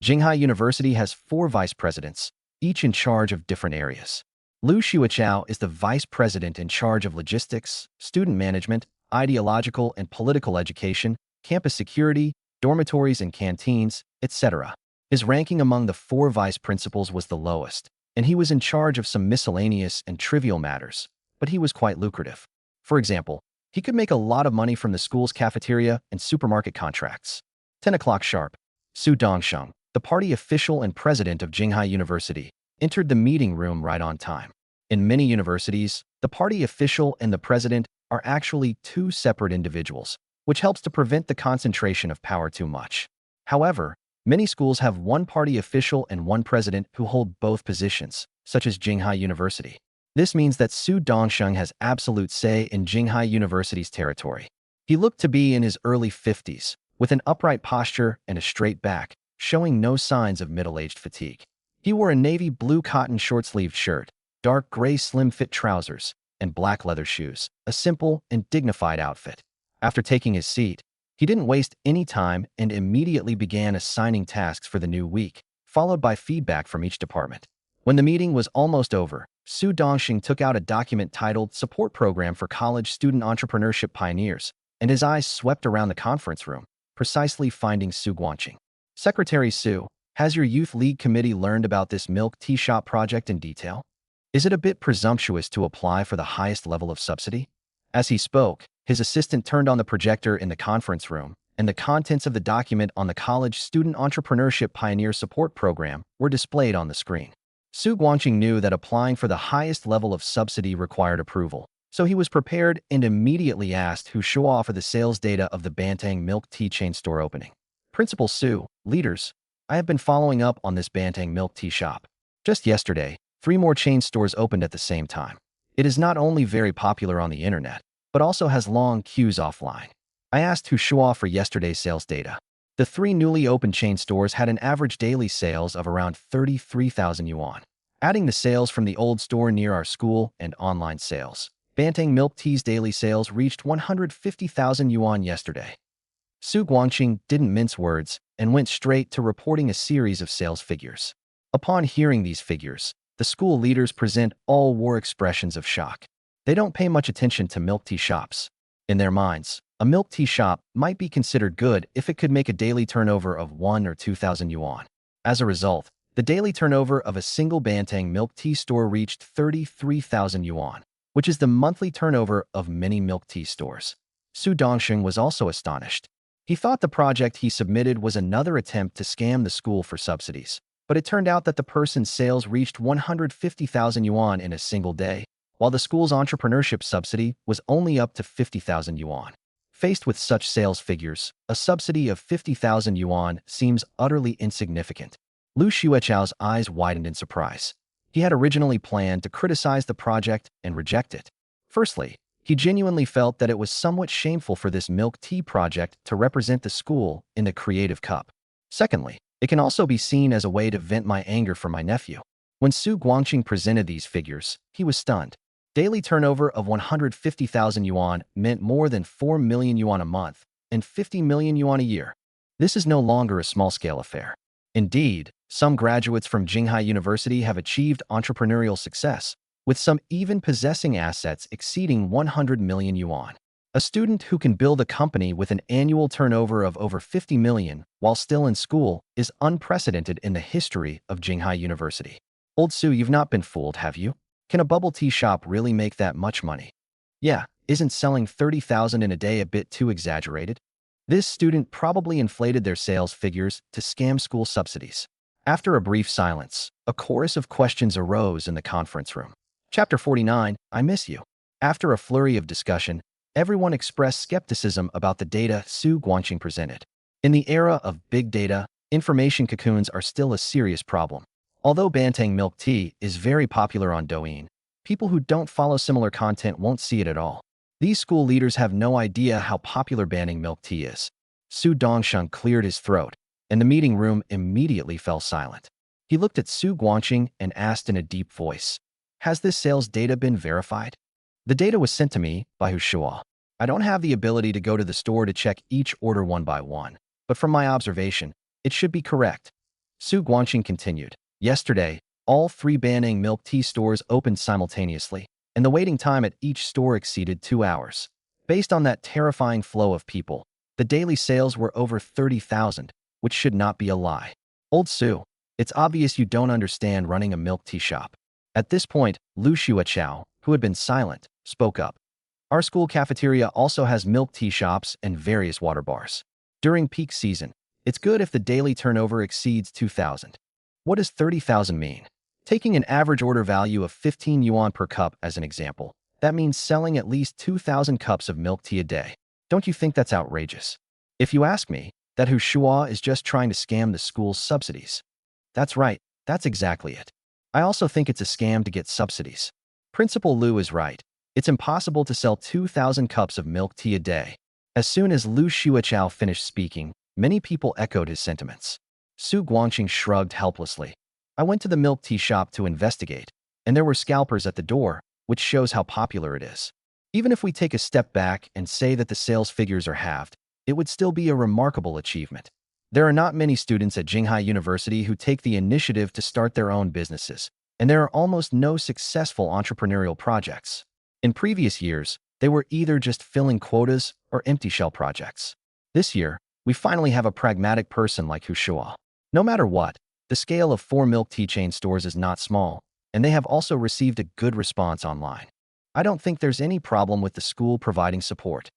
Jinghai University has 4 vice presidents, each in charge of different areas. Lu Xiao is the vice president in charge of logistics, student management, ideological and political education, campus security, dormitories and canteens, etc. His ranking among the 4 vice principals was the lowest, and he was in charge of some miscellaneous and trivial matters, but he was quite lucrative. For example, he could make a lot of money from the school's cafeteria and supermarket contracts. 10 o'clock sharp. Su Dongsheng, the party official and president of Jinghai University, entered the meeting room right on time. In many universities, the party official and the president are actually 2 separate individuals, which helps to prevent the concentration of power too much. However, many schools have 1 party official and 1 president who hold both positions, such as Jinghai University. This means that Su Dongsheng has absolute say in Jinghai University's territory. He looked to be in his early 50s, with an upright posture and a straight back, showing no signs of middle-aged fatigue. He wore a navy blue cotton short-sleeved shirt, dark gray slim-fit trousers, and black leather shoes, a simple and dignified outfit. After taking his seat, he didn't waste any time and immediately began assigning tasks for the new week, followed by feedback from each department. When the meeting was almost over, Su Dongxing took out a document titled Support Program for College Student Entrepreneurship Pioneers, and his eyes swept around the conference room, precisely finding Su Guanqing. Secretary Su, has your Youth League Committee learned about this milk tea shop project in detail? Is it a bit presumptuous to apply for the highest level of subsidy? As he spoke, his assistant turned on the projector in the conference room, and the contents of the document on the College Student Entrepreneurship Pioneer Support Program were displayed on the screen. Su Guanqing knew that applying for the highest level of subsidy required approval, so he was prepared and immediately asked Hu Shuo for the sales data of the Bantang milk tea chain store opening. Principal Su, leaders, I have been following up on this Bantang milk tea shop. Just yesterday, 3 more chain stores opened at the same time. It is not only very popular on the internet, but also has long queues offline. I asked Hu Shuo for yesterday's sales data. The 3 newly opened chain stores had an average daily sales of around 33,000 yuan. Adding the sales from the old store near our school and online sales, Banteng Milk Tea's daily sales reached 150,000 yuan yesterday. Su Guangqing didn't mince words and went straight to reporting a series of sales figures. Upon hearing these figures, the school leaders present all war expressions of shock. They don't pay much attention to milk tea shops. In their minds, a milk tea shop might be considered good if it could make a daily turnover of 1 or 2,000 yuan. As a result, the daily turnover of a single Banteng milk tea store reached 33,000 yuan, which is the monthly turnover of many milk tea stores. Su Dongxing was also astonished. He thought the project he submitted was another attempt to scam the school for subsidies, but it turned out that the person's sales reached 150,000 yuan in a single day, while the school's entrepreneurship subsidy was only up to 50,000 yuan. Faced with such sales figures, a subsidy of 50,000 yuan seems utterly insignificant. Lu Xuechao's eyes widened in surprise. He had originally planned to criticize the project and reject it. Firstly, he genuinely felt that it was somewhat shameful for this milk tea project to represent the school in the Creative Cup. Secondly, it can also be seen as a way to vent my anger for my nephew. When Su Guangqing presented these figures, he was stunned. Daily turnover of 150,000 yuan meant more than 4 million yuan a month and 50 million yuan a year. This is no longer a small-scale affair. Indeed, some graduates from Jinghai University have achieved entrepreneurial success, with some even possessing assets exceeding 100 million yuan. A student who can build a company with an annual turnover of over 50 million while still in school is unprecedented in the history of Jinghai University. Old Su, you've not been fooled, have you? Can a bubble tea shop really make that much money? Yeah, isn't selling 30,000 in a day a bit too exaggerated? This student probably inflated their sales figures to scam school subsidies. After a brief silence, a chorus of questions arose in the conference room. Chapter 49, I miss you. After a flurry of discussion, everyone expressed skepticism about the data Su Guangqing presented. In the era of big data, information cocoons are still a serious problem. Although Banteng milk tea is very popular on Douyin, people who don't follow similar content won't see it at all. These school leaders have no idea how popular Banteng milk tea is. Su Dongsheng cleared his throat, and the meeting room immediately fell silent. He looked at Su Guangqing and asked in a deep voice, "Has this sales data been verified?" "The data was sent to me by Shuo. I don't have the ability to go to the store to check each order one by one, but from my observation, it should be correct." Su Guangqing continued, "Yesterday, all 3 Banteng milk tea stores opened simultaneously, and the waiting time at each store exceeded 2 hours. Based on that terrifying flow of people, the daily sales were over 30,000, which should not be a lie. Old Su, it's obvious you don't understand running a milk tea shop." At this point, Lu Xuechao, who had been silent, spoke up. "Our school cafeteria also has milk tea shops and various water bars. During peak season, it's good if the daily turnover exceeds 2,000. What does 30,000 mean? Taking an average order value of 15 yuan per cup as an example, that means selling at least 2,000 cups of milk tea a day. Don't you think that's outrageous? If you ask me, that Shuo is just trying to scam the school's subsidies." "That's right, that's exactly it. I also think it's a scam to get subsidies. Principal Lu is right. It's impossible to sell 2,000 cups of milk tea a day." As soon as Lu Xuechao finished speaking, many people echoed his sentiments. Su Guangqing shrugged helplessly. "I went to the milk tea shop to investigate, and there were scalpers at the door, which shows how popular it is. Even if we take a step back and say that the sales figures are halved, it would still be a remarkable achievement. There are not many students at Jinghai University who take the initiative to start their own businesses, and there are almost no successful entrepreneurial projects. In previous years, they were either just filling quotas or empty shell projects. This year, we finally have a pragmatic person like Shuo. No matter what, the scale of 4 milk tea chain stores is not small, and they have also received a good response online. I don't think there's any problem with the school providing support."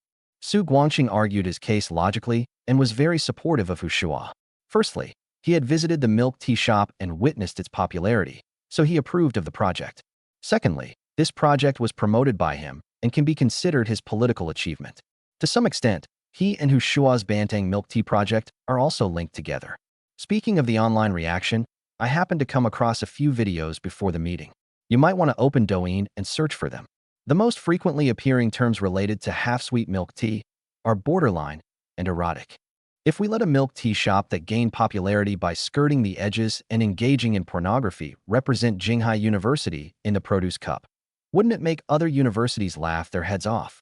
Su Guangqing argued his case logically and was very supportive of Shuo. Firstly, he had visited the milk tea shop and witnessed its popularity, so he approved of the project. Secondly, this project was promoted by him and can be considered his political achievement. To some extent, he and Shuo's Banteng milk tea project are also linked together. Speaking of the online reaction, I happened to come across a few videos before the meeting. You might want to open Douyin and search for them. The most frequently appearing terms related to half-sweet milk tea are borderline and erotic. If we let a milk tea shop that gained popularity by skirting the edges and engaging in pornography represent Jinghai University in the produce cup, wouldn't it make other universities laugh their heads off?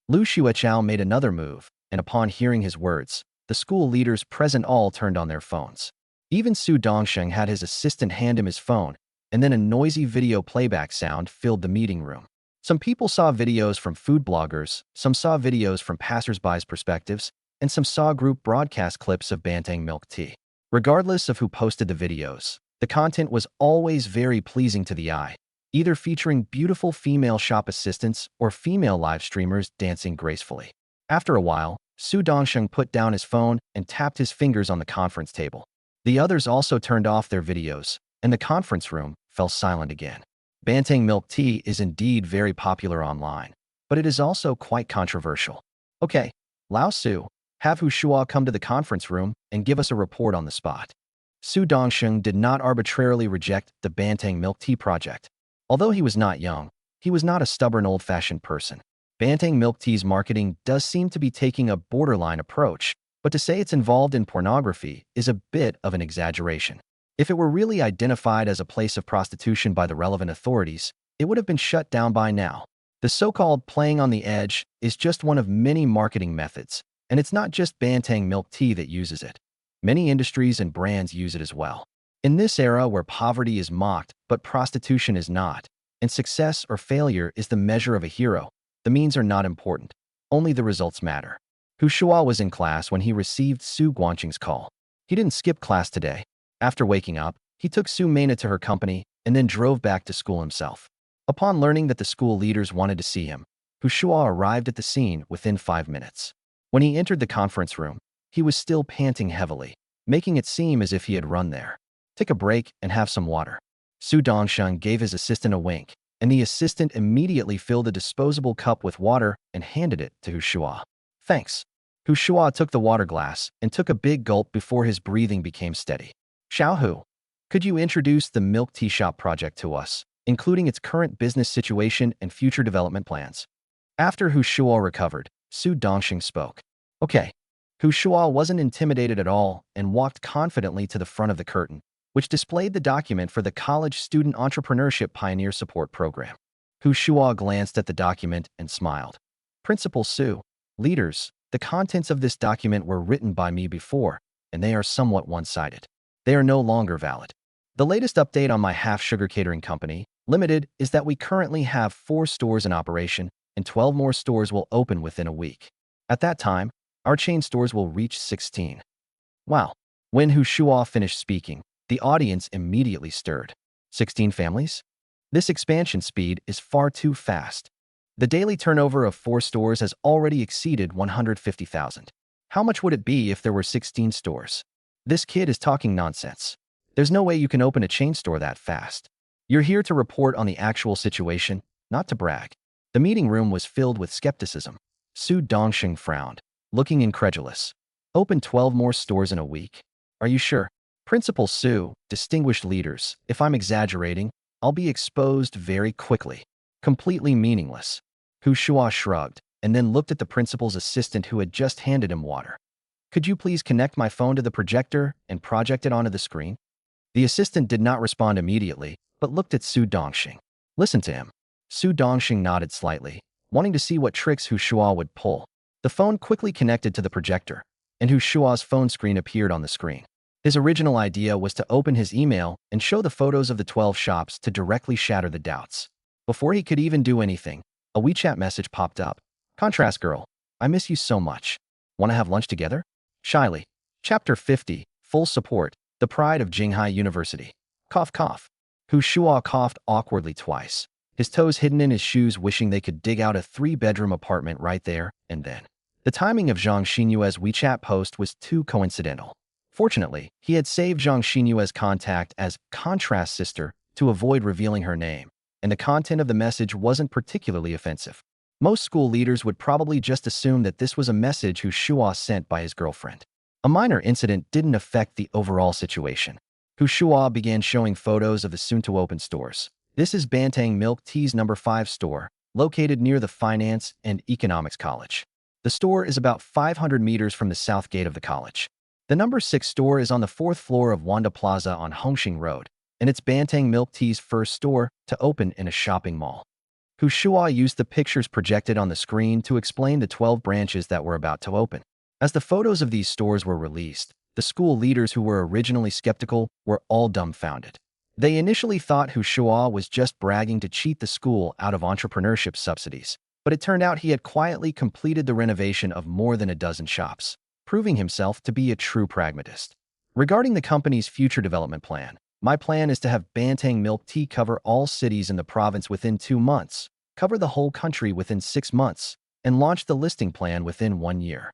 Lu Xueqiao made another move, and upon hearing his words, the school leaders present all turned on their phones. Even Su Dongsheng had his assistant hand him his phone, and then a noisy video playback sound filled the meeting room. Some people saw videos from food bloggers, some saw videos from passers-by's perspectives, and some saw group broadcast clips of Banteng milk tea. Regardless of who posted the videos, the content was always very pleasing to the eye, either featuring beautiful female shop assistants or female live streamers dancing gracefully. After a while, Su Dongsheng put down his phone and tapped his fingers on the conference table. The others also turned off their videos, and the conference room fell silent again. Banteng milk tea is indeed very popular online, but it is also quite controversial. Okay, Lao Su, have Hu Shuo come to the conference room and give us a report on the spot. Su Dongsheng did not arbitrarily reject the Banteng milk tea project. Although he was not young, he was not a stubborn old-fashioned person. Banteng milk tea's marketing does seem to be taking a borderline approach, but to say it's involved in pornography is a bit of an exaggeration. If it were really identified as a place of prostitution by the relevant authorities, it would have been shut down by now. The so-called playing on the edge is just one of many marketing methods, and it's not just Banteng milk tea that uses it. Many industries and brands use it as well. In this era where poverty is mocked but prostitution is not, and success or failure is the measure of a hero, the means are not important. Only the results matter. Hu Shuo was in class when he received Su Guangqing's call. He didn't skip class today. After waking up, he took Su Meina to her company and then drove back to school himself. Upon learning that the school leaders wanted to see him, Hu Shuo arrived at the scene within 5 minutes. When he entered the conference room, he was still panting heavily, making it seem as if he had run there. Take a break and have some water. Su Dongsheng gave his assistant a wink, and the assistant immediately filled a disposable cup with water and handed it to Hu Shuo. Thanks. Hu Shuo took the water glass and took a big gulp before his breathing became steady. Xiaohu, could you introduce the milk tea shop project to us, including its current business situation and future development plans? After Hu Shuo recovered, Su Dongsheng spoke. Okay. Hu Shuo wasn't intimidated at all and walked confidently to the front of the curtain, which displayed the document for the College Student Entrepreneurship Pioneer Support Program. Hu Shuo glanced at the document and smiled. Principal Su, leaders, the contents of this document were written by me before, and they are somewhat one-sided. They are no longer valid. The latest update on my half-sugar catering company, Limited, is that we currently have 4 stores in operation, and 12 more stores will open within a week. At that time, our chain stores will reach 16. Wow. When Hu Shuo finished speaking, the audience immediately stirred. 16 families? This expansion speed is far too fast. The daily turnover of 4 stores has already exceeded 150,000. How much would it be if there were 16 stores? This kid is talking nonsense. There's no way you can open a chain store that fast. You're here to report on the actual situation, not to brag. The meeting room was filled with skepticism. Su Dongsheng frowned, looking incredulous. Open 12 more stores in a week? Are you sure? Principal Su, distinguished leaders, if I'm exaggerating, I'll be exposed very quickly. Completely meaningless. Hu Shuo shrugged, and then looked at the principal's assistant who had just handed him water. Could you please connect my phone to the projector and project it onto the screen? The assistant did not respond immediately, but looked at Su Dongsheng. Listen to him. Su Dongsheng nodded slightly, wanting to see what tricks Hu Shuo would pull. The phone quickly connected to the projector, and Hu Shuo's phone screen appeared on the screen. His original idea was to open his email and show the photos of the 12 shops to directly shatter the doubts. Before he could even do anything, a WeChat message popped up. Contrast girl, I miss you so much. Want to have lunch together? Shyly. Chapter 50, Full Support, The Pride of Jinghai University. Cough cough. Hu Shuo coughed awkwardly twice, his toes hidden in his shoes, wishing they could dig out a 3-bedroom apartment right there and then. The timing of Zhang Xinyue's WeChat post was too coincidental. Fortunately, he had saved Zhang Xinyue's contact as Contrast Sister to avoid revealing her name, and the content of the message wasn't particularly offensive. Most school leaders would probably just assume that this was a message Hu Shuo sent by his girlfriend. A minor incident didn't affect the overall situation. Hu Shuo began showing photos of the soon-to-open stores. This is Banteng Milk Tea's No. 5 store, located near the Finance and Economics College. The The store is about 500 meters from the south gate of the college. The number 6 store is on the 4th floor of Wanda Plaza on Hongxing Road, and it's Bantang Milk Tea's first store to open in a shopping mall. Shuo used the pictures projected on the screen to explain the 12 branches that were about to open. As the photos of these stores were released, the school leaders who were originally skeptical were all dumbfounded. They initially thought Shuo was just bragging to cheat the school out of entrepreneurship subsidies, but it turned out he had quietly completed the renovation of more than a dozen shops, proving himself to be a true pragmatist. Regarding the company's future development plan, my plan is to have Bantang Milk Tea cover all cities in the province within 2 months, cover the whole country within 6 months, and launch the listing plan within 1 year.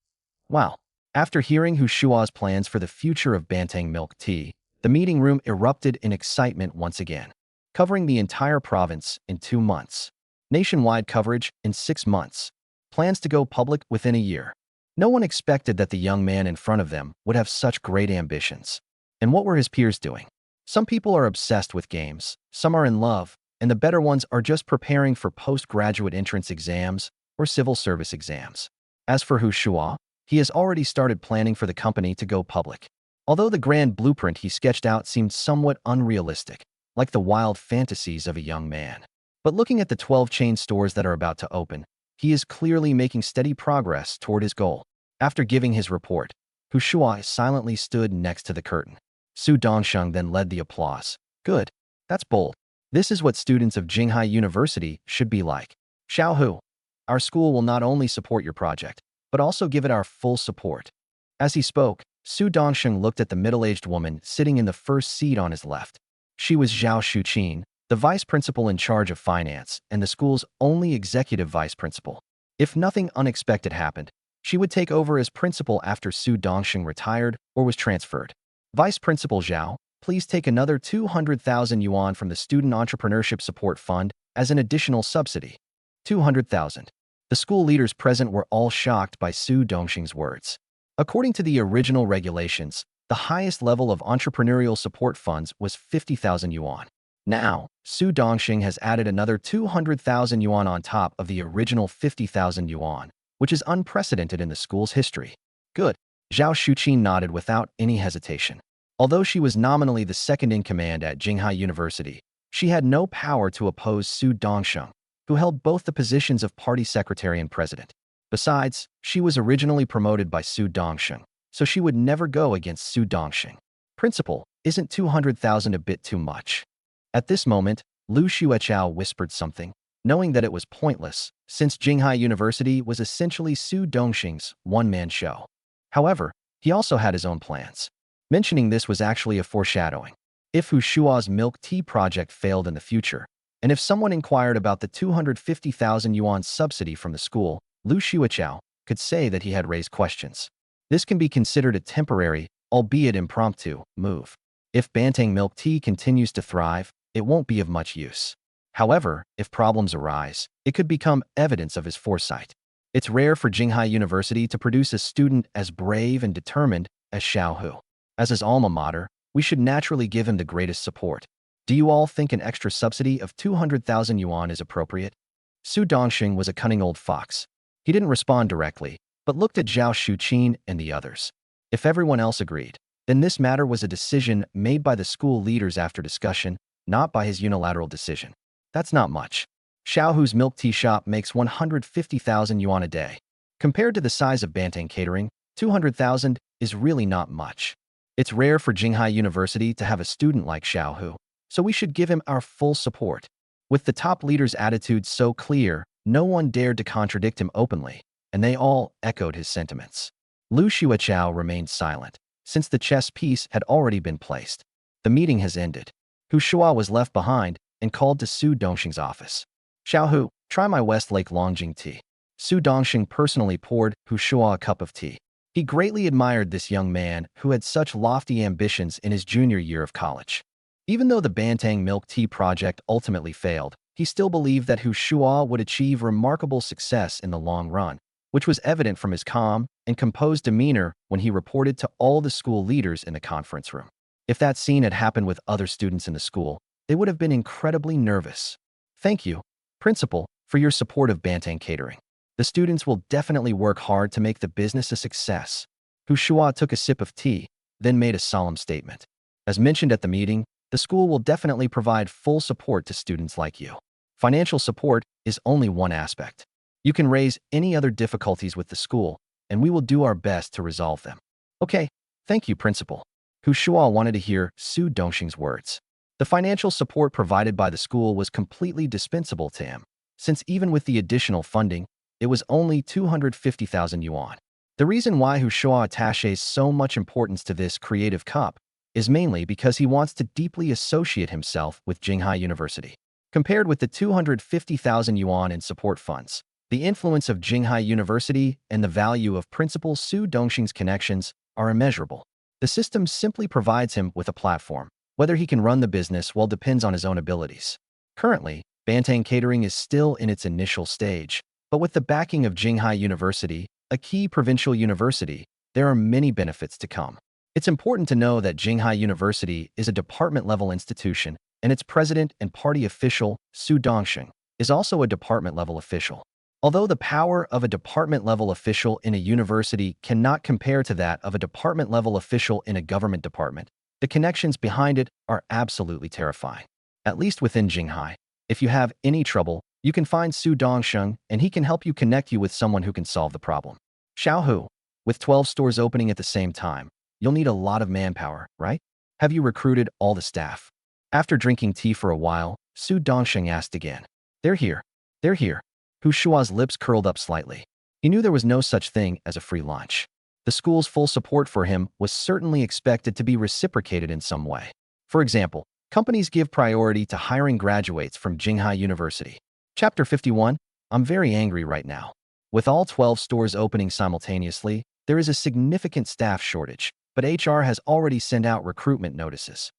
Wow. After hearing Shuo's plans for the future of Bantang Milk Tea, the meeting room erupted in excitement once again. Covering the entire province in 2 months. Nationwide coverage in 6 months. Plans to go public within a year. No one expected that the young man in front of them would have such great ambitions. And what were his peers doing? Some people are obsessed with games, some are in love, and the better ones are just preparing for postgraduate entrance exams or civil service exams. As for Shuo, he has already started planning for the company to go public. Although the grand blueprint he sketched out seemed somewhat unrealistic, like the wild fantasies of a young man. But looking at the 12 chain stores that are about to open, he is clearly making steady progress toward his goal. After giving his report, Shuo silently stood next to the curtain. Su Dongsheng then led the applause. Good. That's bold. This is what students of Jinghai University should be like. Xiaohu, our school will not only support your project, but also give it our full support. As he spoke, Su Dongsheng looked at the middle-aged woman sitting in the first seat on his left. She was Zhao Shuqin, the vice principal in charge of finance and the school's only executive vice principal. If nothing unexpected happened, she would take over as principal after Su Dongsheng retired or was transferred. Vice Principal Zhao, please take another 200,000 yuan from the Student Entrepreneurship Support Fund as an additional subsidy. 200,000. The school leaders present were all shocked by Su Dongsheng's words. According to the original regulations, the highest level of entrepreneurial support funds was 50,000 yuan. Now, Su Dongsheng has added another 200,000 yuan on top of the original 50,000 yuan, which is unprecedented in the school's history. Good. Zhao Shuqin nodded without any hesitation. Although she was nominally the second in command at Jinghai University, she had no power to oppose Su Dongsheng, who held both the positions of party secretary and president. Besides, she was originally promoted by Su Dongsheng, so she would never go against Su Dongsheng. Principal, isn't 200,000 a bit too much? At this moment, Lu Xueqiao whispered something, knowing that it was pointless, since Jinghai University was essentially Su Dongsheng's one-man show. However, he also had his own plans. Mentioning this was actually a foreshadowing. If Shuo's milk tea project failed in the future, and if someone inquired about the 250,000 yuan subsidy from the school, Lu Xueqiao could say that he had raised questions. This can be considered a temporary, albeit impromptu, move. If Bantang Milk Tea continues to thrive, it won't be of much use. However, if problems arise, it could become evidence of his foresight. It's rare for Jinghai University to produce a student as brave and determined as Xiaohu. As his alma mater, we should naturally give him the greatest support. Do you all think an extra subsidy of 200,000 yuan is appropriate? Su Dongsheng was a cunning old fox. He didn't respond directly, but looked at Zhao Shuqin and the others. If everyone else agreed, then this matter was a decision made by the school leaders after discussion, not by his unilateral decision. That's not much. Xiaohu's milk tea shop makes 150,000 yuan a day. Compared to the size of Bantang Catering, 200,000 is really not much. It's rare for Jinghai University to have a student like Xiaohu, so we should give him our full support. With the top leader's attitude so clear, no one dared to contradict him openly, and they all echoed his sentiments. Lu Xueqiao remained silent, since the chess piece had already been placed. The meeting has ended. Shuo was left behind and called to Su Dongsheng's office. Xiaohu, try my Westlake Longjing tea. Su Dongsheng personally poured Shuo a cup of tea. He greatly admired this young man who had such lofty ambitions in his junior year of college. Even though the Bantang Milk Tea project ultimately failed, he still believed that Shuo would achieve remarkable success in the long run, which was evident from his calm and composed demeanor when he reported to all the school leaders in the conference room. If that scene had happened with other students in the school, they would have been incredibly nervous. Thank you, Principal, for your support of Bantang Catering. The students will definitely work hard to make the business a success. Shuo took a sip of tea, then made a solemn statement. As mentioned at the meeting, the school will definitely provide full support to students like you. Financial support is only one aspect. You can raise any other difficulties with the school, and we will do our best to resolve them. Okay, thank you, Principal. Shuo wanted to hear Su Dongxing's words. The financial support provided by the school was completely dispensable to him, since even with the additional funding, it was only 250,000 yuan. The reason why Shuo attaches so much importance to this creative cup is mainly because he wants to deeply associate himself with Jinghai University. Compared with the 250,000 yuan in support funds, the influence of Jinghai University and the value of Principal Su Dongxing's connections are immeasurable. The system simply provides him with a platform. Whether he can run the business well depends on his own abilities. Currently, Bantang Catering is still in its initial stage, but with the backing of Jinghai University, a key provincial university, there are many benefits to come. It's important to know that Jinghai University is a department-level institution, and its president and party official, Su Dongxing, is also a department-level official. Although the power of a department-level official in a university cannot compare to that of a department-level official in a government department, the connections behind it are absolutely terrifying. At least within Jinghai, if you have any trouble, you can find Su Dongxing and he can help you connect you with someone who can solve the problem. Xiaohu, with 12 stores opening at the same time, you'll need a lot of manpower, right? Have you recruited all the staff? After drinking tea for a while, Su Dongxing asked again. They're here. They're here. Shuo's lips curled up slightly. He knew there was no such thing as a free lunch. The school's full support for him was certainly expected to be reciprocated in some way. For example, companies give priority to hiring graduates from Jinghai University. Chapter 51. I'm very angry right now. With all 12 stores opening simultaneously, there is a significant staff shortage, but HR has already sent out recruitment notices.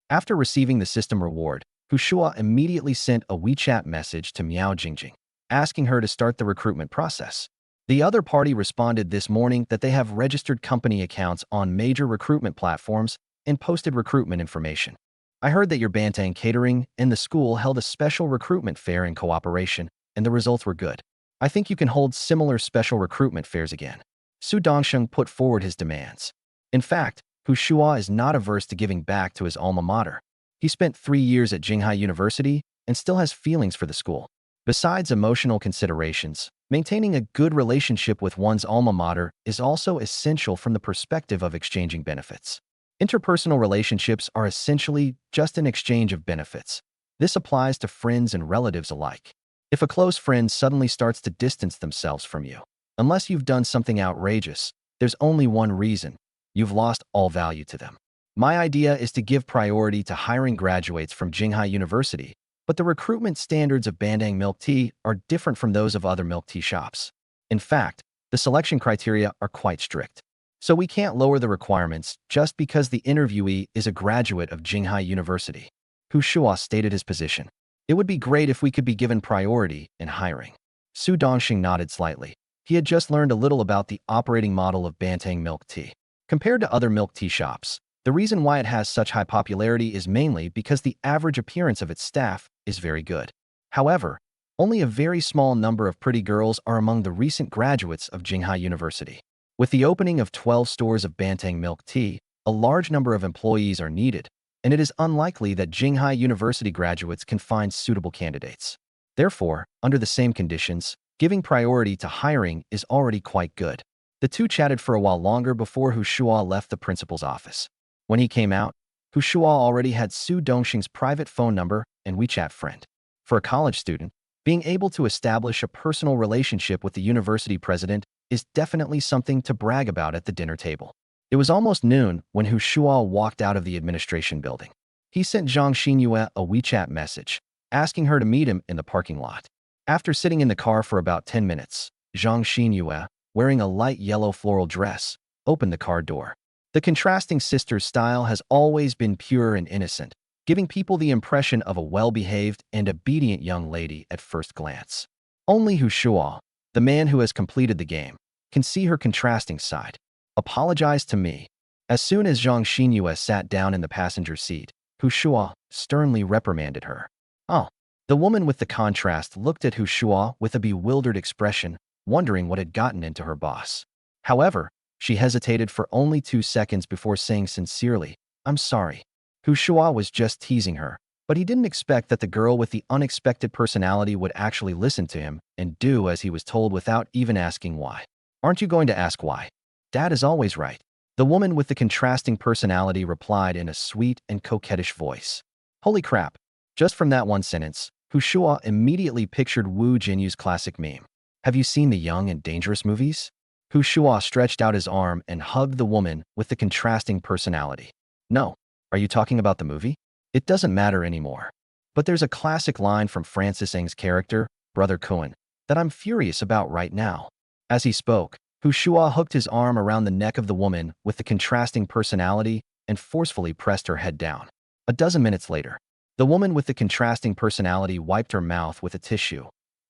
After receiving the system reward, Shuo immediately sent a WeChat message to Miao Jingjing, asking her to start the recruitment process. The other party responded this morning that they have registered company accounts on major recruitment platforms and posted recruitment information. I heard that your Bantang Catering and the school held a special recruitment fair in cooperation, and the results were good. I think you can hold similar special recruitment fairs again. Su Dongxing put forward his demands. In fact, Shuo is not averse to giving back to his alma mater. He spent 3 years at Jinghai University and still has feelings for the school. Besides emotional considerations, maintaining a good relationship with one's alma mater is also essential from the perspective of exchanging benefits. Interpersonal relationships are essentially just an exchange of benefits. This applies to friends and relatives alike. If a close friend suddenly starts to distance themselves from you, unless you've done something outrageous, there's only one reason: you've lost all value to them. My idea is to give priority to hiring graduates from Jinghai University, but the recruitment standards of Bandang milk tea are different from those of other milk tea shops. In fact, the selection criteria are quite strict. So we can't lower the requirements just because the interviewee is a graduate of Jinghai University. Shuo stated his position. It would be great if we could be given priority in hiring. Su Dongxing nodded slightly. He had just learned a little about the operating model of Bantang milk tea. Compared to other milk tea shops, the reason why it has such high popularity is mainly because the average appearance of its staff is very good. However, only a very small number of pretty girls are among the recent graduates of Jinghai University. With the opening of 12 stores of Bantang milk tea, a large number of employees are needed, and it is unlikely that Jinghai University graduates can find suitable candidates. Therefore, under the same conditions, giving priority to hiring is already quite good. The two chatted for a while longer before Shuo left the principal's office. When he came out, Shuo already had Su Dongxing's private phone number and WeChat friend. For a college student, being able to establish a personal relationship with the university president is definitely something to brag about at the dinner table. It was almost noon when Shuo walked out of the administration building. He sent Zhang Xinyue a WeChat message, asking her to meet him in the parking lot. After sitting in the car for about 10 minutes, Zhang Xinyue, wearing a light yellow floral dress, opened the car door. The contrasting sister's style has always been pure and innocent, giving people the impression of a well-behaved and obedient young lady at first glance. Only Shuo, the man who has completed the game, can see her contrasting side. Apologize to me. As soon as Zhang Xinyue sat down in the passenger seat, Shuo sternly reprimanded her. Oh. The woman with the contrast looked at Shuo with a bewildered expression, wondering what had gotten into her boss. However, she hesitated for only 2 seconds before saying sincerely, "I'm sorry." Shuo was just teasing her, but he didn't expect that the girl with the unexpected personality would actually listen to him and do as he was told without even asking why. "Aren't you going to ask why? Dad is always right." The woman with the contrasting personality replied in a sweet and coquettish voice. Holy crap. Just from that one sentence, Shuo immediately pictured Wu Jinyu's classic meme. Have you seen the Young and Dangerous movies? Shuo stretched out his arm and hugged the woman with the contrasting personality. No. Are you talking about the movie? It doesn't matter anymore. But there's a classic line from Francis Ng's character, Brother Cohen, that I'm furious about right now. As he spoke, Shuo hooked his arm around the neck of the woman with the contrasting personality and forcefully pressed her head down. A dozen minutes later, the woman with the contrasting personality wiped her mouth with a tissue.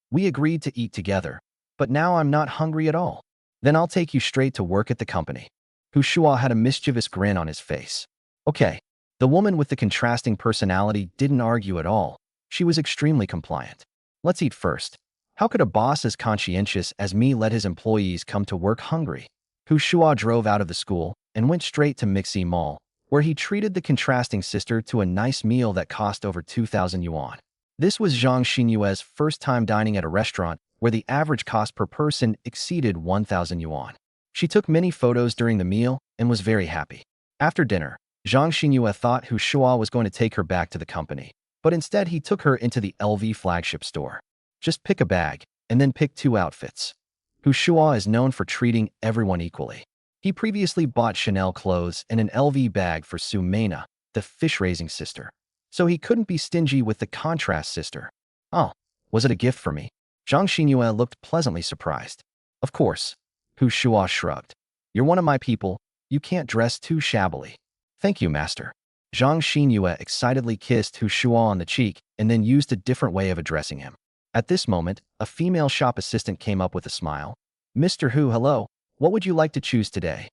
We agreed to eat together, but now I'm not hungry at all. Then I'll take you straight to work at the company. Shuo had a mischievous grin on his face. Okay. The woman with the contrasting personality didn't argue at all. She was extremely compliant. Let's eat first. How could a boss as conscientious as me let his employees come to work hungry? Shuo drove out of the school and went straight to Mixi Mall, where he treated the contrasting sister to a nice meal that cost over 2,000 yuan. This was Zhang Xinyue's first time dining at a restaurant where the average cost per person exceeded 1,000 yuan. She took many photos during the meal and was very happy. After dinner, Zhang Xinyue thought Shuo was going to take her back to the company, but instead he took her into the LV flagship store. Just pick a bag, and then pick 2 outfits. Shuo is known for treating everyone equally. He previously bought Chanel clothes and an LV bag for Su Meina, the fish-raising sister, so he couldn't be stingy with the contrast sister. Oh, was it a gift for me? Zhang Xinyue looked pleasantly surprised. Of course. Shuo shrugged. You're one of my people. You can't dress too shabbily. Thank you, master. Zhang Xinyue excitedly kissed Shuo on the cheek and then used a different way of addressing him. At this moment, a female shop assistant came up with a smile. Mr. Hu, hello. What would you like to choose today?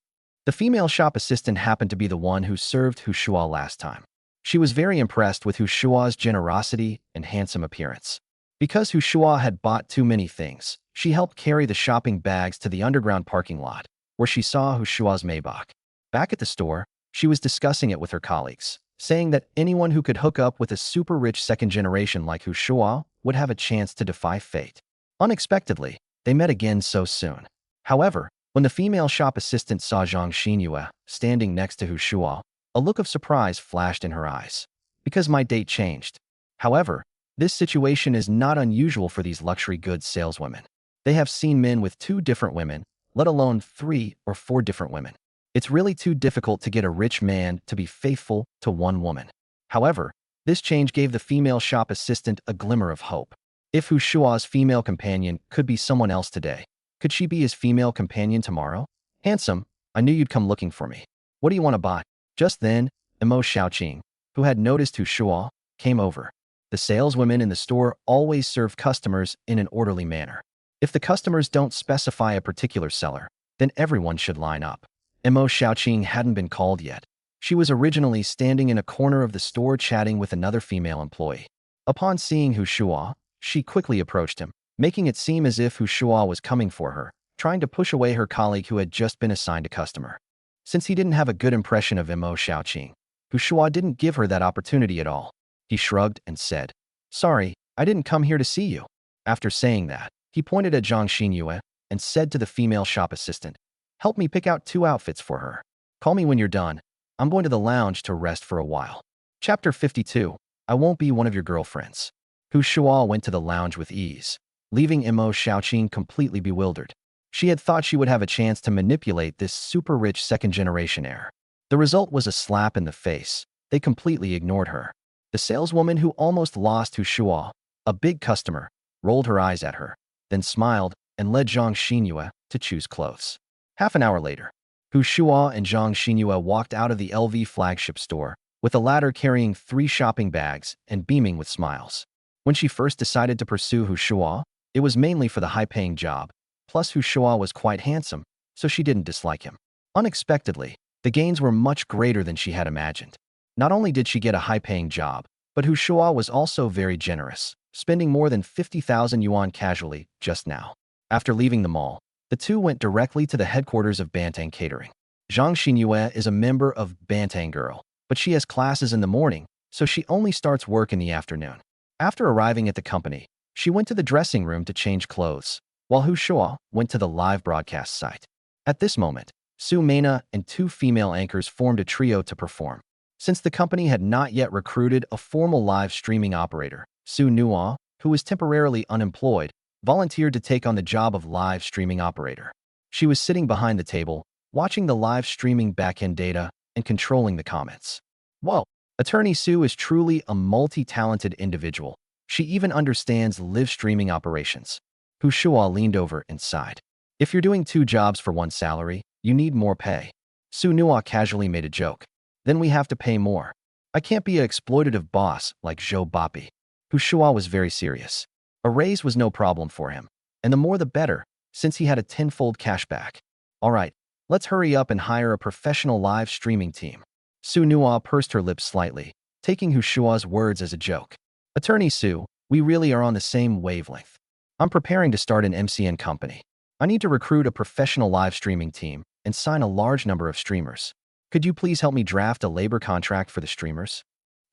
The female shop assistant happened to be the one who served Shuo last time. She was very impressed with Shuo's generosity and handsome appearance. Because Shuo had bought too many things, she helped carry the shopping bags to the underground parking lot, where she saw Shuo's Maybach. Back at the store, she was discussing it with her colleagues, saying that anyone who could hook up with a super-rich second generation like Shuo would have a chance to defy fate. Unexpectedly, they met again so soon. However, when the female shop assistant saw Zhang Xinyue standing next to Shuo, a look of surprise flashed in her eyes. Because my date changed. However, this situation is not unusual for these luxury goods saleswomen. They have seen men with 2 different women, let alone 3 or 4 different women. It's really too difficult to get a rich man to be faithful to one woman. However, this change gave the female shop assistant a glimmer of hope. If Shuo's female companion could be someone else today, could she be his female companion tomorrow? Handsome, I knew you'd come looking for me. What do you want to buy? Just then, Imo Xiaoqing, who had noticed Shuo, came over. The saleswomen in the store always serve customers in an orderly manner. If the customers don't specify a particular seller, then everyone should line up. Imo Xiaoqing hadn't been called yet. She was originally standing in a corner of the store chatting with another female employee. Upon seeing Shuo, she quickly approached him, making it seem as if Shuo was coming for her, trying to push away her colleague who had just been assigned a customer. Since he didn't have a good impression of Imo Xiaoqing, Shuo didn't give her that opportunity at all. He shrugged and said, "Sorry, I didn't come here to see you." After saying that, he pointed at Zhang Xinyue and said to the female shop assistant, "Help me pick out 2 outfits for her. Call me when you're done. I'm going to the lounge to rest for a while." Chapter 52. I won't be one of your girlfriends. Shuo went to the lounge with ease, leaving Imo Xiaoqing completely bewildered. She had thought she would have a chance to manipulate this super-rich second-generation heir. The result was a slap in the face. They completely ignored her. The saleswoman who almost lost Shuo, a big customer, rolled her eyes at her, then smiled and led Zhang Xinyue to choose clothes. Half an hour later, Shuo and Zhang Xinyue walked out of the LV flagship store, with the latter carrying 3 shopping bags and beaming with smiles. When she first decided to pursue Shuo, it was mainly for the high-paying job. Plus, Shuo was quite handsome, so she didn't dislike him. Unexpectedly, the gains were much greater than she had imagined. Not only did she get a high-paying job, but Shuo was also very generous, spending more than 50,000 yuan casually just now. After leaving the mall, the two went directly to the headquarters of Bantang Catering. Zhang Xinyue is a member of Bantang Girl, but she has classes in the morning, so she only starts work in the afternoon. After arriving at the company, she went to the dressing room to change clothes, while Hu Shuo went to the live broadcast site. At this moment, Su Mena and two female anchors formed a trio to perform. Since the company had not yet recruited a formal live streaming operator, Su Nua, who was temporarily unemployed, volunteered to take on the job of live streaming operator. She was sitting behind the table, watching the live streaming backend data and controlling the comments. Whoa! Attorney Su is truly a multi-talented individual. She even understands live streaming operations. Hu Shuo leaned over and sighed. If you're doing 2 jobs for 1 salary, you need more pay. Su Nua casually made a joke. Then we have to pay more. I can't be an exploitative boss like Zhou Bapi. Hu Shuo was very serious. A raise was no problem for him, and the more the better, since he had a 10-fold cashback. All right, let's hurry up and hire a professional live streaming team. Su Nua pursed her lips slightly, taking Hu Shuo's words as a joke. Attorney Su, we really are on the same wavelength. I'm preparing to start an MCN company. I need to recruit a professional live streaming team and sign a large number of streamers. Could you please help me draft a labor contract for the streamers?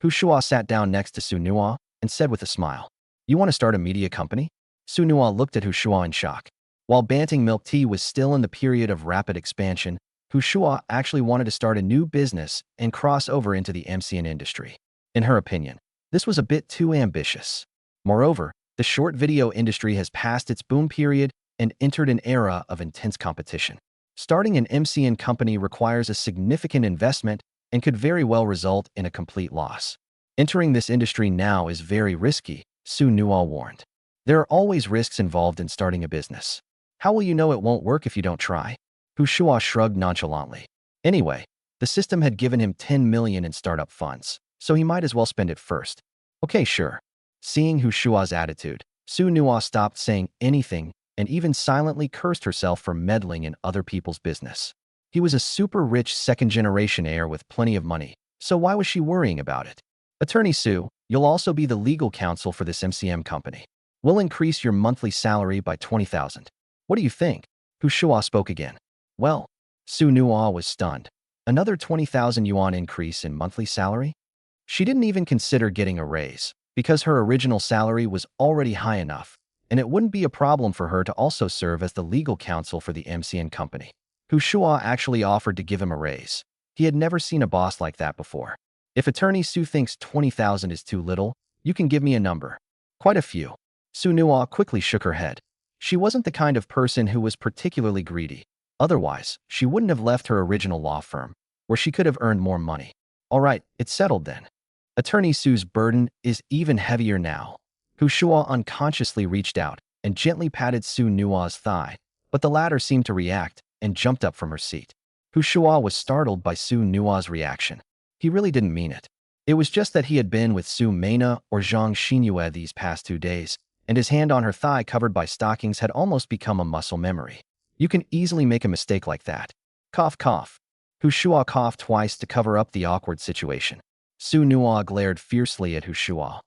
Hu Shuo sat down next to Su Nua and said with a smile, You want to start a media company? Su Nua looked at Hu Shuo in shock. While Banting Milk Tea was still in the period of rapid expansion, Hu Shuo actually wanted to start a new business and cross over into the MCN industry. In her opinion, this was a bit too ambitious. Moreover, the short video industry has passed its boom period and entered an era of intense competition. Starting an MCN company requires a significant investment and could very well result in a complete loss. Entering this industry now is very risky, Su Nua warned. There are always risks involved in starting a business. How will you know it won't work if you don't try? Hu Shuo shrugged nonchalantly. Anyway, the system had given him 10 million in startup funds, so he might as well spend it first. Okay, sure. Seeing Hu Shuo's attitude, Su Nua stopped saying anything and even silently cursed herself for meddling in other people's business. He was a super rich second-generation heir with plenty of money, so why was she worrying about it? Attorney Su, you'll also be the legal counsel for this MCM company. We'll increase your monthly salary by 20,000. What do you think? Hu Shuo spoke again. Well, Su Nua was stunned. Another 20,000 yuan increase in monthly salary? She didn't even consider getting a raise, because her original salary was already high enough, and it wouldn't be a problem for her to also serve as the legal counsel for the MCN company. Hu Shuo actually offered to give him a raise. He had never seen a boss like that before. If Attorney Su thinks 20,000 is too little, you can give me a number. Quite a few. Su Nua quickly shook her head. She wasn't the kind of person who was particularly greedy. Otherwise, she wouldn't have left her original law firm, where she could have earned more money. All right, it's settled then. Attorney Su's burden is even heavier now. Hu Shuo unconsciously reached out and gently patted Su Nua's thigh, but the latter seemed to react and jumped up from her seat. Hu Shuo was startled by Su Nua's reaction. He really didn't mean it. It was just that he had been with Su Mena or Zhang Xinyue these past 2 days, and his hand on her thigh covered by stockings had almost become a muscle memory. You can easily make a mistake like that. Cough, cough. Hu Shuo coughed twice to cover up the awkward situation. Su Nua glared fiercely at Hu Shuo.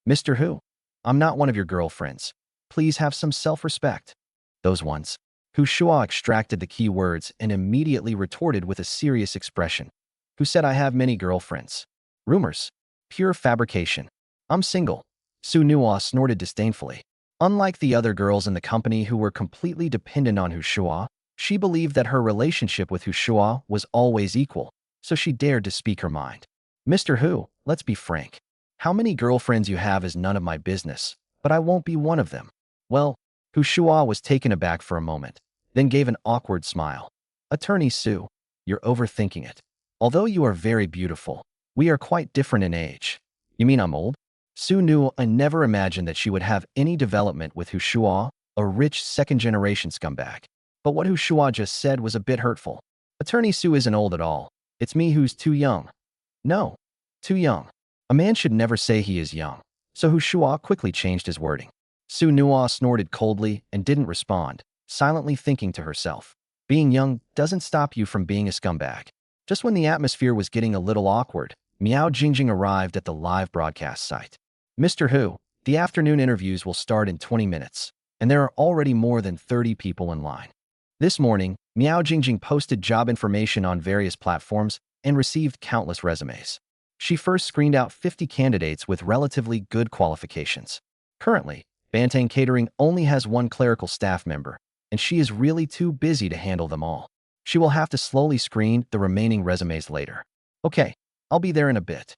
Mr. Hu, I'm not one of your girlfriends. Please have some self-respect. Those ones. Hu Shuo extracted the key words and immediately retorted with a serious expression. Who said I have many girlfriends? Rumors. Pure fabrication. I'm single. Su Nua snorted disdainfully. Unlike the other girls in the company who were completely dependent on Hu Shuo, she believed that her relationship with Hu Shuo was always equal, so she dared to speak her mind. Mr. Hu, let's be frank. How many girlfriends you have is none of my business, but I won't be one of them. Well, Hu Shuo was taken aback for a moment, then gave an awkward smile. Attorney Su, you're overthinking it. Although you are very beautiful, we are quite different in age. You mean I'm old? Su knew I never imagined that she would have any development with Hu Shuo, a rich second-generation scumbag. But what Hu Shuo just said was a bit hurtful. Attorney Su isn't old at all. It's me who's too young. No, too young. A man should never say he is young. So Hu Shuo quickly changed his wording. Su Nua snorted coldly and didn't respond, silently thinking to herself. Being young doesn't stop you from being a scumbag. Just when the atmosphere was getting a little awkward, Miao Jingjing arrived at the live broadcast site. Mr. Hu, the afternoon interviews will start in 20 minutes. and there are already more than 30 people in line. This morning, Miao Jingjing posted job information on various platforms and received countless resumes. She first screened out 50 candidates with relatively good qualifications. Currently, Bantang Catering only has one clerical staff member, and she is really too busy to handle them all. She will have to slowly screen the remaining resumes later. Okay, I'll be there in a bit.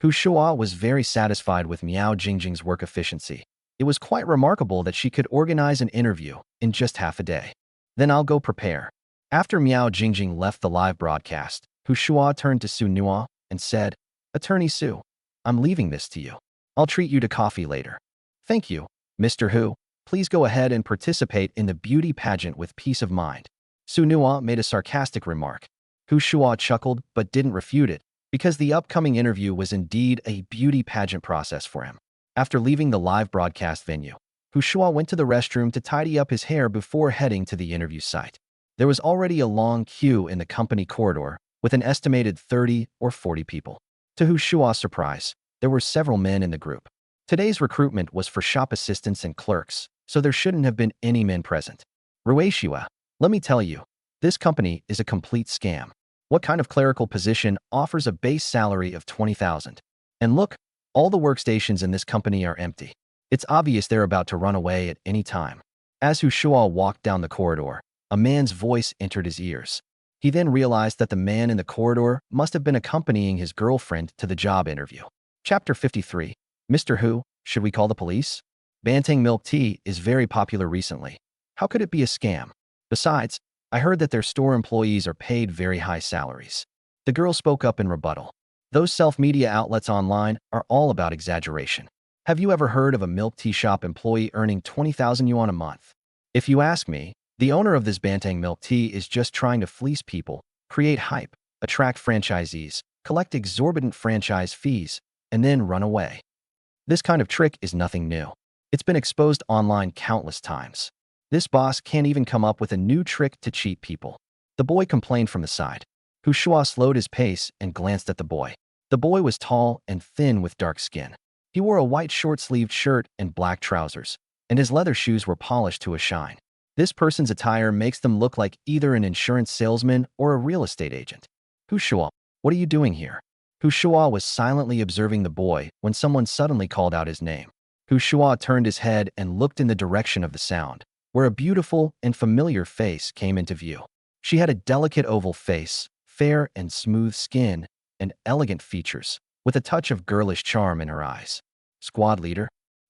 Shuo was very satisfied with Miao Jingjing's work efficiency. It was quite remarkable that she could organize an interview in just half a day. Then I'll go prepare. After Miao Jingjing left the live broadcast, Shuo turned to Su Nua and said, Attorney Su, I'm leaving this to you. I'll treat you to coffee later. Thank you, Mr. Hu. Please go ahead and participate in the beauty pageant with peace of mind. Su Nua made a sarcastic remark. Shuo chuckled but didn't refute it, because the upcoming interview was indeed a beauty pageant process for him. After leaving the live broadcast venue, Shuo went to the restroom to tidy up his hair before heading to the interview site. There was already a long queue in the company corridor, with an estimated 30 or 40 people. To Shuo's surprise, there were several men in the group. Today's recruitment was for shop assistants and clerks, so there shouldn't have been any men present. Ruishua, let me tell you, this company is a complete scam. What kind of clerical position offers a base salary of 20,000? And look, all the workstations in this company are empty. It's obvious they're about to run away at any time. As Shuo walked down the corridor, a man's voice entered his ears. He then realized that the man in the corridor must have been accompanying his girlfriend to the job interview. Chapter 53. Mr. Hu, should we call the police? Bantang milk tea is very popular recently. How could it be a scam? Besides, I heard that their store employees are paid very high salaries. The girl spoke up in rebuttal. Those self-media outlets online are all about exaggeration. Have you ever heard of a milk tea shop employee earning 20,000 yuan a month? If you ask me, the owner of this Bantang milk tea is just trying to fleece people, create hype, attract franchisees, collect exorbitant franchise fees, and then run away. This kind of trick is nothing new. It's been exposed online countless times. This boss can't even come up with a new trick to cheat people. The boy complained from the side. Shuo slowed his pace and glanced at the boy. The boy was tall and thin with dark skin. He wore a white short-sleeved shirt and black trousers, and his leather shoes were polished to a shine. This person's attire makes them look like either an insurance salesman or a real estate agent. Shuo, what are you doing here? Shuo was silently observing the boy when someone suddenly called out his name. Shuo turned his head and looked in the direction of the sound, where a beautiful and familiar face came into view. She had a delicate oval face, fair and smooth skin, and elegant features, with a touch of girlish charm in her eyes. Squad leader?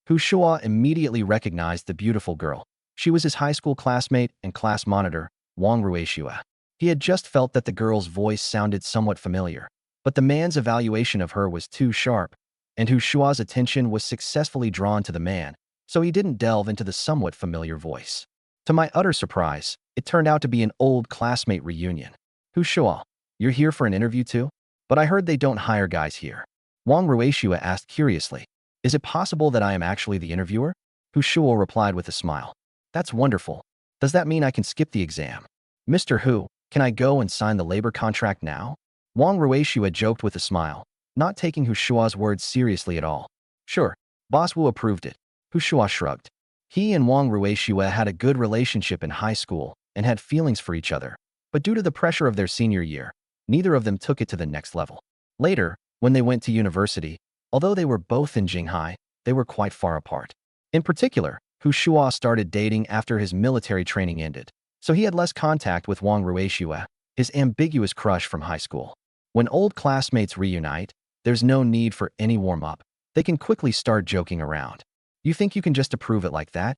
Shuo immediately recognized the beautiful girl. She was his high school classmate and class monitor, Wang Ruishua. He had just felt that the girl's voice sounded somewhat familiar, but the man's evaluation of her was too sharp, and Shuo's attention was successfully drawn to the man, so he didn't delve into the somewhat familiar voice. To my utter surprise, it turned out to be an old classmate reunion. Shuo, you're here for an interview too? But I heard they don't hire guys here. Wang Ruishua asked curiously. Is it possible that I am actually the interviewer? Shuo replied with a smile. That's wonderful. Does that mean I can skip the exam? Mr. Hu, can I go and sign the labor contract now? Wang Ruishua joked with a smile, not taking Shuo's words seriously at all. Sure, Boss Wu approved it. Shuo shrugged. He and Wang Ruishua had a good relationship in high school and had feelings for each other, but due to the pressure of their senior year, neither of them took it to the next level. Later, when they went to university, although they were both in Jinghai, they were quite far apart. In particular, Shuo started dating after his military training ended, so he had less contact with Wang Ruishua, his ambiguous crush from high school. When old classmates reunite, there's no need for any warm-up. They can quickly start joking around. You think you can just approve it like that?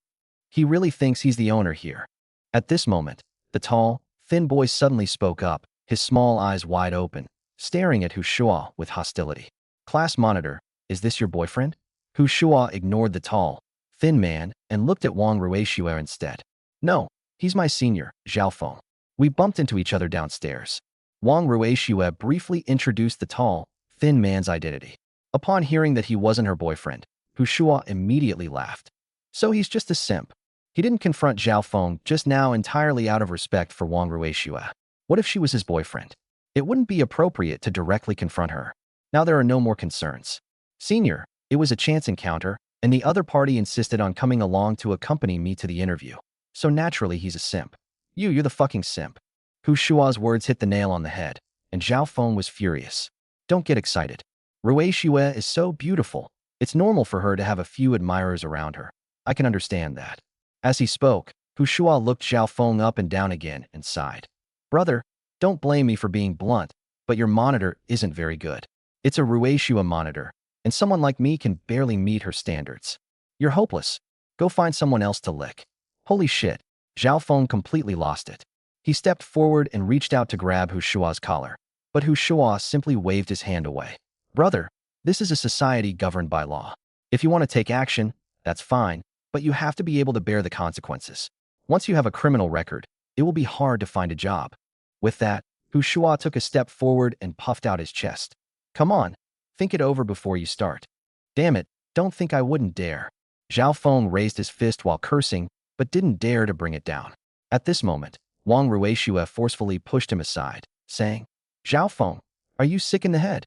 He really thinks he's the owner here. At this moment, the tall, thin boy suddenly spoke up, his small eyes wide open, staring at Shuo with hostility. Class monitor, is this your boyfriend? Shuo ignored the tall, thin man and looked at Wang Ruishua instead. No, he's my senior, Zhao Feng. We bumped into each other downstairs. Wang Ruishua briefly introduced the tall, thin man's identity. Upon hearing that he wasn't her boyfriend, Shuo immediately laughed. So he's just a simp. He didn't confront Zhao Feng just now entirely out of respect for Wang Ruishua. What if she was his boyfriend? It wouldn't be appropriate to directly confront her. Now there are no more concerns. Senior, it was a chance encounter, and the other party insisted on coming along to accompany me to the interview. So naturally, he's a simp. You're the fucking simp. Hu Shua's words hit the nail on the head, and Zhao Feng was furious. Don't get excited. Rui Xue is so beautiful. It's normal for her to have a few admirers around her. I can understand that. As he spoke, Hu Shua looked Zhao Feng up and down again and sighed. Brother, don't blame me for being blunt, but your monitor isn't very good. It's a Rui Xue monitor, and someone like me can barely meet her standards. You're hopeless. Go find someone else to lick. Holy shit. Zhao Feng completely lost it. He stepped forward and reached out to grab Hu Shua's collar, but Hu Shua simply waved his hand away. Brother, this is a society governed by law. If you want to take action, that's fine, but you have to be able to bear the consequences. Once you have a criminal record, it will be hard to find a job. With that, Hu Shua took a step forward and puffed out his chest. Come on, think it over before you start. Damn it, don't think I wouldn't dare. Zhao Feng raised his fist while cursing, but didn't dare to bring it down. At this moment, Wang Ruixue forcefully pushed him aside, saying, Zhao Feng, are you sick in the head?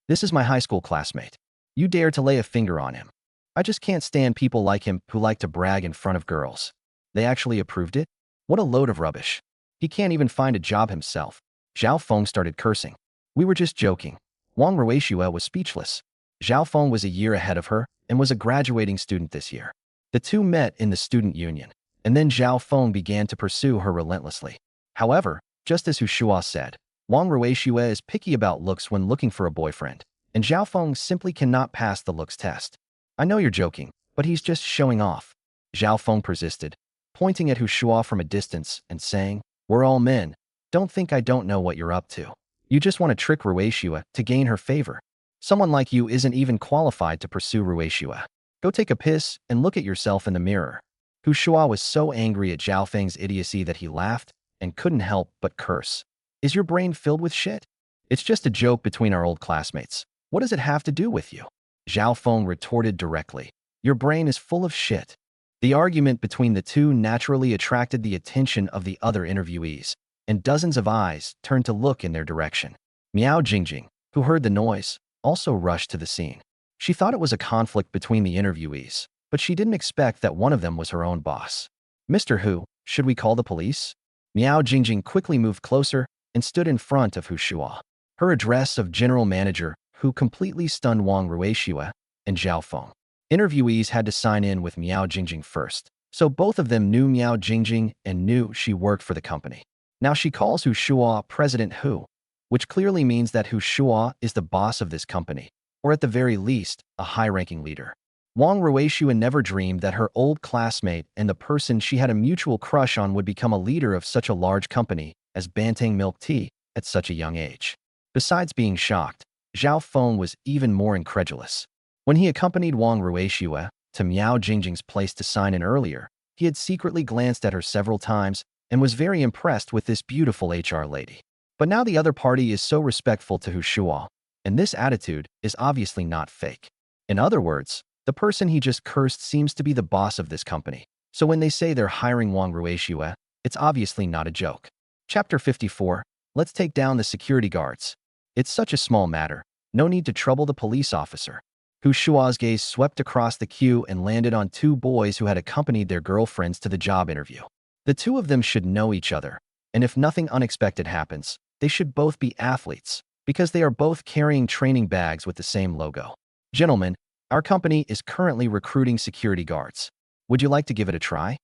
This is my high school classmate. You dare to lay a finger on him. I just can't stand people like him who like to brag in front of girls. They actually approved it? What a load of rubbish. He can't even find a job himself. Zhao Feng started cursing. We were just joking. Wang Ruixue was speechless. Zhao Feng was a year ahead of her and was a graduating student this year. The two met in the student union, and then Zhao Feng began to pursue her relentlessly. However, just as Hu Shua said, Wang Ruixue is picky about looks when looking for a boyfriend, and Zhao Feng simply cannot pass the looks test. I know you're joking, but he's just showing off. Zhao Feng persisted, pointing at Hu Shua from a distance and saying, We're all men. Don't think I don't know what you're up to. You just want to trick Ruixue to gain her favor. Someone like you isn't even qualified to pursue Ruixue. Go take a piss and look at yourself in the mirror. Hu Shua was so angry at Zhao Feng's idiocy that he laughed and couldn't help but curse. Is your brain filled with shit? It's just a joke between our old classmates. What does it have to do with you? Zhao Feng retorted directly. Your brain is full of shit. The argument between the two naturally attracted the attention of the other interviewees, and dozens of eyes turned to look in their direction. Miao Jingjing, who heard the noise, also rushed to the scene. She thought it was a conflict between the interviewees, but she didn't expect that one of them was her own boss. Mr. Hu, should we call the police? Miao Jingjing quickly moved closer and stood in front of Hu Shua. Her address of general manager, who completely stunned Wang Ruixue and Zhao Feng. Interviewees had to sign in with Miao Jingjing first, so both of them knew Miao Jingjing and knew she worked for the company. Now she calls Hu Shua President Hu, which clearly means that Hu Shua is the boss of this company, or at the very least, a high-ranking leader. Wang Ruixue never dreamed that her old classmate and the person she had a mutual crush on would become a leader of such a large company as Bantang Milk Tea at such a young age. Besides being shocked, Zhao Feng was even more incredulous. When he accompanied Wang Ruixue to Miao Jingjing's place to sign in earlier, he had secretly glanced at her several times and was very impressed with this beautiful HR lady. But now the other party is so respectful to Hu Shua, and this attitude is obviously not fake. In other words, the person he just cursed seems to be the boss of this company. So when they say they're hiring Wang Ruixue, it's obviously not a joke. Chapter 54. Let's take down the security guards. It's such a small matter. No need to trouble the police officer. Hu Shua's gaze swept across the queue and landed on two boys who had accompanied their girlfriends to the job interview. The two of them should know each other, and if nothing unexpected happens, they should both be athletes, because they are both carrying training bags with the same logo. Gentlemen, our company is currently recruiting security guards. Would you like to give it a try?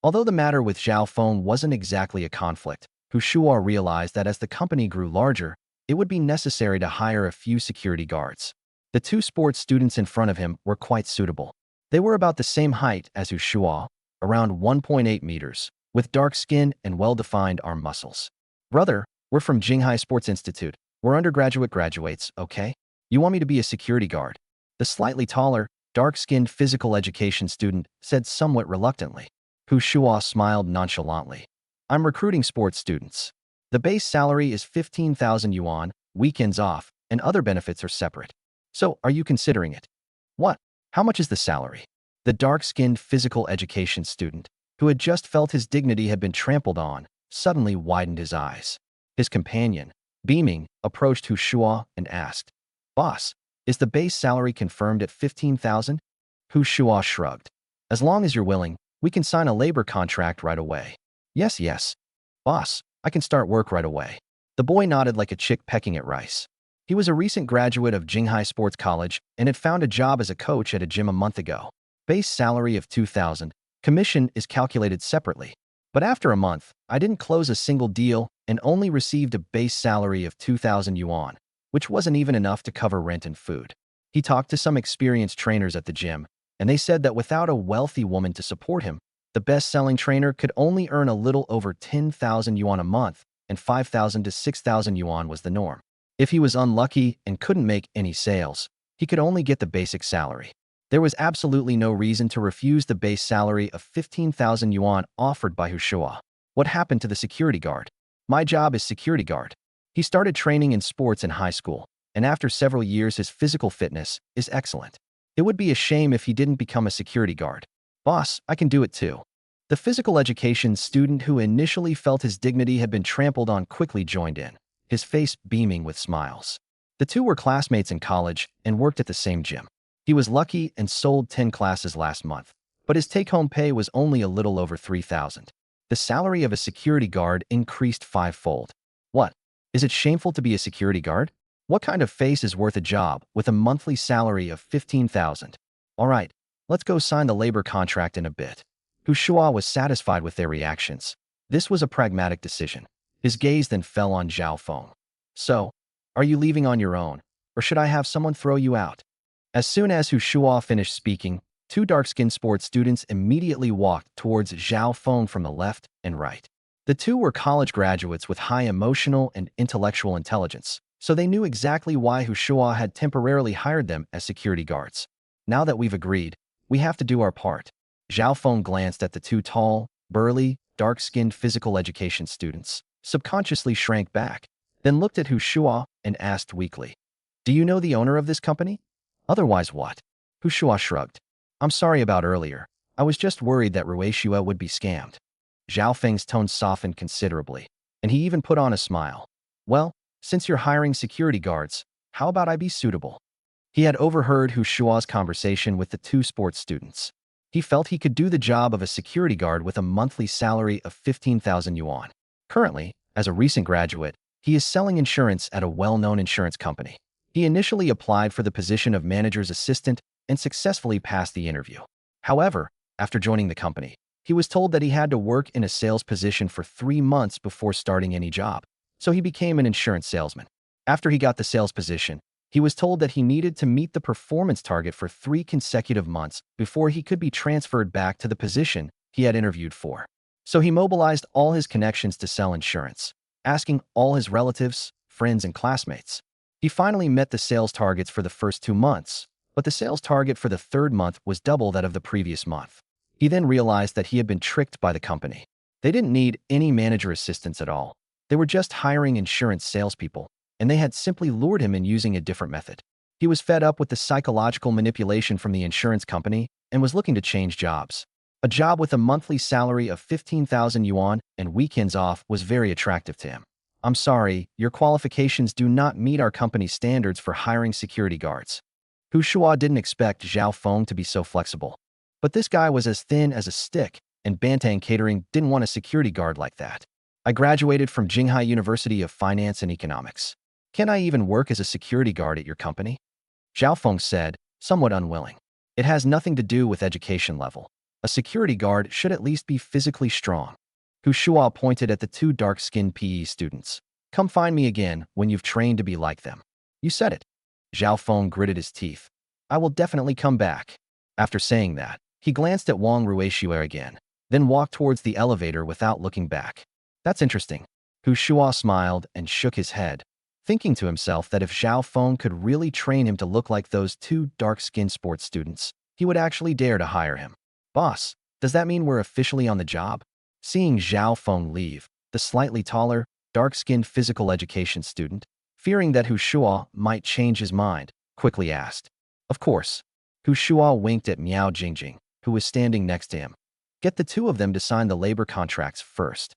Although the matter with Zhao Feng wasn't exactly a conflict, Hu Shua realized that as the company grew larger, it would be necessary to hire a few security guards. The two sports students in front of him were quite suitable. They were about the same height as Hu Shua, around 1.8 meters, with dark skin and well-defined arm muscles. Brother, we're from Jinghai Sports Institute. We're undergraduate graduates, okay? You want me to be a security guard? The slightly taller, dark-skinned physical education student said somewhat reluctantly. Hu Shua smiled nonchalantly. I'm recruiting sports students. The base salary is 15,000 yuan, weekends off, and other benefits are separate. So, are you considering it? What? How much is the salary? The dark-skinned physical education student, who had just felt his dignity had been trampled on, suddenly widened his eyes. His companion, beaming, approached Hu Shua and asked, Boss, is the base salary confirmed at 15,000? Shuo shrugged. As long as you're willing, we can sign a labor contract right away. Yes, yes. Boss, I can start work right away. The boy nodded like a chick pecking at rice. He was a recent graduate of Jinghai Sports College and had found a job as a coach at a gym a month ago. Base salary of 2,000. Commission is calculated separately. But after a month, I didn't close a single deal and only received a base salary of 2,000 yuan, which wasn't even enough to cover rent and food. He talked to some experienced trainers at the gym, and they said that without a wealthy woman to support him, the best-selling trainer could only earn a little over 10,000 yuan a month, and 5,000 to 6,000 yuan was the norm. If he was unlucky and couldn't make any sales, he could only get the basic salary. There was absolutely no reason to refuse the base salary of 15,000 yuan offered by Shuo. What happened to the security guard? My job is security guard. He started training in sports in high school, and after several years his physical fitness is excellent. It would be a shame if he didn't become a security guard. Boss, I can do it too. The physical education student who initially felt his dignity had been trampled on quickly joined in, his face beaming with smiles. The two were classmates in college and worked at the same gym. He was lucky and sold 10 classes last month, but his take-home pay was only a little over 3,000. The salary of a security guard increased fivefold. What? Is it shameful to be a security guard? What kind of face is worth a job with a monthly salary of 15,000? All right, let's go sign the labor contract in a bit. Shuo was satisfied with their reactions. This was a pragmatic decision. His gaze then fell on Zhao Feng. So, are you leaving on your own, or should I have someone throw you out? As soon as Shuo finished speaking, two dark-skinned sports students immediately walked towards Zhao Feng from the left and right. The two were college graduates with high emotional and intellectual intelligence, so they knew exactly why Shuo had temporarily hired them as security guards. Now that we've agreed, we have to do our part. Zhao Feng glanced at the two tall, burly, dark-skinned physical education students, subconsciously shrank back, then looked at Shuo and asked weakly, "Do you know the owner of this company? Otherwise what?" Shuo shrugged. "I'm sorry about earlier. I was just worried that Ruishua would be scammed." Zhao Feng's tone softened considerably, and he even put on a smile. "Well, since you're hiring security guards, how about I be suitable?" He had overheard Shuo's conversation with the two sports students. He felt he could do the job of a security guard with a monthly salary of 15,000 yuan. Currently, as a recent graduate, he is selling insurance at a well-known insurance company. He initially applied for the position of manager's assistant and successfully passed the interview. However, after joining the company, he was told that he had to work in a sales position for 3 months before starting any job, so he became an insurance salesman. After he got the sales position, he was told that he needed to meet the performance target for 3 consecutive months before he could be transferred back to the position he had interviewed for. So he mobilized all his connections to sell insurance, asking all his relatives, friends, and classmates. He finally met the sales targets for the first 2 months, but the sales target for the 3rd month was double that of the previous month. He then realized that he had been tricked by the company. They didn't need any manager assistance at all. They were just hiring insurance salespeople, and they had simply lured him in using a different method. He was fed up with the psychological manipulation from the insurance company and was looking to change jobs. A job with a monthly salary of 15,000 yuan and weekends off was very attractive to him. "I'm sorry, your qualifications do not meet our company's standards for hiring security guards." Shuo didn't expect Zhao Feng to be so flexible. But this guy was as thin as a stick, and Bantang Catering didn't want a security guard like that. "I graduated from Jinghai University of Finance and Economics. Can I even work as a security guard at your company?" Zhao Feng said, somewhat unwilling. "It has nothing to do with education level. A security guard should at least be physically strong." Shuo pointed at the two dark-skinned PE students. "Come find me again when you've trained to be like them." "You said it." Zhao Feng gritted his teeth. "I will definitely come back." After saying that, he glanced at Wang Ruishua again, then walked towards the elevator without looking back. "That's interesting." Shuo smiled and shook his head, thinking to himself that if Zhao Feng could really train him to look like those two dark-skinned sports students, he would actually dare to hire him. "Boss, does that mean we're officially on the job?" Seeing Zhao Feng leave, the slightly taller, dark-skinned physical education student, fearing that Shuo might change his mind, quickly asked. "Of course." Shuo winked at Miao Jingjing, who was standing next to him. "Get the two of them to sign the labor contracts first."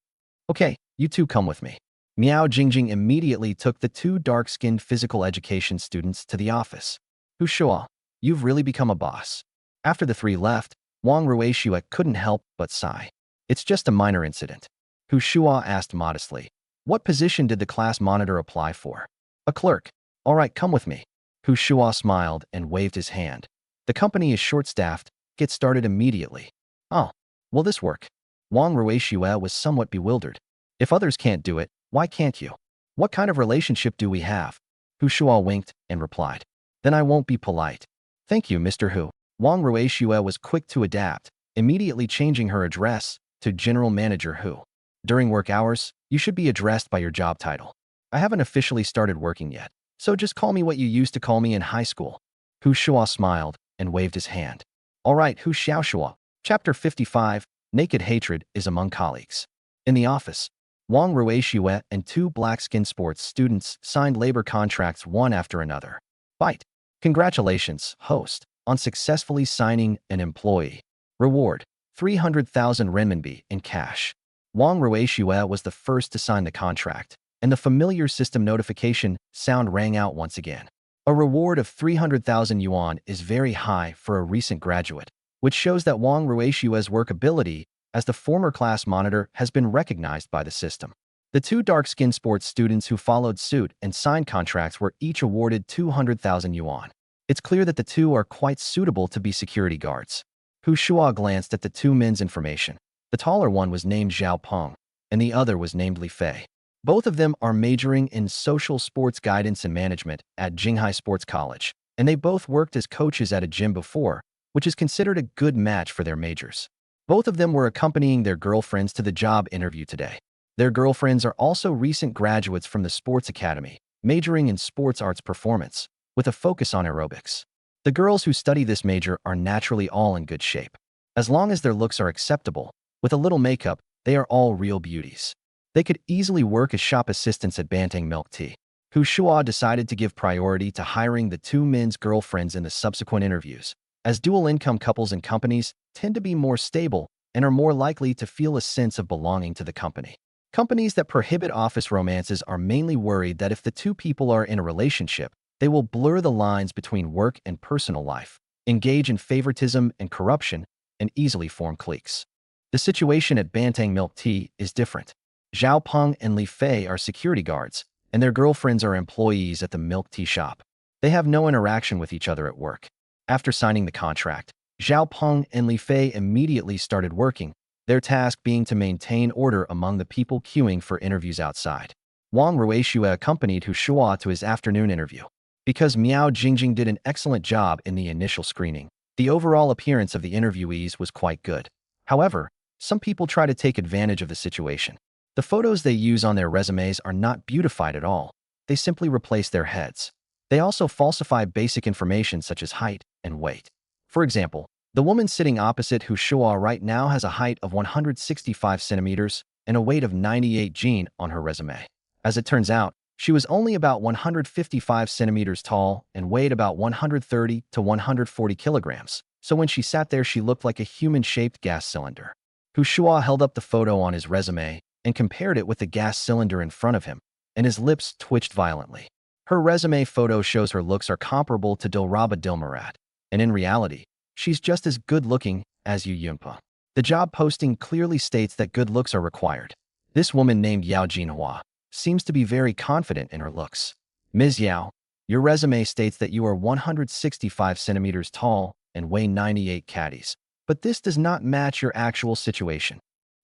"Okay, you two come with me." Miao Jingjing immediately took the two dark-skinned physical education students to the office. "Shuo, you've really become a boss." After the three left, Wang Ruishue couldn't help but sigh. It's just a minor incident. Hu Shuo asked modestly. What position did the class monitor apply for? A clerk. All right, come with me. Hu Shuo smiled and waved his hand. The company is short-staffed. Get started immediately. Oh, will this work? Wang Ruishue was somewhat bewildered. If others can't do it, why can't you? What kind of relationship do we have? Hu Shuo winked and replied. Then I won't be polite. Thank you, Mr. Hu. Wang Ruishue was quick to adapt, immediately changing her address to General Manager Hu. During work hours, you should be addressed by your job title. I haven't officially started working yet, so just call me what you used to call me in high school. Hu Shuo smiled and waved his hand. All right, Hu Xiaoshuo. Chapter 55, Naked Hatred is Among Colleagues. In the office, Wang Ruishue and two black-skinned sports students signed labor contracts one after another. Bite. Congratulations, host, on successfully signing an employee. Reward, 300,000 renminbi in cash. Wang Ruishue was the first to sign the contract, and the familiar system notification sound rang out once again. A reward of 300,000 yuan is very high for a recent graduate, which shows that Wang Ruishue's workability as the former class monitor has been recognized by the system. The two dark-skinned sports students who followed suit and signed contracts were each awarded 200,000 yuan. It's clear that the two are quite suitable to be security guards. Hu Shuo glanced at the two men's information. The taller one was named Zhao Peng, and the other was named Li Fei. Both of them are majoring in social sports guidance and management at Jinghai Sports College, and they both worked as coaches at a gym before, which is considered a good match for their majors. Both of them were accompanying their girlfriends to the job interview today. Their girlfriends are also recent graduates from the sports academy, majoring in sports arts performance, with a focus on aerobics. The girls who study this major are naturally all in good shape. As long as their looks are acceptable, with a little makeup, they are all real beauties. They could easily work as shop assistants at Banteng Milk Tea. Hu Shuo decided to give priority to hiring the two men's girlfriends in the subsequent interviews, as dual-income couples and companies tend to be more stable and are more likely to feel a sense of belonging to the company. Companies that prohibit office romances are mainly worried that if the two people are in a relationship, they will blur the lines between work and personal life, engage in favoritism and corruption, and easily form cliques. The situation at Banteng Milk Tea is different. Zhao Peng and Li Fei are security guards, and their girlfriends are employees at the milk tea shop. They have no interaction with each other at work. After signing the contract, Zhao Peng and Li Fei immediately started working, their task being to maintain order among the people queuing for interviews outside. Wang Ruishue accompanied Hu Shuo to his afternoon interview. Because Miao Jingjing did an excellent job in the initial screening, the overall appearance of the interviewees was quite good. However, some people try to take advantage of the situation. The photos they use on their resumes are not beautified at all. They simply replace their heads. They also falsify basic information such as height and weight. For example, the woman sitting opposite Hu Shuo right now has a height of 165 centimeters and a weight of 98 kg on her resume. As it turns out, she was only about 155 centimeters tall and weighed about 130 to 140 kilograms, so when she sat there she looked like a human-shaped gas cylinder. Hu Shuo held up the photo on his resume and compared it with the gas cylinder in front of him, and his lips twitched violently. Her resume photo shows her looks are comparable to Dilraba Dilmurat, and in reality, she's just as good-looking as Yu Yunpa. The job posting clearly states that good looks are required. This woman named Yao Jinhua seems to be very confident in her looks. Ms. Yao, your resume states that you are 165 centimeters tall and weigh 98 kgs, but this does not match your actual situation.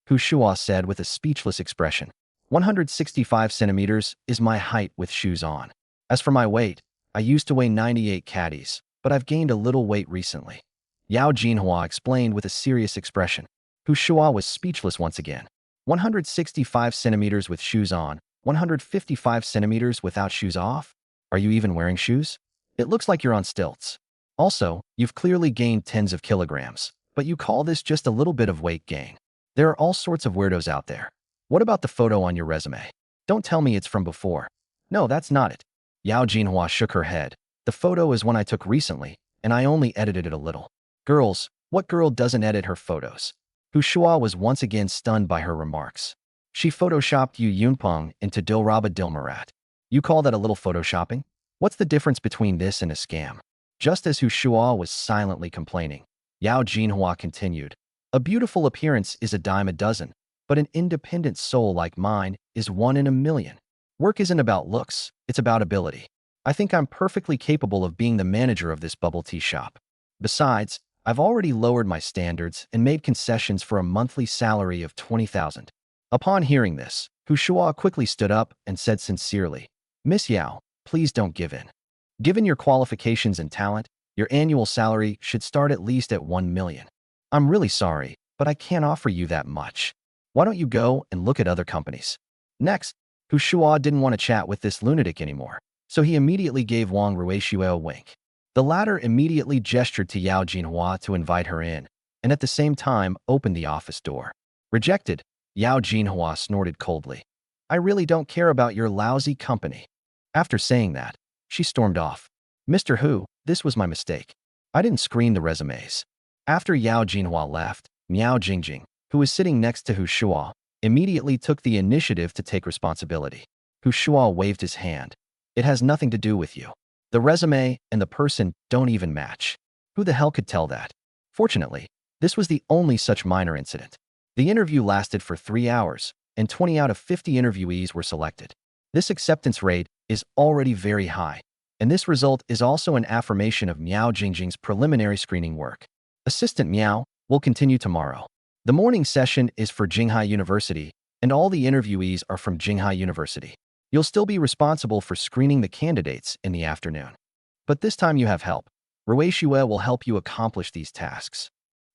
Hu Shuo said with a speechless expression. 165 centimeters is my height with shoes on. As for my weight, I used to weigh 98 kgs, but I've gained a little weight recently. Yao Jinhua explained with a serious expression. Hu Shuo was speechless once again. 165 centimeters with shoes on, 155 centimeters without shoes off? Are you even wearing shoes? It looks like you're on stilts. Also, you've clearly gained tens of kilograms, but you call this just a little bit of weight gain. There are all sorts of weirdos out there. What about the photo on your resume? Don't tell me it's from before. No, that's not it. Yao Jinhua shook her head. The photo is one I took recently, and I only edited it a little. Girls, what girl doesn't edit her photos? Hu Shuo was once again stunned by her remarks. She photoshopped Yu Yunpeng into Dilraba Dilmurat. You call that a little photoshopping? What's the difference between this and a scam? Just as Hu Shuo was silently complaining, Yao Jinhua continued. A beautiful appearance is a dime a dozen, but an independent soul like mine is one in a million. Work isn't about looks, it's about ability. I think I'm perfectly capable of being the manager of this bubble tea shop. Besides, I've already lowered my standards and made concessions for a monthly salary of 20,000. Upon hearing this, Shuo quickly stood up and said sincerely, Miss Yao, please don't give in. Given your qualifications and talent, your annual salary should start at least at 1 million. I'm really sorry, but I can't offer you that much. Why don't you go and look at other companies? Next, Shuo didn't want to chat with this lunatic anymore, so he immediately gave Wang Ruishui a wink. The latter immediately gestured to Yao Jinhua to invite her in, and at the same time opened the office door. Rejected, Yao Jinhua snorted coldly. I really don't care about your lousy company. After saying that, she stormed off. Mr. Hu, this was my mistake. I didn't screen the resumes. After Yao Jinhua left, Miao Jingjing, who was sitting next to Shuo, immediately took the initiative to take responsibility. Shuo waved his hand. It has nothing to do with you. The resume and the person don't even match. Who the hell could tell that? Fortunately, this was the only such minor incident. The interview lasted for 3 hours, and 20 out of 50 interviewees were selected. This acceptance rate is already very high, and this result is also an affirmation of Miao Jingjing's preliminary screening work. Assistant Miao will continue tomorrow. The morning session is for Jinghai University, and all the interviewees are from Jinghai University. You'll still be responsible for screening the candidates in the afternoon. But this time you have help. Ruishui will help you accomplish these tasks.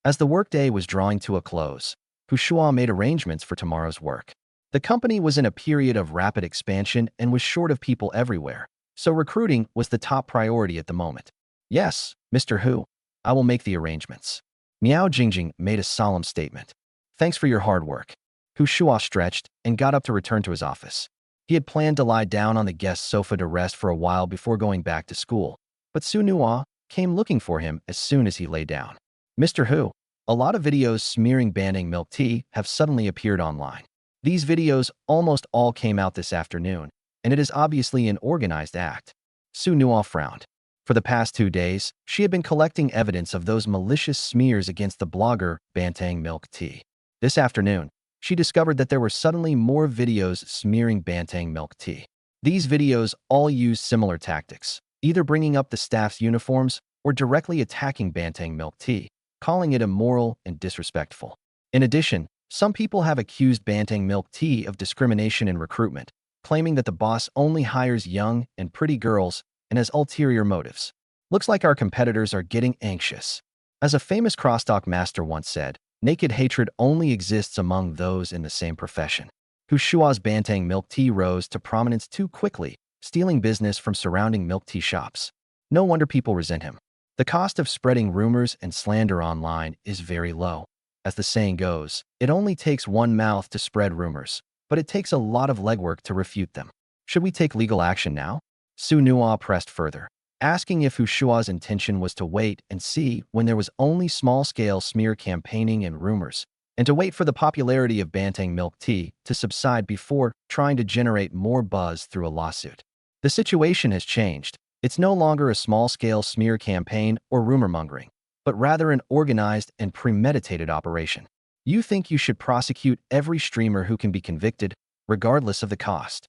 As the workday was drawing to a close, Shuo made arrangements for tomorrow's work. The company was in a period of rapid expansion and was short of people everywhere, so recruiting was the top priority at the moment. Yes, Mr. Hu, I will make the arrangements. Miao Jingjing made a solemn statement. Thanks for your hard work. Shuo stretched and got up to return to his office. He had planned to lie down on the guest sofa to rest for a while before going back to school, but Su Nua came looking for him as soon as he lay down. Mr. Hu, a lot of videos smearing banning milk tea have suddenly appeared online. These videos almost all came out this afternoon, and it is obviously an organized act. Su Nua frowned. For the past 2 days, she had been collecting evidence of those malicious smears against the blogger Bantang Milk Tea. This afternoon, she discovered that there were suddenly more videos smearing Bantang Milk Tea. These videos all use similar tactics, either bringing up the staff's uniforms or directly attacking Bantang Milk Tea, calling it immoral and disrespectful. In addition, some people have accused Bantang Milk Tea of discrimination in recruitment, claiming that the boss only hires young and pretty girls and has ulterior motives. Looks like our competitors are getting anxious. As a famous crosstalk master once said, naked hatred only exists among those in the same profession. Shuo's Bantang Milk Tea rose to prominence too quickly, stealing business from surrounding milk tea shops. No wonder people resent him. The cost of spreading rumors and slander online is very low. As the saying goes, it only takes one mouth to spread rumors, but it takes a lot of legwork to refute them. Should we take legal action now? Su Nua pressed further, asking if Shuo's intention was to wait and see when there was only small-scale smear campaigning and rumors, and to wait for the popularity of Bantang Milk Tea to subside before trying to generate more buzz through a lawsuit. The situation has changed. It's no longer a small-scale smear campaign or rumor-mongering, but rather an organized and premeditated operation. You think you should prosecute every streamer who can be convicted, regardless of the cost.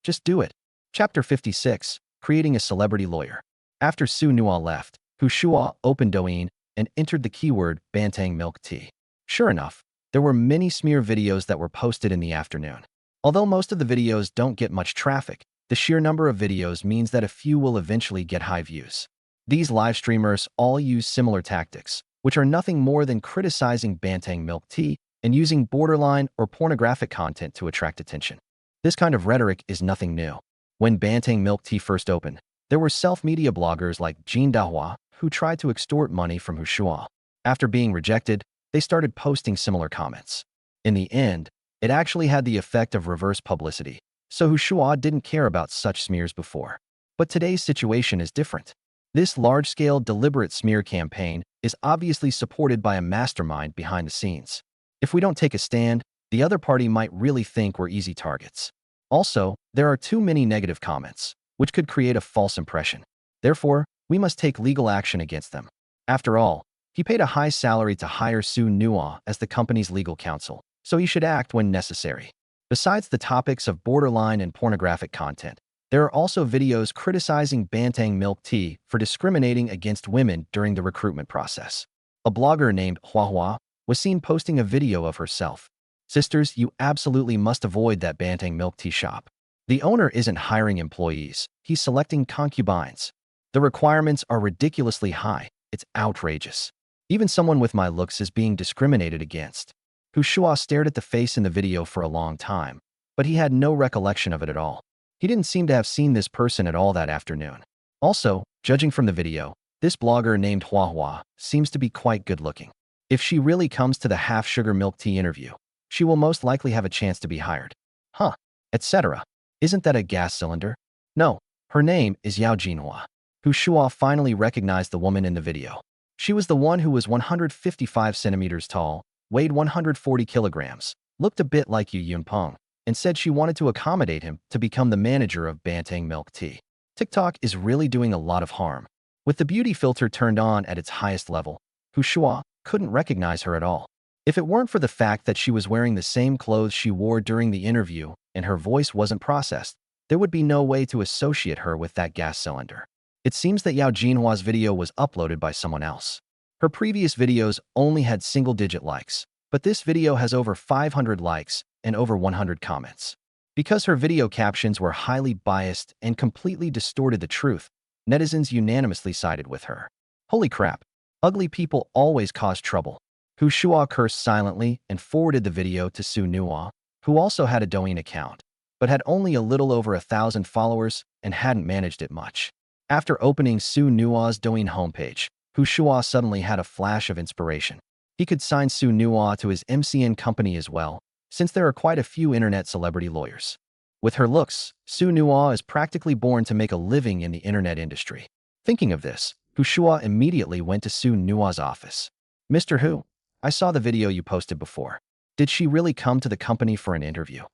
Just do it. Chapter 56, Creating a Celebrity Lawyer. After Su Nua left, Shuo opened Douyin and entered the keyword Bantang Milk Tea. Sure enough, there were many smear videos that were posted in the afternoon. Although most of the videos don't get much traffic, the sheer number of videos means that a few will eventually get high views. These live streamers all use similar tactics, which are nothing more than criticizing Bantang Milk Tea and using borderline or pornographic content to attract attention. This kind of rhetoric is nothing new. When Bantang Milk Tea first opened, there were self-media bloggers like Jin Dahua who tried to extort money from Shuo. After being rejected, they started posting similar comments. In the end, it actually had the effect of reverse publicity, so Shuo didn't care about such smears before. But today's situation is different. This large-scale deliberate smear campaign is obviously supported by a mastermind behind the scenes. If we don't take a stand, the other party might really think we're easy targets. Also, there are too many negative comments, which could create a false impression. Therefore, we must take legal action against them. After all, He paid a high salary to hire Shuo as the company's legal counsel, so he should act when necessary. Besides the topics of borderline and pornographic content, there are also videos criticizing Bantang milk tea for discriminating against women during the recruitment process. A blogger named Hua was seen posting a video of herself. "Sisters, you absolutely must avoid that Bantang milk tea shop. The owner isn't hiring employees, he's selecting concubines. The requirements are ridiculously high. It's outrageous. Even someone with my looks is being discriminated against." Shuo stared at the face in the video for a long time, but he had no recollection of it at all. He didn't seem to have seen this person at all that afternoon. Also, judging from the video, this blogger named Hua seems to be quite good-looking. If she really comes to the half-sugar milk tea interview, she will most likely have a chance to be hired. Huh, etc. Isn't that a gas cylinder? No, her name is Yao Jinhua. Shuo finally recognized the woman in the video. She was the one who was 155 centimeters tall, weighed 140 kilograms, looked a bit like Yu Yunpeng, and said she wanted to accommodate him to become the manager of Bantang milk tea. TikTok is really doing a lot of harm. With the beauty filter turned on at its highest level, Shuo couldn't recognize her at all. If it weren't for the fact that she was wearing the same clothes she wore during the interview and her voice wasn't processed, there would be no way to associate her with that gas cylinder. It seems that Yao Jinhua's video was uploaded by someone else. Her previous videos only had single-digit likes, but this video has over 500 likes and over 100 comments. Because her video captions were highly biased and completely distorted the truth, netizens unanimously sided with her. Holy crap, ugly people always cause trouble. Shuo cursed silently and forwarded the video to Shuo, who also had a Douyin account, but had only a little over 1,000 followers and hadn't managed it much. After opening Shuo's Douyin homepage, Shuo suddenly had a flash of inspiration. He could sign Shuo to his MCN company as well, since there are quite a few internet celebrity lawyers. With her looks, Shuo is practically born to make a living in the internet industry. Thinking of this, Shuo immediately went to Shuo's office. "Mr. Hu, I saw the video you posted before. Did she really come to the company for an interview?"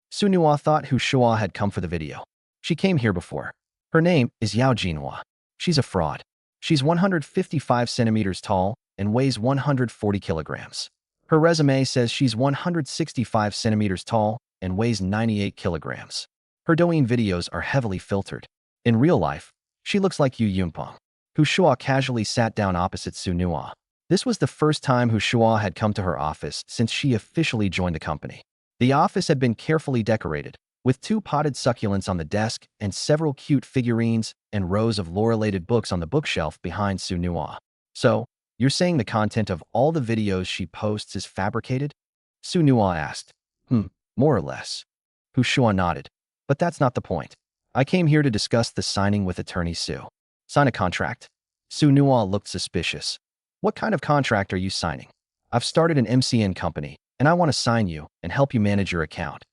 Shuo thought Shuo had come for the video. "She came here before. Her name is Yao Jinhua. She's a fraud. She's 155 centimeters tall and weighs 140 kilograms. Her resume says she's 165 centimeters tall and weighs 98 kilograms. Her Douyin videos are heavily filtered. In real life, she looks like Yu Yunpeng." Shuo casually sat down opposite Shuo. This was the first time Shuo had come to her office since she officially joined the company. The office had been carefully decorated, with 2 potted succulents on the desk and several cute figurines and rows of lore-related books on the bookshelf behind Shuo. "So, you're saying the content of all the videos she posts is fabricated?" Shuo asked. More or less." Shuo nodded. "But that's not the point. I came here to discuss the signing with attorney Su." "Sign a contract?" Shuo looked suspicious. "What kind of contract are you signing? I've started an MCN company, and I want to sign you and help you manage your account."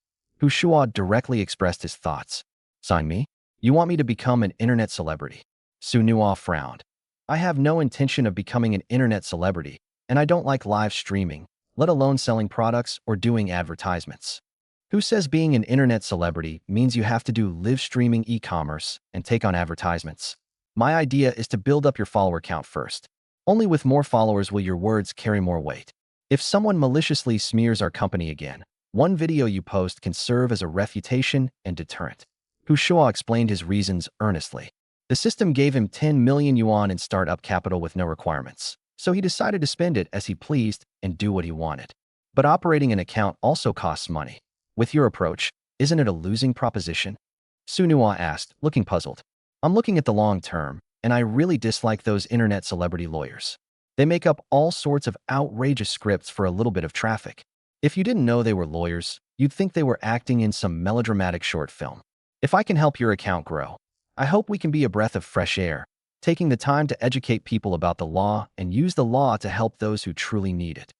Shuo directly expressed his thoughts. "Sign me? You want me to become an internet celebrity?" Shuo frowned. "I have no intention of becoming an internet celebrity, and I don't like live streaming, let alone selling products or doing advertisements. Who says being an internet celebrity means you have to do live streaming e-commerce and take on advertisements? My idea is to build up your follower count first. Only with more followers will your words carry more weight. If someone maliciously smears our company again, one video you post can serve as a refutation and deterrent." Shuo explained his reasons earnestly. The system gave him 10 million yuan in startup capital with no requirements, so he decided to spend it as he pleased and do what he wanted. But operating an account also costs money. With your approach, isn't it a losing proposition? Shuo asked, looking puzzled. "I'm looking at the long term, and I really dislike those internet celebrity lawyers. They make up all sorts of outrageous scripts for a little bit of traffic. If you didn't know they were lawyers, you'd think they were acting in some melodramatic short film. If I can help your account grow, I hope we can be a breath of fresh air, taking the time to educate people about the law and use the law to help those who truly need it."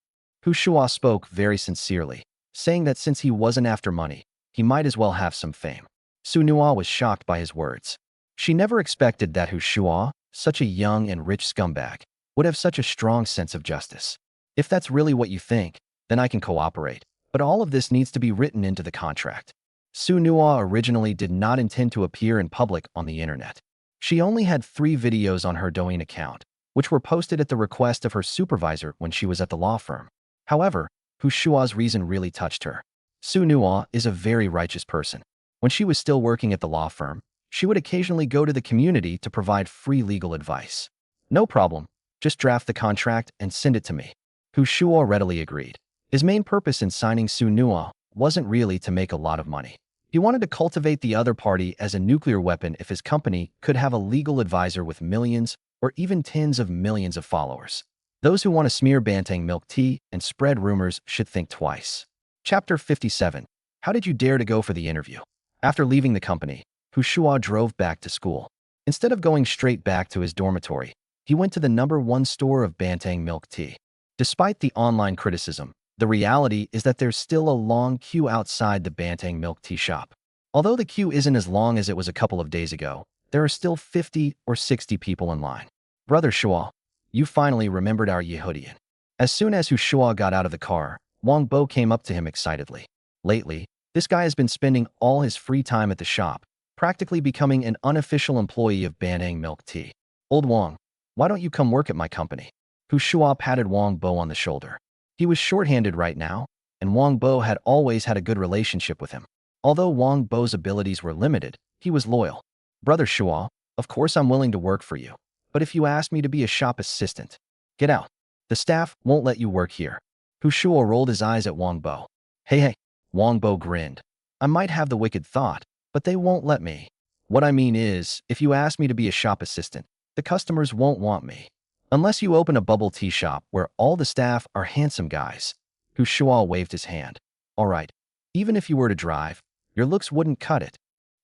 Shuo spoke very sincerely, saying that since he wasn't after money, he might as well have some fame. Shuo was shocked by his words. She never expected that Shuo, such a young and rich scumbag, would have such a strong sense of justice. "If that's really what you think, then I can cooperate, but all of this needs to be written into the contract." Shuo originally did not intend to appear in public on the internet. She only had 3 videos on her Douyin account, which were posted at the request of her supervisor when she was at the law firm. However, Hu Shua's reason really touched her. Su Nuo is a very righteous person. When she was still working at the law firm, she would occasionally go to the community to provide free legal advice. No problem, just draft the contract and send it to me. Hu Shuo readily agreed. His main purpose in signing Su Nuo wasn't really to make a lot of money. He wanted to cultivate the other party as a nuclear weapon if his company could have a legal advisor with millions or even tens of millions of followers. Those who want to smear Banteng milk tea and spread rumors should think twice. Chapter 57. How did you dare to go for the interview? After leaving the company, Hu Shuo drove back to school. Instead of going straight back to his dormitory, he went to the #1 store of Banteng milk tea. Despite the online criticism, the reality is that there's still a long queue outside the Banteng milk tea shop. Although the queue isn't as long as it was a couple of days ago, there are still 50 or 60 people in line. Brother Shuo, you finally remembered our Yehudian. As soon as Hu Shuo got out of the car, Wang Bo came up to him excitedly. Lately, this guy has been spending all his free time at the shop, practically becoming an unofficial employee of Banteng milk tea. Old Wang, why don't you come work at my company? Hu Shuo patted Wang Bo on the shoulder. He was short-handed right now, and Wang Bo had always had a good relationship with him. Although Wang Bo's abilities were limited, he was loyal. Brother Shuo, of course I'm willing to work for you, but if you ask me to be a shop assistant, get out. The staff won't let you work here. Hu Shuo rolled his eyes at Wang Bo. Hey, Wang Bo grinned. I might have the wicked thought, but they won't let me. What I mean is, if you ask me to be a shop assistant, the customers won't want me. Unless you open a bubble tea shop where all the staff are handsome guys. Hu Shuo waved his hand. All right, even if you were to drive, your looks wouldn't cut it.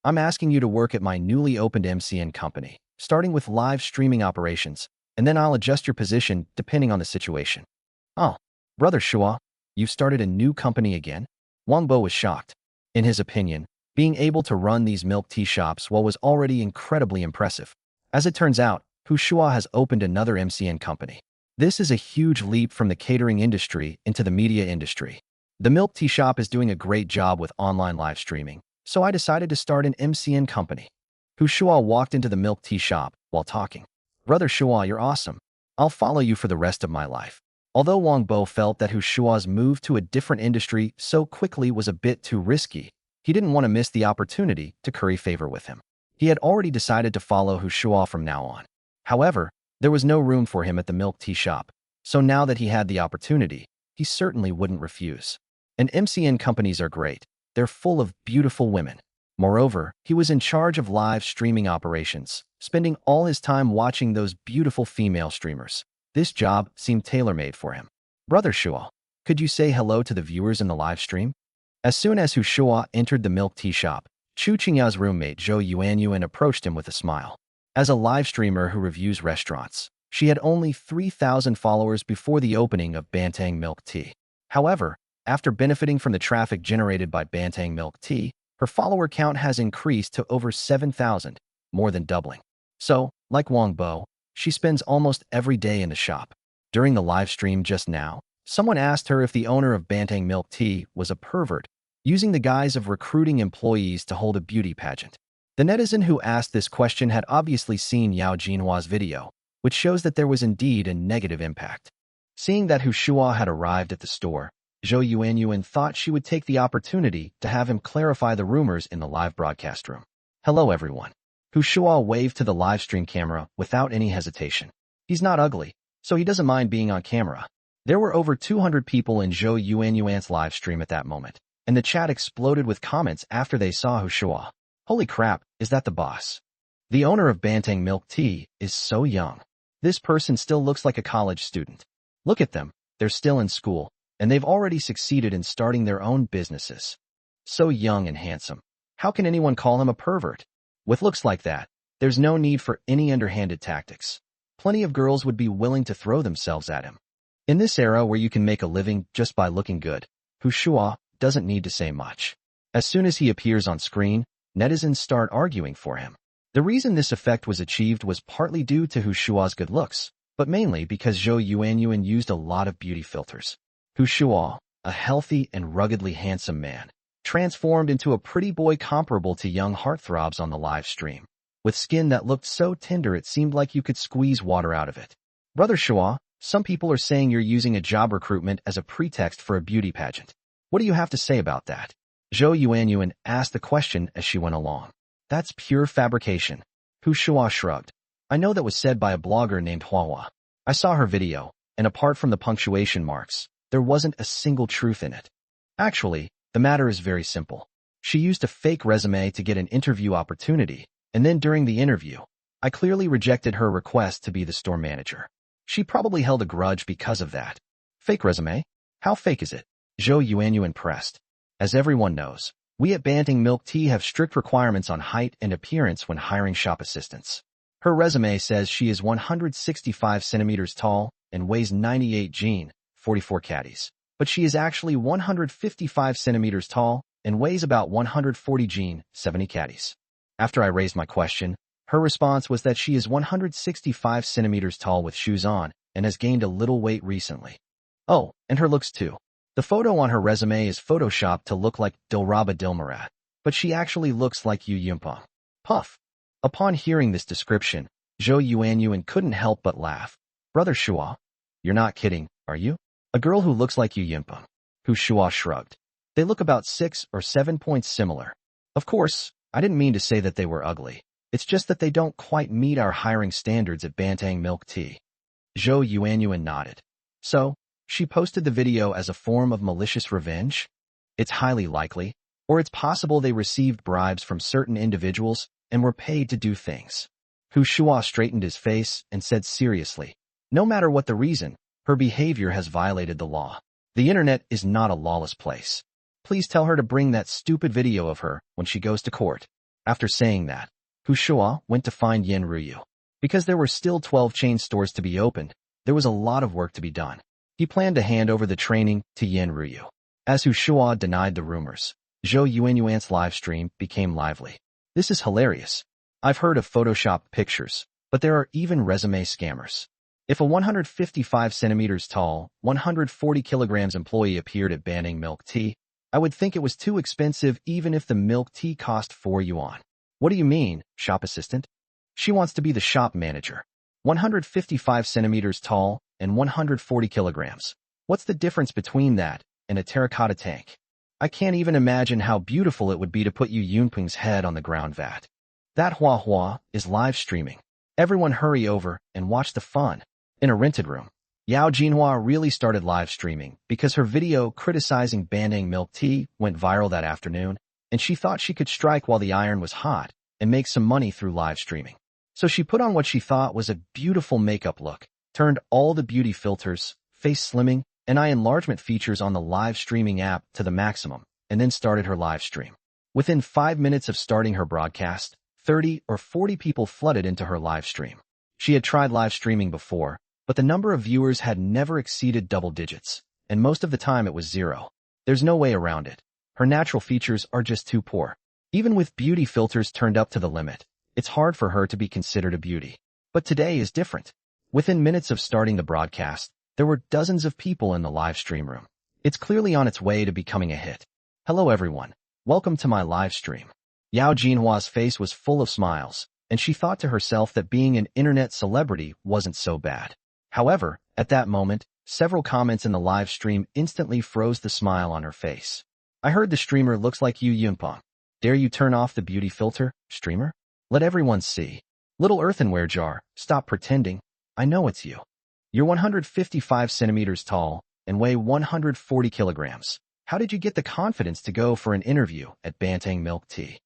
I'm asking you to work at my newly opened MCN company, starting with live streaming operations, and then I'll adjust your position depending on the situation. Oh, Brother Shuo, you've started a new company again? Wang Bo was shocked. In his opinion, being able to run these milk tea shops was already incredibly impressive. As it turns out, Hu Shuo has opened another MCN company. This is a huge leap from the catering industry into the media industry. The milk tea shop is doing a great job with online live streaming, so I decided to start an MCN company. Hu Shuo walked into the milk tea shop while talking. Brother Shuo, you're awesome. I'll follow you for the rest of my life. Although Wang Bo felt that Hu Shuo's move to a different industry so quickly was a bit too risky, he didn't want to miss the opportunity to curry favor with him. He had already decided to follow Hu Shuo from now on. However, there was no room for him at the milk tea shop, so now that he had the opportunity, he certainly wouldn't refuse. And MCN companies are great. They're full of beautiful women. Moreover, he was in charge of live streaming operations, spending all his time watching those beautiful female streamers. This job seemed tailor-made for him. Brother Shuo, could you say hello to the viewers in the live stream? As soon as Hu Shuo entered the milk tea shop, Chu Qingyao's roommate Zhou Yuanyuan approached him with a smile. As a live streamer who reviews restaurants, she had only 3,000 followers before the opening of Banteng milk tea. However, after benefiting from the traffic generated by Banteng milk tea, her follower count has increased to over 7,000, more than doubling. So, like Wang Bo, she spends almost every day in the shop. During the live stream just now, someone asked her if the owner of Banteng milk tea was a pervert, using the guise of recruiting employees to hold a beauty pageant. The netizen who asked this question had obviously seen Yao Jinhua's video, which shows that there was indeed a negative impact. Seeing that Hu Shuo had arrived at the store, Zhou Yuanyuan thought she would take the opportunity to have him clarify the rumors in the live broadcast room. Hello everyone. Hu Shuo waved to the live stream camera without any hesitation. He's not ugly, so he doesn't mind being on camera. There were over 200 people in Zhou Yuanyuan's live stream at that moment, and the chat exploded with comments after they saw Hu Shuo. Holy crap, is that the boss? The owner of Banteng milk tea is so young. This person still looks like a college student. Look at them, they're still in school, and they've already succeeded in starting their own businesses. So young and handsome. How can anyone call him a pervert? With looks like that, there's no need for any underhanded tactics. Plenty of girls would be willing to throw themselves at him. In this era where you can make a living just by looking good, Hu Shuo doesn't need to say much. As soon as he appears on screen, netizens start arguing for him. The reason this effect was achieved was partly due to Hu Shuo's good looks, but mainly because Zhou Yuanyuan used a lot of beauty filters. Hu Shuo, a healthy and ruggedly handsome man, transformed into a pretty boy comparable to young heartthrobs on the live stream, with skin that looked so tender it seemed like you could squeeze water out of it. Brother Shuo, some people are saying you're using a job recruitment as a pretext for a beauty pageant. What do you have to say about that? Zhou Yuanyuan asked the question as she went along. That's pure fabrication. Shuo shrugged. I know that was said by a blogger named Hua. I saw her video, and apart from the punctuation marks, there wasn't a single truth in it. Actually, the matter is very simple. She used a fake resume to get an interview opportunity, and then during the interview, I clearly rejected her request to be the store manager. She probably held a grudge because of that. Fake resume? How fake is it? Zhou Yuanyuan pressed. As everyone knows, we at Banting Milk Tea have strict requirements on height and appearance when hiring shop assistants. Her resume says she is 165 centimeters tall and weighs 98 jin, 44 caddies. But she is actually 155 centimeters tall and weighs about 140 jin, 70 caddies. After I raised my question, her response was that she is 165 centimeters tall with shoes on and has gained a little weight recently. Oh, and her looks too. The photo on her resume is photoshopped to look like Dilraba Dilmurat, but she actually looks like Yu Yumpong. Puff. Upon hearing this description, Zhou Yuanyuan couldn't help but laugh. Brother Shuo, you're not kidding, are you? A girl who looks like Yu Yumpong. Shuo shrugged. They look about 6 or 7 points similar. Of course, I didn't mean to say that they were ugly. It's just that they don't quite meet our hiring standards at Bantang Milk Tea. Zhou Yuanyuan nodded. So, she posted the video as a form of malicious revenge? It's highly likely, or it's possible they received bribes from certain individuals and were paid to do things. Shuo straightened his face and said seriously, no matter what the reason, her behavior has violated the law. The internet is not a lawless place. Please tell her to bring that stupid video of her when she goes to court. After saying that, Shuo went to find Yen Ruyu. Because there were still 12 chain stores to be opened, there was a lot of work to be done. He planned to hand over the training to Yen Ruyu. As Shuo denied the rumors, Zhou Yuanyuan's live stream became lively. This is hilarious. I've heard of photoshopped pictures, but there are even resume scammers. If a 155 centimeters tall, 140 kilograms employee appeared at Banting Milk Tea, I would think it was too expensive even if the milk tea cost 4 yuan. What do you mean, shop assistant? She wants to be the shop manager. 155 centimeters tall and 140 kilograms. What's the difference between that and a terracotta tank? I can't even imagine how beautiful it would be to put Yu Yunping's head on the ground vat. That Hua is live streaming. Everyone hurry over and watch the fun. In a rented room, Yao Jinhua really started live streaming because her video criticizing banning milk tea went viral that afternoon, and she thought she could strike while the iron was hot and make some money through live streaming. So she put on what she thought was a beautiful makeup look, turned all the beauty filters, face slimming, and eye enlargement features on the live streaming app to the maximum, and then started her live stream. Within 5 minutes of starting her broadcast, 30 or 40 people flooded into her live stream. She had tried live streaming before, but the number of viewers had never exceeded double digits, and most of the time it was 0. There's no way around it. Her natural features are just too poor. Even with beauty filters turned up to the limit, it's hard for her to be considered a beauty. But today is different. Within minutes of starting the broadcast, there were dozens of people in the live stream room. It's clearly on its way to becoming a hit. Hello everyone. Welcome to my live stream. Yao Jinhua's face was full of smiles, and she thought to herself that being an internet celebrity wasn't so bad. However, at that moment, several comments in the live stream instantly froze the smile on her face. I heard the streamer looks like Yu Yunpong. Dare you turn off the beauty filter, streamer? Let everyone see. Little earthenware jar, stop pretending. I know it's you. You're 155 centimeters tall and weigh 140 kilograms. How did you get the confidence to go for an interview at Bantang Milk Tea?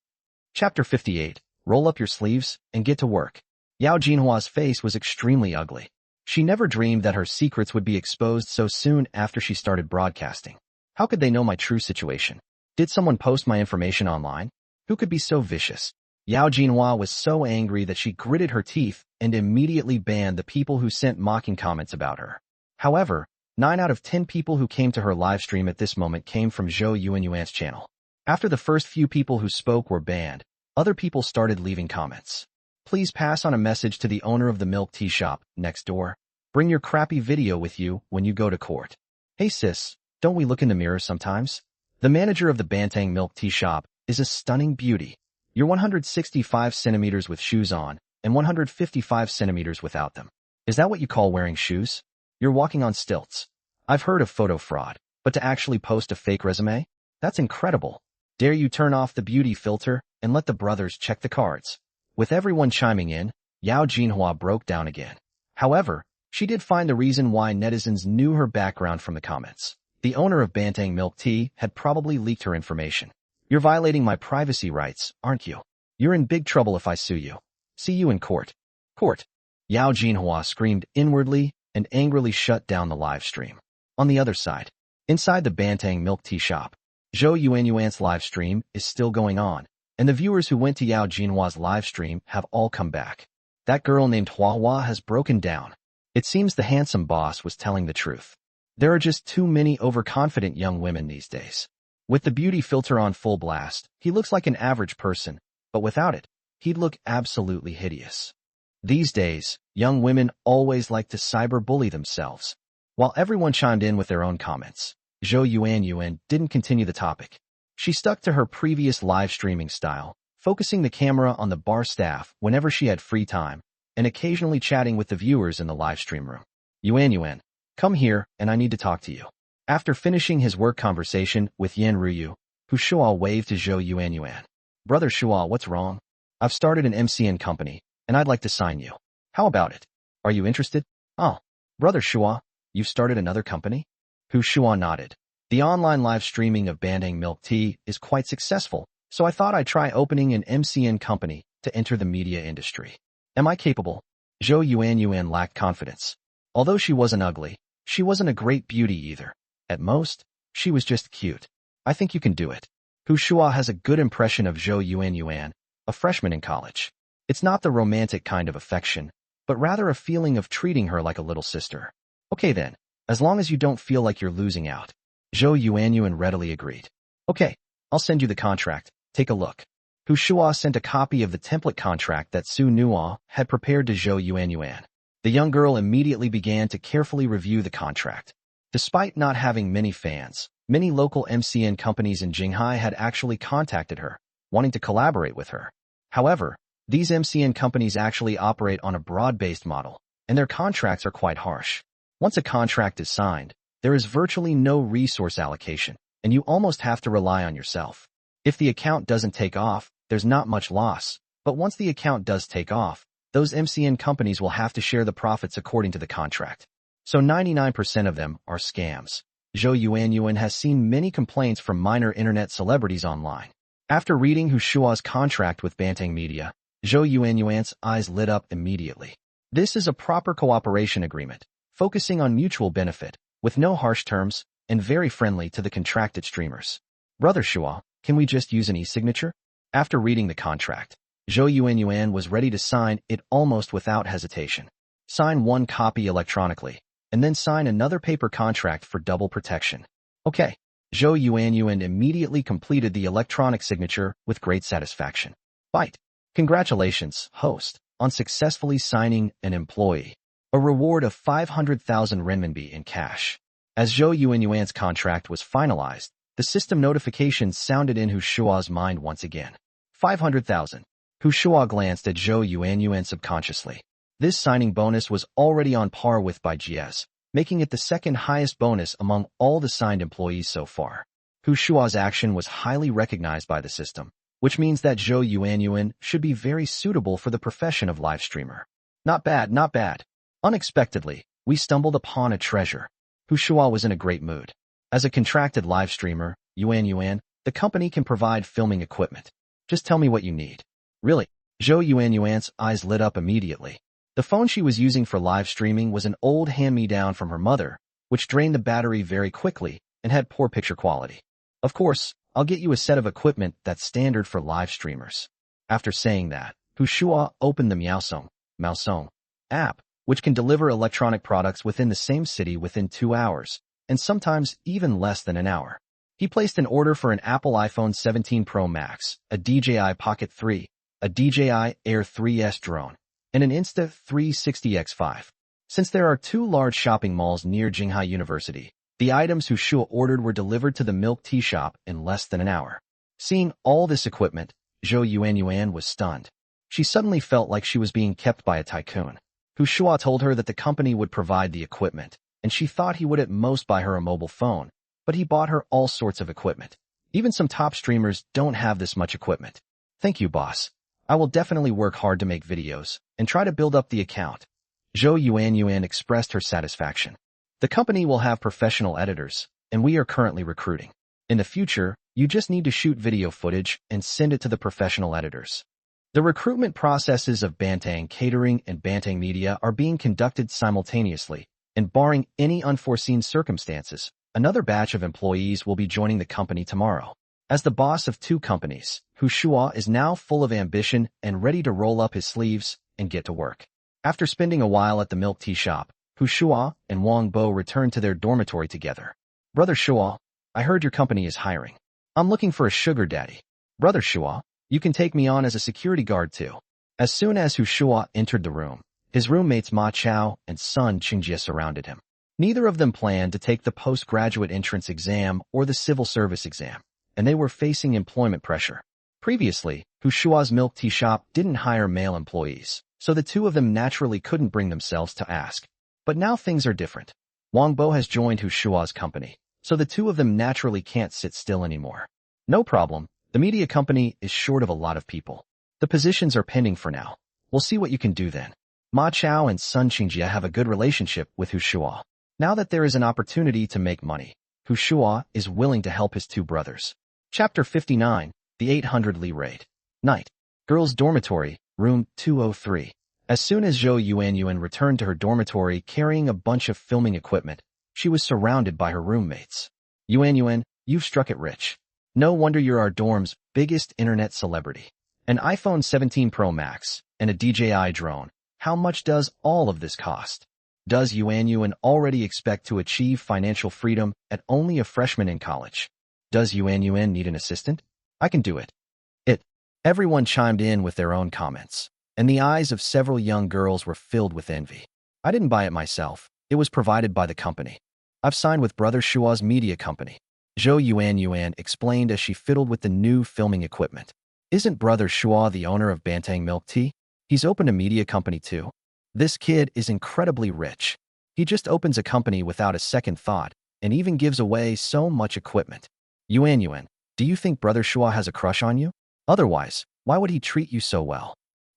Chapter 58. Roll up your sleeves and get to work. Yao Jinhua's face was extremely ugly. She never dreamed that her secrets would be exposed so soon after she started broadcasting. How could they know my true situation? Did someone post my information online? Who could be so vicious? Yao Jinhua was so angry that she gritted her teeth and immediately banned the people who sent mocking comments about her. However, 9 out of 10 people who came to her live stream at this moment came from Zhou Yuanyuan's channel. After the first few people who spoke were banned, other people started leaving comments. Please pass on a message to the owner of the milk tea shop next door. Bring your crappy video with you when you go to court. Hey sis, don't we look in the mirror sometimes? The manager of the Bantang milk tea shop is a stunning beauty. You're 165 centimeters with shoes on and 155 centimeters without them. Is that what you call wearing shoes? You're walking on stilts. I've heard of photo fraud, but to actually post a fake resume? That's incredible. Dare you turn off the beauty filter and let the brothers check the cards? With everyone chiming in, Yao Jinhua broke down again. However, she did find the reason why netizens knew her background from the comments. The owner of Bantang Milk Tea had probably leaked her information. You're violating my privacy rights, aren't you? You're in big trouble if I sue you. See you in court. Court. Yao Jinhua screamed inwardly and angrily shut down the live stream. On the other side, inside the Bantang Milk Tea shop, Zhou Yuanyuan's live stream is still going on, and the viewers who went to Yao Jinhua's live stream have all come back. That girl named Hua has broken down. It seems the handsome boss was telling the truth. There are just too many overconfident young women these days. With the beauty filter on full blast, he looks like an average person, but without it, he'd look absolutely hideous. These days, young women always like to cyberbully themselves. While everyone chimed in with their own comments, Zhou Yuanyuan didn't continue the topic. She stuck to her previous live streaming style, focusing the camera on the bar staff whenever she had free time, and occasionally chatting with the viewers in the live stream room. Yuanyuan, come here and I need to talk to you. After finishing his work conversation with Yan Ruyu, Shuo waved to Zhou Yuanyuan. Brother Shuo, what's wrong? I've started an MCN company, and I'd like to sign you. How about it? Are you interested? Oh, Brother Shuo, you've started another company? Shuo nodded. The online live streaming of Bantang Milk Tea is quite successful, so I thought I'd try opening an MCN company to enter the media industry. Am I capable? Zhou Yuanyuan lacked confidence. Although she wasn't ugly, she wasn't a great beauty either. At most, she was just cute. I think you can do it. Shuo has a good impression of Zhou Yuanyuan, a freshman in college. It's not the romantic kind of affection, but rather a feeling of treating her like a little sister. Okay then, as long as you don't feel like you're losing out. Zhou Yuanyuan readily agreed. Okay, I'll send you the contract. Take a look. Shuo sent a copy of the template contract that Su Nuo had prepared to Zhou Yuanyuan. The young girl immediately began to carefully review the contract. Despite not having many fans, many local MCN companies in Jinghai had actually contacted her, wanting to collaborate with her. However, these MCN companies actually operate on a broad-based model, and their contracts are quite harsh. Once a contract is signed, there is virtually no resource allocation, and you almost have to rely on yourself. If the account doesn't take off, there's not much loss, but once the account does take off, those MCN companies will have to share the profits according to the contract. So 99% of them are scams. Zhou Yuanyuan has seen many complaints from minor internet celebrities online. After reading Shuo's contract with Bantang Media, Zhou Yuanyuan's eyes lit up immediately. This is a proper cooperation agreement, focusing on mutual benefit, with no harsh terms, and very friendly to the contracted streamers. Brother Shuo, can we just use an e-signature? After reading the contract, Zhou Yuanyuan was ready to sign it almost without hesitation. Sign one copy electronically, and then sign another paper contract for double protection. Okay. Zhou Yuanyuan immediately completed the electronic signature with great satisfaction. Bite. Congratulations, host, on successfully signing an employee. A reward of 500,000 renminbi in cash. As Zhou Yuanyuan's contract was finalized, the system notifications sounded in Shuo's mind once again. 500,000. Shuo glanced at Zhou Yuanyuan subconsciously. This signing bonus was already on par with Bai Jia's, making it the second highest bonus among all the signed employees so far. Shuo's action was highly recognized by the system, which means that Zhou Yuanyuan should be very suitable for the profession of live streamer. Not bad, not bad. Unexpectedly, we stumbled upon a treasure. Shuo was in a great mood. As a contracted live streamer, Yuanyuan, the company can provide filming equipment. Just tell me what you need. Really? Zhou Yuanyuan's eyes lit up immediately. The phone she was using for live streaming was an old hand-me-down from her mother, which drained the battery very quickly and had poor picture quality. Of course, I'll get you a set of equipment that's standard for live streamers. After saying that, Shuo opened the Maosong app, which can deliver electronic products within the same city within 2 hours, and sometimes even less than an hour. He placed an order for an Apple iPhone 17 Pro Max, a DJI Pocket 3, a DJI Air 3S drone, and an Insta360X5. Since there are 2 large shopping malls near Jinghai University, the items Shuo ordered were delivered to the milk tea shop in less than an hour. Seeing all this equipment, Zhou Yuanyuan was stunned. She suddenly felt like she was being kept by a tycoon. Hu Shuo told her that the company would provide the equipment, and she thought he would at most buy her a mobile phone, but he bought her all sorts of equipment. Even some top streamers don't have this much equipment. Thank you, boss. I will definitely work hard to make videos and try to build up the account. Zhou Yuanyuan expressed her satisfaction. The company will have professional editors, and we are currently recruiting. In the future, you just need to shoot video footage and send it to the professional editors. The recruitment processes of Bantang Catering and Bantang Media are being conducted simultaneously, and barring any unforeseen circumstances, another batch of employees will be joining the company tomorrow. As the boss of two companies, Hu Shuo is now full of ambition and ready to roll up his sleeves and get to work. After spending a while at the milk tea shop, Hu Shuo and Wang Bo returned to their dormitory together. Brother Shuo, I heard your company is hiring. I'm looking for a sugar daddy. Brother Shuo, you can take me on as a security guard too. As soon as Hu Shuo entered the room, his roommates Ma Chao and Sun Qingjie surrounded him. Neither of them planned to take the postgraduate entrance exam or the civil service exam, and they were facing employment pressure. Previously, Hu Shuo's milk tea shop didn't hire male employees, so the two of them naturally couldn't bring themselves to ask. But now things are different. Wang Bo has joined Hu Shuo's company, so the two of them naturally can't sit still anymore. No problem, the media company is short of a lot of people. The positions are pending for now. We'll see what you can do then. Ma Chao and Sun Qingjie have a good relationship with Hu Shuo. Now that there is an opportunity to make money, Hu Shuo is willing to help his two brothers. Chapter 59, The 800 Li Raid. Night. Girls' dormitory, room 203. As soon as Zhou Yuanyuan returned to her dormitory carrying a bunch of filming equipment, she was surrounded by her roommates. Yuanyuan, you've struck it rich. No wonder you're our dorm's biggest internet celebrity. An iPhone 17 Pro Max and a DJI drone. How much does all of this cost? Does Yuanyuan already expect to achieve financial freedom at only a freshman in college? Does Yuanyuan need an assistant? I can do it. Everyone chimed in with their own comments, and the eyes of several young girls were filled with envy. I didn't buy it myself. It was provided by the company. I've signed with Brother Shuo's media company. Zhou Yuanyuan explained as she fiddled with the new filming equipment. Isn't Brother Shuo the owner of Bantang Milk Tea? He's opened a media company too. This kid is incredibly rich. He just opens a company without a second thought and even gives away so much equipment. Yuanyuan, do you think Brother Shuo has a crush on you? Otherwise, why would he treat you so well?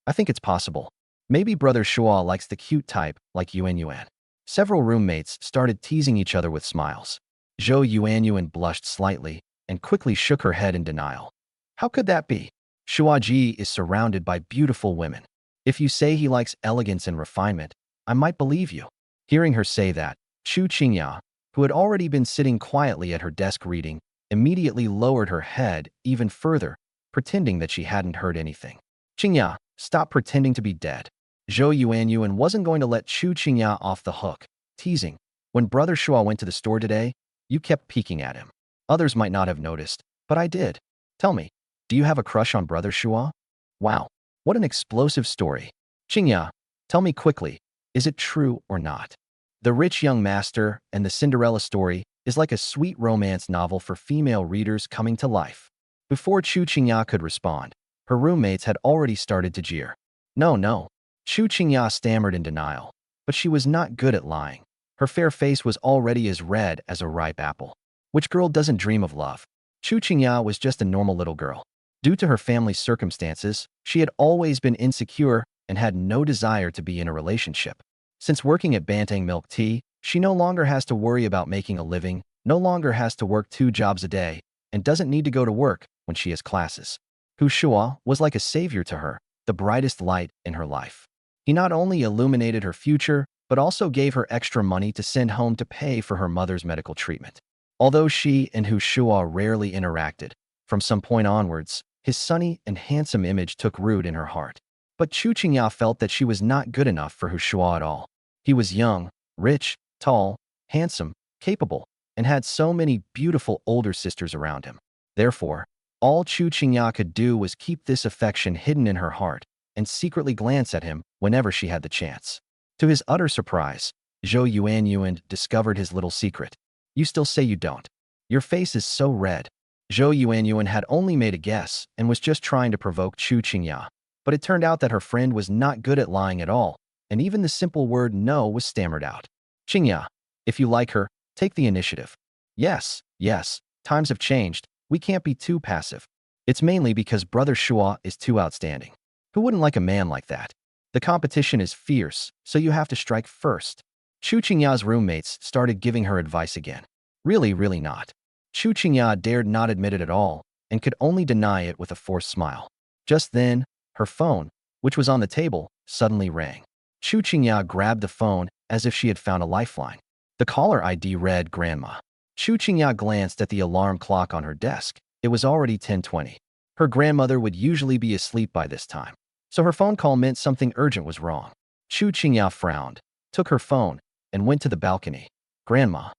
I think it's possible. Maybe Brother Shuo likes the cute type like Yuanyuan. Several roommates started teasing each other with smiles. Zhou Yuanyuan blushed slightly and quickly shook her head in denial. How could that be? Shuaji is surrounded by beautiful women. If you say he likes elegance and refinement, I might believe you. Hearing her say that, Chu Qingya, who had already been sitting quietly at her desk reading, immediately lowered her head even further, pretending that she hadn't heard anything. Qingya, stop pretending to be dead. Zhou Yuanyuan wasn't going to let Chu Qingya off the hook, teasing. When Brother Shuo went to the store today, you kept peeking at him. Others might not have noticed, but I did. Tell me, do you have a crush on Brother Shuo? Wow, what an explosive story. Qingya, tell me quickly, is it true or not? The Rich Young Master and the Cinderella story is like a sweet romance novel for female readers coming to life. Before Chu Qingya could respond, her roommates had already started to jeer. No. Chu Qingya stammered in denial, but she was not good at lying. Her fair face was already as red as a ripe apple. Which girl doesn't dream of love? Chu Qingya was just a normal little girl. Due to her family's circumstances, she had always been insecure and had no desire to be in a relationship. Since working at Bantang Milk Tea, she no longer has to worry about making a living, no longer has to work 2 jobs a day, and doesn't need to go to work when she has classes. Hu Shuo was like a savior to her, the brightest light in her life. He not only illuminated her future, but also gave her extra money to send home to pay for her mother's medical treatment. Although she and Hu Shuo rarely interacted, from some point onwards, his sunny and handsome image took root in her heart. But Chu Qingya felt that she was not good enough for Hu Shuo at all. He was young, rich, tall, handsome, capable, and had so many beautiful older sisters around him. Therefore, all Chu Qingya could do was keep this affection hidden in her heart and secretly glance at him whenever she had the chance. To his utter surprise, Zhou Yuanyuan discovered his little secret. You still say you don't. Your face is so red. Zhou Yuanyuan had only made a guess and was just trying to provoke Chu Qingya. But it turned out that her friend was not good at lying at all, and even the simple word no was stammered out. Qingya, if you like her, take the initiative. Yes, yes, times have changed. We can't be too passive. It's mainly because Brother Shuo is too outstanding. Who wouldn't like a man like that? The competition is fierce, so you have to strike first. Chu Qingya's roommates started giving her advice again. Really not. Chu Qingya dared not admit it at all, and could only deny it with a forced smile. Just then, her phone, which was on the table, suddenly rang. Chu Qingya grabbed the phone as if she had found a lifeline. The caller ID read Grandma. Chu Qingya glanced at the alarm clock on her desk. It was already 10:20. Her grandmother would usually be asleep by this time, so her phone call meant something urgent was wrong. Chu Qingya frowned, took her phone, and went to the balcony. Grandma.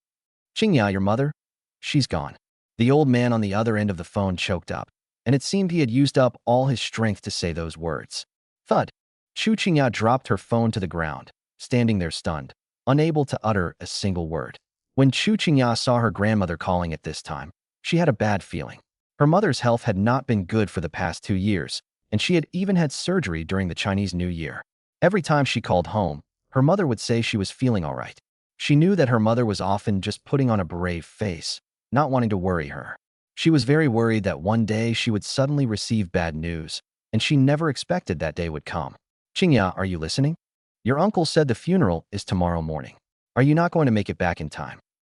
Qingya, your mother? She's gone. The old man on the other end of the phone choked up, and it seemed he had used up all his strength to say those words. Thud. Chu Qingya dropped her phone to the ground, standing there stunned, unable to utter a single word. When Chu Qingya saw her grandmother calling at this time, she had a bad feeling. Her mother's health had not been good for the past 2 years, and she had even had surgery during the Chinese New Year. Every time she called home, her mother would say she was feeling all right. She knew that her mother was often just putting on a brave face, not wanting to worry her. She was very worried that one day she would suddenly receive bad news, and she never expected that day would come. Qingya, are you listening? Your uncle said the funeral is tomorrow morning. Are you not going to make it back in time?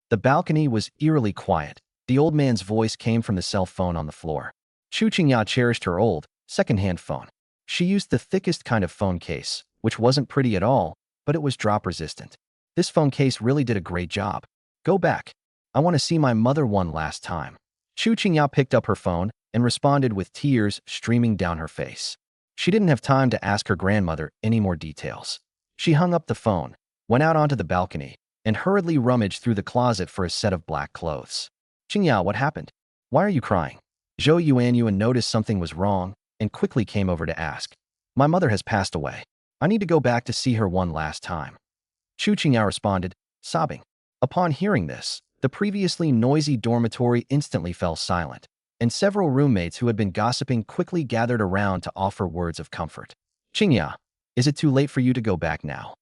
The balcony was eerily quiet. The old man's voice came from the cell phone on the floor. Chu Qingya cherished her old, second-hand phone. She used the thickest kind of phone case, which wasn't pretty at all, but it was drop-resistant. This phone case really did a great job. Go back. I want to see my mother one last time. Chu Qingya picked up her phone and responded with tears streaming down her face. She didn't have time to ask her grandmother any more details. She hung up the phone, went out onto the balcony, and hurriedly rummaged through the closet for a set of black clothes. Qingya, what happened? Why are you crying? Zhou Yuanyuan noticed something was wrong and quickly came over to ask. My mother has passed away. I need to go back to see her one last time. Chu Qingya responded, sobbing. Upon hearing this, the previously noisy dormitory instantly fell silent, and several roommates who had been gossiping quickly gathered around to offer words of comfort. Qingya, is it too late for you to go back now?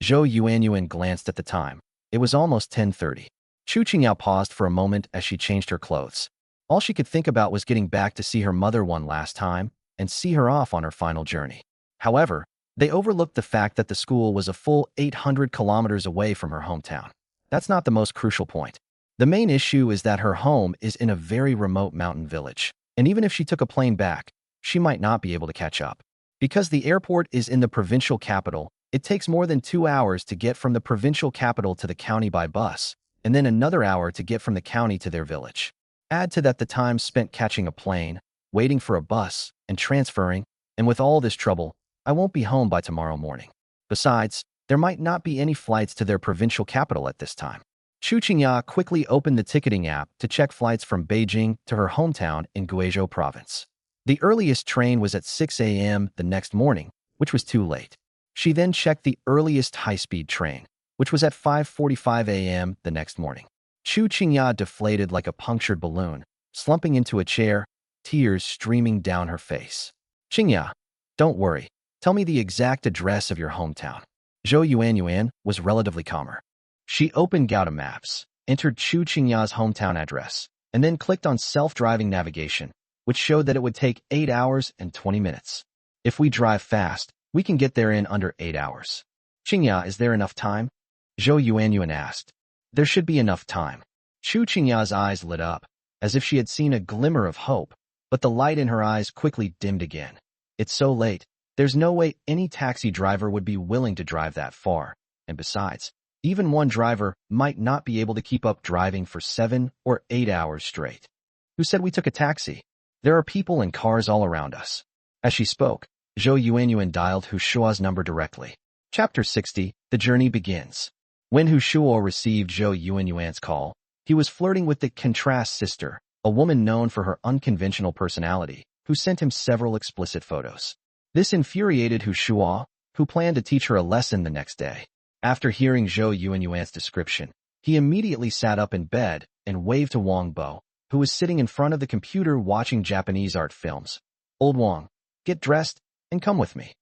Zhou Yuanyuan glanced at the time. It was almost 10:30. Chu Qingya paused for a moment as she changed her clothes. All she could think about was getting back to see her mother one last time and see her off on her final journey. However, they overlooked the fact that the school was a full 800 kilometers away from her hometown. That's not the most crucial point. The main issue is that her home is in a very remote mountain village, and even if she took a plane back, she might not be able to catch up. Because the airport is in the provincial capital, it takes more than 2 hours to get from the provincial capital to the county by bus, and then another hour to get from the county to their village. Add to that the time spent catching a plane, waiting for a bus, and transferring, and with all this trouble, I won't be home by tomorrow morning. Besides, there might not be any flights to their provincial capital at this time. Chu Qingya quickly opened the ticketing app to check flights from Beijing to her hometown in Guizhou province. The earliest train was at 6 a.m. the next morning, which was too late. She then checked the earliest high-speed train, which was at 5:45 a.m. the next morning. Chu Qingya deflated like a punctured balloon, slumping into a chair, tears streaming down her face. Qingya, don't worry. Tell me the exact address of your hometown. Zhou Yuanyuan was relatively calmer. She opened Gouda Maps, entered Chu Qingya's hometown address, and then clicked on self-driving navigation, which showed that it would take 8 hours and 20 minutes. If we drive fast, we can get there in under 8 hours. Qingya, is there enough time? Zhou Yuanyuan asked. There should be enough time. Chu Qingya's eyes lit up, as if she had seen a glimmer of hope, but the light in her eyes quickly dimmed again. It's so late. There's no way any taxi driver would be willing to drive that far, and besides, even one driver might not be able to keep up driving for 7 or 8 hours straight. Who said we took a taxi? There are people and cars all around us. As she spoke, Zhou Yuanyuan dialed Hu Shuo's number directly. Chapter 60, The Journey Begins. When Hu Shuo received Zhou Yuanyuan's call, he was flirting with the contrast sister, a woman known for her unconventional personality, who sent him several explicit photos. This infuriated Hu Shuo, who planned to teach her a lesson the next day. After hearing Zhou Yuanyuan's description, he immediately sat up in bed and waved to Wang Bo, who was sitting in front of the computer watching Japanese art films. Old Wang, get dressed and come with me.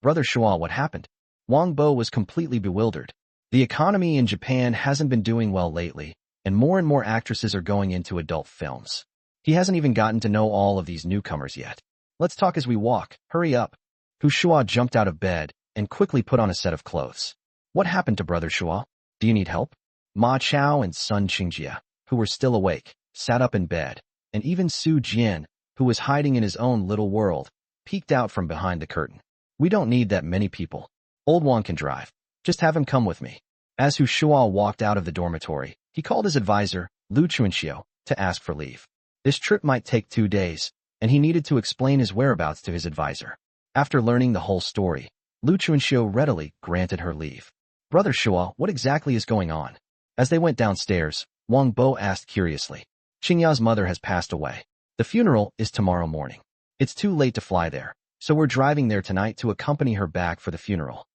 Brother Shuo, what happened? Wang Bo was completely bewildered. The economy in Japan hasn't been doing well lately, and more actresses are going into adult films. He hasn't even gotten to know all of these newcomers yet. Let's talk as we walk. Hurry up. Shuo jumped out of bed and quickly put on a set of clothes. What happened to Brother Shuo? Do you need help? Ma Chao and Sun Qingjia, who were still awake, sat up in bed, and even Su Jian, who was hiding in his own little world, peeked out from behind the curtain. We don't need that many people. Old Wang can drive. Just have him come with me. As Shuo walked out of the dormitory, he called his advisor, Lu Chuanxiu, to ask for leave. This trip might take 2 days, and he needed to explain his whereabouts to his advisor. After learning the whole story, Lu Chuanxiu readily granted her leave. Brother Shuo, what exactly is going on? As they went downstairs, Wang Bo asked curiously. Qingya's mother has passed away. The funeral is tomorrow morning. It's too late to fly there, so we're driving there tonight to accompany her back for the funeral.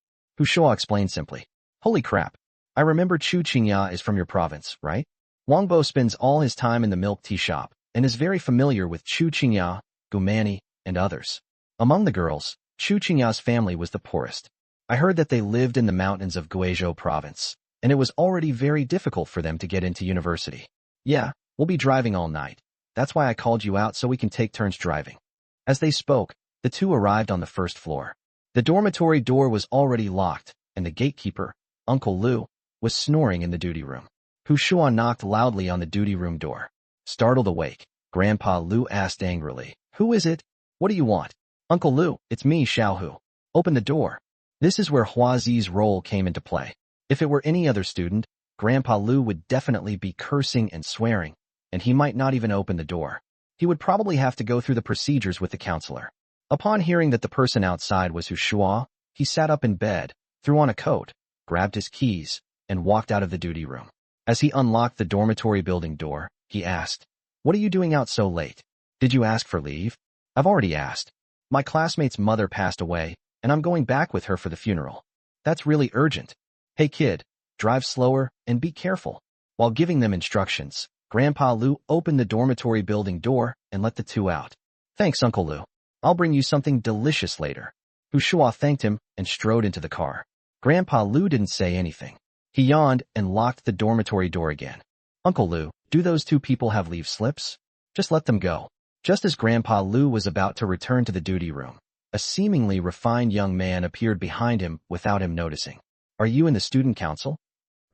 Shuo explained simply. Holy crap. I remember Qingya is from your province, right? Wang Bo spends all his time in the milk tea shop and is very familiar with Qingya, Gumani, and others. Among the girls, Qingya's family was the poorest. I heard that they lived in the mountains of Guizhou province, and it was already very difficult for them to get into university. Yeah, we'll be driving all night. That's why I called you out so we can take turns driving. As they spoke, the two arrived on the first floor. The dormitory door was already locked, and the gatekeeper, Uncle Lu, was snoring in the duty room. Shuo knocked loudly on the duty room door. Startled awake, Grandpa Lu asked angrily, Who is it? What do you want? Uncle Lu, it's me, Xiaohu. Open the door. This is where Huazi's role came into play. If it were any other student, Grandpa Lu would definitely be cursing and swearing, and he might not even open the door. He would probably have to go through the procedures with the counselor. Upon hearing that the person outside was Shuo, he sat up in bed, threw on a coat, grabbed his keys, and walked out of the duty room. As he unlocked the dormitory building door, he asked, What are you doing out so late? Did you ask for leave? I've already asked. My classmate's mother passed away, and I'm going back with her for the funeral. That's really urgent. Hey kid, drive slower and be careful. While giving them instructions, Grandpa Lu opened the dormitory building door and let the two out. Thanks, Uncle Lu. I'll bring you something delicious later. Shuo thanked him and strode into the car. Grandpa Lu didn't say anything. He yawned and locked the dormitory door again. Uncle Lu, do those two people have leave slips? Just let them go. Just as Grandpa Lu was about to return to the duty room, a seemingly refined young man appeared behind him without him noticing. Are you in the student council?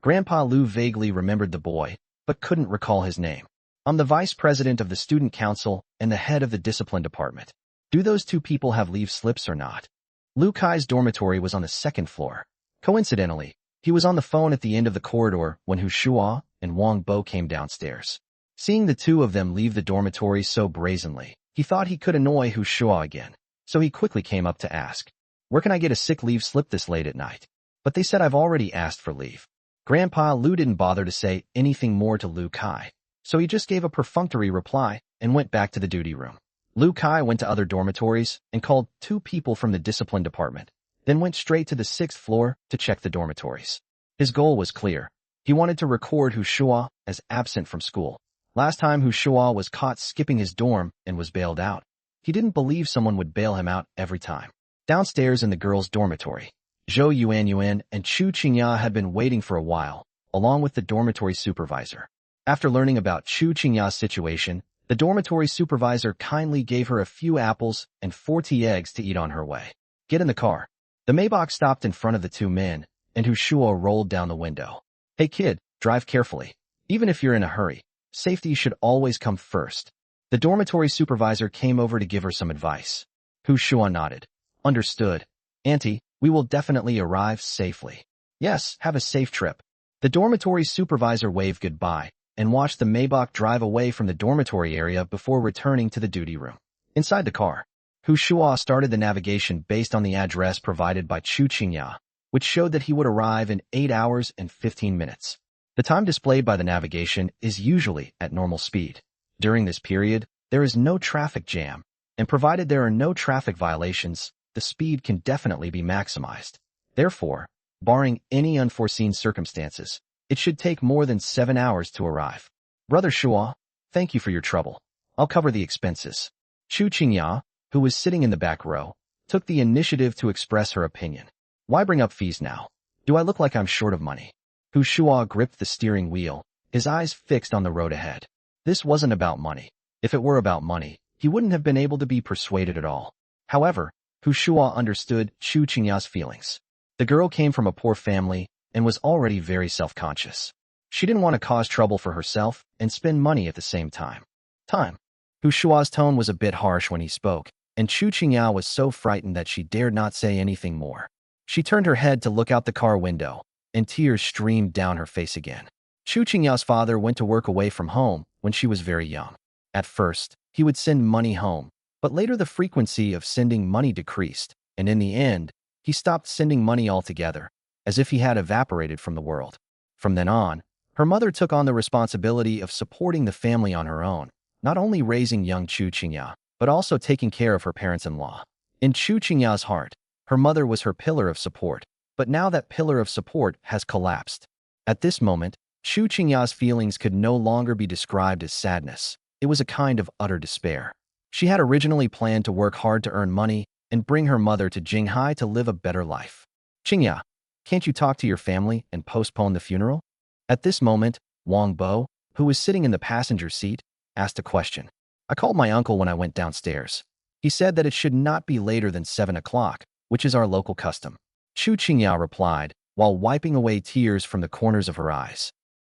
Grandpa Lu vaguely remembered the boy, but couldn't recall his name. I'm the vice president of the student council and the head of the discipline department. Do those two people have leave slips or not? Lu Kai's dormitory was on the second floor. Coincidentally, he was on the phone at the end of the corridor when Shuo and Wang Bo came downstairs. Seeing the two of them leave the dormitory so brazenly, he thought he could annoy Shuo again, so he quickly came up to ask, Where can I get a sick leave slip this late at night? But they said I've already asked for leave. Grandpa Lu didn't bother to say anything more to Lu Kai, so he just gave a perfunctory reply and went back to the duty room. Lu Kai went to other dormitories and called 2 people from the discipline department, then went straight to the 6th floor to check the dormitories. His goal was clear. He wanted to record Shuo as absent from school. Last time Shuo was caught skipping his dorm and was bailed out. He didn't believe someone would bail him out every time. Downstairs in the girls' dormitory, Zhou Yuan and Chu Qingya had been waiting for a while, along with the dormitory supervisor. After learning about Chu Qingya's situation, the dormitory supervisor kindly gave her a few apples and 40 eggs to eat on her way. Get in the car. The Maybach stopped in front of the 2 men, and Shuo rolled down the window. Hey kid, drive carefully. Even if you're in a hurry, safety should always come first. The dormitory supervisor came over to give her some advice. Shuo nodded. Understood. Auntie, we will definitely arrive safely. Yes, have a safe trip. The dormitory supervisor waved goodbye and watched the Maybach drive away from the dormitory area before returning to the duty room. Inside the car, Shuo started the navigation based on the address provided by Chu Qingya, which showed that he would arrive in 8 hours and 15 minutes. The time displayed by the navigation is usually at normal speed. During this period, there is no traffic jam, and provided there are no traffic violations, the speed can definitely be maximized. Therefore, barring any unforeseen circumstances, it should take more than 7 hours to arrive. Brother Shuo, thank you for your trouble. I'll cover the expenses. Chu Qingya, who was sitting in the back row, took the initiative to express her opinion. Why bring up fees now? Do I look like I'm short of money? Shuo gripped the steering wheel, his eyes fixed on the road ahead. This wasn't about money. If it were about money, he wouldn't have been able to be persuaded at all. However, Shuo understood Chu Qingya's feelings. The girl came from a poor family and was already very self-conscious. She didn't want to cause trouble for herself and spend money at the same time. Shuo's tone was a bit harsh when he spoke, and Chu Qingya was so frightened that she dared not say anything more. She turned her head to look out the car window, and tears streamed down her face again. Chu Qingya's father went to work away from home when she was very young. At first, he would send money home, but later the frequency of sending money decreased, and in the end, he stopped sending money altogether, as if he had evaporated from the world. From then on, her mother took on the responsibility of supporting the family on her own, not only raising young Chu Qingya, but also taking care of her parents-in-law. In Chu Qingya's heart, her mother was her pillar of support, but now that pillar of support has collapsed. At this moment, Chu Qingya's feelings could no longer be described as sadness. It was a kind of utter despair. She had originally planned to work hard to earn money and bring her mother to Jinghai to live a better life. Qingya, can't you talk to your family and postpone the funeral? At this moment, Wang Bo, who was sitting in the passenger seat, asked a question. I called my uncle when I went downstairs. He said that it should not be later than 7 o'clock, which is our local custom. Chu Qingya replied, while wiping away tears from the corners of her eyes.